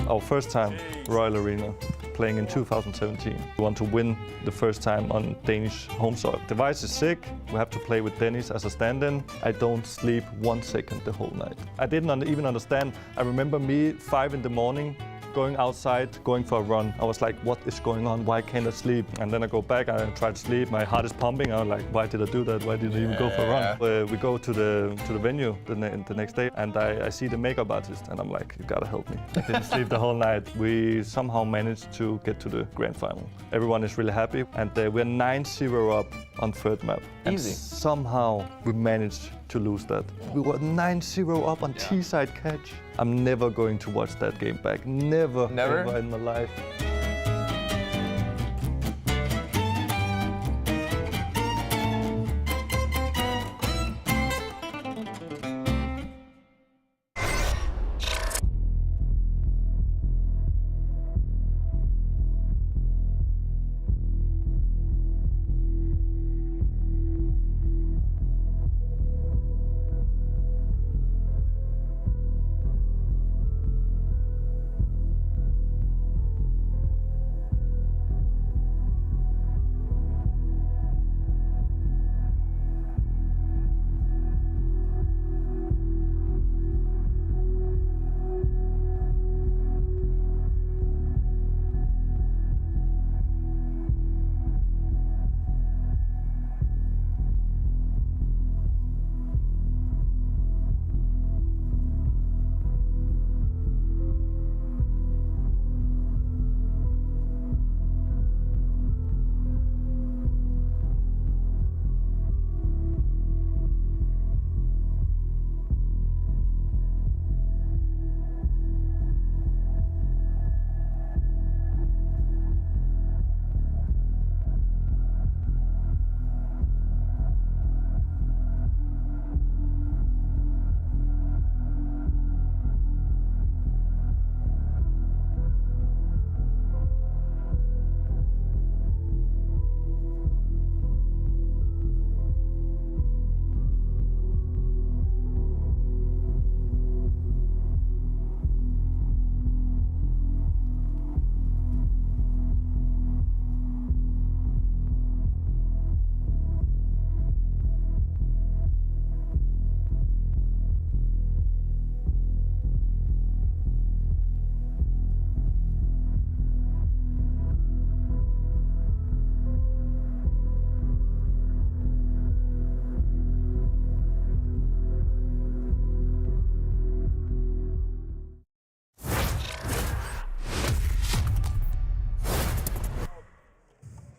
Our first time Royal Arena, playing in 2017. We want to win the first time on Danish home soil. Device is sick. We have to play with Dennis as a stand-in. I don't sleep 1 second the whole night. I didn't even understand. I remember me 5 in the morning, going outside, going for a run. I was like, what is going on? Why can't I sleep? And then I go back, I try to sleep. My heart is pumping. I'm like, why did I do that? Why did I even go for a run? We go to the venue the next day, and I see the makeup artist, and I'm like, you gotta help me. I didn't sleep the whole night. We somehow managed to get to the grand final. Everyone is really happy, and we're 9-0 up on third map. And Easy. Somehow we managed to lose that. We were 9-0 up on T-side catch. I'm never going to watch that game back. Never ever in my life.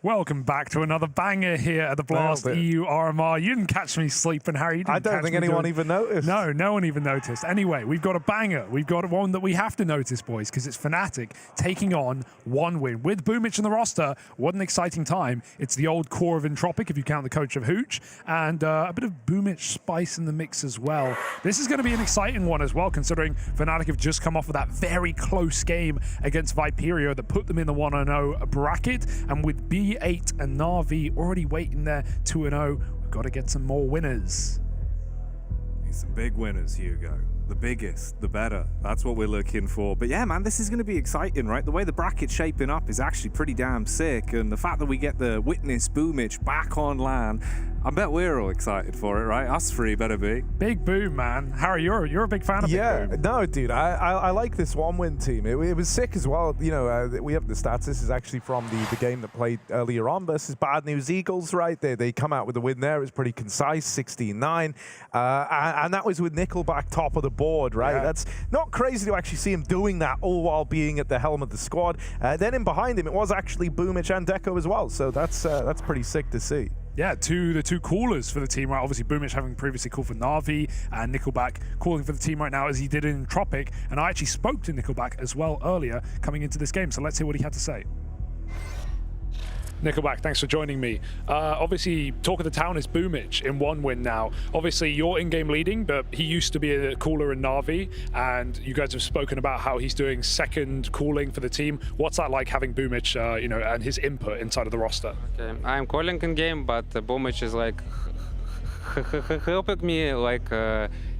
Welcome back to another banger here at the Blast EU RMR. You didn't catch me sleeping, Harry. You didn't I don't think anyone even noticed. No, no one even noticed. Anyway, we've got a banger. We've got one that we have to notice, boys, because it's Fnatic taking on one win. With Boomich in the roster, what an exciting time. It's the old core of Entropic, if you count the coach of Hooch, and a bit of Boomich spice in the mix as well. This is going to be an exciting one as well, considering Fnatic have just come off of that very close game against Viperio that put them in the 1-0 bracket, and with B8 and NAVI already waiting there 2-0, we've got to get some more winners. Need some big winners, Hugo. the biggest, the better. That's what we're looking for. But yeah, man, this is going to be exciting, right? The way the bracket's shaping up is actually pretty damn sick. And the fact that we get the witness Boomich back on LAN, I bet we're all excited for it, right? Us three better be. Big Boom, man. Harry, you're a big fan of Big Boom. No, dude, I like this one-win team. It was sick as well. You know, we have the stats. This is actually from the game that played earlier on versus Bad News Eagles, right? They come out with a win there. It was pretty concise, 16-9. And that was with Nickelback top of the board, right? Yeah. That's not crazy to actually see him doing that all while being at the helm of the squad. Then in behind him, it was actually Boomich and Deco as well. So that's pretty sick to see. Yeah, the two callers for the team, right? Obviously, Boomich having previously called for NAVI, and Nickelback calling for the team right now as he did in Tropic. And I actually spoke to Nickelback as well earlier coming into this game. So let's hear what he had to say. Nickelback, thanks for joining me. Obviously, talk of the town is Boomich in one win now. Obviously, you're in-game leading, but he used to be a caller in Navi, and you guys have spoken about how he's doing second calling for the team. What's that like having Boomich, you know, and his input inside of the roster? Okay, I'm calling in game, but Boomich is like helping me, like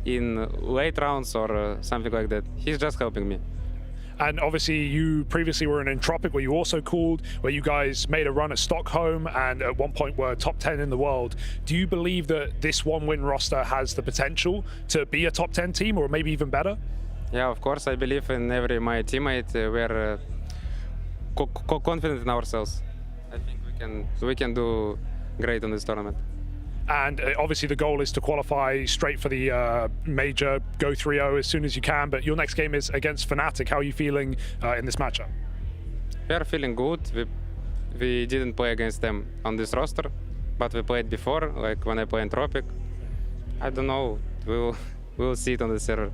in late rounds or something like that. He's just helping me. And obviously you previously were in Entropic where you also called, where you guys made a run at Stockholm and at one point were top 10 in the world. Do you believe that this one-win roster has the potential to be a top 10 team or maybe even better? Yeah, of course. I believe in every my teammate. We're confident in ourselves. I think we can do great on this tournament. And obviously the goal is to qualify straight for the major, go 3-0 as soon as you can, but your next game is against Fnatic. How are you feeling in this matchup? We are feeling good. We didn't play against them on this roster, but we played before, like when I play in Tropic. I don't know, we'll see it on the server.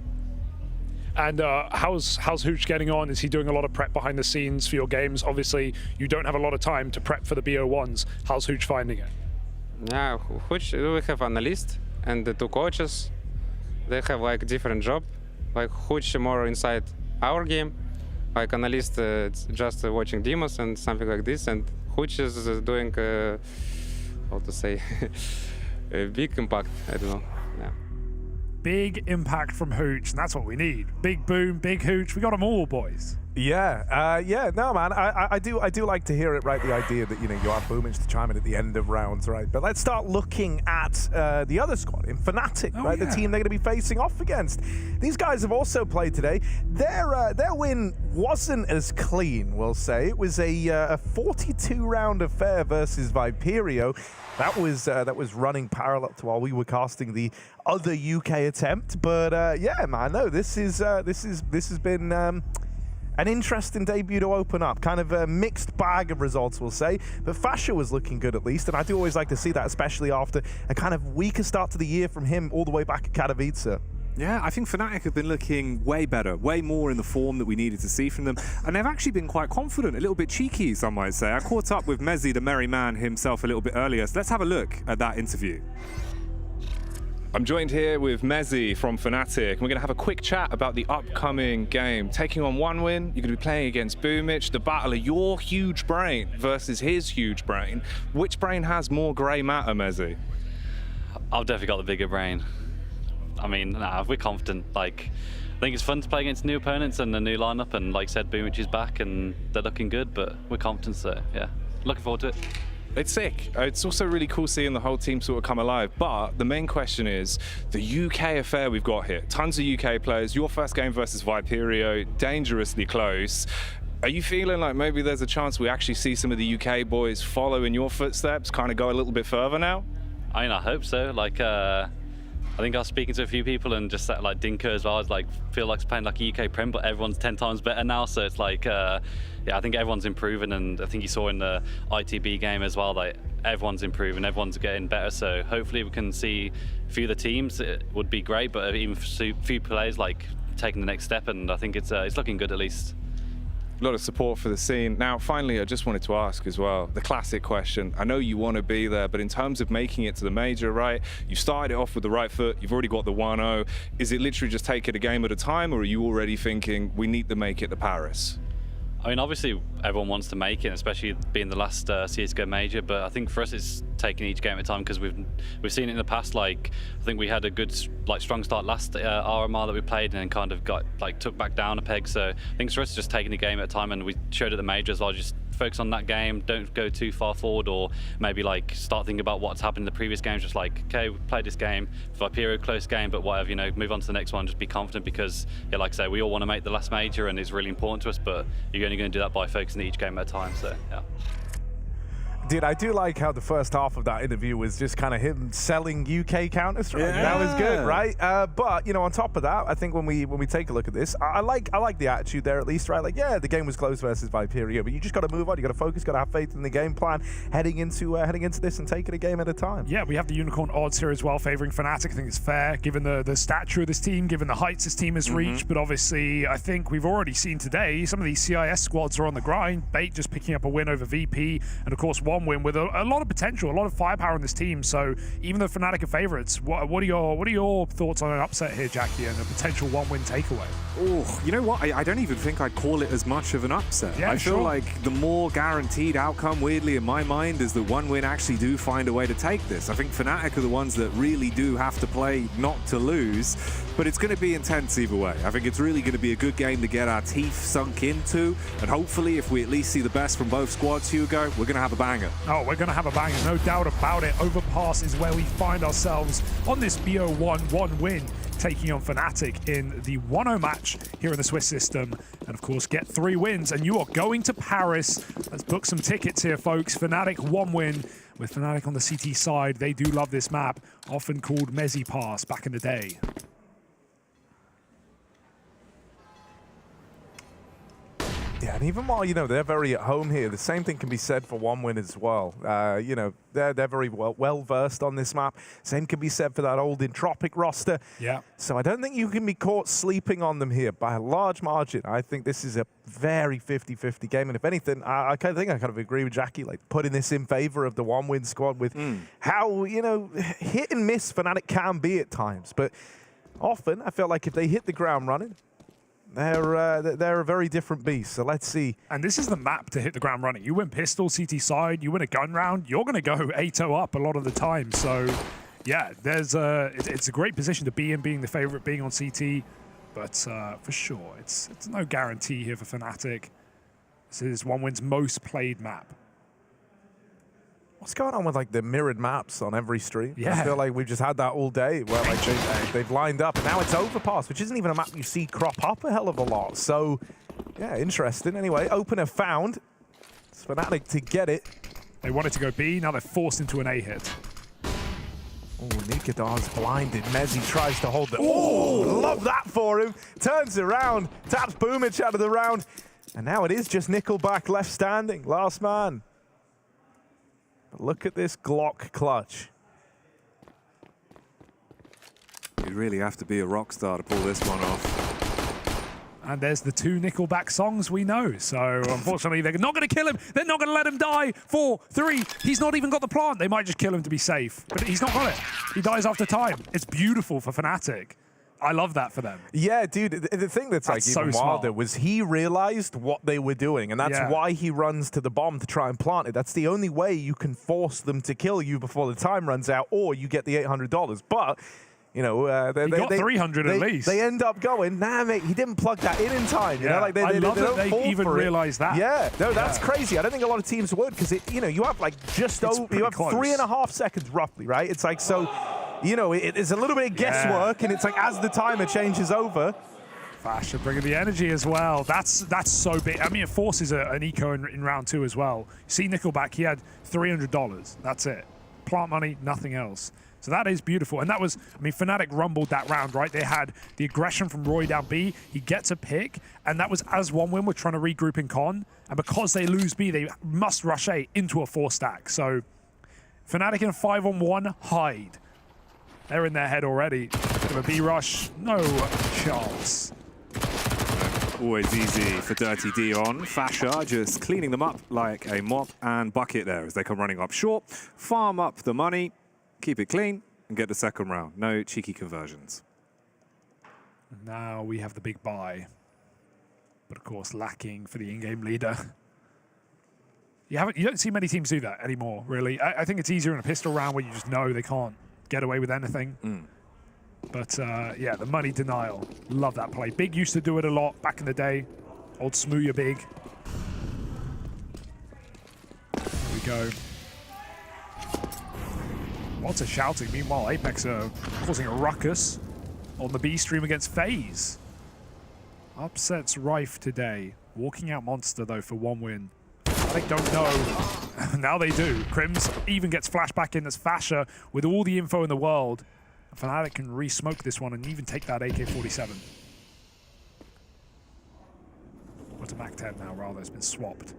And how's Hooch getting on? Is he doing a lot of prep behind the scenes for your games? Obviously, you don't have a lot of time to prep for the BO1s. How's Hooch finding it? Yeah, Hooch, we have analyst and the two coaches. They have like different job. Like Hooch more inside our game, like analyst just watching demos and something like this. And Hooch is doing, how to say, a big impact. I don't know. Yeah. Big impact from Hooch, and that's what we need. Big Boom, big Hooch. We got them all, boys. Yeah, no, man, I do like to hear it, right? The idea that, you know, you have Boomich to chime in at the end of rounds, right? But let's start looking at the other squad in Fnatic, right? Yeah. The team they're going to be facing off against. These guys have also played today. Their win wasn't as clean, we'll say. It was a 42-round affair versus Viperio. That was running parallel to while we were casting the other UK attempt. But yeah, man, no, this has been an interesting debut to open up. Kind of a mixed bag of results, we'll say. But Fasha was looking good at least, and I do always like to see that, especially after a kind of weaker start to the year from him all the way back at Katowice. Yeah, I think Fnatic have been looking way better, way more in the form that we needed to see from them. And they've actually been quite confident, a little bit cheeky, some might say. I caught up with Mezzi, the merry man himself, a little bit earlier. So let's have a look at that interview. I'm joined here with Mezzi from Fnatic, and we're going to have a quick chat about the upcoming game. Taking on one win, you're going to be playing against Boomich, the battle of your huge brain versus his huge brain. Which brain has more grey matter, Mezzi? I've definitely got the bigger brain. I mean, we're confident. Like, I think it's fun to play against new opponents and a new lineup, and like I said, Boomich is back and they're looking good, but we're confident, so yeah, looking forward to it. It's sick. It's also really cool seeing the whole team sort of come alive. But the main question is the UK affair we've got here. Tons of UK players. Your first game versus Viperio, dangerously close. Are you feeling like maybe there's a chance we actually see some of the UK boys follow in your footsteps, kind of go a little bit further now? I mean, I hope so. Like, I think I was speaking to a few people and just like Dinko as well. I was like, feel like playing like a UK Prem, but everyone's 10 times better now. So it's like, yeah, I think everyone's improving, and I think you saw in the ITB game as well, like everyone's improving, everyone's getting better. So hopefully we can see a few of the teams. It would be great, but even a few players like taking the next step, and I think it's looking good at least. A lot of support for the scene. Now, finally, I just wanted to ask as well, the classic question. I know you want to be there, but in terms of making it to the major, right? You started it off with the right foot. You've already got the 1-0. Is it literally just take it a game at a time, or are you already thinking we need to make it to Paris? I mean, obviously everyone wants to make it, especially being the last CSGO major. But I think for us, it's taking each game at a time because we've seen it in the past. Like I think we had a good, strong start last RMR that we played, and then kind of got took back down a peg. So I think for us, it's just taking the game at a time, and we showed at the major as well. Just focus on that game. Don't go too far forward, or maybe start thinking about what's happened in the previous games. Just okay, we played this game, Viperio close game, but whatever, move on to the next one. Just be confident because, yeah, like I say, we all want to make the last major, and it's really important to us. But you're only going to do that by focusing each game at a time. So yeah. Dude, I do like how the first half of that interview was just kind of him selling UK Counter-Strike. Yeah. That was good, right? But on top of that, I think when we take a look at this, I like the attitude there at least, right? Like, yeah, the game was close versus Viperio, but you just got to move on. You got to focus. Got to have faith in the game plan heading into this and take it a game at a time. Yeah, we have the unicorn odds here as well, favoring Fnatic. I think it's fair given the stature of this team, given the heights this team has reached. But obviously, I think we've already seen today some of these CIS squads are on the grind. Bait just picking up a win over VP, and of course one win with a lot of potential, a lot of firepower in this team. So even though Fnatic are favorites, what are your thoughts on an upset here, Jackie, and a potential one-win takeaway? Oh, you know what? I don't even think I'd call it as much of an upset. Yeah, I feel like the more guaranteed outcome, weirdly, in my mind, is that one win actually do find a way to take this. I think Fnatic are the ones that really do have to play not to lose, but it's going to be intense either way. I think it's really going to be a good game to get our teeth sunk into, and hopefully, if we at least see the best from both squads, Hugo, we're going to have a banger. Oh, we're going to have a banger, no doubt about it. Overpass is where we find ourselves on this BO1 1-win, taking on Fnatic in the 1-0 match here in the Swiss system, and of course get 3 wins, and you are going to Paris. Let's book some tickets here, folks. Fnatic 1 win with Fnatic on the CT side. They do love this map, often called Mezi Pass back in the day. Yeah, and even while, they're very at home here, the same thing can be said for 1win as well. They're very well-versed on this map. Same can be said for that old Entropic roster. Yeah. So I don't think you can be caught sleeping on them here by a large margin. I think this is a very 50-50 game. And if anything, I kind of agree with Jackie, putting this in favor of the 1-win squad with how, hit and miss Fnatic can be at times. But often, I feel like if they hit the ground running, they're a very different beast, so let's see. And this is the map to hit the ground running. You win pistol, CT side, you win a gun round, you're going to go 8-0 up a lot of the time. So, yeah, it's a great position to be in, being the favorite, being on CT. But for sure, it's no guarantee here for Fnatic. This is 1win's most played map. What's going on with the mirrored maps on every stream? Yeah. I feel like we've just had that all day where they've lined up, and now it's Overpass, which isn't even a map you see crop up a hell of a lot. So, yeah, interesting. Anyway, opener found. It's Fnatic to get it. They wanted to go B, now they're forced into an A hit. Oh, Nikadar's blinded. Mezi tries to hold the... Oh, love that for him. Turns around, taps Boomich out of the round. And now it is just Nickelback left standing. Last man. But look at this Glock clutch. You really have to be a rock star to pull this one off. And there's the 2 Nickelback songs we know. So unfortunately, they're not going to kill him. They're not going to let him die. 4, 3. He's not even got the plant. They might just kill him to be safe. But he's not got it. He dies after time. It's beautiful for Fnatic. I love that for them. Yeah, dude, the thing that's even wilder was he realized what they were doing, and that's why he runs to the bomb to try and plant it. That's the only way you can force them to kill you before the time runs out, or you get the $800. But, he got 300 at least. They end up going, nah, mate, he didn't plug that in time. You know, I love that they even realized that. Yeah, no, that's crazy. I don't think a lot of teams would, because you have just over, you have 3.5 seconds roughly, right? It's so. It's a little bit of guesswork, and it's as the timer changes over. Fasha bringing the energy as well. That's so big. I mean, it forces an eco in round 2 as well. See Nickelback, he had $300. That's it. Plant money, nothing else. So that is beautiful. And that was, Fnatic rumbled that round, right? They had the aggression from Roy down B. He gets a pick, and that was as 1win were trying to regroup in con. And because they lose B, they must rush A into a 4-stack. So Fnatic in a 5-on-1 hide. They're in their head already. Bit of a B rush. No chance. Always easy for Dirty Dion. Fasha just cleaning them up like a mop and bucket there as they come running up short. Farm up the money, keep it clean, and get the second round. No cheeky conversions. Now we have the big buy. but of course lacking for the in-game leader. You don't see many teams do that anymore, really. I think it's easier in a pistol round where you just know they can't get away with anything. But yeah, the money denial. Love that play. Big used to do it a lot back in the day. Old Smooya Big. There we go. Lots of shouting. Meanwhile, Apeks are causing a ruckus on the B stream against FaZe. Upsets rife today. Walking out Monster, though, for 1 win. They don't know. Now they do. Crims even gets flashback in as Fasher with all the info in the world. Fnatic can re-smoke this one and even take that AK-47. What's a MAC-10 now, rather? It's been swapped.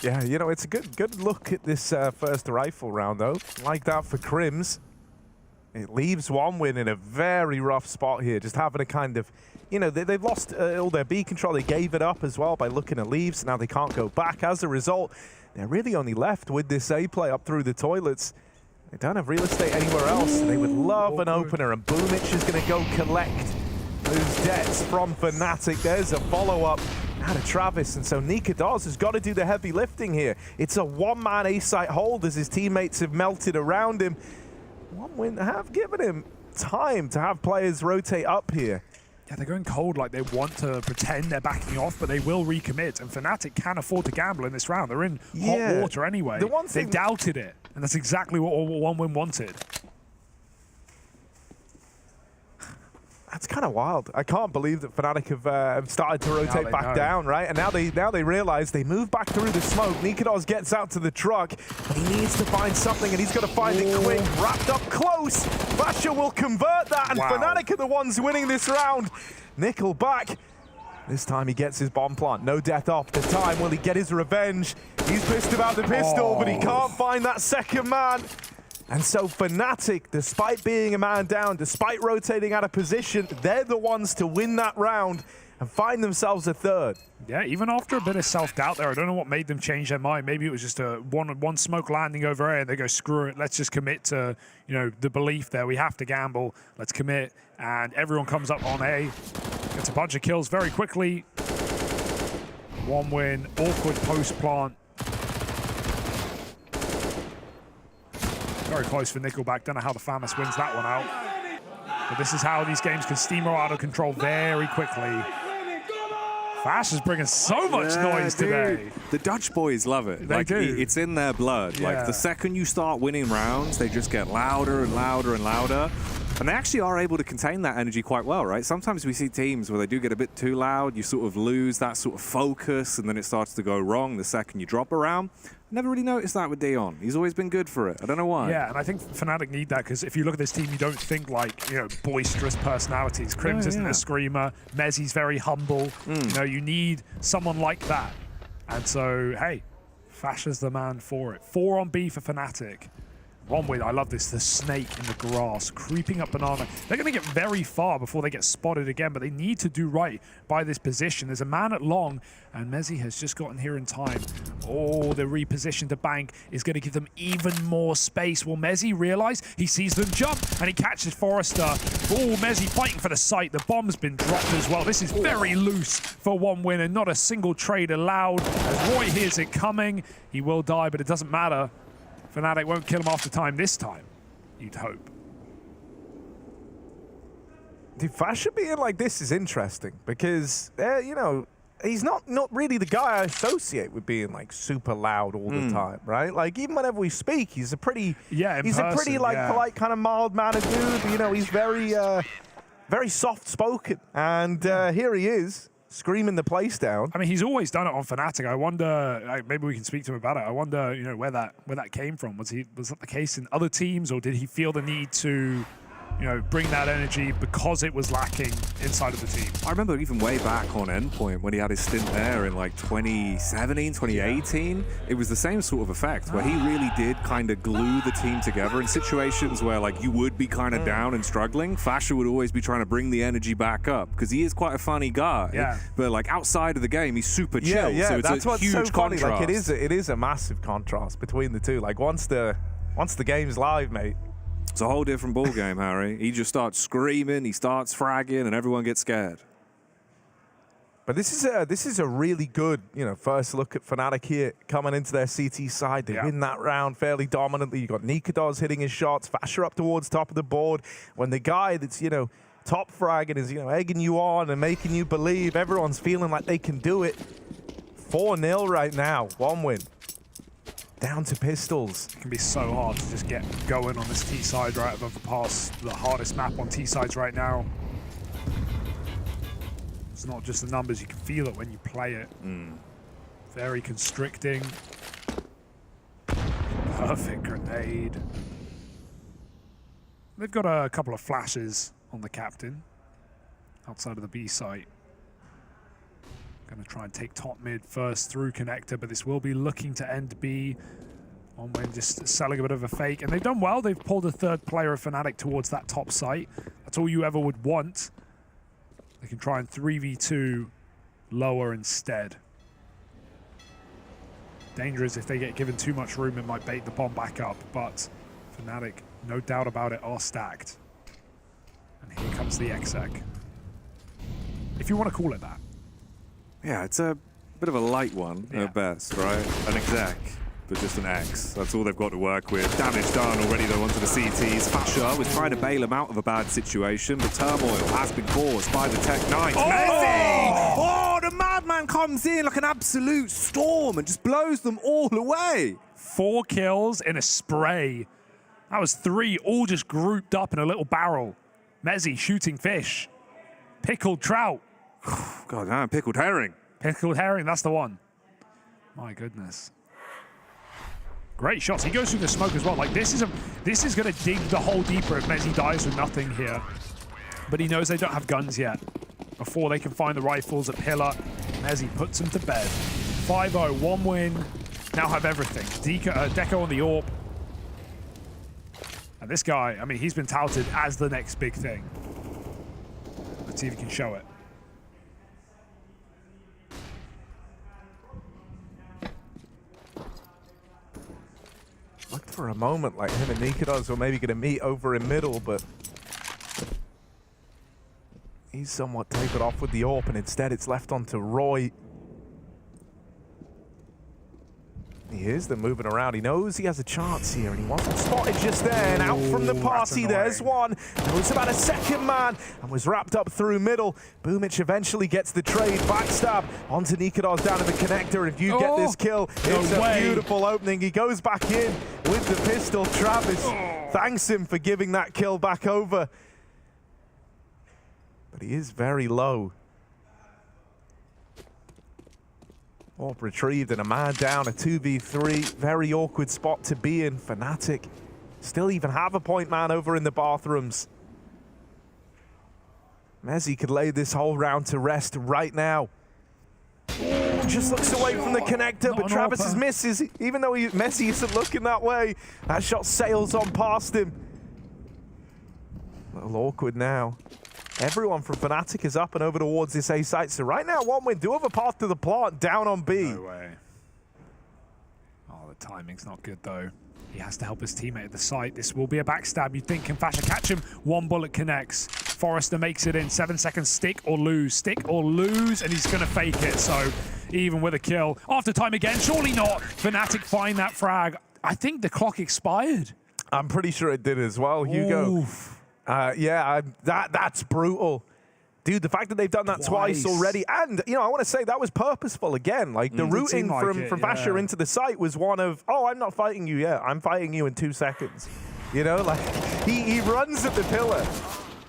Yeah, you know, it's a good look at this first rifle round, though. Like that for Crims. It leaves 1 win in a very rough spot here, just having a kind of, you know, they've lost all their B control. They gave it up as well by looking at leaves. Now they can't go back. As a result, they're really only left with this A play up through the toilets. They don't have real estate anywhere else. They would love an opener, and Boomich is going to go collect those debts from Fnatic. There's a follow-up out of Travis, and so Nika Dawes has got to do the heavy lifting here. It's a one-man A-site hold as his teammates have melted around him. 1 win have given him time to have players rotate up here. Yeah, they're going cold like they want to pretend they're backing off, but they will recommit, and Fnatic can afford to gamble in this round. They're in hot water anyway. They doubted it, and that's exactly what 1 win wanted. That's kind of wild. I can't believe that Fnatic have started to rotate back down, right? And now they realize they move back through the smoke. Nikados gets out to the truck, but he needs to find something, and he's got to find it quick. Wrapped up close. Basher will convert that, and Fnatic are the ones winning this round. Nickel back. This time he gets his bomb plant. No death off the time. Will he get his revenge? He's pissed about the pistol, but he can't find that second man. And so Fnatic, despite being a man down, despite rotating out of position, they're the ones to win that round and find themselves a third. Yeah, even after a bit of self-doubt there, I don't know what made them change their mind. Maybe it was just a one smoke landing over A and they go, screw it, let's just commit to, you know, the belief there. We have to gamble, let's commit. And everyone comes up on A, gets a bunch of kills very quickly. 1 win, awkward post-plant. Very close for Nickelback. Don't know how the Famas wins that one out. But this is how these games can steamroll out of control very quickly. Fash is bringing so much noise today. The Dutch boys love it. They do. It's in their blood. Like, the second you start winning rounds, they just get louder and louder and louder. And they actually are able to contain that energy quite well, right? Sometimes we see teams where they do get a bit too loud, you sort of lose that sort of focus, and then it starts to go wrong the second you drop a round. Never really noticed that with Dion. He's always been good for it. I don't know why. Yeah, and I think Fnatic need that, because if you look at this team, you don't think like, you know, boisterous personalities. Crims isn't a screamer. Mezzi's very humble. You know, you need someone like that. And so, hey, Fasher's the man for it. 4 on B for Fnatic. 1 win. I love this. The snake in the grass, creeping up Banana. They're going to get very far before they get spotted again, but they need to do right by this position. There's a man at long, and Mezzi has just gotten here in time. Oh, the reposition to bank is going to give them even more space. Will Mezzi realize? He sees them jump, and he catches Forrester. Oh, Mezzi fighting for the site. The bomb's been dropped as well. This is very loose for 1 win, and not a single trade allowed. As Roy hears it coming, he will die, but it doesn't matter. Fnatic won't kill him after time this time, you'd hope. Dude, Fasher being like this is interesting because, you know, he's not really the guy I associate with being like super loud all the time, right? Like even whenever we speak, he's a pretty, polite kind of mild-mannered dude. You know, he's very, very soft-spoken, and here he is. Screaming the place down. I mean, he's always done it on Fnatic. I wonder, maybe we can speak to him about it. I wonder, you know, where that came from. Was that the case in other teams, or did he feel the need to, you know, bring that energy because it was lacking inside of the team? I remember even way back on Endpoint when he had his stint there in like 2017, 2018. It was the same sort of effect where he really did kind of glue the team together in situations where like you would be kind of down and struggling. Fasher would always be trying to bring the energy back up because he is quite a funny guy. Yeah. But like outside of the game, he's super chill. Yeah, so it's that's what's huge so funny. contrast. Like it is a massive contrast between the two. Like once the game's live, mate. It's a whole different ball game, Harry. He just starts screaming, he starts fragging, and everyone gets scared. But this is a really good, first look at Fnatic here coming into their CT side. They win that round fairly dominantly. You got Nikados hitting his shots, Fasher up towards top of the board. When the guy that's top fragging is egging you on and making you believe, everyone's feeling like they can do it. 4-0 right now, 1 win. Down to pistols. It can be so hard to just get going on this T side right above the pass. The hardest map on T sides right now. It's not just the numbers, you can feel it when you play it. Very constricting. Perfect grenade. They've got a couple of flashes on the captain outside of the B site. Going to try and take top mid first through connector, but this will be looking to end B. OnWin just selling a bit of a fake, and they've done well. They've pulled a third player of Fnatic towards that top site. That's all you ever would want. They can try and 3v2 lower instead. Dangerous if they get given too much room, it might bait the bomb back up, but Fnatic, no doubt about it, are stacked. And here comes the exec. If you want to call it that. Yeah, it's a bit of a light one at best, right? An exec, but just an X. That's all they've got to work with. Damage done already, though, onto the CTs. Fasher was trying to bail him out of a bad situation, but turmoil has been caused by the Tech Knights. Messi! Oh, the madman comes in like an absolute storm and just blows them all away. 4 kills in a spray. That was 3, all just grouped up in a little barrel. Mezzi shooting fish. Pickled trout. God damn, pickled herring. Pickled herring, that's the one. My goodness. Great shots. He goes through the smoke as well. Like this is going to dig the hole deeper if Mezzi dies with nothing here. But he knows they don't have guns yet. Before they can find the rifles at Pillar, Mezzi puts them to bed. 5-0, 1 win. Now have everything. Deco on the AWP. And this guy, I mean, he's been touted as the next big thing. Let's see if he can show it. Looked for a moment like him and Nikados were maybe going to meet over in middle, but he's somewhat taken off with the AWP, and instead it's left onto Roy. He hears them moving around. He knows he has a chance here, and he wasn't spotted just then. Out from the party, there's one. Knows about a second man, and was wrapped up through middle. Boomic eventually gets the trade. Backstab onto Nikados down to the connector. If you get this kill, it's a beautiful opening. He goes back in with the pistol. Travis thanks him for giving that kill back over. But he is very low. AWP retrieved and a man down, a 2v3. Very awkward spot to be in. Fnatic still even have a point man over in the bathrooms. Mezzi could lay this whole round to rest right now. Just looks away from the connector, but Travis misses. Even though Mezzi isn't looking that way, that shot sails on past him. A little awkward now. Everyone from Fnatic is up and over towards this A site. So right now, 1 win. Do have a path to the plant down on B. No way. Oh, the timing's not good, though. He has to help his teammate at the site. This will be a backstab. You'd think, can Fasher catch him? 1 bullet connects. Forrester makes it in. 7 seconds. Stick or lose. Stick or lose. And he's going to fake it. So even with a kill. After time again. Surely not. Fnatic find that frag. I think the clock expired. I'm pretty sure it did as well, Hugo. Oof. Yeah, that's brutal. Dude, the fact that they've done that twice already, and, I want to say that was purposeful again. Like, the routing from Fasher into the site was one of, oh, I'm not fighting you yet. I'm fighting you in 2 seconds. Like, he runs at the pillar.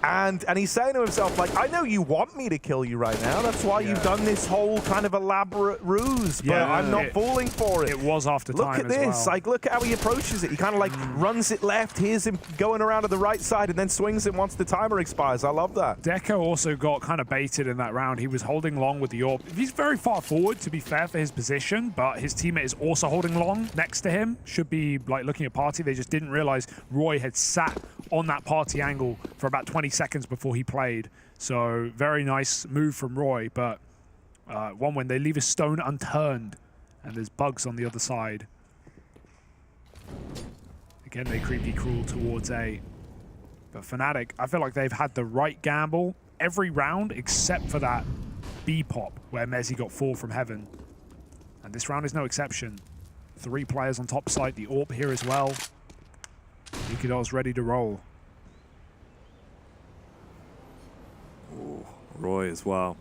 And he's saying to himself, like, I know you want me to kill you right now. That's why you've done this whole kind of elaborate ruse, but I'm not falling for it. It was after time as well. Look at this. Like, look at how he approaches it. He kind of, like, runs it left, hears him going around to the right side, and then swings it once the timer expires. I love that. Deco also got kind of baited in that round. He was holding long with the AWP. He's very far forward, to be fair, for his position, but his teammate is also holding long next to him. Should be, like, looking at party. They just didn't realize Roy had sat on that party angle for about 20 seconds before he played. So very nice move from Roy, but 1 win. They leave a stone unturned, and there's bugs on the other side. Again, they creepy crawl towards A. But Fnatic, I feel like they've had the right gamble every round except for that B pop where Mezzi got 4 from heaven. And this round is no exception. 3 players on top side, the AWP here as well. Nikidol's ready to roll. Ooh, Roy as well.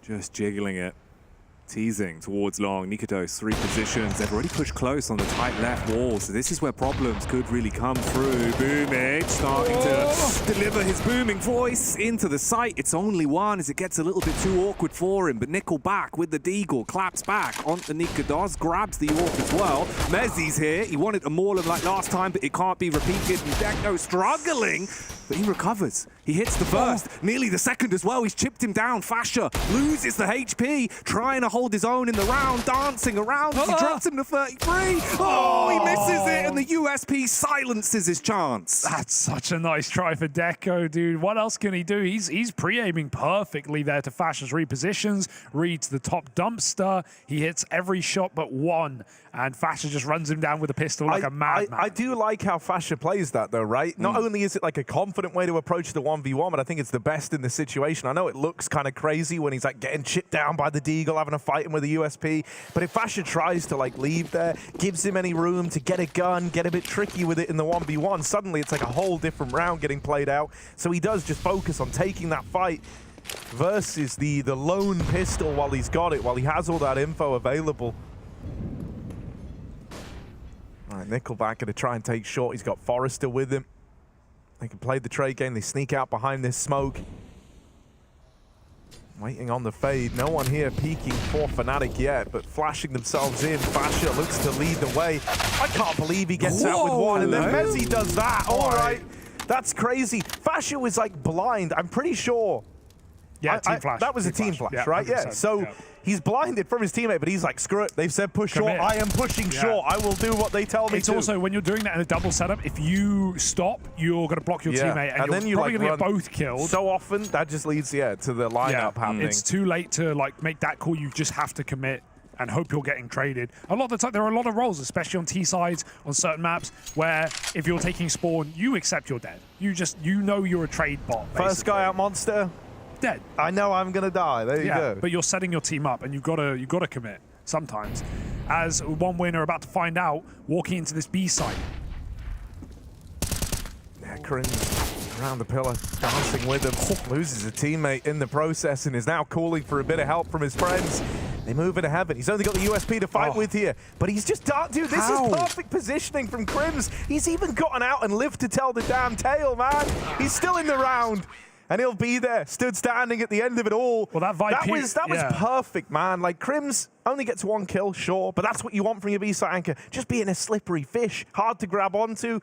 Just jiggling it. Teasing towards long. Nikodos 3 positions. They've already pushed close on the tight left wall, so this is where problems could really come through. Boomage starting to deliver his booming voice into the site. It's only 1 as it gets a little bit too awkward for him, but Nickel back with the deagle, claps back onto Nikodos, grabs the AWP as well. Mezzi's here. He wanted to maul him like last time, but it can't be repeated. And Deco struggling, but he recovers. He hits the first, nearly the second as well. He's chipped him down. Fasher loses the HP, trying to hold his own in the round, dancing around. He drops him to 33. Oh, he misses it, and the USP silences his chance. That's such a nice try for Deco, dude. What else can he do? He's pre-aiming perfectly there to Fasher's repositions, reads the top dumpster. He hits every shot but 1, and Fasher just runs him down with a pistol like a madman. I do like how Fasher plays that, though, right? Not only is it like a confident way to approach the 1v1, but I think it's the best in the situation. I know it looks kind of crazy when he's like getting chipped down by the deagle, having a fight with the USP, but if Fasher tries to like leave there, gives him any room to get a gun, get a bit tricky with it in the 1v1, suddenly it's like a whole different round getting played out. So he does just focus on taking that fight versus the lone pistol while he's got it, while he has all that info available. All right, Nickelback going to try and take short. He's got Forrester with him. They can play the trade game. They sneak out behind this smoke. Waiting on the fade. No one here peeking for Fnatic yet, but flashing themselves in. Fasher looks to lead the way. I can't believe he gets out with 1, and then Mezzi does that. All right. That's crazy. Fasher was like blind, I'm pretty sure. Yeah, team flash. That was a team flash, right? Yeah. So he's blinded from his teammate, but he's like, screw it. They've said push short. I am pushing short. I will do what they tell me to. It's also, when you're doing that in a double setup, if you stop, you're going to block your teammate, and then you're probably going to get both killed. So often, that just leads, to the lineup happening. It's too late to like make that call. You just have to commit and hope you're getting traded. A lot of the time, there are a lot of roles, especially on T sides, on certain maps, where if you're taking spawn, you accept you're dead. You know you're a trade bot, basically. First guy out, Monster. Dead. I know I'm gonna die. There you go. But you're setting your team up, and you've got to commit sometimes. As one winner about to find out, walking into this B site. Yeah, Corinne around the pillar, dancing with him, loses a teammate in the process, and is now calling for a bit of help from his friends. They move into heaven. He's only got the USP to fight with here, but he's just dude. This is perfect positioning from Crims. He's even gotten out and lived to tell the damn tale, man. He's still in the round. And he'll be there, stood standing at the end of it all. Well, that was perfect, man. Like, Crims only gets 1 kill, sure, but that's what you want from your B-side anchor. Just being a slippery fish, hard to grab onto,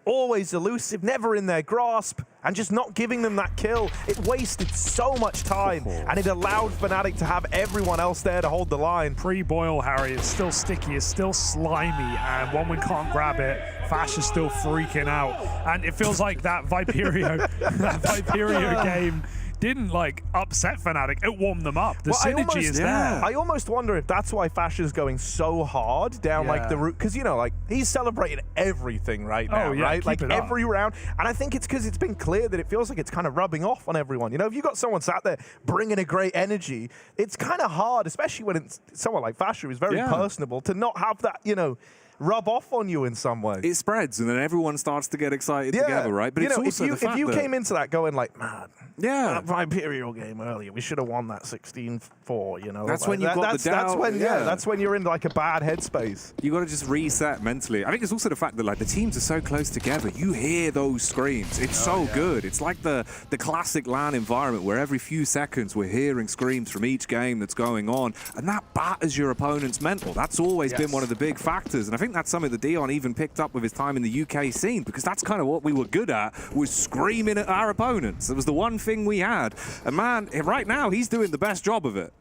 always elusive, never in their grasp, and just not giving them that kill. It wasted so much time, and it allowed Fnatic to have everyone else there to hold the line. Pre-boil, Harry, it's still sticky, it's still slimy, and OneWin can't grab it. Fash is still freaking out, and it feels like that Viperio, game didn't like upset Fnatic, it warmed them up. The synergy is there. I almost wonder if that's why Fasher's going so hard down like the route, because like he's celebrating everything right now, right? Like every round, and I think it's because it's been clear that it feels like it's kind of rubbing off on everyone. If you've got someone sat there bringing a great energy, it's kind of hard, especially when it's someone like Fasher who's very personable, to not have that, rub off on you in some way. It spreads, and then everyone starts to get excited together, right? But it's also if you came into that going like, man, that Viperio game earlier, we should have won that 16-4. That's when you got the doubt. That's when you're in like a bad headspace. You got to just reset mentally. I think it's also the fact that like the teams are so close together. You hear those screams. It's so good. It's like the classic LAN environment where every few seconds we're hearing screams from each game that's going on, and that batters your opponent's mental. That's always been one of the big factors, and I think that's something that Dion even picked up with his time in the UK scene, because that's kind of what we were good at, was screaming at our opponents. It was the one thing we had, and man, right now he's doing the best job of it.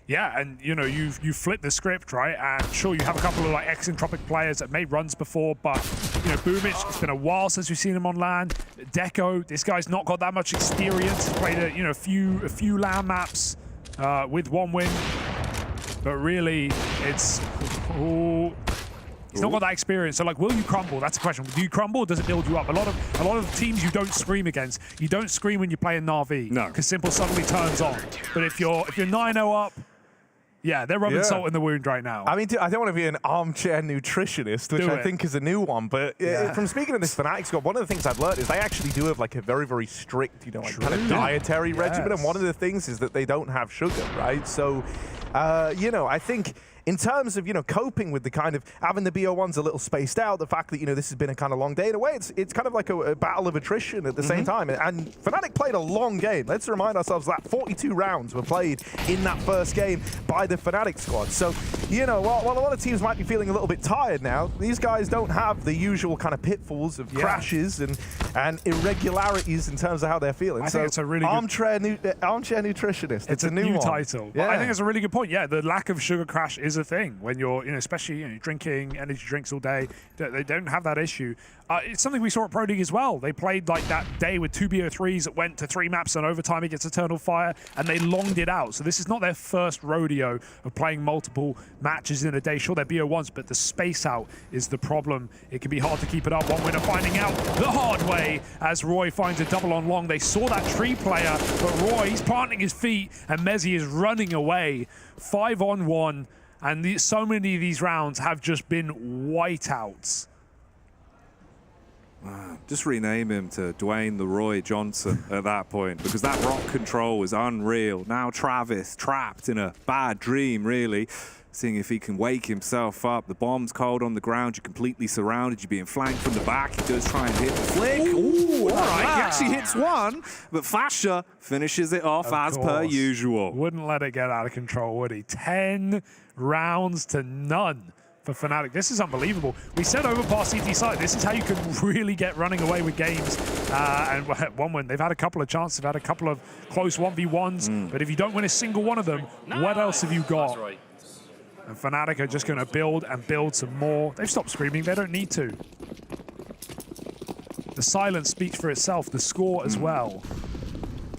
Yeah, and you flip the script, right? And sure, you have a couple of like eccentric players that made runs before, but Boomich, it's been a while since we've seen him on LAN. Deco, this guy's not got that much experience. Played a few LAN maps with OneWin, but really, it's He's not got that experience. So like, will you crumble? That's the question. Do you crumble or does it build you up? A lot of teams you don't scream against. You don't scream when you're playing NAVI. No. Because Simple suddenly turns on. But if you're 9-0 up, yeah, they're rubbing salt in the wound right now. I mean, I don't want to be an armchair nutritionist, which I think is a new one, but from speaking to this Fnatic squad, one of the things I've learned is they actually do have like a very, very strict, you know, like kind of dietary regimen, and one of the things is that they don't have sugar, right? So, you know, I think in terms of, you know, coping with the kind of having the BO1s a little spaced out, the fact that, you know, this has been a kind of long day, in a way, it's kind of like a battle of attrition at the same time. And Fnatic played a long game. Let's remind ourselves that 42 rounds were played in that first game by the Fnatic squad. So, you know, while a lot of teams might be feeling a little bit tired now, these guys don't have the usual kind of pitfalls of crashes and irregularities in terms of how they're feeling. I think it's a really armchair nutritionist. It's a new title. Yeah. But I think it's a really good point. Yeah, the lack of sugar crash is a thing when you're, you know, especially, you know, drinking energy drinks all day. They don't have that issue. It's something we saw at Pro League as well. They played like that day with 2 BO3s that went to 3 maps and overtime against Eternal Fire, and they longed it out. So this is not their first rodeo of playing multiple matches in a day. Sure, they're BO1s, but the space out is the problem. It can be hard to keep it up. One winner finding out the hard way as Roy finds a double on long. They saw that tree player, but Roy, he's planting his feet, and Mezzi is running away. 5-on-1, and so many of these rounds have just been whiteouts. Just rename him to Dwayne the Roy Johnson at that point, because that rock control was unreal. Now Travis trapped in a bad dream, really. Seeing if he can wake himself up. The bomb's cold on the ground. You're completely surrounded. You're being flanked from the back. He does try and hit the flick. Ooh, all right. He actually hits one, but Fasher finishes it off as per usual. Wouldn't let it get out of control, would he? 10 rounds to none for Fnatic. This is unbelievable. We said overpass CT side. This is how you can really get running away with games. And one win. They've had a couple of chances. They've had a couple of close 1v1s. But if you don't win a single one of them, what else have you got? And Fnatic are just going to build and build some more. They've stopped screaming. They don't need to. The silence speaks for itself. The score as well.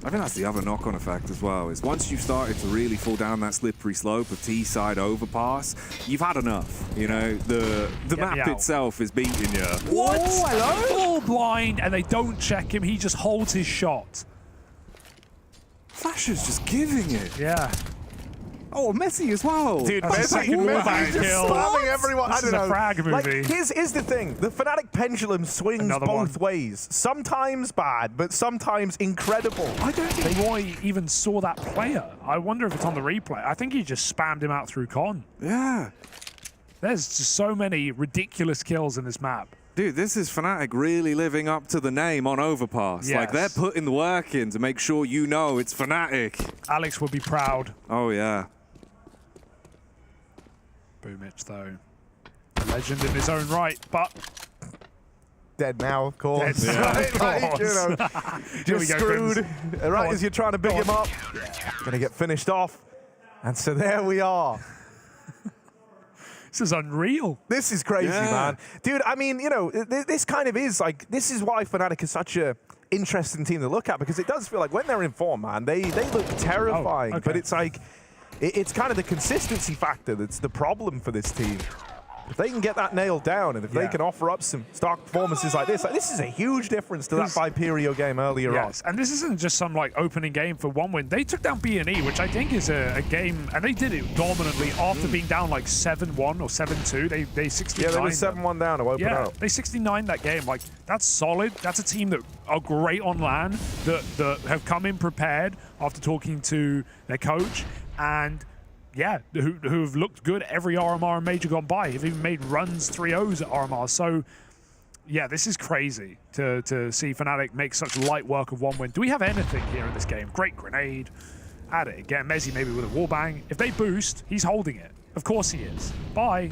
I think that's the other knock-on effect as well, is once you've started to really fall down that slippery slope of T-side overpass, you've had enough. You know, the map itself is beating you. What? Oh, hello? Full blind, and they don't check him. He just holds his shot. Fasher's just giving it. Yeah. Oh, Messi as well. Dude, Messi just spamming everyone. This is a frag movie. Like, here's the thing. The Fnatic pendulum swings both ways. Sometimes bad, but sometimes incredible. I don't think Roy even saw that player. I wonder if it's on the replay. I think he just spammed him out through con. Yeah. There's just so many ridiculous kills in this map. Dude, this is Fnatic really living up to the name on Overpass. Yes. Like, they're putting the work in to make sure you know it's Fnatic. Alex would be proud. Oh, yeah. Boomich, though. A legend in his own right, but... Dead now, of course. Dead. Right, like, you know, just screwed. Right as you're trying to big him up. Gonna get finished off. And so there we are. This is unreal. This is crazy, man. Dude, I mean, you know, this kind of is like, this is why Fnatic is such a interesting team to look at, because it does feel like when they're in form, man, they look terrifying. But it's like, it's kind of the consistency factor that's the problem for this team. If they can get that nailed down, and if they can offer up some stock performances like this is a huge difference to that Viperio game earlier on. And this isn't just some like opening game for one win. They took down B&E, which I think is a game, and they did it dominantly after being down like 7-1 or 7-2. They 69. Yeah, they were 7-1 down to open out. They 69 that game. Like, that's solid. That's a team that are great on LAN, that have come in prepared after talking to their coach, and who have looked good every RMR major gone by. Have even made runs 3-0s at RMR. So, yeah, this is crazy to see Fnatic make such light work of one win. Do we have anything here in this game? Great grenade. At it again. Mezzi maybe with a wallbang. If they boost, he's holding it. Of course he is. Bye.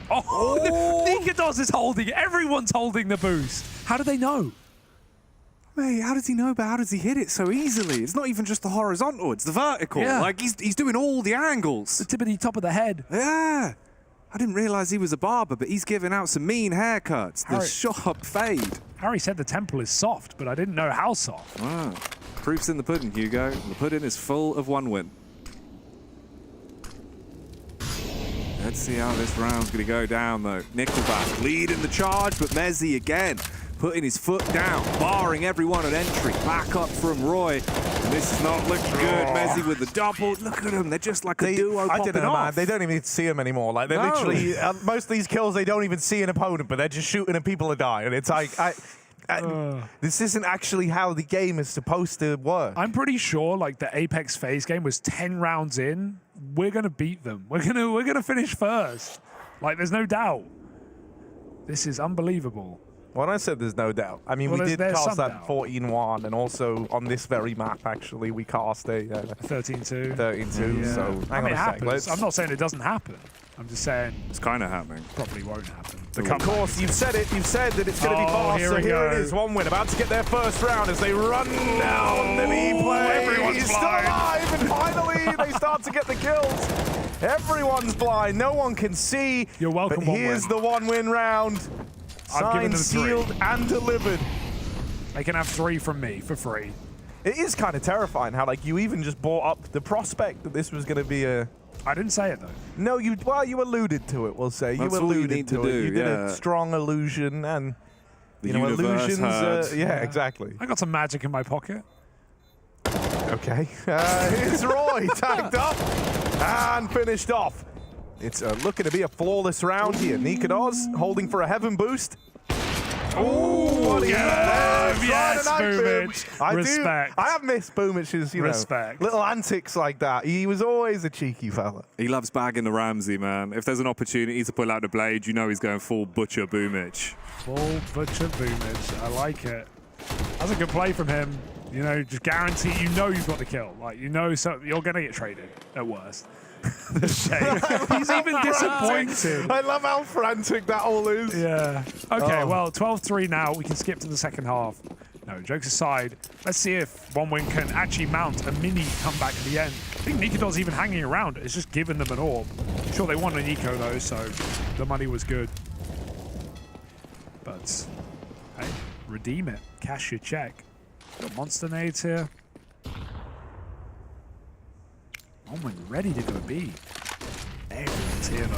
Oh, Nikados is holding it. Everyone's holding the boost. How do they know? Mate, how does he know, but how does he hit it so easily? It's not even just the horizontal, it's the vertical. Yeah. Like, he's doing all the angles. The tippity top of the head. Yeah. I didn't realize he was a barber, but he's giving out some mean haircuts. The sharp fade. Harry said the temple is soft, but I didn't know how soft. Wow. Proof's in the pudding, Hugo. The pudding is full of one win. Let's see how this round's going to go down, though. Nickelback leading the charge, but Mezzi again putting his foot down, barring everyone at entry. Back up from Roy. And this is not looking good. Mezzi with the double. Look at them. They're just like a duo I don't popping know, man. off. They don't even see him anymore. Like, they're literally, most of these kills, they don't even see an opponent, but they're just shooting and people are dying. It's like, this isn't actually how the game is supposed to work. I'm pretty sure, like, the Apeks FaZe game was 10 rounds in. We're gonna beat them. We're gonna finish first. Like, there's no doubt. This is unbelievable. When I said there's no doubt, I mean, Well, we did there's cast some that doubt. 14-1, and also on this very map, actually, we cast a 13-2. 13-2, Yeah. so I hang mean, on it a sec. happens. I'm not saying it doesn't happen. I'm just saying it's kind of happening. Probably won't happen. Of course, you've said it. You've said that it's going to be fast. Here So we here go. it is. One win, about to get their first round as they run down the knee play. Everyone's He's still blind. alive, and finally they start to get the kills. Everyone's blind. No one can see. You're welcome. But here's the one-win round. I've given Signed, them 3. sealed, and delivered. They can have 3 from me for free. It is kind of terrifying how, like, you even just brought up the prospect that this was going to be a... I didn't say it, though. No, you alluded to it, we'll say. That's you all you alluded need to to it. do, You did yeah. a strong illusion, and, The you know, universe illusions... heard. yeah, exactly. I got some magic in my pocket. Okay. Here's Roy, tagged up and finished off. It's looking to be a flawless round here. Nikados holding for a heaven boost. Oh, what yes, Boomich. Respect. I have missed Boomich's, Respect. little antics like that. He was always a cheeky fella. He loves bagging the Ramsey, man. If there's an opportunity to pull out the blade, you know he's going full Butcher Boomich. Full Butcher Boomich. I like it. That's a good play from him. You know, just guarantee, you know you've got the kill. Like, you know, so you're going to get traded at worst. The shame. He's even disappointed. I love how frantic that all is. Yeah. Okay, Oh. well, 12-3 now. We can skip to the second half. No, jokes aside, let's see if One Win can actually mount a mini comeback at the end. I think Nikado's even hanging around. It's just giving them an orb. Sure, they won an eco, though, so the money was good. But, hey, redeem it. Cash your check. Got monster nades here. One Win ready to go B. Everyone's here, though.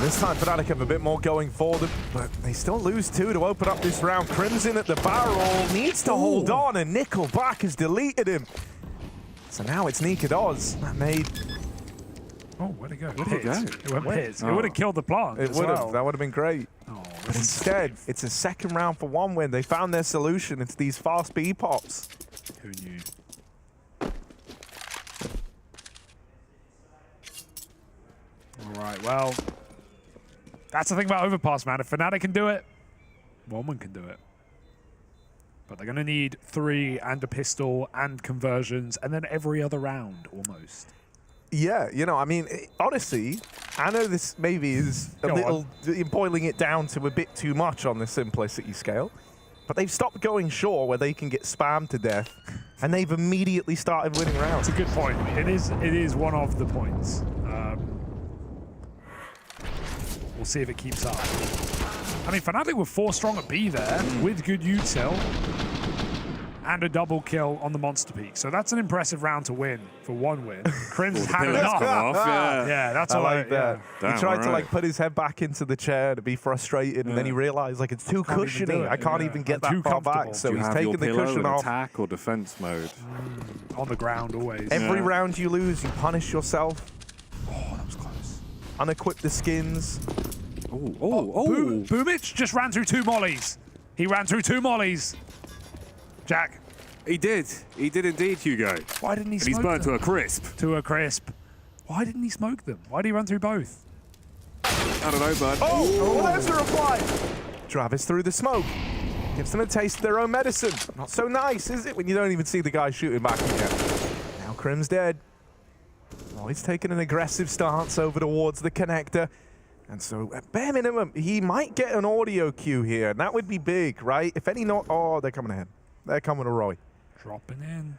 This time Fnatic have a bit more going for them, but they still lose 2 to open up this round. Crimson at the barrel needs to hold on, and Nickelback has deleted him. So now it's Nikados. That made... Oh, where'd it go? Where'd it go? It went hits. It Oh. would have killed the plant. It as would have. well. That would have been great. Oh, but instead, it's a second round for One Win. They found their solution. It's these fast B pops. Who knew? All right, well, that's the thing about Overpass, man. If Fnatic can do it, One Win can do it. But they're going to need 3 and a pistol and conversions, and then every other round, almost. Yeah, you know, I mean, honestly, I know this maybe is a little boiling it down to a bit too much on the simplicity scale, but they've stopped going short where they can get spammed to death, and they've immediately started winning rounds. It's a good point. It is one of the points. We'll see if it keeps up. I mean, Fnatic were 4 strong at B there with good util and a double kill on the Monster Peak. So that's an impressive round to win for One Win. Crim's had enough. Yeah, that's I all like that. Damn, he tried to alright. like put his head back into the chair to be frustrated, and then he realized like it's too Can't even cushiony. do it, I can't yeah. even get I'm that too far back. comfortable. So Do you he's have taking your the pillow cushion in off. attack or defense mode? On the ground always. Every round you lose, you punish yourself. Oh, that was close. Unequip the skins. Boomich just ran through 2 mollies. He ran through 2 mollies. Jack. He did. He did indeed, Hugo. Why didn't he And smoke he's burnt them? to a crisp. To a crisp. Why didn't he smoke them? Why did he run through both? I don't know, bud. Oh, there's a reply. Travis through the smoke. Gives them a taste of their own medicine. Not so nice, is it, when you don't even see the guy shooting back again? Now Crim's dead. Lloyd's taking an aggressive stance over towards the connector. And so, at bare minimum, he might get an audio cue here, and that would be big, right? If any not... Oh, they're coming to him. They're coming to Roy. Dropping in.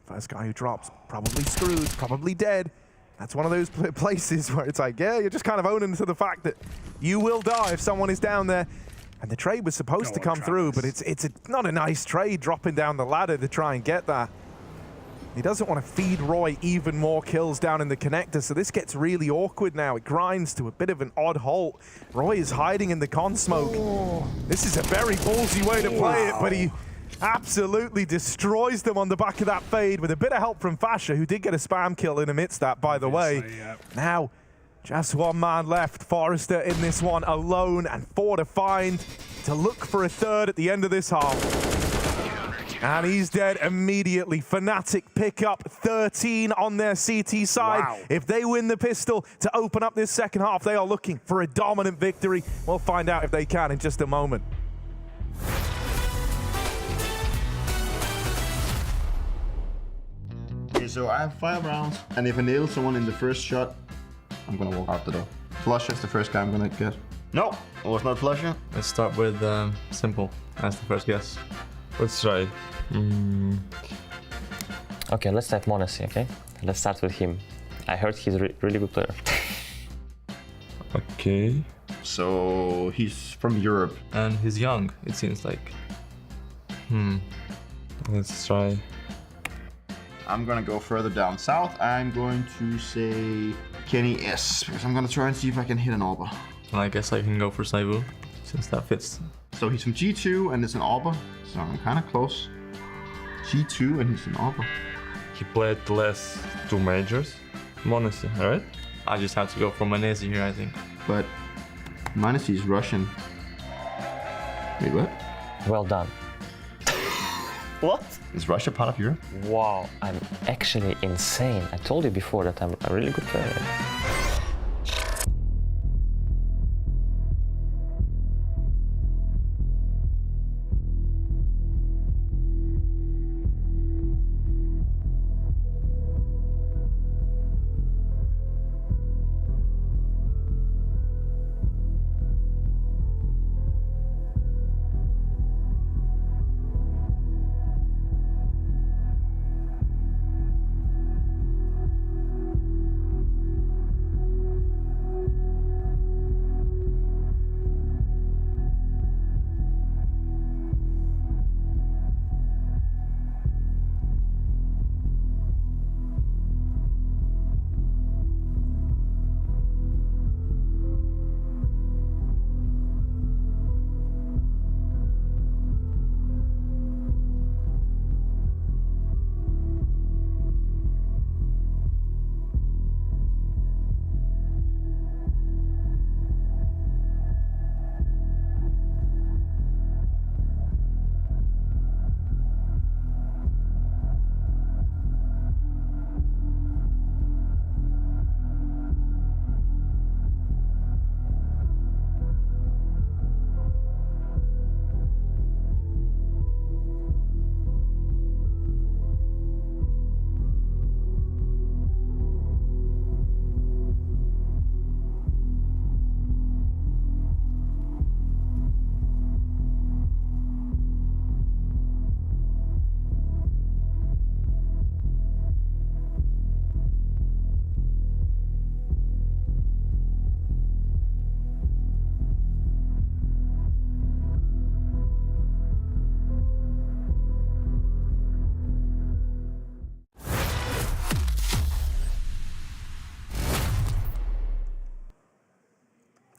First guy who drops, probably screwed, probably dead. That's one of those places where it's like, yeah, you're just kind of owning to the fact that you will die if someone is down there. And the trade was supposed to come through, but it's not a nice trade dropping down the ladder to try and get that. He doesn't want to feed Roy even more kills down in the connector, so this gets really awkward now. It grinds to a bit of an odd halt. Roy is hiding in the con smoke. This is a very ballsy way to play it, but he absolutely destroys them on the back of that fade with a bit of help from Fasha, who did get a spam kill in amidst that, by the way. Now, just one man left. Forrester in this one alone, and 4 to find to look for a third at the end of this half. And he's dead immediately. Fnatic pick up 13 on their CT side. Wow. If they win the pistol to open up this second half, they are looking for a dominant victory. We'll find out if they can in just a moment. Okay, so I have 5 rounds, and if I nail someone in the first shot, I'm gonna walk out the door. Flusher is the first guy I'm gonna get. No, it was not Flusher. Let's start with Simple as the first guess. Let's try. Okay, let's type Monacy, okay? Let's start with him. I heard he's a really good player. Okay. So he's from Europe. And he's young, it seems like. Let's try. I'm gonna go further down south. I'm going to say Kenny S, because I'm gonna try and see if I can hit an Arbor. I guess I can go for Saivu, since that fits. So he's from G2 and it's an Arbor, so I'm kind of close. G2 and he's an Arbor. He played the last 2 majors. Monacy, alright? I just have to go for Manesi here, I think. But Manesi is Russian. Wait, what? Well done. What? Is Russia part of Europe? Wow, I'm actually insane. I told you before that I'm a really good player.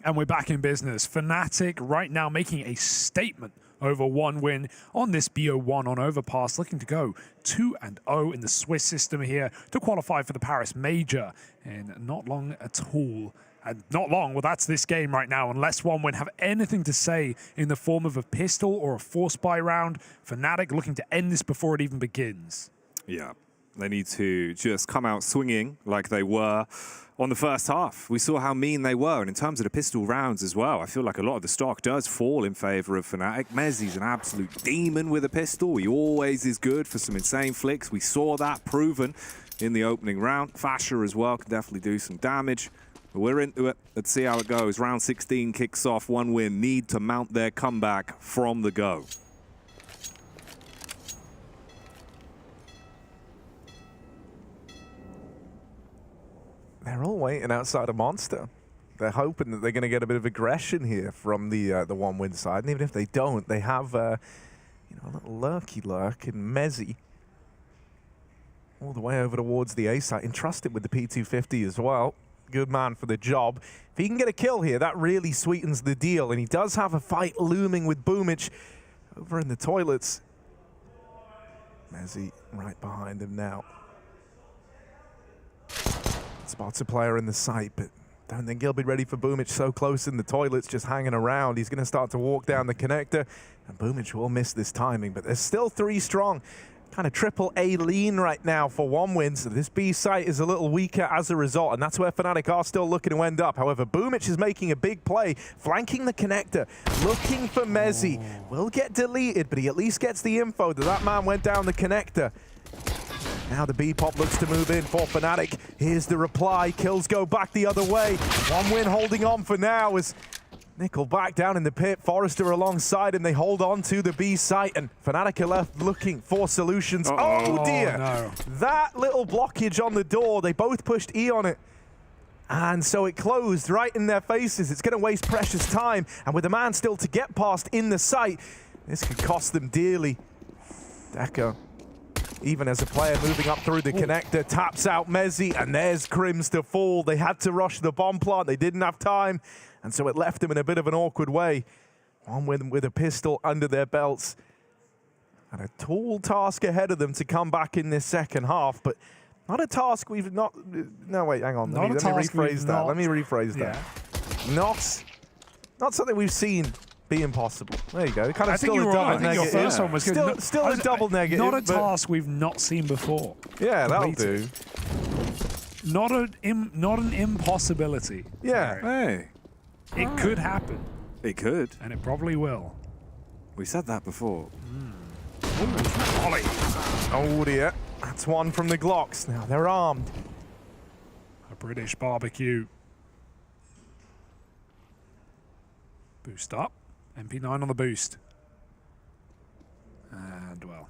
And we're back in business. Fnatic right now making a statement over 1 win on this BO1 on Overpass, looking to go 2-0 in the Swiss system here to qualify for the Paris Major. And not long at all. And not long, well, that's this game right now. Unless 1 win have anything to say in the form of a pistol or a force buy round, Fnatic looking to end this before it even begins. Yeah, they need to just come out swinging like they were on the first half. We saw how mean they were, and in terms of the pistol rounds as well, I feel like a lot of the stock does fall in favor of Fnatic. Mezzi's an absolute demon with a pistol. He always is good for some insane flicks. We saw that proven in the opening round. Fasher as well can definitely do some damage. But we're into it. Let's see how it goes. Round 16 kicks off. 1 win. Need to mount their comeback from the go. They're all waiting outside a monster. They're hoping that they're going to get a bit of aggression here from the 1 win side. And even if they don't, they have a little lurky lurk in Mezzi. all the way over towards the A site, entrusted with the P250 as well. Good man for the job. If he can get a kill here, that really sweetens the deal, and he does have a fight looming with Boomich over in the toilets. Mezzi right behind him now. Spots a player in the site, but don't think he'll be ready for Boomich so close in the toilets, just hanging around. He's going to start to walk down the connector, and Boomich will miss this timing, but there's still 3 strong. Kind of triple A lean right now for 1win, so this B site is a little weaker as a result, and that's where Fnatic are still looking to end up. However, Boomich is making a big play, flanking the connector, looking for Mezzi. Will get deleted, but he at least gets the info that that man went down the connector. Now the B-pop looks to move in for Fnatic. Here's the reply. Kills go back the other way. 1win holding on for now as Nickel back down in the pit. Forrester alongside him. They hold on to the B site, and Fnatic are left looking for solutions. Oh dear. No. That little blockage on the door. They both pushed E on it. And so it closed right in their faces. It's going to waste precious time. And with a man still to get past in the site, this could cost them dearly. Deco, even as a player moving up through the connector, taps out Mezzi, and there's Crims to fall. They had to rush the bomb plant. They didn't have time, and so it left them in a bit of an awkward way. 1win with a pistol under their belts. And a tall task ahead of them to come back in this second half, but not a task we've not... No, wait, hang on. Let me rephrase that. Let me rephrase that. Not something we've seen be impossible. There you go. Kind of still a double negative. Your first one was good. Still a double negative. Not a task we've not seen before. Yeah, that'll do. Not an impossibility. Yeah. Hey. It could happen. It could. And it probably will. We said that before. Ollie. Oh dear. That's one from the Glocks. Now they're armed. A British barbecue. Boost up. MP9 on the boost. And, well,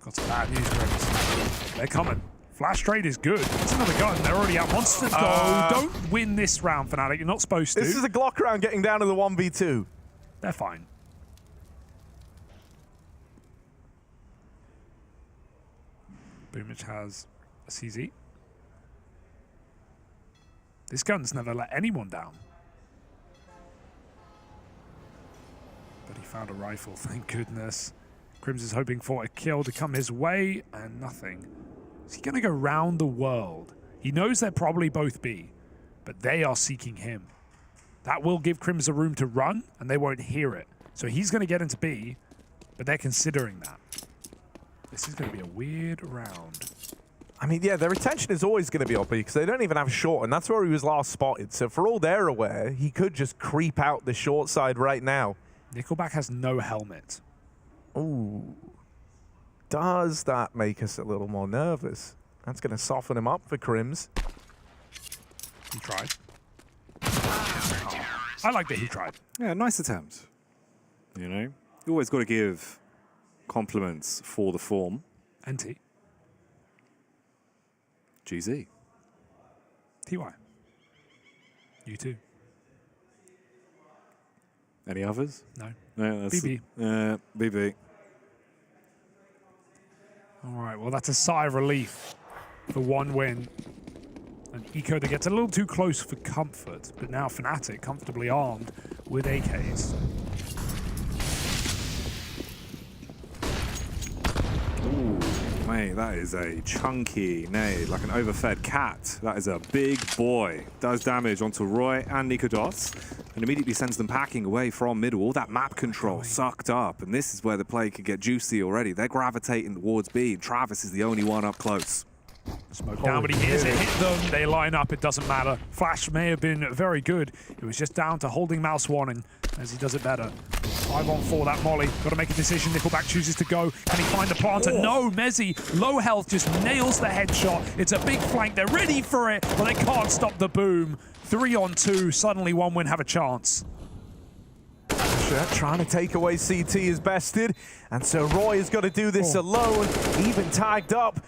got some bad news, friends. They're coming. Flash trade is good. That's another gun. They're already out. Monsters go. Don't win this round, Fnatic. You're not supposed to. This is a Glock round getting down to the 1v2. They're fine. Boomich has a CZ. This gun's never let anyone down. But he found a rifle, thank goodness. Crims is hoping for a kill to come his way, and nothing. Is he going to go round the world? He knows they're probably both B, but they are seeking him. That will give Crims a room to run, and they won't hear it. So he's going to get into B, but they're considering that. This is going to be a weird round. I mean, yeah, their attention is always going to be on B because they don't even have short, and that's where he was last spotted. So for all they're aware, he could just creep out the short side right now. Nickelback has no helmet. Ooh. Does that make us a little more nervous? That's going to soften him up for Crims. He tried. I like that he tried. Yeah, nice attempt. You know, you always got to give compliments for the form. NT. GZ. TY. You too. Any others? No. No, that's BB. BB. All right, well, that's a sigh of relief for 1win. And Eco that gets a little too close for comfort, but now Fnatic comfortably armed with AKs. Ooh, mate, that is a chunky nade, like an overfed cat. That is a big boy. Does damage onto Roy and Nikodos, and immediately sends them packing away from middle. All that map control sucked up, and this is where the play could get juicy already. They're gravitating towards B, and Travis is the only one up close. Smoke down, but he hears it hit them. They line up, it doesn't matter. Flash may have been very good. It was just down to holding Mouse one, and as he does it better. 5-on-4, that Molly. Got to make a decision. Nickelback chooses to go. Can he find the planter? No, Mezzi, low health, just nails the headshot. It's a big flank. They're ready for it, but they can't stop the boom. 3-on-2. Suddenly 1win have a chance. Trying to take away CT is bested, and so Roy has got to do this alone. Even tagged up.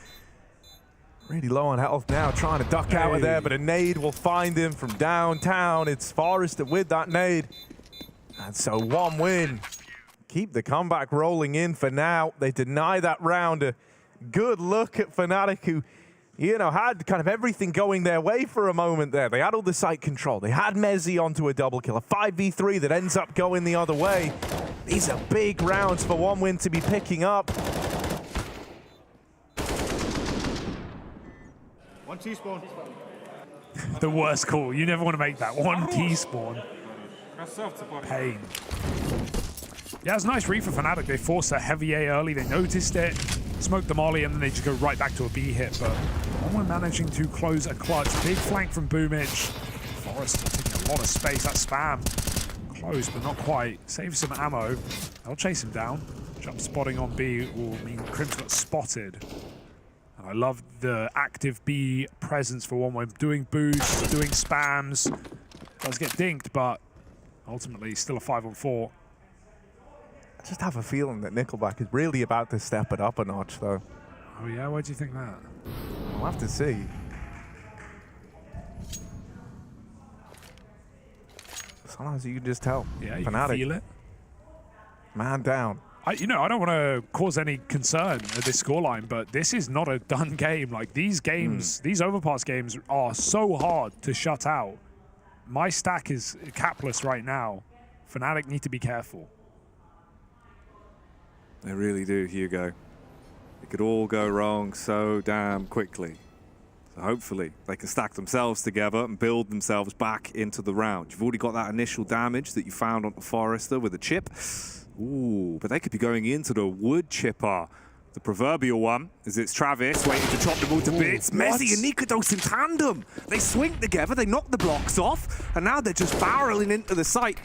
Really low on health now, trying to duck out of there, but a nade will find him from downtown. It's Forrester with that nade. And so 1win. Keep the comeback rolling in for now. They deny that round. good look at Fnatic, who, you know, had kind of everything going their way for a moment there. They had all the site control. They had MOUZ onto a double kill, a 5v3 that ends up going the other way. These are big rounds for OneWin to be picking up. One T-spawn. The worst call. You never want to make that. One T-spawn. Pain. Yeah, it's a nice read for Fnatic. They forced a heavy A early. They noticed it, smoked the molly, and then they just go right back to a B hit. But OneWin managing to close a clutch. Big flank from Boomich. Forest taking a lot of space. That spam. Close, but not quite. Saves some ammo. They'll chase him down. Jump spotting on B will mean Crim's got spotted. And I love the active B presence for OneWin. Doing boosts, doing spams. Does get dinked, but ultimately still a 5-on-4. I just have a feeling that Nickelback is really about to step it up a notch, though. Oh yeah, why do you think that? We'll have to see. Sometimes you can just tell. Yeah, you Fnatic, can feel it. Man down. I don't want to cause any concern at this scoreline, but this is not a done game. Like, these games, these overpass games are so hard to shut out. My stack is capless right now. Fnatic need to be careful. They really do, Hugo. It could all go wrong so damn quickly. So hopefully they can stack themselves together and build themselves back into the round. You've already got that initial damage that you found on the Forester with a chip. Ooh, but they could be going into the wood chipper. The proverbial one, as it's Travis waiting to chop them all to bits. Messi and Nikodos in tandem. They swing together, they knock the blocks off, and now they're just barreling into the site.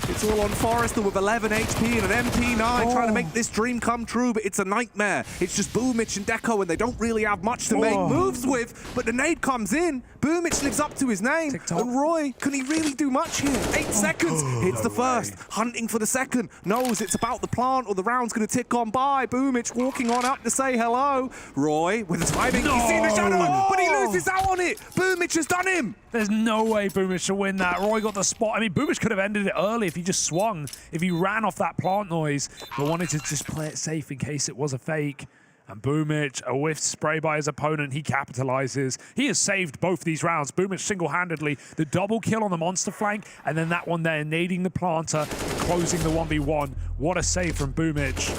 It's all on Forrester with 11 HP and an MP9 trying to make this dream come true, but it's a nightmare. It's just Boomich and Deco, and they don't really have much to make moves with, but the nade comes in. Boomich lives up to his name, and Roy, can he really do much here? 8 seconds, hits the first, hunting for the second, knows it's about the plant or the round's going to tick on by. Boomich walking on up to say hello. Roy with the timing, he's seen the shadow, but he loses out on it. Boomich has done him. There's no way Boomich should win that. Roy got the spot. I mean, Boomich could have ended it early if he just swung, if he ran off that plant noise, but wanted to just play it safe in case it was a fake. And Boomich, a whiff spray by his opponent, he capitalizes. He has saved both these rounds. Boomich single-handedly, the double kill on the monster flank, and then that one there, nading the planter, closing the 1v1. What a save from Boomich.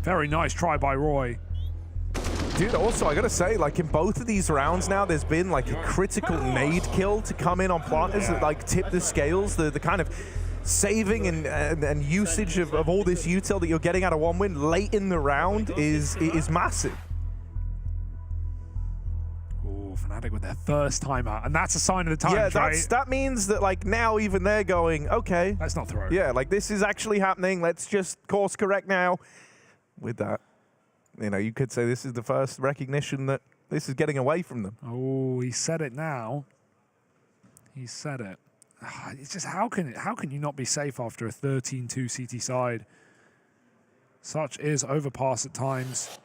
Very nice try by Roy. Dude, also, I gotta say, like, in both of these rounds now, there's been, like, a critical nade kill to come in on planters that, like, tip the scales. The kind of saving and usage of all this util that you're getting out of OneWin late in the round is massive. Oh, Fnatic with their first timeout, and that's a sign of the times, yeah, right? that means that, like, now even they're going, okay. Let's not throw it. Yeah, like, this is actually happening. Let's just course correct now. With that, you know, you could say this is the first recognition that this is getting away from them. Oh, he said it now. He said it. It's just, how can you not be safe after a 13-2 CT side? Such is overpass at times.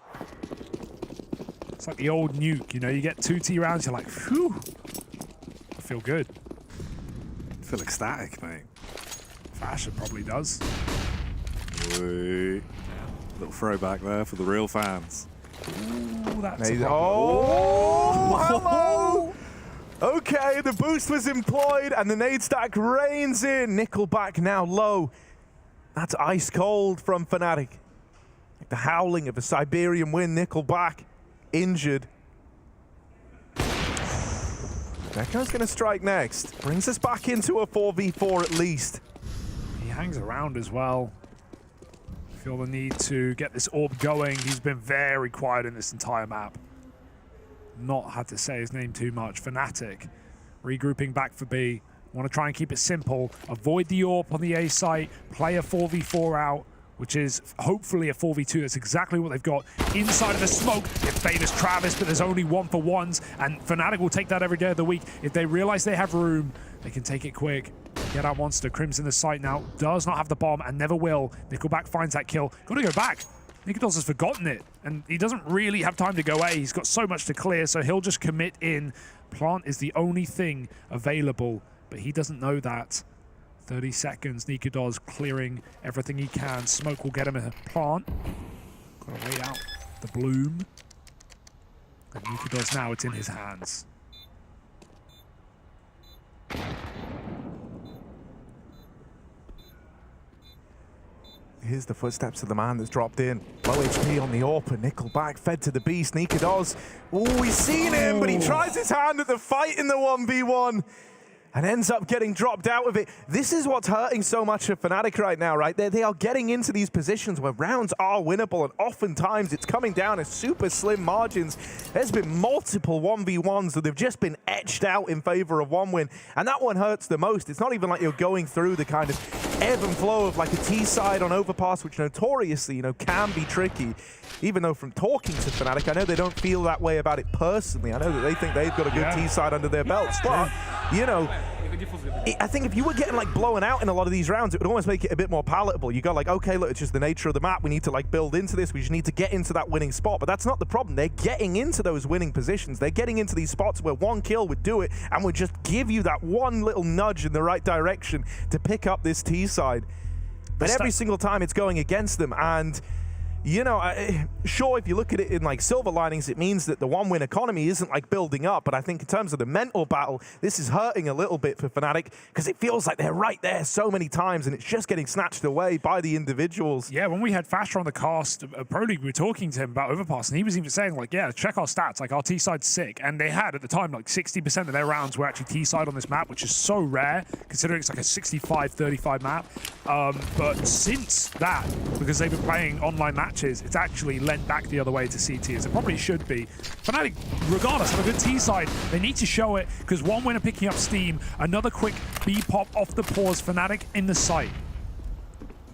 It's like the old nuke, you know, you get 2 T rounds, you're like, phew, I feel good. I feel ecstatic, mate. Fashion probably does. Wait. Little throwback there for the real fans. Ooh, that's hello! Okay, the boost was employed and the nade stack rains in. Nickelback now low. That's ice cold from Fnatic. Like the howling of a Siberian wind. Nickelback injured. Deco's gonna strike next. Brings us back into a 4v4 at least. He hangs around as well. Feel the need to get this orb going. He's been very quiet in this entire map. Not had to say his name too much. Fnatic regrouping back for B. Want to try and keep it simple. Avoid the orb on the A site. Play a 4v4 out, which is hopefully a 4v2. That's exactly what they've got inside of the smoke. It favors Travis, but there's only 1-for-1s, and Fnatic will take that every day of the week. If they realize they have room, they can take it quick. Get out monster. Crim's in the site now. Does not have the bomb and never will. Nickelback finds that kill. Got to go back. Nikodos has forgotten it, and he doesn't really have time to go A. He's got so much to clear, so he'll just commit in. Plant is the only thing available, but he doesn't know that. 30 seconds. Nikodos clearing everything he can. Smoke will get him a plant. Got to wait out the bloom. And Nikodos now, it's in his hands. Here's the footsteps of the man that's dropped in. Low HP on the AWP, Nickelback fed to the beast. Nikodos, oh, he's seen him, but he tries his hand at the fight in the 1v1 and ends up getting dropped out of it. This is what's hurting so much of Fnatic right now, right? They are getting into these positions where rounds are winnable, and oftentimes it's coming down to super slim margins. There's been multiple 1v1s that have just been etched out in favor of one win, and that one hurts the most. It's not even like you're going through the kind of ebb and flow of like a T-side on Overpass, which notoriously, can be tricky. Even though from talking to Fnatic, I know they don't feel that way about it personally. I know that they think they've got a good T-side under their belts, but, I think if you were getting like blown out in a lot of these rounds, it would almost make it a bit more palatable. You go like, okay, look, it's just the nature of the map. We need to like build into this. We just need to get into that winning spot. But that's not the problem. They're getting into those winning positions. They're getting into these spots where one kill would do it and would just give you that one little nudge in the right direction to pick up this T-side. But every single time it's going against them, and sure, if you look at it in like silver linings, it means that the one-win economy isn't like building up. But I think in terms of the mental battle, this is hurting a little bit for Fnatic because it feels like they're right there so many times and it's just getting snatched away by the individuals. Yeah, when we had Fasher on the cast, Pro League, we were talking to him about Overpass, and he was even saying like, yeah, check our stats, like our T-side's sick. And they had at the time like 60% of their rounds were actually T-side on this map, which is so rare considering it's like a 65-35 map. But since that, because they've been playing online matches, it's actually lent back the other way to CT, as it probably should be. Fnatic, regardless of a good T-side, they need to show it, because one winner picking up steam, another quick B-pop off the pause, Fnatic in the sight.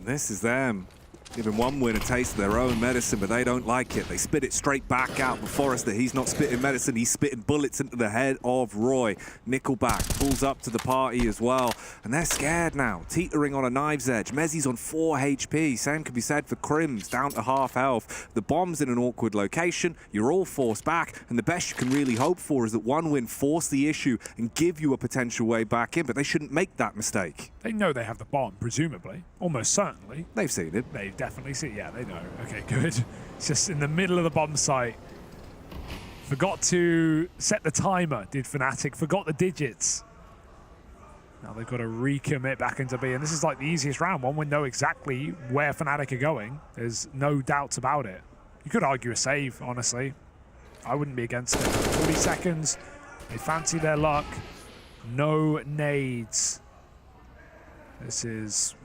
This is them. Giving one win a taste of their own medicine, but they don't like it. They spit it straight back out. But Forrester, he's not spitting medicine, he's spitting bullets into the head of Roy. Nickelback pulls up to the party as well, and they're scared now, teetering on a knife's edge. Mezzi's on 4 HP. Same could be said for Crims, down to half health. The bomb's in an awkward location, you're all forced back, and the best you can really hope for is that one win force the issue and give you a potential way back in, but they shouldn't make that mistake. They know they have the bomb, presumably. Almost certainly. They've seen it. They've definitely seen it. Yeah, they know. Okay, good. It's just in the middle of the bomb site. Forgot to set the timer, did Fnatic. Forgot the digits. Now they've got to recommit back into B. And this is like the easiest round. One would know exactly where Fnatic are going. There's no doubts about it. You could argue a save, honestly. I wouldn't be against it. 40 seconds. They fancy their luck. No nades. This is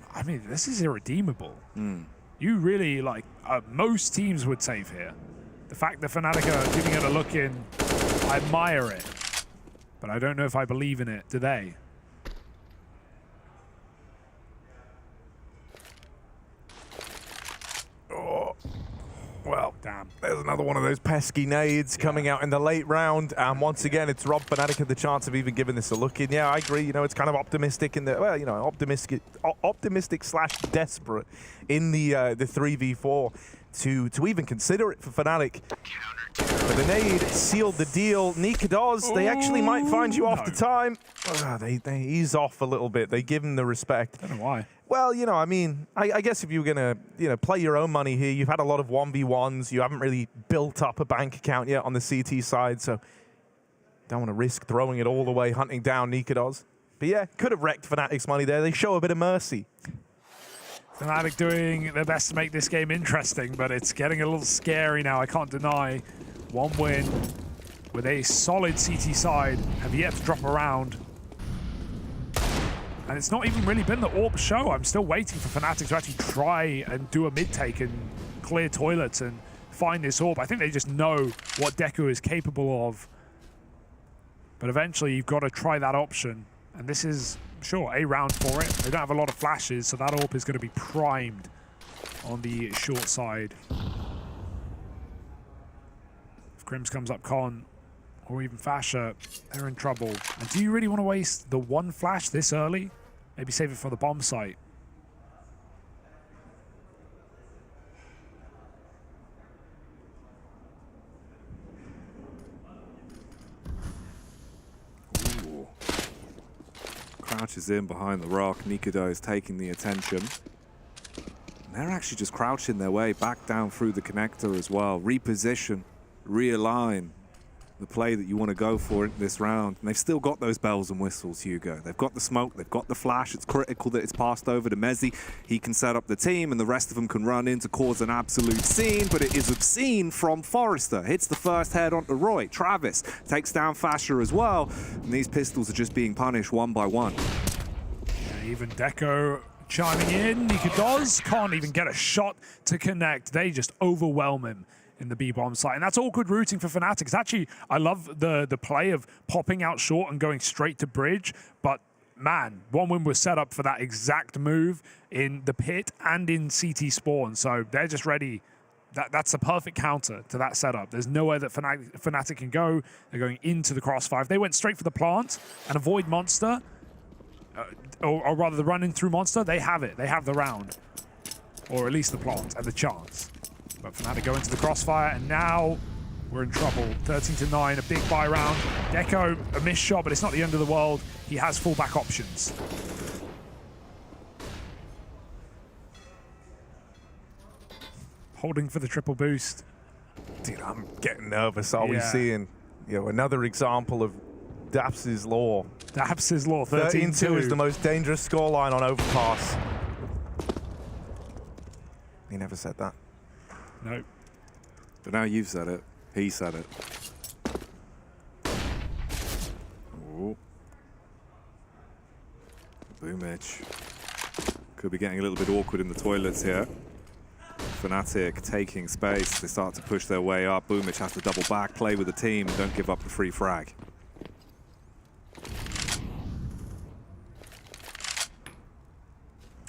irredeemable. You really, most teams would save here. The fact that Fnatic are giving it a look in, I admire it. But I don't know if I believe in it. Do they? Oh. Well, damn. There's another one of those pesky nades coming out in the late round. And once again, it's robbed Fnatic of the chance of even giving this a look in. Yeah, I agree. It's kind of optimistic in the, optimistic slash desperate in the 3v4 to even consider it for Fnatic. But the nade sealed the deal. Nikodos, they actually might find you after time. They ease off a little bit. They give him the respect. I don't know why. Well, I guess if you were going to, play your own money here, you've had a lot of 1v1s. You haven't really built up a bank account yet on the CT side, so don't want to risk throwing it all away, hunting down Nikodos. But yeah, could have wrecked Fnatic's money there. They show a bit of mercy. Fnatic doing their best to make this game interesting, but it's getting a little scary now, I can't deny. One win with a solid CT side, have yet to drop around. And it's not even really been the AWP show. I'm still waiting for Fnatic to actually try and do a mid-take and clear toilets and find this AWP. I think they just know what Deku is capable of. But eventually you've got to try that option. And this is, sure, a round for it. They don't have a lot of flashes, so that AWP is going to be primed on the short side. If Crims comes up Con, or even Fasher, they're in trouble. And do you really want to waste the one flash this early? Maybe save it for the bomb site. Ooh. Crouches in behind the rock. Nikodo is taking the attention. And they're actually just crouching their way back down through the connector as well. Reposition, realign. the play that you want to go for in this round. And they've still got those bells and whistles, Hugo. They've got the smoke, they've got the flash. It's critical that it's passed over to MOUZ. He can set up the team, and the rest of them can run in to cause an absolute scene. But it is obscene from Forrester. Hits the first head onto Roy. Travis takes down Fasher as well. And these pistols are just being punished one by one. Yeah, even Deco chiming in. Nikodoz can't even get a shot to connect. They just overwhelm him in the B-bomb site. And that's awkward routing for Fnatic. It's actually, I love the play of popping out short and going straight to bridge. But man, OneWin was set up for that exact move in the pit and in CT spawn. So they're just ready. That's the perfect counter to that setup. There's nowhere that Fnatic can go. They're going into the crossfire. If they went straight for the plant and avoid Monster, or rather the run in through Monster, they have it. They have the round. Or at least the plant and the chance. But Fnatic go into the crossfire, and now we're in trouble. 13-9, a big buy round. Deco, a missed shot, but it's not the end of the world. He has fallback options. Holding for the triple boost. Dude, I'm getting nervous. Are we seeing, another example of Daps's Law? Daps's Law, 13-2 is the most dangerous scoreline on Overpass. He never said that. No. But now you've said it. He said it. Ooh. Boomich. Could be getting a little bit awkward in the toilets here. Fnatic taking space. They start to push their way up. Boomich has to double back, play with the team, and don't give up the free frag.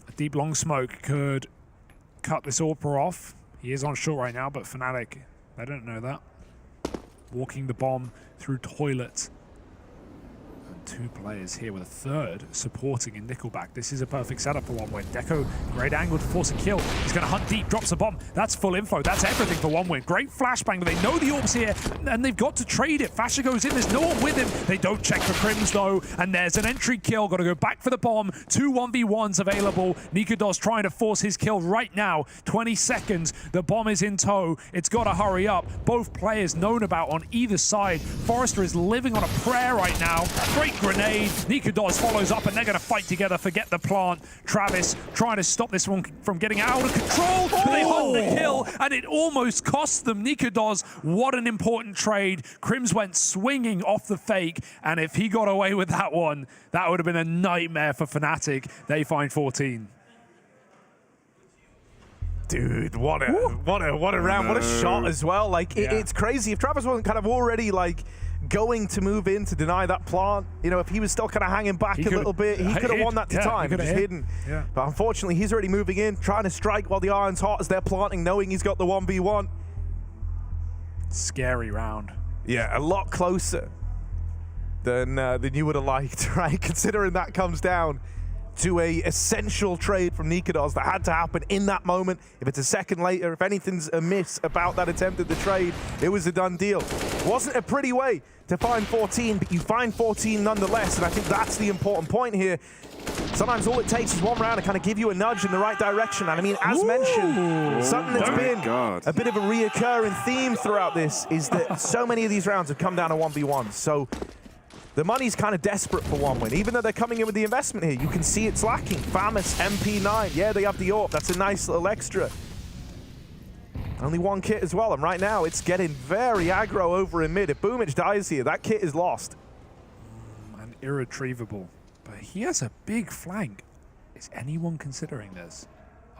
A deep long smoke could cut this AWPer off. He is on short right now, but Fnatic, they don't know that. Walking the bomb through toilet. And two players here with a third supporting in Nickelback. This is a perfect setup for OneWin. Deco, great angle to force a kill. He's going to hunt deep, drops a bomb. That's full info. That's everything for OneWin. Great flashbang, but they know the AWP's here, and they've got to trade it. Fasher goes in, there's no one with him. They don't check for Crims, though, and there's an entry kill. Got to go back for the bomb. 2 1v1s available. Nikodoz trying to force his kill right now. 20 seconds. The bomb is in tow. It's got to hurry up. Both players known about on either side. Forrester is living on a prayer right now. Great grenade. Nikodoz follows up, and they're going to fight together. Forget the plant. Travis trying to stop this one from getting out of control. But they hold the kill, and it almost cost them. Nikodoz, what an important trade. Crims went swinging off the fake, and if he got away with that one, that would have been a nightmare for Fnatic. They find 14. Dude, what a round, what a shot as well. Like, it's crazy. If Travis wasn't kind of already, like, going to move in to deny that plant, if he was still kind of hanging back a little bit, he could have won that to time, just hidden. Yeah. But unfortunately, he's already moving in, trying to strike while the iron's hot as they're planting, knowing he's got the 1v1. Scary round. Yeah, a lot closer than you would have liked, right? Considering that comes down to a essential trade from Nikodoz that had to happen in that moment. If it's a second later, if anything's amiss about that attempt at the trade, it was a done deal. Wasn't a pretty way to find 14, but you find 14 nonetheless, and I think that's the important point here. Sometimes all it takes is one round to kind of give you a nudge in the right direction. And I mean, as mentioned, something that's been a bit of a reoccurring theme throughout this is that so many of these rounds have come down to 1v1. So the money's kind of desperate for OneWin. Even though they're coming in with the investment here, you can see it's lacking. Famous, MP9, yeah, they have the AWP. That's a nice little extra. Only one kit as well, and right now it's getting very aggro over in mid. If Boomich dies here, that kit is lost. And irretrievable. But he has a big flank. Is anyone considering this?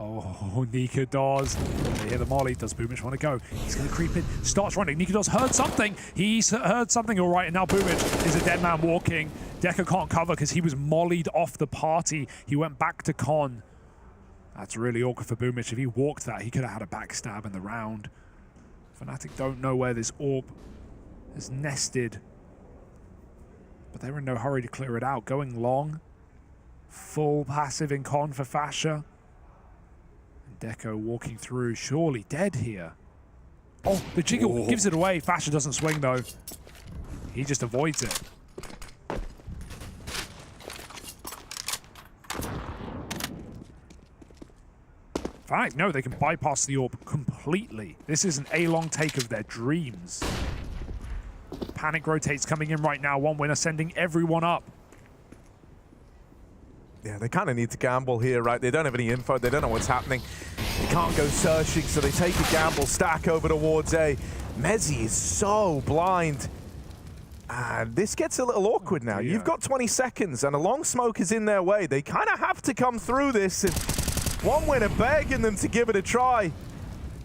Oh, Nikodoz. They hear the molly. Does Boomich want to go? He's going to creep in. Starts running. Nikodoz heard something. He's heard something all right. And now Boomich is a dead man walking. Deca can't cover because he was mollied off the party. He went back to Con. That's really awkward for Boomich. If he walked that, he could have had a backstab in the round. Fnatic don't know where this AWP is nested. But they were in no hurry to clear it out. Going long. Full passive in Con for Fasher. Deco walking through, surely dead here. Oh, the jiggle gives it away. Fasher doesn't swing though. He just avoids it. In fact, no, they can bypass the AWP completely. This is an A-long take of their dreams. panic rotates coming in right now. One winner sending everyone up. Yeah, they kind of need to gamble here, right? They don't have any info. They don't know what's happening. They can't go searching, so they take a gamble, stack over towards A. Mezzi is so blind. And this gets a little awkward now. You've got 20 seconds, and a long smoke is in their way. They kind of have to come through this, and one winner begging them to give it a try.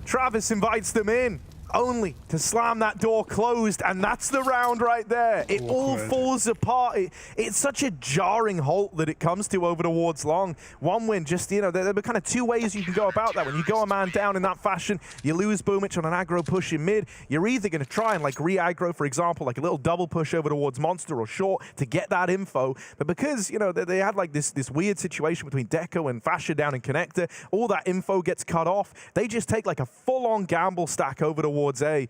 Travis invites them in, only to slam that door closed, and that's the round right there. It all falls apart. It's such a jarring halt that it comes to over towards long. One win, just, you know, there are kind of two ways you can go about that. When you go a man down in that fashion, you lose Boomich on an aggro push in mid. You're either going to try and like re-aggro, for example, like a little double push over towards Monster or Short to get that info. But because, you know, they had like this weird situation between Deco and Fasher down in Connector, all that info gets cut off. They just take like a full-on gamble stack over towards A,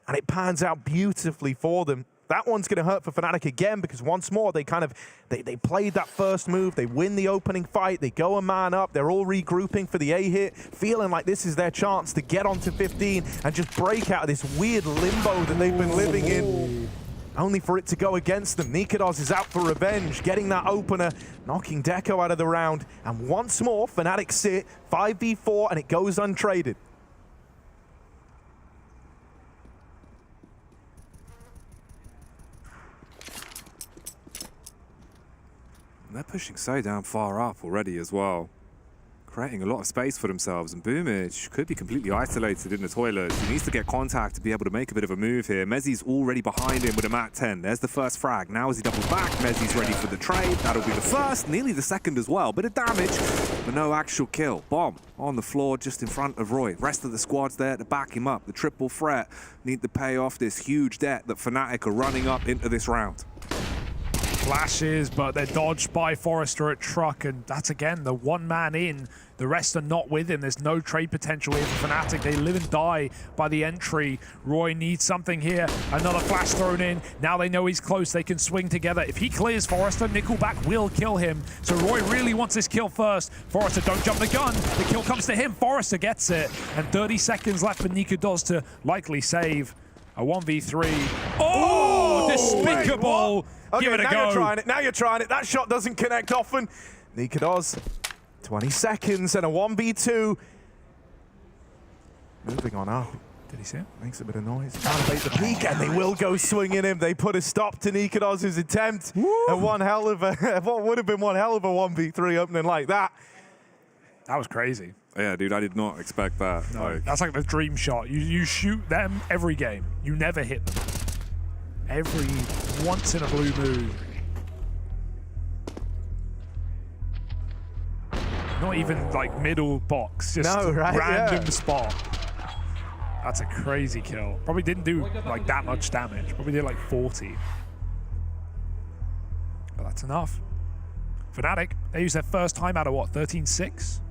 and it pans out beautifully for them. That one's going to hurt for Fnatic again, because once more they played that first move, they win the opening fight, they go a man up, they're all regrouping for the A hit, feeling like this is their chance to get onto 15 and just break out of this weird limbo that they've been living in, only for it to go against them. Nikodos is out for revenge, getting that opener, knocking Deco out of the round, and once more Fnatic sit 5v4 and it goes untraded. They're pushing so damn far up already as well, creating a lot of space for themselves, and Boomich could be completely isolated in the toilet. He needs to get contact to be able to make a bit of a move here. Mezzi's already behind him with a mat 10. There's the first frag. Now as he doubles back, Mezzi's ready for the trade. That'll be the first, nearly the second as well. Bit of damage, but no actual kill. Bomb on the floor just in front of Roy. Rest of the squad's there to back him up. The triple threat need to pay off this huge debt that Fnatic are running up into this round. Flashes, but they're dodged by Forrester at truck, and that's again the one man in. The rest are not with him. There's no trade potential here for Fnatic. They live and die by the entry. Roy needs something here. Another flash thrown in. Now they know he's close. They can swing together. If he clears Forrester, Nickelback will kill him. So Roy really wants this kill first. Forrester, don't jump the gun. The kill comes to him. Forrester gets it. And 30 seconds left for Nikodos to likely save a 1v3. Oh, despicable. Wait, okay, give it a now go. You're trying it. Now you're trying it. That shot doesn't connect often. Nikodos, 20 seconds and a 1v2. Moving on up. Did he see it? Makes a bit of noise. Trying to bait the peak, and they will go swinging him. They put a stop to Nikodos' attempt. And one hell of a, what would have been one hell of a 1v3 opening like that. That was crazy. Yeah, dude, I did not expect that. No, that's like the dream shot. You shoot them every game. You never hit them. Every once in a blue moon. Not even like middle box, just random spot. That's a crazy kill. Probably didn't do like that much damage. Probably did like 40. But that's enough. Fnatic, they used their first timeout at what, 13-6?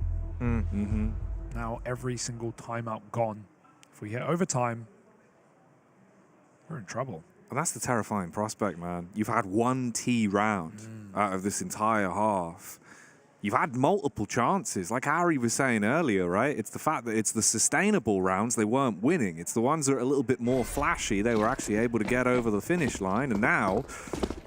Now every single timeout gone. If we hit overtime, we're in trouble. And that's the terrifying prospect, man. You've had one T round out of this entire half. You've had multiple chances, like Harry was saying earlier, right? It's the fact that it's the sustainable rounds they weren't winning. It's the ones that are a little bit more flashy. They were actually able to get over the finish line, and now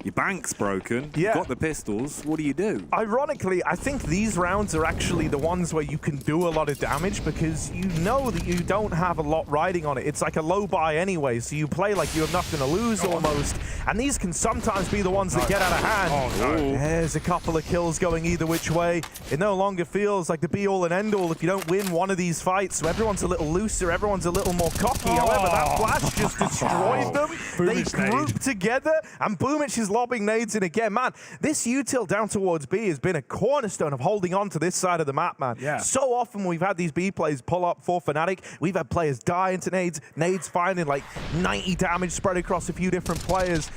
your bank's broken. You've got the pistols. What do you do? Ironically, I think these rounds are actually the ones where you can do a lot of damage, because you know that you don't have a lot riding on it. It's like a low buy anyway, so you play like you have nothing to lose almost. And these can sometimes be the ones that get out of hand. Oh, no. There's a couple of kills going either which way. It no longer feels like the be-all and end-all if you don't win one of these fights. So everyone's a little looser, everyone's a little more cocky. However, that flash just destroyed them. They group together, and Boomich is lobbing nades in again. Man, this util down towards B has been a cornerstone of holding on to this side of the map, man. Yeah. So often we've had these B plays pull up for Fnatic. We've had players die into nades, nades finding like 90 damage spread across a few different players.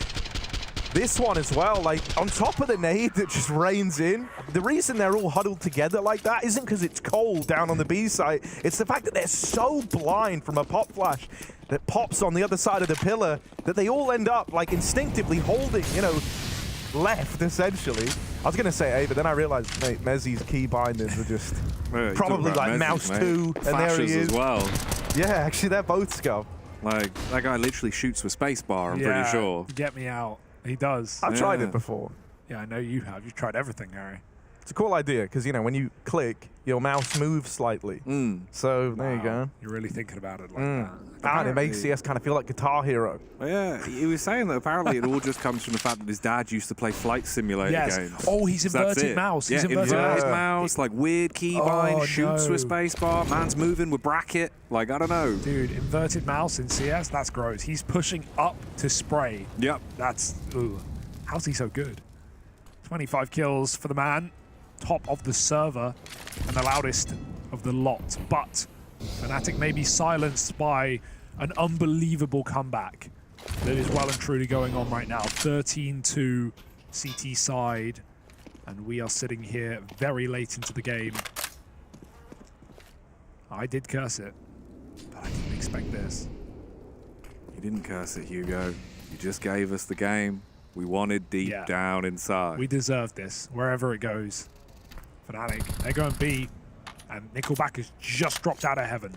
This one as well, like on top of the nade that just rains in. The reason they're all huddled together like that isn't because it's cold down on the B site. It's the fact that they're so blind from a pop flash that pops on the other side of the pillar that they all end up like instinctively holding, you know, left essentially. I was going to say A, but then I realized, mate, Mezzi's key bindings are just probably like MOUZ 2, and there he is. As well. Yeah, actually, they're both scuff. Like, that guy literally shoots with spacebar, I'm pretty sure. Get me out. He does. I've tried it before. Yeah, I know you have. You've tried everything, Harry. It's a cool idea because, you know, when you click, your mouse moves slightly. So there you go. You're really thinking about it like that. And it makes CS kind of feel like Guitar Hero. Yeah, he was saying that apparently it all just comes from the fact that his dad used to play flight simulator games. Oh, he's So that's inverted it. mouse. Yeah, He's inverted mouse, like weird keybind, shoots with no. spacebar, man's moving with bracket. Like, I don't know. Dude, inverted mouse in CS, that's gross. He's pushing up to spray. Yep. That's, ugh. How's he so good? 25 kills for the man. Top of the server and the loudest of the lot. But Fnatic may be silenced by an unbelievable comeback that is well and truly going on right now. 13-2 CT side. And we are sitting here very late into the game. I did curse it, but I didn't expect this. You didn't curse it, Hugo. You just gave us the game we wanted deep down inside. We deserve this, wherever it goes. Fnatic, they're going B, and Nickelback has just dropped out of heaven.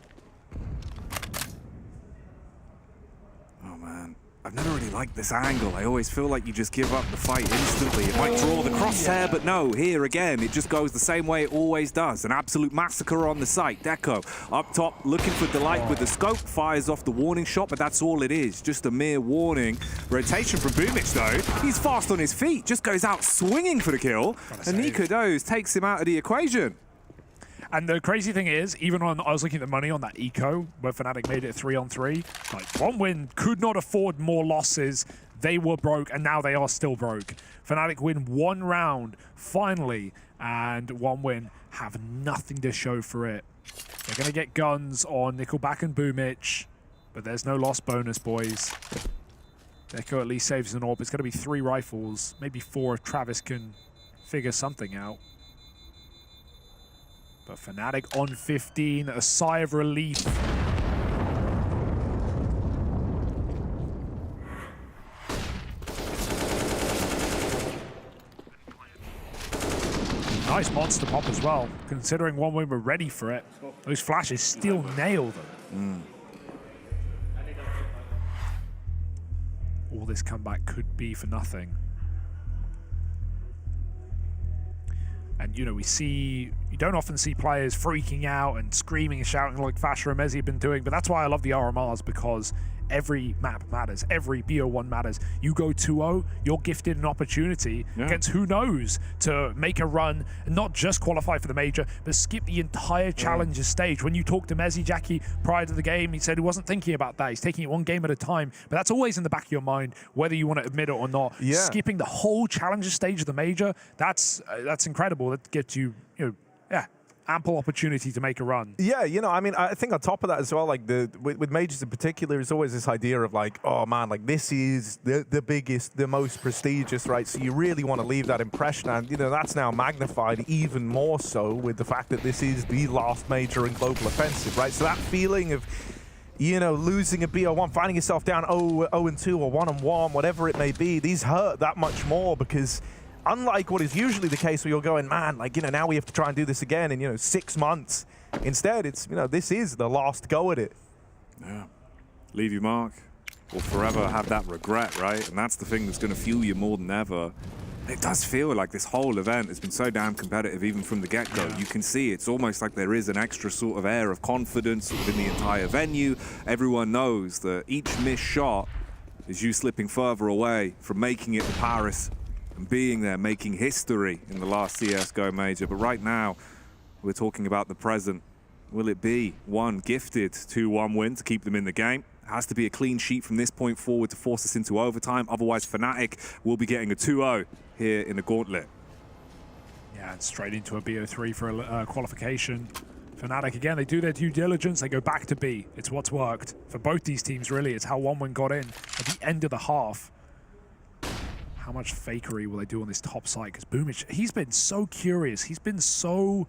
Oh, man. I've never really liked this angle. I always feel like you just give up the fight instantly. It might draw the crosshair, but no, here again, it just goes the same way it always does. An absolute massacre on the site. Deco up top, looking for Delight with the scope, fires off the warning shot, but that's all it is, just a mere warning. Rotation from Boomich, though. He's fast on his feet, just goes out swinging for the kill, and Nico Doze takes him out of the equation. And the crazy thing is, even when I was looking at the money on that eco, where Fnatic made it 3-on-3, like one win could not afford more losses. They were broke, and now they are still broke. Fnatic win one round, finally, and one win have nothing to show for it. They're going to get guns on Nickelback and Boomich, but there's no loss bonus, boys. Deco at least saves an AWP. It's going to be 3 rifles, maybe 4 if Travis can figure something out. But Fnatic on 15, a sigh of relief. Nice monster pop as well, considering one win were ready for it. Those flashes still nail them. All this comeback could be for nothing. And, you know, you don't often see players freaking out and screaming and shouting like Fasher and Mezzi have been doing, but that's why I love the RMRs, because every map matters, every BO1 matters. You go 2-0, you're gifted an opportunity against who knows to make a run, and not just qualify for the major, but skip the entire challenger stage. When you talk to Mezzi, Jackie, prior to the game, he said he wasn't thinking about that. He's taking it one game at a time, but that's always in the back of your mind, whether you want to admit it or not. Skipping the whole challenger stage of the major, that's incredible. That gets you, ample opportunity to make a run. Yeah, you know, I mean, I think on top of that as well, like with majors in particular, there's always this idea of like, oh man, like this is the biggest, the most prestigious, right? So you really want to leave that impression, and you know that's now magnified even more so with the fact that this is the last major in global offensive, right? So that feeling of, you know, losing a BO1, finding yourself down 0-2 or 1-1, whatever it may be, these hurt that much more, because unlike what is usually the case where you're going, man, like, you know, now we have to try and do this again in, you know, 6 months. Instead, it's, you know, this is the last go at it. Yeah. Leave your mark or forever have that regret, right? And that's the thing that's going to fuel you more than ever. It does feel like this whole event has been so damn competitive, even from the get-go. You can see it's almost like there is an extra sort of air of confidence within the entire venue. Everyone knows that each missed shot is you slipping further away from making it to Paris and being there, making history in the last CSGO major. But right now, we're talking about the present. Will it be one gifted 2-1 win to keep them in the game? It has to be a clean sheet from this point forward to force us into overtime. Otherwise, Fnatic will be getting a 2-0 here in the gauntlet. Yeah, and straight into a BO3 for a qualification. Fnatic, again, they do their due diligence. They go back to B. It's what's worked. For both these teams, really, it's how one win got in at the end of the half. How much fakery will they do on this top side? Because Boomich, he's been so curious. He's been so,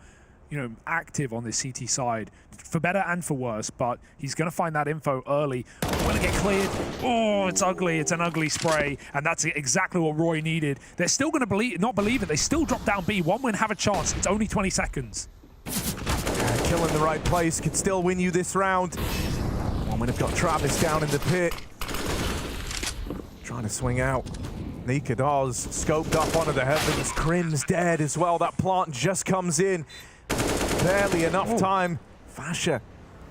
you know, active on this CT side, for better and for worse, but he's going to find that info early. Will it get cleared? Oh, it's ugly. It's an ugly spray, and that's exactly what Roy needed. They're still going to not believe it. They still drop down B. One win, have a chance. It's only 20 seconds. Kill in the right place could still win you this round. One have got Travis down in the pit. Trying to swing out. Nika Dawes scoped up onto the heavens. Crim's dead as well. That plant just comes in. Barely enough time. Fasha,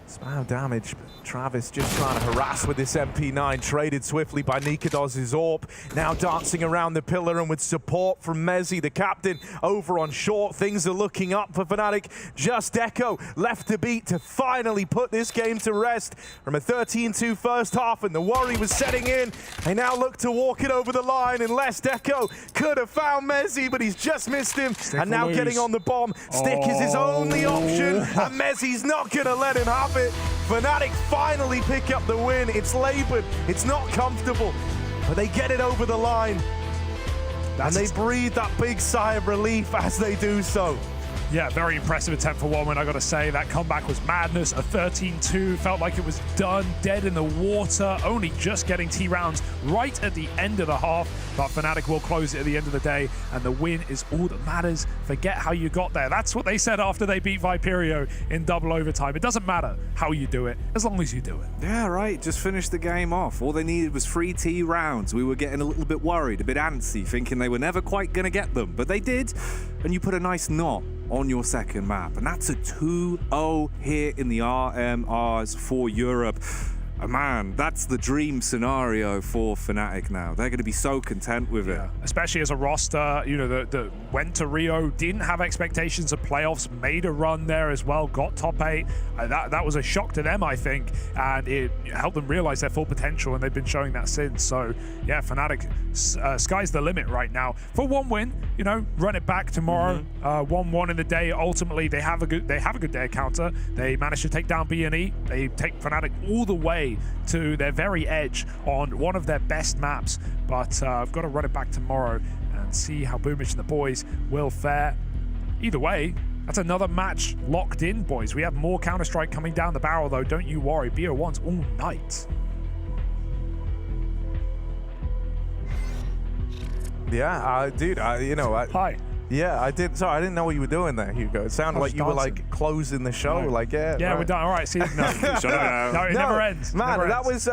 spam damage. But Travis just trying to harass with this MP9. Traded swiftly by Nika Dawes' AWP. Now dancing around the pillar and with support from Mezzi, the captain, over on short. Things are looking up for Fnatic. Just Echo left to beat to finally put this game to rest. From a 13-2 first half and the worry was setting in. They now look to walk it over the line and Lest Echo could have found Mezzi, but he's just missed him. Stick and now lose. getting on the bomb. Stick is his only option and Mezzi's not going to let him have it. Fnatic finally pick up the win. It's labored, it's not comfortable, but they get it over the line. And they breathe that big sigh of relief as they do so. Yeah, very impressive attempt for one win, I gotta say. That comeback was madness. A 13-2, felt like it was done, dead in the water, only just getting T rounds right at the end of the half. But Fnatic will close it at the end of the day, and the win is all that matters. Forget how you got there. That's what they said after they beat Viperio in double overtime. It doesn't matter how you do it, as long as you do it. Yeah, right. Just finish the game off. All they needed was 3 T rounds. We were getting a little bit worried, a bit antsy, thinking they were never quite going to get them. But they did, and you put a nice knot on your second map. And that's a 2-0 here in the RMRs for Europe. Man, that's the dream scenario for Fnatic now. They're going to be so content with it. Especially as a roster, you know, that went to Rio, didn't have expectations of playoffs, made a run there as well, got top 8. That was a shock to them, I think, and it helped them realize their full potential, and they've been showing that since. So, yeah, Fnatic, sky's the limit right now. For one win, you know, run it back tomorrow. 1-1 in the day. Ultimately, they have a good day of counter. They managed to take down B&E. They take Fnatic all the way to their very edge on one of their best maps. But I've got to run it back tomorrow and see how Boomich and the boys will fare. Either way, that's another match locked in, boys. We have more Counter-Strike coming down the barrel, though. Don't you worry. BO1's all night. Yeah, dude, you know, hi. Yeah, I did. Sorry, I didn't know what you were doing there, Hugo. It sounded like you were like closing the show. No. Like, yeah, yeah, right. we're done. All right, see, no, no, it never ends. Man, never that ends.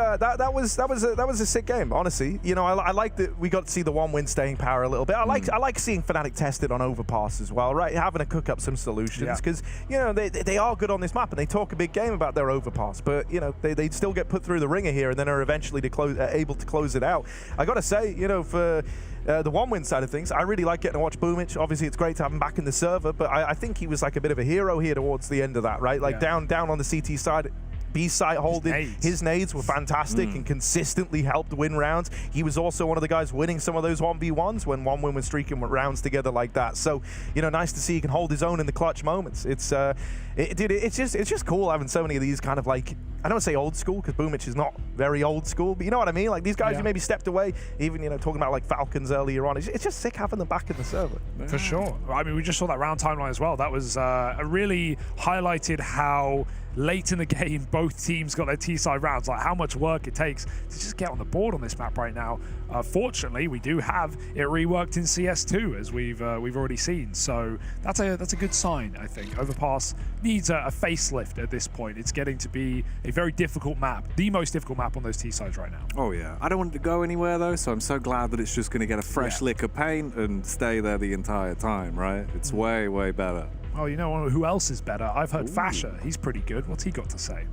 was a sick game. Honestly, you know, I like that we got to see the one win staying power a little bit. I like seeing Fnatic tested on overpass as well, right? Having to cook up some solutions because you know they are good on this map and they talk a big game about their overpass, but you know they still get put through the ringer here and then are eventually able to close it out. I got to say, you know, for the one-win side of things, I really like getting to watch Boomich. Obviously, it's great to have him back in the server, but I think he was like a bit of a hero here towards the end of that, right? Like down on the CT side, B site holding, his nades were fantastic and consistently helped win rounds. He was also one of the guys winning some of those 1v1s when one win was streaking rounds together like that. So, you know, nice to see he can hold his own in the clutch moments. It's just cool having so many of these kind of like, I don't want to say old school because Boomich is not very old school, but you know what I mean? Like these guys who maybe stepped away, even, you know, talking about like Falcons earlier on. It's just sick having them back in the server. For sure. I mean, we just saw that round timeline as well. That was really highlighted how late in the game both teams got their T-side rounds, like how much work it takes to just get on the board on this map right now. Fortunately, we do have it reworked in CS2 as we've already seen, so that's a good sign, I think. Overpass needs a facelift at this point. It's getting to be a very difficult map, the most difficult map on those T-sides right now. Oh yeah, I don't want it to go anywhere though, so I'm so glad that it's just going to get a fresh lick of paint and stay there the entire time, right? It's way, way better. Oh, you know who else is better? I've heard Fasha. He's pretty good. What's he got to say?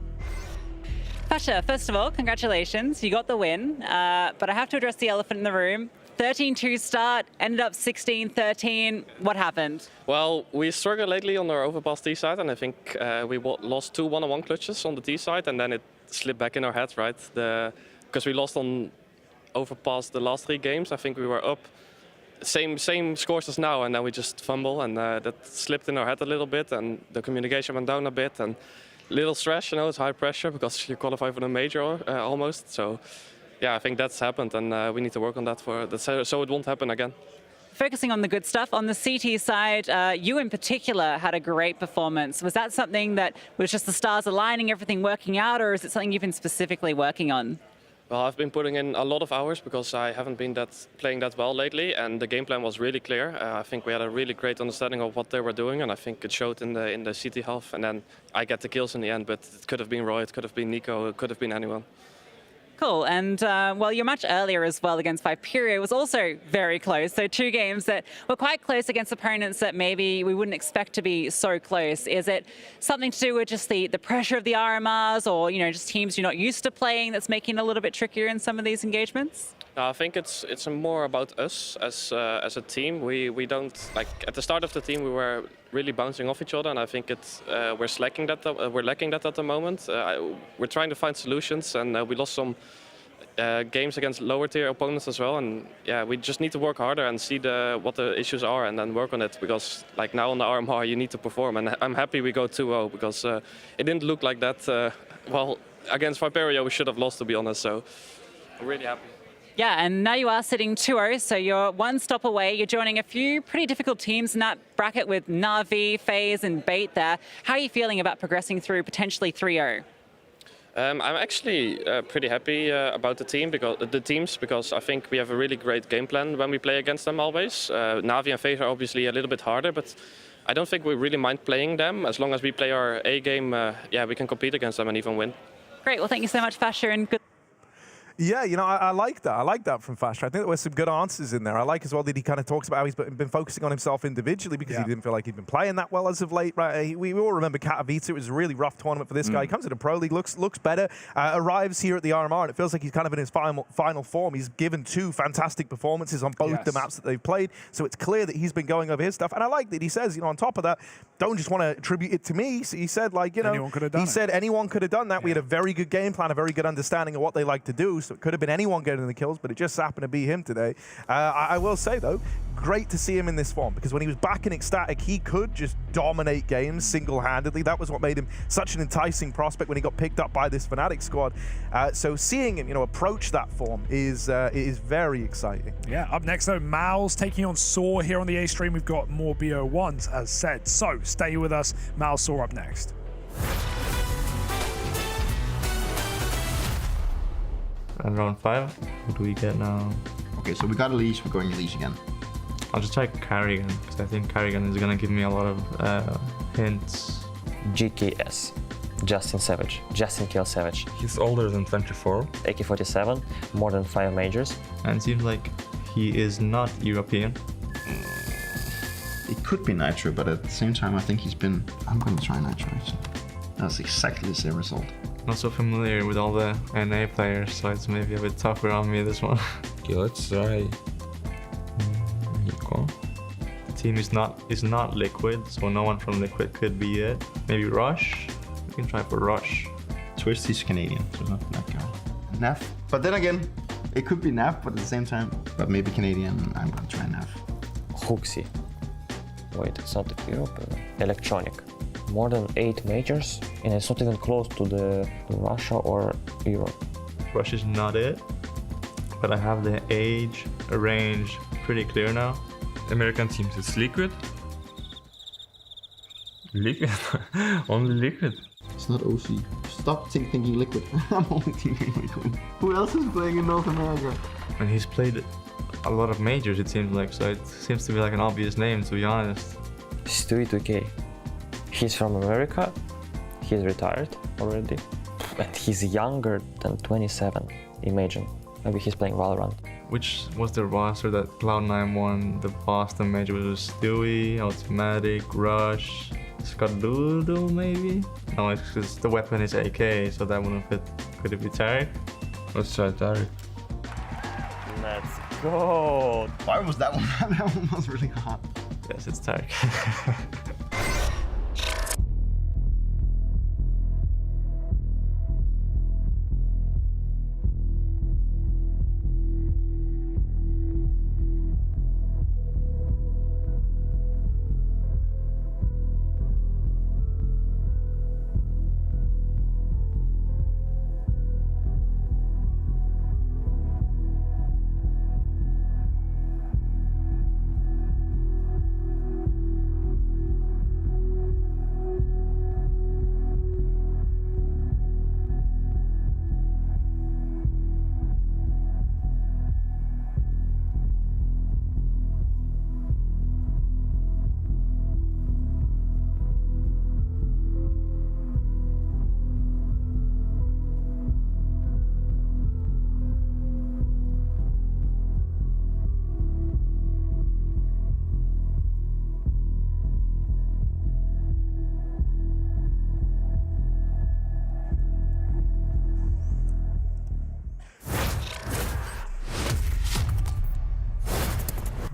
Fasha, first of all, congratulations. You got the win. But I have to address the elephant in the room. 13-2 start, ended up 16-13. What happened? Well, we struggled lately on our overpass T side, and I think we lost 2 one-on-one clutches on the T side, and then it slipped back in our heads, right? Because we lost on overpass the last 3 games. I think we were up same scores as now, and then we just fumble, and that slipped in our head a little bit, and the communication went down a bit, and little stress, you know, it's high pressure because you qualify for the major almost. So yeah, I think that's happened, and we need to work on that so it won't happen again. Focusing on the good stuff, on the CT side, you in particular had a great performance. Was that something that was just the stars aligning, everything working out, or is it something you've been specifically working on? Well, I've been putting in a lot of hours because I haven't been playing that well lately, and the game plan was really clear. I think we had a really great understanding of what they were doing, and I think it showed in the CT half. And then I get the kills in the end, but it could have been Roy, it could have been Nico, it could have been anyone. Cool. And, well, your match earlier as well against Viperio was also very close. So 2 games that were quite close against opponents that maybe we wouldn't expect to be so close. Is it something to do with just the pressure of the RMRs, or, you know, just teams you're not used to playing that's making it a little bit trickier in some of these engagements? I think it's more about us as a team. We don't, like, at the start of the team we were really bouncing off each other, and I think we're lacking that at the moment. We're trying to find solutions, and we lost some games against lower tier opponents as well. And yeah, we just need to work harder and see what the issues are, and then work on it. Because like now on the RMR you need to perform, and I'm happy we go 2-0 because it didn't look like that. Well, against Viperio we should have lost, to be honest. So I'm really happy. Yeah, and now you are sitting 2-0, so you're 1 stop away. You're joining a few pretty difficult teams in that bracket with NAVI, FaZe and Bait there. How are you feeling about progressing through potentially 3-0? I'm actually pretty happy about the teams because I think we have a really great game plan when we play against them always. NAVI and FaZe are obviously a little bit harder, but I don't think we really mind playing them. As long as we play our A game, yeah, we can compete against them and even win. Great, well thank you so much, Fasher, and good. Yeah, you know, I like that. I like that from Fasher. I think there were some good answers in there. I like as well that he kind of talks about how he's been focusing on himself individually because he didn't feel like he'd been playing that well as of late. Right? We all remember Katowice. It was a really rough tournament for this guy. He comes into Pro League, looks better, arrives here at the RMR, and it feels like he's kind of in his final form. He's given 2 fantastic performances on both the maps that they've played, so it's clear that he's been going over his stuff. And I like that he says, you know, on top of that, don't just want to attribute it to me. So he said, like, you know, anyone could have done that. We had a very good game plan, a very good understanding of what they like to do, so it could have been anyone getting the kills, but it just happened to be him today. I will say, though, great to see him in this form, because when he was back in Ecstatic, he could just dominate games single-handedly. That was what made him such an enticing prospect when he got picked up by this Fnatic squad. So seeing him, you know, approach that form is very exciting. Yeah, up next, though, MOUZ taking on Saw here on the A stream. We've got more BO1s, as said. So stay with us. MOUZ, Saw up next. And round 5, what do we get now? Okay, so we got Elise, we're going Elise again. I'll just try Carrigan, because I think Carrigan is going to give me a lot of hints. GKS, Justin Savage, Justin Kill Savage. He's older than 24. AK-47, more than 5 majors. And it seems like he is not European. It could be Nitro, but at the same time I think he's been... I'm going to try Nitro, actually. That's exactly the same result. Not so familiar with all the NA players, so it's maybe a bit tougher on me, this one. Okay, let's try Nico. The team is not Liquid, so no one from Liquid could be it. Maybe Rush? We can try for Rush. Twisty's Canadian, so not that guy. NAV. But then again, it could be NAV, but at the same time, but maybe Canadian, I'm going to try NAV. Hooksy. Wait, it's not Europe. Electronic. More than 8 majors, and it's not even close to the Russia or Europe. Russia is not it, but I have the age range pretty clear now. American teams, it's Liquid. Liquid? Only Liquid. It's not OC. Stop thinking Liquid. I'm only thinking Liquid. Who else is playing in North America? And he's played a lot of majors, it seems like, so it seems to be like an obvious name, to be honest. Stewie 2K. He's from America, he's retired already, and he's younger than 27, imagine. Maybe he's playing Valorant. Which was the roster that Cloud9 won the Boston major? Was Stewie, Automatic, Rush, Skadoodle maybe? No, it's because the weapon is AK, so that wouldn't fit. Could it be Tarek? Let's try Tarek. Let's go! Why was that one? That one was really hard. Yes, it's Tarek.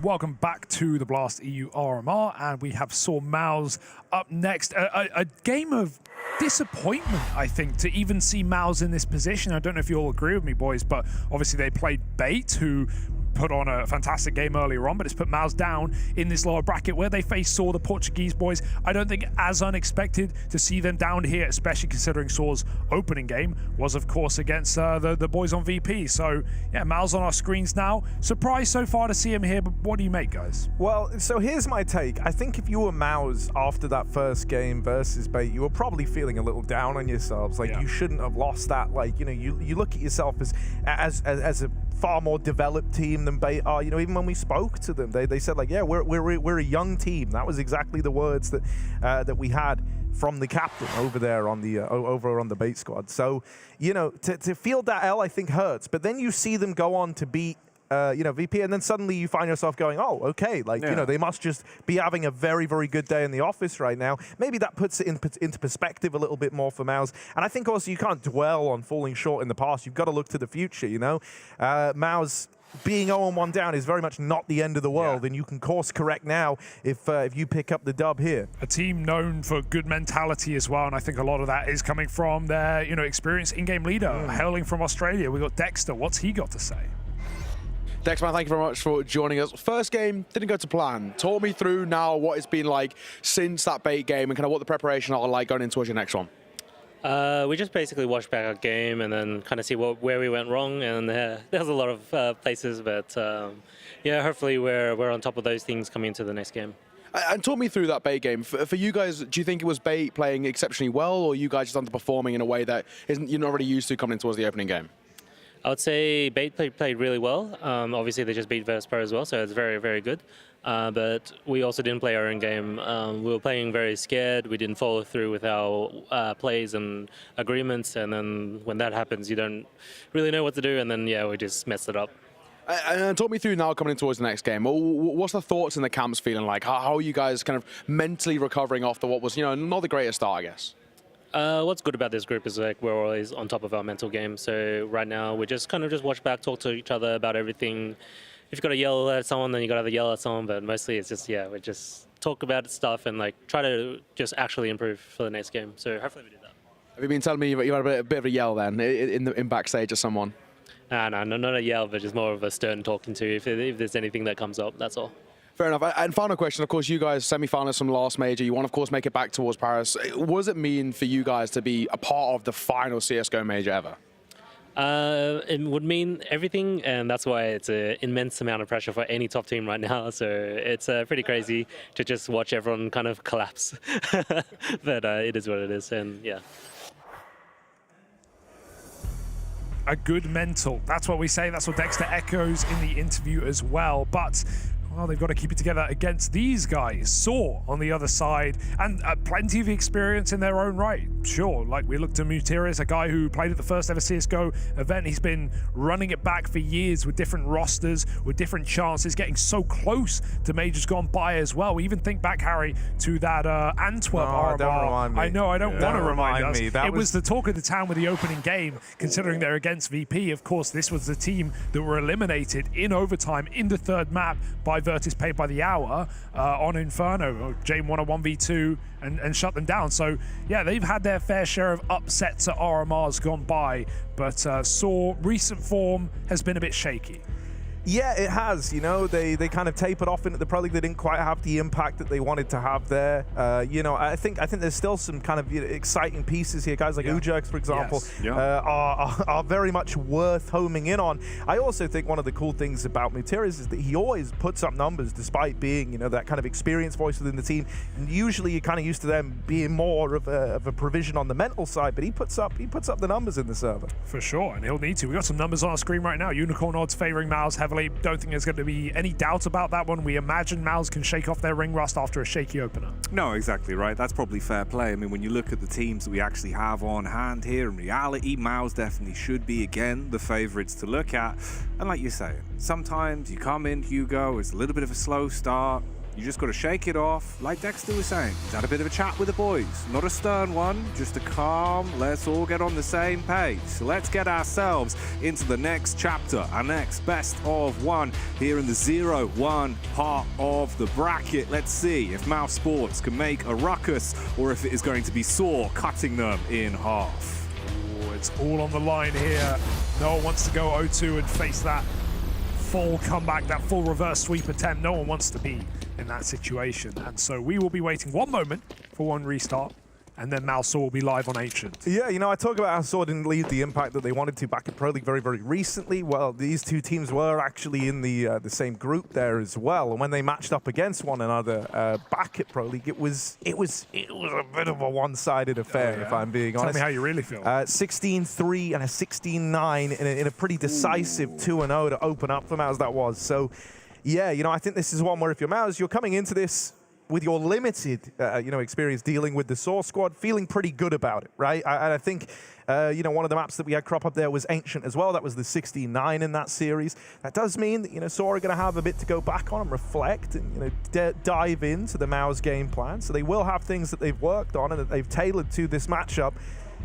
Welcome back to the Blast EU RMR, and we have MOUZ up next. A game of disappointment, I think, to even see MOUZ in this position. I don't know if you all agree with me, boys, but obviously they played Bait, who put on a fantastic game earlier on, but it's put MOUZ down in this lower bracket where they faced Saw, the Portuguese boys. I don't think as unexpected to see them down here, especially considering Saw's opening game was, of course, against the boys on VP. So, yeah, MOUZ on our screens now. Surprised so far to see him here, but what do you make, guys? Well, so here's my take. I think if you were MOUZ after that first game versus Bait, you were probably feeling a little down on yourselves. Like, you shouldn't have lost that. Like, you know, you look at yourself as a far more developed team than Bait are. You know, even when we spoke to them, they said, like, yeah, we're a young team. That was exactly the words that that we had from the captain over there on the over on the Bait squad. So, you know, to field that L, I think hurts. But then you see them go on to beat you know, VP, and then suddenly you find yourself going, oh, okay, like, you know, they must just be having a very, very good day in the office right now. Maybe that puts it into perspective a little bit more for MOUZ. And I think also you can't dwell on falling short in the past. You've got to look to the future, you know. MOUZ being 0-1 down is very much not the end of the world, and you can course correct now if you pick up the dub here. A team known for good mentality as well, and I think a lot of that is coming from their, you know, experienced in-game leader, hailing from Australia. We got Dexter. What's he got to say? Dex, man, thank you very much for joining us. First game didn't go to plan. Talk me through now what it's been like since that Bait game and kind of what the preparation are like going into towards your next one. We just basically watched back our game and then kind of see where we went wrong, and there's a lot of places, but yeah, hopefully we're on top of those things coming into the next game. And talk me through that Bait game. For you guys, do you think it was Bait playing exceptionally well, or you guys just underperforming in a way that you're not really used to coming in towards the opening game? I would say Bait played really well. Obviously, they just beat Virtus.pro as well, so it's very, very good. But we also didn't play our own game. We were playing very scared. We didn't follow through with our plays and agreements. And then when that happens, you don't really know what to do. And then, yeah, we just messed it up. And talk me through now coming in towards the next game. What's the thoughts in the camps feeling like? How are you guys kind of mentally recovering after what was, you know, not the greatest start, I guess? What's good about this group is like we're always on top of our mental game. So right now we just kind of just watch back, talk to each other about everything. If you've got to yell at someone, then you got to yell at someone. But mostly it's just, yeah, we just talk about stuff and like try to just actually improve for the next game. So hopefully we do that. Have you been telling me you had a bit of a yell then in backstage at someone? No, not a yell, but just more of a stern talking to if there's anything that comes up. That's all. Fair enough. And final question, of course, you guys semi-finalists from last major. You want, of course, make it back towards Paris. What does it mean for you guys to be a part of the final CSGO major ever? It would mean everything, and that's why it's an immense amount of pressure for any top team right now. So it's pretty crazy to just watch everyone kind of collapse. But it is what it is, and yeah. A good mental. That's what we say. That's what Dexter echoes in the interview as well. But well, they've got to keep it together against these guys. Saw on the other side, and plenty of experience in their own right. Sure, like we looked at Muterius, a guy who played at the first ever CSGO event. He's been running it back for years with different rosters, with different chances, getting so close to majors gone by as well. We even think back, Harry, to that Antwerp RMR. Don't remind me. I know, I don't want to remind us. Me. It was the talk of the town with the opening game, considering they're against VP. Of course, this was the team that were eliminated in overtime in the third map by Virtus paid by the hour on Inferno. Jame won a 1v2 and shut them down. So yeah, they've had their fair share of upsets at RMRs gone by, but Saw recent form has been a bit shaky. Yeah, it has. You know, they kind of tapered off into the Pro League. They didn't quite have the impact that they wanted to have there. You know, I think there's still some kind of exciting pieces here. Guys like Ujerx, for example, are very much worth homing in on. I also think one of the cool things about Muterius is that he always puts up numbers despite being, you know, that kind of experienced voice within the team. And usually you're kind of used to them being more of a provision on the mental side, but he puts up the numbers in the server. For sure, and he'll need to. We've got some numbers on our screen right now. Unicorn odds favoring MOUZ heavily. Don't think there's going to be any doubt about that one. We imagine MOUZ can shake off their ring rust after a shaky opener. No, exactly right. That's probably fair play. I mean, when you look at the teams that we actually have on hand here, in reality, MOUZ definitely should be, again, the favourites to look at. And like you're saying, sometimes you come in, Hugo, it's a little bit of a slow start. You just got to shake it off. Like Dexter was saying, he's had a bit of a chat with the boys. Not a stern one, just a calm, let's all get on the same page. So let's get ourselves into the next chapter, our next best of one here in the 0-1 part of the bracket. Let's see if MOUZ Sports can make a ruckus or if it is going to be Saw cutting them in half. Oh, it's all on the line here. No one wants to go 0-2 and face that full comeback, that full reverse sweep attempt. No one wants to be in that situation. And so we will be waiting one moment for one restart, and then MOUZ will be live on Ancient. Yeah, you know, I talk about how Saw didn't leave the impact that they wanted to back at Pro League very, very recently. Well, these two teams were actually in the same group there as well. And when they matched up against one another back at Pro League, it was a bit of a one-sided affair, if I'm being honest. Tell me how you really feel. 16-3 and a 16-9 in a pretty decisive 2-0 to open up for MOUZ that was. So, yeah, you know, I think this is one where if you're MOUZ, you're coming into this with your limited, experience dealing with the Saw squad, feeling pretty good about it, right? I think, one of the maps that we had crop up there was Ancient as well. That was the 16-9 in that series. That does mean that, Saw are going to have a bit to go back on and reflect and, dive into the MOUZ game plan. So they will have things that they've worked on and that they've tailored to this matchup.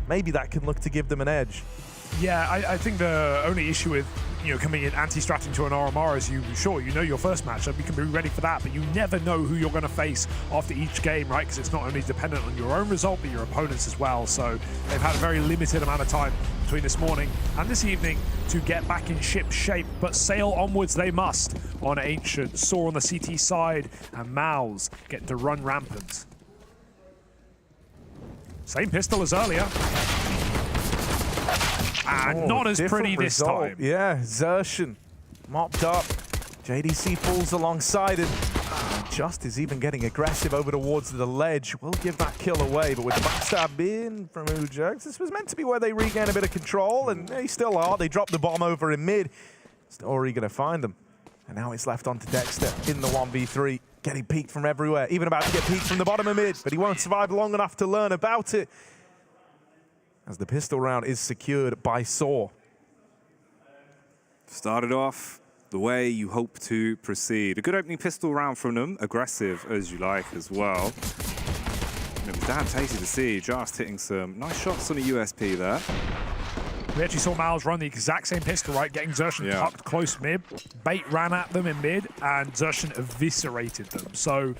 Maybe that can look to give them an edge. Yeah, I think the only issue with coming in anti-strat into an RMR is you know your first matchup, you can be ready for that, but you never know who you're going to face after each game, right? Because it's not only dependent on your own result, but your opponents as well. So they've had a very limited amount of time between this morning and this evening to get back in ship shape, but sail onwards they must on Ancient. Saw on the CT side, and MOUZ getting to run rampant. Same pistol as earlier. And not as pretty this time. Yeah, Xertion mopped up. JDC falls alongside it. Just is even getting aggressive over towards the ledge. Will give that kill away, but with the backstab in from Ujax, this was meant to be where they regain a bit of control, and they still are. They drop the bomb over in mid. Story gonna find them. And now it's left onto Dexter in the 1v3. Getting peeked from everywhere, even about to get peeked from the bottom of mid, but he won't survive long enough to learn about it, as the pistol round is secured by Saw. Started off the way you hope to proceed. A good opening pistol round from them, aggressive as you like as well. And it was damn tasty to see, just hitting some nice shots on a USP there. We actually saw MOUZ run the exact same pistol, right? Getting Xertion tucked close mid. Bait ran at them in mid, and Xertion eviscerated them. So,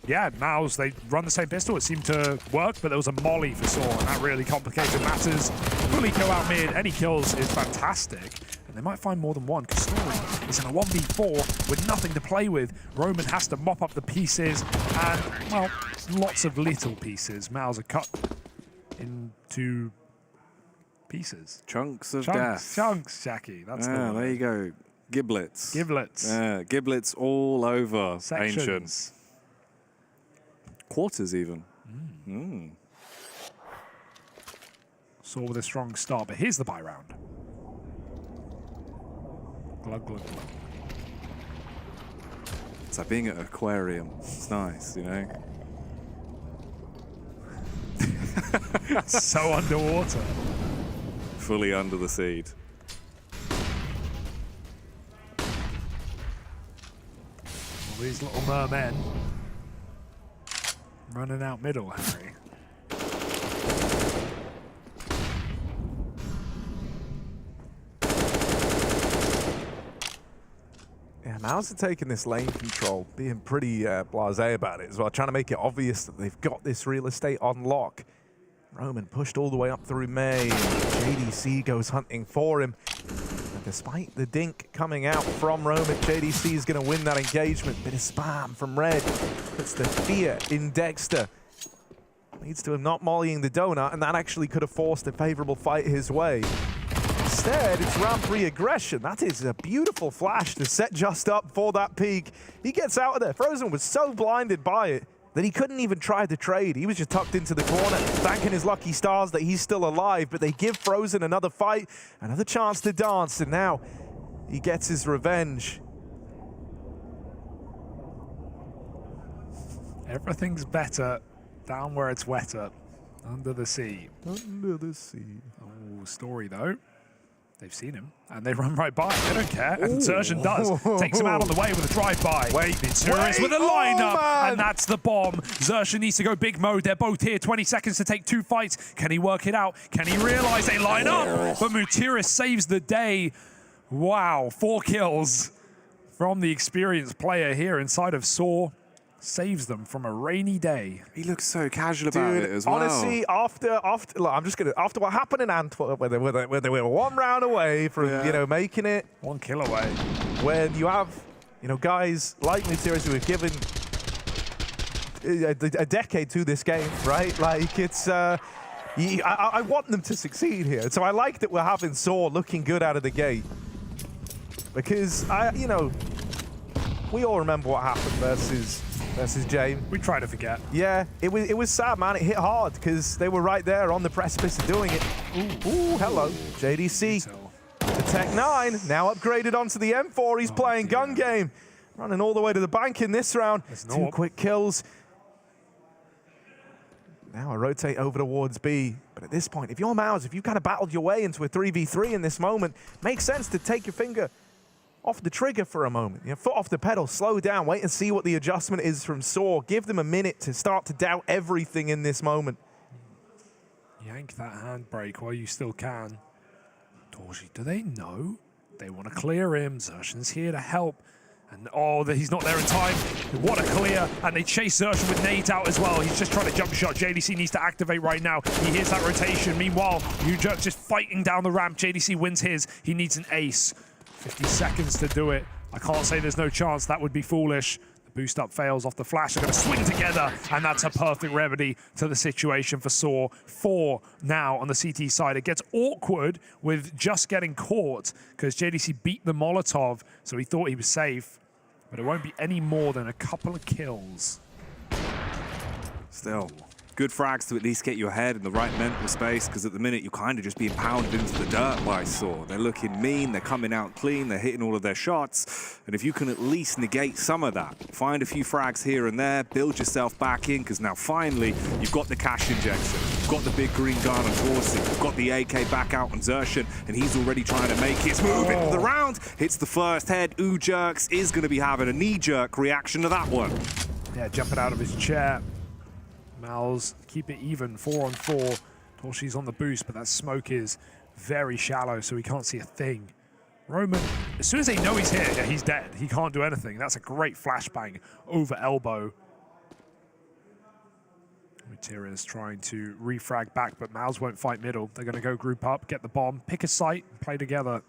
yeah, MOUZ, they run the same pistol. It seemed to work, but there was a molly for Saw, and that really complicated matters. Fully kill out mid. Any kills is fantastic. And they might find more than one, because Story is in a 1v4 with nothing to play with. Roman has to mop up the pieces, and, well, lots of little pieces. MOUZ are cut into pieces. Chunks of death. Chunks, Jackie. That's the one. There you go. Giblets. Giblets. Giblets all over Sections. Ancient. Quarters even. Saw with a strong start, but here's the buy round. Glug, glug, glug. It's like being at an aquarium. It's nice, So underwater. Fully under the seed. All these little mermen running out middle, Harry. Yeah, MOUZ are taking this lane control, being pretty blasé about it as well, trying to make it obvious that they've got this real estate on lock. Roman pushed all the way up through May. JDC goes hunting for him. And despite the dink coming out from Roman, JDC is going to win that engagement. Bit of spam from Red. Puts the fear in Dexter. Leads to him not mollying the donut, and that actually could have forced a favorable fight his way. Instead, it's ramp re-aggression. That is a beautiful flash to set just up for that peak. He gets out of there. Frozen was so blinded by it that he couldn't even try the trade. He was just tucked into the corner, thanking his lucky stars that he's still alive, but they give Frozen another fight, another chance to dance, and now he gets his revenge. Everything's better down where it's wetter, under the sea. Under the sea. Oh, Story though. They've seen him, and they run right by. They don't care, and Zertian does. Takes him out on the way with a drive-by. Viturious with a lineup, and that's the bomb. Zertian needs to go big mode. They're both here. 20 seconds to take 2 fights. Can he work it out? Can he realize they line up? But Viturious saves the day. Wow, 4 kills from the experienced player here inside of Saw. Saves them from a rainy day. He looks so casual about it as well. Honestly, after look, I'm just gonna after what happened in Antwerp, where they were 1 round away from making it 1 kill away, when you have guys like Viturious who have given a decade to this game, right? Like it's I want them to succeed here. So I like that we're having Saw looking good out of the gate, because we all remember what happened versus James. We try to forget. Yeah, it was sad, man. It hit hard because they were right there on the precipice of doing it. Ooh, hello, JDC. The Tech 9 now upgraded onto the M4. He's playing gun game, running all the way to the bank in this round. 2 quick kills. Now I rotate over towards B. But at this point, if you're MOUZ, if you've kind of battled your way into a 3v3 in this moment, makes sense to take your finger off the trigger for a moment. Foot off the pedal, slow down, wait and see what the adjustment is from Saw. Give them a minute to start to doubt everything in this moment. Yank that handbrake while you still can. Torshi, do they know? They want to clear him. Zertian's here to help. And he's not there in time. What a clear. And they chase Zertian with nades out as well. He's just trying to jump shot. JDC needs to activate right now. He hears that rotation. Meanwhile, EU-Jerk's just fighting down the ramp. JDC wins his. He needs an ace. 50 seconds to do it. I can't say there's no chance. That would be foolish. The boost up fails off the flash. They're going to swing together, and that's a perfect remedy to the situation for Saw. 4 now on the CT side. It gets awkward with just getting caught because JDC beat the Molotov, so he thought he was safe. But it won't be any more than a couple of kills. Still, good frags to at least get your head in the right mental space, because at the minute you're kind of just being pounded into the dirt by Saw. They're looking mean, they're coming out clean, they're hitting all of their shots. And if you can at least negate some of that, find a few frags here and there, build yourself back in, because now finally you've got the cash injection, you've got the big green gun on Dorsey, you've got the AK back out on Zertian, and he's already trying to make his move into the round. Hits the first head. EU-Jerks is going to be having a knee-jerk reaction to that one. Yeah, jumping out of his chair. MOUZ keep it even, 4 on 4. Torshi's on the boost, but that smoke is very shallow, so he can't see a thing. Roman, as soon as they know he's here, yeah, he's dead. He can't do anything. That's a great flashbang over elbow. Viturious trying to refrag back, but MOUZ won't fight middle. They're going to go group up, get the bomb, pick a site, and play together.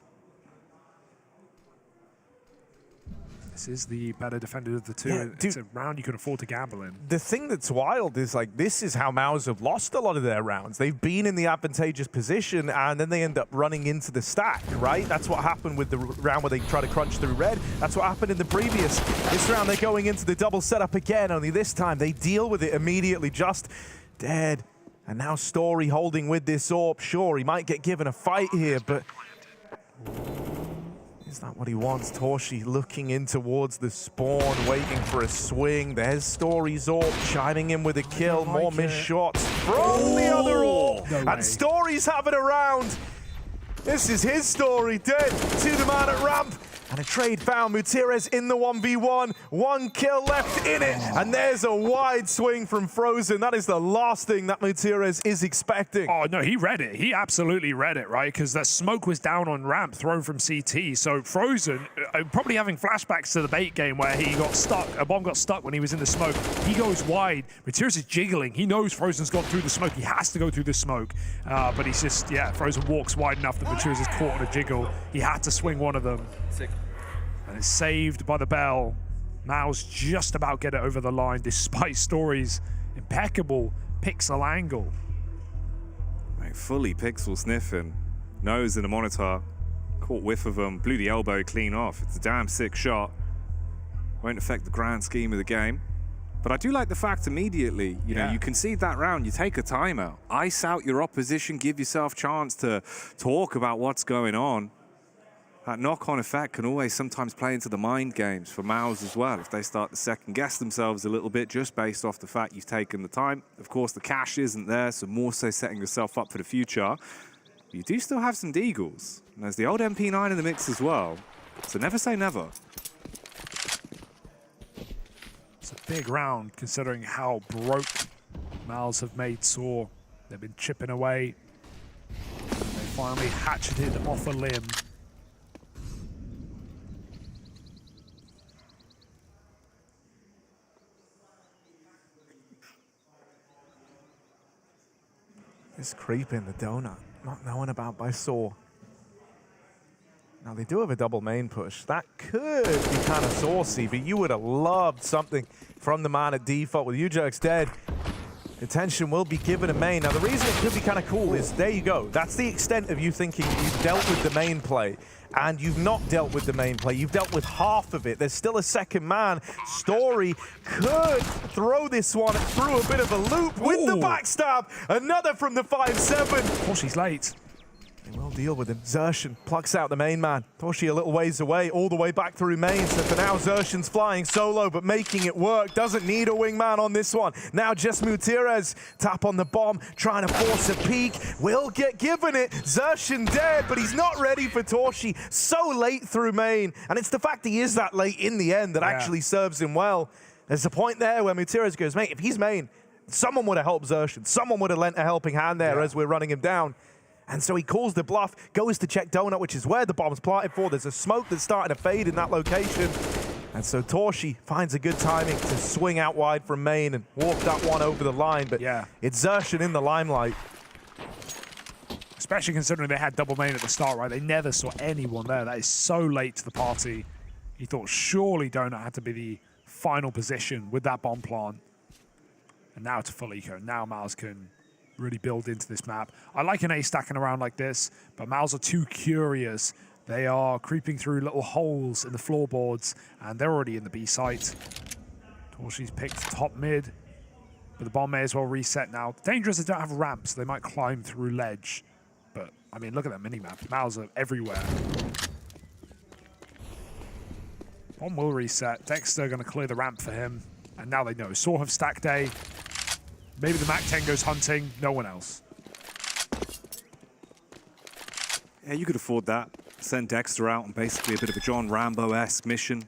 This is the better defender of the two. Yeah, it's a round you can afford to gamble in. The thing that's wild is, like, this is how MOUZ have lost a lot of their rounds. They've been in the advantageous position, and then they end up running into the stack, right? That's what happened with the round where they try to crunch through red. That's what happened in the previous. This round, they're going into the double setup again, only this time they deal with it immediately, just dead. And now Story holding with this AWP. Sure, he might get given a fight here, but is that what he wants? Torshi looking in towards the spawn, waiting for a swing. There's Story's AWP, chiming in with a kill. More missed shots from the other AWP. And Story's having a round. This is his story, dead to the man at ramp. And a trade found. Viturious in the 1v1. 1 kill left in it. And there's a wide swing from Frozen. That is the last thing that Viturious is expecting. Oh, no, he read it. He absolutely read it, right? Because the smoke was down on ramp, thrown from CT. So Frozen, probably having flashbacks to the bait game where he got stuck. A bomb got stuck when he was in the smoke. He goes wide. Viturious is jiggling. He knows Frozen's gone through the smoke. He has to go through the smoke. But he's just, yeah, Frozen walks wide enough that Viturious is caught on a jiggle. He had to swing one of them. Sick. And it's saved by the bell. MOUZ just about get it over the line despite Story's impeccable pixel angle. Mate, fully pixel sniffing. Nose in the monitor. Caught whiff of him. Blew the elbow clean off. It's a damn sick shot. Won't affect the grand scheme of the game. But I do like the fact immediately, you know, you concede that round, you take a timeout. Ice out your opposition, give yourself a chance to talk about what's going on. That knock-on effect can always sometimes play into the mind games for MOUZ as well, if they start to second-guess themselves a little bit just based off the fact you've taken the time. Of course, the cash isn't there, so more so setting yourself up for the future. You do still have some Deagles. And there's the old MP9 in the mix as well. So never say never. It's a big round considering how broke MOUZ have made Saw. They've been chipping away. They finally hatcheted off a limb. This creep in the donut, not known about by Saw. Now they do have a double main push. That could be kind of saucy, but you would have loved something from the man at default. With UJerks dead, attention will be given to main. Now the reason it could be kind of cool is, there you go. That's the extent of you thinking you've dealt with the main play. And you've not dealt with the main play. You've dealt with half of it. There's still a second man. Story could throw this one through a bit of a loop with the backstab. Another from the 5-7. Oh, she's late. They will deal with him. Xerxan plucks out the main man. Toshi a little ways away, all the way back through main. So for now, Xerxan's flying solo, but making it work. Doesn't need a wingman on this one. Now just Mutirez. Tap on the bomb, trying to force a peek. Will get given it. Xerxan dead, but he's not ready for Toshi. So late through main. And it's the fact he is that late in the end that actually serves him well. There's a point there where Mutirez goes, mate, if he's main, someone would have helped Xerxan. Someone would have lent a helping hand there as we're running him down. And so he calls the bluff, goes to check Donut, which is where the bomb's planted for. There's a smoke that's starting to fade in that location. And so Toshi finds a good timing to swing out wide from main and walk that one over the line. But it's Xerxan in the limelight. Especially considering they had double main at the start, right? They never saw anyone there. That is so late to the party. He thought surely Donut had to be the final position with that bomb plant. And now it's full eco. Now MOUZ can really build into this map. I like an A stacking around like this, but MOUZ are too curious. They are creeping through little holes in the floorboards, and they're already in the B site. Toshi's picked top mid, but the bomb may as well reset now. Dangerous, they don't have ramps. They might climb through ledge. But, I mean, look at that mini-map. MOUZ are everywhere. Bomb will reset. Dexter going to clear the ramp for him. And now they know. Saw have stacked A. Maybe the MAC-10 goes hunting, no one else. Yeah, you could afford that. Send Dexter out on basically a bit of a John Rambo-esque mission.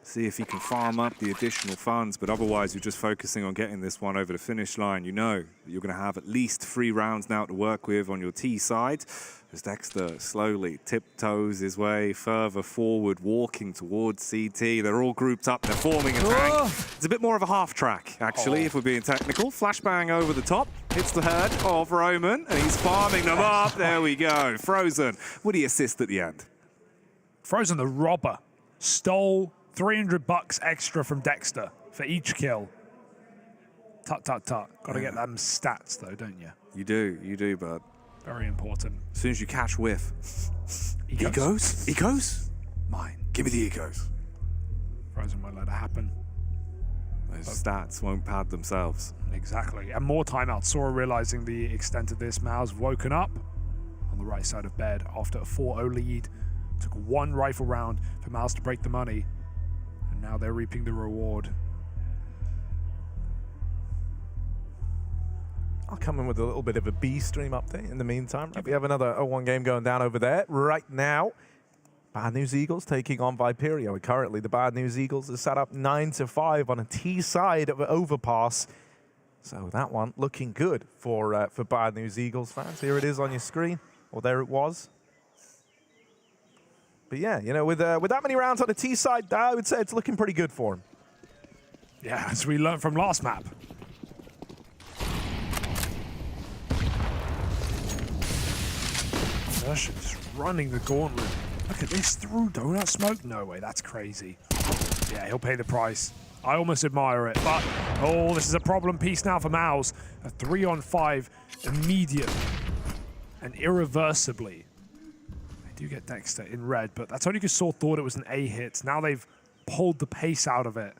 See if he can farm up the additional funds, but otherwise you're just focusing on getting this one over the finish line. You know that you're going to have at least 3 rounds now to work with on your T side. As Dexter slowly tiptoes his way further forward, walking towards CT. They're all grouped up, they're forming a tank. It's a bit more of a half track, actually, if we're being technical. Flashbang over the top, hits the herd of Roman, and he's farming them up. There we go. Frozen. Would he assist at the end? Frozen, the robber, stole $300 extra from Dexter for each kill. Tut, tut, tut. Got to get them stats, though, don't you? You do, bud. Very important. As soon as you catch whiff. Ecos? Ecos? Mine. Give me the ecos. Frozen won't let it happen. Those stats won't pad themselves. Exactly. And more timeouts. Sora realizing the extent of this. MOUZ woken up on the right side of bed after a 4-0 lead. Took 1 rifle round for MOUZ to break the money. And now they're reaping the reward. I'll come in with a little bit of a B stream update in the meantime. We have another 0-1 game going down over there right now. Bad News Eagles taking on Viperio. And currently, the Bad News Eagles are set up 9-5 on a T side of an overpass. So that one looking good for Bad News Eagles fans. Here it is on your screen, or there it was. But yeah, you know, with that many rounds on the T side, I would say it's looking pretty good for him. Yeah, as we learned from last map. Just running the gauntlet. Look at this, through donut smoke? No way, that's crazy. Yeah, he'll pay the price. I almost admire it, but oh, this is a problem piece now for MOUZ. A 3-on-5 immediate and irreversibly. They do get Dexter in red, but that's only because Saw thought it was an A hit. Now they've pulled the pace out of it.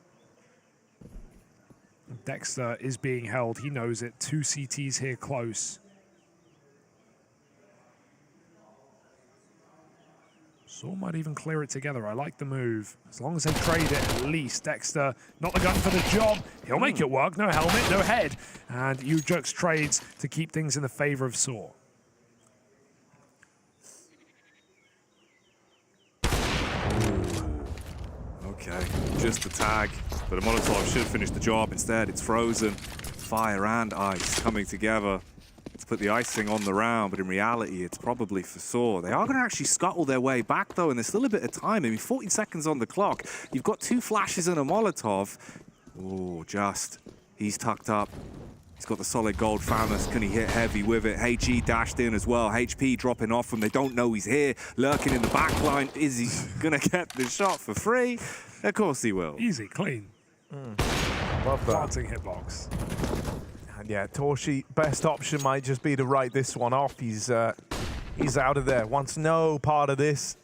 Dexter is being held, he knows it. 2 CTs here close. Saw might even clear it together. I like the move. As long as they trade it, at least. Dexter, not the gun for the job. He'll make it work. No helmet, no head. And EU trades to keep things in the favor of Saw. Okay, just the tag, but a Molotov should finish the job. Instead, it's frozen. Fire and ice coming together to put the icing on the round, but in reality, it's probably for Saw. They are going to actually scuttle their way back, though, and there's still a bit of time. I mean, 14 seconds on the clock. You've got 2 flashes and a Molotov. Oh, just. He's tucked up. He's got the solid gold Famous. Can he hit heavy with it? HG dashed in as well. HP dropping off him. They don't know he's here. Lurking in the back line. Is he going to get the shot for free? Of course he will. Easy, clean. Love that. Planting hitbox. And yeah, Torshi, best option might just be to write this one off. He's out of there. Wants no part of this.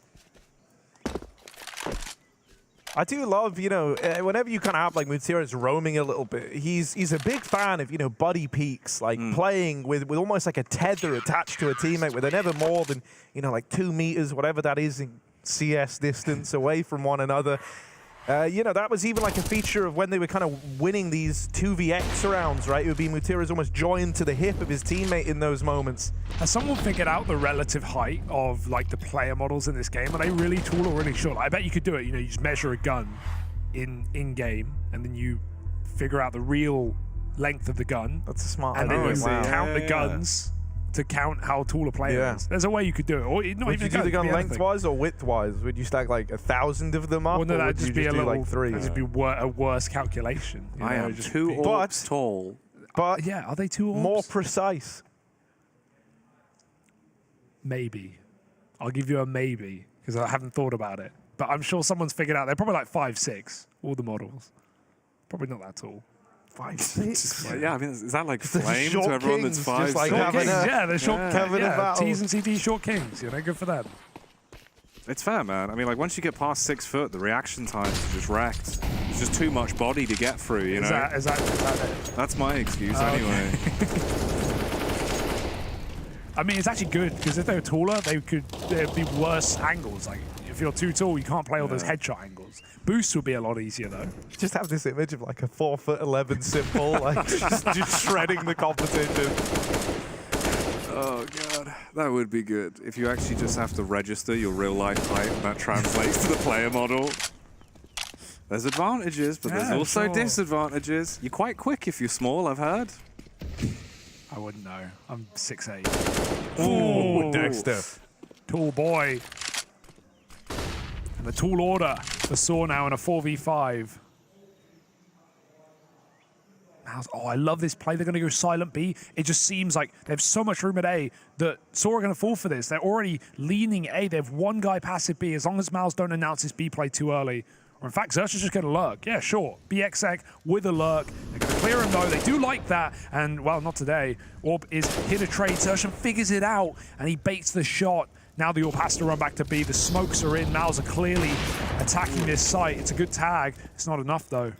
I do love, you know, whenever you kind of have like Mutira's roaming a little bit, he's a big fan of, you know, buddy peaks, like playing with almost like a tether attached to a teammate where they're never more than, you know, like 2 meters, whatever that is in CS distance away from one another. You know, that was even like a feature of when they were kind of winning these 2vx rounds, right? It would be Mutira's almost joined to the hip of his teammate in those moments. Has someone figured out the relative height of like the player models in this game? Are they really tall or really short? I bet you could do it. You know, you just measure a gun in game, and then you figure out the real length of the gun. That's a smart idea. And then you wow. count the guns to count how tall a player is. There's a way you could do it. Or not would even you do the gun lengthwise or widthwise? Would you stack like 1,000 of them up? Well, no, or that'd would just you be just a do little, like 3? that'd just be a worse calculation. I am 2 orbs tall. But yeah, are they 2 orbs? More precise. Maybe. I'll give you a maybe, because I haven't thought about it. But I'm sure someone's figured out. They're probably like 5'6", all the models. Probably not that tall. 5'6". Yeah, I mean, is that like flame to everyone that's 5'6"? Like yeah, they're short battle. T's and CT short kings, you know, good for them. It's fair, man. I mean, like, once you get past 6 foot, the reaction times are just wrecked. There's just too much body to get through, you know? Is that it? That's my excuse, anyway. I mean, it's actually good, because if they were taller, there'd be worse angles. Like, if you're too tall, you can't play all those headshot angles. Boost would be a lot easier, though. Just have this image of like a 4'11" simple, like just shredding the competition. Oh, God. That would be good. If you actually just have to register your real-life height and that translates to the player model. There's advantages, but there's also disadvantages. You're quite quick if you're small, I've heard. I wouldn't know. I'm 6'8". Ooh, Dexter. Tall boy. And a tall order for Saw now in a 4v5. Oh, I love this play. They're going to go silent B. It just seems like they have so much room at A that Saw are going to fall for this. They're already leaning A. They have one guy passive B. As long as MOUZ don't announce his B play too early. Or in fact, Xerxes just going to lurk. Yeah, sure. BXX with a lurk. They're going to clear him though. They do like that. And, well, not today. Orb is hit a trade. Xerxes figures it out. And he baits the shot. Now the Orb has to run back to B. The smokes are in. MOUZ are clearly attacking this site. It's a good tag. It's not enough, though.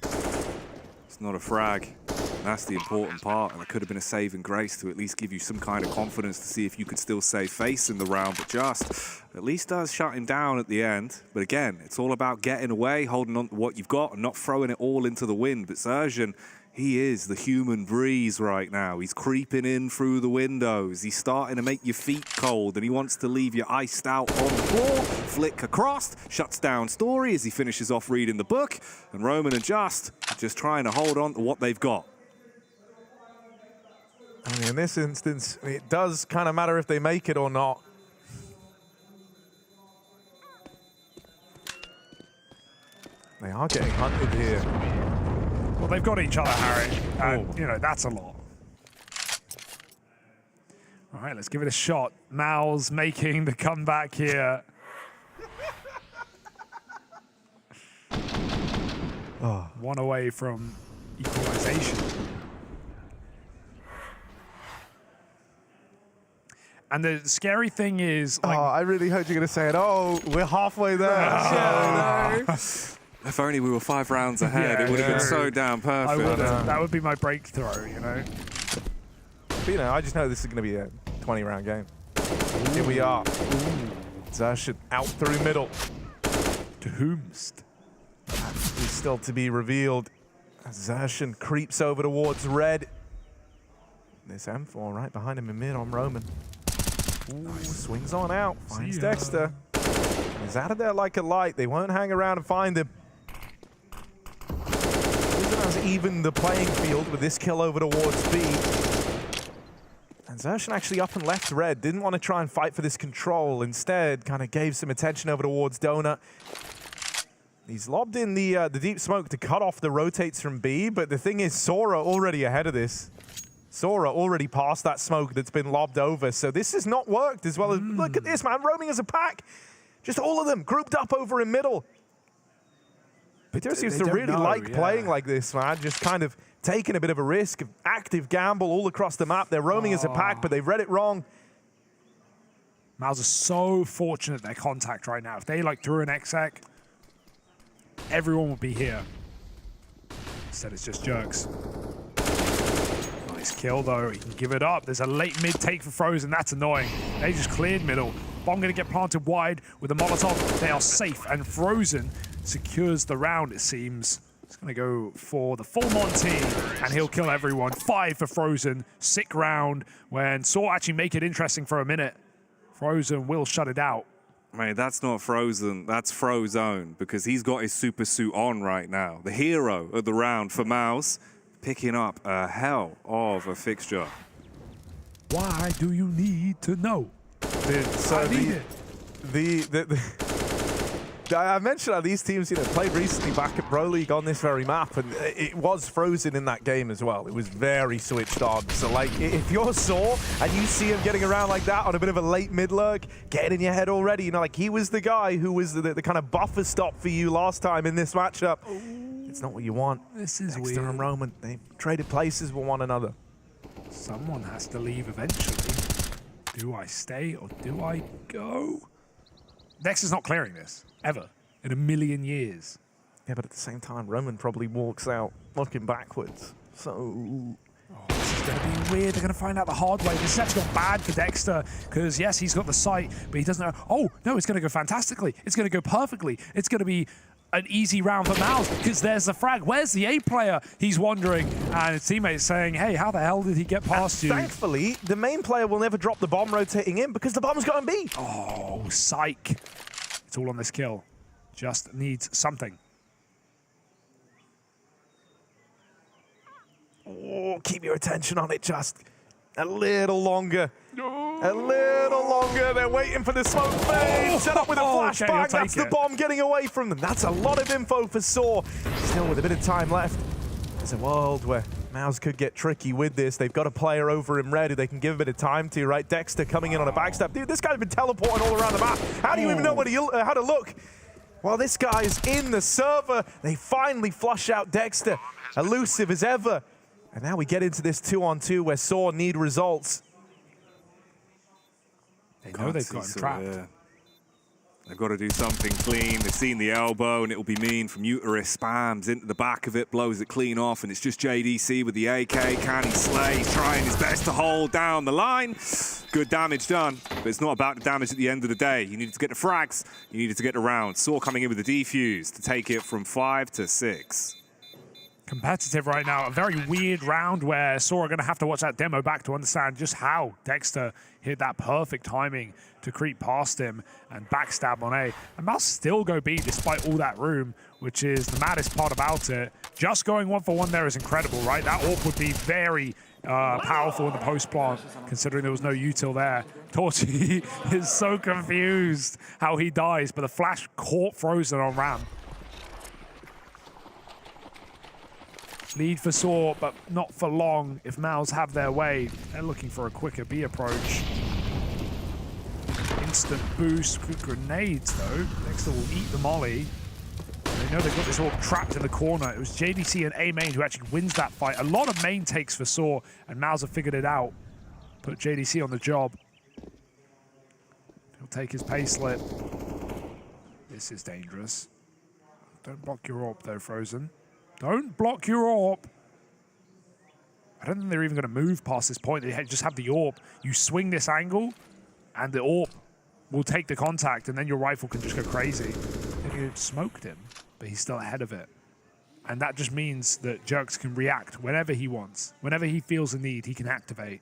It's not a frag. That's the important part, and it could have been a saving grace to at least give you some kind of confidence to see if you could still save face in the round, but just at least does shut him down at the end. But again, it's all about getting away, holding on to what you've got, and not throwing it all into the wind. But Sergeant, he is the human breeze right now. He's creeping in through the windows. He's starting to make your feet cold, and he wants to leave you iced out on the floor. Flick across, shuts down Story as he finishes off reading the book, and Roman and just trying to hold on to what they've got. I mean, in this instance, it does kind of matter if they make it or not. They are getting hunted here. Well, they've got each other, Harry. And, you know, that's a lot. All right, let's give it a shot. MOUZ making the comeback here. One away from equalization. And the scary thing is, like, I really hope you're going to say it. Oh, we're halfway there. If only we were 5 rounds ahead, it would have been so damn perfect. That would be my breakthrough, you know? But, you know, I just know this is going to be a 20-round game. Here we are. Xerxes out through middle. To whomst? He's still to be revealed. Xerxes creeps over towards red. There's M4 right behind him in mid on Roman. Swings on out, finds Dexter. He's out of there like a light. They won't hang around and find him. has evened the playing field with this kill over towards B. And Zershan actually up and left red. Didn't want to try and fight for this control. Instead, kind of gave some attention over towards Donut. He's lobbed in the deep smoke to cut off the rotates from B, but the thing is, Sora already ahead of this. Sora already passed that smoke that's been lobbed over, so this has not worked as well as... Look at this, man, roaming as a pack. Just all of them grouped up over in middle. Viperio seems to really like playing like this, man. Just kind of taking a bit of a risk, active gamble all across the map. They're roaming as a pack, but they've read it wrong. MOUZ are so fortunate their contact right now. If they like threw an exec, everyone would be here. Instead, it's just Jerks. Nice kill, though. He can give it up. There's a late mid take for Frozen. That's annoying. They just cleared middle. Bomb going to get planted wide with a Molotov. They are safe, and Frozen secures the round, it seems. He's going to go for the full Monty, and he'll kill everyone. 5 for Frozen. Sick round when Saw actually make it interesting for a minute. Frozen will shut it out. Mate, that's not Frozen, that's Frozone, because he's got his super suit on right now. The hero of the round for MOUZ, picking up a hell of a fixture. Why do you need to know? I mentioned how these teams, played recently back at Pro League on this very map, and it was Frozen in that game as well. It was very switched on. So, like, if you're Saw and you see him getting around like that on a bit of a late mid lurk, get in your head already. Like, he was the guy who was the kind of buffer stop for you last time in this matchup. Ooh. It's not what you want. This is Dexter weird. and Roman, they traded places with one another. Someone has to leave eventually. Do I stay or do I go? Dexter's not clearing this, ever, in a million years. Yeah, but at the same time, Roman probably walks out looking backwards. So... this is going to be weird. They're going to find out the hard way. This is actually got bad for Dexter, because yes, he's got the sight, but he doesn't know. Oh, no, it's going to go fantastically. It's going to go perfectly. It's going to be an easy round for MOUZ, because there's the frag. Where's the A player? He's wondering, and his teammates saying, hey, how the hell did he get past you? Thankfully, the main player will never drop the bomb rotating in, because the bomb's got him beat. Oh, psych. It's all on this kill. Just needs something. Oh, keep your attention on it just a little longer. A little longer. They're waiting for the smoke fade. Set up with a flashbang. Okay, that's the bomb getting away from them. That's a lot of info for Saw. Still with a bit of time left. There's a world where MOUZ could get tricky with this. They've got a player over in red who they can give a bit of time to, right? Dexter coming in on a backstab. Dude, this guy's been teleporting all around the map. How do you even know how to look? Well, this guy's in the server. They finally flush out Dexter. Elusive as ever. And now we get into this 2-on-2 where Saw need results. They know they've got him trapped. Yeah. They've got to do something clean. They've seen the elbow, and it'll be mean from Uterus. Spams into the back of it, blows it clean off, and it's just JDC with the AK. Can he slay? He's trying his best to hold down the line. Good damage done, but it's not about the damage at the end of the day. You needed to get the frags. You needed to get the round. Saw coming in with the defuse to take it from 5 to 6. Competitive right now. A very weird round where Saw are going to have to watch that demo back to understand just how Dexter hit that perfect timing to creep past him and backstab on A. And MOUZ still go B despite all that room, which is the maddest part about it. Just going 1-for-1 there is incredible, right? That AWP would be very powerful in the post plant, considering there was no util there. Torchy is so confused how he dies, but the flash caught Frozen on ramp. Lead for Saw, but not for long if MOUZ have their way. They're looking for a quicker B approach. Instant boost, quick grenades though. Dexter will eat the molly. They know they've got this all trapped in the corner. It was JDC and A main who actually wins that fight. A lot of main takes for Saw, and MOUZ have figured it out. Put JDC on the job. He'll take his pay slip. This is dangerous. Don't block your AWP though, Frozen. Don't block your AWP. I don't think they're even going to move past this point. They just have the AWP. You swing this angle, and the AWP will take the contact, and then your rifle can just go crazy. They smoked him, but he's still ahead of it. And that just means that Jerks can react whenever he wants. Whenever he feels a need, he can activate.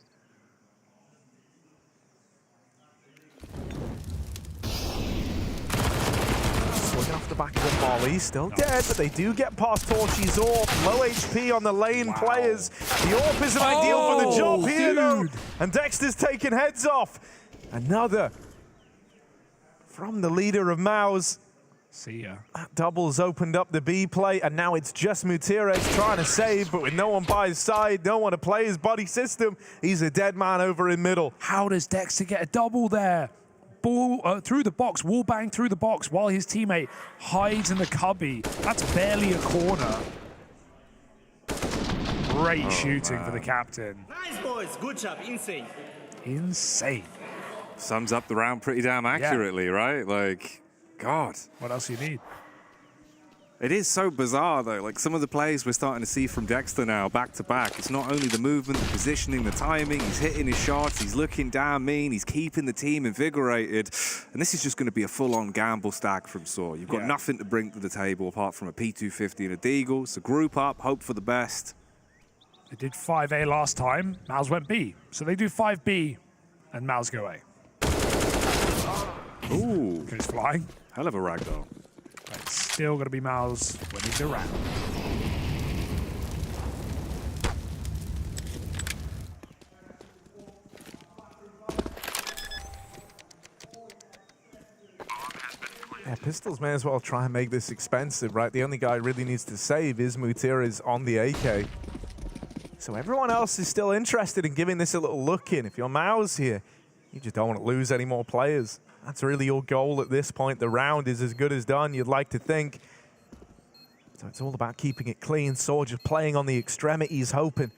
So we're going to off the back of the volley. Still dead, but they do get past Torchy's AWP. Low HP on the lane players. The AWP isn't ideal for the job here, though. And Dexter's taking heads off. Another from the leader of MOUZ. See ya. That doubles opened up the B play, and now it's just Mutierrez trying to save, but with no one by his side, no one to play his buddy system, he's a dead man over in middle. How does Dexter get a double there? Ball through the box, wall bang through the box while his teammate hides in the cubby. That's barely a corner. Great shooting for the captain. Nice, boys. Good job. Insane. Insane. Sums up the round pretty damn accurately, right? Like, God. What else do you need? It is so bizarre, though. Like, some of the plays we're starting to see from Dexter now, back to back. It's not only the movement, the positioning, the timing. He's hitting his shots. He's looking damn mean. He's keeping the team invigorated. And this is just going to be a full-on gamble stack from Saw. You've got nothing to bring to the table apart from a P250 and a Deagle. So group up, hope for the best. They did 5A last time. MOUZ went B. So they do 5B, and MOUZ go A. Ooh. Goes flying. Hell of a ragdoll. It's still going to be MOUZ winning the round. Yeah, Pistols may as well try and make this expensive, right? The only guy really needs to save is Mutierrez on the AK. So everyone else is still interested in giving this a little look in. If you're MOUZ here, you just don't want to lose any more players. That's really your goal at this point. The round is as good as done, you'd like to think. So it's all about keeping it clean. Saw just playing on the extremities, hoping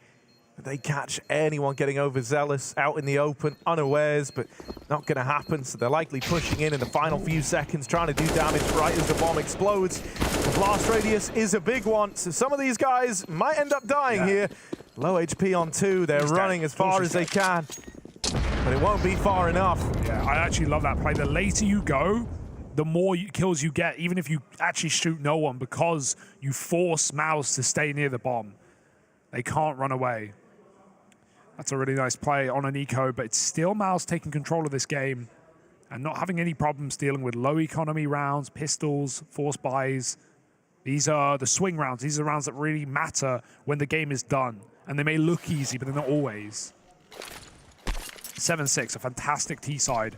that they catch anyone getting overzealous out in the open, unawares, but not going to happen. So they're likely pushing in the final few seconds, trying to do damage right as the bomb explodes. The blast radius is a big one, so some of these guys might end up dying here. Low HP on 2, they're running as far as they can. But it won't be far enough. Yeah, I actually love that play. The later you go, the more kills you get, even if you actually shoot no one, because you force MOUZ to stay near the bomb. They can't run away. That's a really nice play on an eco, but it's still MOUZ taking control of this game and not having any problems dealing with low economy rounds, pistols, force buys. These are the swing rounds. These are the rounds that really matter when the game is done. And they may look easy, but they're not always. 7-6, a fantastic T-side.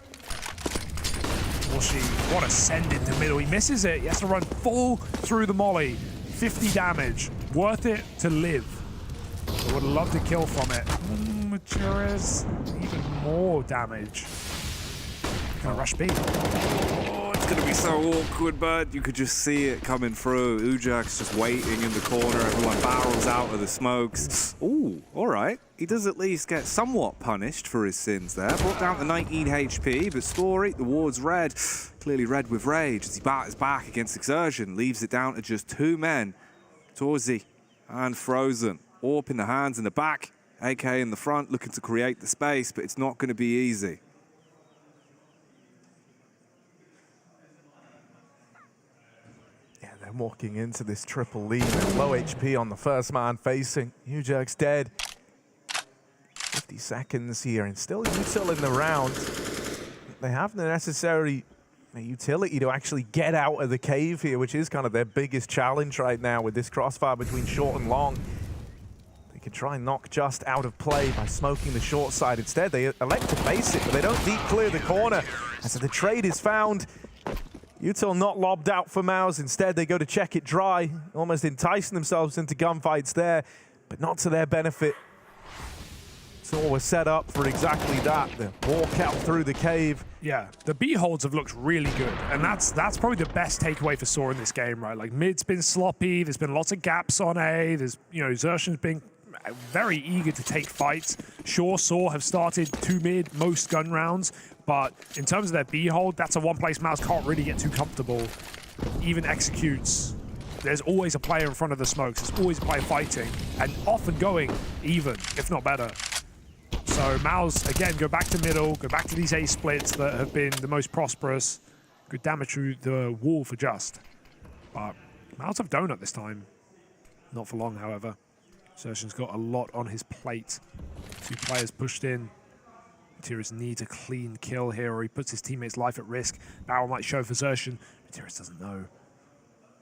What a send into middle. He misses it. He has to run full through the molly. 50 damage. Worth it to live. I would love to kill from it. Mutierrez, even more damage. Gonna rush B. Oh, it's going to be so awkward, bud. You could just see it coming through. Ujak's just waiting in the corner. Everyone barrels out of the smokes. Ooh, all right. He does at least get somewhat punished for his sins there. Brought down to 19 HP, but Story, the ward's red. Clearly red with rage as he batters back against Exertion. Leaves it down to just 2 men. Torzi and Frozen. AWP in the hands in the back. AK in the front, looking to create the space, but it's not going to be easy. Yeah, they're walking into this triple lead. Low HP on the first man facing. Ujak's dead. 50 seconds here, and still util in the round. They have the necessary utility to actually get out of the cave here, which is kind of their biggest challenge right now with this crossfire between short and long. They could try and knock Just out of play by smoking the short side. Instead, they elect to base it, but they don't deep clear the corner. And so the trade is found. Util not lobbed out for MOUZ. Instead, they go to check it dry, almost enticing themselves into gunfights there, but not to their benefit. So we're set up for exactly that, the walk out through the cave. Yeah, the B holds have looked really good, and that's probably the best takeaway for Saw in this game, right? Like, mid's been sloppy, there's been lots of gaps on A, there's, Xertion's been very eager to take fights. Sure, Saw have started 2 mid most gun rounds, but in terms of their B hold, that's a one place MOUZ can't really get too comfortable. Even executes. There's always a player in front of the smokes, there's always a player fighting, and often going even, if not better. So MOUZ, again, go back to middle, go back to these A splits that have been the most prosperous. Good damage through the wall for Just. But MOUZ have donut this time. Not for long, however. Xertion's got a lot on his plate. 2 players pushed in. Mutierrez needs a clean kill here, or he puts his teammate's life at risk. Barrel might show for Xertion. Mutierrez doesn't know.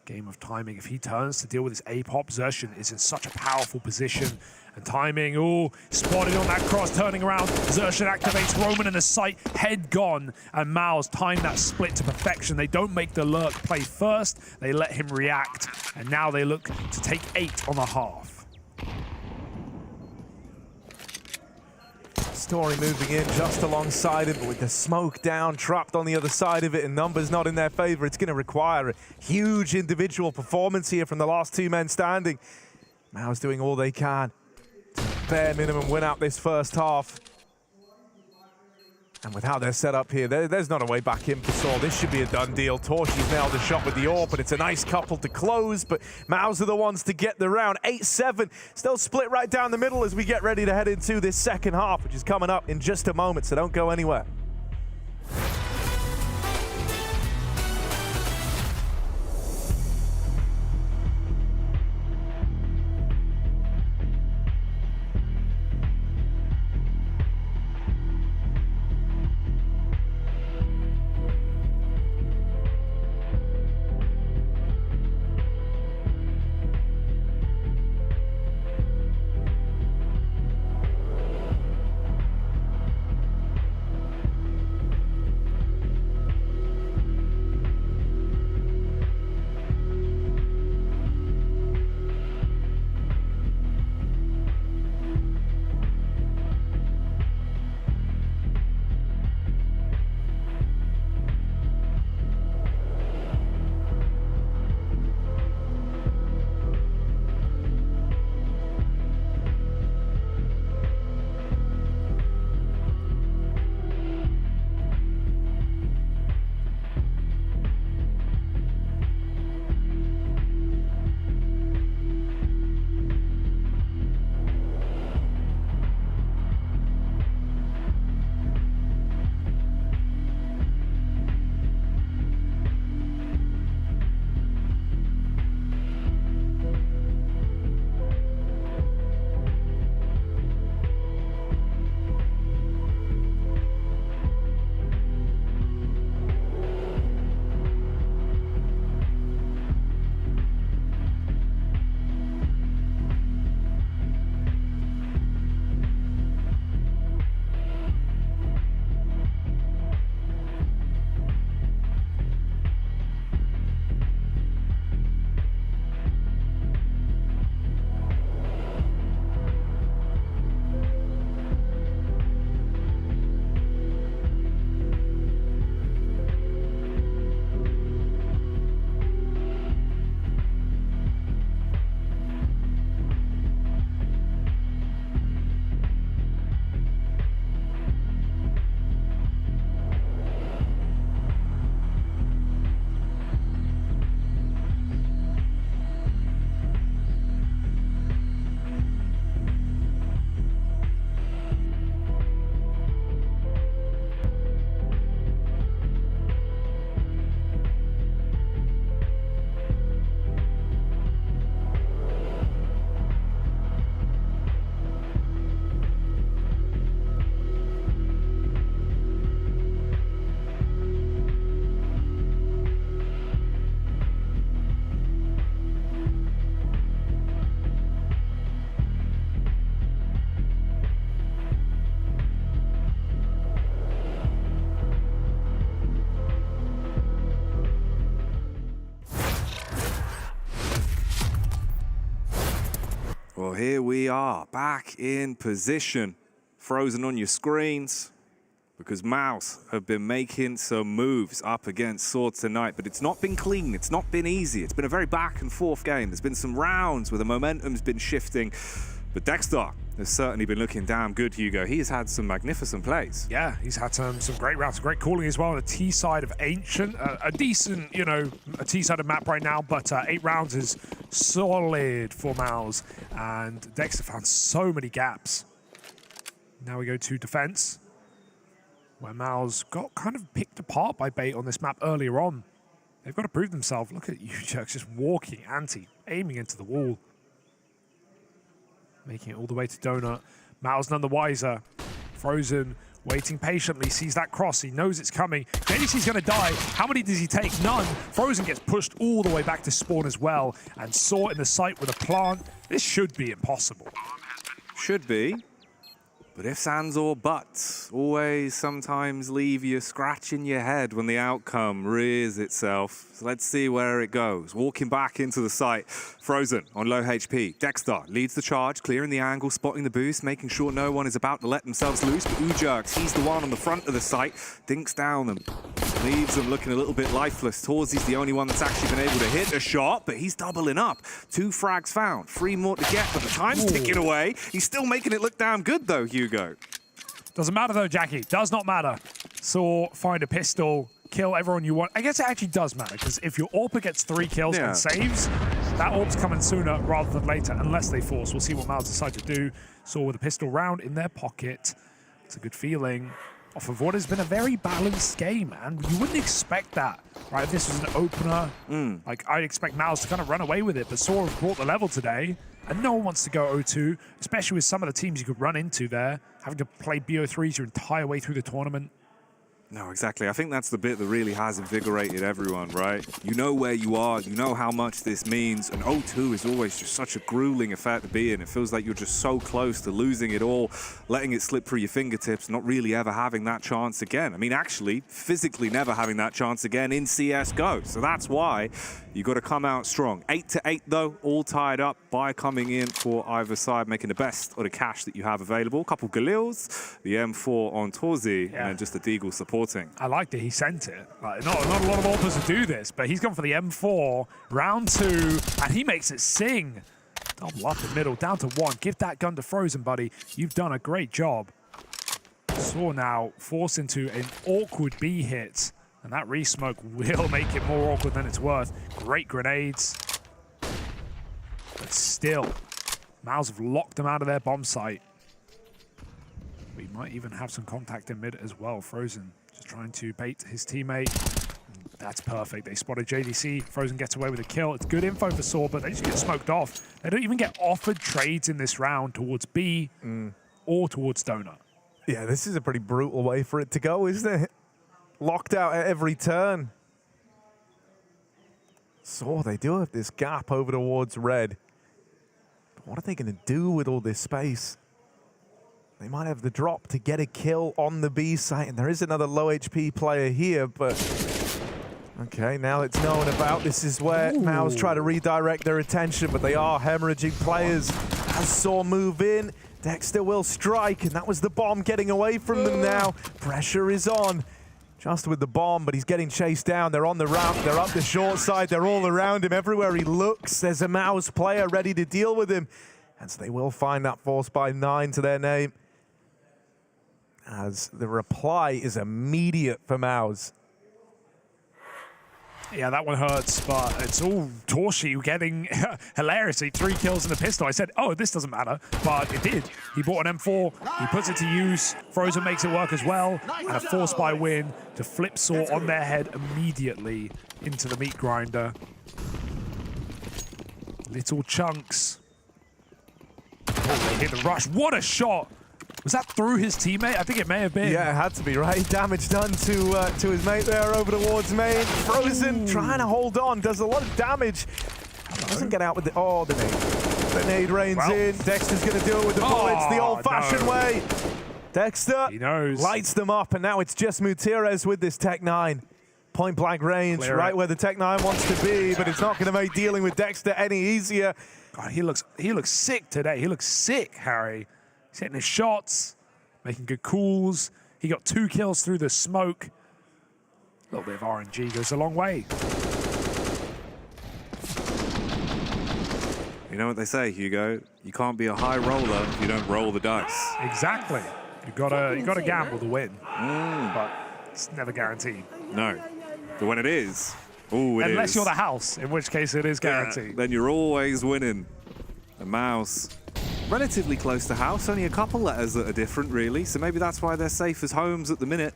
Game of timing. If he turns to deal with his A-pop, Xerxan is in such a powerful position. And timing, oh, spotted on that cross, turning around. Xerxan activates Roman in the sight, head gone. And MOUZ time that split to perfection. They don't make the lurk play first, they let him react. And now they look to take 8 on the half. Story moving in just alongside it, but with the smoke down, trapped on the other side of it, and numbers not in their favor. It's going to require a huge individual performance here from the last 2 men standing. MOUZ doing all they can to bare minimum win out this first half. And with how they're set up here, there's not a way back in for Saul. This should be a done deal. Torshi's nailed the shot with the AWP, but it's a nice couple to close. But MOUZ are the ones to get the round. 8-7, still split right down the middle as we get ready to head into this second half, which is coming up in just a moment, so don't go anywhere. Well, here we are, back in position, frozen on your screens, because MOUZ have been making some moves up against Sword tonight, but it's not been clean, it's not been easy. It's been a very back and forth game. There's been some rounds where the momentum's been shifting, but Dexter has certainly been looking damn good, Hugo. He has had some magnificent plays. Yeah, he's had some great rounds, great calling as well on the T side of Ancient. A decent, a T side of map right now, but 8 rounds is solid for MOUZ. And Dexter found so many gaps. Now we go to defense, where MOUZ got kind of picked apart by Bait on this map earlier on. They've got to prove themselves. Look at you, Jerks, just walking anti, aiming into the wall. Making it all the way to Donut. MOUZ none the wiser. Frozen Waiting patiently, sees that cross, he knows it's coming. JDC's gonna die. How many does he take? None. Frozen gets pushed all the way back to spawn as well, and Saw in the site with a plant. This should be impossible. Should be. But ifs, ands, or buts always sometimes leave you scratching your head when the outcome rears itself. So let's see where it goes. Walking back into the site, Frozen on low HP. Dexter leads the charge, clearing the angle, spotting the boost, making sure no one is about to let themselves loose. But Ujerks, he's the one on the front of the site, dinks down them, leaves them looking a little bit lifeless. Torzy's the only one that's actually been able to hit a shot, but he's doubling up. 2 frags found, 3 more to get, but the time's ticking away. He's still making it look damn good though, Hugo. Doesn't matter though, Jackie. Does not matter. Saw, find a pistol, kill everyone you want. I guess it actually does matter, because if your AWPer gets 3 kills and saves, that AWP's coming sooner rather than later, unless they force. We'll see what MOUZ decide to do. Saw with a pistol round in their pocket. It's a good feeling off of what has been a very balanced game, and you wouldn't expect that, right? If this was an opener, like I'd expect MOUZ to kind of run away with it, but Saw have brought the level today, and no one wants to go 0-2, especially with some of the teams you could run into there, having to play BO3s your entire way through the tournament. No, exactly. I think that's the bit that really has invigorated everyone, right? You know where you are, you know how much this means, and 0-2 is always just such a grueling affair to be in. It feels like you're just so close to losing it all, letting it slip through your fingertips, not really ever having that chance again. I mean, actually, physically never having that chance again in CSGO. So that's why you got to come out strong. 8-8 though, all tied up by coming in for either side, making the best of the cash that you have available. A couple Galils, the M4 on Torzy, and then just the Deagle supporting. I liked it, he sent it. Like, not a lot of AWPers to do this, but he's gone for the M4, round 2, and he makes it sing. Double up the middle, down to 1. Give that gun to Frozen, buddy. You've done a great job. Saw now forced into an awkward B hit, and that re-smoke will make it more awkward than it's worth. Great grenades. But still, MOUZ have locked them out of their bomb site. We might even have some contact in mid as well. Frozen just trying to bait his teammate. That's perfect. They spotted JDC. Frozen gets away with a kill. It's good info for Saw, but they just get smoked off. They don't even get offered trades in this round towards B or towards Donut. Yeah, this is a pretty brutal way for it to go, isn't it? Locked out at every turn. Saw, they do have this gap over towards red. But what are they going to do with all this space? They might have the drop to get a kill on the B site, and there is another low HP player here, but okay, now it's known about. This is where MOUZ try to redirect their attention, but they are hemorrhaging players. As Saw move in, Dexter will strike, and that was the bomb getting away from them now. Pressure is on. Just with the bomb, but he's getting chased down. They're on the ramp, they're up the short side, they're all around him. Everywhere he looks, there's a MOUZ player ready to deal with him. And so they will find that force by 9 to their name, as the reply is immediate for MOUZ. Yeah, that one hurts, but it's all Torshi getting hilariously 3 kills in the pistol. I said, oh, this doesn't matter, but it did. He bought an M4, he puts it to use, Frozen makes it work as well, and a force by win to flip Saw on their head immediately into the meat grinder. Little chunks. Oh, they hit the rush. What a shot! Was that through his teammate? I think it may have been. Yeah, it had to be, right? Damage done to his mate there over towards main. Frozen trying to hold on, does a lot of damage. Doesn't get out with the, the nade. The nade rains in. Dexter's going to do it with the bullets the old-fashioned way. Dexter lights them up, and now it's just Mutierrez with this Tech 9. Point blank range, right where the Tech 9 wants to be, but it's not going to make dealing with Dexter any easier. God, he looks sick today. He looks sick, Harry. He's hitting his shots, making good calls. He got 2 kills through the smoke. A little bit of RNG goes a long way. You know what they say, Hugo? You can't be a high roller if you don't roll the dice. Exactly. You gotta gamble to win, but it's never guaranteed. No, but when it is, unless you're the house, in which case it is guaranteed. Yeah, then you're always winning. The MOUZ, relatively close to house, only a couple letters that are different, really. So maybe that's why they're safe as homes at the minute.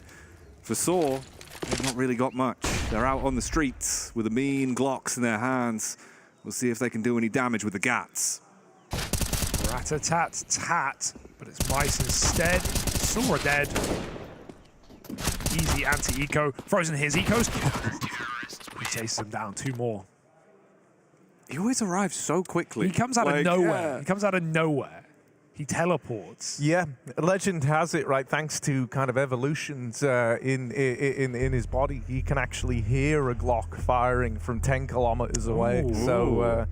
For Saw, they've not really got much. They're out on the streets with the mean Glocks in their hands. We'll see if they can do any damage with the Gats. Rat-a-tat-tat, but it's Mice instead. Saw are dead. anti-eco. Frozen his ecos. He chases him down. 2 more. He always arrives so quickly. He comes out of nowhere. Yeah. He comes out of nowhere. He teleports. Yeah, Legend has it, right? Thanks to kind of evolutions in his body, he can actually hear a Glock firing from 10 kilometers away. Ooh. So,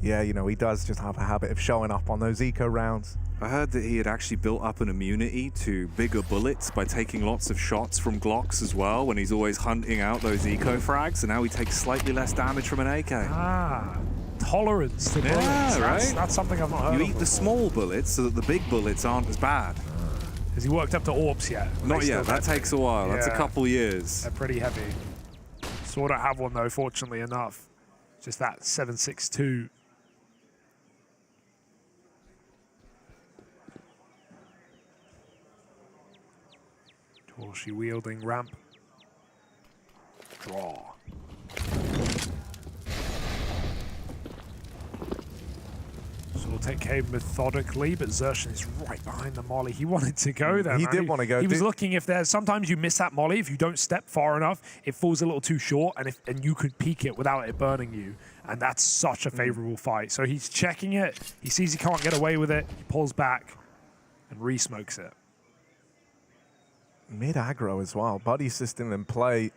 yeah, you know, he does just have a habit of showing up on those eco rounds. I heard that he had actually built up an immunity to bigger bullets by taking lots of shots from Glocks as well, when he's always hunting out those eco frags, and now he takes slightly less damage from an AK. Ah, tolerance to bullets. Yeah, right? That's something I've not heard You of eat the before. small bullets so that the big bullets aren't as bad. Has he worked up to AWPs yet? Not yet, that takes a while. That's a couple years. They're pretty heavy. Sort of have one though, fortunately enough. Just that 7.62. Torshi wielding ramp. Draw. So we'll take Cave methodically, but Xerxes is right behind the molly. He wanted to go there. He man. did want to go. He was looking if there's sometimes you miss that molly if you don't step far enough, it falls a little too short, and you could peek it without it burning you, and that's such a favorable fight. So he's checking it. He sees he can't get away with it. He pulls back and re-smokes it. Mid aggro as well. Buddy system in play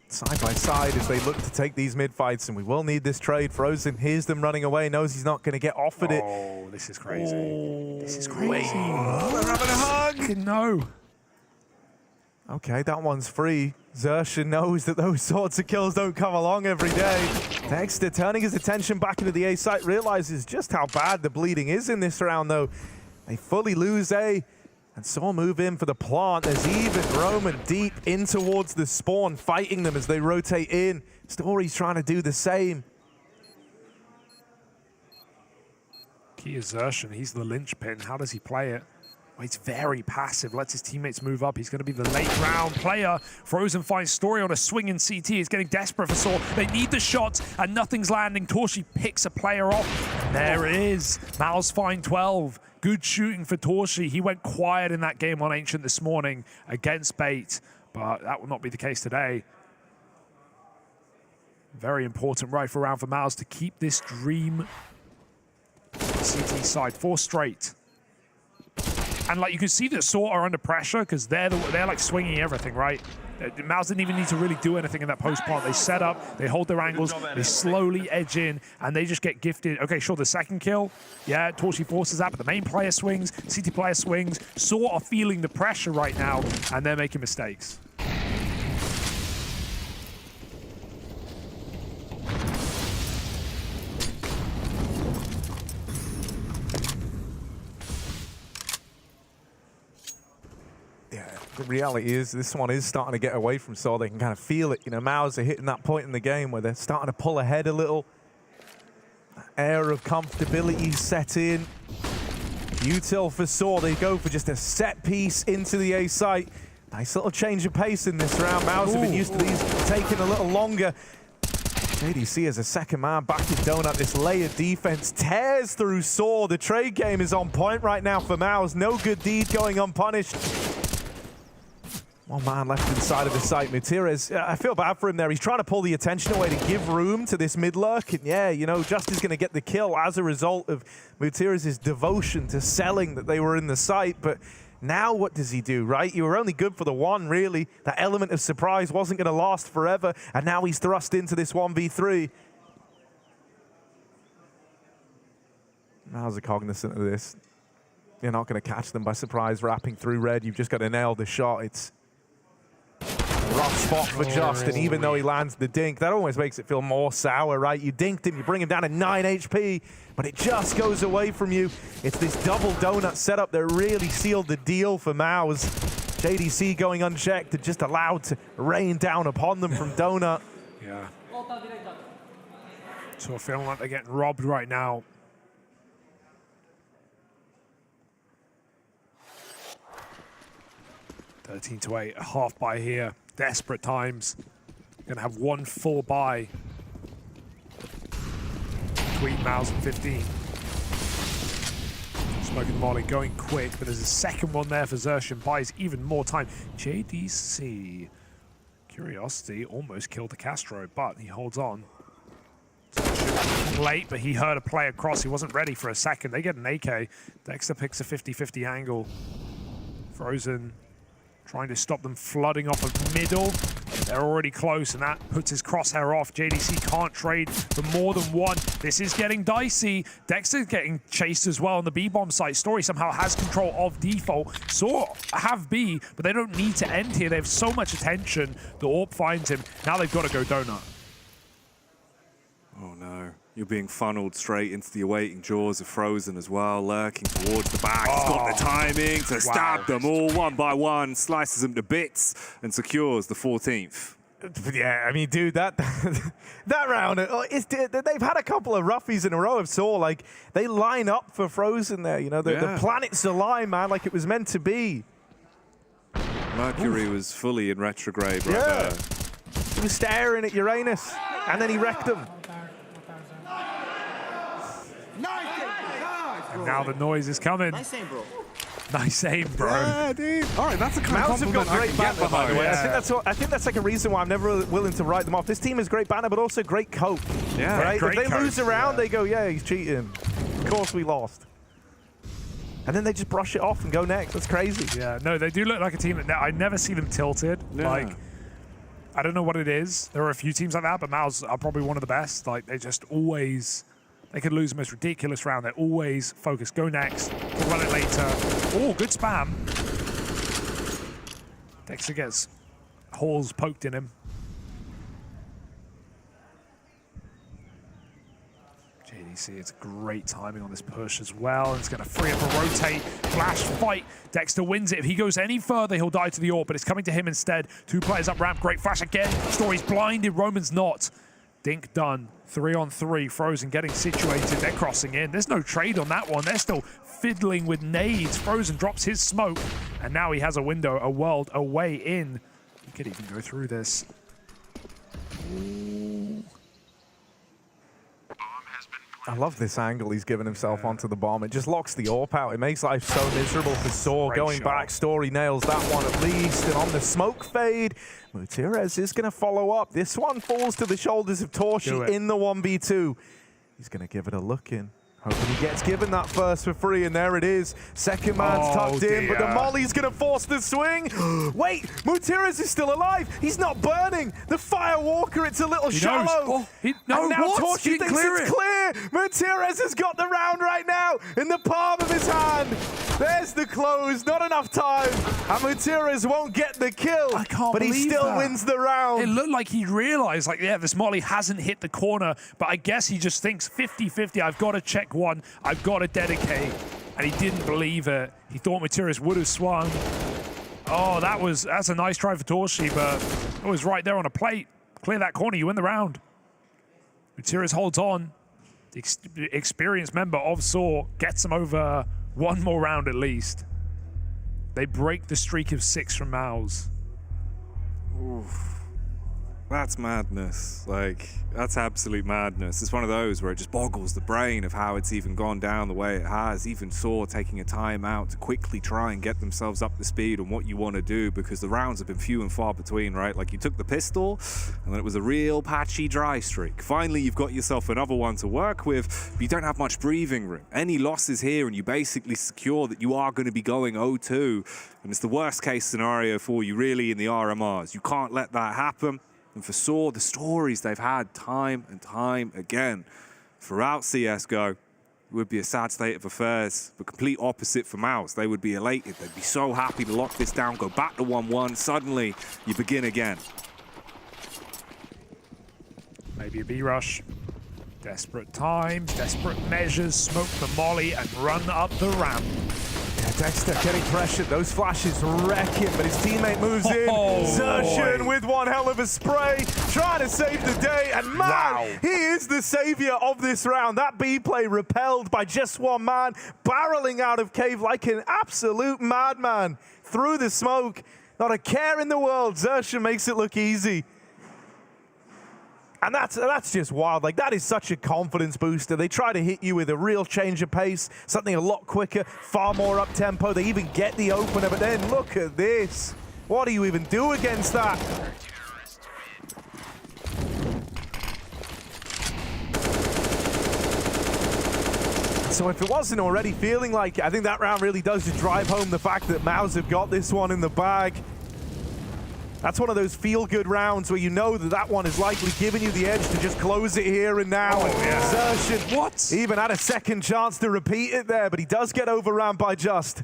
side by side as they look to take these mid fights, and we will need this trade. Frozen hears them running away, knows he's not going to get offered it. Oh, this is crazy. This is crazy. They're having a hug. No. Okay, that one's free. Xerxes knows that those sorts of kills don't come along every day. Dexter turning his attention back into the A site, realizes just how bad the bleeding is in this round though. They fully lose A. And Saw move in for the plant. There's even Roman deep in towards the spawn, fighting them as they rotate in. Story's trying to do the same. Key is Xerxes. He's the linchpin. How does he play it? Well, he's very passive. Lets his teammates move up. He's going to be the late round player. Frozen finds Story on a swing in CT. He's getting desperate for Saw. They need the shots, and nothing's landing. Torshi picks a player off. And there it is. MOUZ find 12. Good shooting for Torshi. He went quiet in that game on Ancient this morning against Bait, but that will not be the case today. Very important rifle round for MOUZ to keep this dream CT side 4 straight. And like you can see that Saw are under pressure because they're like swinging everything, right? MOUZ didn't even need to really do anything in that post plant. They set up, they hold their angles, they slowly edge in, and they just get gifted. Okay, sure, the second kill, yeah, Torshi forces that, but the main player swings, CT player swings. Saw are feeling the pressure right now, and they're making mistakes. The reality is this one is starting to get away from Saw. They can kind of feel it. You know, MOUZ are hitting that point in the game where they're starting to pull ahead a little. That air of comfortability set in. Util for Saw. They go for just a set piece into the A site. Nice little change of pace in this round. MOUZ have been used to these taking a little longer. JDC as a second man back in Donut. This layered defense tears through Saw. The trade game is on point right now for MOUZ. No good deed going unpunished. One man left inside of the site. Mutierrez, I feel bad for him there. He's trying to pull the attention away to give room to this mid lurk. And yeah, you know, Justice going to get the kill as a result of Mutierrez's devotion to selling that they were in the site. But now what does he do, right? You were only good for the one, really. That element of surprise wasn't going to last forever. And now he's thrust into this 1v3. MOUZ are cognizant of this. You're not going to catch them by surprise wrapping through red. You've just got to nail the shot. It's a rough spot for Just, and even though he lands the dink, that almost makes it feel more sour, right? You dinked him, you bring him down to 9 HP, but it just goes away from you. It's this double donut setup that really sealed the deal for MOUZ. JDC going unchecked and just allowed to rain down upon them from Donut. Yeah. So feeling like they're getting robbed right now. (13-8), a half buy here. Desperate times. Gonna have one full buy between MOUZ and 15. Smoking Molly going quick, but there's a second one there for Xerxes, buys even more time. JDC. Curiosity almost killed the Castro, but he holds on. Late, but he heard a play across. He wasn't ready for a second. They get an AK. Dexter picks a 50-50 angle. Frozen trying to stop them flooding off of middle. They're already close, and that puts his crosshair off. JDC can't trade for more than one. This is getting dicey. Dexter's getting chased as well on the B-bomb site. Story somehow has control of default. Saw have B, but they don't need to end here. They have so much attention. The AWP finds him. Now they've got to go donut. Oh no, you're being funneled straight into the awaiting jaws of Frozen as well, lurking towards the back. He's got the timing to stab them all one by one, slices them to bits, and secures the 14th. Yeah, I mean, dude, that round, they've had a couple of roughies in a row of Saw. Like, they line up for Frozen there, you know, the planets align, man, like it was meant to be. Mercury was fully in retrograde right there. He was staring at Uranus, and then he wrecked them. And now the noise is coming. Nice aim, bro. Nice aim, bro. Yeah, dude. All right, that's a kind of MOUZ have got compliment I great can get banner, by the way. Yeah. I think that's like a reason why I'm never willing to write them off. This team is great banner, but also great cope. Yeah, right? great If they lose cope, around, they go, yeah, he's cheating. Of course we lost. And then they just brush it off and go next. That's crazy. Yeah, no, they do look like a team that I never see them tilted. Yeah. Like, I don't know what it is. There are a few teams like that, but MOUZ are probably one of the best. Like, they just always... They could lose the most ridiculous round. They're always focused. Go next. We'll run it later. Oh, good spam. Dexter gets holes poked in him. JDC, it's great timing on this push as well. It's going to free up a rotate. Flash fight. Dexter wins it. If he goes any further, he'll die to the AWP, but it's coming to him instead. 2 players up ramp. Great flash again. Story's blinded. Roman's not. Dink done. 3-on-3. Frozen getting situated. They're crossing in. There's no trade on that one. They're still fiddling with nades. Frozen drops his smoke, and now he has a window, a world, a way in. He could even go through this. Ooh. I love this angle he's given himself onto the bomb. It just locks the AWP out. It makes life so miserable for Saw. Going back, Story nails that one at least. And on the smoke fade, Mutierrez is going to follow up. This one falls to the shoulders of Torshi in the 1v2. He's going to give it a look in. Hoping he gets given that first for free, and there it is. Second man's tucked in, but the molly's going to force the swing. Wait, Mutierrez is still alive. He's not burning. The Firewalker, it's a little shallow. And now Torshi thinks it's clear. Mutierrez has got the round right now in the palm of his hand. There's the close, not enough time. And Mutierrez won't get the kill, but he still wins the round. It looked like he realized, like, yeah, this molly hasn't hit the corner, but I guess he just thinks 50-50, I've got to check one, I've got to dedicate, and he didn't believe it. He thought Mutierrez would have swung. Oh, that's a nice try for Torshi, but it was right there on a plate. Clear that corner, you win the round. Mutierrez holds on. The experienced member of Saw gets him over one more round at least. They break the streak of 6 from MOUZ. Oof. That's madness. Like, that's absolute madness. It's one of those where it just boggles the brain of how it's even gone down the way it has. Even Saw taking a time out to quickly try and get themselves up to speed on what you want to do, because the rounds have been few and far between, right? Like, you took the pistol, and then it was a real patchy dry streak. Finally, you've got yourself another one to work with, but you don't have much breathing room. Any losses here, and you basically secure that you are going to be going 0-2, and it's the worst case scenario for you, really, in the RMRs. You can't let that happen. And for Saw, the stories they've had time and time again throughout CSGO, it would be a sad state of affairs. The complete opposite for MOUZ. They would be elated. They'd be so happy to lock this down, go back to 1-1. Suddenly, you begin again. Maybe a B-rush. Desperate times, desperate measures, smoke the molly and run up the ramp. Yeah, Dexter getting pressured. Those flashes wreck him, but his teammate moves in. Xerxes with one hell of a spray, trying to save the day. And man, he is the savior of this round. That B play repelled by just one man, barreling out of cave like an absolute madman through the smoke. Not a care in the world. Xerxes makes it look easy. And that's just wild. Like, that is such a confidence booster. They try to hit you with a real change of pace, something a lot quicker, far more up-tempo. They even get the opener, but then look at this. What do you even do against that? So if it wasn't already feeling like it, I think that round really does just drive home the fact that MOUZ have got this one in the bag. That's one of those feel-good rounds where you know that that one is likely giving you the edge to just close it here and now. Oh, yeah. Xerxes, what? Even had a second chance to repeat it there, but he does get overran by Just.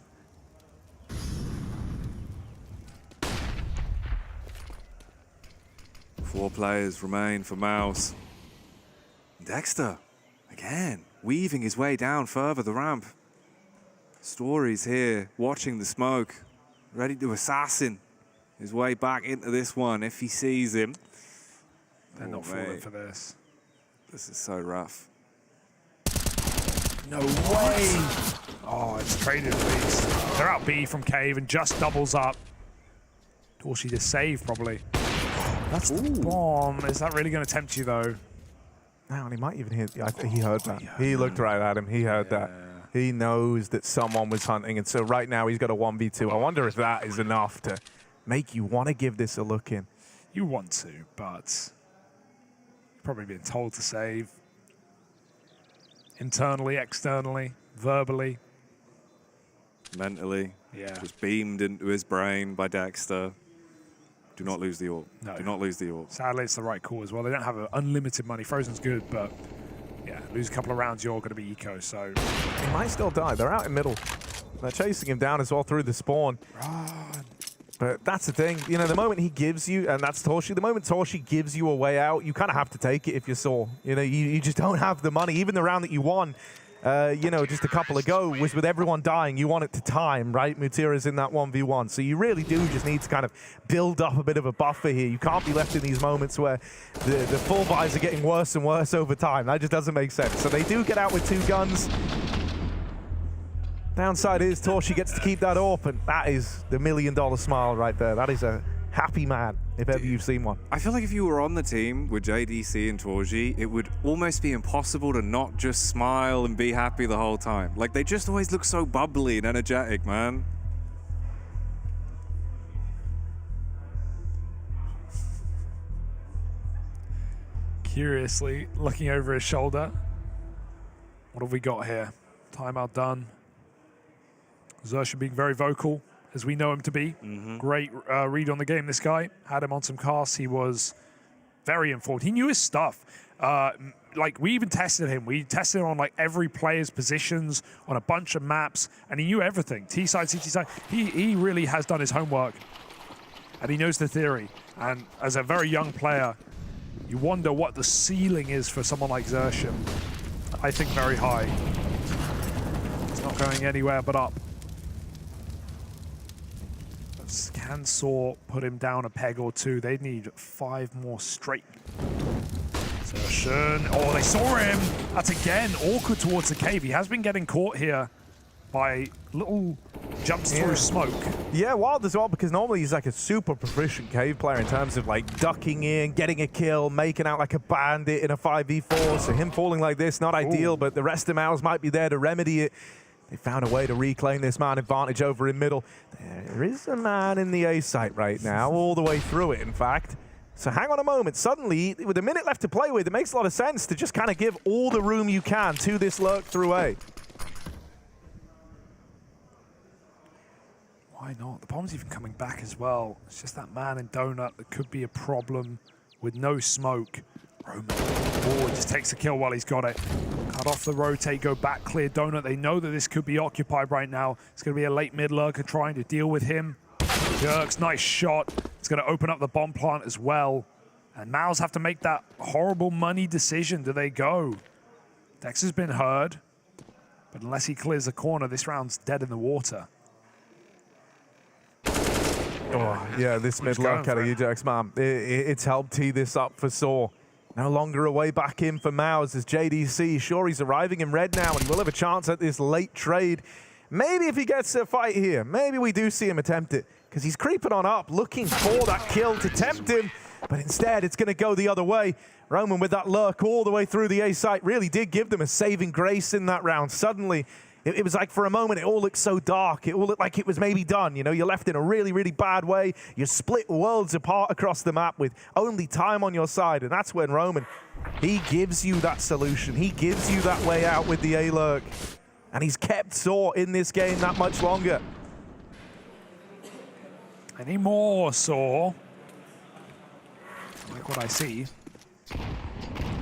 4 players remain for MOUZ. Dexter, again, weaving his way down further the ramp. Stories here, watching the smoke, ready to assassin his way back into this one if he sees him. They're not falling for this. This is so rough. No way! Oh, it's traded at least. They're out B from Cave and Just doubles up. Torshi to save, probably. That's the bomb. Is that really going to tempt you, though? No, and he might even hear. He heard that. He looked right at him. He heard that. He knows that someone was hunting, and so right now he's got a 1v2. I wonder if that is enough to make you want to give this a look in. You want to, but you've probably been told to save. Internally, externally, verbally. Mentally. Yeah. Just beamed into his brain by Dexter. Do not lose the AWP. No. Do not lose the AWP. Sadly, it's the right call as well. They don't have unlimited money. Frozen's good, but yeah, lose a couple of rounds, you're going to be eco, so. He might still die. They're out in middle. They're chasing him down as well through the spawn. Run. But that's the thing. You know, the moment he gives you, and that's Torshi, the moment Torshi gives you a way out, you kind of have to take it if you're Saw. You know, you just don't have the money. Even the round that you won, you know, just a couple ago was with everyone dying. You want it to time, right? Mutira's in that 1v1. So you really do just need to kind of build up a bit of a buffer here. You can't be left in these moments where the full buys are getting worse and worse over time. That just doesn't make sense. So they do get out with 2 guns. Downside is Torshi gets to keep that open. That is the $1 million smile right there. That is a happy man, if ever you've seen one. I feel like if you were on the team with JDC and Torji, it would almost be impossible to not just smile and be happy the whole time. Like, they just always look so bubbly and energetic, man. Curiously, looking over his shoulder. What have we got here? Timeout done. Xerxes being very vocal, as we know him to be. Great read on the game, this guy. Had him on some casts. He was very informed. He knew his stuff. Like, we even tested him. We tested him on, like, every player's positions, on a bunch of maps, and he knew everything. T-side, CT side. He really has done his homework, and he knows the theory. And as a very young player, you wonder what the ceiling is for someone like Xerxes. I think very high. It's not going anywhere but up. Can Saw put him down a peg or 2? They need 5 more straight. Xerxes. Oh, they saw him. That's again awkward towards the cave. He has been getting caught here by little jumps through smoke. Yeah, wild as well, because normally he's like a super proficient cave player in terms of like ducking in, getting a kill, making out like a bandit in a 5v4. So him falling like this, not ideal, but the rest of MOUZ might be there to remedy it. They found a way to reclaim this man advantage over in middle. There is a man in the A site right now, all the way through it, in fact. So hang on a moment. Suddenly, with a minute left to play with, it makes a lot of sense to just kind of give all the room you can to this lurk through A. Why not? The bomb's even coming back as well. It's just that man in Donut that could be a problem with no smoke. Roman, oh, he just takes the kill while he's got it. Cut off the rotate, go back, clear Donut. They know that this could be occupied right now. It's going to be a late mid lurker trying to deal with him. Jerks, nice shot. It's going to open up the bomb plant as well. And MOUZ have to make that horrible money decision. Do they go? Dex has been heard, but unless he clears the corner, this round's dead in the water. Oh, yeah, this mid lurk out of Ujax, man. It's helped tee this up for Saw. No longer a way back in for MOUZ as JDC. Sure, he's arriving in red now, and he will have a chance at this late trade. Maybe if he gets a fight here, maybe we do see him attempt it, because he's creeping on up, looking for that kill to tempt him. But instead, it's going to go the other way. Roman with that lurk all the way through the A site really did give them a saving grace in that round. Suddenly, it was like for a moment, it all looked so dark. It all looked like it was maybe done. You know, you're left in a really, really bad way. You're split worlds apart across the map with only time on your side. And that's when Roman, he gives you that solution. He gives you that way out with the A lurk. And he's kept Saw in this game that much longer. Any more, Saw? I like what I see.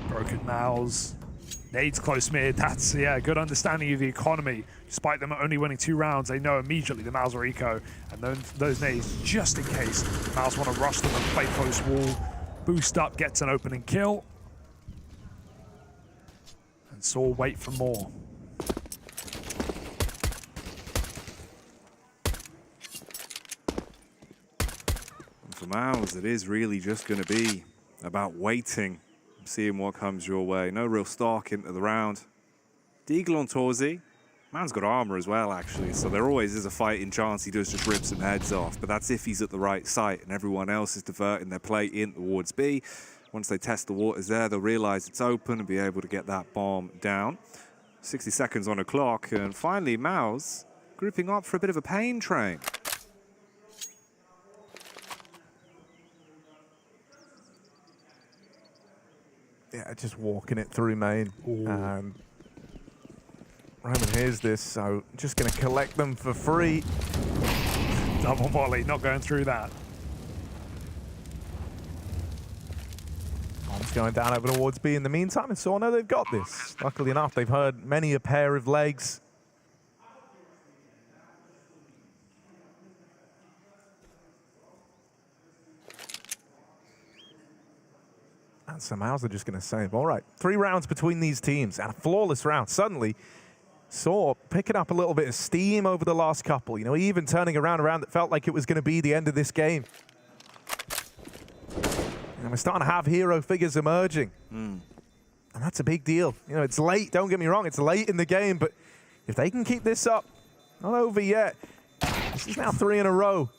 Broken MOUZ. Nades close mid. That's, yeah, good understanding of the economy. Despite them only winning 2 rounds, they know immediately the MOUZ are eco. And those nades, just in case MOUZ want to rush them and play close wall. Boost up, gets an opening kill. And Saw wait for more. For MOUZ, it is really just going to be about waiting, seeing what comes your way. No real stock into the round. Deagle on Torzi. Man's got armor as well, actually, so there always is a fighting chance he does just rip some heads off, but that's if he's at the right site and everyone else is diverting their play in towards B. Once they test the waters there, they'll realize it's open and be able to get that bomb down. 60 seconds on the clock, and finally MOUZ grouping up for a bit of a pain train. Yeah, just walking it through main. Roman hears this, so just going to collect them for free. Double volley, not going through that. Bomb's going down over towards B in the meantime, and Saw know they've got this. Luckily enough, they've heard many a pair of legs. And so MOUZ are just going to save. All right, 3 rounds between these teams and a flawless round. Suddenly, Saw picking up a little bit of steam over the last couple. You know, even turning around a round that felt like it was going to be the end of this game. And we're starting to have hero figures emerging. And that's a big deal. You know, it's late, don't get me wrong, it's late in the game, but if they can keep this up, not over yet. This is now 3 in a row.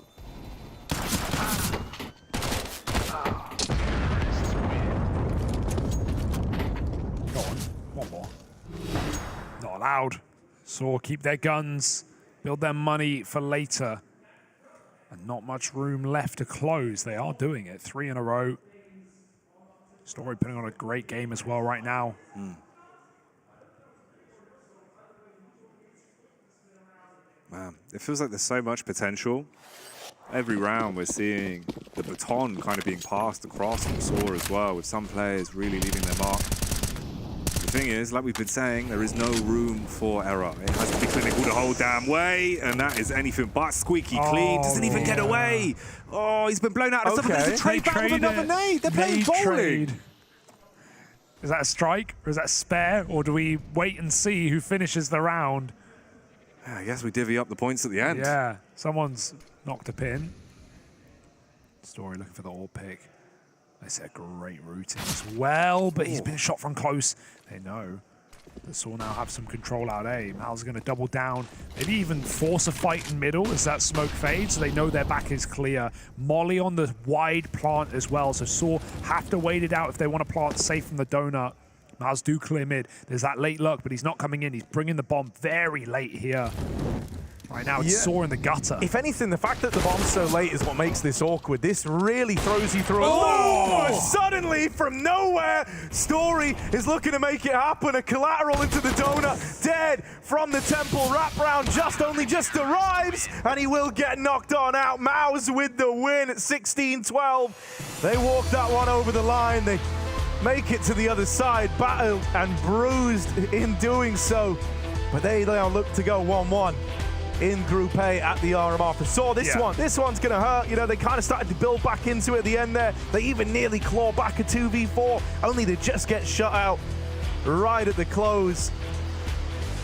One more. Not allowed. Saw keep their guns, build their money for later. And not much room left to close. They are doing it. 3 in a row. Story putting on a great game as well right now. Man, it feels like there's so much potential. Every round we're seeing the baton kind of being passed across from Saw as well, with some players really leaving their mark. The thing is, like we've been saying, there is no room for error. It has to be clinical the whole damn way, and that is anything but squeaky clean. Doesn't even get away. Oh, he's been blown out of something. There's a trade back with another nade. They're playing bowling. Is that a strike, or is that a spare, or do we wait and see who finishes the round? I guess we divvy up the points at the end. Yeah, someone's knocked a pin. Story looking for the all pick. They set great routing as well, but he's been shot from close. They know. The Saw now have some control out A. MOUZ going to double down, maybe even force a fight in middle as that smoke fades, so they know their back is clear. Molly on the wide plant as well, so Saw have to wait it out if they want to plant safe from the donut. MOUZ do clear mid. There's that late look, but he's not coming in. He's bringing the bomb very late here. Right now, it's Saw in the gutter. If anything, the fact that the bomb's so late is what makes this awkward. This really throws you through. Suddenly, from nowhere, Story is looking to make it happen. A collateral into the donut. Dead from the temple. Wraparound just arrives, and he will get knocked on out. MOUZ with the win at 16-12. They walk that one over the line. They make it to the other side, battled and bruised in doing so. But they now look to go 1-1. In Group A at the RMR for Saw. This one's going to hurt. You know, they kind of started to build back into it at the end there. They even nearly claw back a 2v4, only to just get shut out right at the close.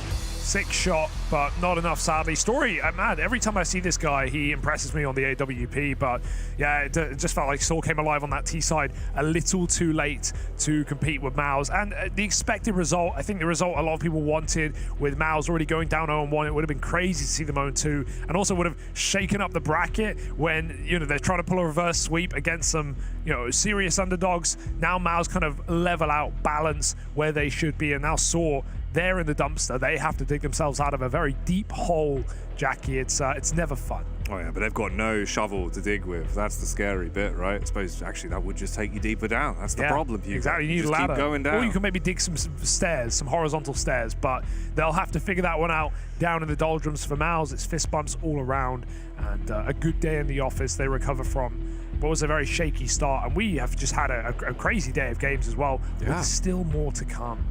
6 shot, but not enough, sadly. Story, man, every time I see this guy, he impresses me on the AWP, but yeah, it just felt like Saul came alive on that T side a little too late to compete with MOUZ. And the expected result, I think the result a lot of people wanted with MOUZ already going down 0-1, it would have been crazy to see them 0-2, and also would have shaken up the bracket when, you know, they're trying to pull a reverse sweep against some, you know, serious underdogs. Now MOUZ kind of level out, balance where they should be, and now Saw, they're in the dumpster. They have to dig themselves out of a very deep hole, Jackie. It's never fun. Oh yeah, but they've got no shovel to dig with. That's the scary bit, right? I suppose actually that would just take you deeper down. That's the problem, Hugo. Exactly, you need a ladder. Keep going down. Or you can maybe dig some stairs, some horizontal stairs, but they'll have to figure that one out down in the doldrums. For MOUZ, it's fist bumps all around, and a good day in the office they recover from what was a very shaky start, and we have just had a crazy day of games as well. Yeah. There's still more to come.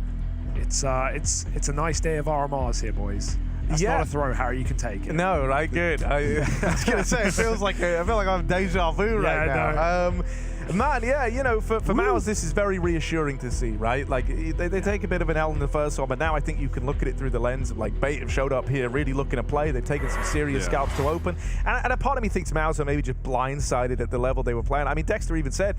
It's a nice day of RMRs here, boys. That's not a throw, Harry. You can take it. No, right? Good. I was gonna say, it feels like I feel like I'm deja vu right now. Man, yeah, you know, for MOUZ, this is very reassuring to see, right? Like, they take a bit of an L in the first one, but now I think you can look at it through the lens of, like, Bait have showed up here really looking to play. They've taken some serious scalps to open. And a part of me thinks MOUZ are maybe just blindsided at the level they were playing. I mean, Dexter even said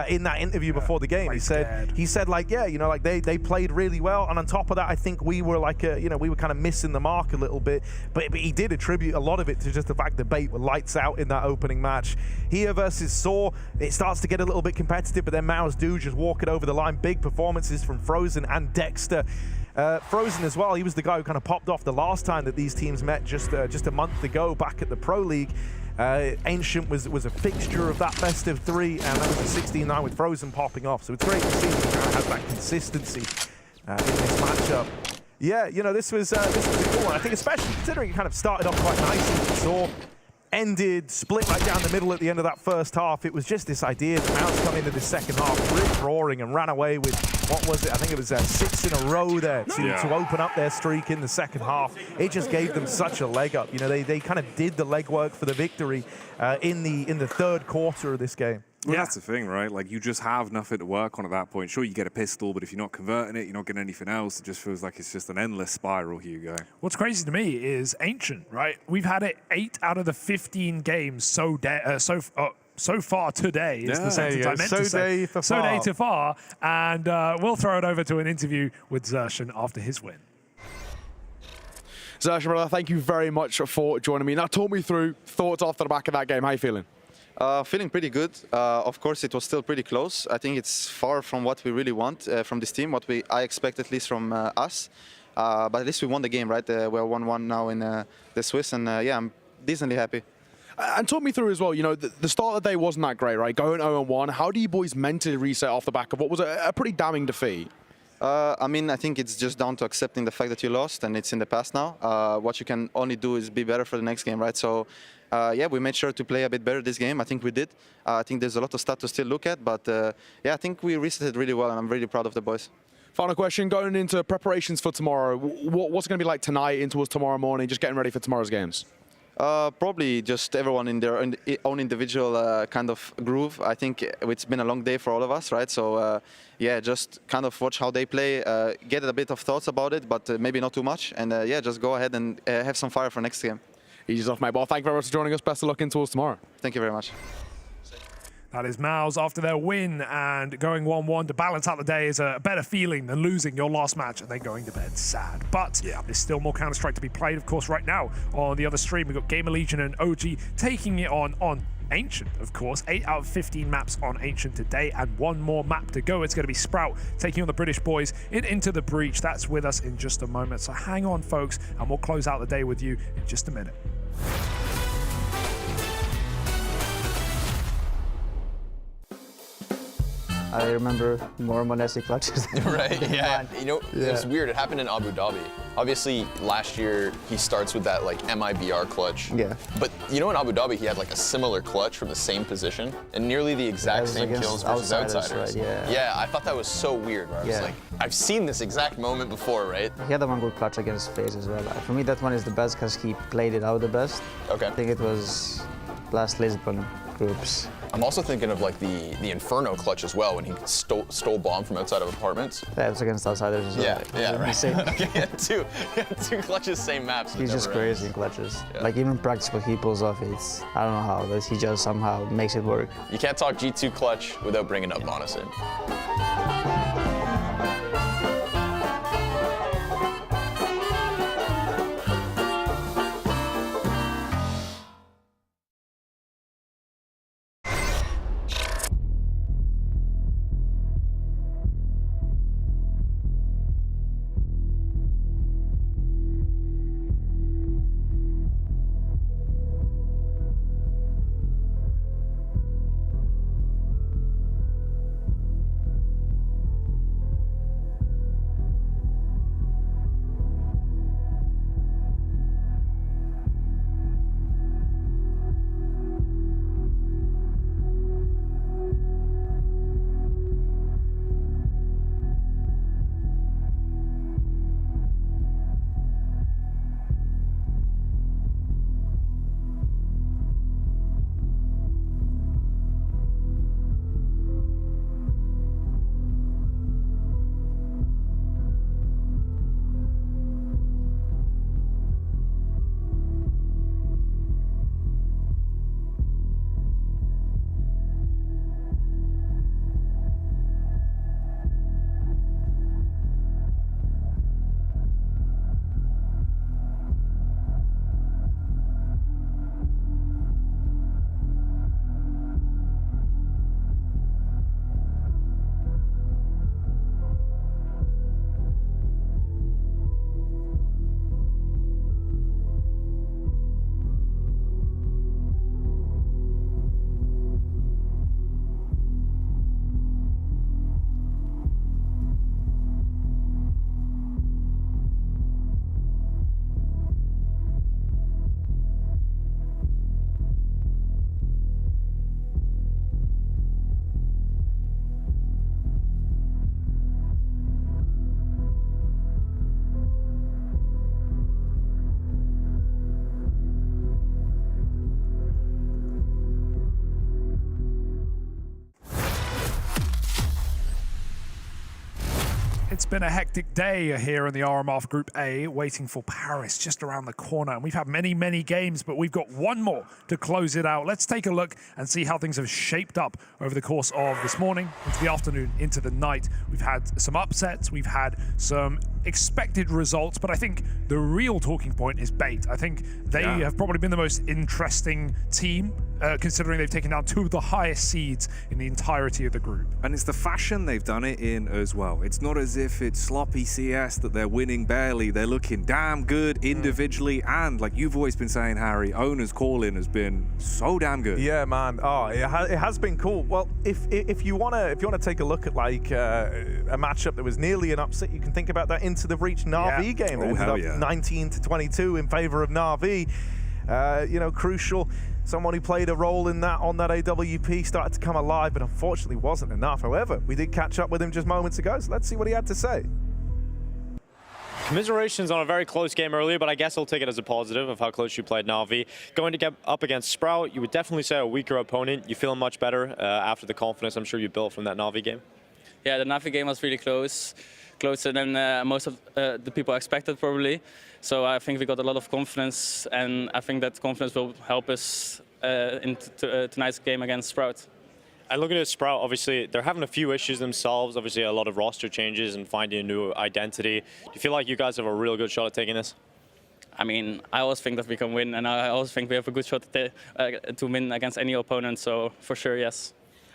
in that interview before the game, he said, like, yeah, you know, like, they played really well. And on top of that, I think we were, like, you know, we were kind of missing the mark a little bit. But he did attribute a lot of it to just the fact that Bait were lights out in that opening match. Here versus Saw, it starts to get a little bit competitive, but then MOUZ do just walk it over the line. Big performances from Frozen and Dexter. Frozen as well, he was the guy who kind of popped off the last time that these teams met just a month ago back at the Pro League. Ancient was a fixture of that best of 3, and that was a 16-9 with Frozen popping off. So it's great to see that he kind of has that consistency in this matchup. Yeah, you know, this was a cool one. I think especially considering it kind of started off quite nicely. Saw ended, split right down the middle at the end of that first half. It was just this idea that MOUZ come into the second half, rip-roaring, and ran away with, what was it? I think it was 6 in a row there to open up their streak in the second half. It just gave them such a leg up. You know, they kind of did the legwork for the victory in the third quarter of this game. Well, that's the thing, right? Like, you just have nothing to work on at that point. Sure, you get a pistol, but if you're not converting it, you're not getting anything else. It just feels like it's just an endless spiral, Hugo. What's crazy to me is Ancient, right? We've had it 8 out of the 15 games so far today is the sentence I meant to say. So day to far. And we'll throw it over to an interview with Zershan after his win. Zershan, brother, thank you very much for joining me. Now, talk me through thoughts after the back of that game. How are you feeling? Feeling pretty good. Of course, it was still pretty close. I think it's far from what we really want from this team, what I expect at least from us. But at least we won the game, right? We're 1-1 now in the Swiss, and yeah, I'm decently happy. And talk me through as well, you know, the start of the day wasn't that great, right? Going 0-1, how do you boys mentally reset off the back of what was a pretty damning defeat? I mean, I think it's just down to accepting the fact that you lost, and it's in the past now. What you can only do is be better for the next game, right? So, yeah, we made sure to play a bit better this game. I think we did. I think there's a lot of stuff to still look at, but yeah, I think we reset really well, and I'm really proud of the boys. Final question, going into preparations for tomorrow, what's it going to be like tonight into tomorrow morning, just getting ready for tomorrow's games? Probably just everyone in their own individual kind of groove. I think it's been a long day for all of us, right? So, yeah, just kind of watch how they play, get a bit of thoughts about it, but maybe not too much. And yeah, just go ahead and have some fire for next game. Easy off, mate. Well, thank you very much for joining us. Best of luck in towards tomorrow. Thank you very much. That is MOUZ after their win, and going 1-1 to balance out the day is a better feeling than losing your last match and then going to bed sad. But yeah, there's still more Counter-Strike to be played, of course, right now. On the other stream, we've got GamerLegion and OG taking it on Ancient, of course. 8 out of 15 maps on Ancient today, and one more map to go. It's going to be Sprout taking on the British boys into the Breach. That's with us in just a moment. So hang on, folks, and we'll close out the day with you in just a minute. I remember more Monesi clutches. Right, yeah. You know, it was weird. It happened in Abu Dhabi. Obviously, last year, he starts with that, like, MIBR clutch. Yeah. But, you know, in Abu Dhabi, he had, like, a similar clutch from the same position and nearly the exact same kills versus outsiders. Right, yeah. Yeah, I thought that was so weird. Where I was like, I've seen this exact moment before, right? He had one good clutch against FaZe as well. For me, that one is the best because he played it out the best. Okay. I think it was last Lisbon groups. I'm also thinking of like the Inferno clutch as well when he stole bomb from outside of apartments. Yeah, it's against outsiders as well. Yeah, right. Okay, two clutches, same maps. He's just crazy in clutches. Yeah. Like even practice what he pulls off, it's, I don't know how, but he just somehow makes it work. You can't talk G2 clutch without bringing up Monosid. It's been a hectic day here in the RMR Group A, waiting for Paris just around the corner. And we've had many, many games, but we've got one more to close it out. Let's take a look and see how things have shaped up over the course of this morning, into the afternoon, into the night. We've had some upsets, we've had some expected results, but I think the real talking point is Bait. I think they have probably been the most interesting team, considering they've taken down 2 of the highest seeds in the entirety of the group. And it's the fashion they've done it in as well. It's not as if it's sloppy CS that they're winning barely. They're looking damn good individually, and like you've always been saying, Harry, Owner's call-in has been so damn good. Yeah, man. Oh, it has been cool. Well, if you wanna take a look at like a matchup that was nearly an upset, you can think about that Into the Breach NAVI game. It ended up 19-22 in favor of NAVI. You know, crucial. Someone who played a role in that on that AWP started to come alive, but unfortunately wasn't enough. However, we did catch up with him just moments ago, so let's see what he had to say. Commiserations on a very close game earlier, but I guess I'll take it as a positive of how close you played NAVI. Going to get up against Sprout, you would definitely say a weaker opponent. You feel much better after the confidence I'm sure you built from that NAVI game? Yeah, the NAVI game was really closer than most of the people expected probably. So I think we got a lot of confidence, and I think that confidence will help us in tonight's game against Sprout. And looking at Sprout, obviously, they're having a few issues themselves. Obviously, a lot of roster changes and finding a new identity. Do you feel like you guys have a real good shot at taking this? I mean, I always think that we can win, and I always think we have a good shot to win against any opponent, so for sure, yes.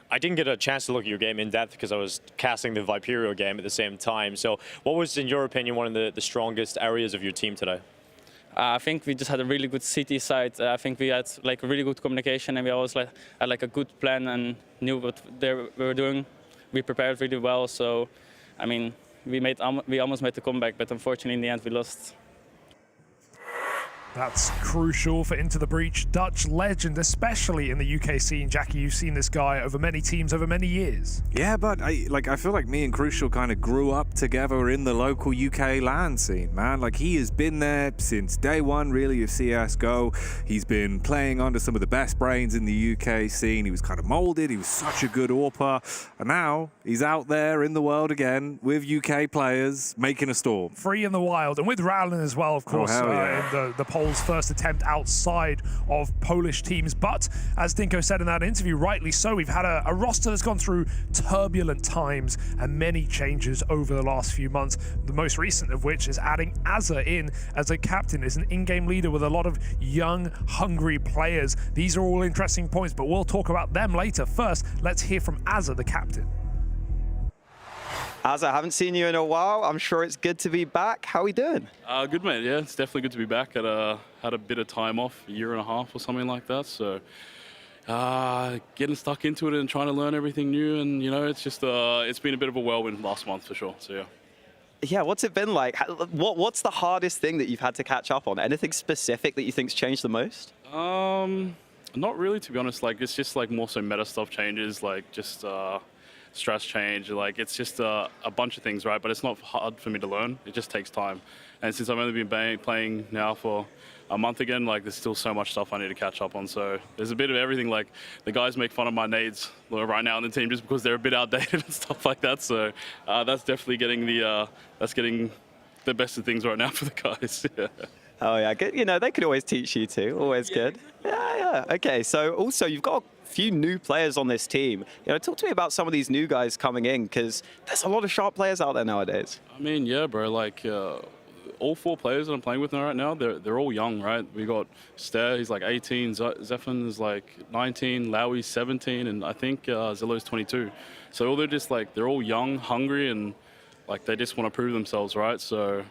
I didn't get a chance to look at your game in depth because I was casting the Viperio game at the same time. So what was, in your opinion, one of the strongest areas of your team today? I think we just had a really good CT side. I think we had like really good communication, and we always had like a good plan and knew what we were doing. We prepared really well, so I mean, we almost made the comeback, but unfortunately in the end we lost. That's crucial for Into the Breach. Dutch legend, especially in the UK scene. Jackie, you've seen this guy over many teams over many years. Yeah, but I feel like me and Crucial kind of grew up together in the local UK LAN scene, man. Like, he has been there since day one, really, of CSGO. He's been playing under some of the best brains in the UK scene. He was kind of molded. He was such a good AWPer. And now he's out there in the world again with UK players making a storm. Free in the wild, and with Rowland as well, of course, in the Poles' first attempt outside of Polish teams. But as Dinko said in that interview, rightly so, we've had a roster that's gone through turbulent times and many changes over the last few months. The most recent of which is adding Azza in as a captain, as an in-game leader with a lot of young, hungry players. These are all interesting points, but we'll talk about them later. First, let's hear from Azza, the captain. Azza, I haven't seen you in a while. I'm sure it's good to be back. How are we doing? Good, mate. Yeah, it's definitely good to be back. Had a bit of time off, a year and a half or something like that. So getting stuck into it and trying to learn everything new. And, you know, it's just it's been a bit of a whirlwind last month for sure. So, yeah. Yeah, what's it been like? What's the hardest thing that you've had to catch up on? Anything specific that you think's changed the most? Not really, to be honest. Like, it's just like more so meta stuff changes, like just stress change. Like, it's just a bunch of things, right? But it's not hard for me to learn. It just takes time. And since I've only been playing now for a month again, like, there's still so much stuff I need to catch up on. So there's a bit of everything. Like, the guys make fun of my nades right now in the team just because they're a bit outdated and stuff like that. So that's definitely getting the best of things right now for the guys. Yeah. Oh yeah, good. You know, they could always teach you too. Always good. Yeah. Okay. So also, you've got a few new players on this team. You know, talk to me about some of these new guys coming in, because there's a lot of sharp players out there nowadays. I mean, yeah, bro. Like, all 4 players that I'm playing with right now, they're all young, right? We got Stair, he's like 18, Zephan is like 19, Lowy's 17, and I think Zillow's 22. So they're all young, hungry, and like they just want to prove themselves, right? So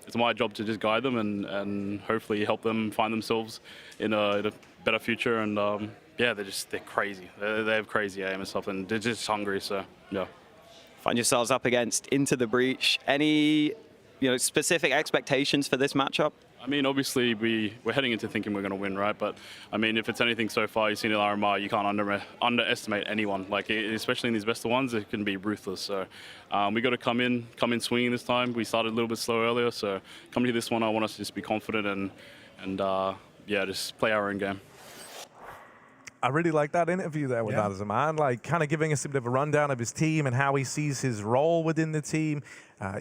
it's my job to just guide them and hopefully help them find themselves in a better future. And yeah, they're crazy. They have crazy aim and stuff, and they're just hungry. So yeah. Find yourselves up against Into the Breach. Any specific expectations for this matchup? I mean, obviously we're heading into thinking we're going to win, right? But I mean, if it's anything so far, you've seen in RMR, you can't underestimate anyone. Like, especially in these best of ones, it can be ruthless. So we got to come in swinging this time. We started a little bit slow earlier, so coming to this one, I want us to just be confident and yeah, just play our own game. I really like that interview there with Azza, man. Like, kind of giving us a bit of a rundown of his team and how he sees his role within the team.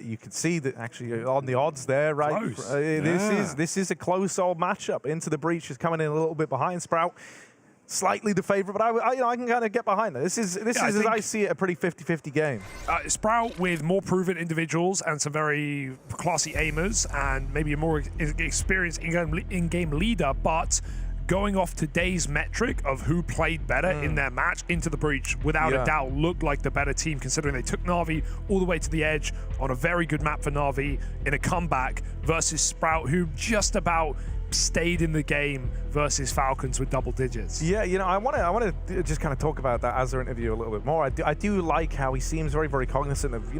You can see that actually on the odds there, right? This is a close old matchup. Into the Breach is coming in a little bit behind Sprout. Slightly the favorite, but I can kind of get behind that. This is as I see it, a pretty 50-50 game. Sprout with more proven individuals and some very classy aimers and maybe a more experienced in-game leader, but going off today's metric of who played better in their match, Into the Breach, without a doubt, looked like the better team, considering they took Na'Vi all the way to the edge on a very good map for Na'Vi in a comeback versus Sprout, who just about stayed in the game versus Falcons with double digits. Yeah, I want to just kind of talk about that Azza interview a little bit more. I do like how he seems very, very cognizant of,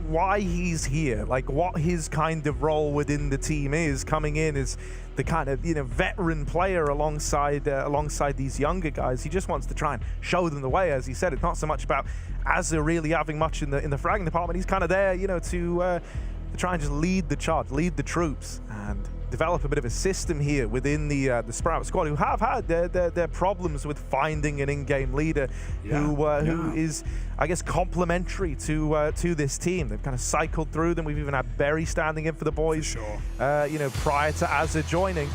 why he's here, like what his kind of role within the team is, coming in as the kind of, veteran player alongside these younger guys. He just wants to try and show them the way. As he said, it's not so much about Azza really having much in the fragging department. He's kind of there, to try and just lead the charge, lead the troops, and develop a bit of a system here within the Sprout squad, who have had their problems with finding an in-game leader who is, I guess, complementary to this team. They've kind of cycled through them. We've even had Berry standing in for the boys, prior to Azza joining.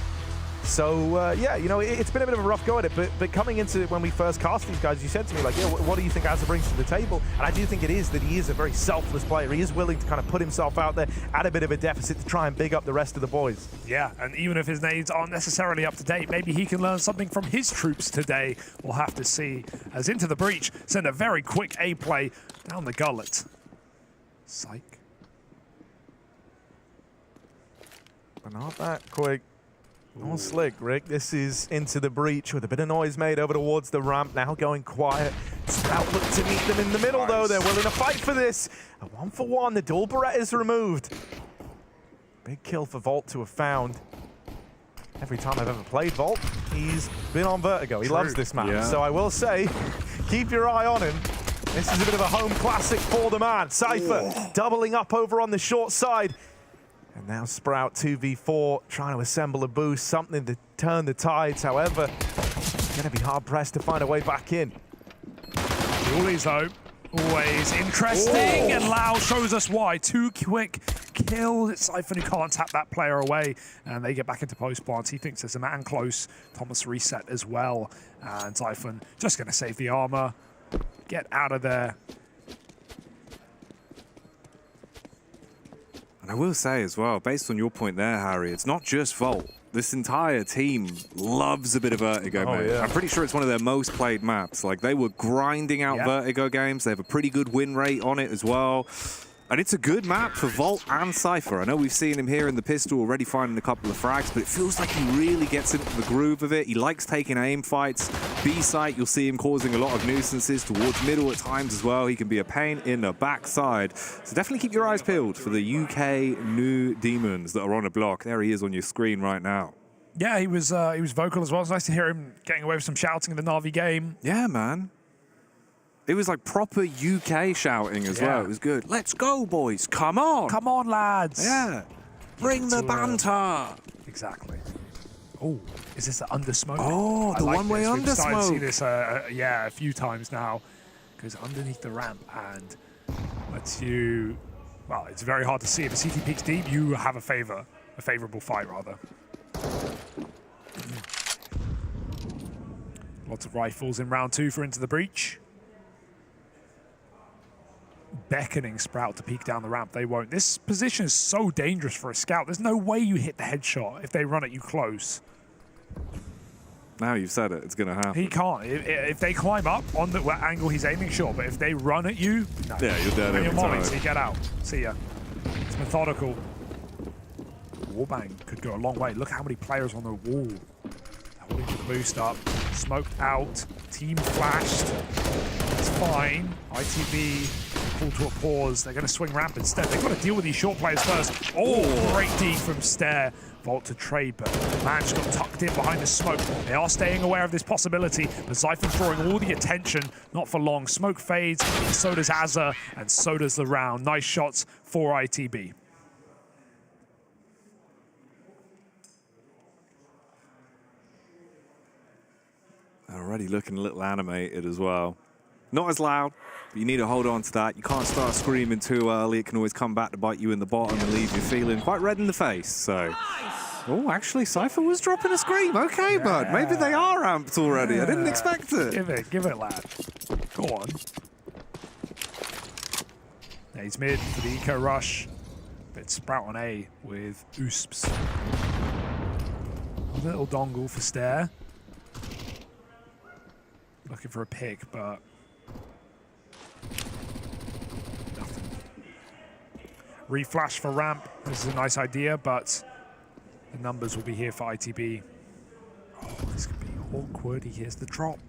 So yeah, it's been a bit of a rough go at it, but coming into when we first cast these guys, you said to me, like, what do you think Azza brings to the table? And I do think it is that he is a very selfless player. He is willing to kind of put himself out there at a bit of a deficit to try and big up the rest of the boys. Yeah, and even if his nades aren't necessarily up to date, maybe he can learn something from his troops today. We'll have to see. As Into the Breach send a very quick A play down the gullet. Psych. But not that quick. All slick, Rick. This is Into the Breach with a bit of noise made over towards the ramp. Now going quiet. Sprout look to meet them in the middle, though. They're willing to fight for this. A 1-for-1. The dual Beretta is removed. Big kill for Volt to have found. every time I've ever played Volt, he's been on Vertigo. He loves this map. Yeah. So I will say, keep your eye on him. This is a bit of a home classic for the man. Cypher doubling up over on the short side. And now Sprout 2v4 trying to assemble a boost, something to turn the tides. However, going to be hard pressed to find a way back in. Always though, always interesting, and Lau shows us why. 2 quick kills. It's Cypher who can't tap that player away, and they get back into post plant. He thinks there's a man close. Thomas reset as well, and Cypher just going to save the armor, get out of there. And I will say as well, based on your point there, Harry, it's not just Volt. This entire team loves a bit of Vertigo, mate. Yeah. I'm pretty sure it's one of their most played maps. Like, they were grinding out Vertigo games. They have a pretty good win rate on it as well. And it's a good map for Volt and Cypher. I know we've seen him here in the pistol already finding a couple of frags, but it feels like he really gets into the groove of it. He likes taking aim fights. B site, you'll see him causing a lot of nuisances towards middle at times as well. He can be a pain in the backside. So definitely keep your eyes peeled for the UK new demons that are on a block. There he is on your screen right now. Yeah, he was vocal as well. It's nice to hear him getting away with some shouting in the Navi game. Yeah, man. It was like proper UK shouting as well. It was good. Let's go, boys. Come on. Come on, lads. Yeah. Bring the banter. Exactly. Oh, is this the under smoke? Oh, the one-way under We've started to see smoke. this, a few times now. Goes underneath the ramp and lets you... Well, it's very hard to see. If the CT peaks deep, you have a favorable fight, rather. Lots of rifles in round 2 for Into the Breach. Beckoning Sprout to peek down the ramp. They won't. This position is so dangerous for a scout. There's no way you hit the headshot if they run at you close. Now you've said it. It's going to happen. He can't. If they climb up on the angle he's aiming, sure. But if they run at you, no. Yeah, you're dead And every you're molly, time. so you get out. See ya. It's methodical. Wallbang could go a long way. Look how many players on the wall. Holding the boost up. Smoked out. Team flashed. It's fine. ITB pull to a pause. They're going to swing ramp instead. They've got to deal with these short players first. Oh, great D from Stare. Volt to trade, but man just got tucked in behind the smoke. They are staying aware of this possibility, but Zyphon's drawing all the attention. Not for long. Smoke fades, and so does Azza, and so does the round. Nice shots for ITB. Already looking a little animated as well. Not as loud, but you need to hold on to that. You can't start screaming too early. It can always come back to bite you in the bottom and leave you feeling quite red in the face. So, oh, actually, Cypher was dropping a scream. Okay, bud. Maybe they are amped already. I didn't expect it. Give it, lad. Go on. Yeah, he's mid for the eco rush. But Sprout on A with Oosps. A little dongle for Stare. Looking for a pick, but nothing. Reflash for ramp. This is a nice idea, but the numbers will be here for ITB. Oh, this could be awkward. He hears the drop.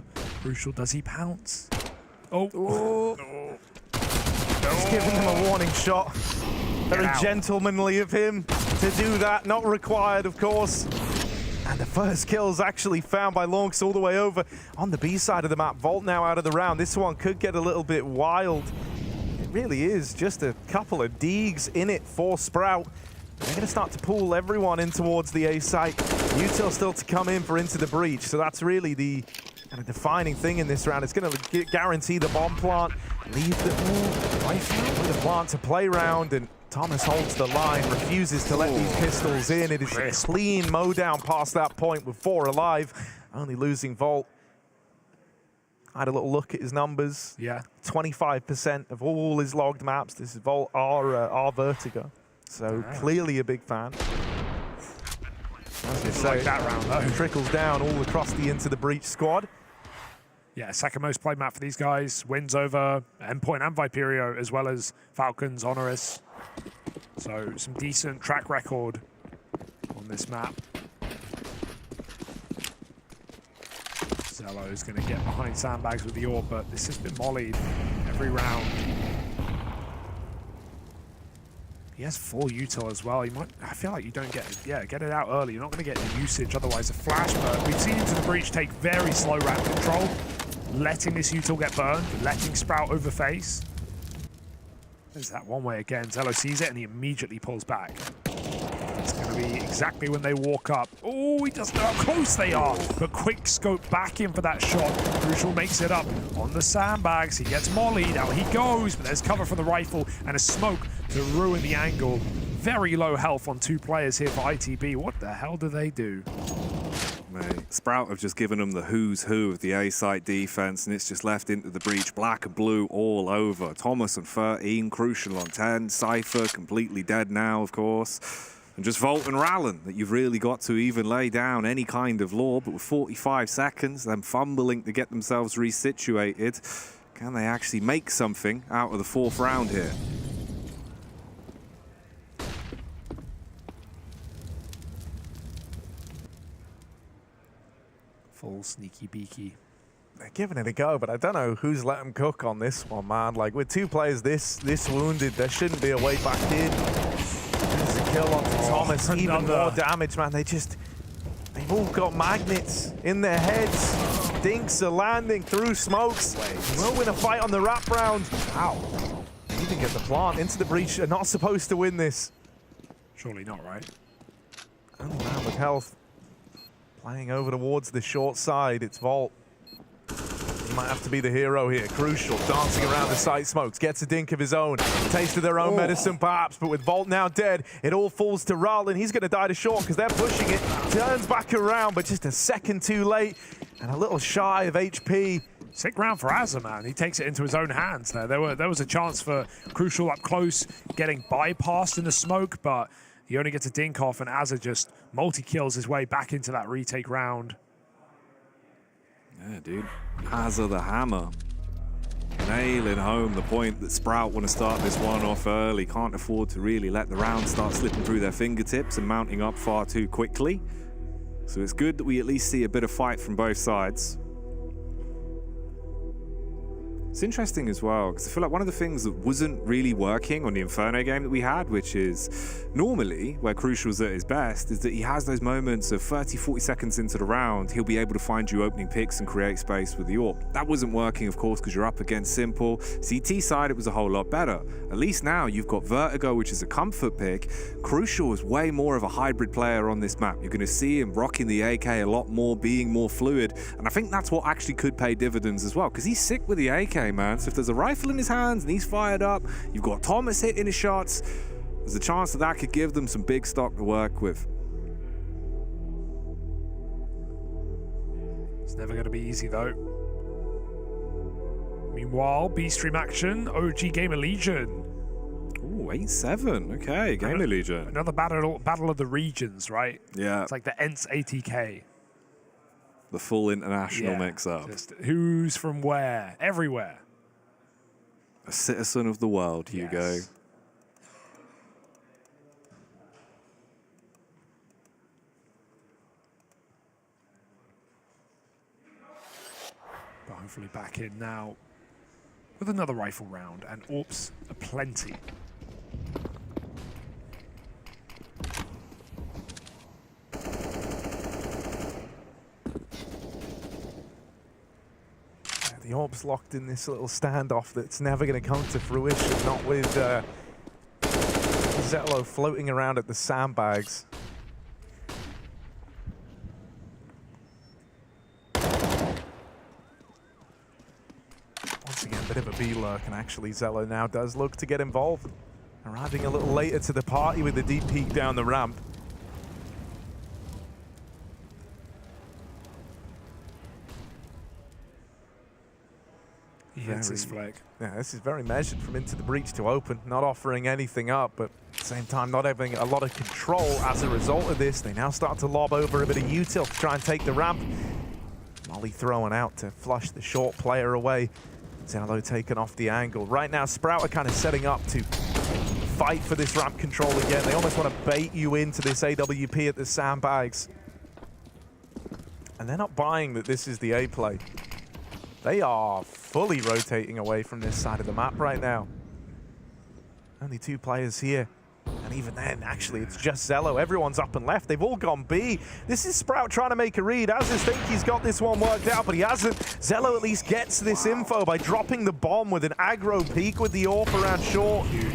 Crucial, does he pounce? Oh. No. Just giving him a warning shot. Very gentlemanly of him to do that. Not required, of course. And the first kill's actually found by Lonks all the way over on the B side of the map. Volt now out of the round. This one could get a little bit wild. It really is just a couple of deegs in it for Sprout. They're going to start to pull everyone in towards the A site. Util still to come in for Into the Breach. So that's really the kind of defining thing in this round. It's going to guarantee the bomb plant. Leave the plant to play round, and Thomas holds the line, refuses to let these pistols in. It is a clean mow down past that point with 4 alive, only losing Volt. I had a little look at his numbers. Yeah. 25% of all his logged maps. This is Volt R Vertigo. So clearly a big fan. As you say, like that round though. Trickles down all across the Into the Breach squad. Yeah, second most played map for these guys. Wins over Endpoint and Viperio, as well as Falcons, Honoris. So some decent track record on this map. Zello's going to get behind sandbags with the orb, but this has been mollied every round. He has full util as well. You might. I feel like you don't get get it out early. You're not going to get the usage otherwise. A flash, but we've seen Into the Breach take very slow ramp control, letting this util get burned, letting Sprout overface. There's that one way again. Zello sees it and he immediately pulls back. It's going to be exactly when they walk up. Oh, he doesn't know how close they are. But quick scope back in for that shot. Crucial makes it up on the sandbags. He gets mollied. Out he goes, but there's cover for the rifle and a smoke to ruin the angle. Very low health on 2 players here for ITB. What the hell do they do? Mate, Sprout have just given them the who's who of the A-site defense, and it's just left into the breach. Black and blue all over. Thomas on 13, Crucial on 10, Cypher completely dead now, of course. And just Volt and Rallen that you've really got to even lay down any kind of law, but with 45 seconds, them fumbling to get themselves resituated. Can they actually make something out of the 4th round here? Full sneaky beaky. They're giving it a go, but I don't know who's let them cook on this one, man. Like, with 2 players this wounded, there shouldn't be a way back in. There's a kill on Thomas, even more damage, man. They've all got magnets in their heads. Dinks are landing through smokes. Will win a fight on the wrap round. Ow. They even get the plant into the breach. Are not supposed to win this. Surely not, right? Only man with health. Playing over towards the short side, it's Volt. He might have to be the hero here. Crucial, dancing around the site smokes, gets a dink of his own. A taste of their own medicine perhaps, but with Volt now dead, it all falls to Rallen. He's going to die to short because they're pushing it. Turns back around, but just a second too late and a little shy of HP. Sick round for Azza, man. He takes it into his own hands there. There was a chance for Crucial up close, getting bypassed in the smoke, but he only gets a dink off, and Azza just multi-kills his way back into that retake round. Yeah, dude. Azza the Hammer. Nailing home the point that Sprout want to start this one off early. Can't afford to really let the round start slipping through their fingertips and mounting up far too quickly. So it's good that we at least see a bit of fight from both sides. It's interesting as well, because I feel like one of the things that wasn't really working on the Inferno game that we had, which is normally where Crucial's at his best, is that he has those moments of 30, 40 seconds into the round, he'll be able to find you opening picks and create space with the AWP. That wasn't working, of course, because you're up against Simple. CT side, it was a whole lot better. At least now you've got Vertigo, which is a comfort pick. Crucial is way more of a hybrid player on this map. You're going to see him rocking the AK a lot more, being more fluid, and I think that's what actually could pay dividends as well, because he's sick with the AK, man. So if there's a rifle in his hands and he's fired up, you've got Thomas hitting his shots, there's a chance that that could give them some big stock to work with. It's never going to be easy, though. Meanwhile, B-Stream action, OG GamerLegion. Ooh, 8-7. Okay, GamerLegion. Another battle of the regions, right? Yeah. It's like the ENTS ATK. The full international mix-up. Just who's from where? Everywhere. A citizen of the world, Hugo. But hopefully back in now with another rifle round and AWPs aplenty. The AWP's locked in this little standoff that's never going to come to fruition, not with Zello floating around at the sandbags. Once again, a bit of a B-lurk, and actually Zello now does look to get involved. Arriving a little later to the party with the deep peek down the ramp. He hits his flag. Yeah, this is very measured from into the breach to open, not offering anything up, but at the same time not having a lot of control as a result of this. They now start to lob over a bit of util to try and take the ramp. Molly throwing out to flush the short player away. Zello taken off the angle. Right now, Sprout are kind of setting up to fight for this ramp control again. They almost want to bait you into this AWP at the sandbags. And they're not buying that this is the A play. They are fully rotating away from this side of the map right now. Only 2 players here. And even then, actually, it's just Zello. Everyone's up and left. They've all gone B. This is Sprout trying to make a read. Azes think he's got this one worked out, but he hasn't. Zello at least gets this info by dropping the bomb with an aggro peek with the AWP around short. Huge.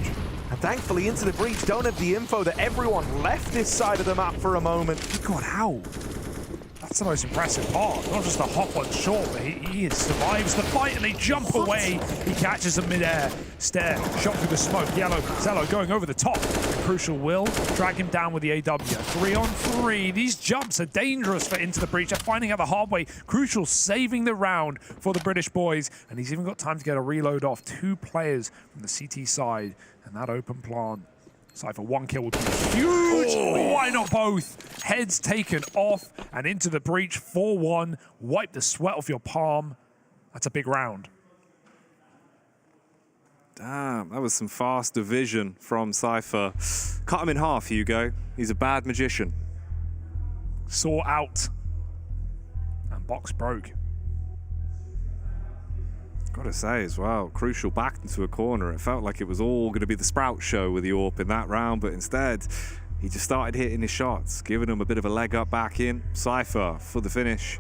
And thankfully, Into the Breach don't have the info that everyone left this side of the map for a moment. God, how? That's the most impressive part. Not just the hop on short, but he survives the fight and they jump away. He catches them mid-air. Stare, shot through the smoke. Yellow, Zello going over the top. And Crucial will drag him down with the AW. 3-on-3. These jumps are dangerous for Into the Breach. They're finding out the hard way. Crucial saving the round for the British boys. And he's even got time to get a reload off. 2 players from the CT side. And that open plant. Cypher, 1 kill would be huge. Oh, why not both? Heads taken off and Into the Breach. 4-1. Wipe the sweat off your palm. That's a big round. Damn, that was some fast division from Cypher. Cut him in half, Hugo. He's a bad magician. Saw out. And box broke. Gotta say as well, Crucial backed into a corner. It felt like it was all going to be the Sprout show with the AWP in that round, but instead, he just started hitting his shots, giving him a bit of a leg up back in. Cypher for the finish.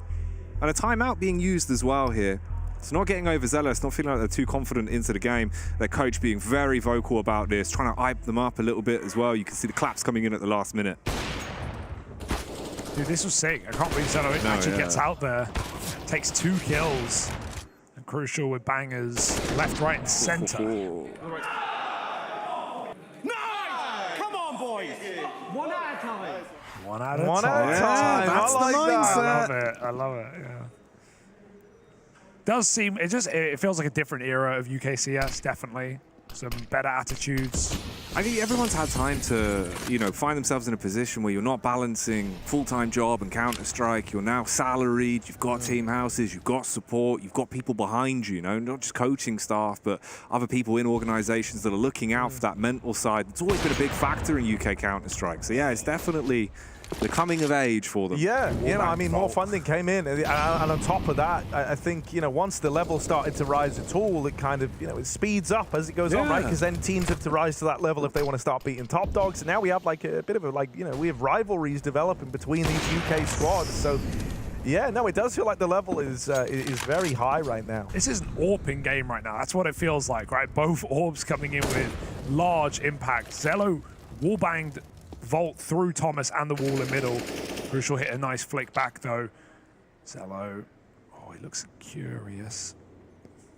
And a timeout being used as well here. It's not getting overzealous, not feeling like they're too confident into the game. Their coach being very vocal about this, trying to hype them up a little bit as well. You can see the claps coming in at the last minute. Dude, this was sick. I can't believe Zello actually gets out there. Takes 2 kills. Crucial with bangers left, right, and center. Nice! Come on, boys! 1 at a time. 1 at a time. 1 at a time. That's I like the mindset. I love it. I love it. Yeah. Does seem it feels like a different era of UKCS. Definitely some better attitudes. I think everyone's had time to, find themselves in a position where you're not balancing full-time job and Counter-Strike. You're now salaried, you've got team houses, you've got support, you've got people behind you, not just coaching staff, but other people in organizations that are looking out for that mental side. It's always been a big factor in UK Counter-Strike. So yeah, it's definitely the coming of age for them. Yeah, more funding came in, and on top of that, I think, once the level started to rise at all, it kind of, it speeds up as it goes on, right? Because then teams have to rise to that level if they want to start beating top dogs. And now we have like a bit of a, we have rivalries developing between these UK squads. So yeah, no, it does feel like the level is very high right now. This is an AWP game right now. That's what it feels like, right? Both AWPs coming in with large impact. Zello wall-banged Volt through Thomas and the wall in middle. Crucial hit a nice flick back though. Zello, he looks curious.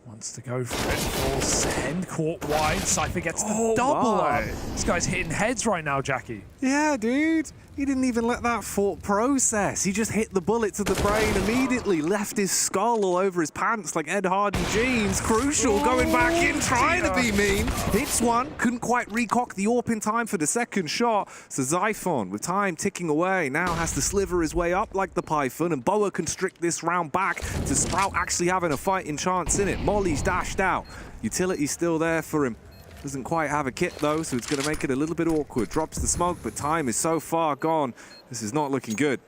Wants to go for it. Full send, caught wide. Cypher gets the double. Wow. This guy's hitting heads right now, Jackie. Yeah, dude. He didn't even let that thought process. He just hit the bullet to the brain immediately, left his skull all over his pants like Ed Hardy jeans. Crucial going back in, trying to be mean. Hits one, couldn't quite recock the AWP in time for the second shot. So Zyphon, with time ticking away, now has to sliver his way up like the Python, and Boa constrict this round back to Sprout actually having a fighting chance in it. Molly's dashed out. Utility's still there for him. Doesn't quite have a kit though, so it's going to make it a little bit awkward. Drops the smoke, but time is so far gone. This is not looking good.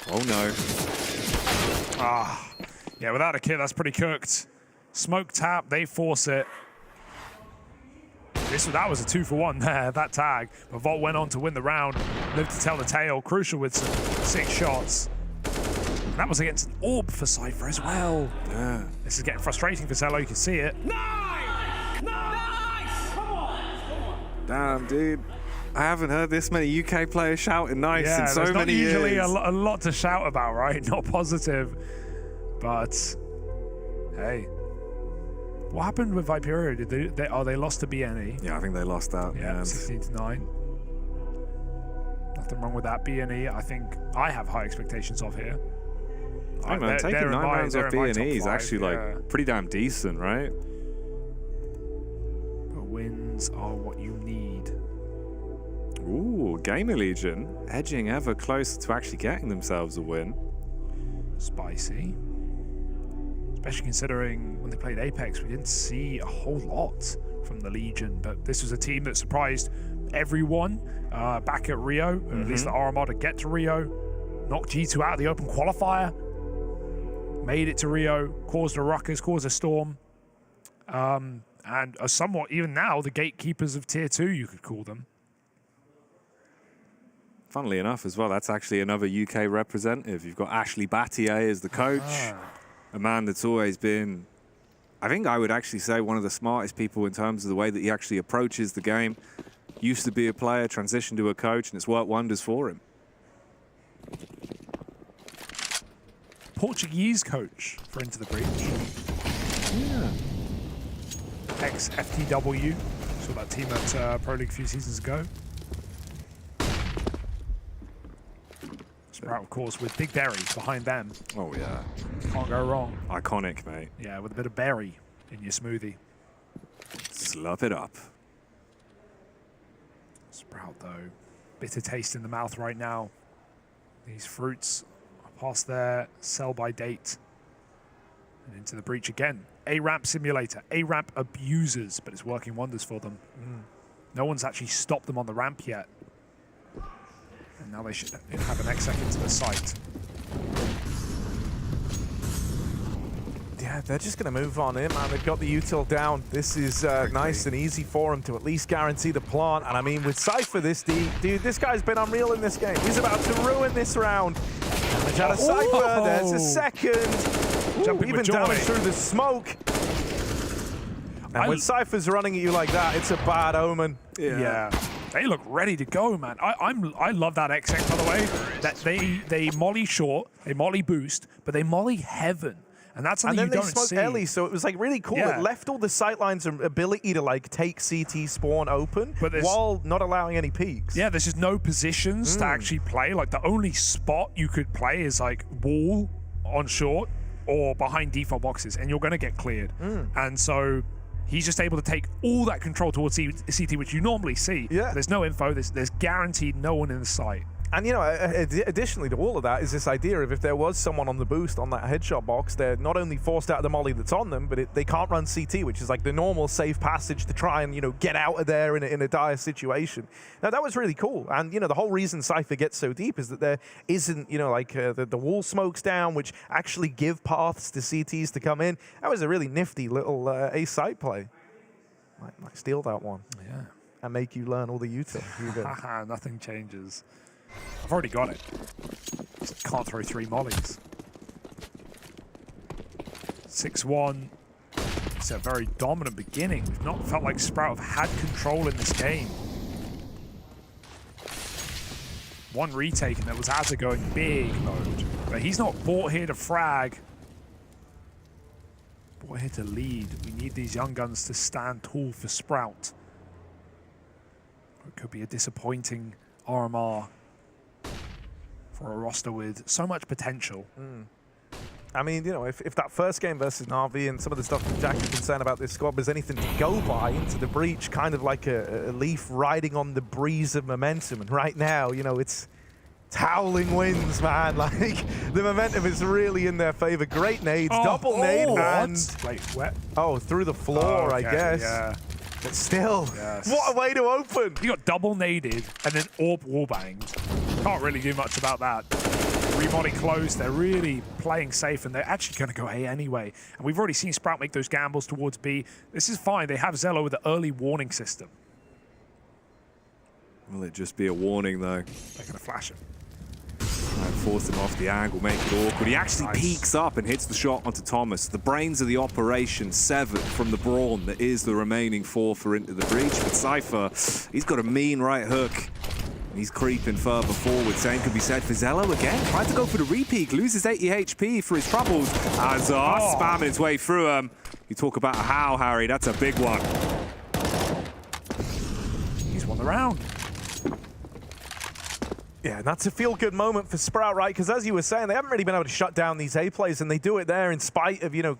Oh no. Yeah, without a kit, that's pretty cooked. Smoke tap, they force it. That was a 2-for-1 there, that tag. But Volt went on to win the round. Lived to tell the tale. Crucial with some 6 shots. And that was against an AWP for Cypher as well. Yeah. This is getting frustrating for Zello, you can see it. Damn, dude. I haven't heard this many UK players shouting nice in so many years. Usually a lot to shout about, right? Not positive. But, hey. What happened with Viperio? Did they lost to BNE? Yeah, I think they lost that. Yeah, 16-9. Nothing wrong with that. BNE, I think I have high expectations of here. Hey, man, taking 9 rounds off BNE is actually like pretty damn decent, right? Wins are what you need. Ooh, GamerLegion edging ever closer to actually getting themselves a win. Spicy. Especially considering when they played Apeks, we didn't see a whole lot from the Legion, but this was a team that surprised everyone back at Rio, at least the RMR to get to Rio, knocked G2 out of the open qualifier, made it to Rio, caused a ruckus, caused a storm. And are somewhat, even now, the gatekeepers of Tier 2, you could call them. Funnily enough as well, that's actually another UK representative. You've got Ashley Battier as the coach, a man that's always been, I think I would actually say, one of the smartest people in terms of the way that he actually approaches the game. Used to be a player, transitioned to a coach, and it's worked wonders for him. Portuguese coach for Into the Breach. Yeah. Ex-FTW. Saw that team at Pro League a few seasons ago. Sprout, of course, with Big Berry behind them. Oh, yeah. Can't go wrong. Iconic, mate. Yeah, with a bit of berry in your smoothie. Slurp it up. Sprout, though. Bitter taste in the mouth right now. These fruits are past their sell-by date. And Into the Breach again. A-Ramp simulator. A-Ramp abusers, but it's working wonders for them. No one's actually stopped them on the ramp yet. And now they should have an exec into the site. Yeah, they're just going to move on in, man. They've got the util down. This is nice and easy for them to at least guarantee the plant. And I mean, with Cypher, dude, this guy's been unreal in this game. He's about to ruin this round. And out of Cypher, there's a second. Jumping Even down through the smoke. And when Cypher's running at you like that, it's a bad omen. Yeah. They look ready to go, man. I love that XX, by the way. That they molly short, they molly boost, but they molly heaven. And that's something you don't see. And then they smoked Ellie, so it was like really cool. Yeah. It left all the sightlines and ability to like take CT spawn open while not allowing any peaks. Yeah, there's just no positions to actually play. Like the only spot you could play is like wall on short or behind default boxes, and you're going to get cleared. And so he's just able to take all that control towards CT, which you normally see. Yeah. There's no info. There's guaranteed no one in the site. And, you know, additionally to all of that is this idea of if there was someone on the boost on that headshot box, they're not only forced out of the molly that's on them, but they can't run CT, which is like the normal safe passage to try and, you know, get out of there in a dire situation. Now, that was really cool. And, you know, the whole reason Cypher gets so deep is that there isn't, you know, like the wall smokes down, which actually give paths to CTs to come in. That was a really nifty little ace site play. Might steal that one. Yeah. And make you learn all the util. Haha, nothing changes. I've already got it. Just can't throw 3 mollies. 6-1. It's a very dominant beginning. We've not felt like Sprout have had control in this game. One retake and there was Azza going big mode. But he's not brought here to frag. Brought here to lead. We need these young guns to stand tall for Sprout. It could be a disappointing RMR for a roster with so much potential. I mean, you know, if that first game versus NAVI and some of the stuff that Jackie's been saying about this squad was anything to go by, Into the Breach, kind of like a leaf riding on the breeze of momentum. And right now, you know, it's howling winds, man. Like, the momentum is really in their favor. Great nades, double nade, and... Wait, what? Oh, through the floor, I guess. Yeah. But still, Yes. what a way to open. You got double naded and then orb wallbanged. Can't really do much about that. Remolly closed, they're really playing safe and they're actually going to go A anyway. And we've already seen Sprout make those gambles towards B. This is fine, they have Zello with the early warning system. Will it just be a warning, though? They're going to flash him. Force him off the angle, make it awkward. He actually peeks up and hits the shot onto Thomas. The brains of the operation severed from the brawn that is the remaining 4 for Into the Breach. But Cypher, he's got a mean right hook. He's creeping further forward. Same could be said for Zello again. Tried to go for the repeat, loses 80 HP for his troubles. Azar spamming his way through him. You talk about a how, Harry, that's a big one. He's won the round. Yeah, and that's a feel-good moment for Sprout, right? Because as you were saying, they haven't really been able to shut down these A plays, and they do it there in spite of, you know,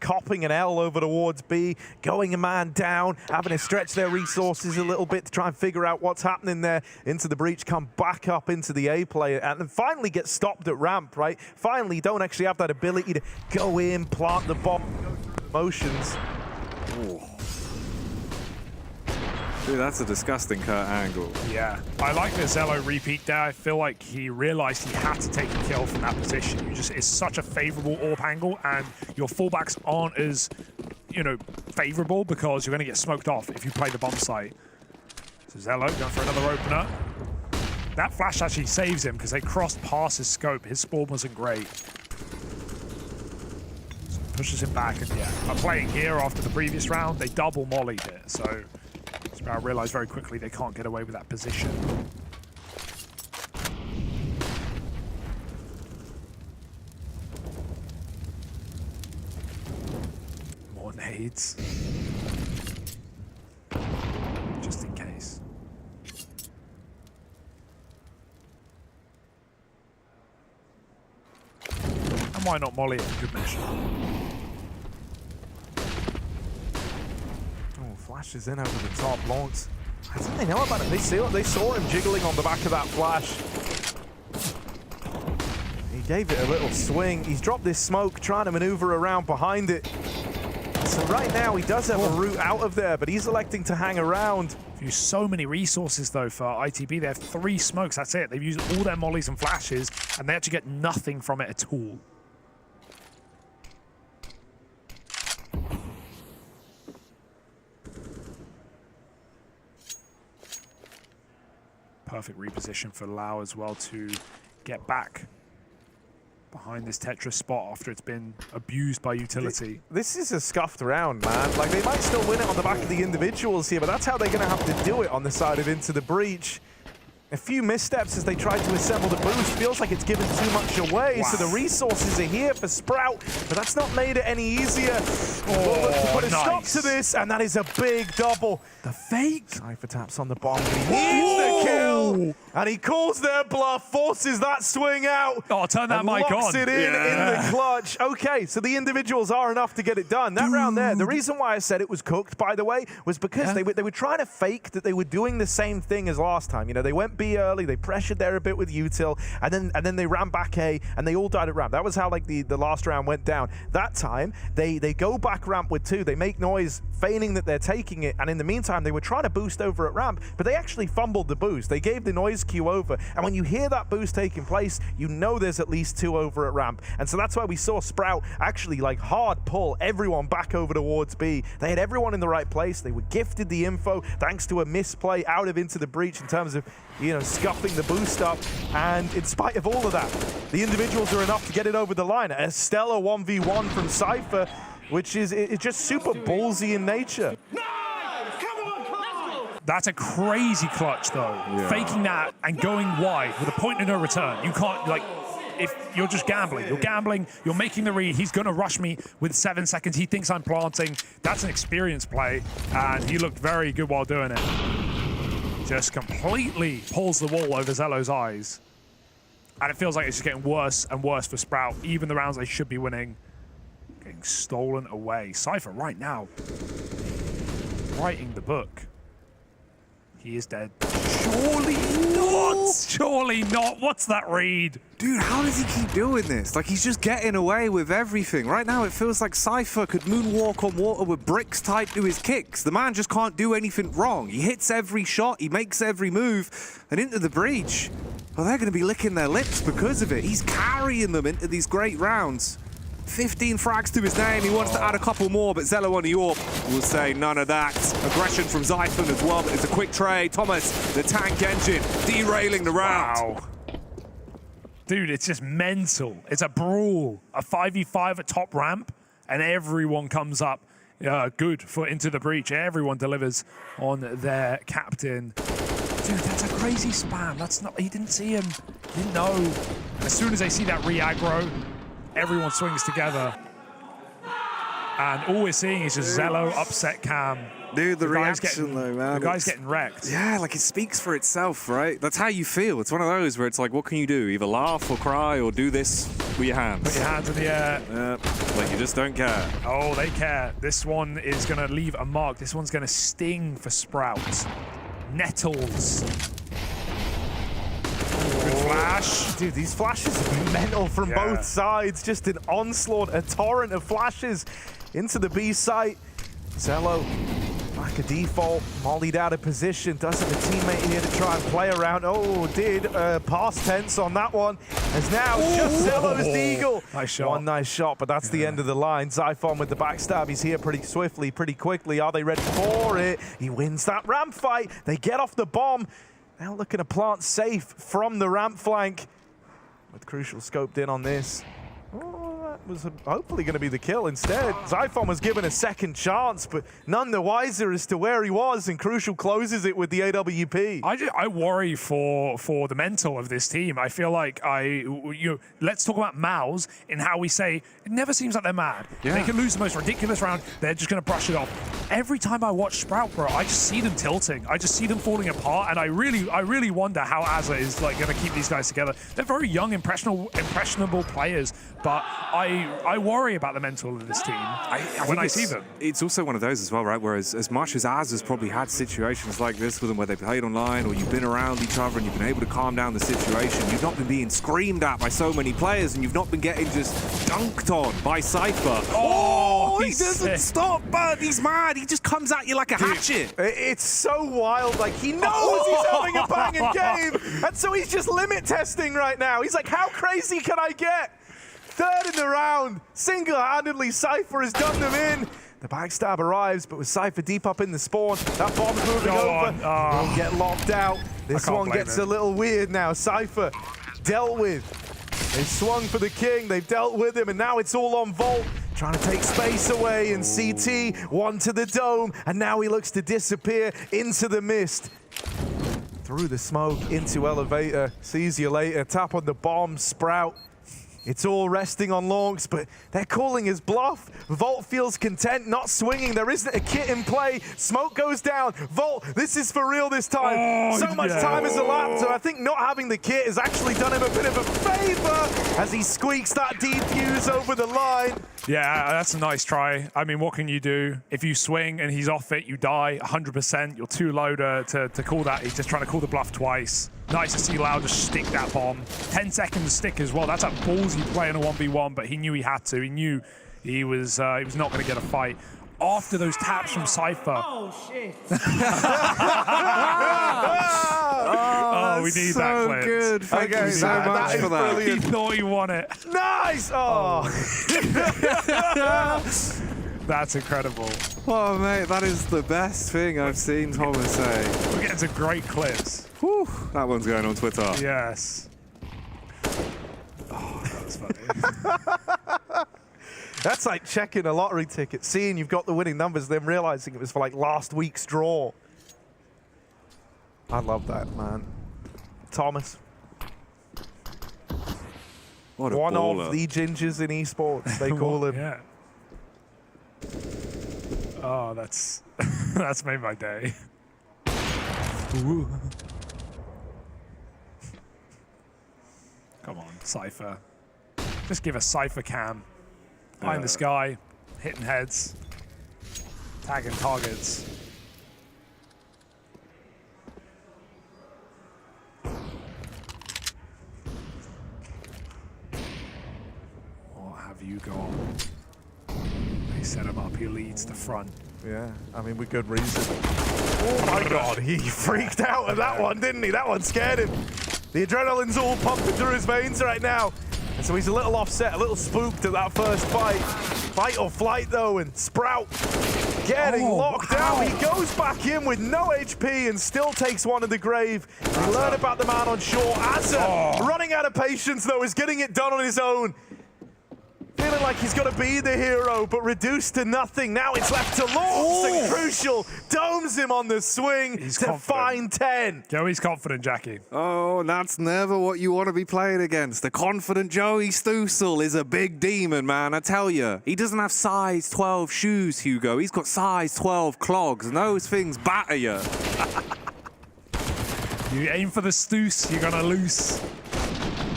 copping an L over towards B, going a man down, having to stretch their resources a little bit to try and figure out what's happening there. Into the Breach, come back up into the A play, and then finally get stopped at ramp, right? Finally, don't actually have that ability to go in, plant the bomb, go through the motions. Ooh. Dude, that's a disgusting cut angle. Yeah, I like the Zello repeat there. I feel like he realized he had to take a kill from that position. It's such a favorable AWP angle, and your fallbacks aren't as, you know, favorable because you're going to get smoked off if you play the bomb site. So Zello going for another opener. That flash actually saves him because they crossed past his scope. His spawn wasn't great. So pushes him back, and yeah, by playing here after the previous round, they double mollied it. So Sprout realized very quickly they can't get away with that position. More nades. Just in case. And why not molly it? Good mission. Oh, flashes in over the top. Lawrence, I think they know about it. They saw him jiggling on the back of that flash. He gave it a little swing. He's dropped this smoke, trying to maneuver around behind it. So right now he does have a route out of there, but he's electing to hang around. Used so many resources though for ITB. They have 3 smokes, that's it. They've used all their mollies and flashes, and they actually get nothing from it at all. Perfect reposition for Lau as well to get back behind this Tetris spot after it's been abused by utility. This is a scuffed round, man. Like, they might still win it on the back of the individuals here, but that's how they're going to have to do it on the side of Into the Breach. A few missteps as they tried to assemble the boost. Feels like it's given too much away, so the resources are here for Sprout, but that's not made it any easier. We'll look to put a stop to this, and that is a big double. The fake. Cypher taps on the bomb, but he needs the kill, and he calls their bluff, forces that swing out. Oh, turn that mic on. Locks it in the clutch. Okay, so the individuals are enough to get it done. That round there, the reason why I said it was cooked, by the way, was because they were trying to fake that they were doing the same thing as last time. You know, they went B early, they pressured there a bit with util, and then they ran back A, and they all died at ramp. That was how like the last round went down. That time, they go back ramp with 2. They make noise, feigning that they're taking it, and in the meantime, they were trying to boost over at ramp, but they actually fumbled the boost. They gave the noise cue over, and when you hear that boost taking place, you know there's at least 2 over at ramp, and so that's why we saw Sprout actually like hard pull everyone back over towards B. They had everyone in the right place. They were gifted the info thanks to a misplay out of Into the Breach in terms of, you know, scuffing the boost up, and in spite of all of that, the individuals are enough to get it over the line. A stellar 1v1 from Cypher, which is just super ballsy in nature. That's a crazy clutch though. Yeah. Faking that and going wide with a point of no return. You can't, like, if you're just gambling, you're making the read, he's gonna rush me with 7 seconds, he thinks I'm planting. That's an experience play, and he looked very good while doing it. Just completely pulls the wall over Zello's eyes. And it feels like it's just getting worse and worse for Sprout. Even the rounds they should be winning, getting stolen away. Cypher right now, writing the book. He is dead. Surely not! Surely not! What's that read? Dude, how does he keep doing this? Like, he's just getting away with everything. Right now, it feels like Cypher could moonwalk on water with bricks tied to his kicks. The man just can't do anything wrong. He hits every shot, he makes every move, and Into the Breach, well, they're going to be licking their lips because of it. He's carrying them into these great rounds. 15 frags to his name. He wants to add a couple more, but Zello on New York will say none of that. Aggression from Zyphon as well, but it's a quick trade. Thomas, the tank engine, derailing the round. Wow. Dude, it's just mental. It's a brawl. A 5v5 at top ramp, and everyone comes up good for Into the Breach. Everyone delivers on their captain. Dude, that's a crazy spam. That's not, he didn't see him. He didn't know. And as soon as they see that re-aggro, everyone swings together. And all we're seeing is just Zello upset Cam. Dude, the reaction though, man. The guy's getting wrecked. Yeah, like it speaks for itself, right? That's how you feel. It's one of those where it's like, what can you do? Either laugh or cry or do this with your hands. Put your hands in the air. Like you just don't care. Oh, they care. This one is going to leave a mark. This one's going to sting for Sprout. Nettles. Good flash. Dude, these flashes have been mental from both sides. Just an onslaught, a torrent of flashes into the B site. Zello, back a default, mollied out of position. Does have a teammate here to try and play around. Oh, did past tense on that one. As now just Zello's Deagle. Nice shot. One nice shot, but that's the end of the line. Zyphon with the backstab. He's here pretty swiftly, pretty quickly. Are they ready for it? He wins that ramp fight. They get off the bomb. Now looking to plant safe from the ramp flank. With Crucial scoped in on this. Oh, that was hopefully going to be the kill. Instead, Zyphon was given a second chance, but none the wiser as to where he was, and Crucial closes it with the AWP. I worry for the mental of this team. I feel like let's talk about MOUZ in how we say it never seems like they're mad. Yeah. They can lose the most ridiculous round, they're just going to brush it off. Every time I watch Sprout, bro, I just see them tilting. I just see them falling apart, and I really wonder how Azza is like going to keep these guys together. They're very young, impressionable players, but I worry about the mental of this team when I see them. It's also one of those as well, right? Whereas as much as Az has probably had situations like this with them where they played online or you've been around each other and you've been able to calm down the situation, you've not been being screamed at by so many players and you've not been getting just dunked on by Cypher. Oh, he doesn't stop, bud. He's mad. He just comes at you like a hatchet. It's so wild. Like, he knows he's having a banging game, and so he's just limit testing right now. He's like, how crazy can I get? Third in the round, single-handedly, Cypher has done them in. The backstab arrives, but with Cypher deep up in the spawn, that bomb's moving over. He'll get locked out. This one gets a little weird now. Cypher dealt with. They swung for the king, they've dealt with him, and now it's all on Volt. Trying to take space away, and CT, one to the dome, and now he looks to disappear into the mist. Through the smoke, into elevator, sees you later, tap on the bomb, Sprout. It's all resting on Lonks, but they're calling his bluff. Volt feels content, not swinging. There isn't a kit in play. Smoke goes down. Volt, this is for real this time. So much time has elapsed, and I think not having the kit has actually done him a bit of a favor as he squeaks that defuse over the line. Yeah, that's a nice try. I mean, what can you do? If you swing and he's off it, you die 100%. You're too low to call that. He's just trying to call the bluff twice. Nice to see Lau just stick that bomb. 10 seconds stick as well. That's a ballsy play in a 1v1, but he knew he had to. He knew he was not going to get a fight. After those taps from Cypher. Oh, shit. Oh, we need that clip. Good. Thank you so much for that. He thought he won it. Nice! Oh. That's incredible. Oh, mate, that is the best thing I've seen Thomas say. We're getting some great clips. Whew, that one's going on Twitter. Yes. Oh, that was funny. That's like checking a lottery ticket, seeing you've got the winning numbers, then realizing it was for like last week's draw. I love that, man. Thomas. What a one baller. of the gingers in esports, they call him. Yeah. Oh, that's that's made my day. Ooh. Come on, Cypher. Just give a Cypher cam. High in the sky, hitting heads, tagging targets. What have you got? They set him up, he leads the front. Yeah, I mean, with good reason. Oh my god, he freaked out at that one, didn't he? That one scared him. The adrenaline's all pumping through his veins right now. And so he's a little offset, a little spooked at that first fight. Fight or flight though, and Sprout getting locked out. He goes back in with no HP and still takes one to the grave. We learn about the man on shore. Azza, running out of patience though, is getting it done on his own. Feeling like he's got to be the hero, but reduced to nothing. Now it's left to Lawrence, and Crucial domes him on the swing to find 10. Joey's confident, Jackie. Oh, that's never what you want to be playing against. The confident Joey Stoessel is a big demon, man, I tell you. He doesn't have size 12 shoes, Hugo. He's got size 12 clogs, and those things batter you. You aim for the Stoess, you're going to lose.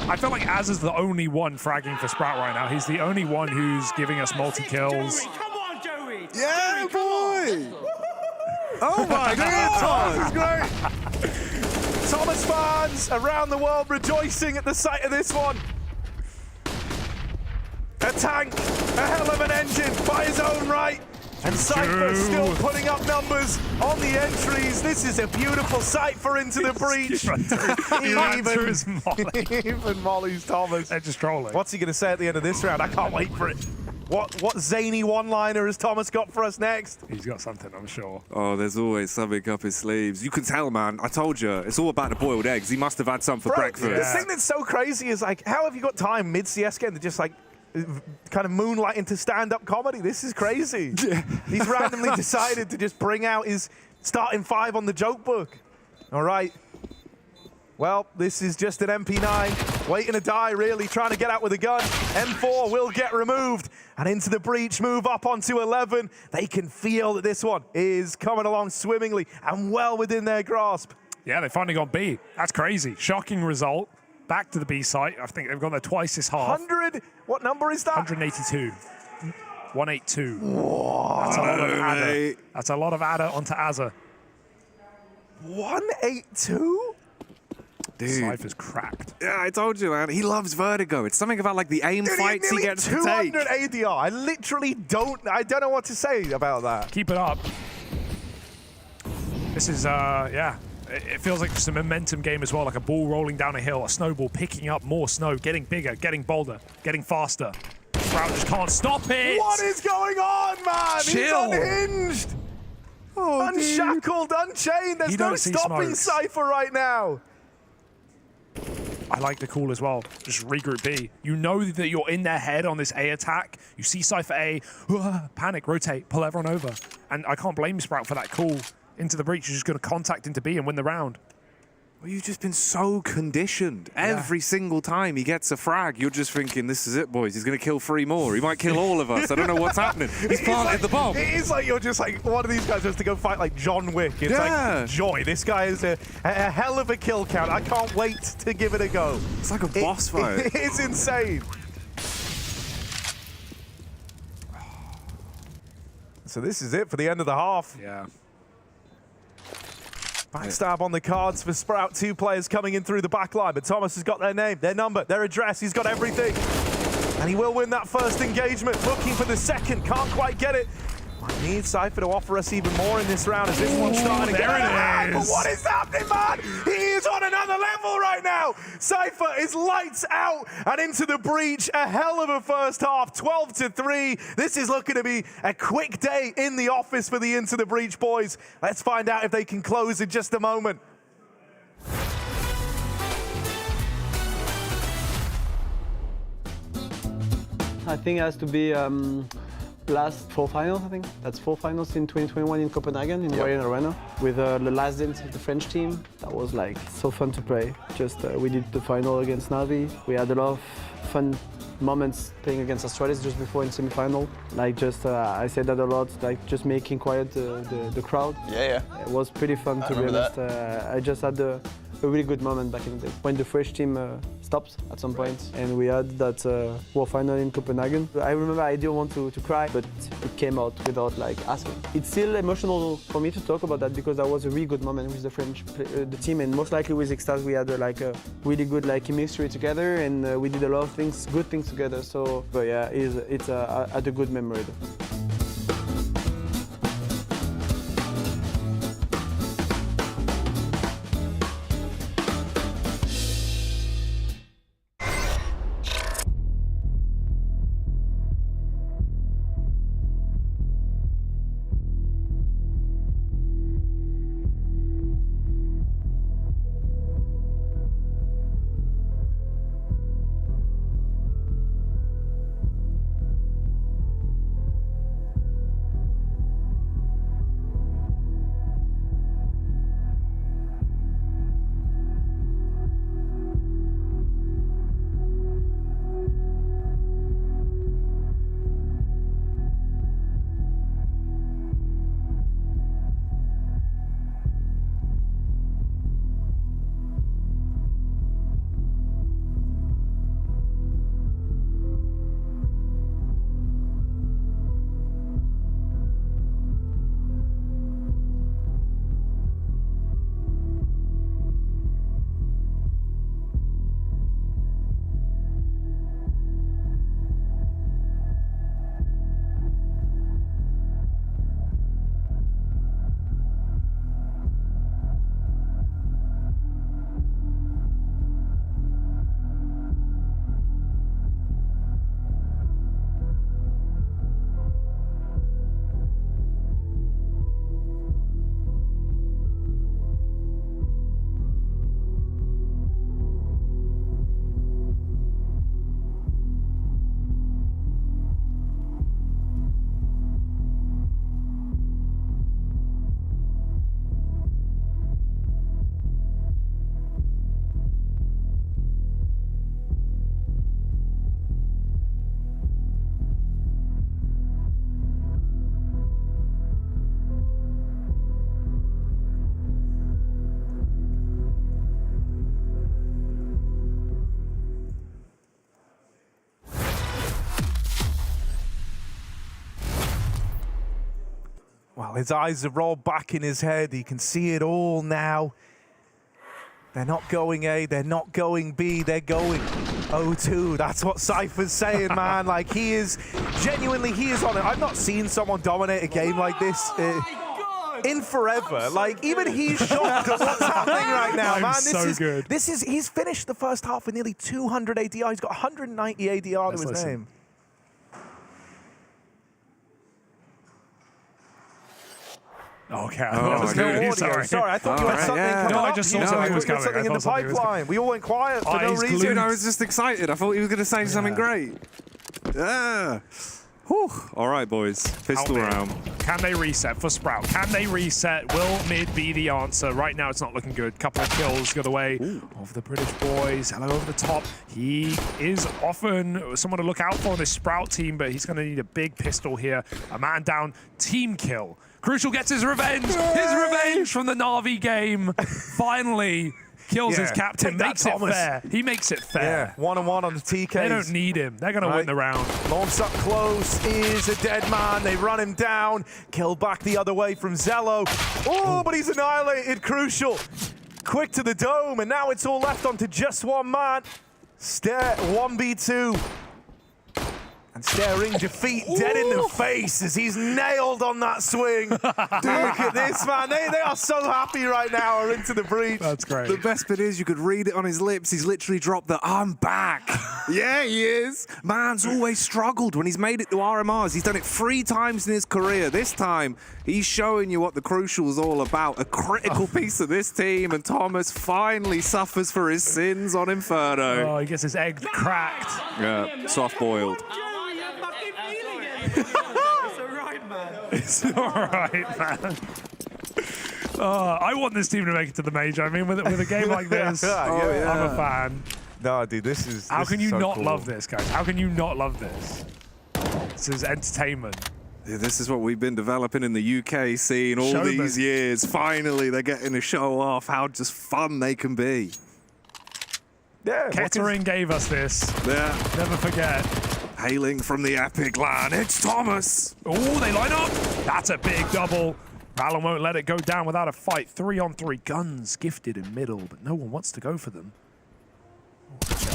I feel like Az is the only one fragging for Sprout right now. He's the only one who's giving us multi-kills. Joey, come on, Joey. Yeah, Joey, boy. Oh my God, This is great. Thomas fans around the world rejoicing at the sight of this one. A tank, a hell of an engine by his own right. And Cypher still putting up numbers on the entries. This is a beautiful sight for Into the Breach. Even Molly's Thomas. They're just trolling. What's he going to say at the end of this round? I can't wait for it. What zany one-liner has Thomas got for us next? He's got something, I'm sure. Oh, there's always something up his sleeves. You can tell, man. I told you, it's all about the boiled eggs. He must have had some for breakfast. The thing that's so crazy is, like, how have you got time mid-CS game to just, like, kind of moonlight into stand-up comedy? This is crazy. He's randomly decided to just bring out his starting 5 on the joke book. All right. Well, this is just an MP9, waiting to die, really, trying to get out with a gun. M4 will get removed, and into the breach, move up onto 11. They can feel that this one is coming along swimmingly and well within their grasp. Yeah, they finally got B. That's crazy. Shocking result. Back to the B site. I think they've gone there twice this half. 100? What number is that? 182. 182. Whoa. That's a lot of adder. That's a lot of adder onto Azza. 182? Dude. Cypher's cracked. Yeah, I told you, man. He loves Vertigo. It's something about like the aim fights he gets to take. 200 ADR. I literally don't know what to say about that. Keep it up. This is, yeah. It feels like just a momentum game as well, like a ball rolling down a hill, a snowball picking up more snow, getting bigger, getting bolder, getting faster. Sprout just can't stop it. What is going on, man? Chill. He's unhinged. Oh, unshackled, unchained. There's no stopping Cypher right now. I like the call as well. Just regroup B. You know that you're in their head on this A attack. You see Cypher A, panic, rotate, pull everyone over. And I can't blame Sprout for that call into the breach. You're just going to contact into B and win the round. Well, you've just been so conditioned. Every single time he gets a frag, you're just thinking, this is it, boys. He's going to kill 3 more. He might kill all of us. I don't know what's happening. He's planted the bomb. It is like you're just like, one of these guys has to go fight like John Wick. It's like, joy. This guy is a hell of a kill count. I can't wait to give it a go. It's like a boss fight. It's insane. So this is it for the end of the half. Yeah. Backstab on the cards for Sprout. 2 players coming in through the back line, but Thomas has got their name, their number, their address. He's got everything. And he will win that first engagement. Looking for the second. Can't quite get it. Might need Cypher to offer us even more in this round as this one's starting to get there it is. But what is happening, man? He is on another level right now. Cypher is lights out and into the breach. A hell of a first half, 12-3. This is looking to be a quick day in the office for the Into the Breach boys. Let's find out if they can close in just a moment. I think it has to be last 4 finals, I think. That's 4 finals in 2021 in Copenhagen, in Warrior Arena, with the last dance of the French team. That was like so fun to play. Just we did the final against NAVI. We had a lot of fun moments playing against Australia just before in semi-final. Like just, I said that a lot, like just making quiet the crowd. Yeah. It was pretty fun to be honest. I just had a really good moment back in the day when the French team stopped at some point and we had that World Final in Copenhagen. I remember I didn't want to cry, but it came out without like asking. It's still emotional for me to talk about that because that was a really good moment with the French the team, and most likely with Extase we had like a really good like chemistry together, and we did a lot of things, good things together. So, but yeah, it's a good memory though. Well, his eyes are rolled back in his head. He can see it all now. They're not going A, they're not going B, they're going O2. That's what Cypher's saying, man. Like, he is genuinely, he is on it. I've not seen someone dominate a game like this in forever. Like, even he's shocked at what's happening right now, man. He's finished the first half with nearly 200 ADR. He's got 190 ADR to his name. Okay, Sorry, I thought you had something coming No, up. I just saw something was coming. Something in the pipeline. We all went quiet for no reason. Dude, I was just excited. I thought he was going to say something great. Yeah. Whew. All right, boys. Pistol round. Can they reset for Sprout? Can they reset? Will mid be the answer? Right now, it's not looking good. Couple of kills go the way of the British boys. Hello over the top. He is often someone to look out for on this Sprout team, but he's going to need a big pistol here. A man down. Team kill. Crucial gets his revenge. His revenge from the Navi game. Finally. Kills his captain, makes it fair. He makes it fair. Yeah, 1-on-1 on the TKs. They don't need him. They're going to win the round. Launch up close is a dead man. They run him down. Kill back the other way from Zello. Oh, but he's annihilated. Crucial. Quick to the dome, and now it's all left onto just one man. Stare 1v2. And staring defeat dead in the face as he's nailed on that swing. Look at this, man. They are so happy right now. Are into the breach. That's great. The best bit is you could read it on his lips. He's literally dropped the "I'm back." Yeah, he is. Man's always struggled when he's made it to RMRs. He's done it 3 times in his career. This time, he's showing you what the Crucial is all about. A critical piece of this team, and Thomas finally suffers for his sins on Inferno. Oh, he gets his egg cracked. Yeah, soft-boiled. It's all right, man. I want this team to make it to the major. I mean, with a game like this, I'm a fan. No, dude, this is. How can you so not cool. love this, guys? How can you not love this? This is entertainment. Yeah, this is what we've been developing in the UK scene all these years. Finally, they're getting to show off how just fun they can be. Yeah, Kettering gave us this. Yeah. Never forget. Hailing from the Epic Land, it's Thomas. Oh, they line up. That's a big double. Rallon won't let it go down without a fight. 3-on-3 guns gifted in middle, but no one wants to go for them.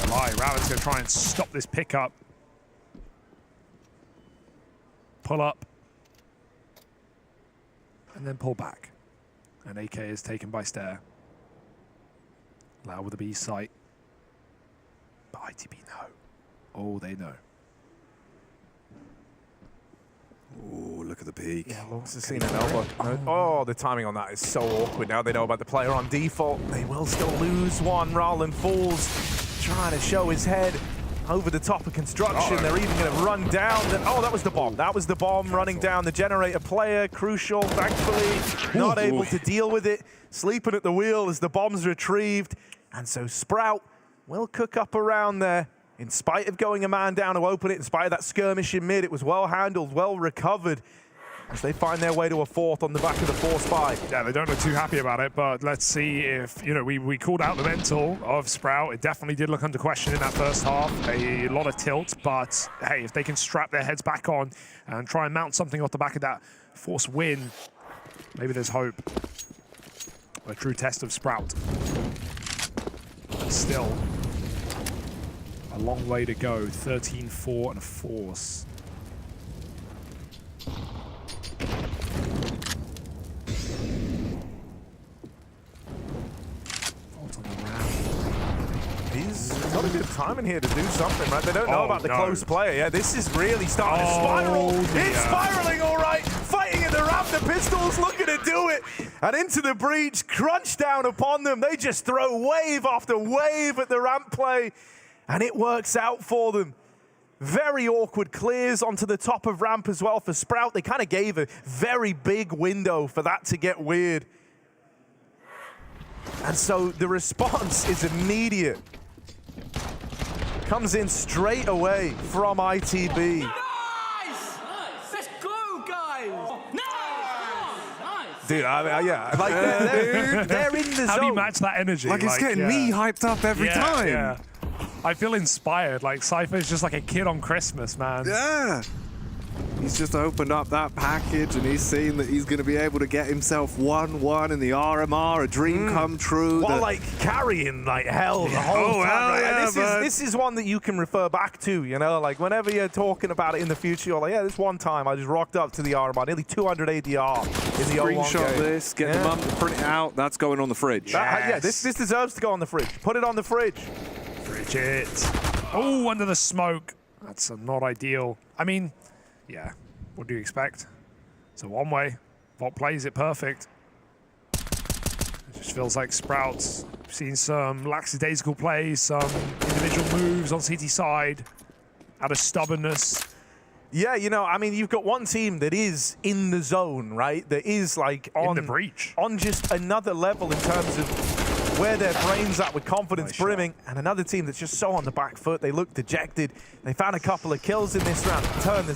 Rallon's going to try and stop this pickup. Pull up. And then pull back. And AK is taken by Stare. Loud with the B sight. But ITB no. Oh, they know. Oh, look at the peak. Yeah, Lawrence has seen an elbow. Oh, the timing on that is so awkward. Now they know about the player on default. They will still lose one. Rowland falls, trying to show his head over the top of construction. They're even going to run down. Oh, that was the bomb. That was the bomb running down the generator player. Crucial, thankfully, not able to deal with it. Sleeping at the wheel as the bomb's retrieved. And so Sprout will cook up around there. In spite of going a man down to open it, in spite of that skirmish in mid, it was well handled, well recovered as they find their way to a 4th on the back of the 4-spy. Yeah, they don't look too happy about it, but let's see if, we called out the mental of Sprout. It definitely did look under question in that first half. A lot of tilt, but hey, if they can strap their heads back on and try and mount something off the back of that force win, maybe there's hope. A true test of Sprout. But still, a long way to go. 13-4 and a force. He's got a good timing here to do something, right? They don't know about the close player. Yeah, this is really starting to spiral. It's spiraling, all right. Fighting in the ramp, the Pistols looking to do it. And into the breach, crunch down upon them. They just throw wave after wave at the ramp play. And it works out for them. Very awkward clears onto the top of ramp as well for Sprout. They kind of gave a very big window for that to get weird. And so the response is immediate. Comes in straight away from ITB. Nice! Let's go, guys! Nice! Dude, yeah, like they're in the zone. How do you match that energy? Like it's getting me hyped up every time. Yeah. I feel inspired. Like Cypher's just like a kid on Christmas, man. Yeah. He's just opened up that package and he's seen that he's going to be able to get himself 1-1 in the RMR, a dream come true. Well, like carrying like hell the whole time. Right? This is one that you can refer back to, you know, like whenever you're talking about it in the future, you're like, yeah, this one time I just rocked up to the RMR, nearly 200 ADR in the 0-1 Screenshot game. this, get the mum to print it out. That's going on the fridge. Yeah, this deserves to go on the fridge. Put it on the fridge. Fridge it. Oh, under the smoke. That's not ideal. I mean, yeah, what do you expect? It's a one-way. Vault plays it perfect. It just feels like Sprouts. We've seen some lackadaisical plays, some individual moves on CT side, out of stubbornness. Yeah, you know, I mean, you've got one team that is in the zone, right? That is like on the breach, on just another level in terms of where their brain's at with confidence brimming, and another team that's just so on the back foot. They look dejected. They found a couple of kills in this round, turn the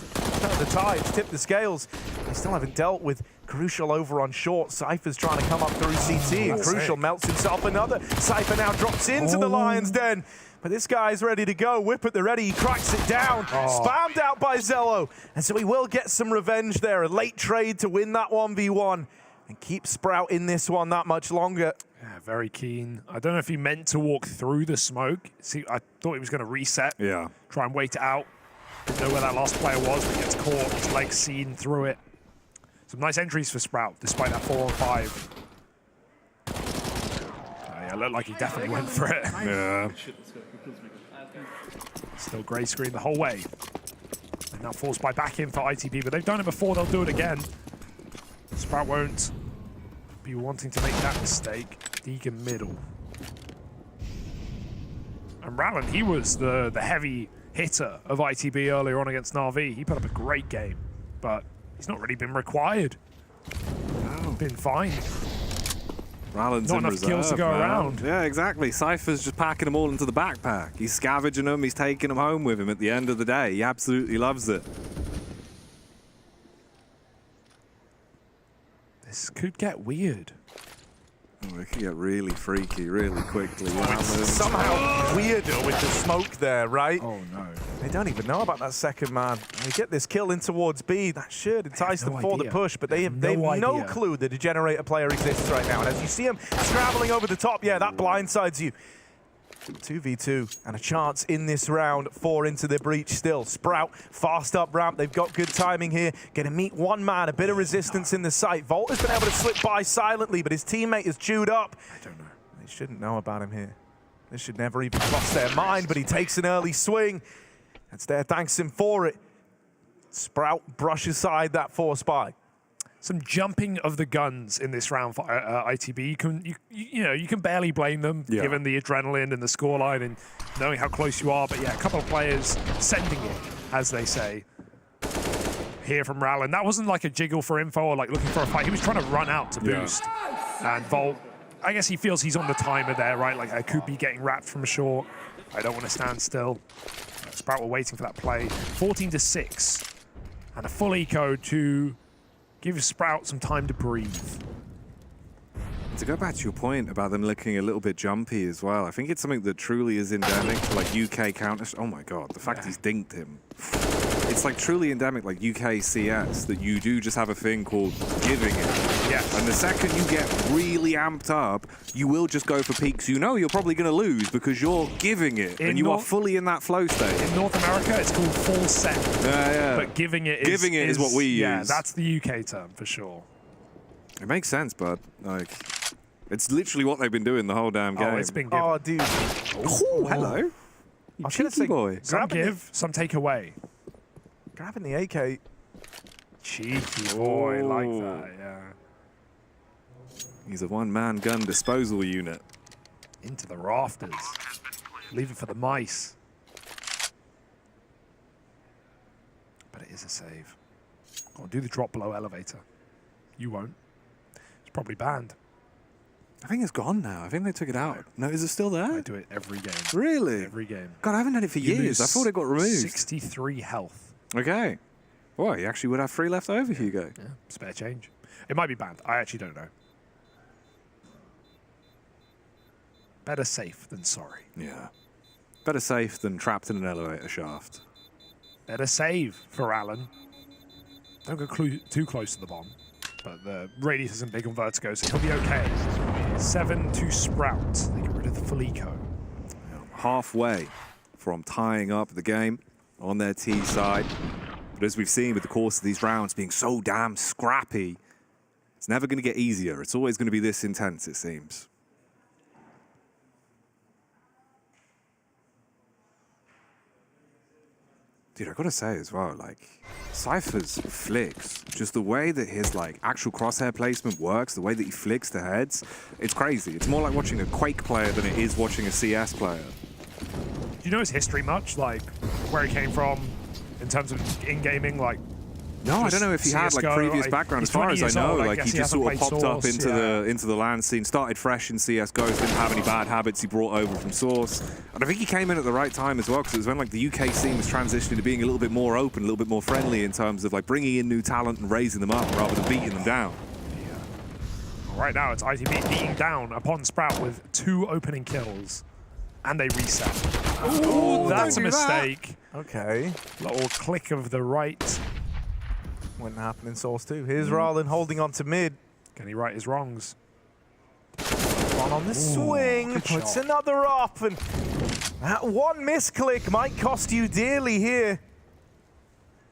tides, tip the scales. They still haven't dealt with Crucial over on short. Cypher's trying to come up through CT, and Crucial melts himself another. Cypher now drops into the Lion's Den. But this guy's ready to go. Whip at the ready. He cracks it down. Spammed out by Zello. And so he will get some revenge there. A late trade to win that 1v1 and keep Sprout in this one that much longer. Yeah, very keen. I don't know if he meant to walk through the smoke. See, I thought he was going to reset. Yeah. Try and wait it out. Didn't know where that last player was, but he gets caught. His legs seen through it. Some nice entries for Sprout, despite that 4-on-5. Yeah, looked like he definitely went for it. Yeah. Still grey screen the whole way. And now forced by back in for ITP, but they've done it before, they'll do it again. Sprout won't be wanting to make that mistake. Deegan middle. And Rallen, he was the heavy hitter of ITB earlier on against NAVI. He put up a great game, but he's not really been required. Been fine. Rallen's not in enough reserve, kills to go man. around. Yeah, exactly. Cypher's just packing them all into the backpack. He's scavenging them. He's taking them home with him at the end of the day. He absolutely loves it. This could get weird. Oh, it could get really freaky really quickly. It's somehow weirder with the smoke there, right? Oh, no. They don't even know about that second man. They get this kill in towards B. That should entice them for the push, but they have no clue the Degenerator player exists right now. And as you see him scrabbling over the top, yeah, that blindsides you. 2v2 and a chance in this round. 4 into the breach still. Sprout, fast up ramp. They've got good timing here. Going to meet one man, a bit of resistance in the site. Volt has been able to slip by silently, but his teammate is chewed up. I don't know. They shouldn't know about him here. This should never even cross their mind, but he takes an early swing. And Stair thanks him for it. Sprout brushes aside that force buy. Some jumping of the guns in this round for ITB. You can barely blame them, given the adrenaline and the scoreline and knowing how close you are. But yeah, a couple of players sending it, as they say. Here from Rallen. That wasn't like a jiggle for info or like looking for a fight. He was trying to run out to boost. And Volt, I guess he feels he's on the timer there, right? Like I could be getting wrapped from short. I don't want to stand still. Sprout were waiting for that play. 14-6. And a full eco to give Sprout some time to breathe. To go back to your point about them looking a little bit jumpy as well, I think it's something that truly is endemic to like UK counter. Oh my god, the fact he's dinked him. It's like truly endemic, like UK CS, that you do just have a thing called giving it. Yes. And the second you get really amped up, you will just go for peaks you know you're probably going to lose because you're giving it and you are fully in that flow state. In North America, it's called full send. Yeah. But giving it is what we use. Yeah, that's the UK term for sure. It makes sense, but like, it's literally what they've been doing the whole damn game. Oh, it's been given. Oh, dude. Oh, hello. You cheeky boy. Some give, some take away. Grabbing the AK. Cheeky boy, like that, yeah. He's a one-man gun disposal unit. Into the rafters. Leave it for the mice. But it is a save. I'll do the drop below elevator. You won't. It's probably banned. I think it's gone now. I think they took it out. No, is it still there? I do it every game. Really? Every game. God, I haven't done it for years. I thought it got removed. 63 health. Okay. Well, you actually would have 3 left over, Hugo. Yeah, spare change. It might be banned. I actually don't know. Better safe than sorry. Yeah. Better safe than trapped in an elevator shaft. Better save for Alan. Don't go too close to the bomb. But the radius isn't big on Vertigo, so he'll be okay. 7 to Sprout. They get rid of the Felico. Halfway from tying up the game on their T side. But as we've seen with the course of these rounds being so damn scrappy, it's never going to get easier. It's always going to be this intense, it seems. Dude, I gotta say as well, like, Cypher's flicks, just the way that his, like, actual crosshair placement works, the way that he flicks the heads, it's crazy. It's more like watching a Quake player than it is watching a CS player. Do you know his history much? Like, where he came from in terms of in-gaming, like... No, I don't know if he had like previous background. As far as I know, like he just sort of popped up into the LAN scene, started fresh in CSGO, didn't have any bad habits he brought over from Source. And I think he came in at the right time as well, because it was when like the UK scene was transitioning to being a little bit more open, a little bit more friendly in terms of like bringing in new talent and raising them up rather than beating them down. Yeah. Right now, it's ITB beating down upon Sprout with 2 opening kills, and they reset. Oh, that's a mistake. Okay. Little click of the right. Wouldn't happen in Source 2. Here's Rallen holding on to mid. Can he right his wrongs? One on the swing, puts another up, and that one misclick might cost you dearly here.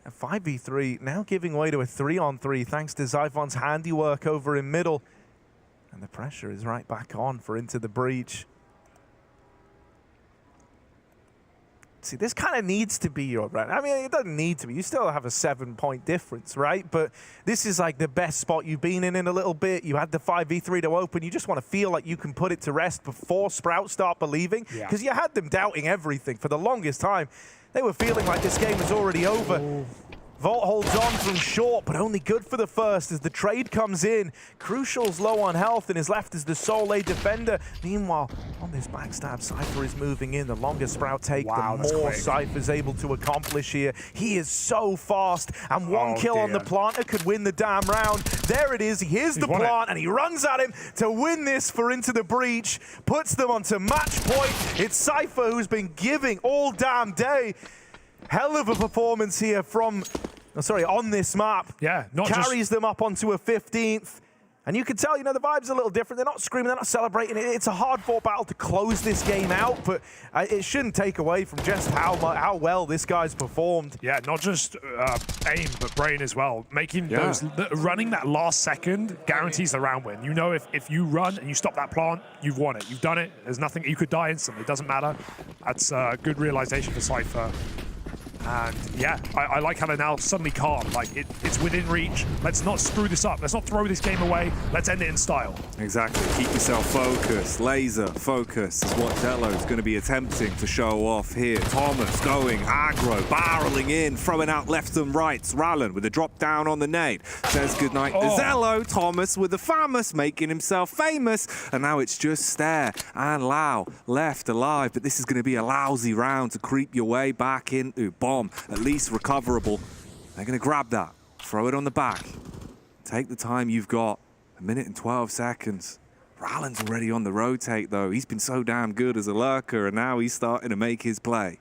A 5v3 now giving way to a 3-on-3 thanks to Zyphon's handiwork over in middle. And the pressure is right back on for Into the Breach. See, this kind of needs to be your brand. I mean, it doesn't need to be. You still have a 7-point difference, right? But this is like the best spot you've been in a little bit. You had the 5v3 to open. You just want to feel like you can put it to rest before Sprout start believing. Because you had them doubting everything for the longest time. They were feeling like this game was already over. Ooh. Volt holds on from short, but only good for the first as the trade comes in. Crucial's low on health and is left as the sole A defender. Meanwhile, on this backstab, Cypher is moving in. The longer Sprout take, the more Cypher's able to accomplish here. He is so fast, and one kill on the planter could win the damn round. There it is, he hears the plant, and he runs at him to win this for Into the Breach. Puts them onto match point. It's Cypher who's been giving all damn day. Hell of a performance here from, on this map. Yeah, carries them up onto a 15th. And you can tell, you know, the vibe's a little different. They're not screaming, they're not celebrating. It's a hard-fought battle to close this game out, but it shouldn't take away from just how well this guy's performed. Yeah, not just aim, but brain as well. Making those, running that last second guarantees the round win. You know, if you run and you stop that plant, you've won it. You've done it. There's nothing, you could die instantly. It doesn't matter. That's a good realization for Cypher. And yeah, I like how they're now suddenly calm. Like, it's within reach. Let's not screw this up. Let's not throw this game away. Let's end it in style. Exactly. Keep yourself focused. Laser focus is what Delo's going to be attempting to show off here. Thomas going aggro, barreling in, throwing out left and right. Rallen with a drop down on the nade. Says goodnight to Zello. Thomas with the famous, making himself famous. And now it's just Stare and Lau left alive. But this is going to be a lousy round to creep your way back into bomb. At least recoverable. They're going to grab that, throw it on the back. Take the time you've got. 1 minute and 12 seconds. Rallen's already on the rotate, though. He's been so damn good as a lurker, and now he's starting to make his play.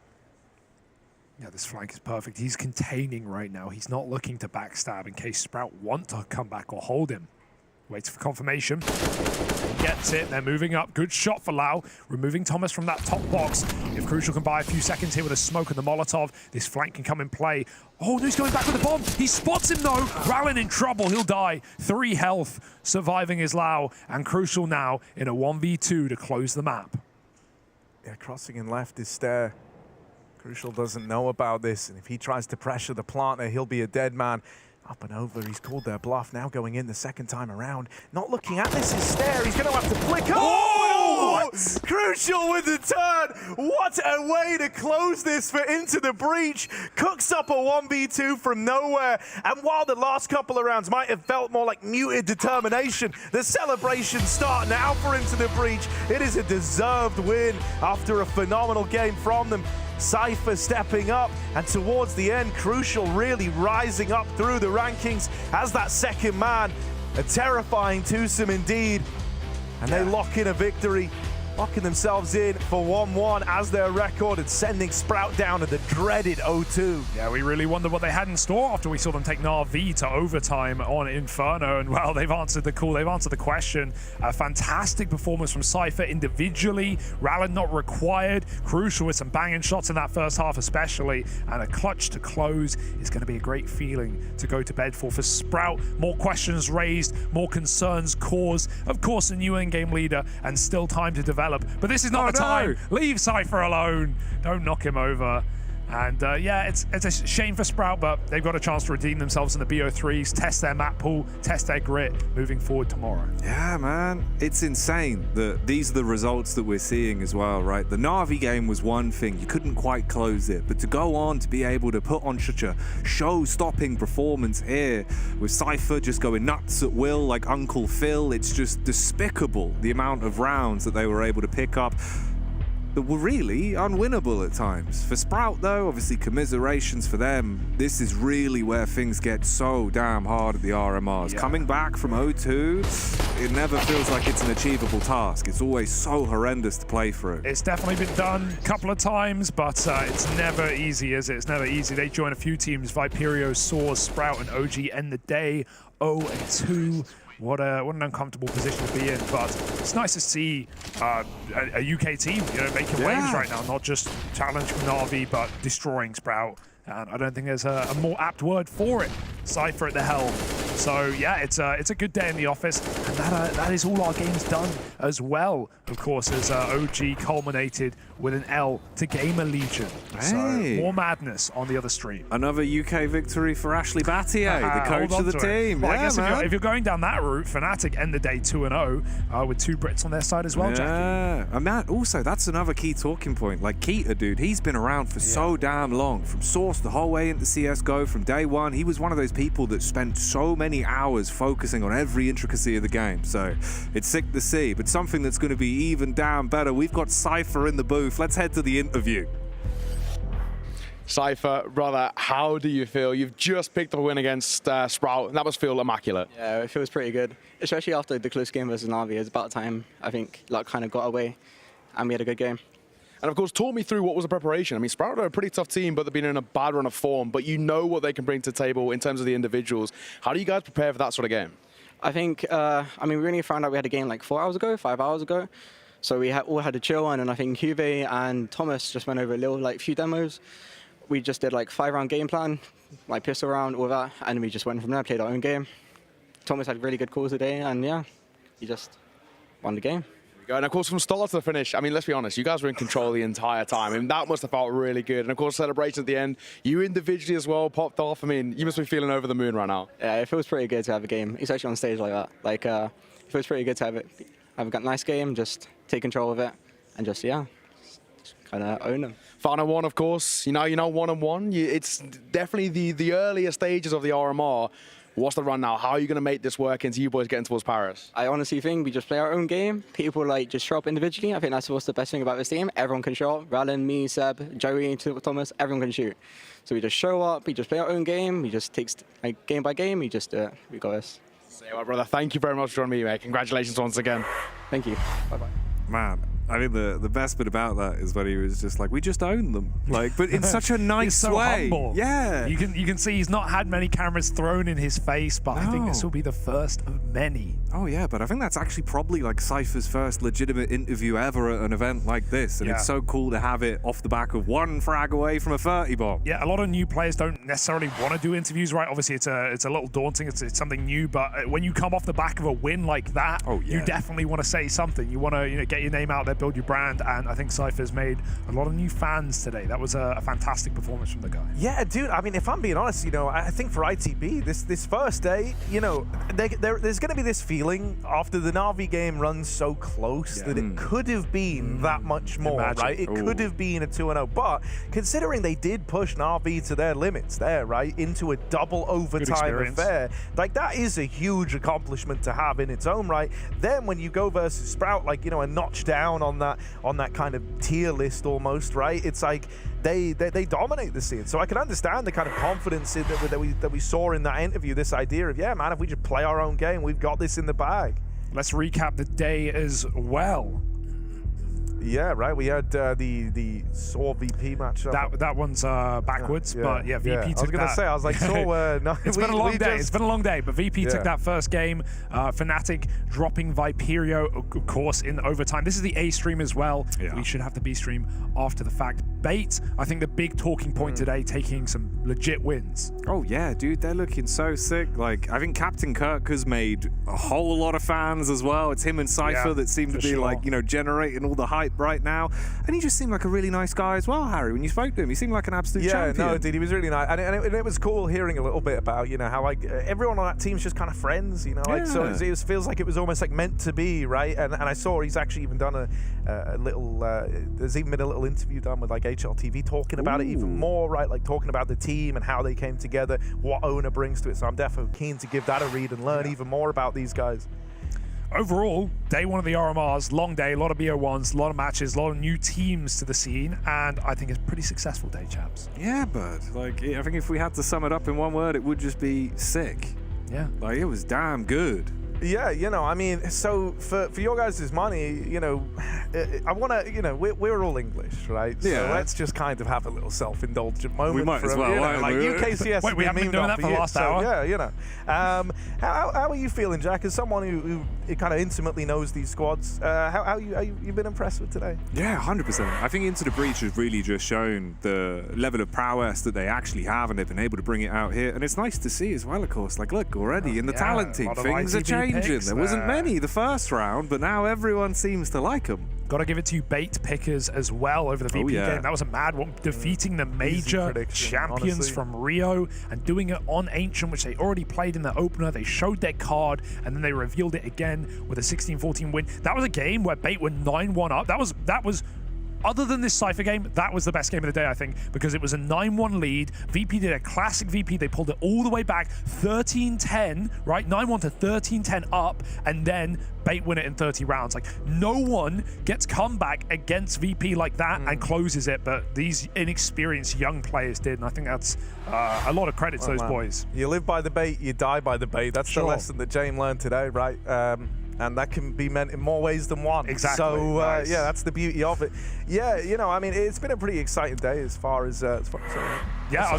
Yeah, this flank is perfect. He's containing right now. He's not looking to backstab in case Sprout want to come back or hold him. Waits for confirmation. Gets it. They're moving up. Good shot for Lau. Removing Thomas from that top box. If Crucial can buy a few seconds here with a smoke and the Molotov, this flank can come in play. Oh, no, he's going back with the bomb. He spots him, though. Rallen in trouble. He'll die. 3 health. Surviving is Lau. And Crucial now in a 1v2 to close the map. Yeah, crossing in left is Stare. Crucial doesn't know about this. And if he tries to pressure the planter, he'll be a dead man. Up and over, he's called their bluff, now going in the second time around. Not looking at this is Stare, he's going to have to flick up. Oh! Crucial with the turn. What a way to close this for Into the Breach. Cooks up a 1v2 from nowhere. And while the last couple of rounds might have felt more like muted determination, the celebrations start now for Into the Breach. It is a deserved win after a phenomenal game from them. Cypher stepping up, and towards the end, Crucial really rising up through the rankings as that second man. A terrifying twosome indeed. And they lock in a victory. locking themselves in for 1-1 as their record and sending Sprout down to the dreaded 0-2. Yeah, we really wondered what they had in store after we saw them take NAVI to overtime on Inferno, and well, they've answered the call, they've answered the question. A fantastic performance from Cypher individually, Rallen not required, crucial with some banging shots in that first half especially, and a clutch to close is going to be a great feeling to go to bed for. For Sprout, more questions raised, more concerns caused, of course a new in-game leader, and still time to develop, but this is not the time. Leave Cypher alone, don't knock him over. And yeah, it's a shame for Sprout, but they've got a chance to redeem themselves in the BO3s, test their map pool, test their grit moving forward tomorrow. Yeah, man. It's insane that these are the results that we're seeing as well, right? The Na'Vi game was one thing. You couldn't quite close it. But to go on to be able to put on such a show-stopping performance here with Cypher just going nuts at will like Uncle Phil, it's just despicable the amount of rounds that they were able to pick up that were really unwinnable at times. For Sprout though, obviously commiserations for them. This is really where things get so damn hard at the RMRs. Yeah. Coming back from 0-2, it never feels like it's an achievable task. It's always so horrendous to play through. It's definitely been done a couple of times, but it's never easy, is it? It's never easy. They join a few teams, Viperio, Source, Sprout, and OG end the day 0-2. What an uncomfortable position to be in, but it's nice to see a UK team, making waves right now, not just challenging Na'Vi, but destroying Sprout. And I don't think there's a more apt word for it. Cypher at the helm. So yeah, it's a good day in the office, and that is all our games done as well. Of course, as OG culminated with an L to GamerLegion. Hey. So more madness on the other stream. Another UK victory for Ashley Battier, the coach of the team. Well, yeah, I guess man. if you're going down that route, Fnatic end the day 2-0 with 2 Brits on their side as well, Jackie. Yeah, and that also, that's another key talking point. Like Keita, dude, he's been around for so damn long. From Source the whole way into CSGO, from day one, he was one of those people that spent so many hours focusing on every intricacy of the game. So it's sick to see, but something that's going to be even damn better. We've got Cypher in the booth. Let's head to the interview. Cypher, brother, how do you feel? You've just picked up a win against Sprout, and that must feel immaculate. Yeah, it feels pretty good, especially after the close game versus Navi. It's about time. I think luck kind of got away, and we had a good game. And of course, talk me through what was the preparation. I mean, Sprout are a pretty tough team, but they've been in a bad run of form, but you know what they can bring to the table in terms of the individuals. How do you guys prepare for that sort of game? I think, I mean, we only found out we had a game like 4 hours ago, 5 hours ago. So we all had a chill one, and I think Huve and Thomas just went over a little, few demos. We just did 5-round game plan, pistol round, all that, and we just went from there, played our own game. Thomas had really good calls today, and yeah, he just won the game. And of course, from start to the finish, I mean, let's be honest, you guys were in control the entire time. I mean, that must have felt really good. And of course, celebration at the end, you individually as well popped off. I mean, you must be feeling over the moon right now. Yeah, it feels pretty good to have a game, especially on stage like that. It feels pretty good to have a nice game, just take control of it, and just kind of own them. Final one, of course. You know, 1-on-1. It's definitely the earlier stages of the RMR. What's the run now? How are you going to make this work into you boys getting towards Paris? I honestly think we just play our own game. People just show up individually. I think that's what's the best thing about this team. Everyone can show up. Rallen, me, Seb, Joey, Thomas, everyone can shoot. So we just show up, we just play our own game. We just take game by game, we just do it. We got this. Say what, brother. Thank you very much for joining me, mate. Congratulations once again. Thank you. Bye-bye. Man, I think the best bit about that is when he was just like, we just own them, but in such a nice he's so way. Humble. Yeah, you can see he's not had many cameras thrown in his face, but I think this will be the first of many. Oh yeah, but I think that's actually probably Cypher's first legitimate interview ever at an event like this, and it's so cool to have it off the back of 1 frag away from a 30 bomb. Yeah, a lot of new players don't necessarily want to do interviews, right? Obviously, it's a little daunting. It's something new, but when you come off the back of a win like that, you definitely want to say something. You want to get your name out there, build your brand, and I think Cypher's made a lot of new fans today. That was a fantastic performance from the guy. Yeah, dude, I mean, if I'm being honest, I think for ITB, this first day, there's going to be this feeling after the Navi game runs so close that it could have been that much more, right? It could have been a 2-0, but considering they did push Navi to their limits there, right, into a double overtime affair, that is a huge accomplishment to have in its own right. Then when you go versus Sprout, a notch down on that kind of tier list almost, right? It's like they dominate the scene. So I can understand the kind of confidence that we saw in that interview, this idea of, yeah, man, if we just play our own game, we've got this in the bag. Let's recap the day as well. Yeah, right. We had the Saw VP matchup. That one's backwards, but yeah, VP took that. I was going to say, I was like, Saw. No, it's been a long day. It's been a long day, but VP took that first game. Fnatic dropping Viperio, of course, in overtime. This is the A stream as well. Yeah. We should have the B stream after the fact. Bait, I think the big talking point today, taking some legit wins. Oh yeah, dude, they're looking so sick. Like, I think Captain Kirk has made a whole lot of fans as well. It's him and Cypher that seem to be like, you know, generating all the hype right now. And he just seemed like a really nice guy as well, Harry. When you spoke to him, he seemed like an absolute champion. Yeah, no, dude, he was really nice. And it was cool hearing a little bit about, you know, how like everyone on that team's just kind of friends, you know. Like, so it feels like it was almost like meant to be, right? And I saw he's actually even done a little, there's even been a little interview done with like HLTV talking about it even more, right? Like talking about the team and how they came together, what owner brings to it. So I'm definitely keen to give that a read and learn even more about these guys. Overall, day one of the RMRs, long day, a lot of BO1s, a lot of matches, a lot of new teams to the scene, and I think it's a pretty successful day, chaps. Yeah, but like, I think if we had to sum it up in one word, it would just be sick. Yeah. Like, it was damn good. Yeah, you know, I mean, so for your guys' money, you know, I want to, you know, we're all English, right? Yeah. So let's just kind of have a little self-indulgent moment. We might as well. You know, like UKCS. Wait, we haven't been doing that for the last hour. Yeah, you know. How are you feeling, Jack? As someone who kind of intimately knows these squads, how you been impressed with today? Yeah, 100%. I think Into the Breach has really just shown the level of prowess that they actually have, and they've been able to bring it out here. And it's nice to see as well, of course. Like, look, already in the talent team, things are changing. There wasn't many the first round, but now everyone seems to like them. Got to give it to you, Bait pickers as well over the VP game. That was a mad one, defeating the major champions honestly. From Rio and doing it on Ancient, which they already played in the opener. They showed their card and then they revealed it again with a 16-14 win. That was a game where Bait were 9-1 up. That was other than this Cypher game, that was the best game of the day, I think, because it was a 9-1 lead. VP did a classic VP. They pulled it all the way back, 13-10, right? 9-1 to 13-10 up, and then Bait win it in 30 rounds. Like, no one gets comeback against VP like that and closes it, but these inexperienced young players did, and I think that's a lot of credit to those boys. You live by the bait, you die by the bait. That's the lesson that James learned today, right? And that can be meant in more ways than one. Exactly. So yeah, that's the beauty of it. Yeah, you know, I mean, it's been a pretty exciting day as far as. Yeah, I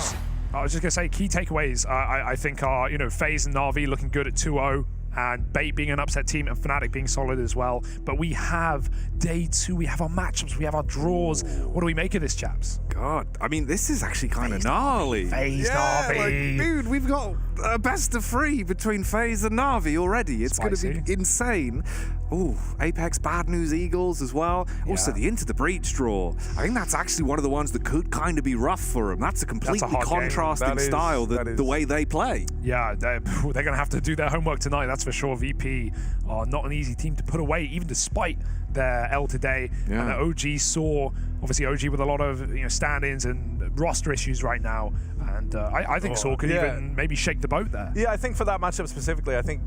was just gonna say key takeaways. I think are, you know, FaZe and NAVI looking good at 2-0. And Bait being an upset team and Fnatic being solid as well. But we have day 2, we have our matchups, we have our draws. What do we make of this, chaps? God, I mean, this is actually kind of gnarly. FaZe NAVI. Like, dude, we've got a best of 3 between FaZe and NAVI already. It's going to be insane. Ooh, Apeks, Bad News Eagles as well. Also, the Into the Breach draw. I think that's actually one of the ones that could kind of be rough for them. That's a completely contrasting style, the way they play. Yeah, they're going to have to do their homework tonight, that's for sure. VP are not an easy team to put away, even despite their L today. And the OG saw, obviously OG with a lot of, you know, stand-ins and roster issues right now. And I think Saw could even maybe shake the boat there. Yeah, I think for that matchup specifically, I think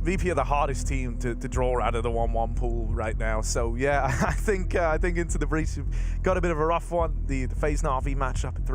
VP are the hardest team to draw out of the 1-1 pool right now. So yeah, I think Into the Breach got a bit of a rough one. The FaZe NAVI matchup at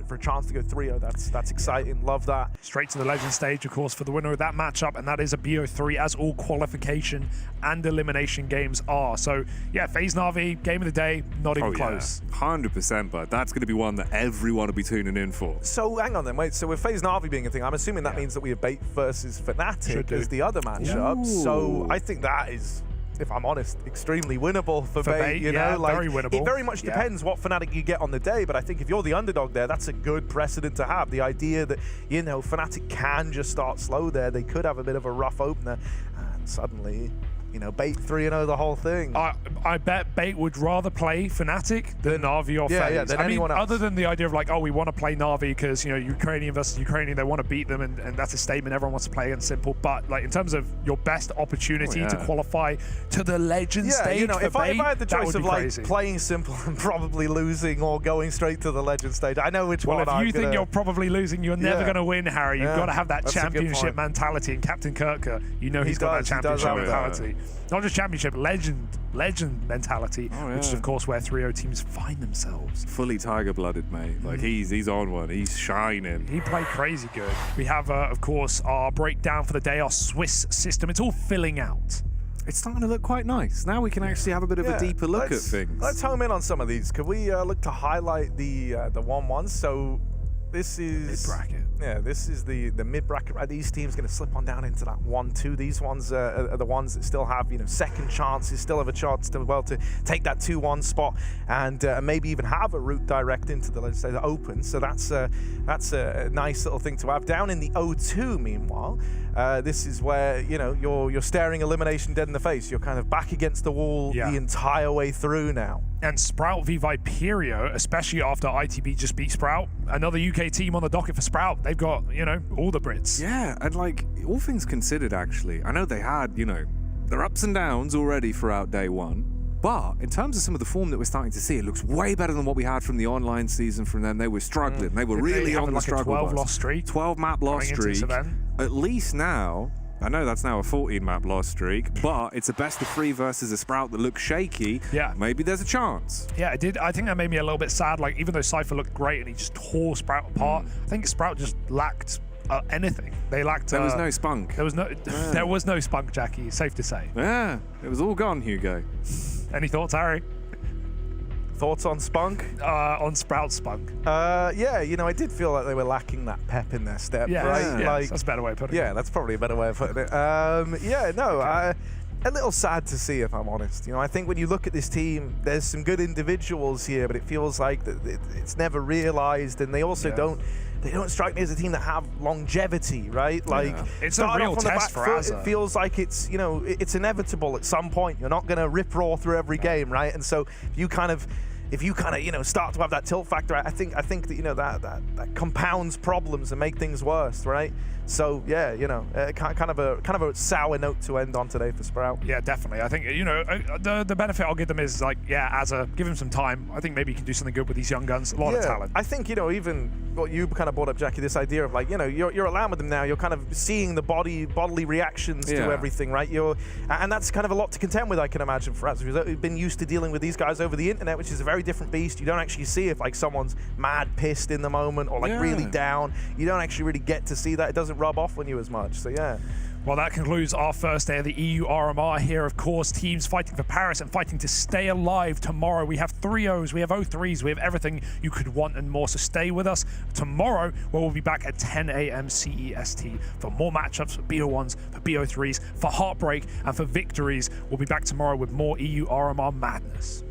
for a chance to go 3-0. That's exciting. Love that. Straight to the Legend stage, of course, for the winner of that matchup, and that is a BO3, as all qualification and elimination games are. So yeah, FaZe NAVI, game of the day, not even close. 100%, but that's going to be one that everyone will be tuning in for. So hang on then, wait. So with FaZe NAVI being a thing, I'm assuming that means that we have Bait versus Fnatic as the other matchup. So I think that is, if I'm honest, extremely winnable for Bait. You know, like very winnable. It very much depends what Fnatic you get on the day, but I think if you're the underdog there, that's a good precedent to have. The idea that, you know, Fnatic can just start slow there, they could have a bit of a rough opener, and suddenly, you know, Bait 3-0 the whole thing. I bet Bait would rather play Fnatic than NAVI or FaZe. Yeah, than anyone else. Other than the idea of like, oh, we want to play NAVI because, you know, Ukrainian versus Ukrainian, they want to beat them, and that's a statement. Everyone wants to play against Simple. But like in terms of your best opportunity to qualify to the Legend stage, you know, if I had the choice of like crazy. playing Simple and probably losing or going straight to the Legend stage, I know which one I'm Well, if you think you're probably losing, you're never going to win, Harry. You've got to have that championship mentality. And Captain Kirker, you know, he's got that championship mentality. Not just championship, legend mentality, which is of course where 3-0 teams find themselves. Fully tiger-blooded, mate. Like he's on one. He's shining. He played crazy good. We have, of course, our breakdown for the day, our Swiss system. It's all filling out. It's starting to look quite nice. Now we can actually have a bit of a deeper look at things. Let's home in on some of these. Could we look to highlight the 1-1? So this is mid-bracket. Yeah, this is the mid-bracket, right? These teams going to slip on down into that 1-2. These ones are the ones that still have, second chances, still have a chance to take that 2-1 spot and maybe even have a route direct into the, let's say, the open. So that's a nice little thing to have. Down in the 0-2, meanwhile, this is where, you're staring elimination dead in the face. You're kind of back against the wall the entire way through now. And Sprout v Viperio, especially after ITB just beat Sprout, another UK team on the docket for Sprout. They've got, all the Brits. Yeah, and all things considered, actually, I know they had, their ups and downs already throughout day one, but in terms of some of the form that we're starting to see, it looks way better than what we had from the online season from them. They were struggling. They were really on the struggle bus. 12 loss streak. 12 map loss streak. At least now, I know that's now a 14 map loss streak, but it's a best of 3 versus a Sprout that looks shaky. Yeah. Maybe there's a chance. Yeah, it did. I think that made me a little bit sad. Even though Cypher looked great and he just tore Sprout apart, I think Sprout just lacked anything. They lacked. There was no spunk. There was no. There was no spunk, Jackie. Safe to say. Yeah, it was all gone, Hugo. Any thoughts, Harry? Thoughts on spunk? On Sprout spunk. Yeah, I did feel like they were lacking that pep in their step, right? Yeah, that's a better way of putting it. Yeah, that's probably a better way of putting it. A little sad to see, if I'm honest. I think when you look at this team, there's some good individuals here, but it feels like it's never realized, and they also don't strike me as a team that have longevity, right? It's a real test for us. It feels like it's inevitable at some point. You're not going to rip raw through every game, right? And so if you kind of start to have that tilt factor, I think that that compounds problems and make things worse, right? So yeah, kind of a sour note to end on today for Sprout. Yeah, definitely. I think the benefit I'll give them is give him some time. I think maybe he can do something good with these young guns. A lot of talent. I think even what you kind of brought up, Jackie, this idea of you're allowed with them now. You're kind of seeing the bodily reactions to everything, right? And that's kind of a lot to contend with, I can imagine, for us. We've been used to dealing with these guys over the internet, which is a very different beast. You don't actually see if someone's mad pissed in the moment or really down. You don't actually really get to see that. It doesn't rub off on you as much. So yeah. Well, that concludes our first day of the EU RMR here. Of course, teams fighting for Paris and fighting to stay alive tomorrow. We have 3-0s, we have 0-3s, we have everything you could want and more. So stay with us tomorrow, where we'll be back at 10 a.m. CEST for more matchups for BO1s, for BO3s, for Heartbreak, and for victories. We'll be back tomorrow with more EU RMR madness.